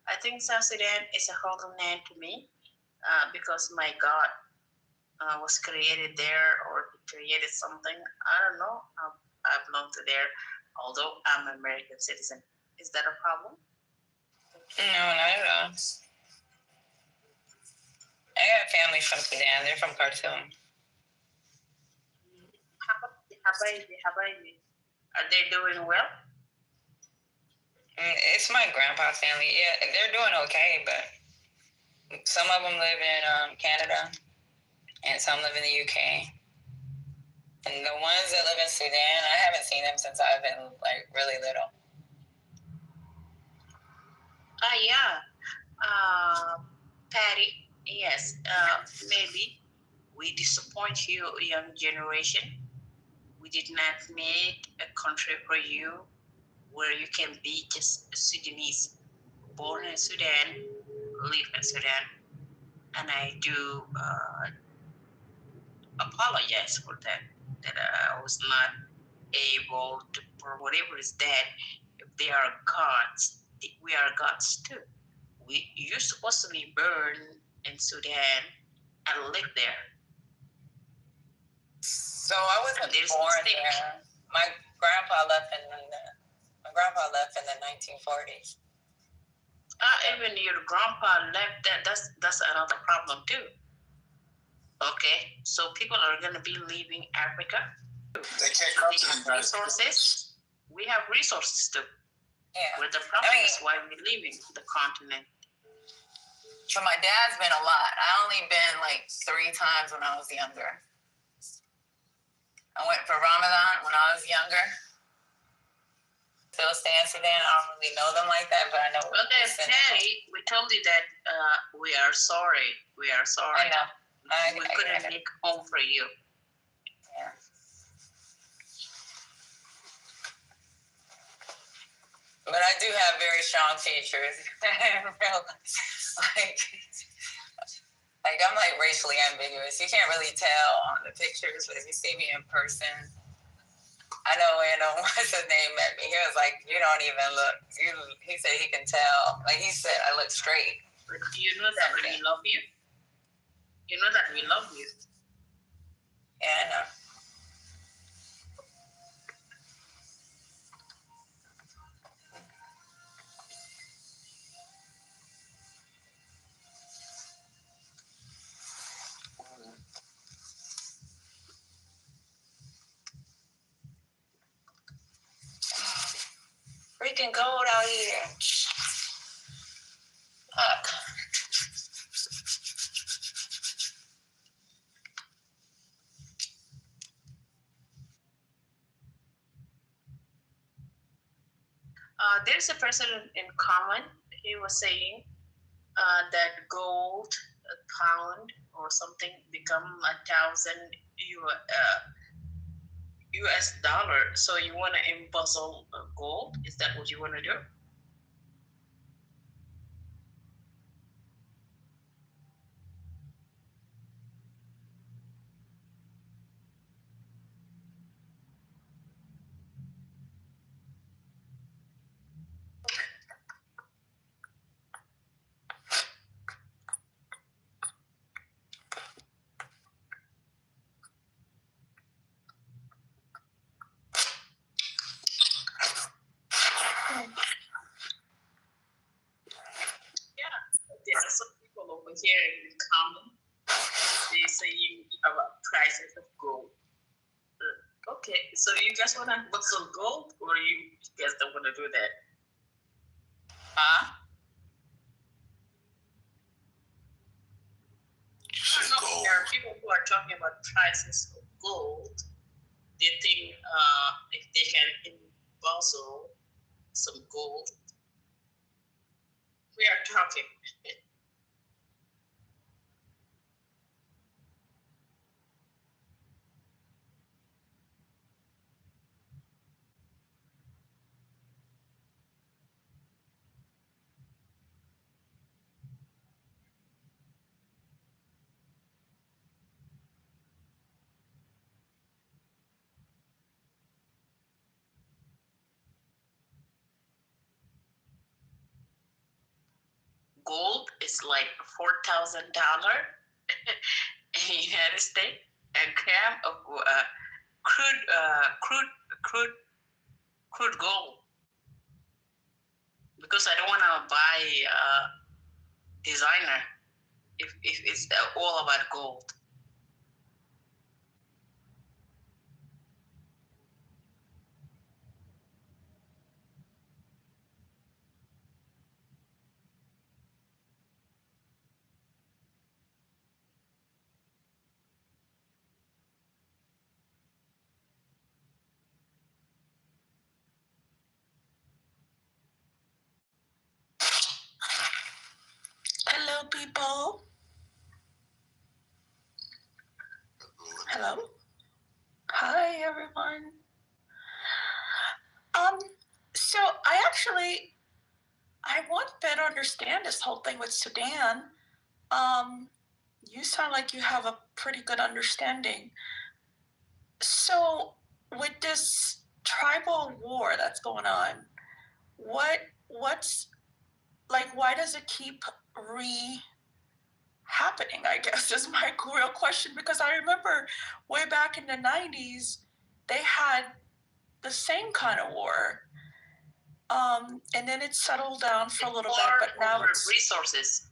I think South Sudan is a holy land to me because my God was created there, or he created something. I don't know. I belong to there, although I'm an American citizen. Is that a problem? No, not at all. I got family from Sudan. They're from Khartoum. Are they doing well? It's my grandpa's family. Yeah, they're doing okay, but some of them live in Canada, and some live in the UK. And the ones that live in Sudan, I haven't seen them since I've been really little. Patty, yes, maybe we disappoint you, young generation. We did not make a country for you where you can be just a Sudanese, born in Sudan, live in Sudan. And I do apologize for that I was not able to, for whatever is that. If they are gods, we are gods too. You're supposed to be born in Sudan and live there. So I wasn't born there. My grandpa left in the 1940s. Even your grandpa left. That's another problem too. Okay, so people are going to be leaving Africa. They can't come to the resources. We have resources too. Yeah. With the problem is why we're leaving the continent. So my dad's been a lot. I only been 3 times when I was younger. I went for Ramadan when I was younger. Still stay in Sudan. I don't really know them like that, but I know. Well, then, Patty, we told you that we are sorry. We are sorry. I know. We couldn't make home for you. Yeah. But I do have very strong features. I'm racially ambiguous. You can't really tell on the pictures, but if you see me in person, I know when what's his name met me. He was like, "You don't even look." He said he can tell. He said I look straight. But you know that we love you. You know that we love you. Yeah, I know. Freaking cold out here. Fuck. There's a person in comment. He was saying that gold, a pound or something, become 1,000 US dollar. So you want to embezzle gold? Is that what you want to do? talking about prices of gold. Okay, so you guys want to book some gold, or you guys don't want to do that? Huh? There are people who are talking about prices of gold. They think if they can embezzle some gold. We are talking. Gold is like $4,000 in the United States. A gram of crude gold. Because I don't want to buy designer if it's all about gold. Hello, people. Hello. Hi, everyone. So I want to better understand this whole thing with Sudan. You sound like you have a pretty good understanding. So with this tribal war that's going on, what's like, why does it keep happening, I guess, is my real question, because I remember way back in the 90s, they had the same kind of war. And then it settled down for a little bit, but now it's resources.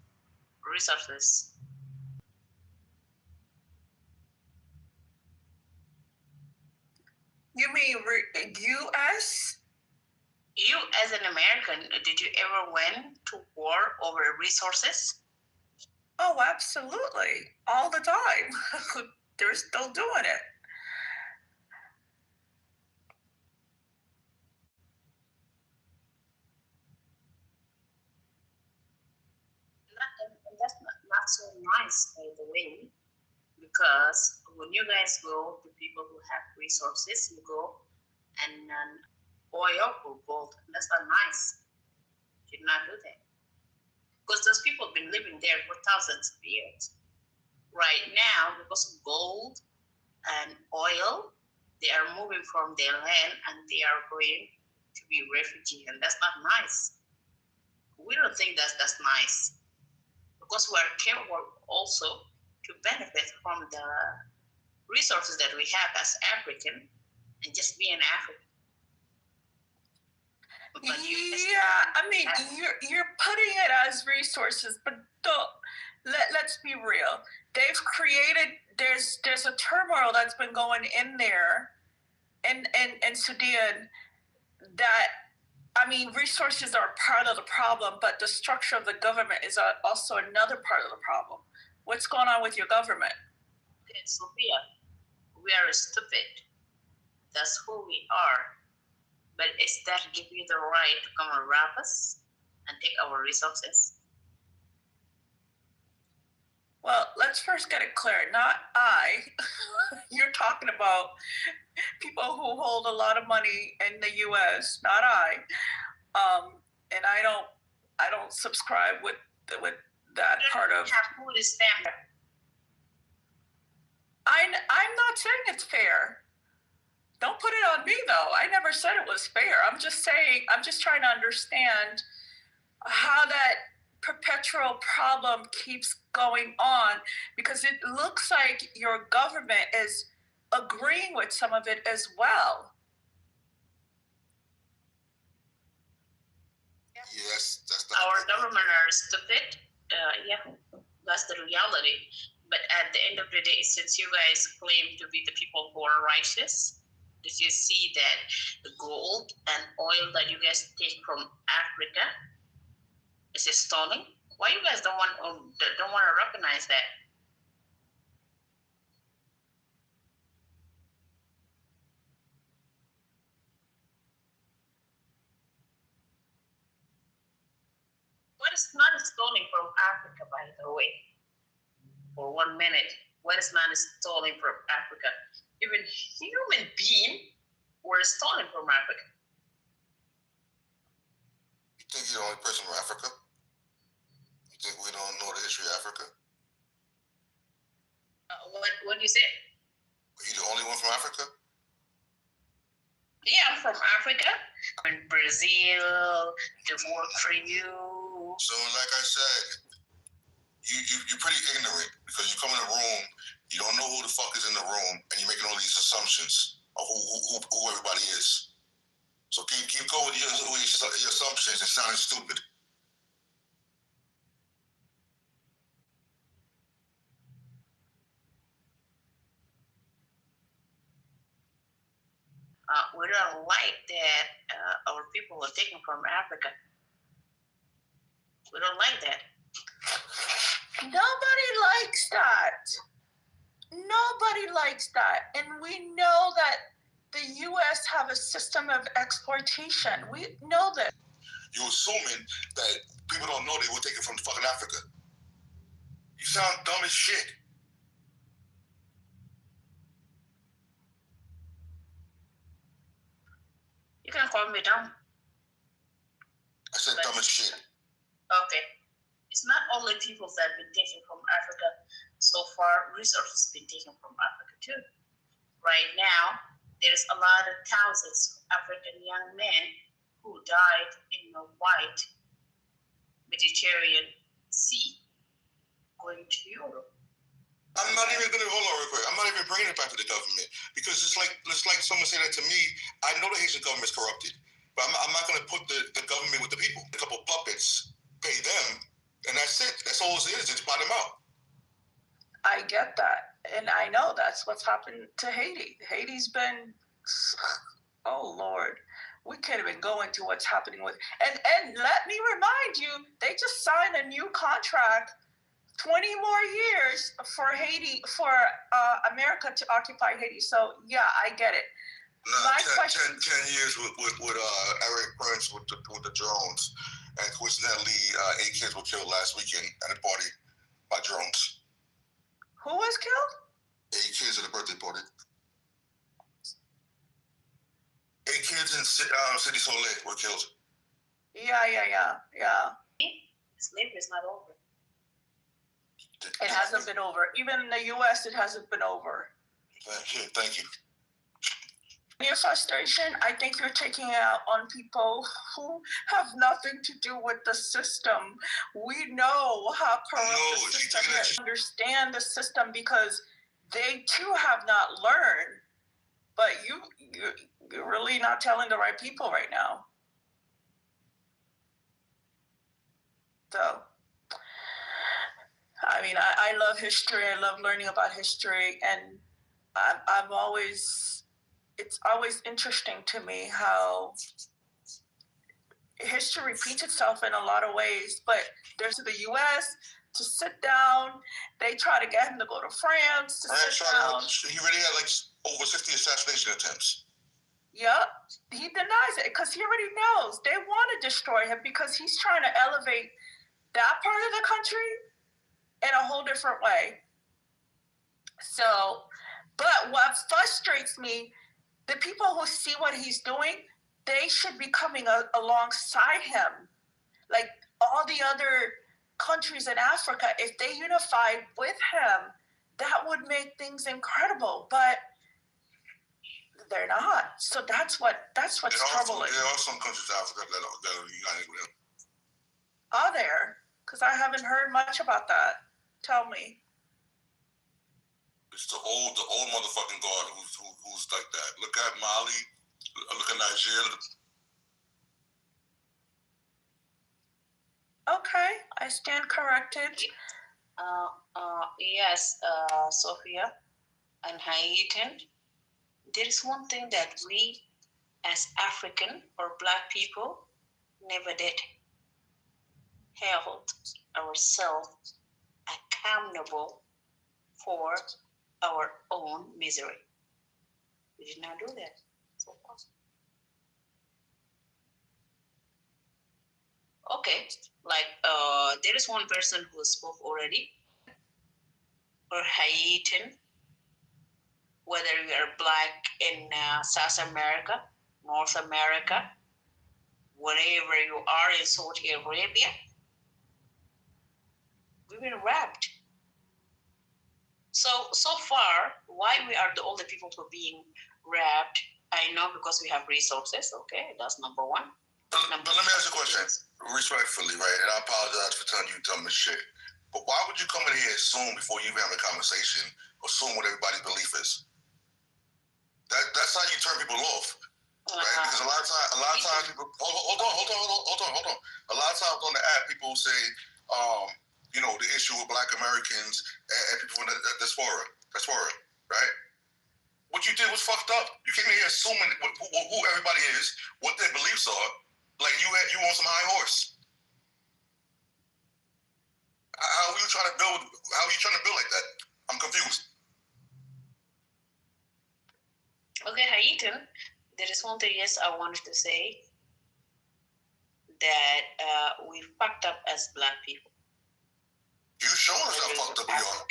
You mean U.S.? You, as an American, did you ever went to war over resources? Oh, absolutely. All the time. They're still doing it. That's not so nice, by the way, because when you guys go to people who have resources, you go and oil or gold. That's not nice. You should not do that. Because those people have been living there for thousands of years. Right now, because of gold and oil, they are moving from their land and they are going to be refugees, and that's not nice. We don't think that's nice, because we are capable also to benefit from the resources that we have as African and just be an African. I mean, you're putting it as resources, but let's be real. They've created, there's a turmoil that's been going in there in Sudan that, I mean, resources are part of the problem, but the structure of the government is also another part of the problem. What's going on with your government? Okay, Sophia, we are stupid. That's who we are. But is that give you the right to come and rob us and take our resources? Well, let's first get it clear. Not I. You're talking about people who hold a lot of money in the U.S. Not I. And I don't subscribe with that part of. Who is fair? I'm not saying it's fair. Don't put it on me, though. I never said it was fair. I'm just trying to understand how that perpetual problem keeps going on, because it looks like your government is agreeing with some of it as well. Yes, that's not our government are stupid. Yeah, that's the reality. But at the end of the day, since you guys claim to be the people who are righteous, did you see that the gold and oil that you guys take from Africa is stolen? Why you guys don't want to recognize that? What is money stolen from Africa, by the way? For 1 minute, what is money stolen from Africa? Even human beings were stolen from Africa. You think you're the only person from Africa? You think we don't know the history of Africa? What do you say? Are you the only one from Africa? Yeah, I'm from Africa. I'm in Brazil to work for you. So, like I said, you're pretty ignorant because you come in a room, you don't know who the fuck is in the room, and you're making all these assumptions of who everybody is. So keep going with your assumptions and sounding stupid. We don't like that our people are taken from Africa. We don't like that. Nobody likes that. Nobody likes that. And we know that the U.S. have a system of exploitation. We know that. You're assuming that people don't know they were taken from fucking Africa. You sound dumb as shit. You can call me dumb. I said dumb as shit. Okay. It's not only people that have been taken from Africa. So far, resources have been taken from Africa too. Right now, there's a lot of thousands of African young men who died in the white Mediterranean Sea going to Europe. I'm not even gonna hold on real quick. I'm not even bringing it back to the government because it's like someone say that to me. I know the Haitian government is corrupted, but I'm not gonna put the government with the people. A couple puppets pay them, and that's it. That's all it is. Just buy them out. I get that. And I know that's what's happened to Haiti. Haiti's been, oh Lord, we can't even go into what's happening with, and let me remind you, they just signed a new contract, 20 more years for Haiti, for America to occupy Haiti. So yeah, I get it. Nah, 10 years with Eric Prince with the drones, and coincidentally, 8 kids were killed last weekend at a party by drones. Who was killed? 8 kids at a birthday party. 8 kids in City Soleil were killed. Yeah. Slavery is not over. It hasn't been over. Even in the U.S., it hasn't been over. Thank you. Your frustration, I think you're taking it out on people who have nothing to do with the system. We know how corrupt the system is. Understand the system because they too have not learned. But you're really not telling the right people right now. So, I mean, I love history. I love learning about history, and I'm always. It's always interesting to me how history repeats itself in a lot of ways, but there's the U.S. to sit down. They try to get him to go to France to sit down. He already had like over 60 assassination attempts. Yep. He denies it because he already knows they want to destroy him because he's trying to elevate that part of the country in a whole different way. So, but what frustrates me, the people who see what he's doing, they should be coming alongside him. Like all the other countries in Africa, if they unified with him, that would make things incredible. But they're not. So that's what's troubling. There are some countries in Africa that are united with him. Are there? Because I haven't heard much about that. Tell me. It's the old motherfucking guard who's like that. Look at Mali. Look at Nigeria. Okay, I stand corrected. Yes, Sophia and Haitian. There is one thing that we, as African or Black people, never did. Held ourselves accountable for our own misery. We did not do that so far. Okay, like there is one person who spoke already, or Haitian, whether you are Black in South America, North America, wherever you are in Saudi Arabia, we've been robbed. So far, why we are the only people who are being robbed? I know because we have resources. Okay, that's number one. But let me ask you a question, respectfully, right? And I apologize for telling you dumb as shit. But why would you come in here and assume before you even have a conversation, assume what everybody's belief is? That's how you turn people off, right? Because a lot of times people hold on. A lot of times on the app, people say, the issue with Black Americans and people from the diaspora, right? What you did was fucked up. You came in here assuming who everybody is, what their beliefs are, like you on some high horse. How are you trying to build like that? I'm confused. Okay, Haitian, there is one thing, yes, I wanted to say that we fucked up as Black people. You showing us how fucked up we are.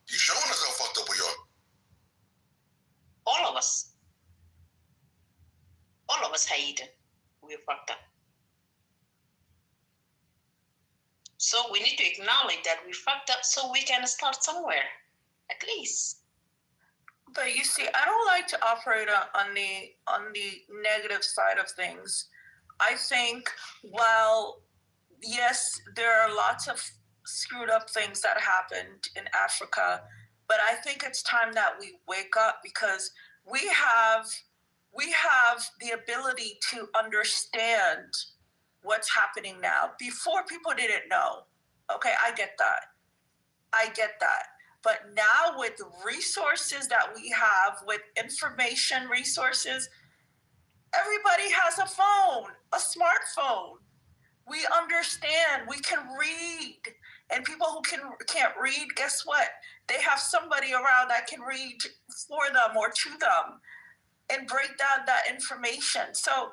You showing us how fucked up we are. All of us, Haitian, we fucked up. So we need to acknowledge that we fucked up so we can start somewhere, at least. But you see, I don't like to operate on the negative side of things. I think, well, yes, there are lots of screwed up things that happened in Africa, but I think it's time that we wake up because we have the ability to understand what's happening now. Before, people didn't know. Okay, I get that. But now with the resources that we have, with information resources, everybody has a phone, a smartphone. We understand, we can read. And people who can't read, guess what? They have somebody around that can read for them or to them and break down that information. So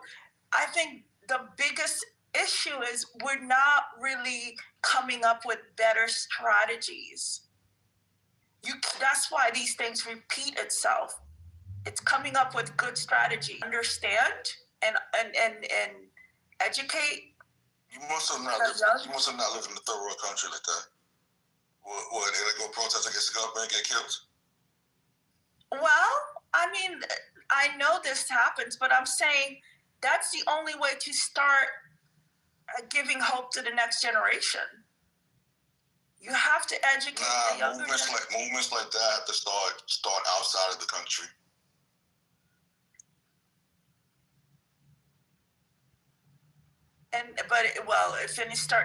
I think the biggest issue is we're not really coming up with better strategies. That's why these things repeat itself. It's coming up with good strategy. Understand and educate. You must have not lived in a third world country like that. What, they go protest against the government and get killed? Well, I mean, I know this happens, but I'm saying that's the only way to start giving hope to the next generation. You have to educate the younger movements like that have to start outside of the country.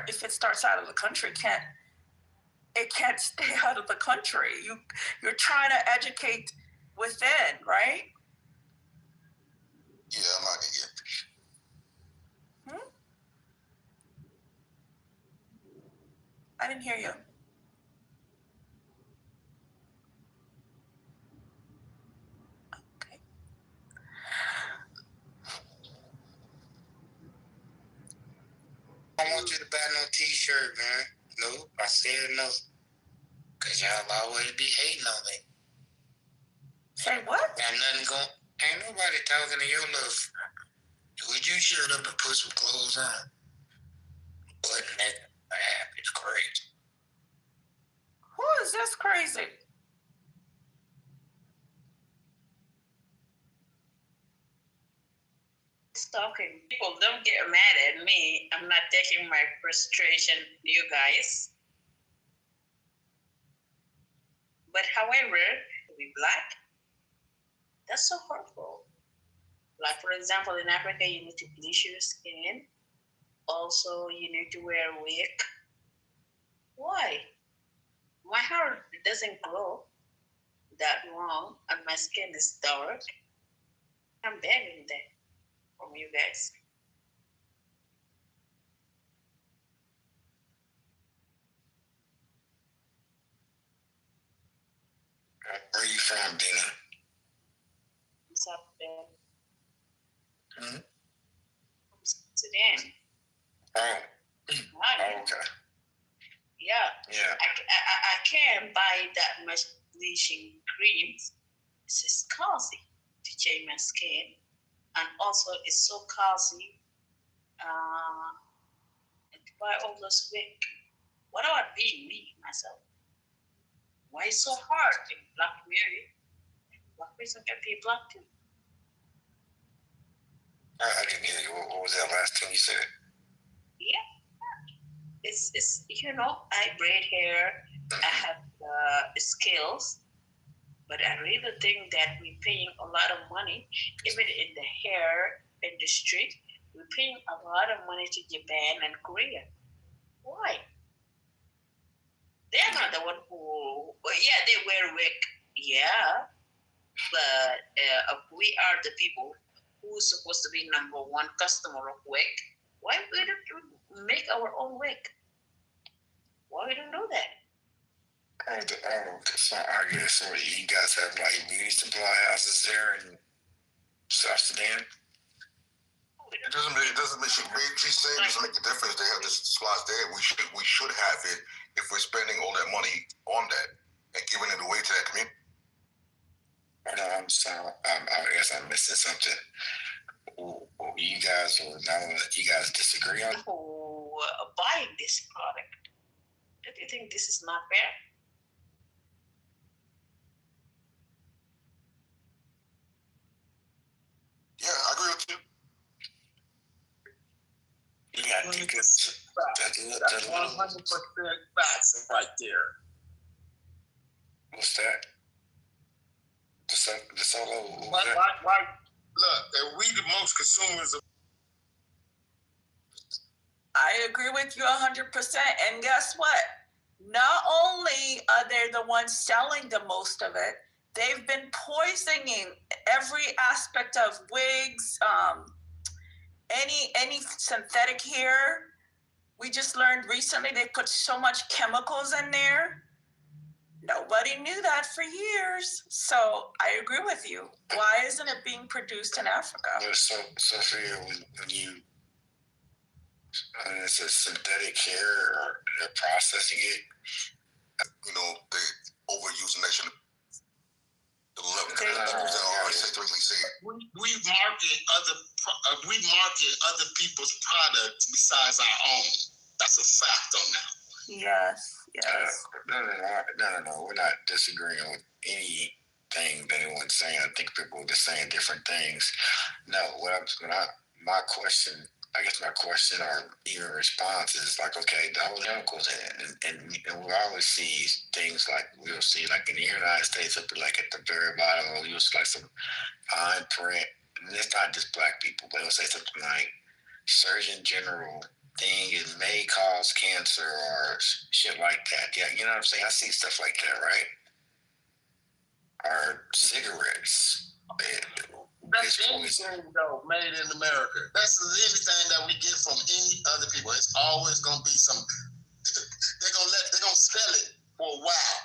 If it starts out of the country, it can't stay out of the country. You're trying to educate within, right? Yeah, I'm not gonna get. I didn't hear you. Okay. I don't want you to buy no t-shirt, man. No, I said no. Cause y'all always be hating on me. Say what? Got nothing going. Ain't nobody talking to your love. Would you shut up and put some clothes on? But nigga, it's crazy. Who is this crazy? Talking. People don't get mad at me. I'm not taking my frustration to you guys. But however, to be Black, that's so hurtful. Like, for example, in Africa, you need to bleach your skin. Also, you need to wear a wig. Why? My hair doesn't grow that long, and my skin is dark. I'm begging that from you guys. Where are you from, Dina? South Sudan. Hmm? Sudan. Oh. Okay. Yeah. Yeah. I can't buy that much bleaching creams. It's just costly to change my skin, and also it's so costly to buy all those wig. What about being me myself? Why is so hard in black community? Black person can be black too. I didn't hear you. What was that last thing you said? Yeah. It's I braid hair. I have skills, but I really think that we're paying a lot of money, even in the hair industry. We're paying a lot of money to Japan and Korea. Why? They're not the one who. Well, yeah, they wear wig. Yeah, but we are the people who's supposed to be number one customer of wig. Why we don't make our own wig? Why we don't do that? I guess so. You guys have like beauty supply houses there in South Sudan? It doesn't make she's saying it doesn't make a difference. They have this supplies there. We should have it if we're spending all that money on that and giving it away to that community. No, I'm sorry. I guess I'm missing something. You guys disagree on? Who buying this product? Do you think this is not fair? Yeah, I agree with you. Yeah, I think it's that's 100% facts right there. What's that? The solo. Right. Look, if we the most consumers of. I agree with you 100%. And guess what? Not only are they the ones selling the most of it, they've been poisoning every aspect of wigs, any synthetic hair. We just learned recently they put so much chemicals in there. Nobody knew that for years. So I agree with you. Why isn't it being produced in Africa? So Sophia, when you it's a synthetic hair or they're processing it, they overusing that shit. The level we market other people's products besides our own. That's a fact on that. Yes. No. We're not disagreeing with anything that anyone's saying. I think people are just saying different things. No, my question or even response is like, okay, the whole chemicals in it, and we always see things like we'll see like in the United States, it'll be like at the very bottom, you'll see like some fine print, and it's not just black people, but it'll say something like Surgeon General thing it may cause cancer or shit like that. Yeah, you know what I'm saying? I see stuff like that, right? Or cigarettes. That's anything though, made in America. That's anything that we get from any other people. It's always gonna be some. They're gonna sell it for a while.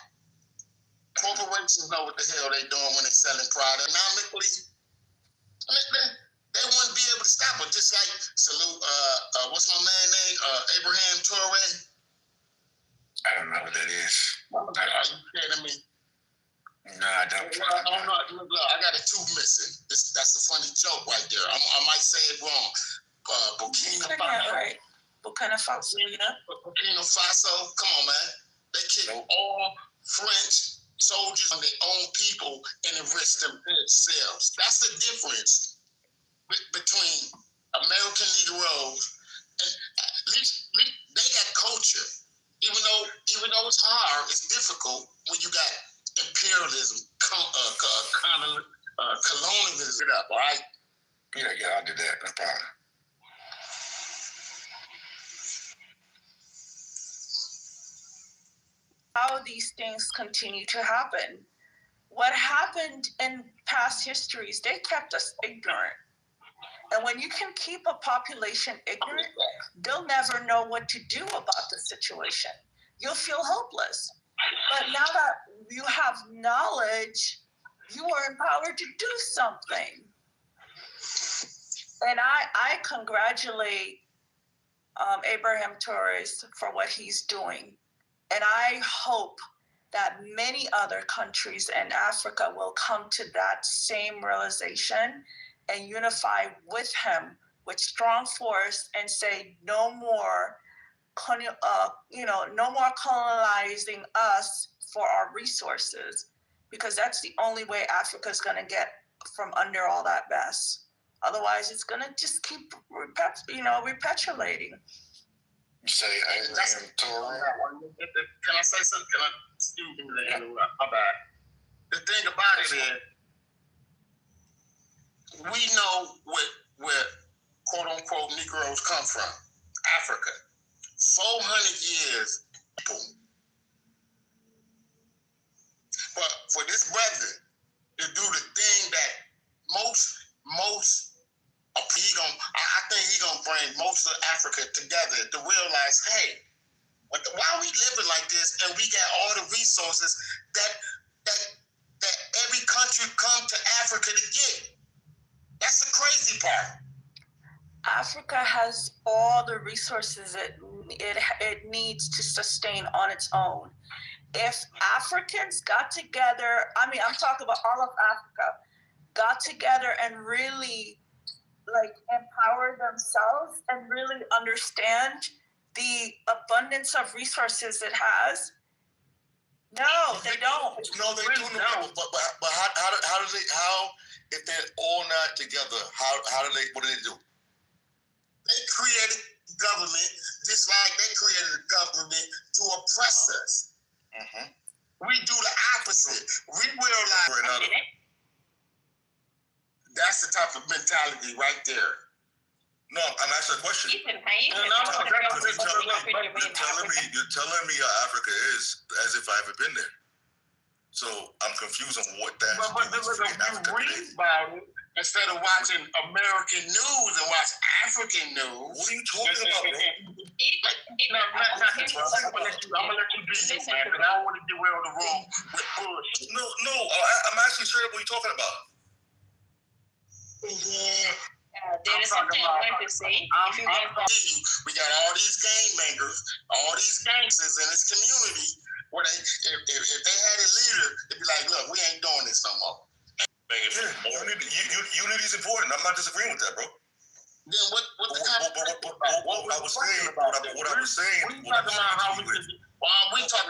Corporations know what the hell they're doing when they're selling product. Economically, they wouldn't be able to stop it. Just like salute, what's my man name? Abraham Torre. I don't know what that is. Are you kidding me? No, I don't. Look, I got a tooth missing. That's a funny joke right there. I might say it wrong. Burkina Faso. Right. Burkina Faso. Burkina Faso. Come on, man. They kill all French soldiers on their own people and enrich themselves. That's the difference between American Negroes and at least they got culture. Even though it's hard, it's difficult when you got imperialism, colonialism. All right? Yeah, I'll do that. No problem. How allow these things continue to happen. What happened in past histories, they kept us ignorant. And when you can keep a population ignorant, they'll never know what to do about the situation. You'll feel hopeless. But now that you have knowledge, you are empowered to do something. And I congratulate Abraham Torres for what he's doing. And I hope that many other countries in Africa will come to that same realization and unify with him with strong force and say no more, no more colonizing us for our resources, because that's the only way Africa is going to get from under all that mess. Otherwise, it's going to just keep perpetuating. You say Abraham Torres? Can I say something? Excuse me, my bad. The thing about it is, we know where quote unquote Negroes come from. Africa. 400 years. Boom. But for this brother to do the thing that I think he's gonna bring most of Africa together to realize, hey, why are we living like this and we got all the resources that every country come to Africa to get? That's the crazy part. Africa has all the resources it needs to sustain on its own. If Africans got together, I'm talking about all of Africa, got together and really empower themselves and really understand the abundance of resources it has. No, they don't. No, they do. But how if they're all not together, what do they do? They created government just like they created a government to oppress us. Mm-hmm. We do the opposite. We realize that's the type of mentality right there. No, I'm asking a question. You're telling me how Africa is as if I haven't been there. So I'm confused on what that is. But you read about it instead of watching American news and watch African news. What are you talking about, bro? I'm gonna let you be you, man, because I don't want to get away on the road with bullshit. No, I'm asking straight up what you're talking about. Yeah. There is something I want to say. We got all these gang members, all these gangsters in this community. Where if they had a leader, they'd be like, "Look, we ain't doing this no more." Unity is important. I'm not disagreeing with that, bro. Then what I was saying, we talking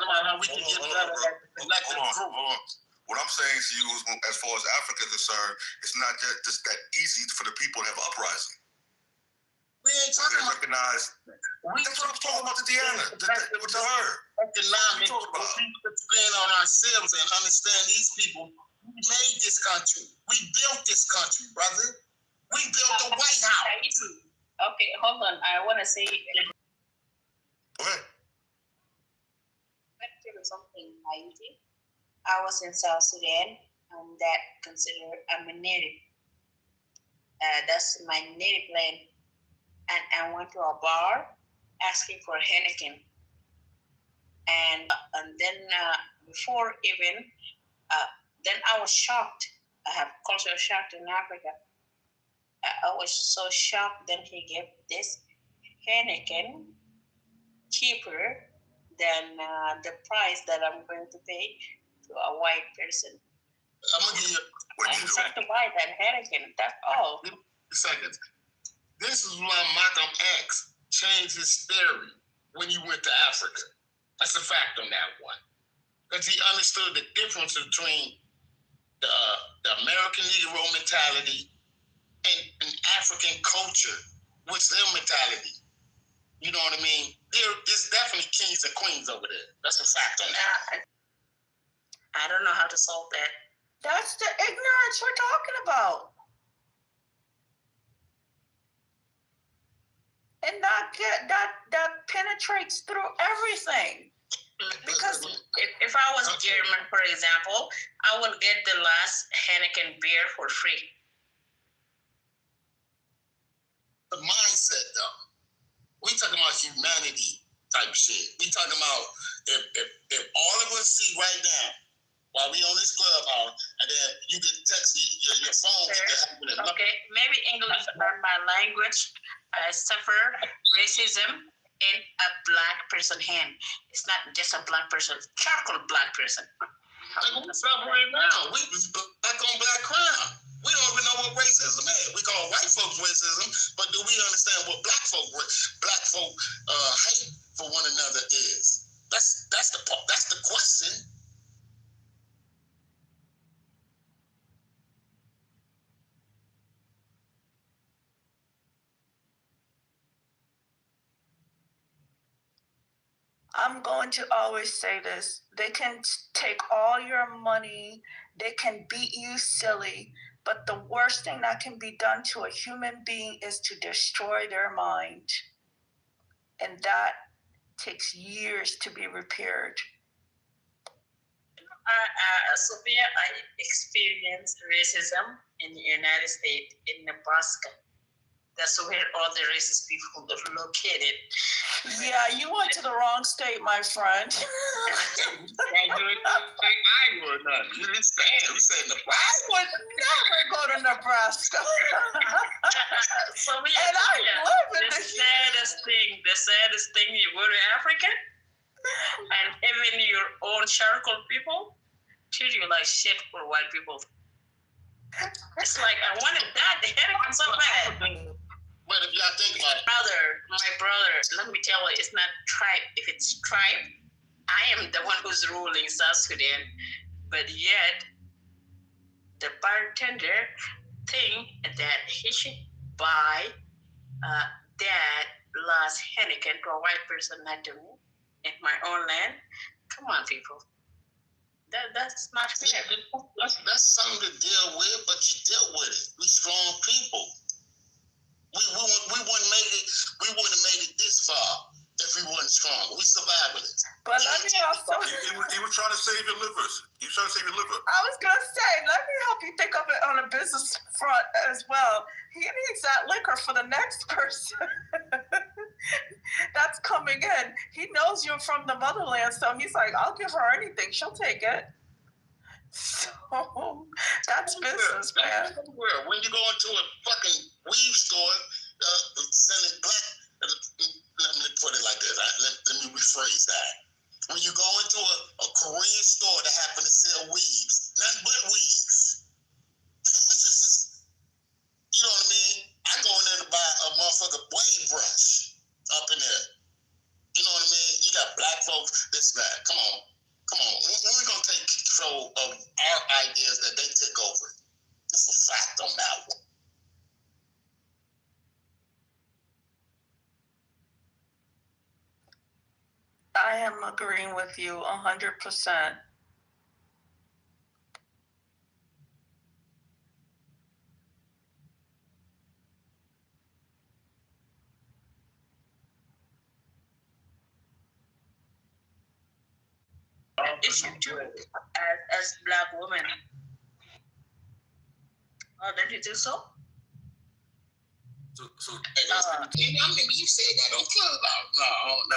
about how we can get better at elected group. Hold on. What I'm saying to you is, as far as Africa is concerned, it's not just that easy for the people to have an uprising. We ain't talking about recognized. That's what I'm talking about to Deanna. To her. Economic. We spend on ourselves and understand these people. We made this country. We built this country, brother. We built the White House. Okay, hold on. I want to say. Go ahead. Something, Haiti. I was in South Sudan, and that considered I'm a native. That's my native land. And I went to a bar asking for Heineken. And then before even, then I was shocked. I have cultural shock in Africa. I was so shocked. Then he gave this Heineken cheaper than the price that I'm going to pay to a white person. I'm going to give you I'm trying to buy that Heineken. That's all. Seconds. This is why Malcolm X changed his theory when he went to Africa. That's a fact on that one. Because he understood the difference between the American Negro mentality and African culture. What's their mentality? You know what I mean? There's definitely kings and queens over there. That's a fact on that. I don't know how to solve that. That's the ignorance we're talking about. And that penetrates through everything. Because if I was German, for example, I would get the last Heineken beer for free. The mindset, though. We talking about humanity type shit. We talking about if all of us see right now while we on this clubhouse, and then you get text your phone. Okay, maybe English are my language. I suffer racism in a black person hand. It's not just a black person, charcoal black person. Like we celebrate now. We black on black crime. We don't even know what racism is. We call white folks racism, but do we understand what black folk hate for one another is? That's the question. I'm going to always say this. They can take all your money, they can beat you silly, but the worst thing that can be done to a human being is to destroy their mind. And that takes years to be repaired. Sophia, I experienced racism in the United States, in Nebraska. That's where all the racist people are located. Yeah, you went to the wrong state, my friend. I would not. You didn't stand. You said Nebraska. I would never go to Nebraska. And I live in the saddest thing, you go to Africa, and even your own charcoal people treat you like shit for white people. It's like I wanted that. The headache is so bad. But if y'all think about it, my brother, let me tell you, it's not tribe. If it's tribe, I am the one who's ruling South Sudan. But yet, the bartender think that he should buy that last Heineken to a white person, not to me, in my own land. Come on, people. That's not fair. That's something to deal with, but you deal with it. We strong people. We wouldn't made it this far if we weren't strong. We survivalists. But let me also. He was trying to save your livers. He was trying to save your liver. I was gonna say, let me help you think of it on a business front as well. He needs that liquor for the next person that's coming in. He knows you're from the motherland, so he's like, I'll give her anything. She'll take it. So that's business, man. When you go into a fucking weave store, selling black, let me put it like this. Let me rephrase that. When you go into a Korean store that happen to sell weaves, nothing but weaves. You know what I mean? I go in there to buy a motherfucking wave brush up in there. You know what I mean? You got black folks, this, that. Come on. When we going to take control of our ideas that they took over? It's a fact on that one. I am agreeing with you 100%. Issue too, as black women. Oh, don't you think so? I mean, you said that on Clubhouse. No, I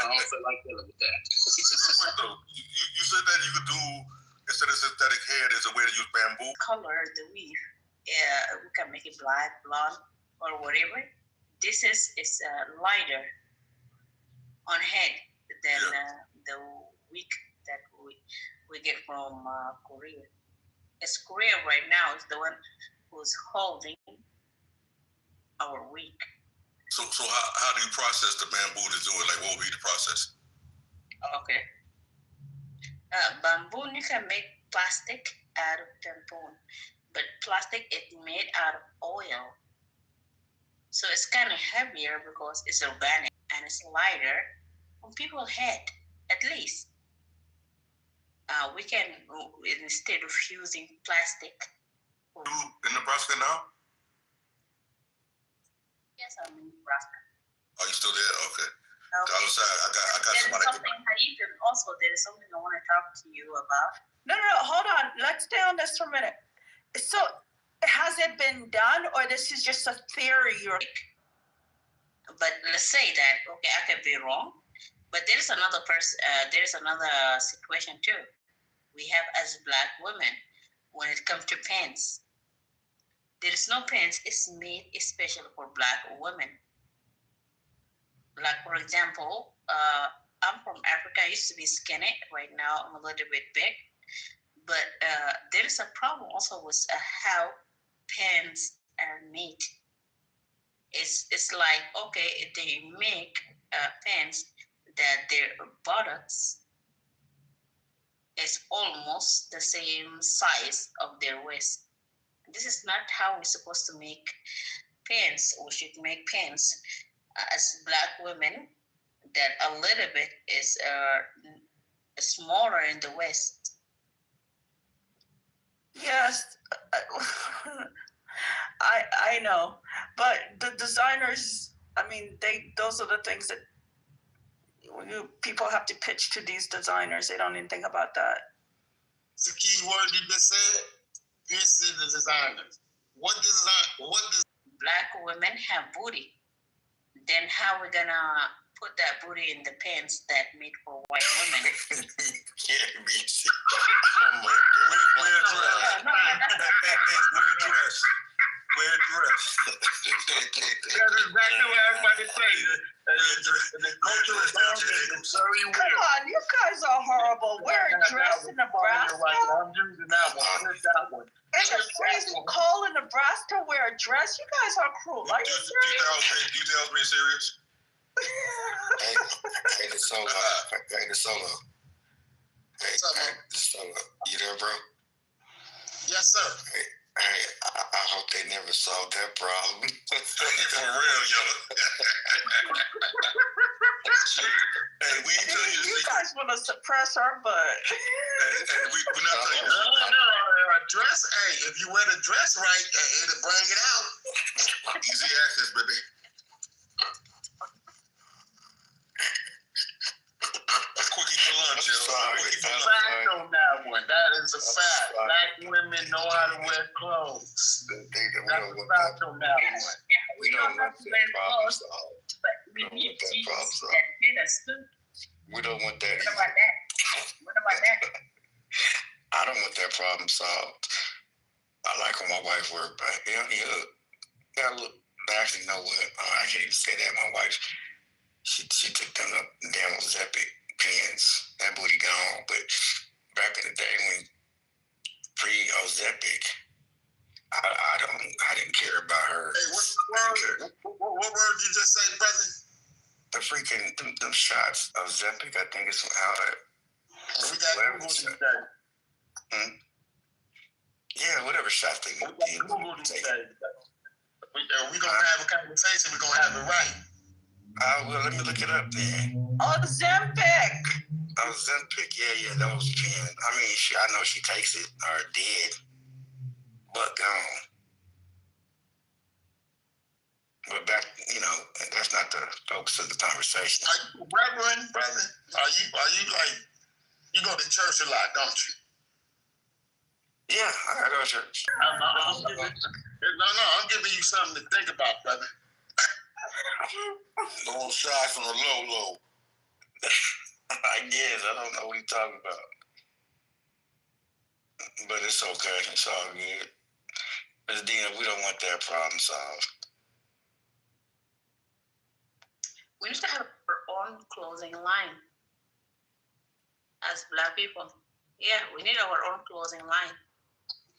don't feel like dealing with that. You said that you could do, instead of synthetic hair, there's a way to use bamboo. Color the weave. Yeah, we can make it black, blonde, or whatever. This is lighter on head than the wig that we get from Korea. It's Korea right now is the one who's holding our wig. So how do you process the bamboo to do it? Like, what would be the process? Okay. Bamboo, you can make plastic out of bamboo, but plastic is made out of oil. So it's kind of heavier because it's organic and it's lighter on people's head, at least. We can, instead of using plastic. In Nebraska now? Yes, I'm in Nebraska. Are you still there? Okay. The other side, I got There's somebody. something, Haitian, also, there is something I want to talk to you about. No, hold on. Let's stay on this for a minute. So, has it been done, or this is just a theory? But let's say that, okay, I could be wrong, but there's another there's another situation too. We have as Black women, when it comes to pants, there is no pants. It's made especially for Black women. Like, for example, I'm from Africa. I used to be skinny. Right now, I'm a little bit big. But there is a problem also with how pants are made. It's like, okay, they make pants that their buttocks is almost the same size of their waist. This is not how we're supposed to make pants. We should make pants as Black women that a little bit is smaller in the waist. Yes, I know, but the designers, I mean, those are the things that people have to pitch to these designers. They don't even think about that. It's a key word you just said. Pitch to the designers. What does Black women have booty? Then how we gonna put that booty in the pants that made for white women? Can't be serious. Oh my God. Wear a dress. Wear a dress. Wear a dress. That's exactly what everybody says. The culture is down there. So you Come on, you guys are horrible. Wear a dress in Nebraska. I'm using that one. I missed that one. It's a freezing cold in Nebraska. Wear a dress. You guys are cruel. Are you serious? You tell me serious? Hey, the solo. Hey, the solo. Hey, Solo. You there, bro? Yes, sir. Hey, I hope they never solved that problem. For real, yo. Hey, we ain't tell you. You guys want to suppress our butt. Hey, we're not telling you. No, a dress. Hey, if you wear the dress right, it'll bring it out. Easy access, baby. Quickie for lunch, yo. Quickie for lunch. Fact on that one. That is a fact. Black women know how to wear clothes. That's a fact on that one. We don't want that problem solved. But we need jeans that fit us too. We don't want that. What about that? What about that? I don't want that problem solved. I like when my wife work, but yeah, look. Actually, you know what? I can't even say that. My wife, she took them up damn Ozempic pants. That booty gone. But back in the day when pre-Ozempic, I didn't care about her. Hey, what word you just say, brother? The freaking them shots of Ozempic, I think it's how it. We got Google today. Yeah, whatever shots they did. Google today. We're going to have a conversation. We're going to have it right. Well, let me look it up then. Ozempic. Ozempic, yeah, those pins. I mean, I know she takes it or did, but gone. But back, that's not the focus of the conversation. Reverend, brother, are you like, you go to church a lot, don't you? Yeah, I go to church. I'm giving you something to think about, brother. Little shots on the low. I guess. I don't know what he's talking about. But it's okay. It's all good. Ms. Dina, we don't want that problem solved. We need to have our own clothing line as Black people. Yeah, we need our own clothing line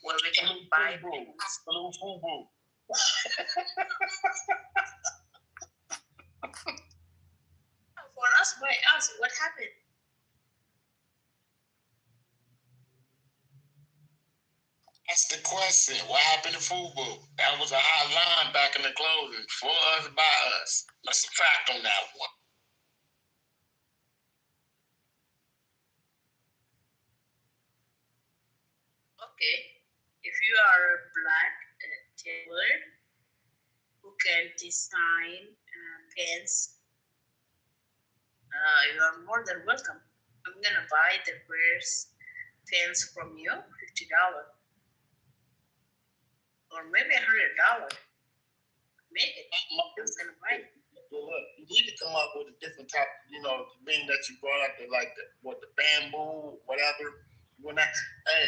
where we can buy things. For us, by us, what happened? That's the question. What happened to FUBU? That was a hot line back in the clothing. For us, by us. That's a fact on that one. Okay, if you are a Black tailor who can design pants You are more than welcome. I'm gonna buy the first pants from you, $50, or maybe $100. Make it. Who's gonna buy it? Well, look, you need to come up with a different type. The thing that you brought up, the bamboo, whatever. Hey,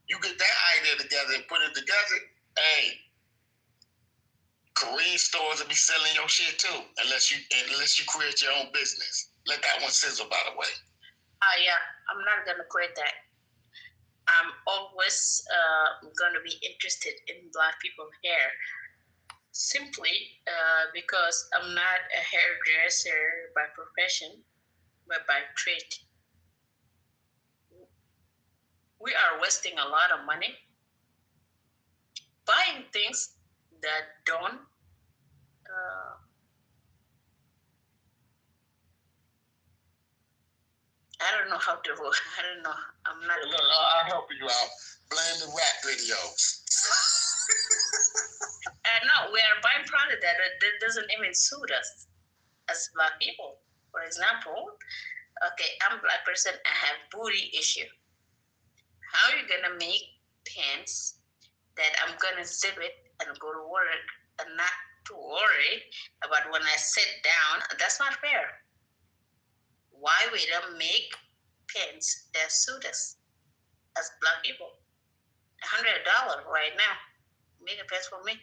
you get that idea together and put it together. Hey, Korean stores will be selling your shit too, unless you create your own business. Let that one sizzle, by the way. Yeah, I'm not gonna quit that. I'm always gonna be interested in Black people's hair, simply because I'm not a hairdresser by profession, but by trade. We are wasting a lot of money buying things that don't I don't know how to. I don't know. I'm not. Look, I'll help you out. Blame the rap videos. No, we are buying product that doesn't even suit us as Black people. For example, okay, I'm a Black person. I have booty issue. How are you gonna make pants that I'm gonna zip it and go to work and not to worry about when I sit down? That's not fair. Why we don't make pants that suit us as Black people? $100 right now. Make a pants for me.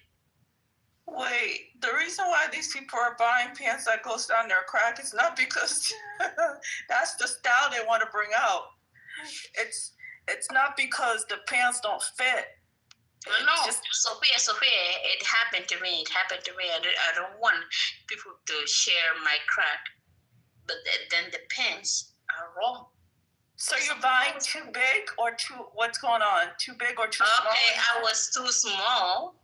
Wait, the reason why these people are buying pants that goes down their crack is not because that's the style they want to bring out. It's not because the pants don't fit. No, Sophia, it happened to me. I don't want people to share my crack, but then the pants are wrong. So you're buying too big or what's going on? Too big or too small? Okay, I was too small,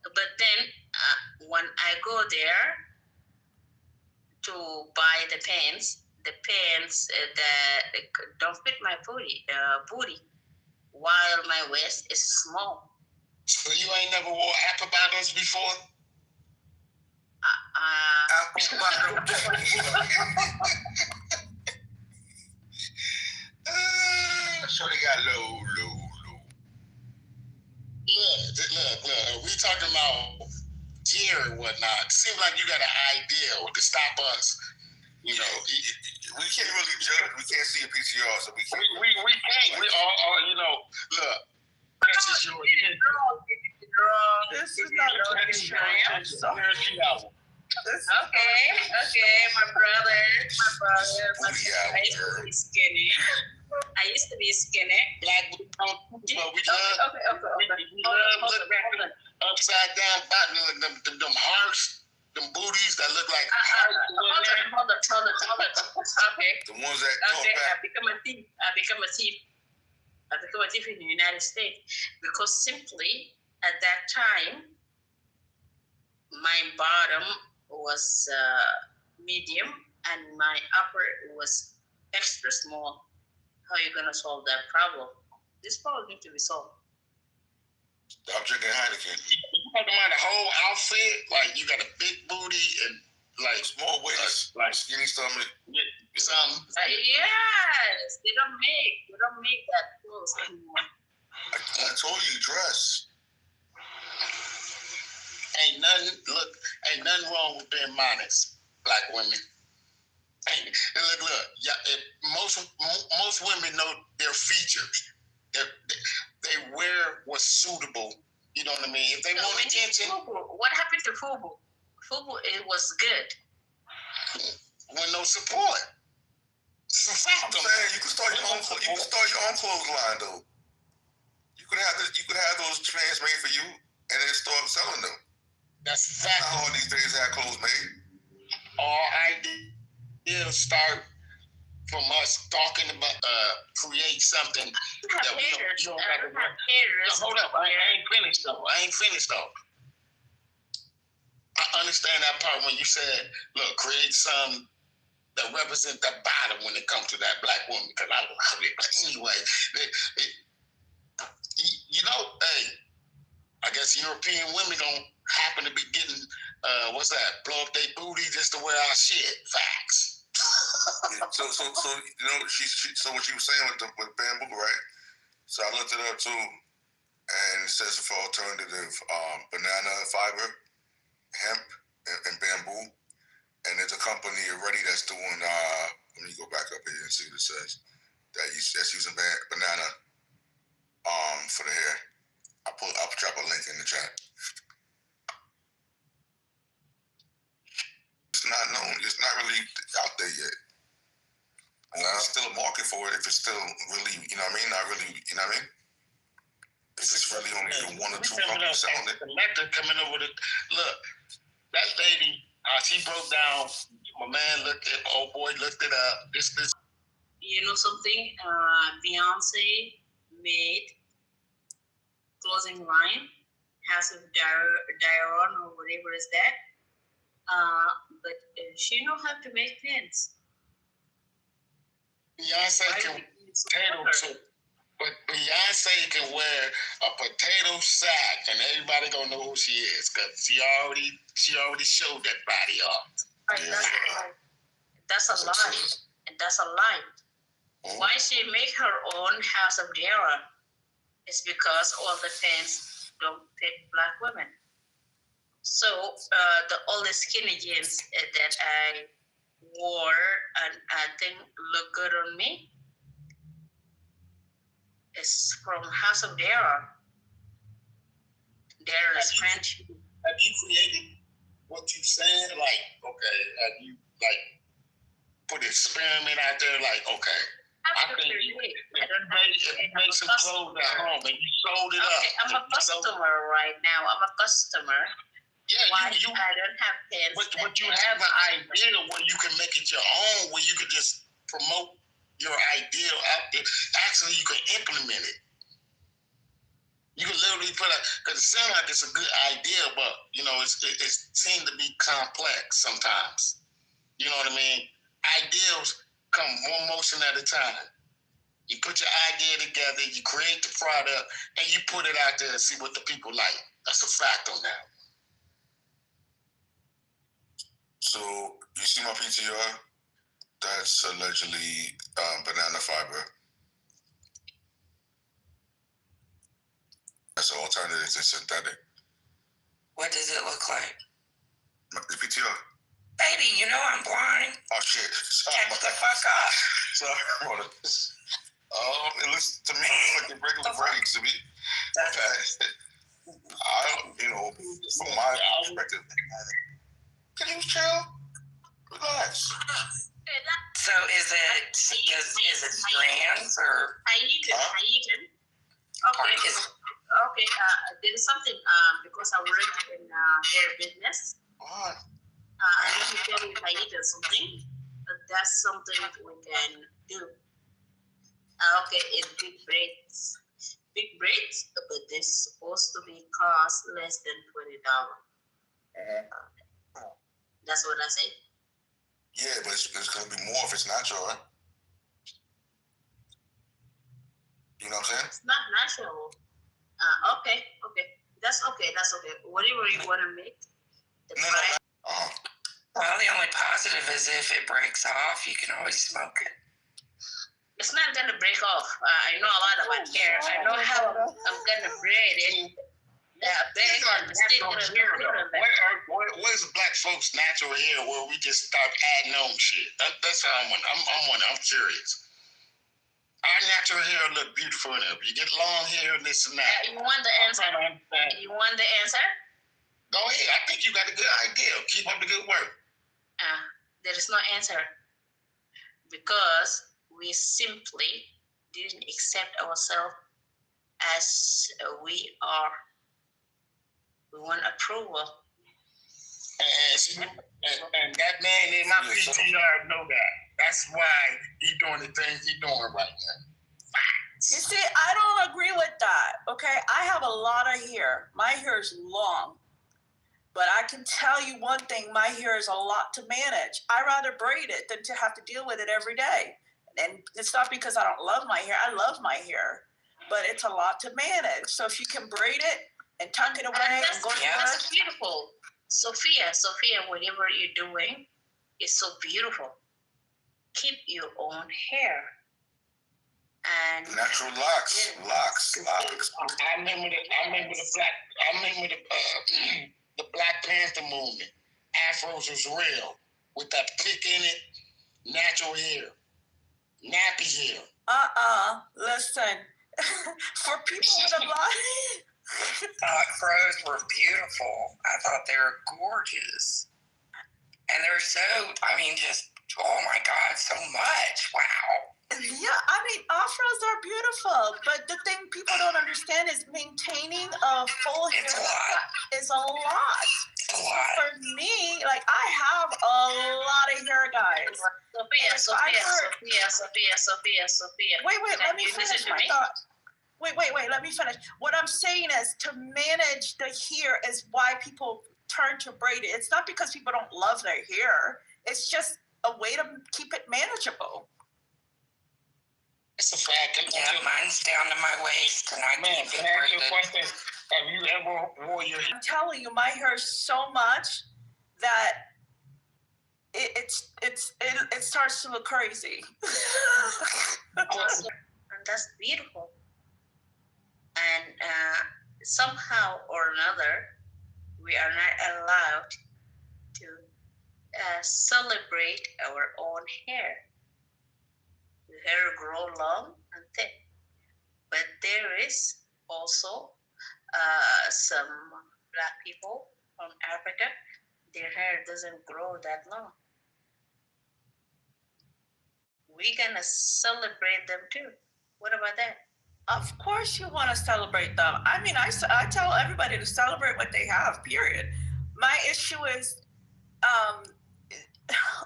but then when I go there to buy the pants that don't fit my booty, while my waist is small. So you ain't never wore apple bottoms before? Apple bottoms. So they got low. Look. We talking about gear and whatnot. Seems like you got an idea to stop us. We can't really judge. We can't see a PTR, so we can't. We can't. We all look. This is your This is not a picture. I'm sorry. Okay, my brother. I used to be skinny. Black people, we love. Hold on. Upside down bottom, them hearts, them booties that look like hearts. Hold on. Okay. The ones that come back. back. I become a thief in the United States because simply at that time my bottom was medium and my upper was extra small. How are you gonna solve that problem? This problem needs to be solved. Stop drinking Heineken. You talking about the whole outfit? Like you got a big booty and like small waist, like skinny stomach. Something. Yes, they don't make that clothes anymore. I told you, dress. Ain't nothing wrong with being modest, Black women. Look. Yeah, most women know their features. They wear what's suitable. You know what I mean? If they want attention. What happened to FUBU? FUBU, it was good. With no support. I'm saying you can start your own clothes line though. You could have those trans made for you and then start selling them. That's fact. Not all these days have clothes made. All ideas start from us talking about create something that we don't have to work. Hold up, I ain't finished though. I understand that part when you said, look, create some that represent the bottom when it comes to that Black woman, because I love it. But anyway, hey, I guess European women don't happen to be getting, blow up their booty just to wear our shit. Facts. So you know, so what she was saying with bamboo, right? So I looked it up too, and it says for alternative banana fiber, hemp, and bamboo. And there's a company already that's doing. Let me go back up here and see what it says. That's using banana for the hair. I'll drop a link in the chat. It's not known. It's not really out there yet. There's still a market for it if it's still really, you know what I mean? Not really, you know what I mean? If it's really only the one or two companies selling it. Collector coming over the look. That lady, she broke down. My man looked at. Old boy looked it up. This. You know something? Beyonce made clothing line, House of Diron or whatever is that. But she don't have to make pants. Beyonce can potato too. But Beyonce can wear a potato sack and everybody gonna know who she is because she already showed that body off. That's a lie. That's a lie. Why she make her own House of Diron? It's because all the pants don't fit Black women. So all the skinny jeans that I wore and I think look good on me is from House of Diron. Diron is French. Have you created what you saying? Like, okay, have you like put an experiment out there? Like, okay, I think if you made some clothes at home and you sold it up. I'm a customer right now. I'm a customer. Yeah, I don't have pants. But you have an idea where you can make it your own, where you can just promote your idea out there. Actually, you can implement it. You can literally put out, because it sounds like it's a good idea, but, you know, it seems to be complex sometimes. You know what I mean? Ideas come one motion at a time. You put your idea together, you create the product, and you put it out there and see what the people like. That's a fact on that. So you see my PTR? That's allegedly banana fiber. That's an alternative to synthetic. What does it look like? The PTR. Baby, you know I'm blind. Oh shit! Catch the fuck up. Sorry about it. It looks to me like the regular breaks to me. I don't, you know, from my perspective. Can you chill? Relax. So is it strands or? Okay. There is something because I work in hair business. What? I need to tell you if I eat something, but that's something we can do. Okay, it's big braids. Big braids, but they're supposed to be cost less than $20. That's what I said. Yeah, but it's gonna be more if it's natural, right? You know what I'm saying? It's not natural. Okay. That's okay. Whatever you want to make. Well, the only positive is if it breaks off, you can always smoke it. It's not gonna break off. I know a lot about hair. I know how I'm gonna braid it. Where's the black folks' natural hair where we just start adding on shit? That's how I'm curious. Our natural hair look beautiful enough. You get long hair and this and that. You want the answer? You want the answer? Go ahead. I think you got a good idea. Keep up the good work. There is no answer because we simply didn't accept ourselves as we are. We want approval. And that man in my PTR know that. That's why he's doing the things he's doing right now. You see, I don't agree with that, okay? I have a lot of hair. My hair is long. But I can tell you one thing, my hair is a lot to manage. I'd rather braid it than to have to deal with it every day. And it's not because I don't love my hair. I love my hair. But it's a lot to manage. So if you can braid it and tuck it away and go to work. That's beautiful. Sophia, whatever you're doing is so beautiful. keep your own hair. And natural locks. I remember the Black Panther movement. Afros was real with that pick in it, natural hair, nappy hair. Listen, for people with a lot. Afros were beautiful. I thought they were gorgeous. And they're so, just, oh my God, so much. Wow. Yeah, afros are beautiful, but the thing people don't understand is maintaining a full haircut is a lot. For me, like, I have a lot of hair, guys. Sophia. Wait, let me finish my thought. Wait, let me finish. What I'm saying is, to manage the hair is why people turn to braided. It's not because people don't love their hair. It's just a way to keep it manageable. It's a fact. Yeah, mine's down to my waist, and I keep it braided. Have you ever wore your hair? I'm telling you, my hair is so much that it starts to look crazy. And that's beautiful. And somehow or another, we are not allowed to celebrate our own hair. The hair grow long and thick, but there is also some Black people from Africa. Their hair doesn't grow that long. We're gonna celebrate them too. What about that? Of course you want to celebrate them. I tell everybody to celebrate what they have, period. My issue is,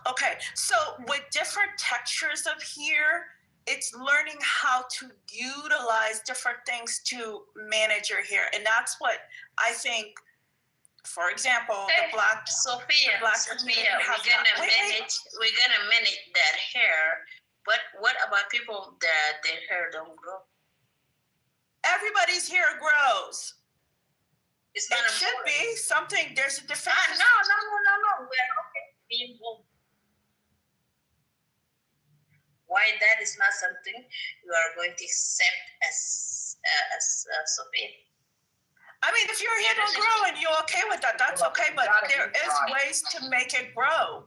okay, so with different textures of hair, it's learning how to utilize different things to manage your hair. And that's what I think, for example, the Black Sophia, we're gonna manage that hair. But what about people that their hair don't grow? Everybody's hair grows. It should be something. There's a difference. No. We're okay. Why that is not something you are going to accept as Sophia? If your hair don't grow and you're okay with that, that's okay. But there is ways to make it grow.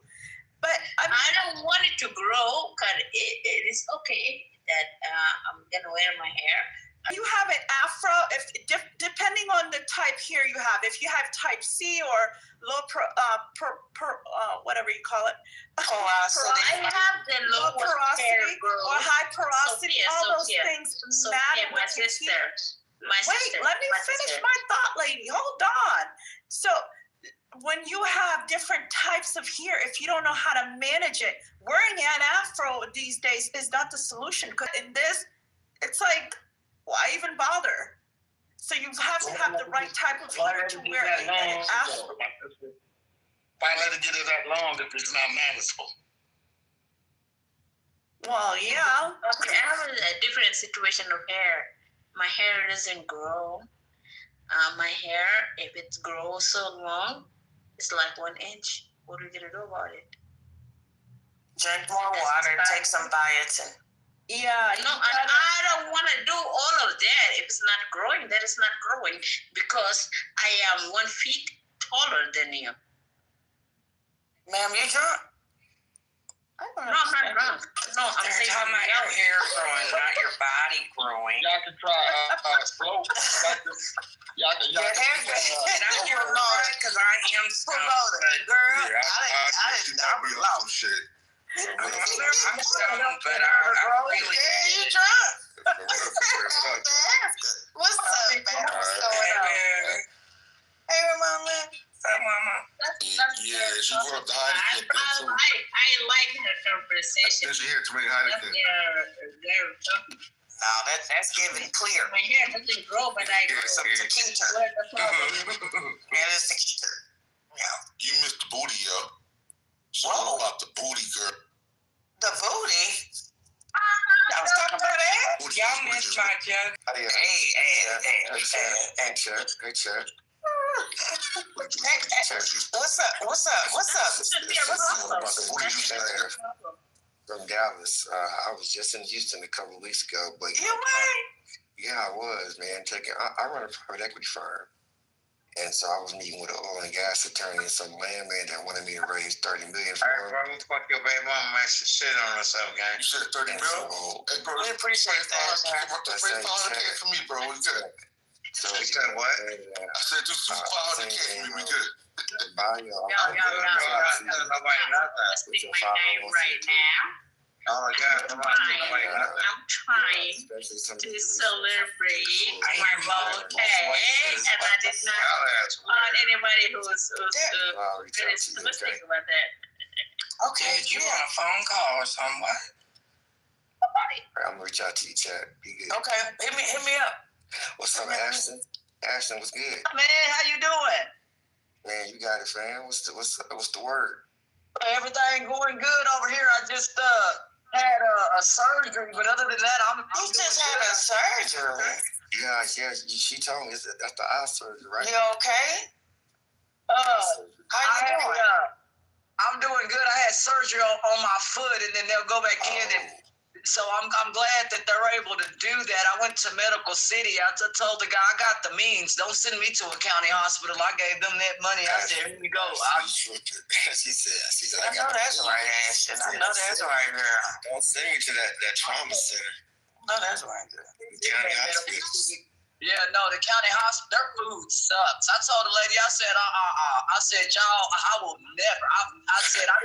But I don't want it to grow because it is okay that I'm gonna wear my hair. You have an afro, depending on the type hair you have. If you have type C or low whatever you call it, I have the low porosity or high porosity. All those things matter. My sister. Wait, let me finish my thought, lady. Hold on. So when you have different types of hair, if you don't know how to manage it, wearing an afro these days is not the solution. Because in this, it's like, why even bother? So you have to have the right type of hair to wear an afro. Why let it get it that long if it's not manageable? Well, yeah. Okay, I have a different situation of hair. My hair doesn't grow. My hair, if it grows so long, it's like 1 inch. What are you gonna do about it? Drink more water, take some biotin. Yeah. No, I don't want to do all of that. If it's not growing, that is not growing because I am 1 feet taller than you. Ma'am, you drunk? No, I'm not drunk. No, I'm saying talking about your hair growing, not your body growing. Y'all can try slow. Y'all can not your body because I am stoned. Girl, I'm loud shit. I'm stoned, but I really you drunk. What's up, man? What's going on? Hey, Mama. Yeah, she brought up the Heineken thing too. I like her conversation. She heard too many Heineken. No, that's giving clear. My hair doesn't grow, but I grow. Some tequila. That is tequila. Yeah. You missed the booty, yo. So what about the booty, girl? The booty? I was talking about that. Y'all missed my joke. Hey, Chuck. What's up? from Dallas. I was just in Houston a couple of weeks ago. But You were? Yeah, I was, man. I run a private equity firm. And so I was meeting with an oil and gas attorney and some landman that wanted me to raise $30 million for him. Bro, fuck your baby mama, man. Shit on us up, gang. You said 30 mil? Hey, bro, We appreciate that, sir. Pray 500K for me, bro. We good. So You said what? I said just 500K for me. We good. Bye, y'all. Nobody knows Speak my name right now. Oh my God! I'm trying to celebrate my birthday, and I did not want anybody who's really specific about that. Okay, you on a phone call or something? I'm gonna reach out to you, Chad. Be good. Okay, hit me up. What's up, Ashton? Ashton, what's good? Man, how you doing? Man, you got it, fam. What's the word? Everything going good over here. I just had a surgery, but other than that, I'm just had a surgery. Yeah. She told me that's the eye surgery, right? You okay? How you doing? I'm doing good. I had surgery on my foot, and then they'll go back in and. So I'm glad that they're able to do that. I went to Medical City. I told the guy, I got the means. Don't send me to a county hospital. I gave them that money. I said, here you go. She said, I know that's right, Ashton. I know that's right, girl. Don't send me to that trauma center. No, that's right, girl. County hospital. Yeah, no, the county hospital, their food sucks. I told the lady, I said, I said, y'all, I will never. I said, I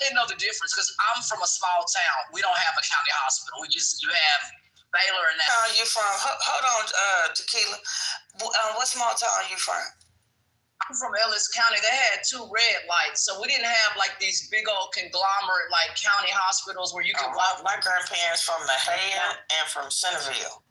didn't know the difference because I'm from a small town. We don't have a county hospital. You have Baylor and that. Where are you from? Hold on, Tequila. What small town are you from? I'm from Ellis County. They had 2 red lights, so we didn't have like these big old conglomerate like county hospitals where you could walk. My grandparents from Mahia and from Centerville.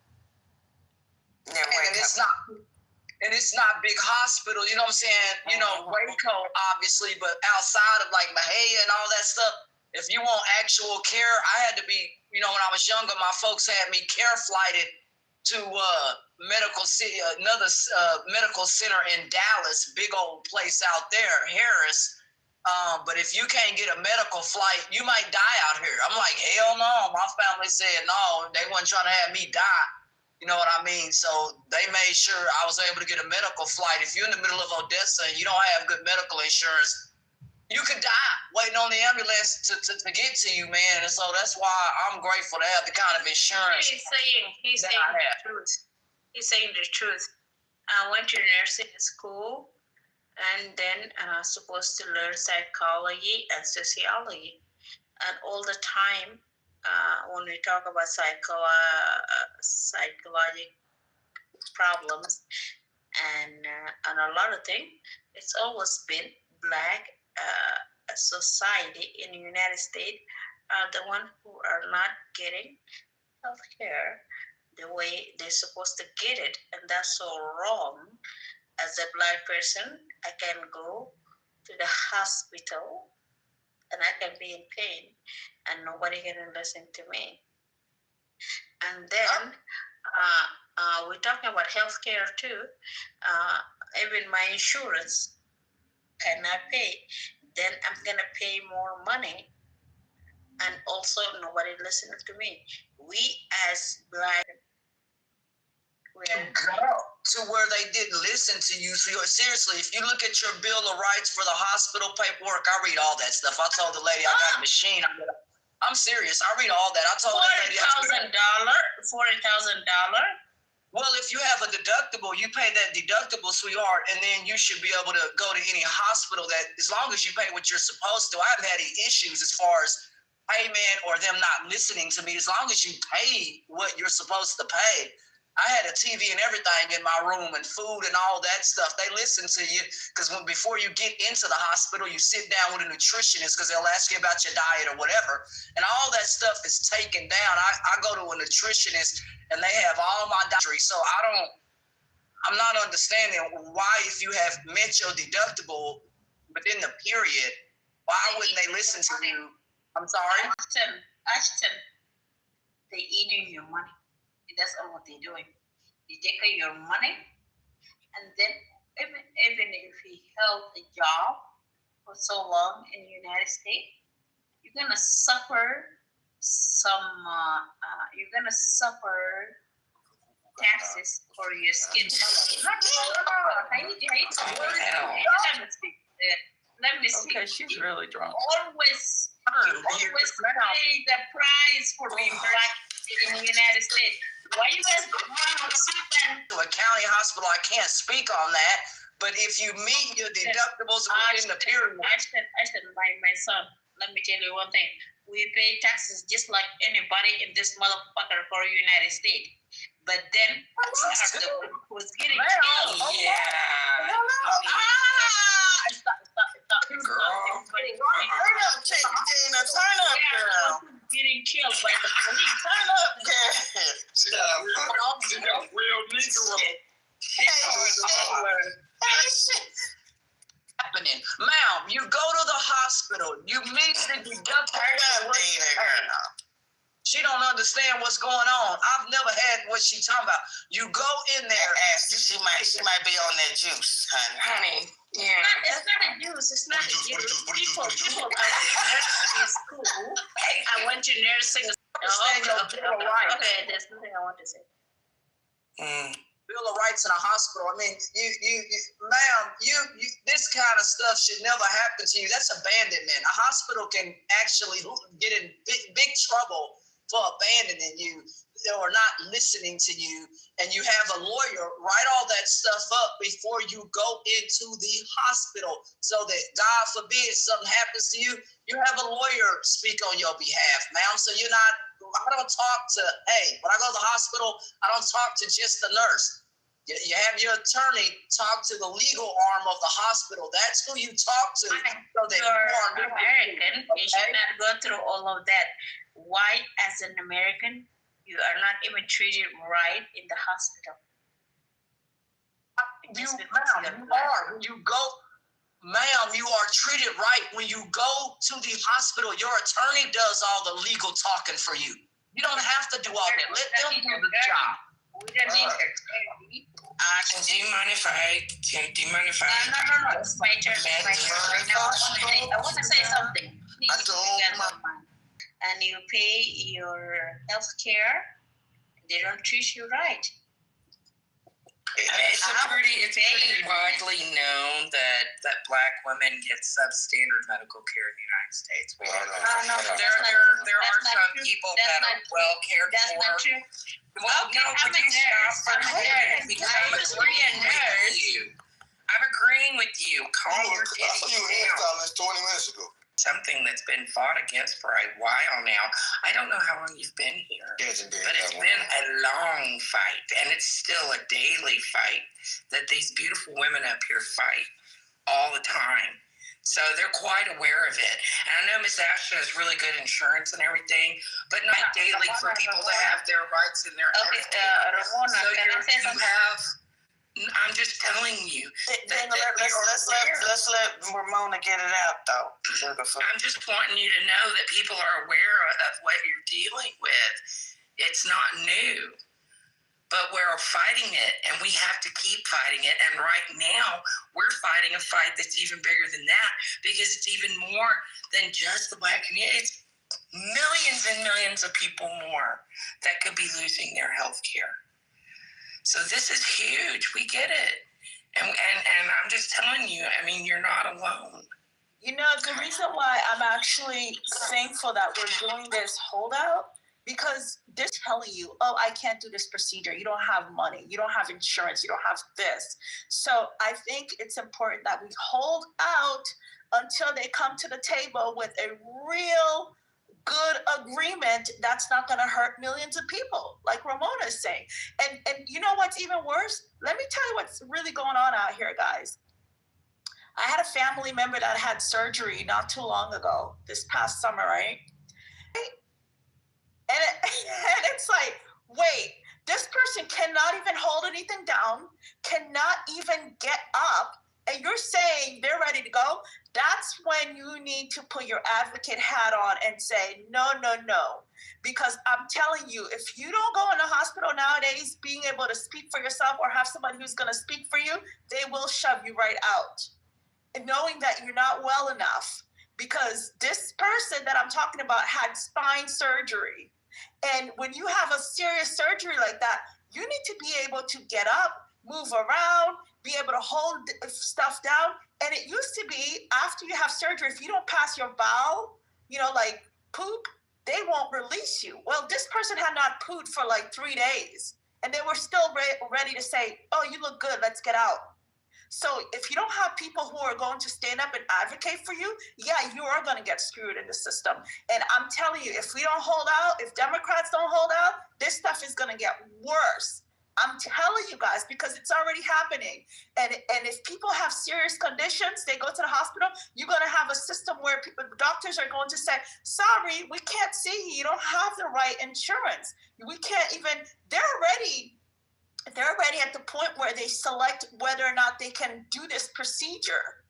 And it's not big hospitals, you know what I'm saying? You know, Waco, obviously, but outside of like Mahia and all that stuff, if you want actual care, I had to be, when I was younger, my folks had me care flighted to another medical center in Dallas, big old place out there, Harris. But if you can't get a medical flight, you might die out here. I'm like, hell no. My family said no, they weren't trying to have me die. You know what I mean? So they made sure I was able to get a medical flight. If you're in the middle of Odessa and you don't have good medical insurance, you could die waiting on the ambulance to get to you, man. And so that's why I'm grateful to have the kind of insurance. He's saying the truth. He's saying the truth. I went to nursing school and then supposed to learn psychology and sociology. And all the time, when we talk about psychological problems and a lot of things, it's always been Black society in the United States are the ones who are not getting health care the way they're supposed to get it. And that's so wrong. As a Black person, I can go to the hospital and I can be in pain and nobody can listen to me. And then we're talking about healthcare too. Even my insurance cannot pay. Then I'm gonna pay more money, and also nobody listening to me. We as Black, to where they didn't listen to you. So seriously, if you look at your Bill of Rights for the hospital paperwork, I read all that stuff. I told the lady I got a machine. I'm serious. I read all that. I told that lady $40,000. Well, if you have a deductible, you pay that deductible, sweetheart, and then you should be able to go to any hospital that, as long as you pay what you're supposed to. I haven't had any issues as far as payment or them not listening to me. As long as you pay what you're supposed to pay. I had a TV and everything in my room and food and all that stuff. They listen to you because before you get into the hospital, you sit down with a nutritionist because they'll ask you about your diet or whatever. And all that stuff is taken down. I go to a nutritionist and they have all my dietary. So I'm not understanding why, if you have met your deductible within the period, why wouldn't they listen to you? I'm sorry? Ashton, they're eating your money. That's all what they're doing. They take your money, and then even if he held a job for so long in the United States, you're gonna suffer some. You're gonna suffer taxes for your skin color. Let me speak. Okay, she's really drunk. Always pay the price for being black in the United States. Why you guys to a county hospital? I can't speak on that. But if you meet your deductibles within the period, I said, my son. Let me tell you one thing. We pay taxes just like anybody in this motherfucker for the United States. But then the one who was getting killed. Yeah. Stop. Turn up, Tina. Turn up, girl. Getting killed by the police. Turn up, girl. She got real Negro. Happening. Ma'am, you go to the hospital. You meet the deductible. She don't understand what's going on. I've never had what she talking about. You go in there. Ask her. She might be on that juice, honey. Yeah. It's not a juice. It's not a juice. People. I went to nursing. Okay, there's nothing I want to say. Bill of Rights in a hospital. I mean, ma'am, this kind of stuff should never happen to you. That's abandonment. A hospital can actually get in big trouble for abandoning you or not listening to you. And you have a lawyer write all that stuff up before you go into the hospital so that, God forbid, something happens to you, you have a lawyer speak on your behalf, ma'am. So I don't talk to, when I go to the hospital, I don't talk to just the nurse. You have your attorney talk to the legal arm of the hospital. That's who you talk to. So that you're American. You should not go through all of that. Why, as an American, you are not even treated right in the hospital? Ma'am, you are treated right when you go to the hospital. Your attorney does all the legal talking for you. You don't have to do all that. Let them do the job. We don't need do you mind if I? No. It's my turn. I want to say something. And you pay your health care, they don't treat you right. It's pretty widely known that Black women get substandard medical care in the United States. There are some people that are well cared for. That's not true. Well, no, I'm a nurse. I'm agreeing with you. Calm your titties down. 20 minutes ago. Something that's been fought against for a while now. I don't know how long you've been here, but it's been a long fight, and it's still a daily fight that these beautiful women up here fight all the time. So they're quite aware of it. And I know Miss Ashton has really good insurance and everything, but not daily for people to have their rights in their Ramona, so I'm just telling you. Let's let Ramona get it out, though. I'm just wanting you to know that people are aware of what you're dealing with. It's not new, but we're fighting it, and we have to keep fighting it. And right now, we're fighting a fight that's even bigger than that, because it's even more than just the Black community. It's millions and millions of people more that could be losing their health care. So this is huge. We get it. And I'm just telling you, I mean, you're not alone. You know, the reason why I'm actually thankful that we're doing this holdout, because they're telling you, oh, I can't do this procedure. You don't have money. You don't have insurance. You don't have this. So I think it's important that we hold out until they come to the table with a real good agreement that's not going to hurt millions of people, like Ramona is saying. And you know what's even worse? Let me tell you what's really going on out here, guys. I had a family member that had surgery not too long ago, this past summer, right? And it's like, wait, this person cannot even hold anything down, cannot even get up, and you're saying they're ready to go? That's when you need to put your advocate hat on and say, no. Because I'm telling you, if you don't go in the hospital nowadays being able to speak for yourself or have somebody who's going to speak for you, they will shove you right out. And knowing that you're not well enough. because this person that I'm talking about had spine surgery. And when you have a serious surgery like that, you need to be able to get up, move around, be able to hold stuff down. And it used to be after you have surgery, if you don't pass your bowel, like poop, they won't release you. Well, this person had not pooped for like 3 days, and they were still ready to say, oh, you look good, let's get out. So if you don't have people who are going to stand up and advocate for you, yeah, you are going to get screwed in the system. And I'm telling you, if we don't hold out, if Democrats don't hold out, this stuff is going to get worse. I'm telling you guys, because it's already happening. And if people have serious conditions, they go to the hospital, you're going to have a system where doctors are going to say, sorry, we can't see you. You don't have the right insurance. We can't even, they're already at the point where they select whether or not they can do this procedure,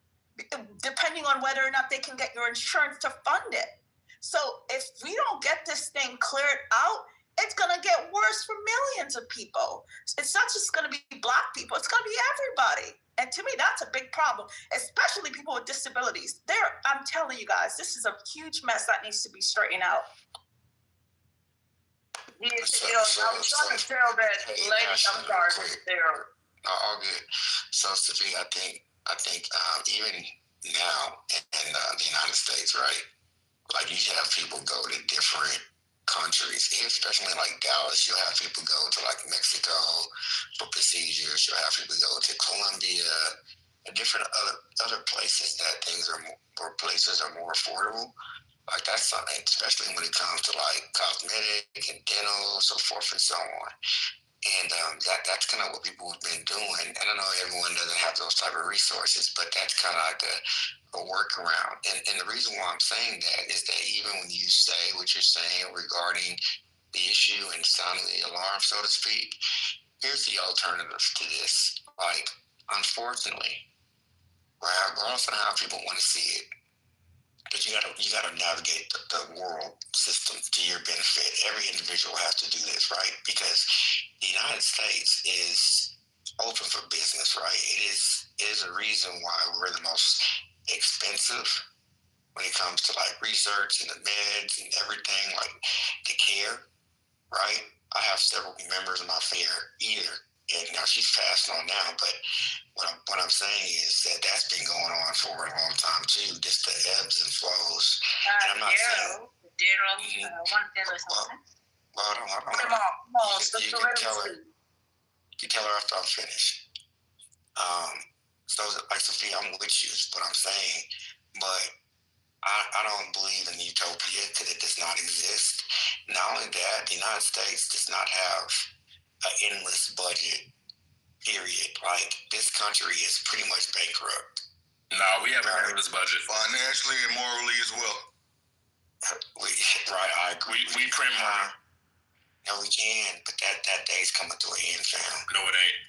depending on whether or not they can get your insurance to fund it. So if we don't get this thing cleared out, it's going to get worse for millions of people. It's not just going to be Black people. It's going to be everybody. And to me, that's a big problem, especially people with disabilities. I'm telling you guys, this is a huge mess that needs to be straightened out. I'm trying to tell that lady, I'm sorry, Sarah. All good. So, Sophia, I think even now in the United States, right? Like you have people go to different countries, especially like Dallas. You'll have people go to like Mexico for procedures. You'll have people go to Colombia, and different other places that places are more affordable. Like that's something, especially when it comes to like cosmetic and dental, so forth and so on. And that's kind of what people have been doing. And I know everyone doesn't have those type of resources, but that's kind of like a workaround. And the reason why I'm saying that is that even when you say what you're saying regarding the issue and sounding the alarm, so to speak, here's the alternative to this. Like, unfortunately, regardless of how people want to see it, but you gotta navigate the world system to your benefit. Every individual has to do this, right? Because the United States is open for business, right? It is a reason why we're the most expensive when it comes to like research and the meds and everything, like the care, right? I have several members of my family and now she's passed on now, but what I'm saying is that's been going on for a long time too, just the ebbs and flows. And I'm not saying. Well, hold on. You can tell her after I'm finished. So, like Sophia, I'm with you, is what I'm saying. But I don't believe in utopia because it does not exist. Not only that, the United States does not have an endless budget. Period. Like, this country is pretty much bankrupt. No, we have an endless budget. Financially and morally as well. Right, I agree. We print money. No, we can, but that day's coming to an end, fam. No, it ain't.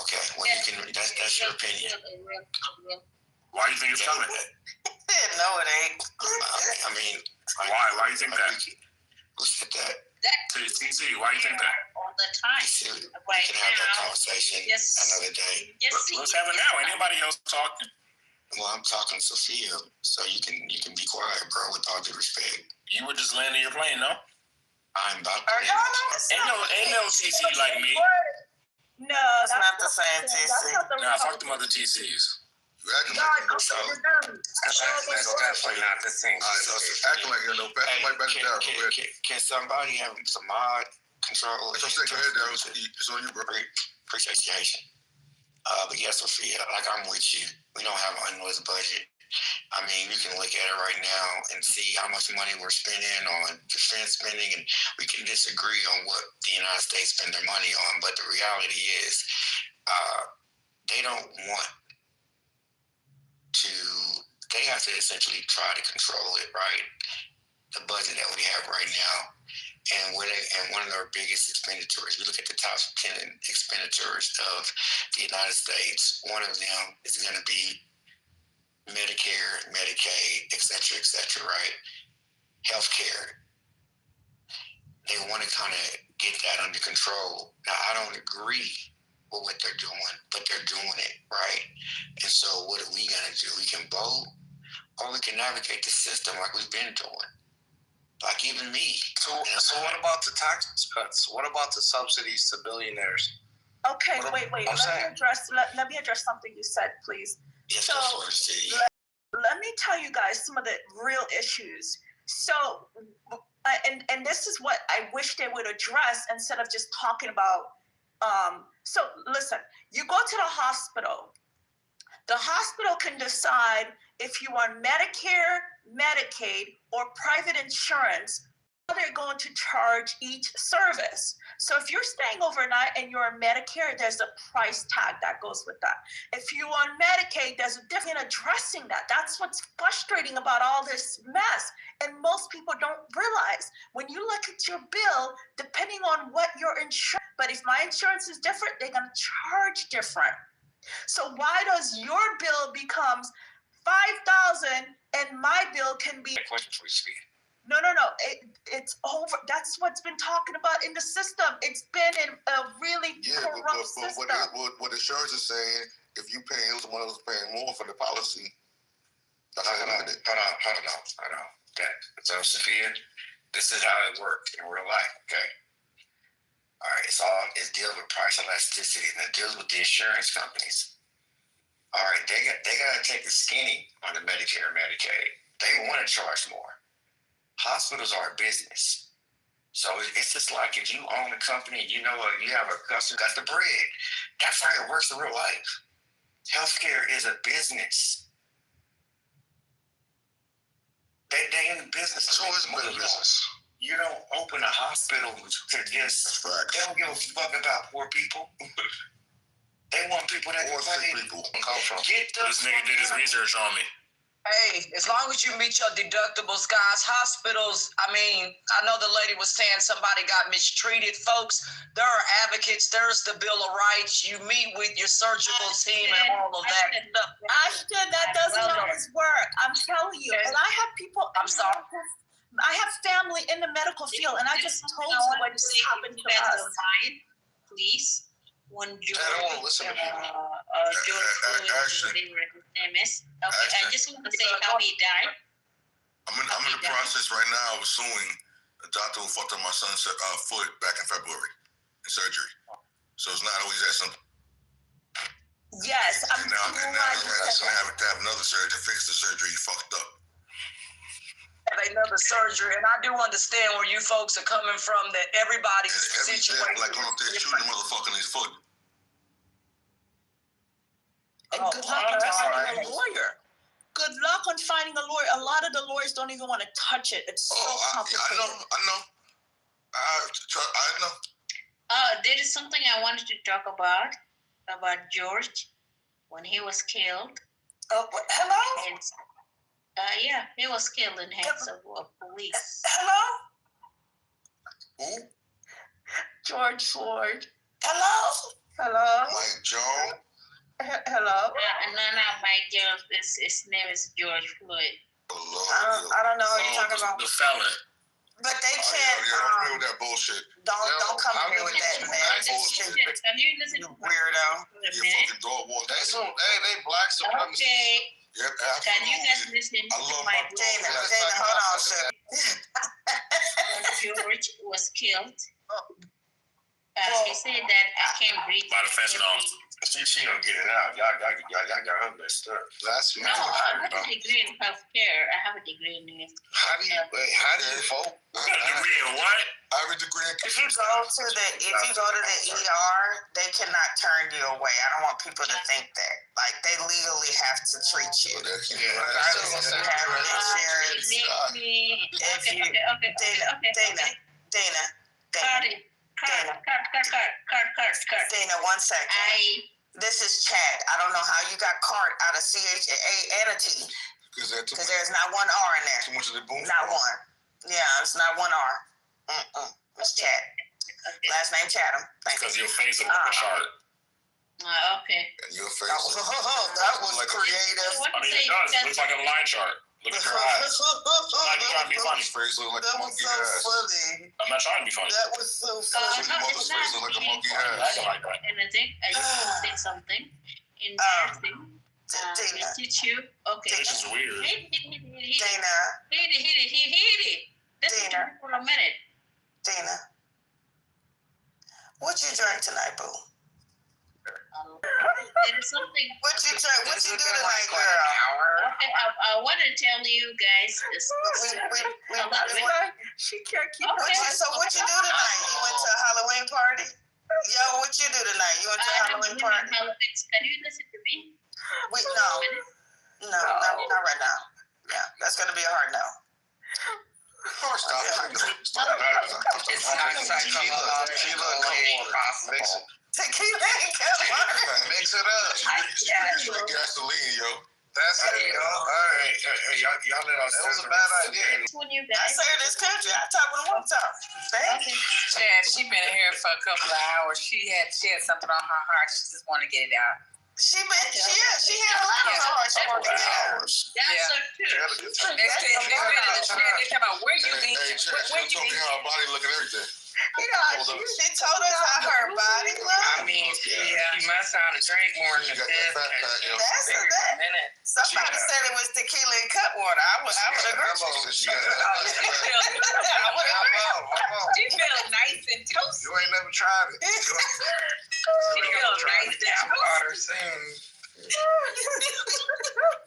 Okay, well, you can. That's your opinion. Why do you think it's coming? No, it ain't. I mean, why do you think that? Who said that? TC, why do you think that? All the time. We can have that conversation another day. Let's have it now. Anybody else talking? Well, I'm talking to Sophia, so you can be quiet, bro, with all due respect. You were just landing your plane, no? I'm about to. Ain't no TC like me. No, that's not the same TC. Nah, fuck them other TCs. You acting like you're that's definitely not the same. Acting like you're no better. Can somebody have some mod control? Go ahead, Darryl. It's on you, bro. Appreciation. But yeah, Sophia, like I'm with you. We don't have an endless budget. I mean, you can look at it right now and see how much money we're spending on defense spending, and we can disagree on what the United States spend their money on. But the reality is, they don't want to. They have to essentially try to control it, right? The budget that we have right now, and one of their biggest expenditures. We look at the top 10 expenditures of the United States. One of them is going to be Medicare, Medicaid, et cetera, right? Healthcare. They want to kind of get that under control. Now, I don't agree with what they're doing, but they're doing it, right? And so what are we going to do? We can vote, or we can navigate the system like we've been doing. Like even me. So what about the tax cuts? What about the subsidies to billionaires? Okay, wait. Let me address something you said, please. Yes, so let me tell you guys some of the real issues. So, and this is what I wish they would address instead of just talking about. So listen, you go to the hospital. The hospital can decide if you are Medicare, Medicaid, or private insurance, how they're going to charge each service. So if you're staying overnight and you're on Medicare, there's a price tag that goes with that. If you're on Medicaid, there's a difference in addressing that. That's what's frustrating about all this mess. And most people don't realize when you look at your bill, depending on what your insurance, but if my insurance is different, they're going to charge different. So why does your bill becomes $5,000 and my bill can be? Question for you, Steve. No. It's over. That's what's been talking about in the system. It's been in a really corrupt system. What insurance is saying, if you pay, someone else is paying more for the policy. Hold on. So, Sophia, this is how it works in real life, okay? All right, it deals with price elasticity, and it deals with the insurance companies. All right, they got to take the skinny on the Medicare and Medicaid. They want to charge more. Hospitals are a business. So it's just like if you own a company, you know you have a customer, got the bread. That's how it works in real life. Healthcare is a business. They in the business. It's always been a business. You don't open a hospital to just, they don't give a fuck about poor people. They want people that can pay. This nigga did his research on me. Hey, as long as you meet your deductibles, guys, hospitals, I know the lady was saying somebody got mistreated. Folks, there are advocates. There's the Bill of Rights. You meet with your surgical team and all of that stuff. Ashton, that doesn't always work. I'm telling you. And I have people. I'm sorry. I have family in the medical field, and I just told you what just happened to us. Please. When you I don't want to listen to people. Okay, I just want to say how he died. I'm in the process right now of suing a doctor who fucked up my son's foot back in February in surgery. So it's not always that simple. Yes, and now I'm going to have to have another surgery to fix the surgery he fucked up. Another surgery, and I do understand where you folks are coming from. That everybody's situation. Like when they're shooting the motherfucker in his foot. And good luck on finding a lawyer. Good luck on finding a lawyer. A lot of the lawyers don't even want to touch it. It's so complicated. I know. There is something I wanted to talk about George when he was killed. Oh, hello? And, yeah, he was killed in hands of police. Hello? Who? George Floyd. Hello? Mike Joe. Hello? No, Mike Jones. His name is George Floyd. I don't know what you're talking about. The felon. But they can't. Don't play with that bullshit. Don't come here with that, man. Have you listened to weirdo? You fucking dog wall. They black supremacists. Okay. Yep, Can you guys listen to my Dana, hold on, sir. When George was killed, he said that I can't breathe. By the fentanyl. She don't get it out. Y'all got her messed up. That's No, I have a degree in healthcare. I have a degree in it. How do you vote? You got a degree in what? I have a degree in. If you go to the ER, they cannot turn you away. I don't want people to think that. Like they legally have to treat you. Regardless if you have insurance. Dana, 1 second. This is Chad. I don't know how you got cart out of CHA and a T. Because there's not one R in there. Too much of the boom. Not one. Yeah, it's not one R. It's Chad. Last name Chatham. Because your face is like a chart. Okay. And your face. That was like creative. I mean, it does. It looks like a line chart. Look at your eyes. I'm not trying to be funny. His face looks like a monkey ass. Funny. I'm not trying to be funny. That was so funny. Mother's face looks like a monkey ass. And I think I used to say something in nursing. Dana. Teach you? Okay. This is weird. Dana. Hit it. Listen to me for a minute. Dana. What you drink tonight, boo? There's something. What you drink? What you do tonight, girl? Okay, I want to tell you guys. She can't keep her. So what you do tonight? You went to a Halloween party? Yo, what you do tonight? You went to a Halloween party? Can you listen to me? Wait, no, not right now. Yeah, that's gonna be a hard no. Tequila and Kitover. Mix it up. Gasoline, yo. That's it, yo. All right. Hey, y'all let us. That was a bad idea. I serve this country. I talk when I want to talk. Thank you. Chad, she been here for a couple of hours. She had something on her heart. She just want to get it out. She had a lot on her heart. She wanted to get it out. That's so true. They talking about where you been. Where you been? How her body look and everything. She told us how her body looked. I mean, she must have to drink more than Somebody said it was tequila and cut water. I would agree. She feels nice and toasty. You ain't never tried it. She feels nice and toasty.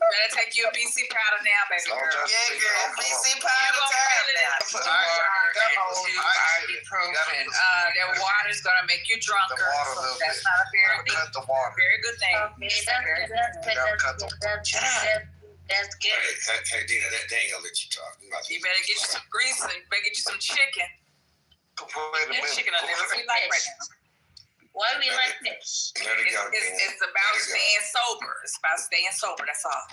Better take you a BC powder now, baby girl. Yeah, girl. BC powder time now. Ibuprofen. That water's gonna make you drunker. So that's not a very good thing. Okay, that's good. Hey, Dina, that ain't gonna let you talk. You better get you some grease and better get you some chicken. That chicken will never be like right now. Why we like this? It's about staying sober. It's about staying sober. That's all.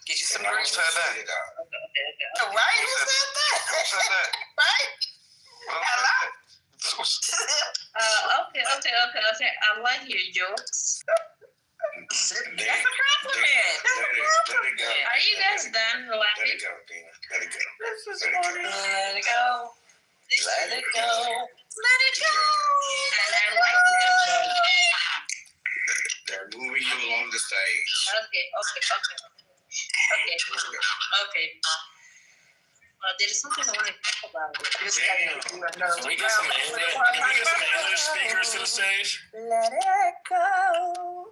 Get you some grease. Right? Who said that? Right? Hello? Okay. I like your jokes. That's a compliment. Are you guys done laughing? Let it go. Let it go. Let it go. Let it go. And I like that. They're moving you along the stage. Okay. There is something I want to talk about. Can we get some English speakers to the stage? Let it go.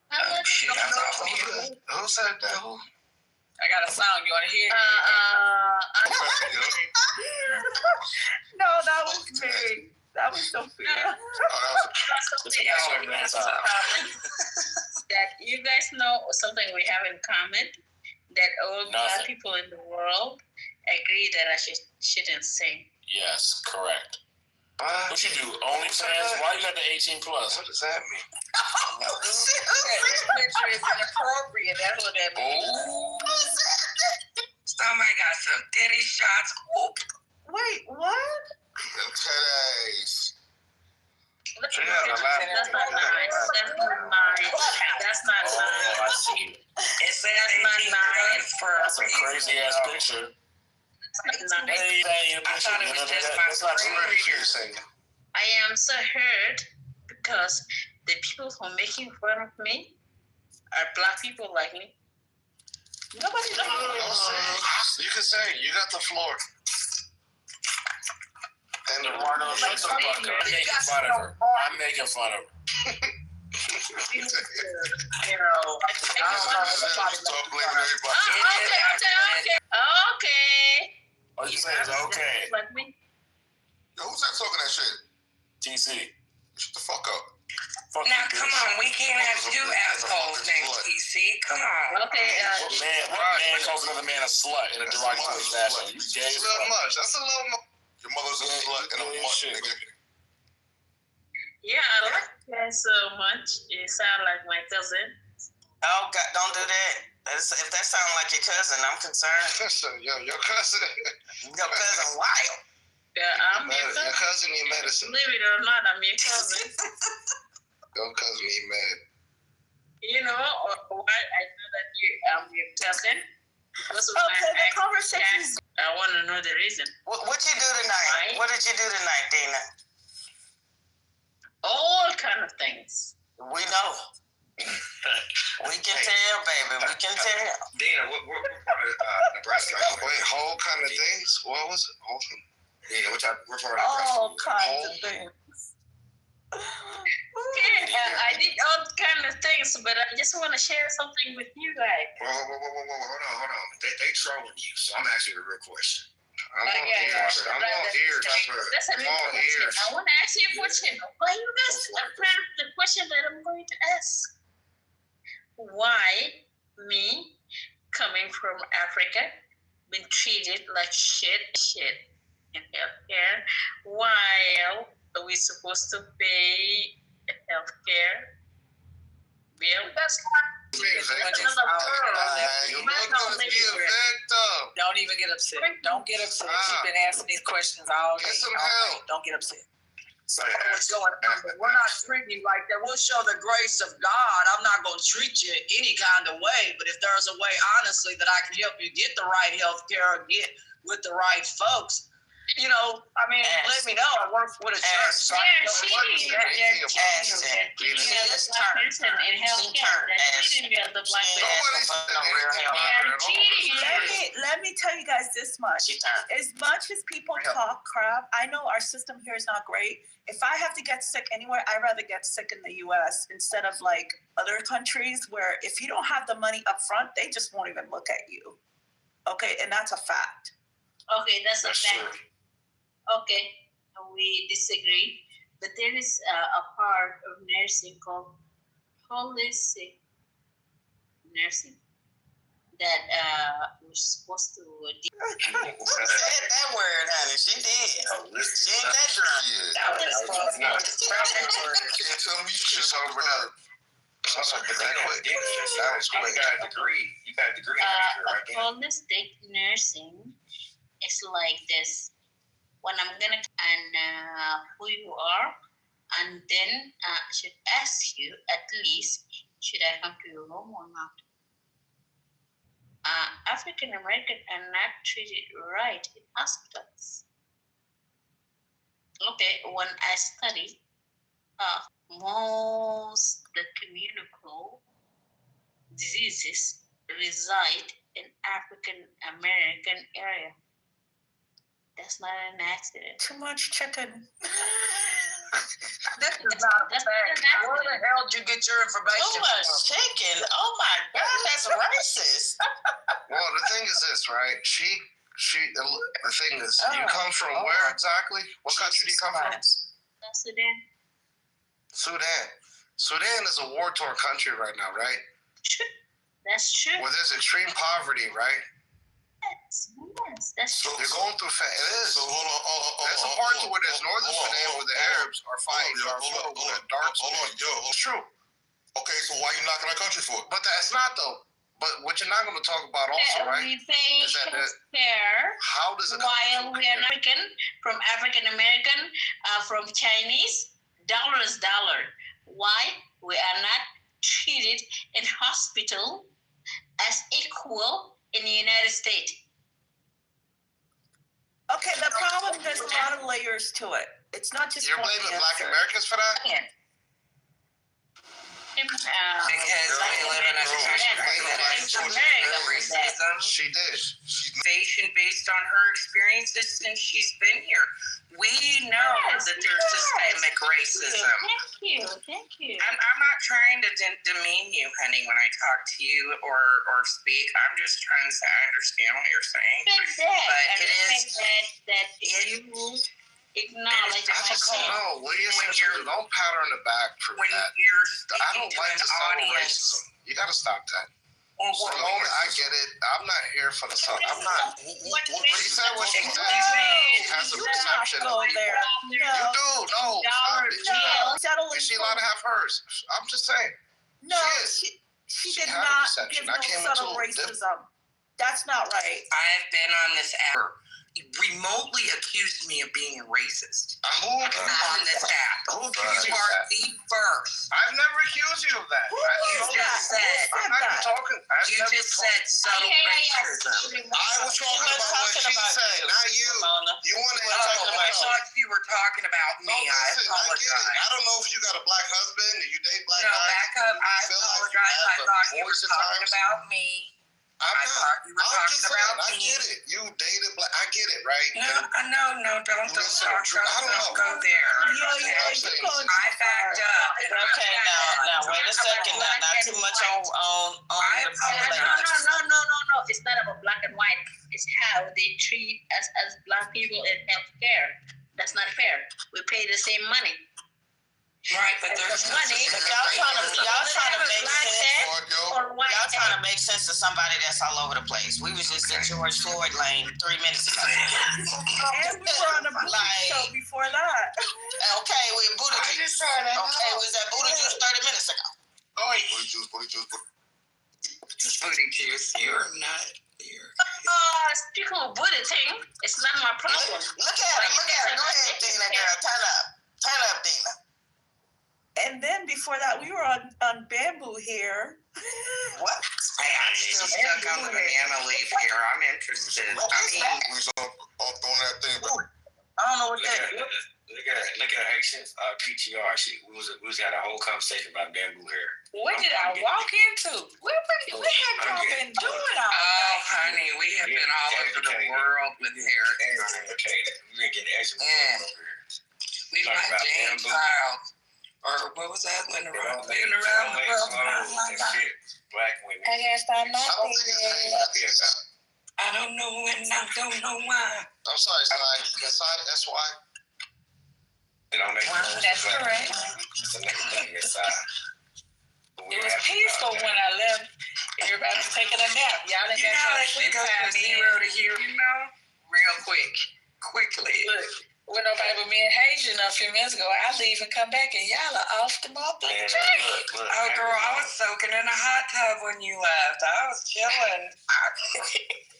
Who said that? Who? I got a song. You want to hear? No, that was me. That was Sophia. That you guys know something we have in common. That all black people in the world agree that I shouldn't sing. Yes, correct. What you do? OnlyFans? Why you got the 18 plus? What does that mean? This picture is inappropriate. That's what that means. Somebody got some titty shots. Wait, what? Today's. That's not nice. That's not nice. Oh, I see. It says not nice for that's a crazy ass picture. I thought it was just my screen. I am so hurt because the people who are making fun of me are black people like me. Nobody knows. You can say you got the floor. And the one I'm making fun of her. I'm making fun of her. Okay. All you say is okay. Like me. Who's that talking that shit? TC. Shut the fuck up. Now, come on. We can't have two assholes named TC. Come on. Okay. What man calls another man a slut in a derogatory fashion? You gay as fuck. That's a little much. Your mother's a slut and a mutt, nigga. Yeah, I like you guys so much. You sound like my cousin. Oh, God, don't do that. If that sounds like your cousin, I'm concerned. Your cousin. Your cousin wild. Yeah, I'm your cousin. Your cousin need medicine. Believe it or not, I'm your cousin. Your cousin need med. You know why I know that I'm your cousin? The conversation. I want to know the reason. What you do tonight? What did you do tonight, Dina? All kind of things. We know. We can tell, baby. We can tell. Dina, what part of Nebraska? Wait, whole kind of things? What was it? Whole thing? Dina, what part of Nebraska? All kinds of things. I did all kind of things, but I just want to share something with you guys. Whoa, hold on. They trolling you, so I'm asking you a real question. I'm all ears. That's a real question. I want to ask you a question. Why you guys afraid of the question that I'm going to ask? Why me, coming from Africa, been treated like shit in healthcare, while are we supposed to pay healthcare bill? That's not. Don't even get upset. Don't get upset. She's been asking these questions all day. Don't get upset. What's going on? But we're not treating you like that. We'll show the grace of God. I'm not going to treat you any kind of way. But if there's a way, honestly, that I can help you get the right health care or get with the right folks, you know, I mean, let me know. I work with a church. Let me tell you guys this much. As much as people talk crap, I know our system here is not great. If I have to get sick anywhere, I'd rather get sick in the U.S. instead of like other countries where if you don't have the money up front, they just won't even look at you. Okay, and that's a fact. Okay, that's a fact. Okay, we disagree, but there is a part of nursing called holistic nursing that we're supposed to. She said that word, honey. She did. She ain't that drunk. That was tell me shit over there. You got a degree. Holistic nursing is like this. When I'm gonna and who you are, and then should ask you at least, should I come to your home or not? African American are not treated right in hospitals. Okay, when I study, most the communicable diseases reside in African American area. That's not an accident. Too much chicken. This is not a fact. Where the hell did you get your information Too much chicken. Oh my God, that's racist. Well, the thing is this, right? The thing is, you come from where exactly? What country do you come from? Sudan. Sudan is a war-torn country right now, right? That's true. Well, there's extreme poverty, right? Yes, that's true. They're going through. It is. So hold on. There's a part where there's northern Sudan where the Arabs are fighting. Hold on. It's true. Okay, so why you knocking our country for it? But that's not though. But what you're not going to talk about also, right? We pay fair. How does it? While we are American, from African American, from Chinese, dollar is dollar. Why we are not treated in hospital as equal in the United States? Okay, the problem, there's a lot of layers to it. It's not just you're blaming Black Americans for that? Yeah. Because we live in a She did. Based on her experiences since she's been here. We know that there's systemic racism. Thank you. I'm not trying to demean you, honey, when I talk to you or speak. I'm just trying to understand what you're saying. But it is that you acknowledge. I just don't know. What do you say? Don't pat her on the back for when that. I don't like the subtle racism. You got to stop that. I get it. I'm not here for the subtle. I'm not. She said what she said. She has a perception. Go there. You do. No. Is she allowed to have hers? I'm just saying. No, she did not give no subtle racism. That's not right. I've been on this app. remotely accused me of being a racist Who on this app. Who You are the first. I've never accused you of that. You just said. I'm not even talking. You just said subtle racism. I was talking about what she said, not you. You wanted to talk I about thought you were talking about me. No, listen, I apologize. I don't know if you got a black husband or you date black No, guys. back up. I apologize. I thought you were talking about me. I thought you were talking about me. I get it. You dated black. I get it, right? No, don't go there. I backed up. Okay, now wait a second. Not too much on No. It's not about black and white. It's how they treat us as black people in healthcare. That's not fair. We pay the same money. Right, but there's money. But y'all trying to make sense. Y'all trying to make sense to somebody that's all over the place. We was just in George Floyd lane 3 minutes ago. And we were on a show before that. Okay, we Buddha juice. Okay, was that Buddha juice 30 minutes ago? Oh, Booty juice. Booty juice. You're not. Speaking of Buddha thing, it's not my problem. Look at her. Go ahead, Dina, girl. Turn up, Dina. And then before that, we were on bamboo hair. What? I'm still stuck on the banana leaf here. I'm interested. We was on that thing. I don't know what that is. Look at Haitian's PTR. We was had a whole conversation about bamboo hair. What did I walk into? What have y'all been doing all Oh, honey, we have been all over the world with hair. We ain't getting educated. We like James Childs. Or what was that? Living around the world. Black women. I guess I'm not I don't know when, I don't know why. I'm sorry, that's why. It don't make sense. That's correct. It's a nigga thing inside. It was peaceful when I left. Everybody was taking a nap. Y'all didn't got it goes from 0 to hero, real quickly. Look, when nobody but me and Haitian a few minutes ago, I leave and come back and y'all are off the motherfucking train. Oh, girl, I was soaking in a hot tub when you left. I was chilling.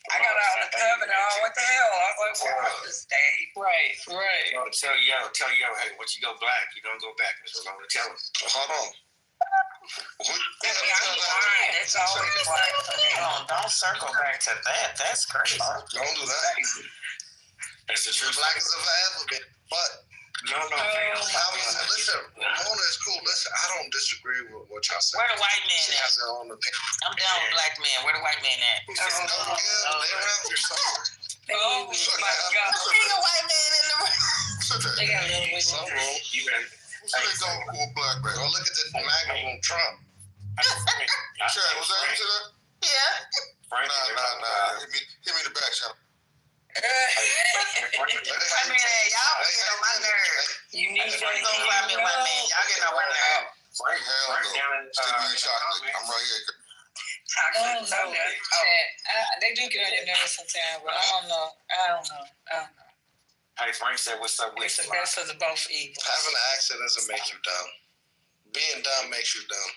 I got out of the tub and what the hell? I was like, where was the state? Right. You know, tell yo, hey, once you go black, you don't go back. That's what I'm gonna tell him. Hold on. It's always black for me. Don't circle back to that. That's crazy. Don't do that. That's the truth. Black is forever, but no. Listen, Ramona is cool. Listen, I don't disagree with what y'all say. Where the white man she at? has her own opinion. I'm down with black man. Where the white man at? They around here somewhere. Oh my God! Ain't a white man in the room. They got a little bit Some room. You better. They don't cool black man. Oh, look at this MAGA room, Trump. Chad, was that you today? Yeah. Nah. Hit me the back channel. I mean, y'all get on my nerves. You need to Don't fly me, white man. Y'all get on my nerves. Frank, hell no. Stick me in chocolate. I'm right here. Chocolate so good. They do get on your nerves sometimes, but I don't know. Hey, Frank said, "What's up with It's the best of the both evils." Having an accent doesn't make you dumb. Being dumb makes you dumb.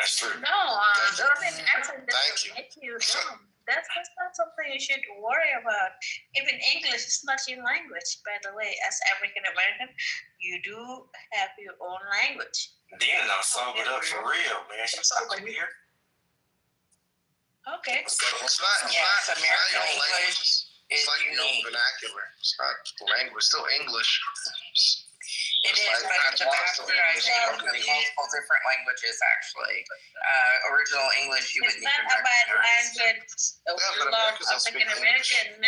That's true. No, having accent Thank doesn't make you dumb. That's not something you should worry about. Even English is not your language, by the way. As African American, you do have your own language. Then I'll sober it up for real, man. She's over here. Okay. It's not American your language. It's like your own unique. vernacular. It's not language. It's still English. It is, but it's a bastardization of multiple different languages, actually. Original English, you would It's need not to about recognize. language. We love African American,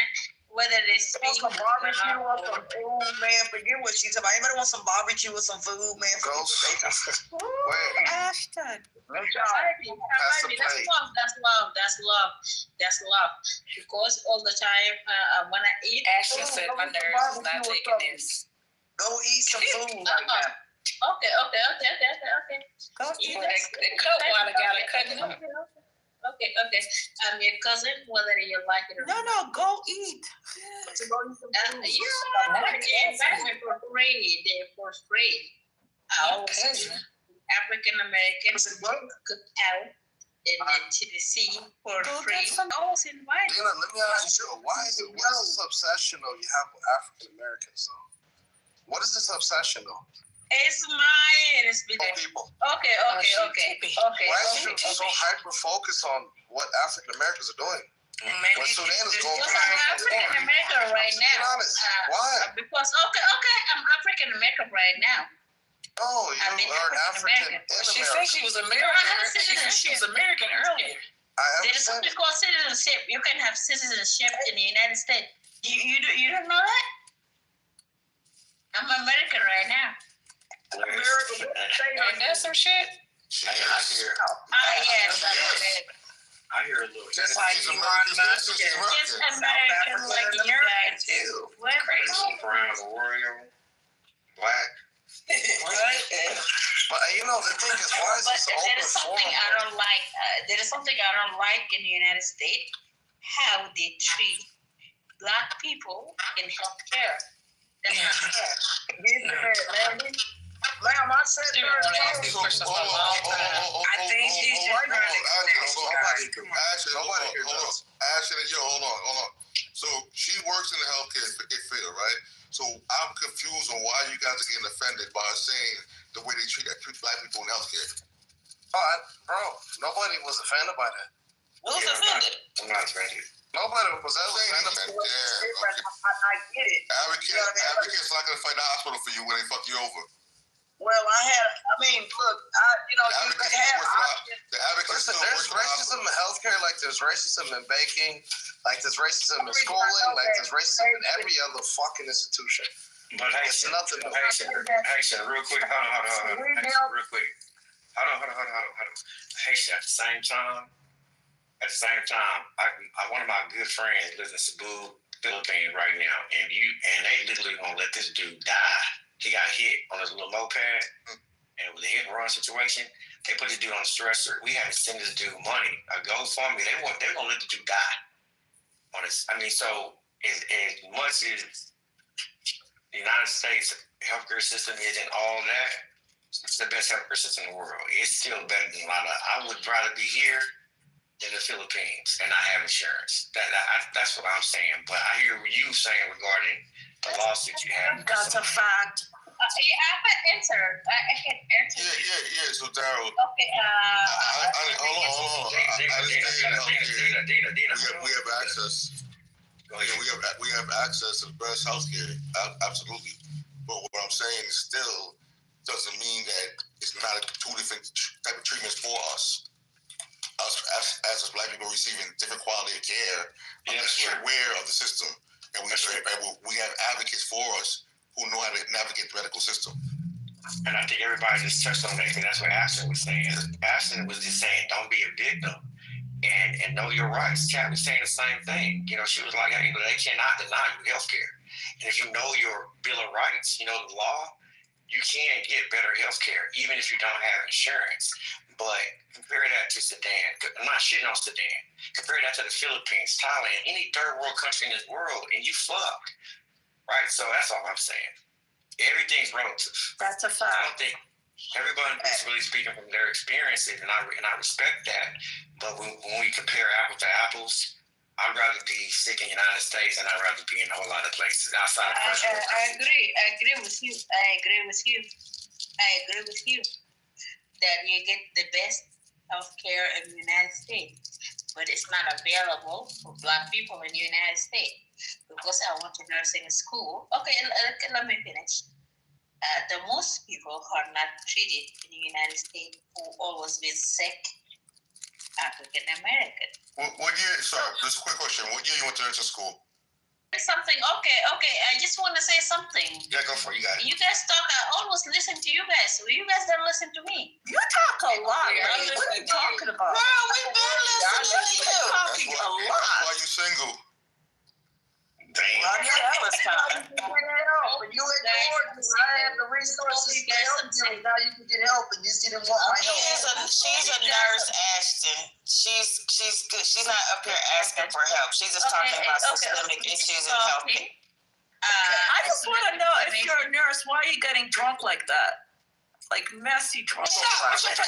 whether they speak some barbecue or some food, man. Forget what she's about. Anybody want some barbecue or some food, man? Ashton. That's love. Because all the time when I eat, Ashton said my nerves is not taking this. Go eat some food right now. Okay. Go eat. The cut water got it cutting up. Okay. I'm your cousin, whether you like it or not. No, go eat. For free. They're for free. African Americans cook out. Tennessee for free. Always invited. Dina, let me ask you, what's this obsession though you have with African Americans though? What is this obsession though? It's mine. It's been people. Okay. Why is you so hyper focused on what African Americans are doing? When Sudan is going because I'm African American right now. Be honest. Why? Because I'm African American right now. Oh, you are an African. She said she was American. She said she was American earlier. There is something called citizenship. You can have citizenship in the United States. You don't know that? I'm American right now. American. That's some shit. I hear. Yes. I hear a little. Just like Elon Musk. Just American like you guys too. Crazy brown warrior, black. But the thing is, why is this open there is something forum? I don't like. There is something I don't like in the United States. How they treat Black people in healthcare. That's not fair. Ma'am, I said I think she's just Ashley, hold on. So she works in the healthcare field, right? So I'm confused on why you guys are getting offended by saying the way they treat Black people in healthcare. Bro, nobody was offended by that. Who's offended? I'm not offended. Nobody was ever offended. I get it. Advocates not gonna fight the hospital for you when they fuck you over. Well, look, you could have Listen, there's racism in healthcare, like there's racism in banking, like there's racism in schooling, like there's racism in every other fucking institution. But hey, it's nothing. Hey, real quick, hold on. Real quick. Hold on. Hey, at the same time, one of my good friends lives in Cebu, Philippines right now, and they literally gonna let this dude die. He got hit on his little moped, and it was a hit and run situation. They put this dude on a stressor. We had to send this dude money, a GoFundMe. They're gonna let the dude die. So as much as the United States healthcare system isn't all that, it's the best healthcare system in the world. It's still better than a lot of. I would rather be here than the Philippines, and I have insurance. That's what I'm saying. But I hear what you saying regarding the lawsuit you have. That's a fact. I can answer. Yeah. So Daryl. Okay. Hold on. We have access. We have access to the best healthcare. Absolutely. But what I'm saying is still doesn't mean that it's not two different type of treatments for us. As Black people receiving different quality of care, unless we're aware of the system, and we have advocates for us who know how to navigate the medical system. And I think everybody just touched on that, because that's what Ashton was saying. Ashton was just saying, don't be a victim and know your rights. Kat was saying the same thing. She was like, hey, they cannot deny you health care. And if you know your Bill of Rights, the law, you can get better health care, even if you don't have insurance. But compare that to Sudan. I'm not shitting on Sudan. Compare that to the Philippines, Thailand, any third world country in this world, and you fucked. Right? So that's all I'm saying. Everything's relative. That's a fact. I don't think everyone is really speaking from their experiences, and I respect that. But when we compare apples to apples, I'd rather be sick in the United States than I'd rather be in a whole lot of places outside of country. I agree with you. That you get the best health care in the United States, but it's not available for Black people in the United States because I went to nursing school. Okay, let me finish. The most people who are not treated in the United States who always been sick, African American. What year? Sorry, just a quick question. What year you went to nursing school? Something. Okay. I just want to say something. Yeah, go for it. You got it. You guys talk. I always listen to you guys. You guys don't listen to me. You talk a lot. What are you talking about? Girl, we've been listening to you. Talking a lot. Why you single? Damn. That was time. When you ignored me, I have the resources to help you. Now you can get help, and you didn't want my help. She's a nurse, Ashton. She's good. She's not up here asking for help. She's just talking about systemic issues in healthcare. I just want to know, if you're a nurse, why are you getting drunk like that? Like messy drunk. That's okay.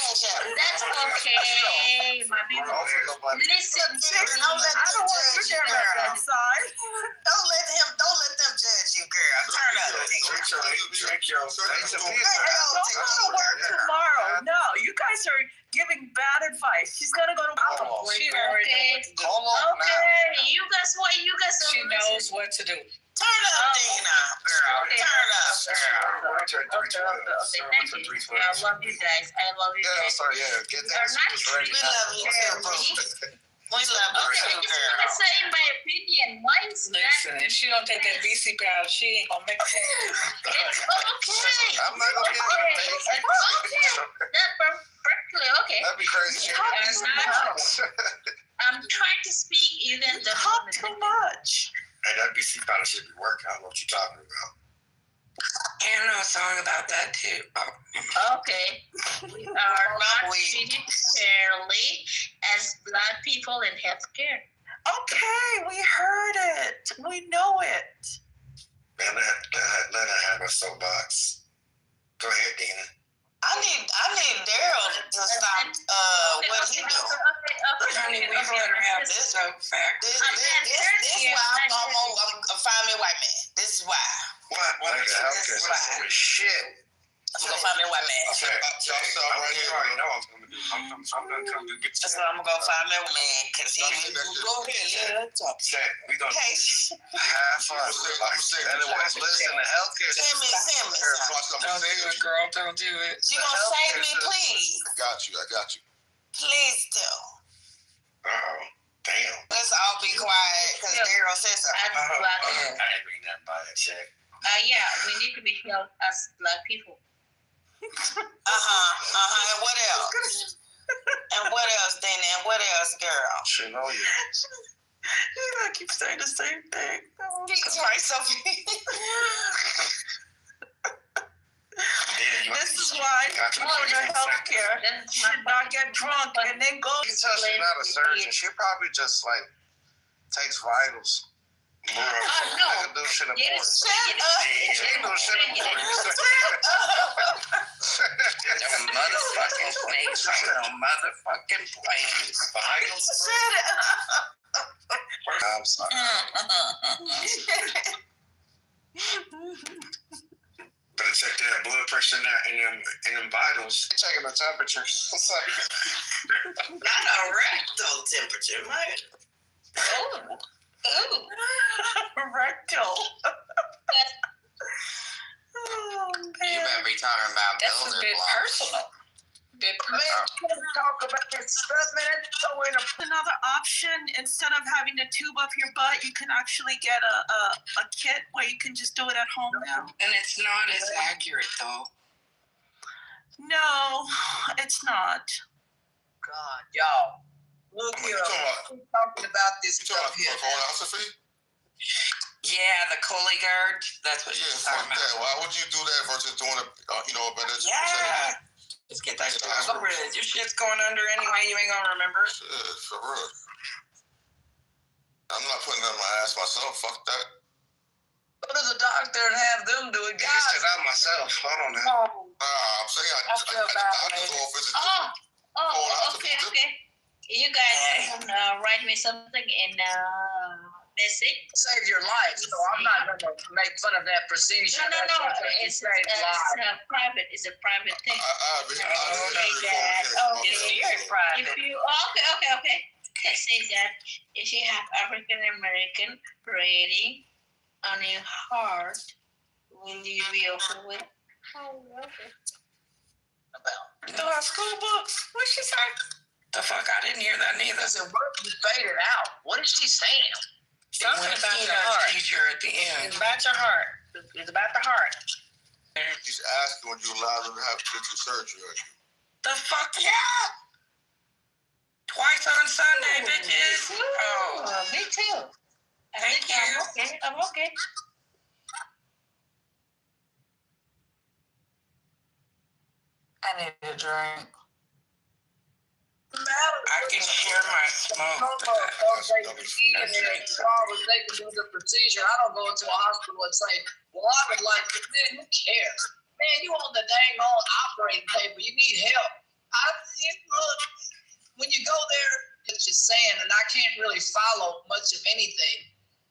My my people. Listen, Don't let them judge you, girl. Don't let them judge you, girl. Turn up. Don't go to work tomorrow. No, you guys are giving bad advice. She's gonna go to work. Okay. You guys, what you guys? She knows what to do. Turn up, Dina, girl. Okay. Turn up, girl. Thank you. I love you guys. I love you guys. Sorry, yeah. Get You're that. not We love you too, bro. We love you Okay, too, I just girl. want to say my opinion. Mine's Listen, if she don't take that BC powder, she ain't gonna make it. It's okay. I'm not gonna get it. It's okay. That's perfectly okay. That'd be crazy. I'm trying to speak. You guys don't Talk too much. Hey, that BC powder should be working. I don't know what you're talking about. I know a song about that too. Okay. We are not treated fairly as Black people in healthcare. Okay, we heard it. We know it. Man, let her have a soapbox. Go ahead, Dina. I need Daryl to stop what he doing. Honey, we've let her have this so fact. This is why I'm gonna find me a white man. This is why. What? This is why. Shit. I'm gonna find me a white man. Okay. Y'all stop right here. I know I'm gonna do. I'm gonna come to get. That's what I'm gonna find me a man, cause he go ahead. Check. We gonna have fun. Anyways, listen to healthcare. Send me Don't do it, girl. Don't do it. You gonna save me, please? I got you. Please do. Damn. Let's all be quiet, cause Daryl said something. I ain't bring nothing by that check. Yeah, we need to be held as Black people. And what else? And what else, Dana? And what else, girl? She know you. I keep saying the same thing. Right, Sophie. This is why people in healthcare should not get drunk and then go. You tell she's not a surgeon. She probably just like takes vitals. No. Do shit important. Shut up. She ain't no shit important. Them motherfucking snakes on them motherfucking planes. Shut up. I'm sorry. Better check that blood pressure in them vitals. Checking the temperature. Not a rectal temperature, man. Ooh. Rectal. Oh, man. You better be talking about That's a building bit blocks. personal. Talk about this stuff, man. Another option, instead of having to tube up your butt, you can actually get a kit where you can just do it at home now. And it's not as accurate though. No, it's not. God, y'all. Look here. We're talking about this stuff here. Colonoscopy? Yeah, the Cologuard. That's what you're talking about. Why would you do that versus doing a bandage? Yeah. Just get that shit over with. Your shit's going under anyway. You ain't gonna remember. Shit, for real. I'm not putting that in my ass myself. Fuck that. Go to the doctor and have them do it. I said that myself. Hold on now. I'm saying I feel bad, doctor's office. Okay. You guys can write me something in message. Save your life. So I'm not going to make fun of that procedure. No. It's private. It's a private thing. It's very private. Okay. It says that if you have African American rating on your heart, will you be okay with it? You know our school books? What she say? The fuck, I didn't hear that neither. The word you faded out. What is she saying? Something about your heart. Teacher at the end. It's about your heart. It's about the heart. He's asking when you allow them to have physical surgery on you. The fuck yeah! Twice on Sunday, bitches. Me too. Thank you. I'm okay. I need a drink. I can share my smoke. They can do the procedure. I don't go into a hospital and say, well, I would like to, man, who cares? Man, you on the dang on operating table. You need help. Look, when you go there, what you're saying, and I can't really follow much of anything.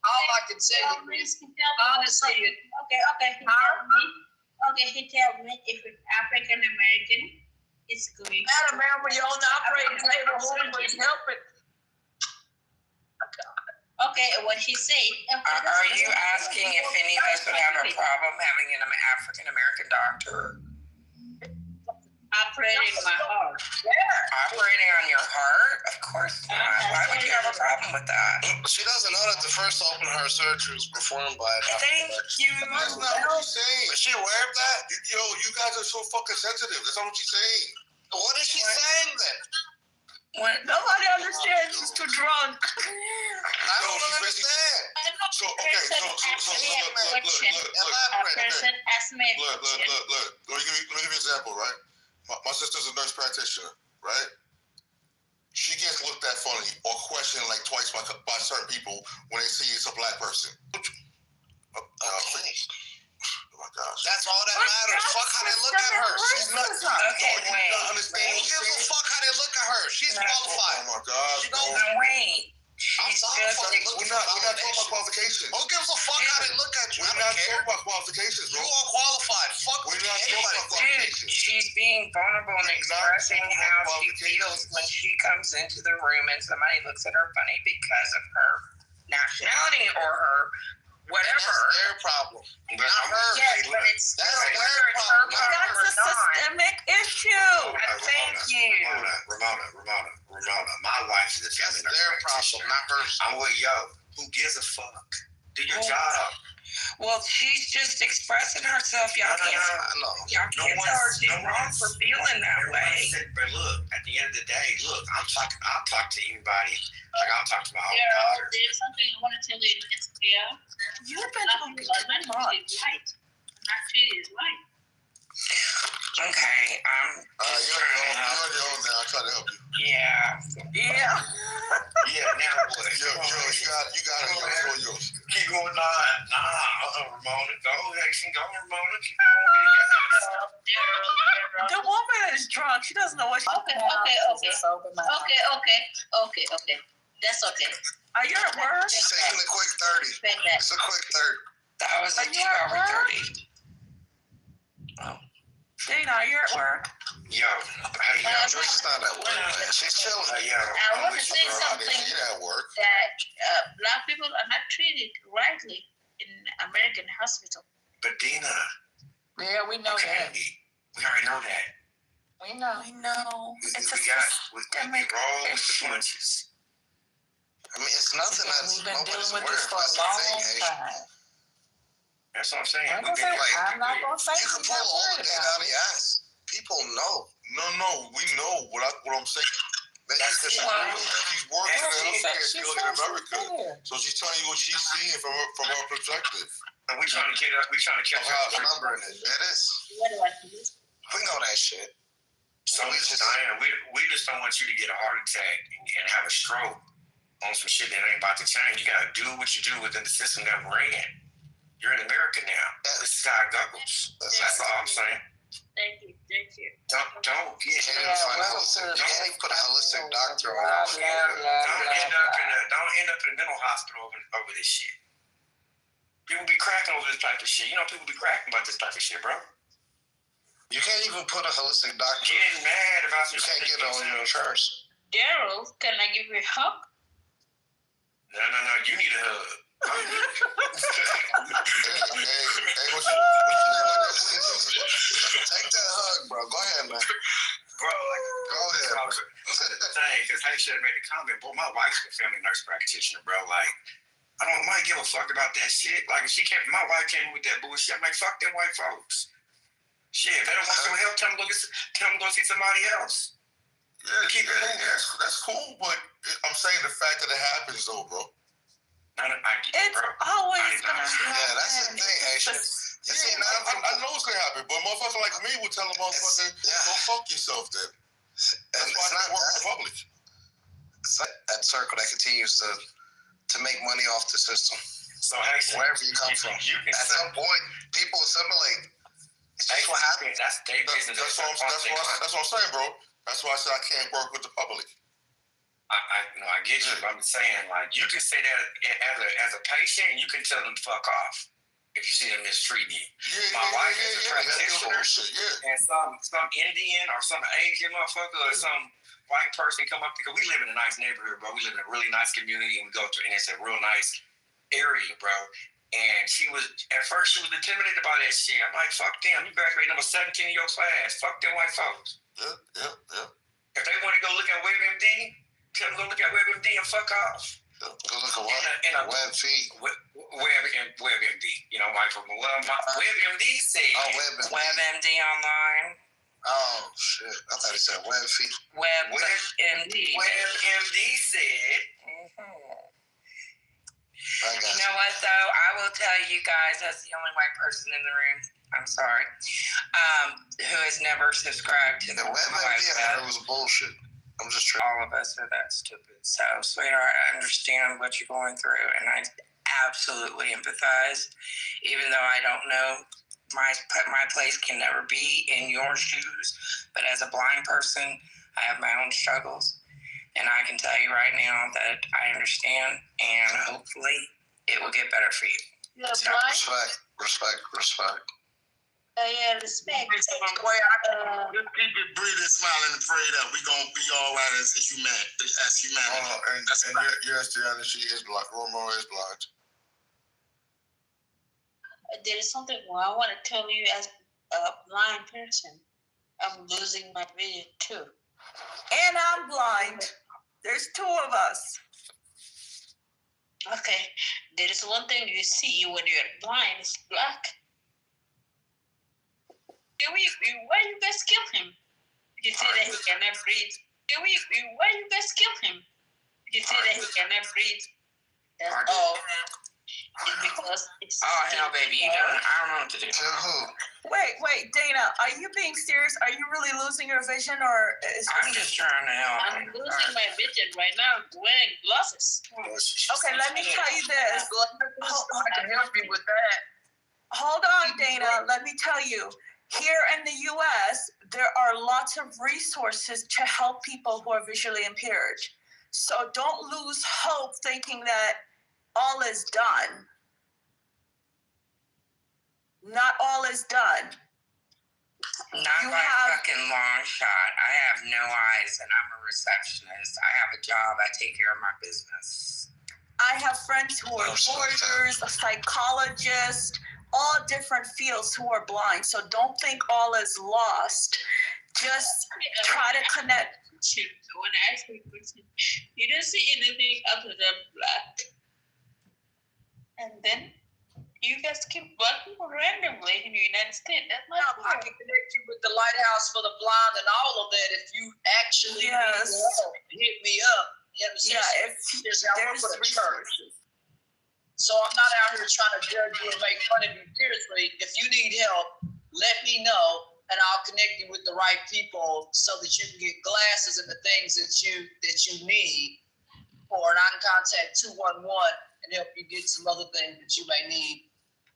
All I can say is, honestly, he tell me if it's African American, it's going. Madam, when you're on the operating table, please help it. Okay, what she said. Are you asking if any of us would have a problem having an African American doctor? Operating my heart. Operating on your heart? Of course not. Why would you have a problem with that? She doesn't know that the first open heart surgery was performed by an Thank you. That's not what she's saying. Is she aware of that? Yo, you guys are so fucking sensitive. That's not what she's saying. What is she saying then? What? Nobody understands. She's too drunk. I don't understand. So, okay, so look. Let me give you an example, right? My sister's a nurse practitioner, right? She gets looked at funny or questioned like twice by certain people when they see it's a black person. Oh my gosh. That's all that matters. Fuck how they look at her. She's not. Okay, wait. Who gives a fuck how they look at her? She's qualified. Oh my gosh. Wait. She's just. We're not talking about qualifications. Who gives a fuck how they look at you? We're not talking about qualifications, bro. You are qualified. Fuck We're with not talking about Dude, qualifications. she's being vulnerable and expressing how she feels when she comes into the room and somebody looks at her funny because of her nationality or her whatever. That's their problem. Not her. Yes, but it's That's still their whether it's her problem. problem or That's a not. systemic issue. Thank you. Ramona, my wife is a family nurse. Their problem, not hers. I'm with yo. Who gives a fuck? Do your job. Well, she's just expressing herself. Y'all can't tell her she's wrong for feeling that way. But look, at the end of the day, look, I'll talk to anybody. Like I'll talk to my own Daryl, daughter. there's something I want to tell you in this clear. You've been talking too Not much. right. Not treated right. Okay, You're on your own now. I'm trying to help you. yeah. Yeah, now what? You got it. It's all yours. Keep going. Ramona. Go, Ramona. Keep going. The woman is drunk. She doesn't know what she's Okay. That's okay. Are you at work? She's taking a quick 30. Respect that. It's a quick 30. That was a Are you at 2 hour work? 30. Dana, are you at work? Yo, hey, yo. She's not at work, man. She's chilling. Yo, I want to say something She at work. that black people are not treated rightly in American hospital. But Dina, Yeah, we know that. we already know that. We know. It's a We systemic roll with the issue. punches. I mean, it's nothing that's We've been nobody's dealing with aware this of. for a That's the long thing, Asia. time. That's what I'm saying. I'm not gonna say You can pull all the data out of your ass. People know. No, we know what I'm saying. That's She's working in the healthcare field in America, so she's telling you what she's seeing from her perspective. And we trying to catch How- up. number in it. It is. What do I do? We know that shit. So we just don't want you to get a heart attack and have a stroke on some shit that ain't about to change. You gotta do what you do within the system that we're in. You're in America now. This is how it goes. That's all I'm saying. Thank you. Don't get Can't even find a holistic. You can't even put a holistic doctor on it. Don't end up in a mental hospital over this shit. People be cracking over this type of shit. You know, people be cracking about this type of shit, bro. You can't even put a holistic doctor. Getting mad about some You can't shit get it on your insurance. Daryl, can I give you a hug? No. You need a hug. Take that hug, bro. Go ahead, man. Bro, Go ahead. Because I should have made a comment. Boy, my wife's a family nurse practitioner, bro. Like, I don't might give a fuck about that shit. Like, if my wife came in with that bullshit, I'm like, fuck them white folks. Shit, if they don't want some help, tell them to go see somebody else. Yeah, that's cool, but I'm saying the fact that it happens, though, bro. It's always gonna happen. Yeah, that's the thing, Aisha. I know it's gonna happen, but motherfucker like me would tell a motherfucker, go fuck yourself then. That's why I can't work for the public. It's like that circle that continues to make money off the system. So actually, wherever you come from, at some point, people assimilate. It's just what happens. That's their business. That's what I'm saying, bro. That's why I said I can't work with the public. I get you, but I'm saying, like, you can say that as a patient, and you can tell them to fuck off if you see them mistreating you. My wife is a practitioner, and some Indian or some Asian motherfucker or some white person come up, because we live in a nice neighborhood, bro. We live in a really nice community, and we go to, and it's a real nice area, bro. And at first she was intimidated about that shit. I'm like, fuck them. You graduated number 17 in your class. Fuck them white folks. Yeah. If they want to go look at WebMD, tell them to go look at WebMD and fuck off. Go look at what? WebMD. You know, white folks. WebMD said. WebMD online. Oh, shit. I thought he said WebFeed. WebMD. WebMD said. You know what, though? I will tell you guys, as the only white person in the room, I'm sorry, who has never subscribed to the WebMD. I heard it was bullshit. I'm just trying. All of us are that stupid. So, sweetheart, I understand what you're going through, and I absolutely empathize, even though I don't know. My place can never be in your shoes, but as a blind person, I have my own struggles. And I can tell you right now that I understand, and hopefully it will get better for you. Respect. Yeah, respect. Just keep it breathing, smiling, and prayed up. We're going to be all right as humanity. And you're Stiana, she is black. Romo is black. There is something I want to tell you as a blind person. I'm losing my vision too. And I'm blind. There's two of us. Okay. There is one thing you see when you're blind, it's black. Why you guys kill him? You say that he cannot breathe. Why you guys kill him? You say that he cannot breathe. That's all. Because it's hell, baby, you don't. I don't know what to do. Wait, Dana, are you being serious? Are you really losing your vision, or I'm just trying to help? I'm losing my vision right now. Wearing glasses. Okay, let me tell you this. I can help you with that. Hold on, Dana. Let me tell you. Here in the U.S., there are lots of resources to help people who are visually impaired. So don't lose hope thinking that all is done. Not all is done. Not by a fucking long shot. I have no eyes and I'm a receptionist. I have a job. I take care of my business. I have friends who are lawyers, psychologists, all different fields who are blind. So don't think all is lost. Just try to connect. When I ask you a question, you don't see anything other than black. And then you guys keep black people randomly in the United States. That's not I can connect you with the Lighthouse for the Blind and all of that if you actually hit me up. You understand? Yeah, if I work for the church. So I'm not out here trying to judge you and make fun of you. Seriously, if you need help, let me know and I'll connect you with the right people so that you can get glasses and the things that you need. Or I can contact 211 and help you get some other things that you may need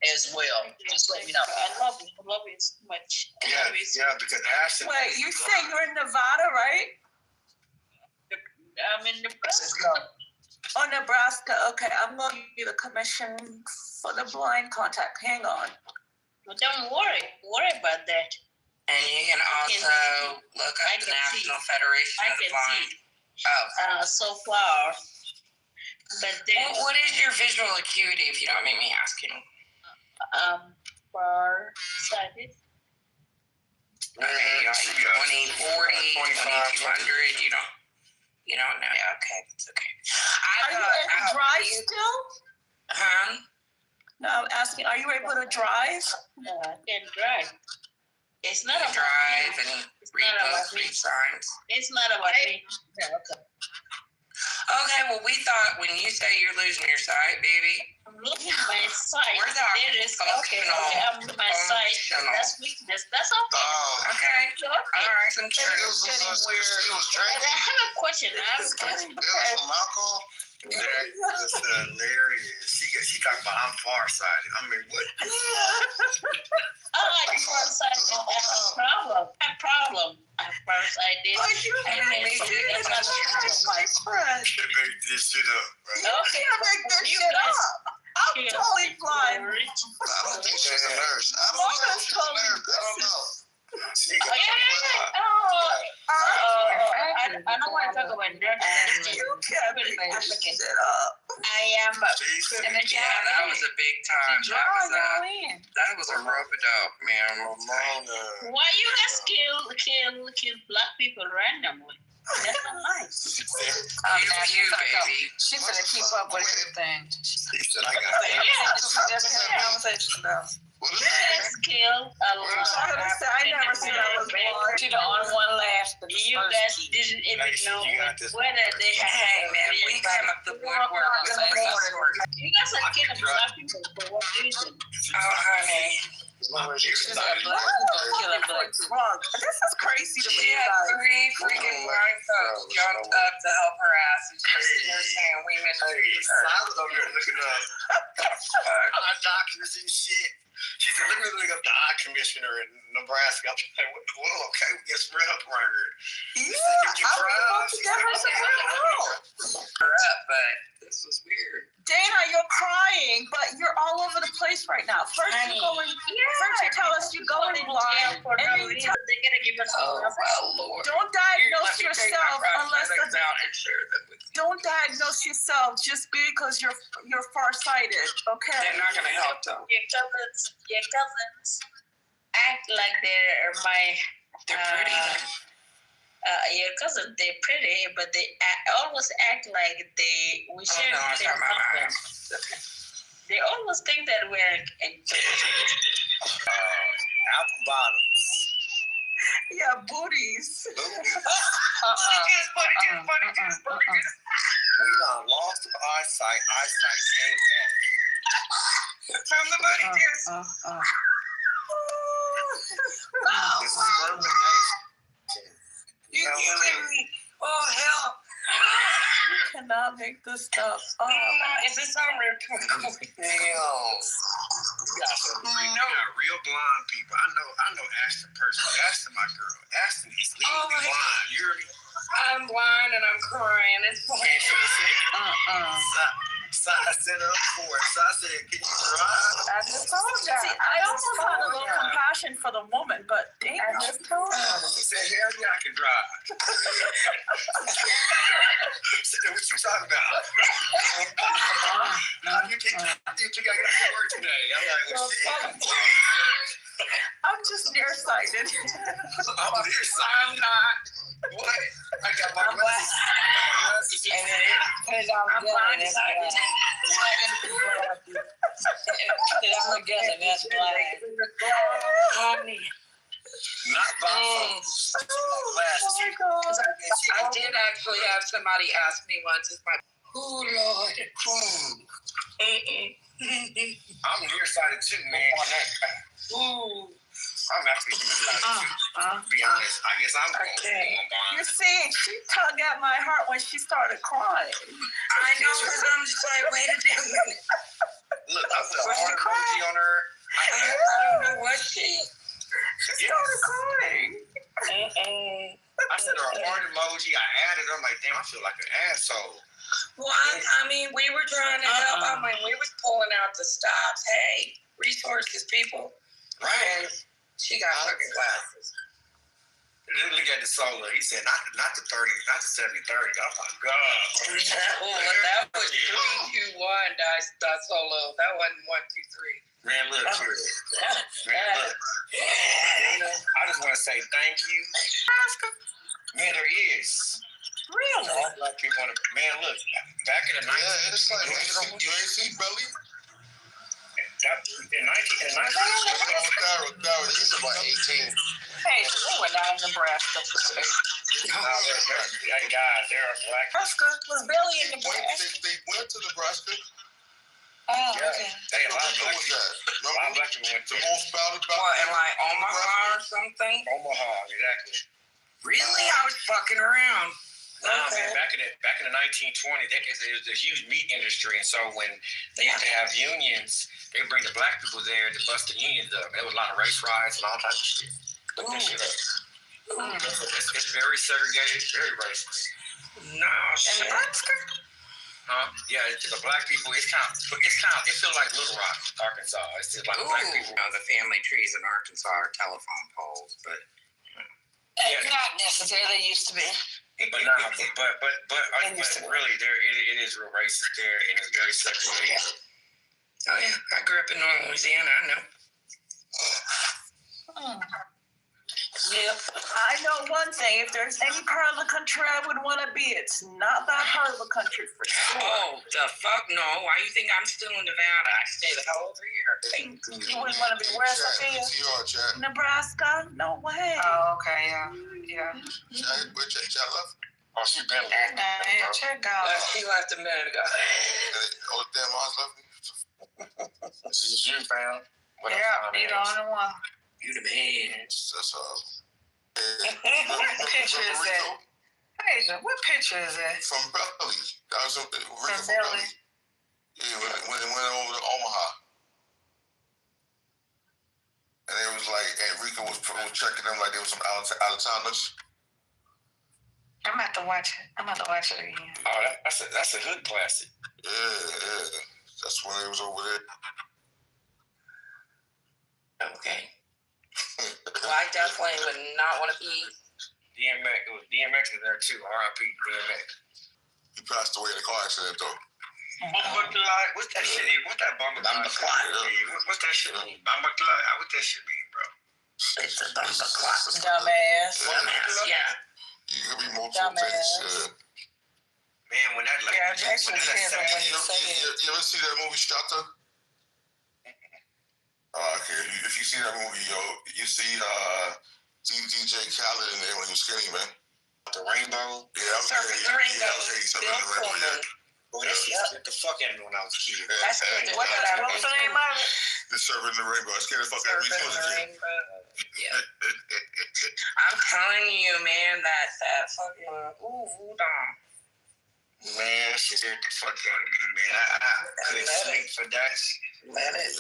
as well. Just let me know. I love you. I love you so much. Yeah, because Ashton. Wait, you say you're in Nevada, right? I'm in Nebraska. Oh, Nebraska. Okay, I'm going to give you the commission for the blind contact. Hang on. Well, don't worry about that. And you can also look up the National Federation of the Blind. So far. But then, what is your visual acuity, if you don't mind me asking? Far-sighted. Okay, like 20, 40, 2200, you don't know. Yeah, okay, it's okay. Are you able to drive still? Huh? No, I'm asking, are you able to drive? I can drive. It's not about drive me. and read books, read signs. It's not about me. Yeah, okay. Okay, well, we thought when you say you're losing your sight, baby. I'm losing my sight. We're talking I'm losing my sight. That's weakness. That's okay. Okay. All right. It was getting weird. I have a question. That's hilarious. She talking about I'm farsighted. I mean, what? I like farsighted. I have a problem. first I did. Like you can't make this my friend. You make this shit up, right? You can't make this shit up. I'm totally blind. I don't think she's a nurse. I don't know if she's a nurse. I don't know. I don't want to talk about that. You can't make this shit up. I am in the chat. That was a big time. That was a rope-a-dope, man. Why you guys kill black people randomly? That's not nice. You, baby. She's gonna keep up with everything. He said, I got You guys kill a lot. I never said I was born. She the only one left. You guys didn't even know whether they had. Hey, man, we came up the woodwork. You guys are killing black people for what reason? Oh, honey. This is crazy to me. She had 3 freaking white folks jumped up to help her ass, and she's saying we mistreated her. I was over here looking up documents and shit. She said, let me look up the eye commissioner in Nebraska. I'm like, well, okay, we get spread up around here. Yeah, I was about to get her some help. But this was weird. Dana, you're crying, but you're all over the place right now. First you tell us you're going blind, and then you tell they're gonna give us Lord. Don't diagnose yourself unless don't diagnose yourself just because you're farsighted. Okay. They're not gonna help though. Your cousins act like they're They're pretty. Your cousins, they're pretty, but they always act like we share the same husband. They always think that we're apple bottoms. Yeah, booties. We done lost eyesight. Eyesight came back. From the booty juice. This is Bourbon Nation. You killing me. Oh, help. You cannot make this stuff up. Is this on real? Damn. You got real blind people. I know Ashton personally. Ashton, my girl. Ashton is legally blind. You hear me? I'm blind and I'm crying. It's fine. So I set up for it. So I said, can you drive? I just told you. See, I almost had a little compassion for the woman, but damn. I just told her. He said, hell yeah, I can drive. What you talking about? How you think you got to work today? I'm like, well, shit. I'm just nearsighted. I'm nearsighted. I'm not. What? I got my glasses. Because I'm blindsided. I'm together, that's blind. Honey. Not glasses. I did actually have somebody ask me once, is my Lord. I'm nearsighted too, man. I'm actually nearsighted too. To be honest, I guess I'm going blind. You see, she tugged at my heart when she started crying. I know, because I'm just like, wait a minute. Look, I put a heart emoji on her. I don't know what she started crying. I sent her a heart emoji. I added her. I'm like, damn, I feel like an asshole. Well, I mean, we were trying to help. I mean, we was pulling out the stops. Hey, resources, people. Right. And she got fucking glasses. Look at the solar. He said, not the 30, not the 70-30. Oh my God. Well, that was 3-2-1 solo. That wasn't 1-2-3. Man, look here. Man, look. Dana, I just want to say thank you. Man, there is. Really? Like people want to, man, look. Back in the 90s. Yeah, it's like you ain't see belly. In 19, he's about 18. Hey, they went down in Nebraska. Hey guys, they're black. Nebraska was Billy in Nebraska. They went to Nebraska. Oh, okay. Hey, a lot of black people went to the most spouted about. What, in like Omaha or something? Omaha, exactly. Really? I was fucking around. Nah, man, back in the 1920s, it was a huge meat industry, and so when they used to have unions, they bring the black people there to bust the unions up. There was a lot of race riots and all types of shit. Look that shit up. It's very segregated, very racist. No shit. Huh? Yeah, to the black people, it feels like Little Rock, Arkansas. It's just like black people. The family trees in Arkansas are telephone poles, but not necessarily used to be. But really, it is real racist there, and it's very segregated. Oh yeah, I grew up in Northern Louisiana. I know. Yep. I know one thing. If there's any part of the country I would want to be, it's not that part of the country for sure. Oh, the fuck no. Why you think I'm still in Nevada? I stay the hell over here. You wouldn't want to be where, Sophia? Nebraska? No way. Oh, okay, yeah. Where Chad left? Oh, she been left. She left a minute ago. Oh, damn, Mars left me? This is you, fam. Yeah, you the only one. You the man. That's What picture is that? Asia, what picture is that? From Belly. That was from Belly. Belly. Yeah, when it went over to Omaha. And it was like Enrico was checking them like they were some out of towners. I'm about to watch it. Again. Oh, that's a hood classic. Yeah. That's when it was over there. Okay. Well, I definitely would not want to be. DMX, it was DMX in there too. R.I.P. DMX. He passed away in a car accident though. What's that shit? What's that Bumba Clyde? What's that shit mean? Bumba Clyde? What's that shit mean, bro? It's a Bumba Clyde. Dumbass. Yeah. You could be multiple things. Man, when that like, you ever see that movie Shatta? Okay, if you see that movie, you see DJ Khaled in there when he was skinny, man. The Rainbow? Yeah, The Rainbow. Boy, that shit scared the fuck out of me when I was a kid. That's good. What was the name of it? The Servant in the Rainbow. I scared the fuck out of me. Yeah. I'm telling you, man, that fucking voodoo. Man, that shit scared the fuck out of me, man. I couldn't sleep for that. Let it.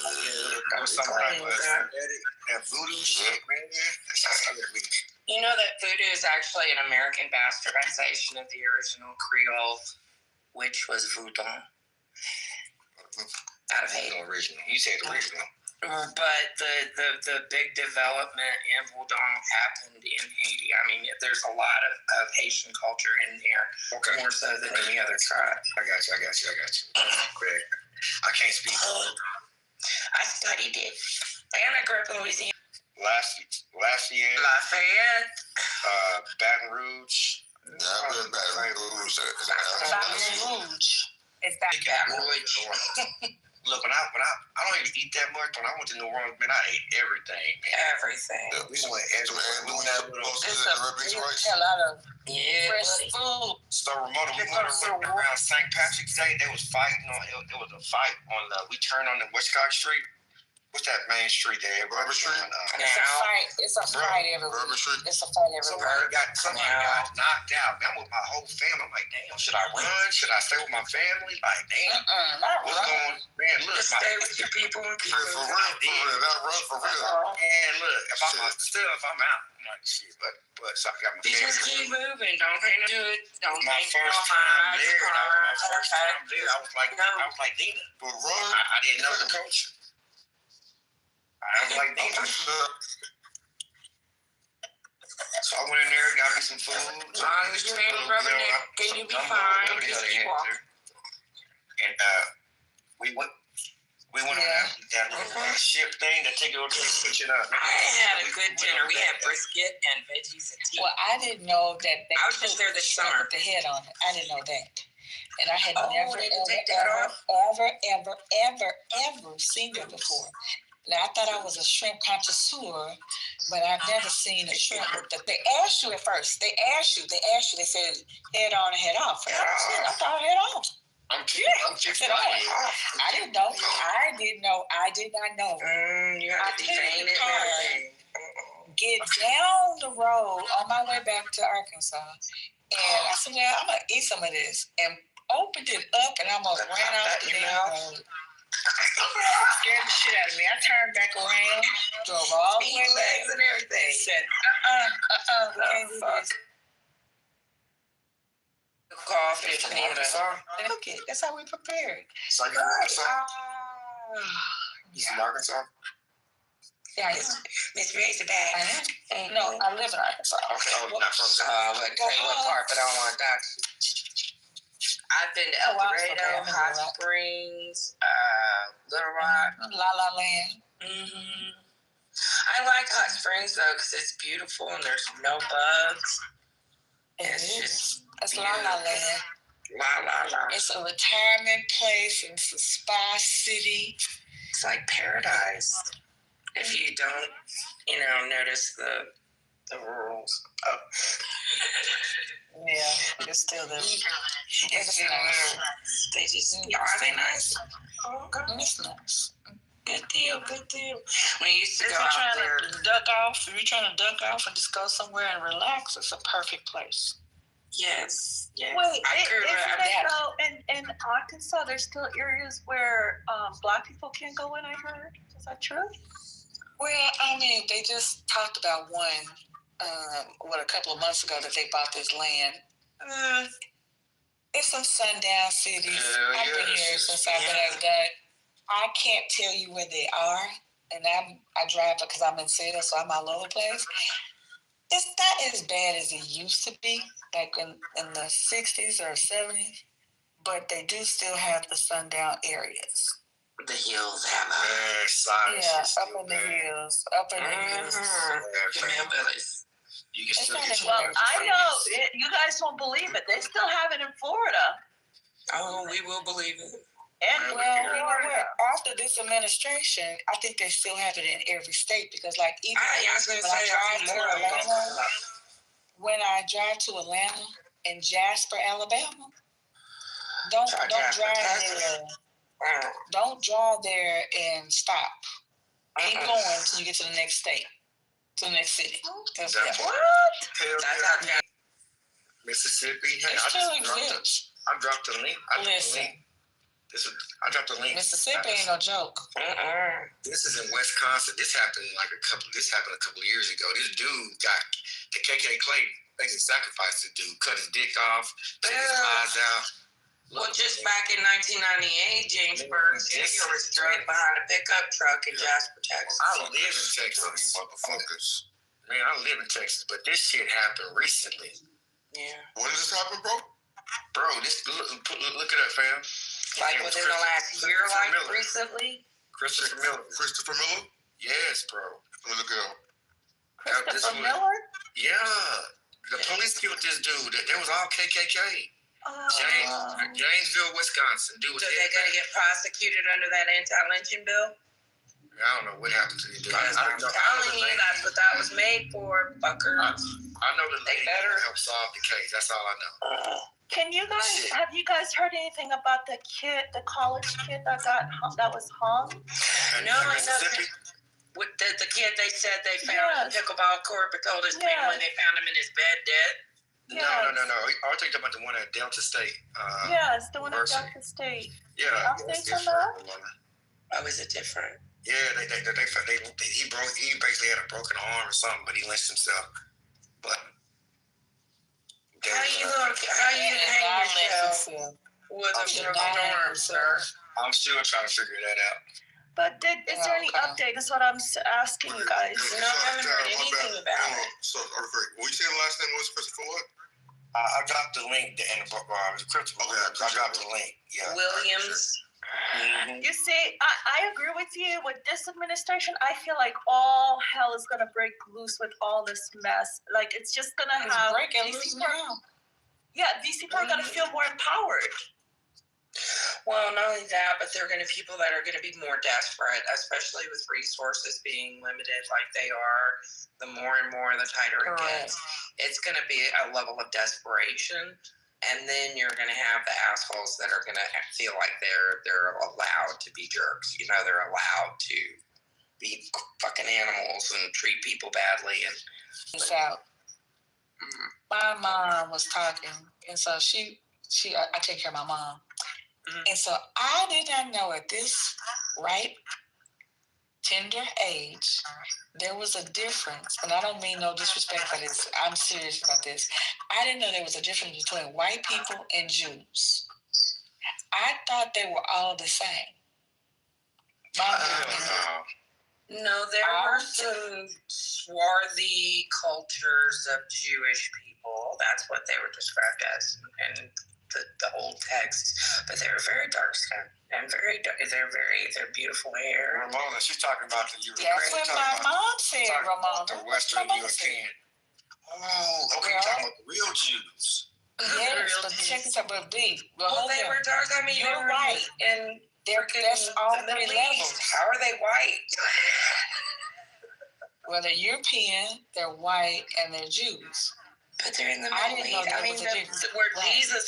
That was something that voodoo shit, man. That shit scared me. You know that voodoo is actually an American bastardization of the original Creole, which was voodoo. Out of Haiti. Original. You said original. But the big development in voodoo happened in Haiti. I mean, there's a lot of Haitian culture in there, more so than any other tribe. I got you. Greg, I can't speak. I studied it. And I grew up in Louisiana. Lafayette. Baton Rouge. Baton Rouge. It's Baton Rouge. Look, when I don't even eat that much. When I went to New Orleans, man, I ate everything, man. Everything. Yeah, we went everywhere. We went out with fresh food. So Ramona, we went around St. Patrick's Day. They was fighting on. There was a fight on the. We turned on the Westcott Street. What's that main street there? Barber Street. It's a fight. It's a fight everywhere. It's a fight everywhere. Somebody got knocked out. I'm with my whole family. I'm like, damn, should I run? Should I stay with my family? Like, damn. What's going on? Man, look. Just stay with your people and keep for real. Not run for real. And look, if I'm out. I'm like, shit, but so I got my family. Just keep moving. Don't pay no good. Don't my make first no time high. there. My first time there. I was like Dina. But run. I didn't know the culture. I was like, Dina. So I went in there, got me some food. As long as you ain't rubbing it, then you be fine. Just keep walking. And we went on that little ship thing that take you over to switch it up. I had a good dinner. We had brisket and veggies and tea. Well, I didn't know that they I was just there this summer with the head on it. I didn't know that. And I had never, ever seen it before. Now, I thought I was a shrimp connoisseur, but I've never seen a shrimp. They asked you at first. They said head on and head off. I thought head off. I'm just I didn't know. I did not know. You have to detain it and everything. Get down the road on my way back to Arkansas. And I said, well, I'm going to eat some of this. And opened it up and almost ran out the damn road. Scared the shit out of me. I turned back around, drove all the way back, and everything. Said, we can't do this. Coffee, okay, that's how we prepared. So you Arkansas? You from Arkansas? Yeah, Miss Razorback. No, I live in Arkansas. Okay, not from there. But tell you what part, but I don't want to dox you. I've been to El Dorado, Hot Springs, Little Rock, La La Land. I like Hot Springs though because it's beautiful and there's no bugs. It's La La Land. La. It's a retirement place. It's a spa city. It's like paradise. If you don't, notice the rules. Oh. Yeah, it's still there. It's nice. They just, are they nice? Oh, God. It's nice. Good deal. When you used to go out there. If you're trying to duck off and just go somewhere and relax, it's a perfect place. Yes. Wait, I grew up in Arkansas, there's still areas where Black people can't go in, I heard. Is that true? Well, I mean, they just talked about one, a couple of months ago that they bought this land. It's some sundown cities. I've been here since I've been at that. I can't tell you where they are, and I drive because I'm in sales, so I'm all over the place. It's not as bad as it used to be, like in the 60s or 70s, but they do still have the sundown areas. The hills have up in the hills. You can still get I know, you guys won't believe it. They still have it in Florida. Oh, we will believe it. And after this administration, I think they still have it in every state because, like, even when I drive to Atlanta and Jasper, Alabama, don't drive there. Don't drive there and stop. Keep going until you get to the next state, to the next city. Mississippi. Hey, I dropped the link. I dropped the link. Mississippi ain't no joke. This is in Wisconsin. This happened a couple of years ago. This dude got the KK Clay basically sacrificed the dude, cut his dick off, took his eyes out. Well, just back in 1998, James Burns Jr. was dragged behind a pickup truck in Jasper, Texas. I live in Texas, motherfuckers. Man, I live in Texas, but this shit happened recently. Yeah. When did this happen, bro? Bro, look it up, fam. Like within the last year, like recently? Christopher Miller? Yes, bro. Let me look it up. Christopher Miller? Yeah. The police killed this dude. That was all KKK. Janesville, Wisconsin. Dude, so they're going to get prosecuted under that anti-lynching bill? I don't know what happened to these dudes. I'm telling you, that's what that was made for, fuckers. I know the lady better help solve the case. That's all I know. Have you guys heard anything about the college kid that was hung? No, Mississippi. With the kid they said they found in the pickleball court, but told his family they found him in his bed dead. No. I think about the one at Delta State. Yes, the one at Delta State. Yeah. Updates on that? Oh, is it different? Yeah, he basically had a broken arm or something, but he lynched himself. But how you gonna hang yourself with a broken arm, sir? I'm still trying to figure that out. But is there any update? Is what I'm asking you guys. No, I haven't heard anything about it. So, what you saying the last name was Christopher what? I dropped the link in the book. I dropped the link. Yeah. Williams. You see, I agree with you. With this administration, I feel like all hell is gonna break loose with all this mess. Like it's just gonna have these people are gonna feel more empowered. Well, not only that, but there are going to be people that are going to be more desperate, especially with resources being limited like they are. The more and more, the tighter it gets. It's going to be a level of desperation, and then you're going to have the assholes that are going to feel like they're allowed to be jerks. They're allowed to be fucking animals and treat people badly. And my mom was talking, and so I take care of my mom. And so I did not know at this ripe, tender age, there was a difference, and I don't mean no disrespect for this. I'm serious about this. I didn't know there was a difference between white people and Jews. I thought they were all the same. No, there were some swarthy cultures of Jewish people. That's what they were described as in the old text. But they were very dark skinned and they're beautiful hair. Ramona, she's talking about the European. That's what my mom said, Ramona. The Western European. Oh, okay, you're talking about the real Jews. Yes, but check this out, but B. Well, they were dark. I mean, you're right. And that's all three levels. How are they white? Well, they're European, they're white, and they're Jews. But they're in the Middle East. I mean, where Jesus.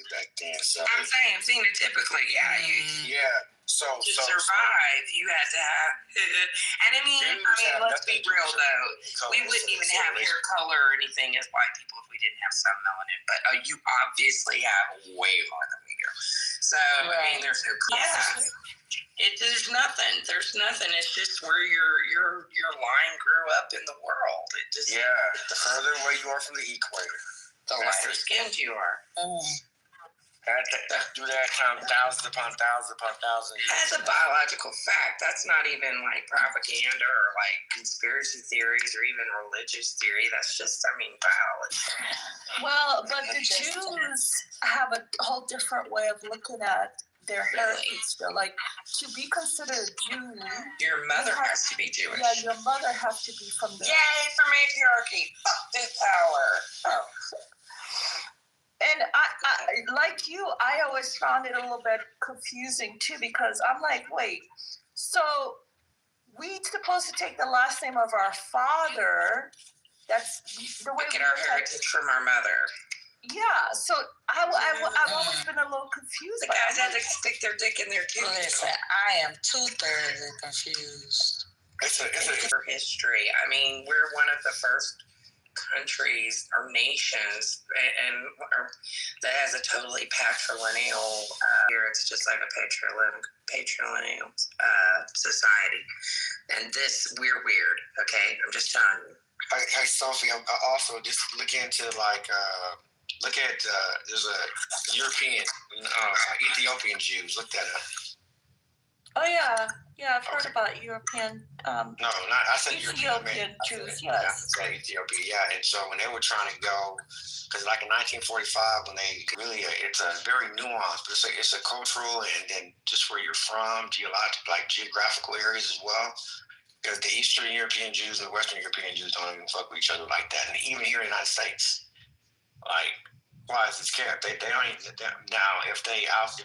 Back then, so. I'm saying, phenotypically, So to survive, you had to have. And I mean, let's be real though. We wouldn't even have hair color or anything as white people if we didn't have some melanin. But you obviously have way more than we do. So I mean, there's no class. There's nothing. It's just where your line grew up in the world. The further away you are from the equator, the lighter skinned you are. Do that time thousands upon thousands upon thousands. That's a biological fact. That's not even like propaganda or like conspiracy theories or even religious theory. That's just, biology. Well, but the Jews have a whole different way of looking at their heritage. So, like, to be considered Jew, your mother has to be Jewish. Yeah, your mother has to be from the. Yay for matriarchy! Fuck this power. And I like you, I always found it a little bit confusing too, because I'm like, wait, so we supposed to take the last name of our father? That's the way we get our heritage from our mother. Yeah, so I've always been a little confused. The guys had to stick their dick in their tooth. Listen, I am 2/3 confused. It's a history. I mean, we're one of the first countries or nations that has a totally patrilineal here. It's just like a patrilineal society, and we're weird. Okay, I'm just telling you. Hey Sophie, I also just look into there's a European Ethiopian Jews. Look that up. Oh yeah, I've heard about European. No, I said Ethiopian Jews. Yes. I said Ethiopia, yeah. And so when they were trying to go, because like in 1945, when they really, it's a very nuanced, but it's a cultural and then just where you're from, geographical areas as well. Because the Eastern European Jews and the Western European Jews don't even fuck with each other like that, and even here in the United States, like. Why is this kept? They don't even, now, if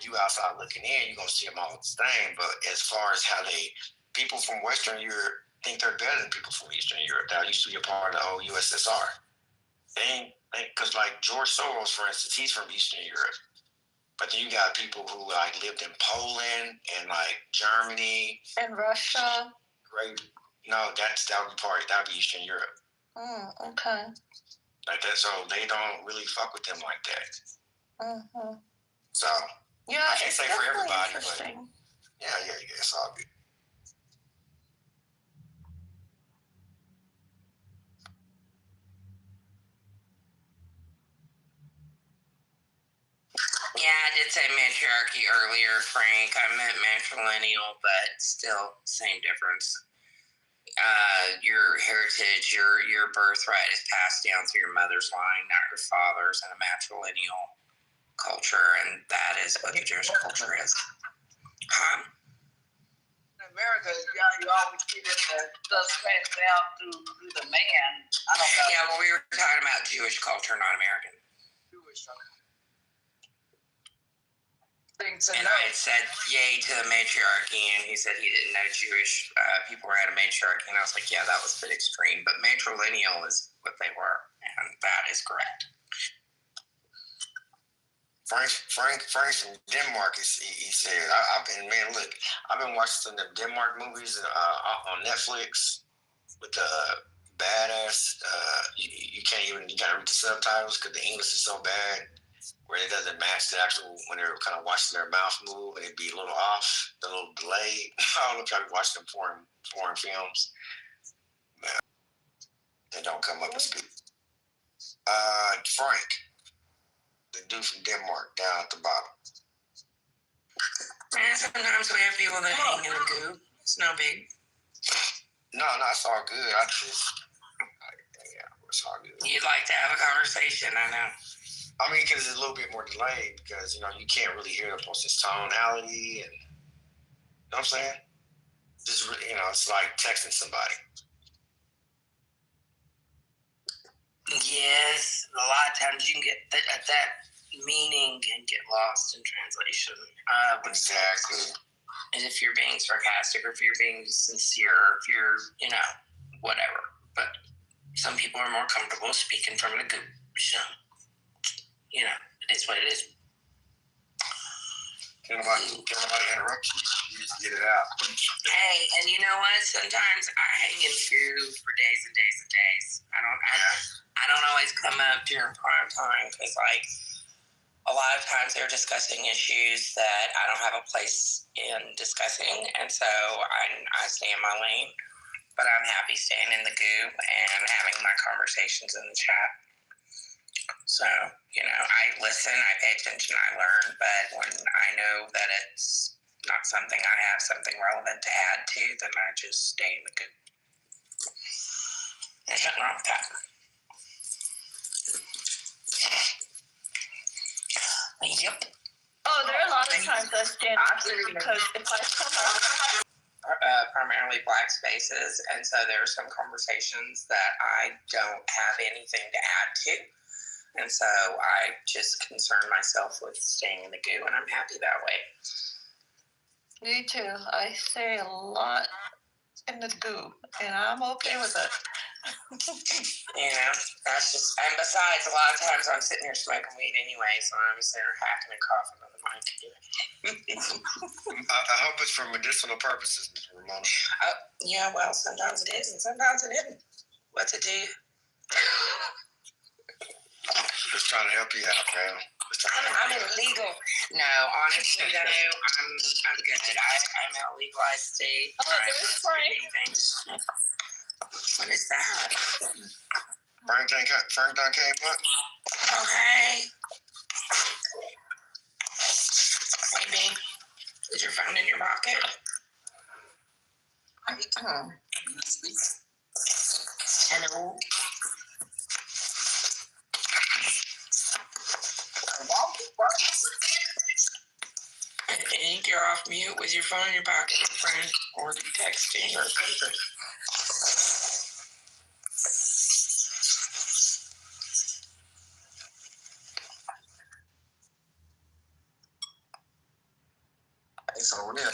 you outside looking in, you're going to see them all the same. But as far as how people from Western Europe think they're better than people from Eastern Europe that used to be a part of the old USSR. Because like George Soros, for instance, he's from Eastern Europe. But then you got people who lived in Poland and Germany. And Russia. Great. No, that would be Eastern Europe. Okay. Like that, so they don't really fuck with them like that. Mm-hmm. So yeah, I can't say for everybody, but yeah, it's all good. Yeah, I did say matriarchy earlier, Frank. I meant matrilineal, but still, same difference. Your heritage, your birthright is passed down through your mother's line, not your father's, in a matrilineal culture, and that is what the Jewish culture is. Huh? In America, you always see that stuff passed down through the man. I don't know. Yeah, well, we were talking about Jewish culture, not American. Jewish culture. And I had said yay to the matriarchy, and he said he didn't know Jewish people were at a matriarchy, and I was like, yeah, that was a bit extreme, but matrilineal is what they were, and that is correct. Frank from Denmark, he said, I've been watching some of the Denmark movies on Netflix with the badass, you gotta read the subtitles because the English is so bad. where it doesn't match the actual, when they're kind of watching their mouth move and it'd be a little off, a little delayed. I don't know if y'all be watching them foreign films. They don't come up and speak. Frank, the dude from Denmark, down at the bottom. Man, sometimes we have people that hang in the goo. It's no big. No, it's all good. It's all good. You'd like to have a conversation, I know. I mean, because it's a little bit more delayed because, you can't really hear the person's tonality and, you know what I'm saying? Just, it's like texting somebody. Yes, a lot of times you can get that meaning and get lost in translation. Exactly. And if you're being sarcastic or if you're being sincere or if you're, whatever. But some people are more comfortable speaking from the good. So, it is what it is. Can't nobody interrupt you. You just get it out. Hey, and you know what? Sometimes I hang in queue for days and days and days. I don't always come up during prime time because, a lot of times they're discussing issues that I don't have a place in discussing, and so I stay in my lane. But I'm happy staying in the goo and having my conversations in the chat. So, I listen, I pay attention, I learn, but when I know that it's not something I have something relevant to add to, then I just stay in the goo. There's nothing wrong with that. Yep. Oh, there are a lot of times I stand up because if I come up... primarily Black spaces, and so there are some conversations that I don't have anything to add to, and so I just concern myself with staying in the goo, and I'm happy that way. Me too. I stay a lot in the goo, and I'm okay with it. That's just, and besides, a lot of times I'm sitting here smoking weed anyway, so I'm sitting here hacking and coughing on the mic. I hope it's for medicinal purposes, Ms. Ramona. Yeah, well, sometimes it is, and sometimes it isn't. What's it do? Just trying to help you out, man. I'm illegal. No, honestly, though, I'm good. I'm in a legalized state. Oh, there's Frank. What is that? Frank done came up. Oh, hey. Hey, babe. Is your phone in your pocket? Hello. I think you're off mute with your phone in your pocket, friend, or texting or something. It's over there.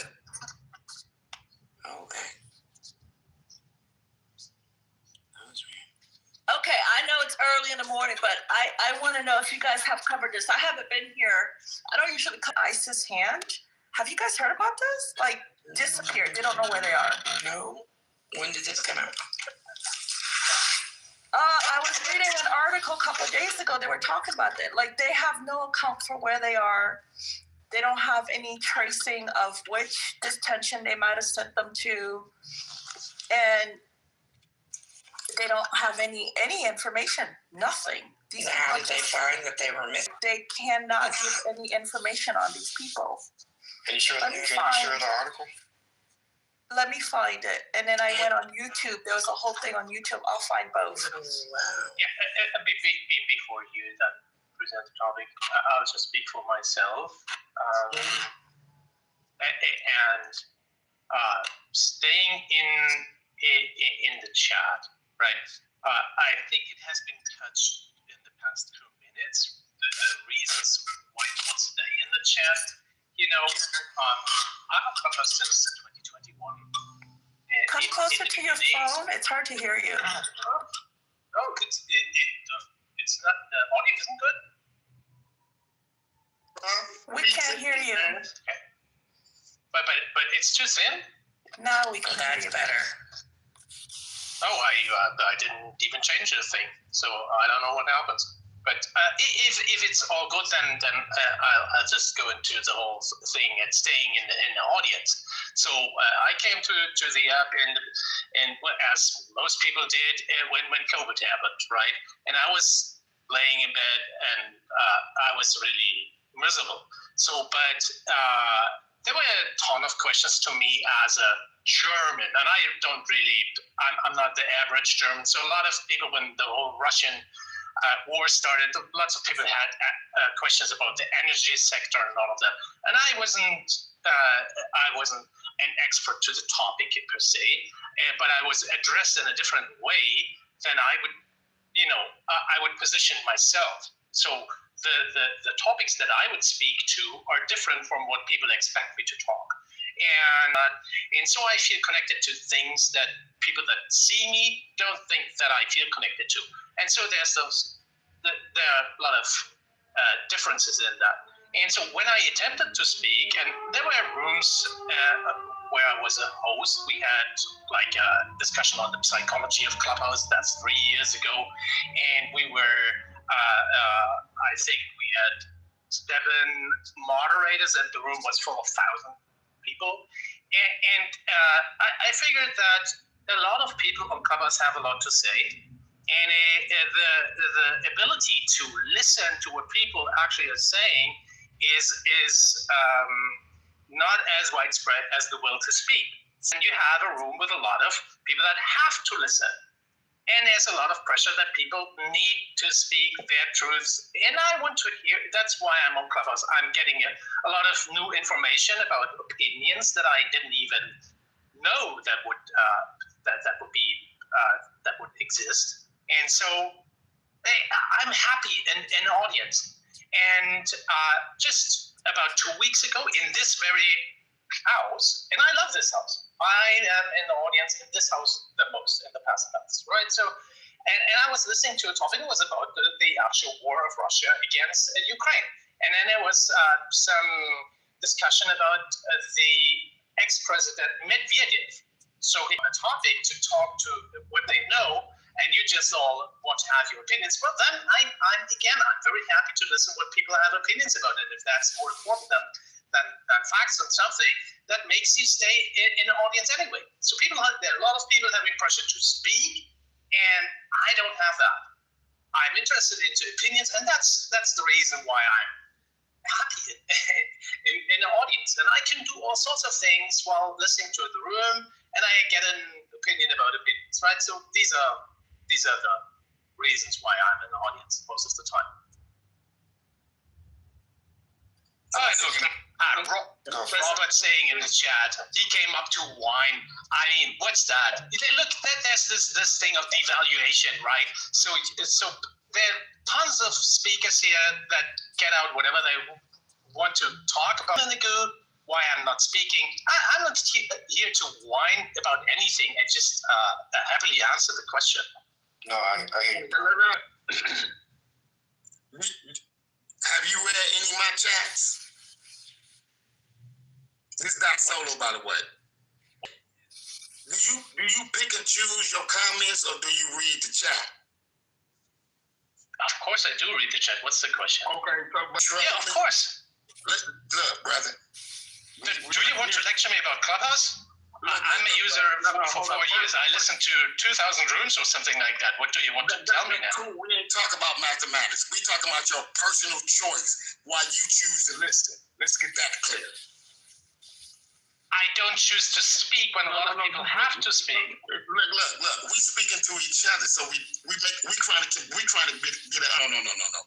Okay. Okay, I know it's early in the morning, but I want to know if you guys have covered this. I haven't been here. I don't usually cover ISIS hand. Have you guys heard about this? Disappeared. They don't know where they are. No. When did this come out? I was reading an article a couple of days ago. They were talking about it. They have no account for where they are. They don't have any tracing of which detention they might have sent them to. And they don't have any information. Nothing. How did they find that they were missing? They cannot give any information on these people. Can you share the article? Let me find it. And then I went on YouTube. There was a whole thing on YouTube. I'll find both. Yeah, before you present the topic, I'll just speak for myself. And staying in the chat, right? I think it has been touched in the past 2 minutes. The reasons why you want to stay in the chat. I'm a Clubhouse since 2021. Come closer to your phone. It's hard to hear you. No, it's not. The audio isn't good. We can't hear you. Okay. But it's just in. Now we can hear you better. Oh, I didn't even change the thing, so I don't know what happens. But if it's all good, then I'll just go into the whole thing and staying in the audience. So I came to the app and as most people did when COVID happened, right? And I was laying in bed and I was really miserable. So, but there were a ton of questions to me as a German, and I'm not the average German. So a lot of people, when the whole Russian war started, lots of people had questions about the energy sector and all of that. And I wasn't an expert to the topic per se, but I was addressed in a different way than I would position myself. So the topics that I would speak to are different from what people expect me to talk. And so I feel connected to things that people that see me don't think that I feel connected to. And so there are a lot of differences in that. And so when I attempted to speak, and there were rooms where I was a host, we had like a discussion on the psychology of Clubhouse. That's 3 years ago. And we were, I think we had 7 moderators, and the room was full of 1,000 people. And I figured that a lot of people on Clubhouse have a lot to say. And the ability to listen to what people actually are saying is not as widespread as the will to speak. And you have a room with a lot of people that have to listen. And there's a lot of pressure that people need to speak their truths. And I want to hear, that's why I'm on Clubhouse. I'm getting a lot of new information about opinions that I didn't even know that would exist. And so I'm happy in an audience. And just about 2 weeks ago in this very house, and I love this house. I am in the audience in this house the most in the past months, right? So, and I was listening to a topic that was about the actual war of Russia against Ukraine. And then there was some discussion about the ex-president Medvedev. So he had a topic to talk to what they know, and you just all want to have your opinions. Well, then I'm very happy to listen what people have opinions about it, if that's more important than facts on something that makes you stay in the audience anyway. So there are a lot of people having pressure to speak, and I don't have that. I'm interested in opinions, and that's the reason why I'm happy in the audience. And I can do all sorts of things while listening to the room, and I get an opinion about opinions, right? So these are the reasons why I'm in the audience most of the time. Robert saying in the chat, he came up to wine. I mean, what's that? Look, there's this thing of devaluation, right? So there are tons of speakers here that get out whatever they want to talk about. Why I'm not speaking. I'm not here to whine about anything. I just happily answer the question. No, I hear you. Have you read any of my chats? This is Doc Solo, by the way. Do you pick and choose your comments, or do you read the chat? Of course I do read the chat. What's the question? Okay. Yeah, of course. Look, brother. Do you want to lecture me about Clubhouse? I'm a user for 4 years. I listen to 2,000 rooms or something like that. What do you want to tell me now? We didn't talk about mathematics. We talking about your personal choice, why you choose to listen. Let's get that clear. I don't choose to speak when a lot of people have to speak. Look. We speaking to each other, so we trying to get it. No.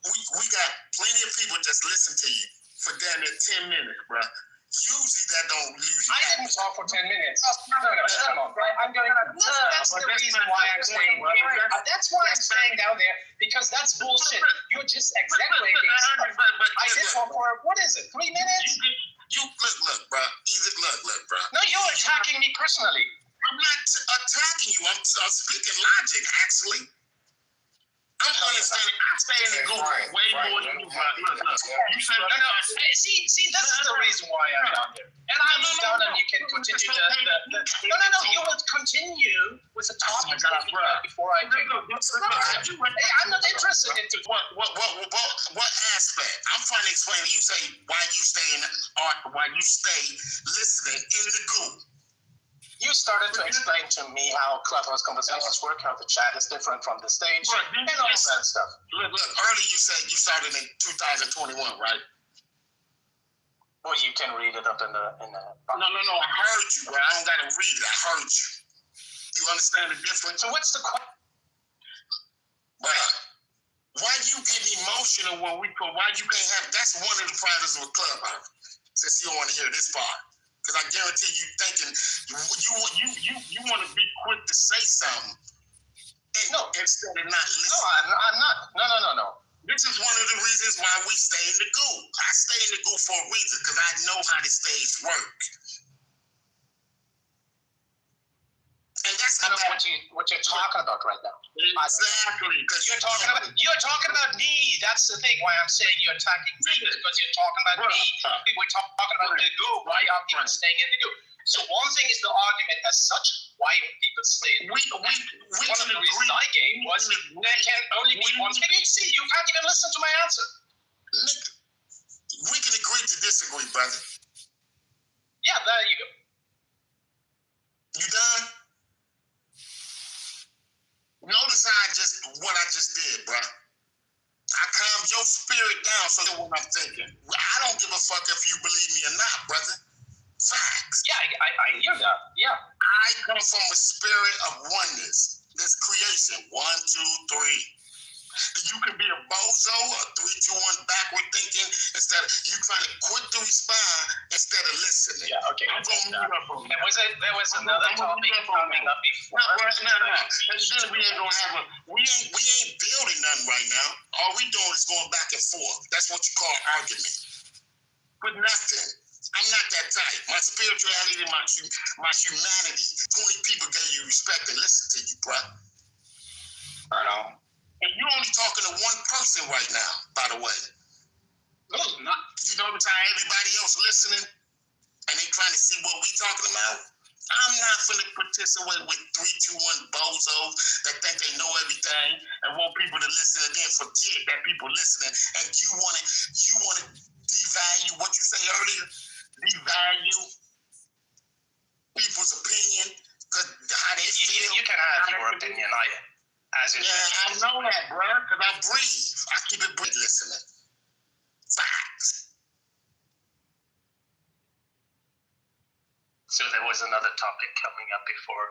We got plenty of people just listen to you for damn near 10 minutes, bro. Usually that don't usually. I didn't talk for 10 minutes. No, shut up. I'm going to. That's the reason why I'm staying here. That's why I'm staying down there, because that's bullshit. You're just exaggerating. I did talk for, what is it, 3 minutes? You look, bro. Look, bro. No, you're attacking me personally. I'm not attacking you. I'm speaking logic, actually. I'm understanding. I'm saying the Google way more than you, bro. Look. You said no. See, this is the reason why I'm down there. And I'm down on UK can continue No. You will continue with the topic before I take. Hey, I'm not interested in what aspect? I'm trying to explain to you. Say why you stay listening in the group. You started to explain to me how Clubhouse conversations work, how the chat is different from the stage, and all that stuff. Look, earlier you said you started in 2021, right? Well, you can read it up in the. No. I heard you, bro. I don't gotta read it. I heard you. You understand the difference? So what's the question? Bruh, why you getting emotional when why you can't have? That's one of the problems with Clubhouse. Since you don't want to hear this part. Because I guarantee you thinking you want to be quick to say something instead of not listening. No, I'm not. No. This is one of the reasons why we stay in the group. I stay in the group for a reason because I know how the stage work. And that's what you're talking about right now. Exactly. Because you're talking about me. That's the thing why I'm saying you're attacking me because you're talking about me. We're talking about the group. Why are people staying in the group? So one thing is the argument as such. Why people stay? One of the reasons I gave was there can only be one. See, you can't even listen to my answer. We can agree to disagree, brother. Yeah, there you go. You done? Notice what I just did, bro. I calmed your spirit down so you know what I'm thinking. I don't give a fuck if you believe me or not, brother. Facts. Yeah, I hear that. Yeah. I come from a spirit of oneness. This creation. 1, 2, 3. You can be a bozo, a 3, 2, 1 backward thinking, instead of you trying to quick to respond instead of listening. Yeah, okay. There was another topic coming up before. No. We ain't building nothing right now. All we doing is going back and forth. That's what you call argument. But nothing. I'm not that type. My spirituality, my humanity. 20 people gave you respect and listen to you, bro. Right on. And you're only talking to one person right now, by the way. No, not. You notice how everybody else listening and they trying to see what we talking about? I'm not finna participate with 3, 2, 1 bozos that think they know everything and want people to listen and then forget that people listening. And you wanna devalue what you say earlier? Devalue people's opinion because how they feel. You can have your opinion. I know that, bro, because I breathe. I keep it breathing listening. Facts. So there was another topic coming up before.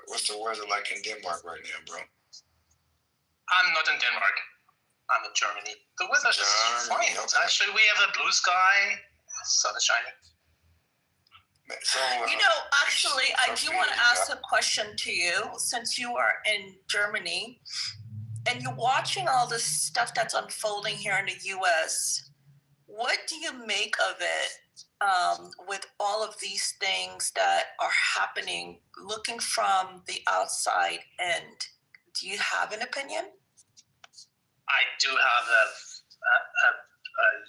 What's the weather like in Denmark right now, bro? I'm not in Denmark. I'm in Germany. The weather's fine. Okay. Actually, we have a blue sky. Sun is shining. So, actually, I do want to ask a question to you, since you are in Germany and you're watching all this stuff that's unfolding here in the U.S. What do you make of it with all of these things that are happening, looking from the outside end? Do you have an opinion? I do have a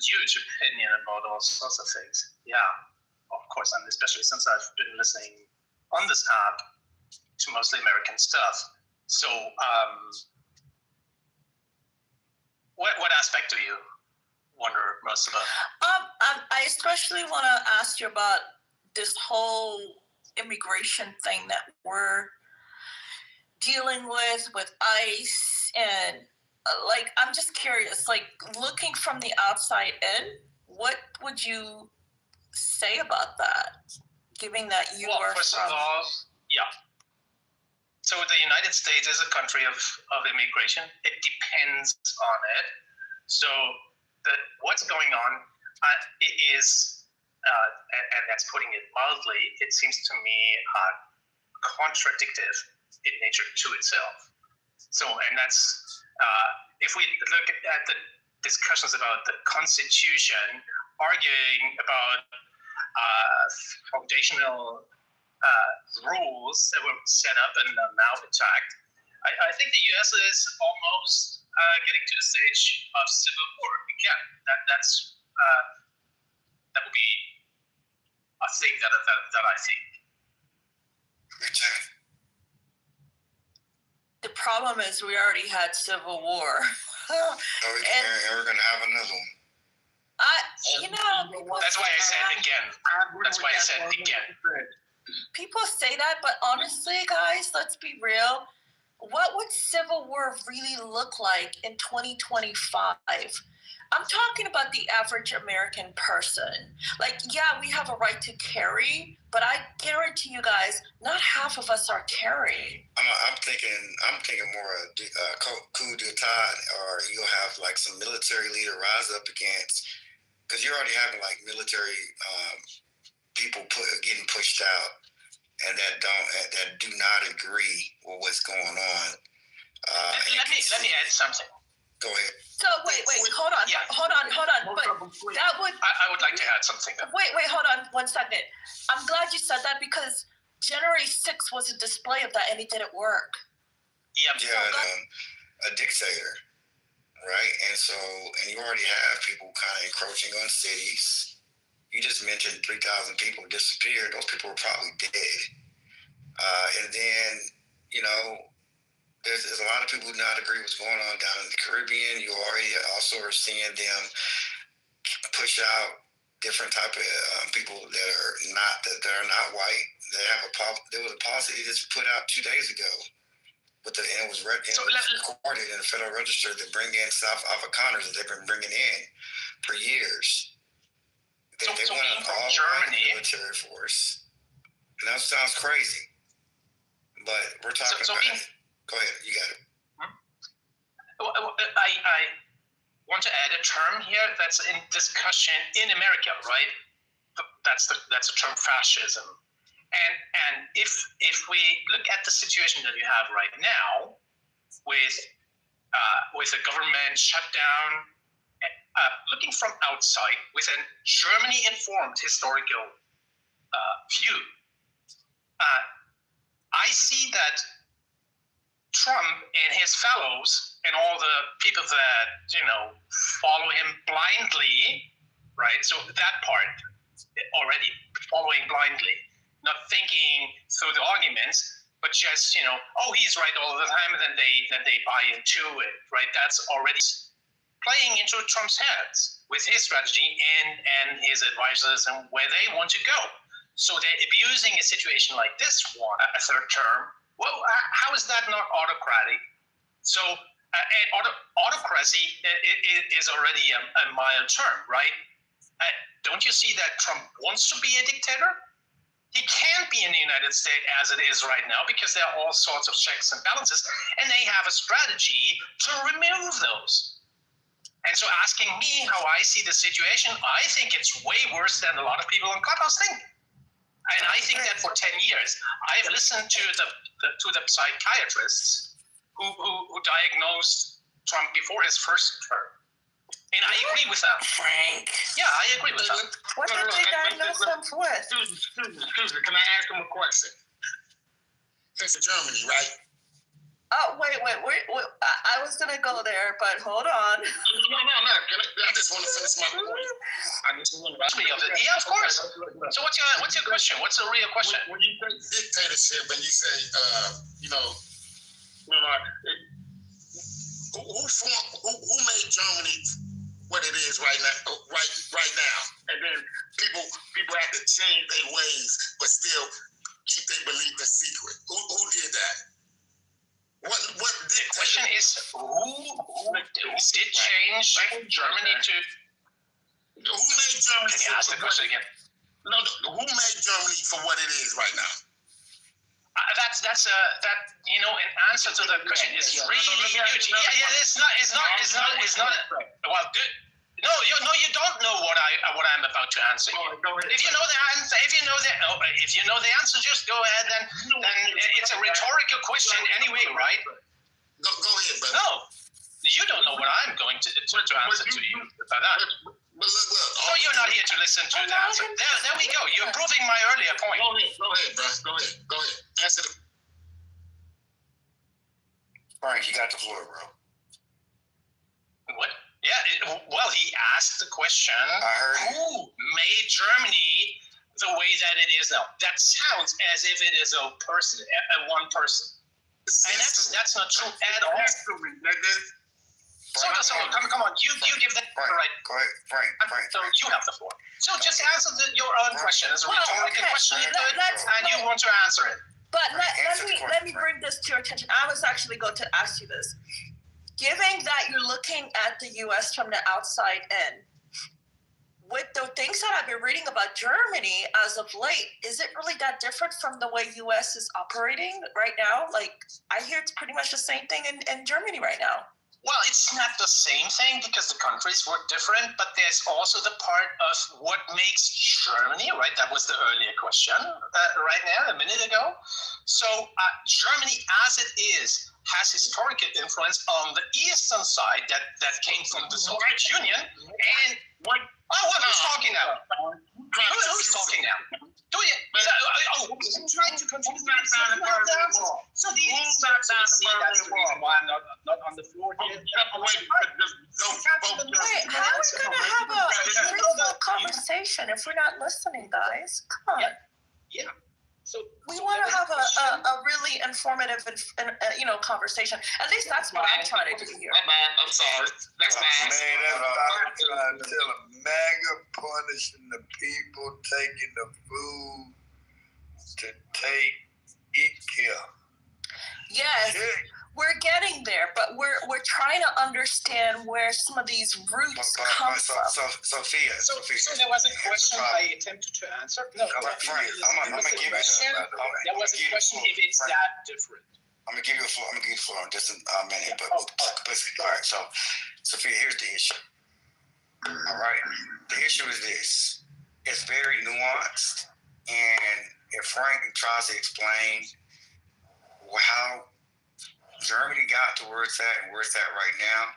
huge opinion about all sorts of things. Yeah. Of course, and especially since I've been listening on this app to mostly American stuff. So, what aspect do you wonder most about? I especially want to ask you about this whole immigration thing that we're dealing with ICE, and I'm just curious, looking from the outside in, what would you say about that, given that you are first of all, yeah. So the United States is a country of immigration. It depends on it. So what's going on is, and that's putting it mildly, it seems to me contradictive in nature to itself. So, and that's, if we look at the discussions about the Constitution, arguing about foundational rules that were set up and now attacked, I think the U.S. is almost getting to the stage of civil war again. That would be thing that I think. The problem is we already had civil war. And we're going to have another one. That's why I said again. That's why I said again. People say that, but honestly, guys, let's be real. What would civil war really look like in 2025? I'm talking about the average American person. Like, yeah, we have a right to carry, but I guarantee you guys, not half of us are carrying. I'm thinking more coup d'etat, or you'll have like some military leader rise up against, because you're already having like military people getting pushed out, and that do not agree with what's going on. Let me add something. Go ahead. So wait, hold on. Yeah. Hold on. But that would. I would like to add something. Wait, hold on 1 second. I'm glad you said that, because January 6th was a display of that, and it didn't work. Yep. Yeah, a dictator, right? And you already have people kind of encroaching on cities. You just mentioned 3,000 people disappeared. Those people were probably dead. And then, there's a lot of people who do not agree with what's going on down in the Caribbean. You already also are seeing them push out different type of people that are not white. There was a policy just put out 2 days ago, and it was recorded in the Federal Register to bring in South Afrikaners that they've been bringing in for years. They want an all-white military force, and that sounds crazy. But we're talking about. Go ahead, you got it. I want to add a term here that's in discussion in America, right? That's the term fascism. And if we look at the situation that you have right now with a government shutdown, looking from outside with a Germany-informed historical view, I see that Trump and his fellows and all the people that, follow him blindly, right? So that part already following blindly, not thinking through the arguments, but just, he's right all the time, and then they buy into it, right? That's already playing into Trump's heads with his strategy and his advisors and where they want to go. So they're abusing a situation like this one, a third term. Well, how is that not autocratic? So, autocracy is already a mild term, right? Don't you see that Trump wants to be a dictator? He can't be in the United States as it is right now because there are all sorts of checks and balances, and they have a strategy to remove those. And so asking me how I see the situation, I think it's way worse than a lot of people in Clubhouse think. And I think that for 10 years, I've listened to the psychiatrists who diagnosed Trump before his first term. And I agree with that. Frank. Yeah, I agree with that. What did they diagnose him with? Excuse me, can I ask him a question? This is Germany, right? Oh, wait. I was going to go there, but hold on. No. I just want to finish my point. Yeah, of course. So what's your question? What's the real question? When you say dictatorship and you say, who made Germany what it is right now? And then people have to change their ways, but still keep their belief a secret. Who did that? What the question is, who did change Germany to? Who made Germany? Can you ask the question again? No, who made Germany for what it is right now? An answer to the question is really huge. Yeah, it's not. Well, good. No, you don't know what I'm about to answer. If you know the answer, if you know the answer, just go ahead. Then it's a rhetorical question anyway, right? Go ahead, brother. No, you don't know what I'm going to answer to you about that. Look. So you're not here to listen to the answer. There we go. You're proving my earlier point. Go ahead, bro. Go ahead. Answer the. Frank, you got the floor, bro. What? Yeah, he asked the question, who made Germany the way that it is now. That sounds as if it is a person, a one person. And that's not true at all. So come on, you give that right. Go ahead, Frank. So you have the floor. So just answer your own question as a rhetorical question, and you want to answer it. But let me bring this to your attention. I was actually going to ask you this. Given that you're looking at the U.S. from the outside in, with the things that I've been reading about Germany as of late, is it really that different from the way U.S. is operating right now? Like, I hear it's pretty much the same thing in Germany right now. Well, it's not the same thing because the countries were different, but there's also the part of what makes Germany, right? That was the earlier question right now, a minute ago. So Germany as it is has historical influence on the eastern side that came from the Soviet Union. And who's talking now? Who's talking now? I'm trying to confuse myself. So the why I'm not on the floor here. Wait, how are we going to have a fruitful conversation if we're not listening, guys? Come on. Yeah. So we want to have a really informative, conversation. At least that's what I'm trying to do here. I'm sorry. That's man, that's trying to tell them. MAGA punishing the people taking the food to eat care. Yes. We're getting there, but we're trying to understand where some of these roots come from. Sophia. So there was a question I attempted to answer. No, Frank, I'm gonna give you that. There was a question if it's that different. I'm gonna give you the floor in just a minute. But all right. So, Sophia, here's the issue. All right. The issue is this: it's very nuanced, and if Frank tries to explain how Germany got to where it's at and where it's at right now,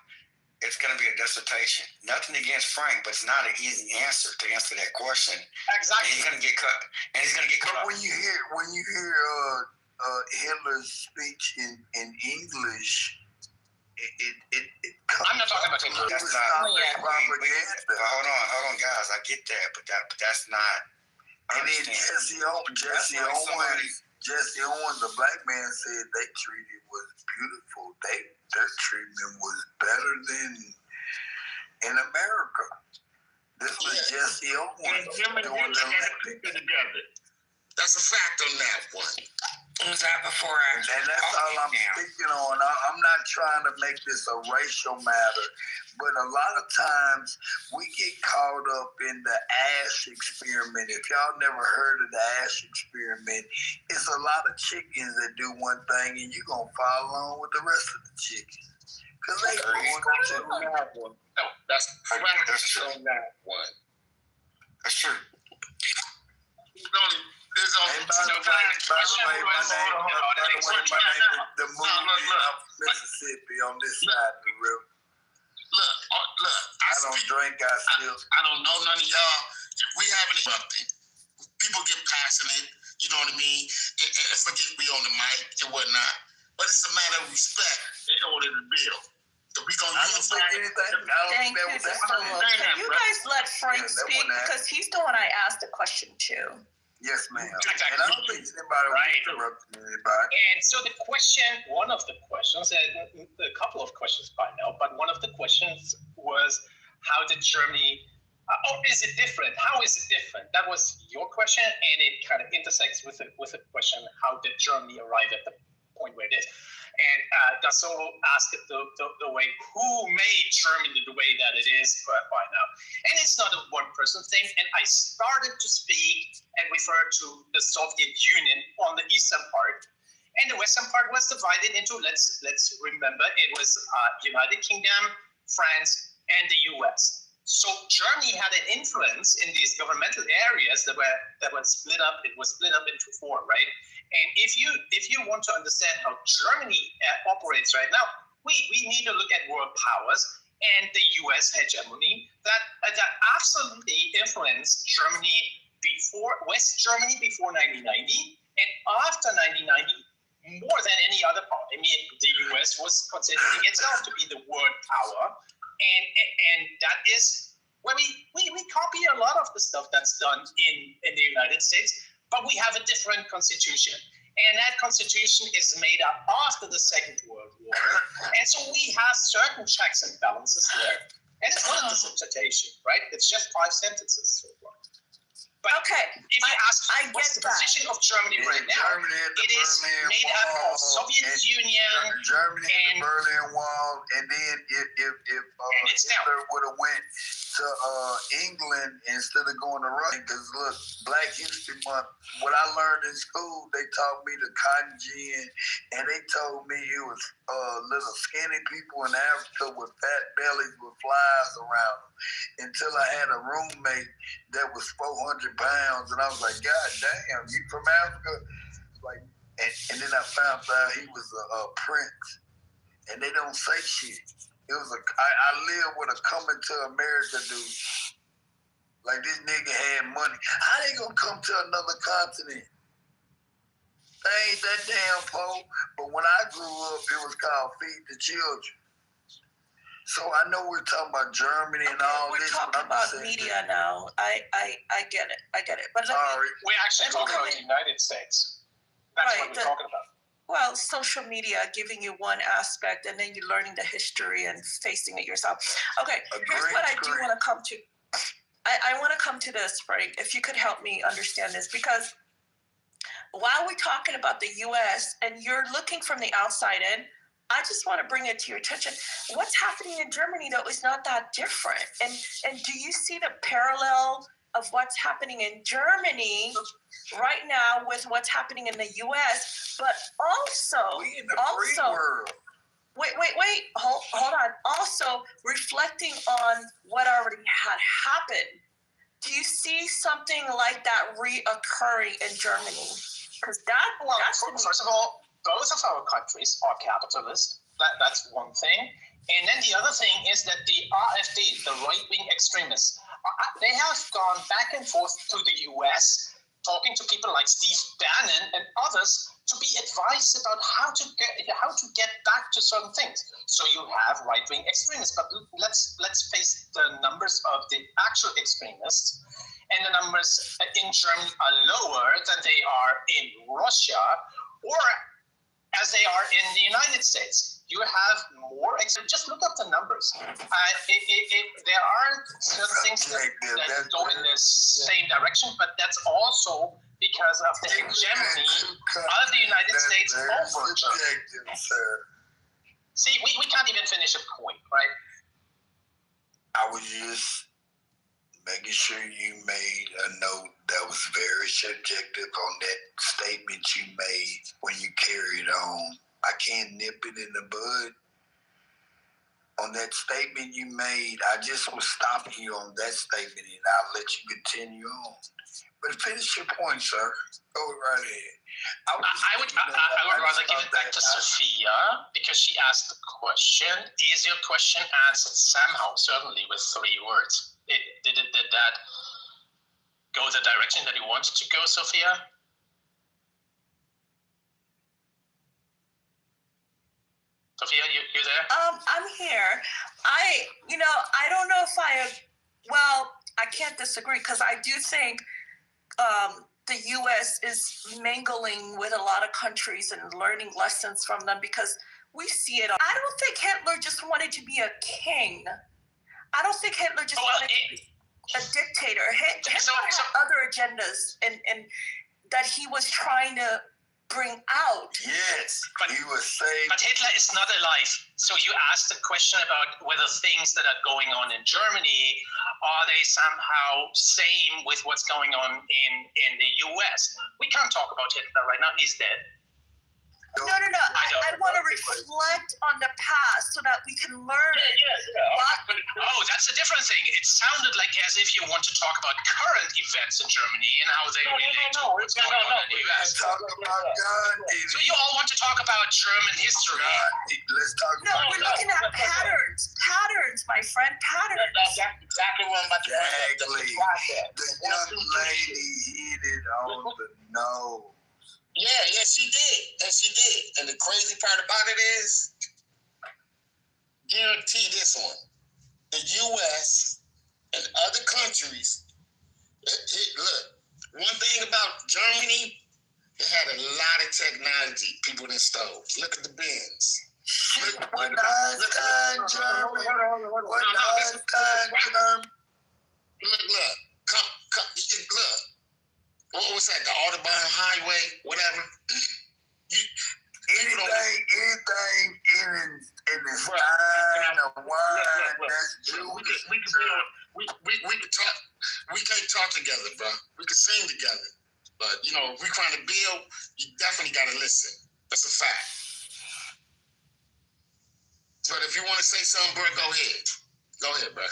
it's going to be a dissertation. Nothing against Frank, but it's not an easy answer to answer that question. Exactly. And he's going to get cut. But when you hear Hitler's speech in English, it I'm not talking about Hitler. That's not propaganda. Hold on, guys. I get that, but that's not. And then Jesse Owens, the black man, said they treated was beautiful. Their treatment was better than in America. This was Jesse Owens doing the Olympics together. That's a fact on that one. Was that before? And that's all I'm speaking on. I'm not trying to make this a racial matter, but a lot of times we get caught up in the Ash experiment. If y'all never heard of the Ash experiment, it's a lot of chickens that do one thing, and you're going to follow along with the rest of the chickens. Because they No, that's on that one. That's true. By the way, my name is the movie of Mississippi on this side of the river. Look. I don't drink. I don't know none of y'all. We haven't erupted. People get passionate. You know what I mean? And forget we on the mic and whatnot. But it's a matter of respect in order to build. So we gonna unify. Thank you, Sister Love. Can you guys let Frank speak because he's the one I asked the question to. Yes, ma'am. Exactly. And I don't think anybody interrupting anybody. And so the question, one of the questions, a couple of questions by now, but one of the questions was, how did Germany, is it different? How is it different? That was your question, and it kind of intersects with the question, how did Germany arrive at the point where it is? And Dassault asked it the way, who made Germany the way that it is by now? And it's not a one-person thing. And I started to speak and refer to the Soviet Union on the eastern part. And the western part was divided into, let's remember, it was United Kingdom, France, and the US. So Germany had an influence in these governmental areas that were split up. It was split up into four, right? And if you want to understand how Germany operates right now, we need to look at world powers and the U.S. hegemony that absolutely influenced Germany West Germany before 1990 and after 1990 more than any other part. I mean, the U.S. was considering itself to be the world power, and that is where we copy a lot of the the stuff that's done in the United States, but we have a different constitution. And that constitution is made up after the Second World War. And so we have certain checks and balances there. And it's not a dissertation, right? It's just 5 sentences so far. But if you ask what's the position of Germany right now, it is made up of Soviet Union. Germany had the Berlin Wall, and then if Hitler would have went to England instead of going to Russia, because look, Black History Month, what I learned in school, they taught me the cotton gin, and they told me it was little skinny people in Africa with fat bellies with flies around them, until I had a roommate that was 400 pounds, and I was like, God damn, you from Africa? Like, and then I found out he was a prince, and they don't say shit. It was I lived with a coming to America dude. Like, this nigga had money. How they gonna come to another continent? They ain't that damn poor. But when I grew up, it was called Feed the Children. So I know we're talking about Germany and all we're this. We're talking about media now. I get it. But we're actually talking about the United States. That's what we're talking about. Well, social media giving you one aspect, and then you're learning the history and facing it yourself. Okay, here's what I do want to come to. I want to come to this, Frank, if you could help me understand this, because while we're talking about the U.S. and you're looking from the outside in, I just want to bring it to your attention. What's happening in Germany, though, is not that different. And do you see the parallel of what's happening in Germany right now with what's happening in the U.S., but also, wait, hold on. Also reflecting on what already had happened. Do you see something like that reoccurring in Germany? Because first of all, both of our countries are capitalist. That's one thing. And then the other thing is that the AfD, the right-wing extremists, they have gone back and forth to the U.S., talking to people like Steve Bannon and others to be advised about how to get back to certain things. So you have right-wing extremists, but let's face the numbers of the actual extremists, and the numbers in Germany are lower than they are in Russia or as they are in the United States. You have more. Just look up the numbers. There are certain things that go in the same direction, but that's also because of the hegemony of the United States over Germany. See, we can't even finish a point, right? I was just making sure you made a note that was very subjective on that statement you made when you carried on. I can't nip it in the bud. On that statement you made, I just will stop you on that statement and I'll let you continue on. But finish your point, sir. Go right ahead. I would rather give it back to Sophia because she asked the question. Is your question answered somehow? Certainly with 3 words. Did that go the direction that you wanted to go, Sophia? Sophia, you there? I'm here. I don't know if I can't disagree because I do think the U.S. is mingling with a lot of countries and learning lessons from them because we see it. I don't think Hitler just wanted to be a king. I don't think Hitler just wanted to be a dictator. Hitler had other agendas and that he was trying to bring out. Yes, but he was saying. But Hitler is not alive. So you asked a question about whether things that are going on in Germany, are they somehow same with what's going on in the U.S.? We can't talk about Hitler right now. He's dead. No. I want to reflect on the past so that we can learn. Oh, that's a different thing. It sounded like as if you want to talk about current events in Germany and how they relate to what's going on in the U.S. So you all want to talk about German history. Let's talk about we're looking at patterns. Patterns, my friend, patterns. That's exactly what I'm about to bring up. The young lady hit it on the nose. Yeah, she did. And the crazy part about it is, guarantee this one, the U.S. and other countries Look, one thing about Germany, it had a lot of technology people done stole. Look at the Benz. When I stand Germany, when I stand Germany. Look. What's that? The Autobahn Highway, whatever. Anything in the sign of wine that's Jewish. We could talk. We can't talk together, bro. We could sing together, but if we're trying to build, you definitely gotta listen. That's a fact. But if you want to say something, bro, go ahead. Go ahead, bro.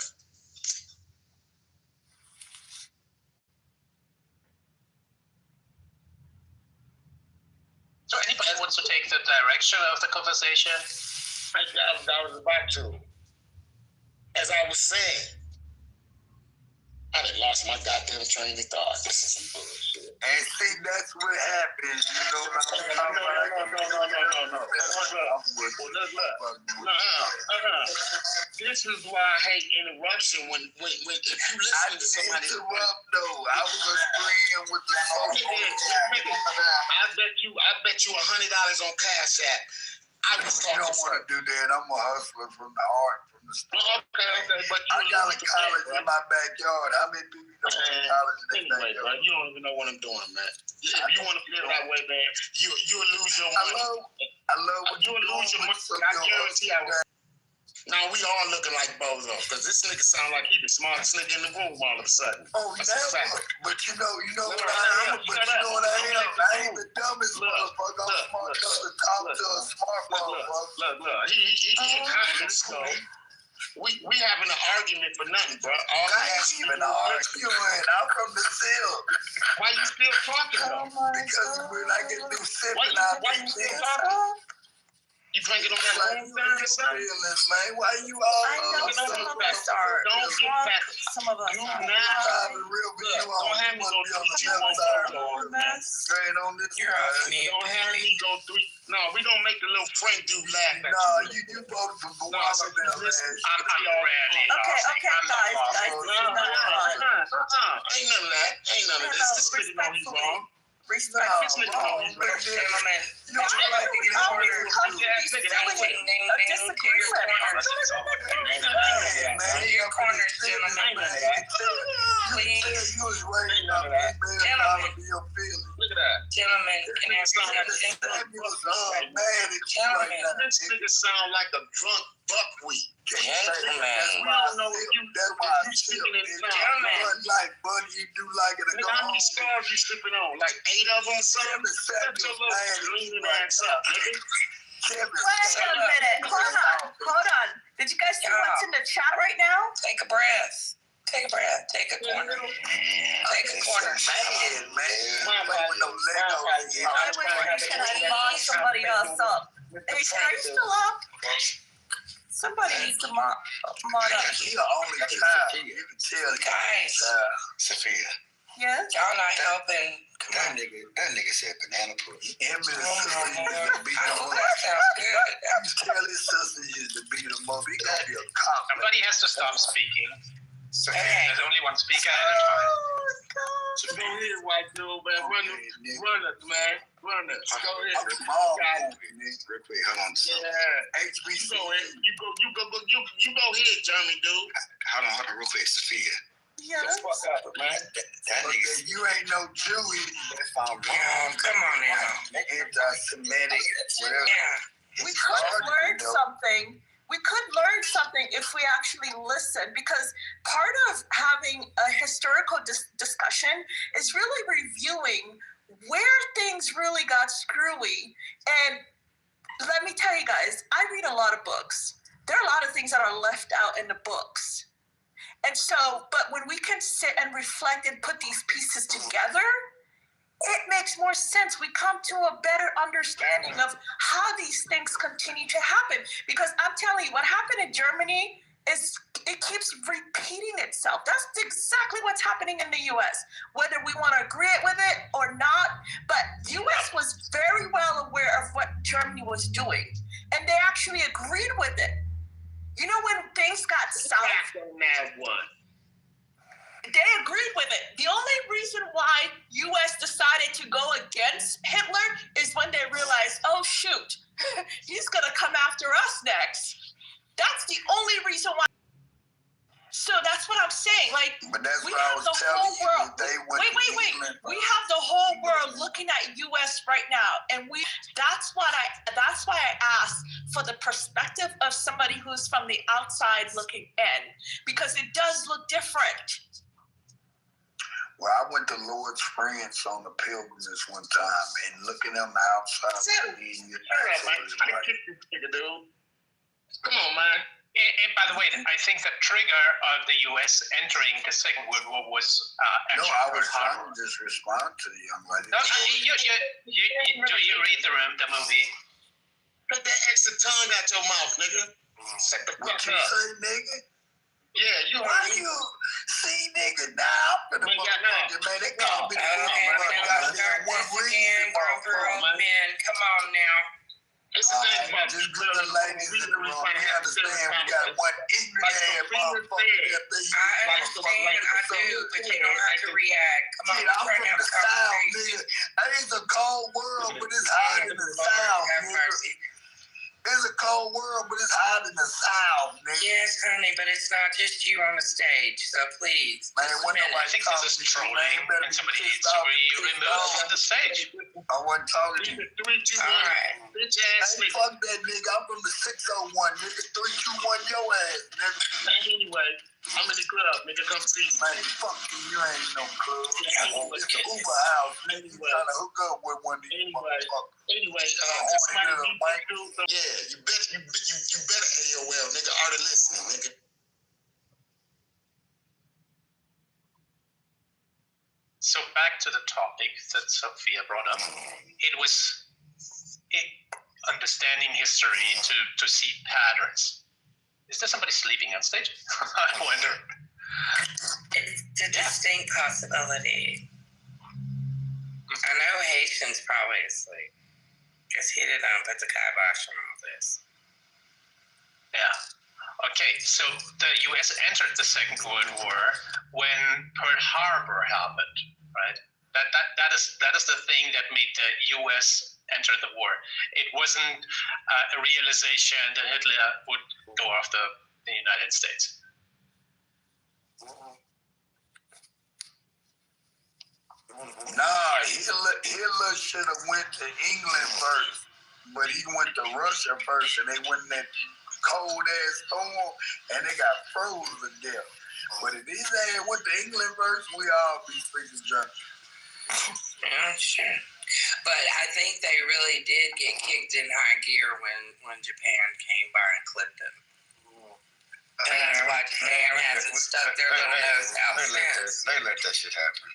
So anybody wants to take the direction of the conversation? I was about to. As I was saying, I done lost my goddamn train of thought. This is some bullshit. And see, that's what happens. You know what I'm talking about? This is why I hate interruption when if you listen to somebody. Interrupt though. I was agreeing with the phone. I bet you $100 on Cash App. I was talking. You don't want to do that. I'm a hustler from the art. Okay, but I got a college in my backyard. How many people don't go to college in their backyard? Bro, you don't even know what I'm doing, man. If you want to feel that way, man, you'll lose your money. I love what you'll lose your money. I guarantee I will. Now we all looking like bozos because this nigga sound like he the smartest nigga in the room all of a sudden. Oh, never. But you know what I am. But you know what I am. I ain't the dumbest motherfucker. I'm smart enough to talk to a smart motherfucker. Look. He confident, so. We having an argument for nothing, bro. All I ask you to arguing. I'm from the field. Why you still talking, though? Because when I get through sipping, why you still talking? You drinking on that long time or something? Man, why you all? I know some of us are. Don't get back. Some of us do are. not don't have me go 3, 2, 1, go. Straight on this. Don't have me go 3. No, we don't make the little Frank dude laugh at you. You both from Guadalajara. I'm ready. Okay, guys. Ain't none of that. Ain't none of this. This nigga know he's wrong. Respectfully. Gentlemen, You like to get on here. A disagreement. Your corners, gentlemen. Please. Look at that. Gentlemen, can I say something? Gentlemen, this nigga sound like a drunk buckwheat. We all know if you speaking in tongues. Like, buddy, you do like it. How many stars you slipping on? Like 8 of them or something? Shut your little leaning ass up, nigga. Wait a minute. Hold on. Did you guys see what's in the chat right now? Take a breath. Take a breath. Take a corner. Take a corner. Can I mod somebody else up? Hey, are you still up? Somebody needs to mod up. He's the only child. You can tell. Guys. Sophia. Yes? Y'all not helping. That nigga said banana pudding. That sounds good. You tell his sister used to beat him up. He gotta be a cop. Somebody has to stop speaking. So there's only one speaker at a So go ahead, white dude, man. Run it, man. Run it. Go ahead. Real quick, hold on. Yeah. HBC. You go ahead, German dude. Hold on, real quick, Sophia. Yes. Fuck up, man. That nigga. You ain't no Jew. Come on now. Anti-Semitic. Whatever. Yeah. We could learn something. We could learn something if we actually listen, because part of having a historical discussion is really reviewing where things really got screwy. And let me tell you guys, I read a lot of books. There are a lot of things that are left out in the books. And so, but when we can sit and reflect and put these pieces together, it makes more sense. We come to a better understanding of how these things continue to happen. Because I'm telling you, what happened in Germany is it keeps repeating itself. That's exactly what's happening in the U.S., whether we want to agree with it or not. But the U.S. was very well aware of what Germany was doing, and they actually agreed with it. You know, when things got south, they agreed with it. The only reason why U.S. decided to go against Hitler is when they realized, oh shoot, he's gonna come after us next. That's the only reason why. So that's what I'm saying. Like, but that's we what I have was the telling whole world. you. Wait. We have the whole world looking at U.S. right now, and that's why I asked for the perspective of somebody who's from the outside looking in, because it does look different. Well, I went to Lord's France on the pilgrimage one time, and looking on the outside, come on, man. And by the way, I think the trigger of the U.S. entering the Second World War was no, I was trying to just respond to the young lady. No, do you read the movie? Put that extra tongue out your mouth, nigga. Set the fuck up. What you say, nigga? Yeah, you why you see, nigga? Now I'm finna motherfucker, man. They call me the man. Come on now. Just put the ladies in the room. We understand we got one ignorant motherfucker. I understand, I do, but you don't have to react. Come on, I'm from the South, nigga. It's a cold world, but it's hot in the South, nigga. It's a cold world, but it's hot in the South, nigga. Yes, honey, but it's not just you on the stage, so please. Man, I think this is trolling, and somebody needs to be removed from the stage. I wasn't talking to you. 3, 2, 1. Bitch ass nigga. Fuck that nigga. I'm from the 601, nigga. 3, 2, 1, your ass, nigga. Anyway, I'm in the club, nigga. Come see me. Man, fuck you. You ain't no club. It's the Uber house, nigga. You trying to hook up with one of these motherfuckers. Anyway, yeah, you better AOL, nigga. Already listening, nigga. So back to the topic that Sophia brought up. It was understanding history to see patterns. Is there somebody sleeping on stage? I wonder. It's a distinct possibility. I know Haitian's probably asleep, because he did not put the kibosh on all this. Yeah. Okay, so the U.S. entered the Second World War when Pearl Harbor happened, right? That is the thing that made the U.S. enter the war. It wasn't a realization that Hitler would go after the United States. Nah, Hitler should have went to England first, but he went to Russia first, and they went in that cold ass storm, and they got froze to death. But if his ass went to England first, we all be speaking German. Yeah, sure. But I think they really did get kicked in high gear when Japan came by and clipped them. And that's why Japan hasn't stuck their little nose out since. They let that shit happen.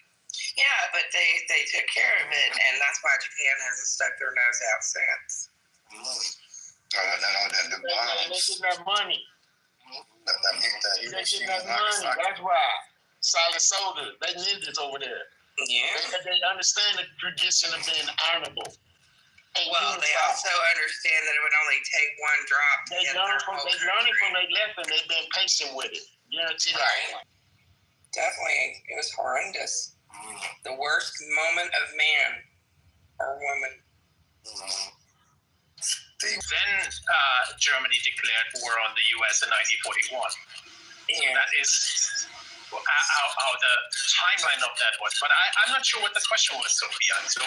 Yeah, but they took care of it, and that's why Japan hasn't stuck their nose out since. They getting that money. They getting that money. That's why. Solid soda. They ninjas over there. Yeah. They understand the tradition of being honorable. Well, they also understand that it would only take one drop to get their whole country. They learning from their lesson. They've been patient with it. Guarantee that. Right. Definitely. It was horrendous. The worst moment of man or woman. Then Germany declared war on the U.S. in 1941. Yeah. That is how the timeline of that was. But I'm not sure what the question was, Sophia. So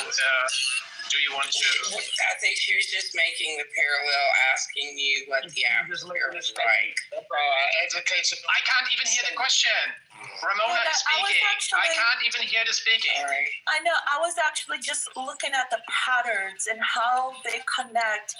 do you want to... I think she was just making the parallel, asking you what the atmosphere was like. Education. I can't even hear the question. Ramona is speaking. I can't even hear the speaking. I know. I was actually just looking at the patterns and how they connect.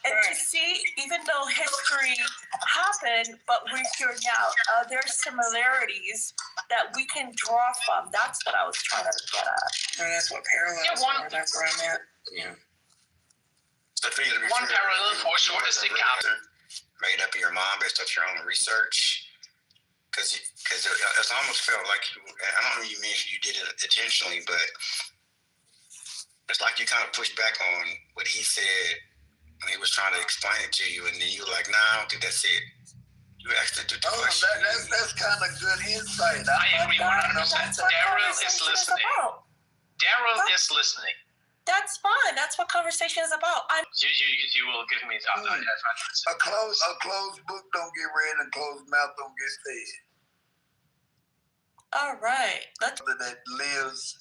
And to see, even though history happened, but we're here now, are there similarities that we can draw from? That's what I was trying to get at. And that's what parallels are. That's where I'm at. Yeah. One parallel for sure is the gap. Made up in your mind based off your own research. Because it almost felt like, I don't know if you mean you did it intentionally, but it's like you kind of pushed back on what he said when he was trying to explain it to you, and then you were like, nah, I don't think that's it. You asked it to the question. That's kind of good insight. I agree 100%. Daryl is listening. Daryl is listening. That's fine. That's what conversation is about. You will give me that. A closed book don't get read, and a closed mouth don't get fed. All right. That lives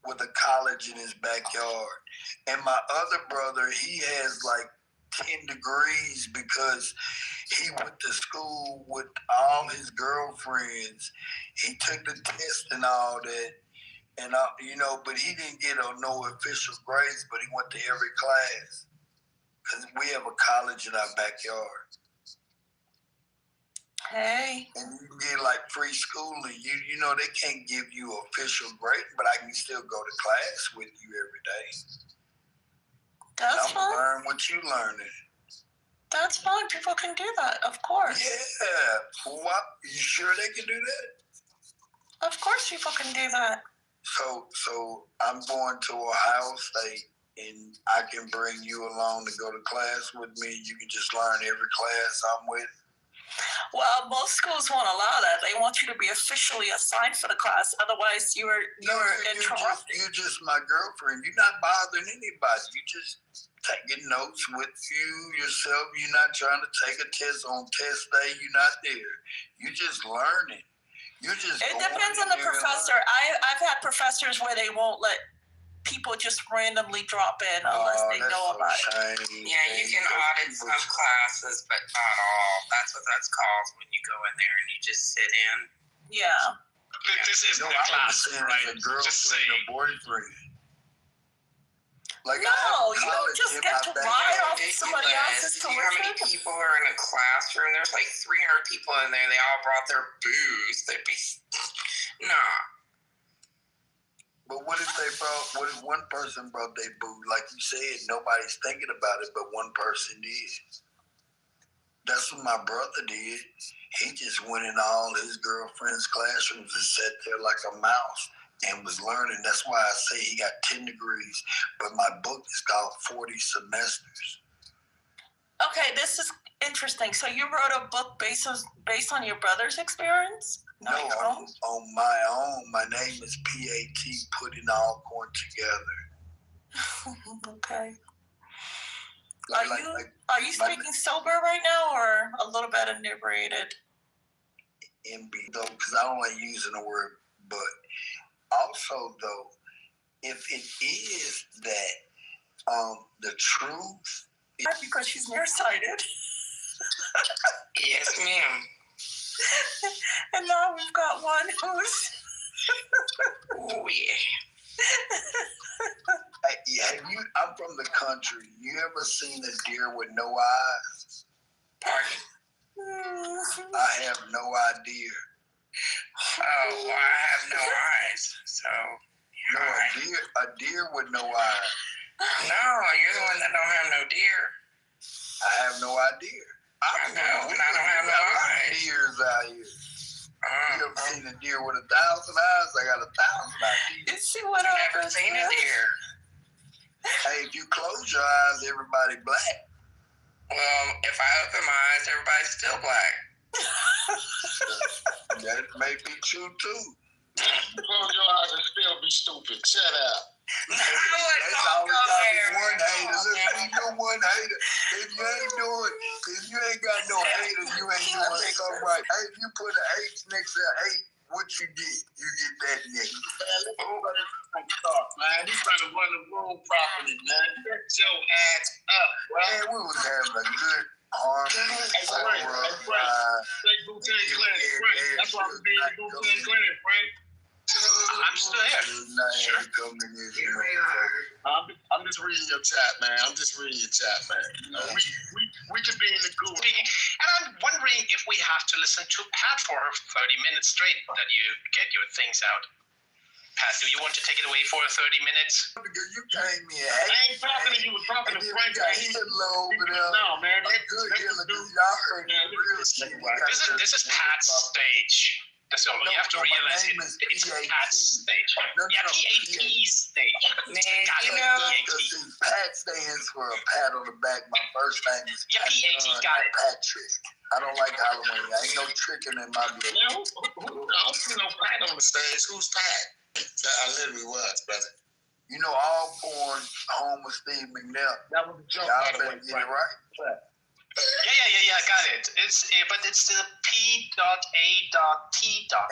with a college in his backyard, and my other brother, he has like 10 degrees because he went to school with all his girlfriends. He took the test and all that, and but he didn't get no official grades, but he went to every class because we have a college in our backyard. Hey. And you can get like free schooling. They can't give you official grade, but I can still go to class with you every day. That's fine. Learn what you learning. That's fine. People can do that, of course. Yeah. What? You sure they can do that? Of course people can do that. So I'm going to Ohio State, and I can bring you along to go to class with me. You can just learn every class I'm with. Well, most schools won't allow that. They want you to be officially assigned for the class. Otherwise, you're in trouble. You're just my girlfriend. You're not bothering anybody. You just taking notes with yourself. You're not trying to take a test on test day. You're not there. You're just learning. It depends on the professor. I've had professors where they won't let people just randomly drop in unless they know about it. Yeah, you can audit some classes, but not all. That's what that's called when you go in there and you just sit in. Yeah. This isn't a class, right? Just saying. A boyfriend. Like no, you don't just get to ride off somebody else's tuition. How many people are in a classroom? There's like 300 people in there. They all brought their booze. They'd be nah. But what if one person brought their booze? Like you said, nobody's thinking about it, but one person did. That's what my brother did. He just went in all his girlfriend's classrooms and sat there like a mouse and was learning. That's why I say he got 10 degrees, but my book is called 40 semesters. Okay, this is interesting. So you wrote a book based on your brother's experience? No, on my own. My name is PAT, Putting All Corn Together. Okay. Are you speaking sober right now or a little bit inebriated? Though, because I don't like using the word, but also though, if it is that the truth, because she's nearsighted. Yes, ma'am. And now we've got one who's. Oh yeah. I'm from the country. You ever seen a deer with no eyes? Pardon? I have no idea. Oh, well, I have no eyes. So. No, a deer with no eyes. No, you're the one that don't have no deer. I have no idea. I know, and I don't have no eyes. Deers out here. You ever seen a deer with 1,000 eyes? I got 1,000 ideas. You see what I've never seen a deer. Hey, if you close your eyes, everybody black. Well, if I open my eyes, everybody's still black. That may be true too. Close your eyes and still be stupid. Shut up. That's always got to be one hater. Listen, we know one hater. If you ain't got no hater, you ain't doing something right. Hey, if you put an H next to an 8, what you get? You get that nigga. Man, he's trying to run the room properly, man. Get your ass up, bro. Man, we was having a good harmony. Hey, Frank. Take Bouquet Clinic, Frank. That's why I'm being Bouquet Clinic, Frank. I'm still here. Sure. I'm just reading your chat, man. You know, we could be in the group. And I'm wondering if we have to listen to Pat for 30 minutes straight that you get your things out. Pat, do you want to take it away for 30 minutes? Because you came in. I ain't talking to you. We're talking to Frank. No, man. Good healing. Y'all heard that real shit. This is Pat's stage. That's all. You have to realize it's Pat stage. PAT stage. Man, Pat stands for a pat on the back. My first name is PAT. Got it. Patrick. I don't like Halloween. I ain't no tricking in my blood. No, I don't see no Pat on the stage. Who's Pat? I literally was, brother. You know, all born home with Steve McNair. That was a joke. Y'all better get it right. Yeah. Got it. But it's the P.A.T.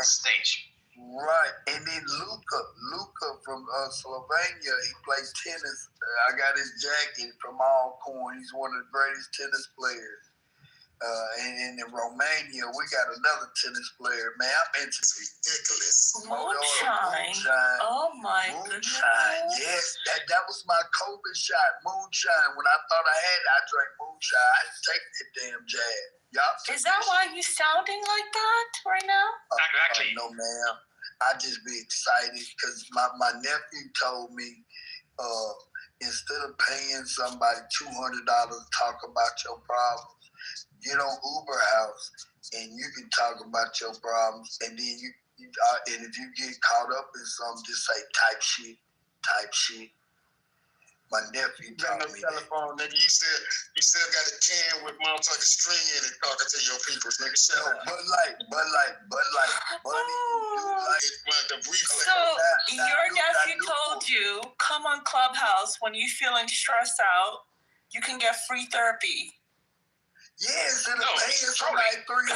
stage. Right, and then Luca from Slovenia, he plays tennis. I got his jacket from Alcorn. He's one of the greatest tennis players. And in Romania, we got another tennis player. Man, I'm into ridiculous. Moonshine. Oh my goodness. Moonshine. Yes, that was my COVID shot. Moonshine. When I thought I had it, I drank moonshine. I didn't take that damn jab. Y'all. Is that why you sounding like that right now? Exactly. No, ma'am. I just be excited because my nephew told me instead of paying somebody $200 to talk about your problems, get on Uber House and you can talk about your problems, and then you and if you get caught up in something, just say type shit. My nephew told me telephone, nigga. You still got a 10 with motherfucking string in it talking to your people, nigga. So, Bud Light. So your nephew told you, come on Clubhouse when you're feeling stressed out, you can get free therapy. Yeah, instead of paying somebody $300, Lord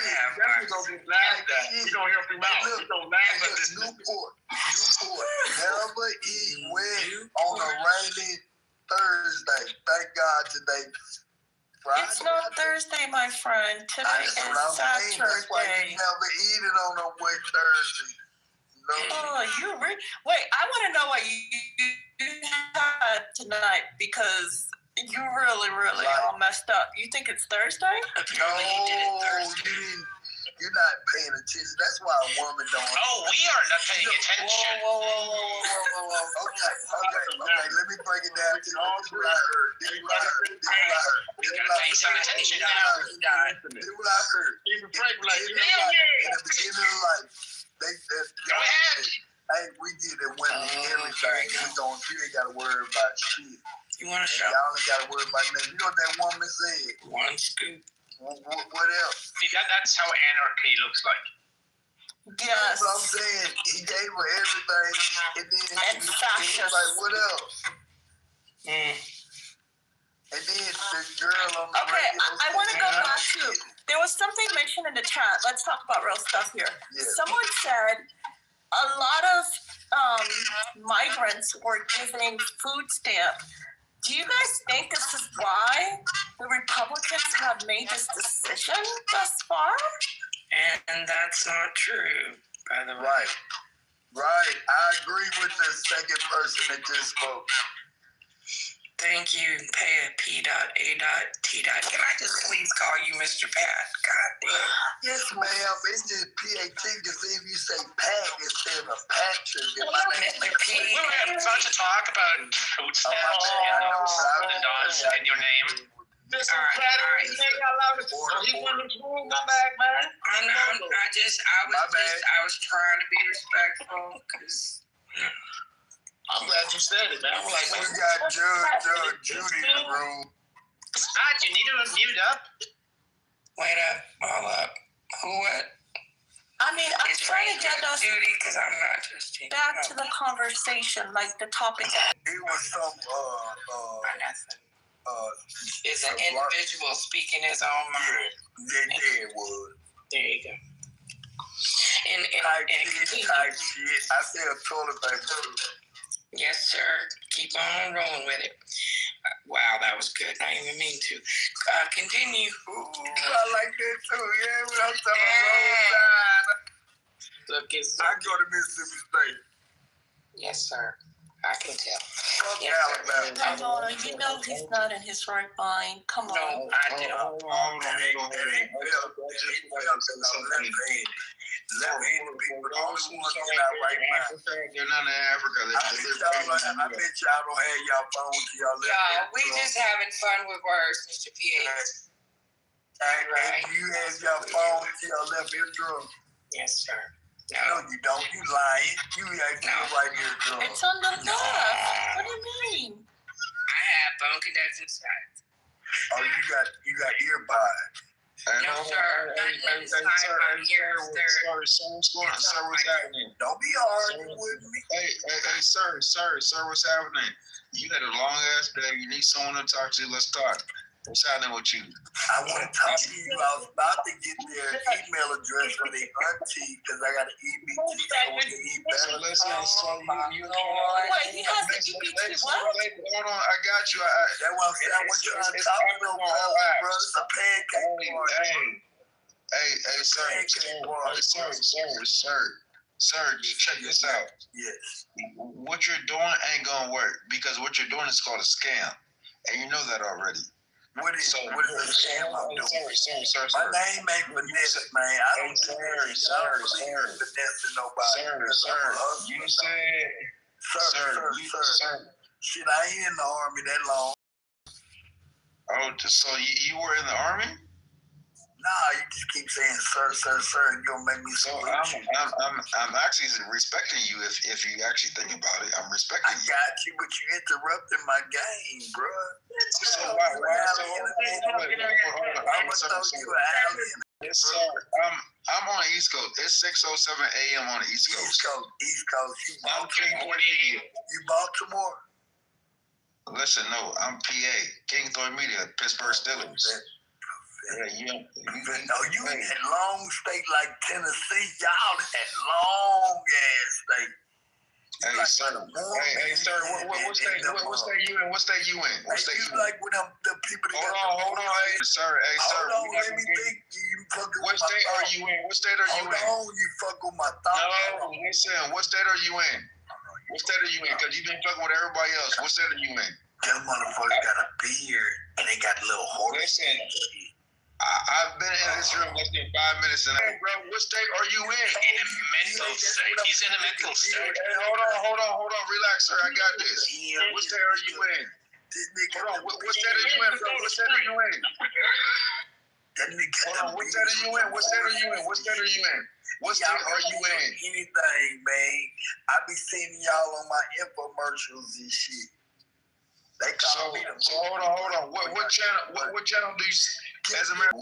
have mercy. We gonna help him out. We gonna laugh at this. Newport. Never eat wet on a rainy Thursday. Thank God today. Friday. It's not Thursday, my friend. Today is Saturday. That's why you never eat it on a wet Thursday. No. Oh, wait, I want to know what you had tonight because you really all messed up. You think it's Thursday? Apparently he did it Thursday. You're not paying attention. That's why a woman don't. Oh, we are not paying attention. Whoa. Okay. Let me break it down to you. This is what I heard. Pay some attention now. This is what I heard. Even Frank like, in the beginning of life, they said, go ahead. Hey, we get it women everything. You ain't got to worry about shit. You want to show? Y'all ain't got to worry about nothing. You know what that woman said? One scoop. What else? See, that's how anarchy looks like. Yes. That's what I'm saying. He gave her everything, and then he was like, what else? And then the girl on the radio. I want to go back to, there was something mentioned in the chat. Let's talk about real stuff here. Yeah. Someone said a lot of migrants were giving food stamp. Do you guys think this is why the Republicans have made this decision thus far? And that's not true, by the way. Right. I agree with the second person that just spoke. Thank you, P.A.T. Can I just please call you Mr. Pat? God damn. Yes, ma'am. It's just P.A.T. because if you say Pat instead of Patrick, Mr. P. We'll have such a talk about food stamps and the does in your name. This is Patrick. I love it. He wanted to move my bag, man. I was trying to be respectful because. I'm glad you said it, man. We got Judge Judy in the room. You need to mute up. Wait up, all up. Who what? I mean, I'm trying to get us Judy because I'm not just back to the conversation, like the topic. It was some it's an individual speaking his own mind. Yeah, it was. There you go. And type shit. I said toilet paper. Yes, sir. Keep on rolling with it. Wow, that was good. I didn't even mean to. Continue. Ooh, I like that too. Yeah, when I'm talking roll tide. I go to Mississippi State. Yes, sir. I can tell. Alabama. You know he's not in his right mind. Come on. No, I do. They're not in Africa. I bet y'all don't have y'all phones to y'all. We just having fun with words, Mr. P.A. And you have your phone to your left eardrum. Yes, sir. No, you don't. You lying. You have your right eardrum. It's on the left. What do you mean? I have bone conducting sides. Oh, you got earbuds. No, sir. Sir, what's happening? Don't be arguing with me. Hey, sir, what's happening? You had a long ass day. You need someone to talk to. Let's talk. What's happening with you? I want to talk to you. I was about to get their email address for the auntie because I got an EBT. So when you eat better. So listen, you Wait, he has an EBT what? Hold on, I got you. That's what I'm saying. I want you to talk to them, brother. It's a pancake party. Hey, sir, check this out. Yes. What you're doing ain't gonna work because what you're doing is called a scam, and you know that already. What is the scam I'm doing? Sir. My name ain't Vanessa, man. I don't Sir. finessing nobody. Sir. You said, Sir. Shit, I ain't in the army that long. Oh, so you were in the army? Nah, you just keep saying sir. You're gonna make me so salute you. I'm actually respecting you if you actually think about it. I'm respecting you. I got you, but you interrupted my game, bro. So why? I'm gonna throw you an alley. Yes, sir. I'm on the East Coast. It's 6:07 a.m. on the East Coast. East Coast. You Baltimore? Listen, no, I'm PA. King Thor Media, Pittsburgh Steelers. Yeah, you in that long state like Tennessee. Y'all in that long ass state. Hey, sir. What state you in? What state you in? Like when the people that Hold on. Hey, sir. Hold on, let me think. What state are you in? Hold on, you fuck with my thought. No, listen. What state are you in? Because you've been fucking with everybody else. What state are you in? That motherfucker got a beard and they got little horses. Listen. I've been in this room less than 5 minutes, and hey, bro, what state are you in? In a mental state. He's in a mental state. Hey, hold on, relax, sir. I got this. What state are you in? Hold on, what state are you in, bro? What state are you in? Hold on, what state are you in? What state are you in? What state are you in? What state are you in? Anything, man. I be seeing y'all on my infomercials and shit. They call me the hold on. What channel do you see? As a matter of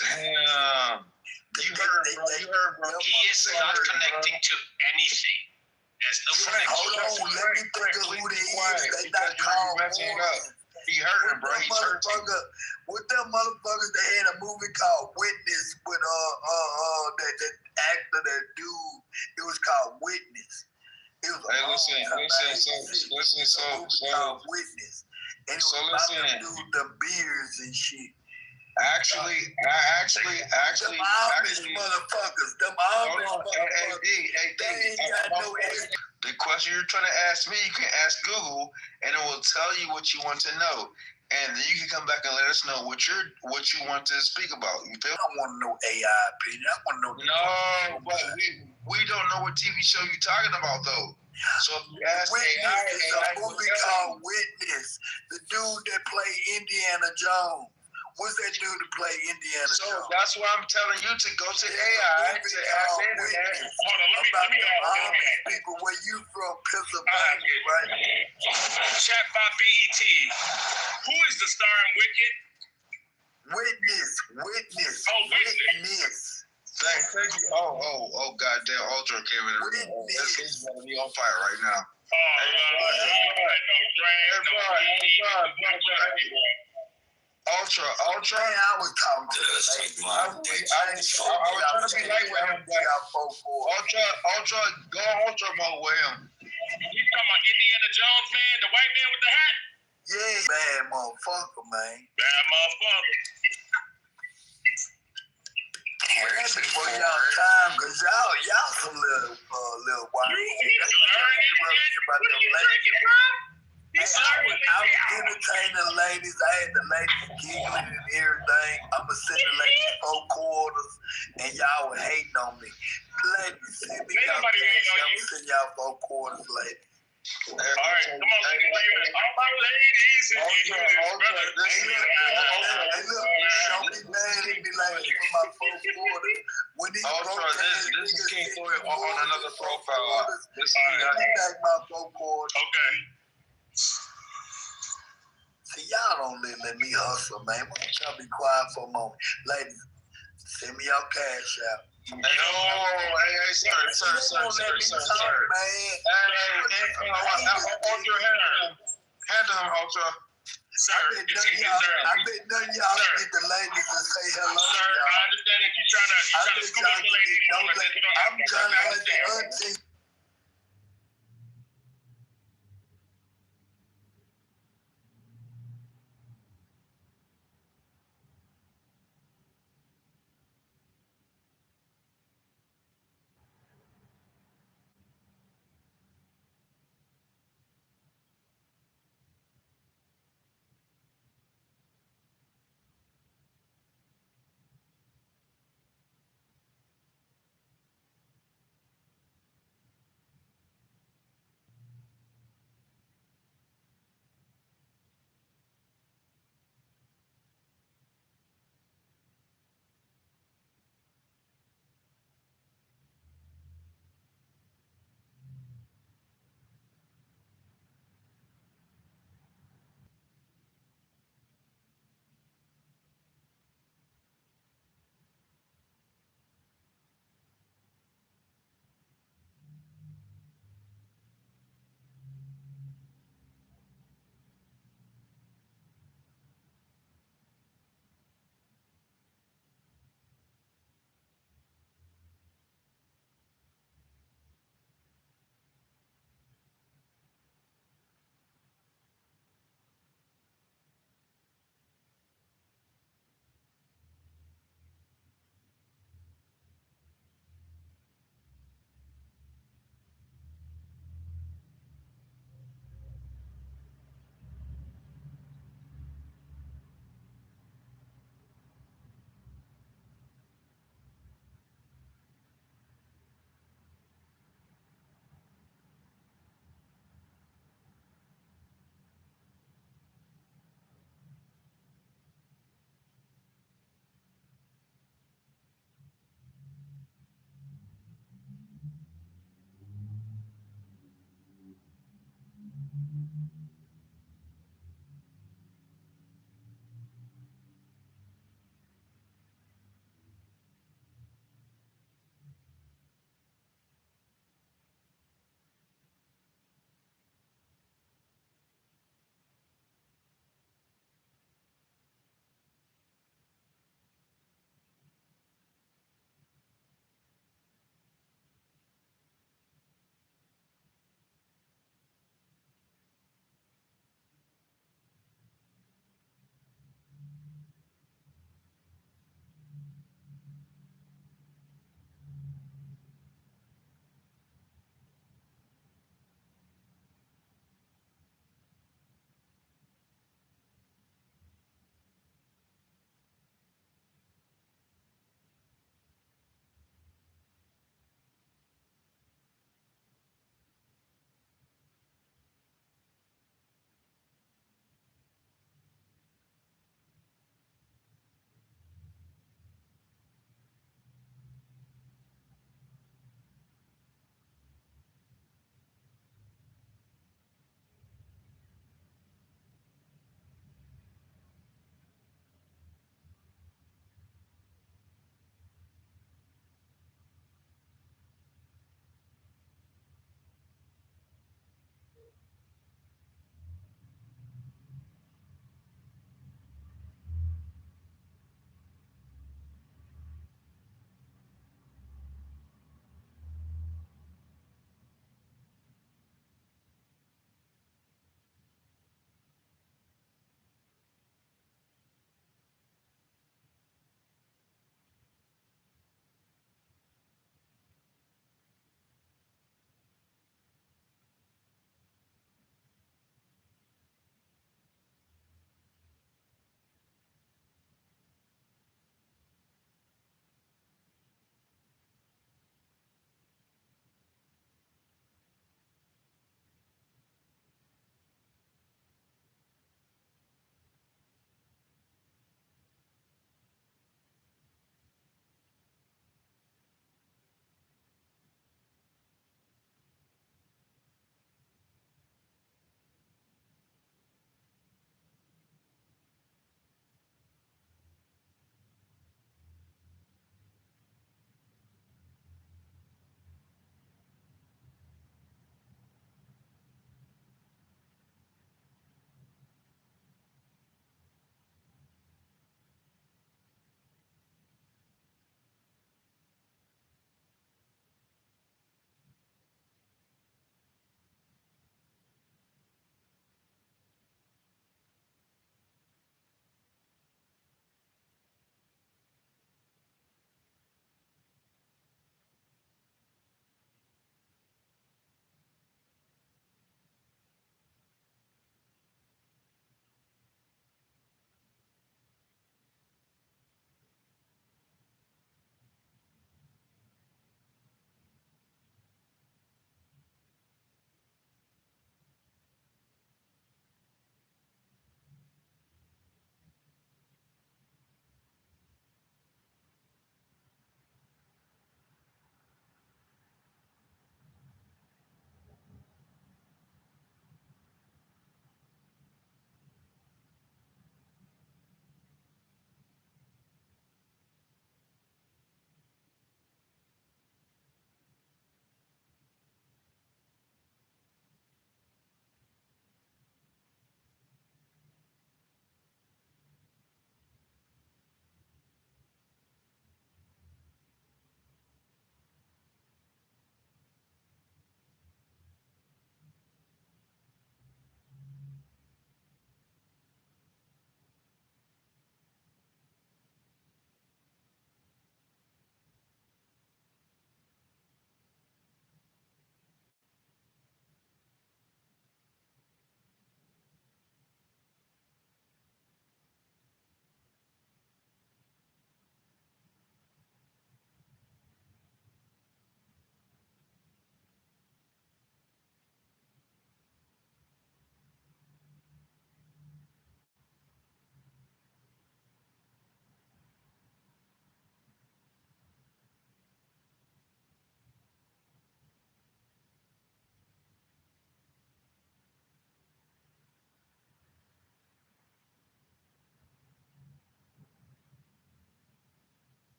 damn. You heard, bro. He is not connecting to anything. There's no connection. Hold on, let me think of who they is. They not called Warren. He hurting, bro. He's hurting. What them motherfuckers that had a movie called Witness with that actor, that dude. It was called Witness. It was listen. Called Witness. And it was about them dude, the beards and shit. Actually, them Amish motherfuckers. They ain't got no ass. The question you're trying to ask me, you can ask Google, and it will tell you what you want to know. And then you can come back and let us know what you want to speak about. You feel? I don't want to know AI opinion. I want to know. No, but we don't know what TV show you're talking about, though. So if you ask AI, it's a movie called Witness. The dude that played Indiana Jones. What's that dude to play Indiana Jones? So that's why I'm telling you to go to AI to ask internet. Hold on, let me people, where you from, Pennsylvania, right? Chat by BET. Who is the star in Wicked? Witness. Oh, Witness. Thank you. Oh, goddamn, Ultra came in the room. This is gonna be on fire right now. Ultra. I was talking to I was trying to be light with him. Ultra, go Ultra mode with him. You talking about Indiana Jones, man? The white man with the hat? Yeah, bad motherfucker, man. Bad motherfucker. That's before y'all time, cause y'all some little white. I was entertaining the ladies. I had the ladies giggling and everything. I'ma send the ladies 4 quarters, and y'all were hating on me. Ladies, send me y'all cash. I'ma send y'all 4 quarters, ladies. All right, come on, all my ladies and don't be mad at me like for my fourth quarter. When these this is King Floyd on another profile. This is back my fourth quarter. Okay. See, y'all don't let me hustle, man. Why don't y'all be quiet for a moment? Ladies, send me your cash out. Hey, sir. Hand him, Ultra. Sir, I bet none of y'all get the ladies to say hello. Sir, I understand that you're trying to scoop up the ladies. I'm trying to let the auntie.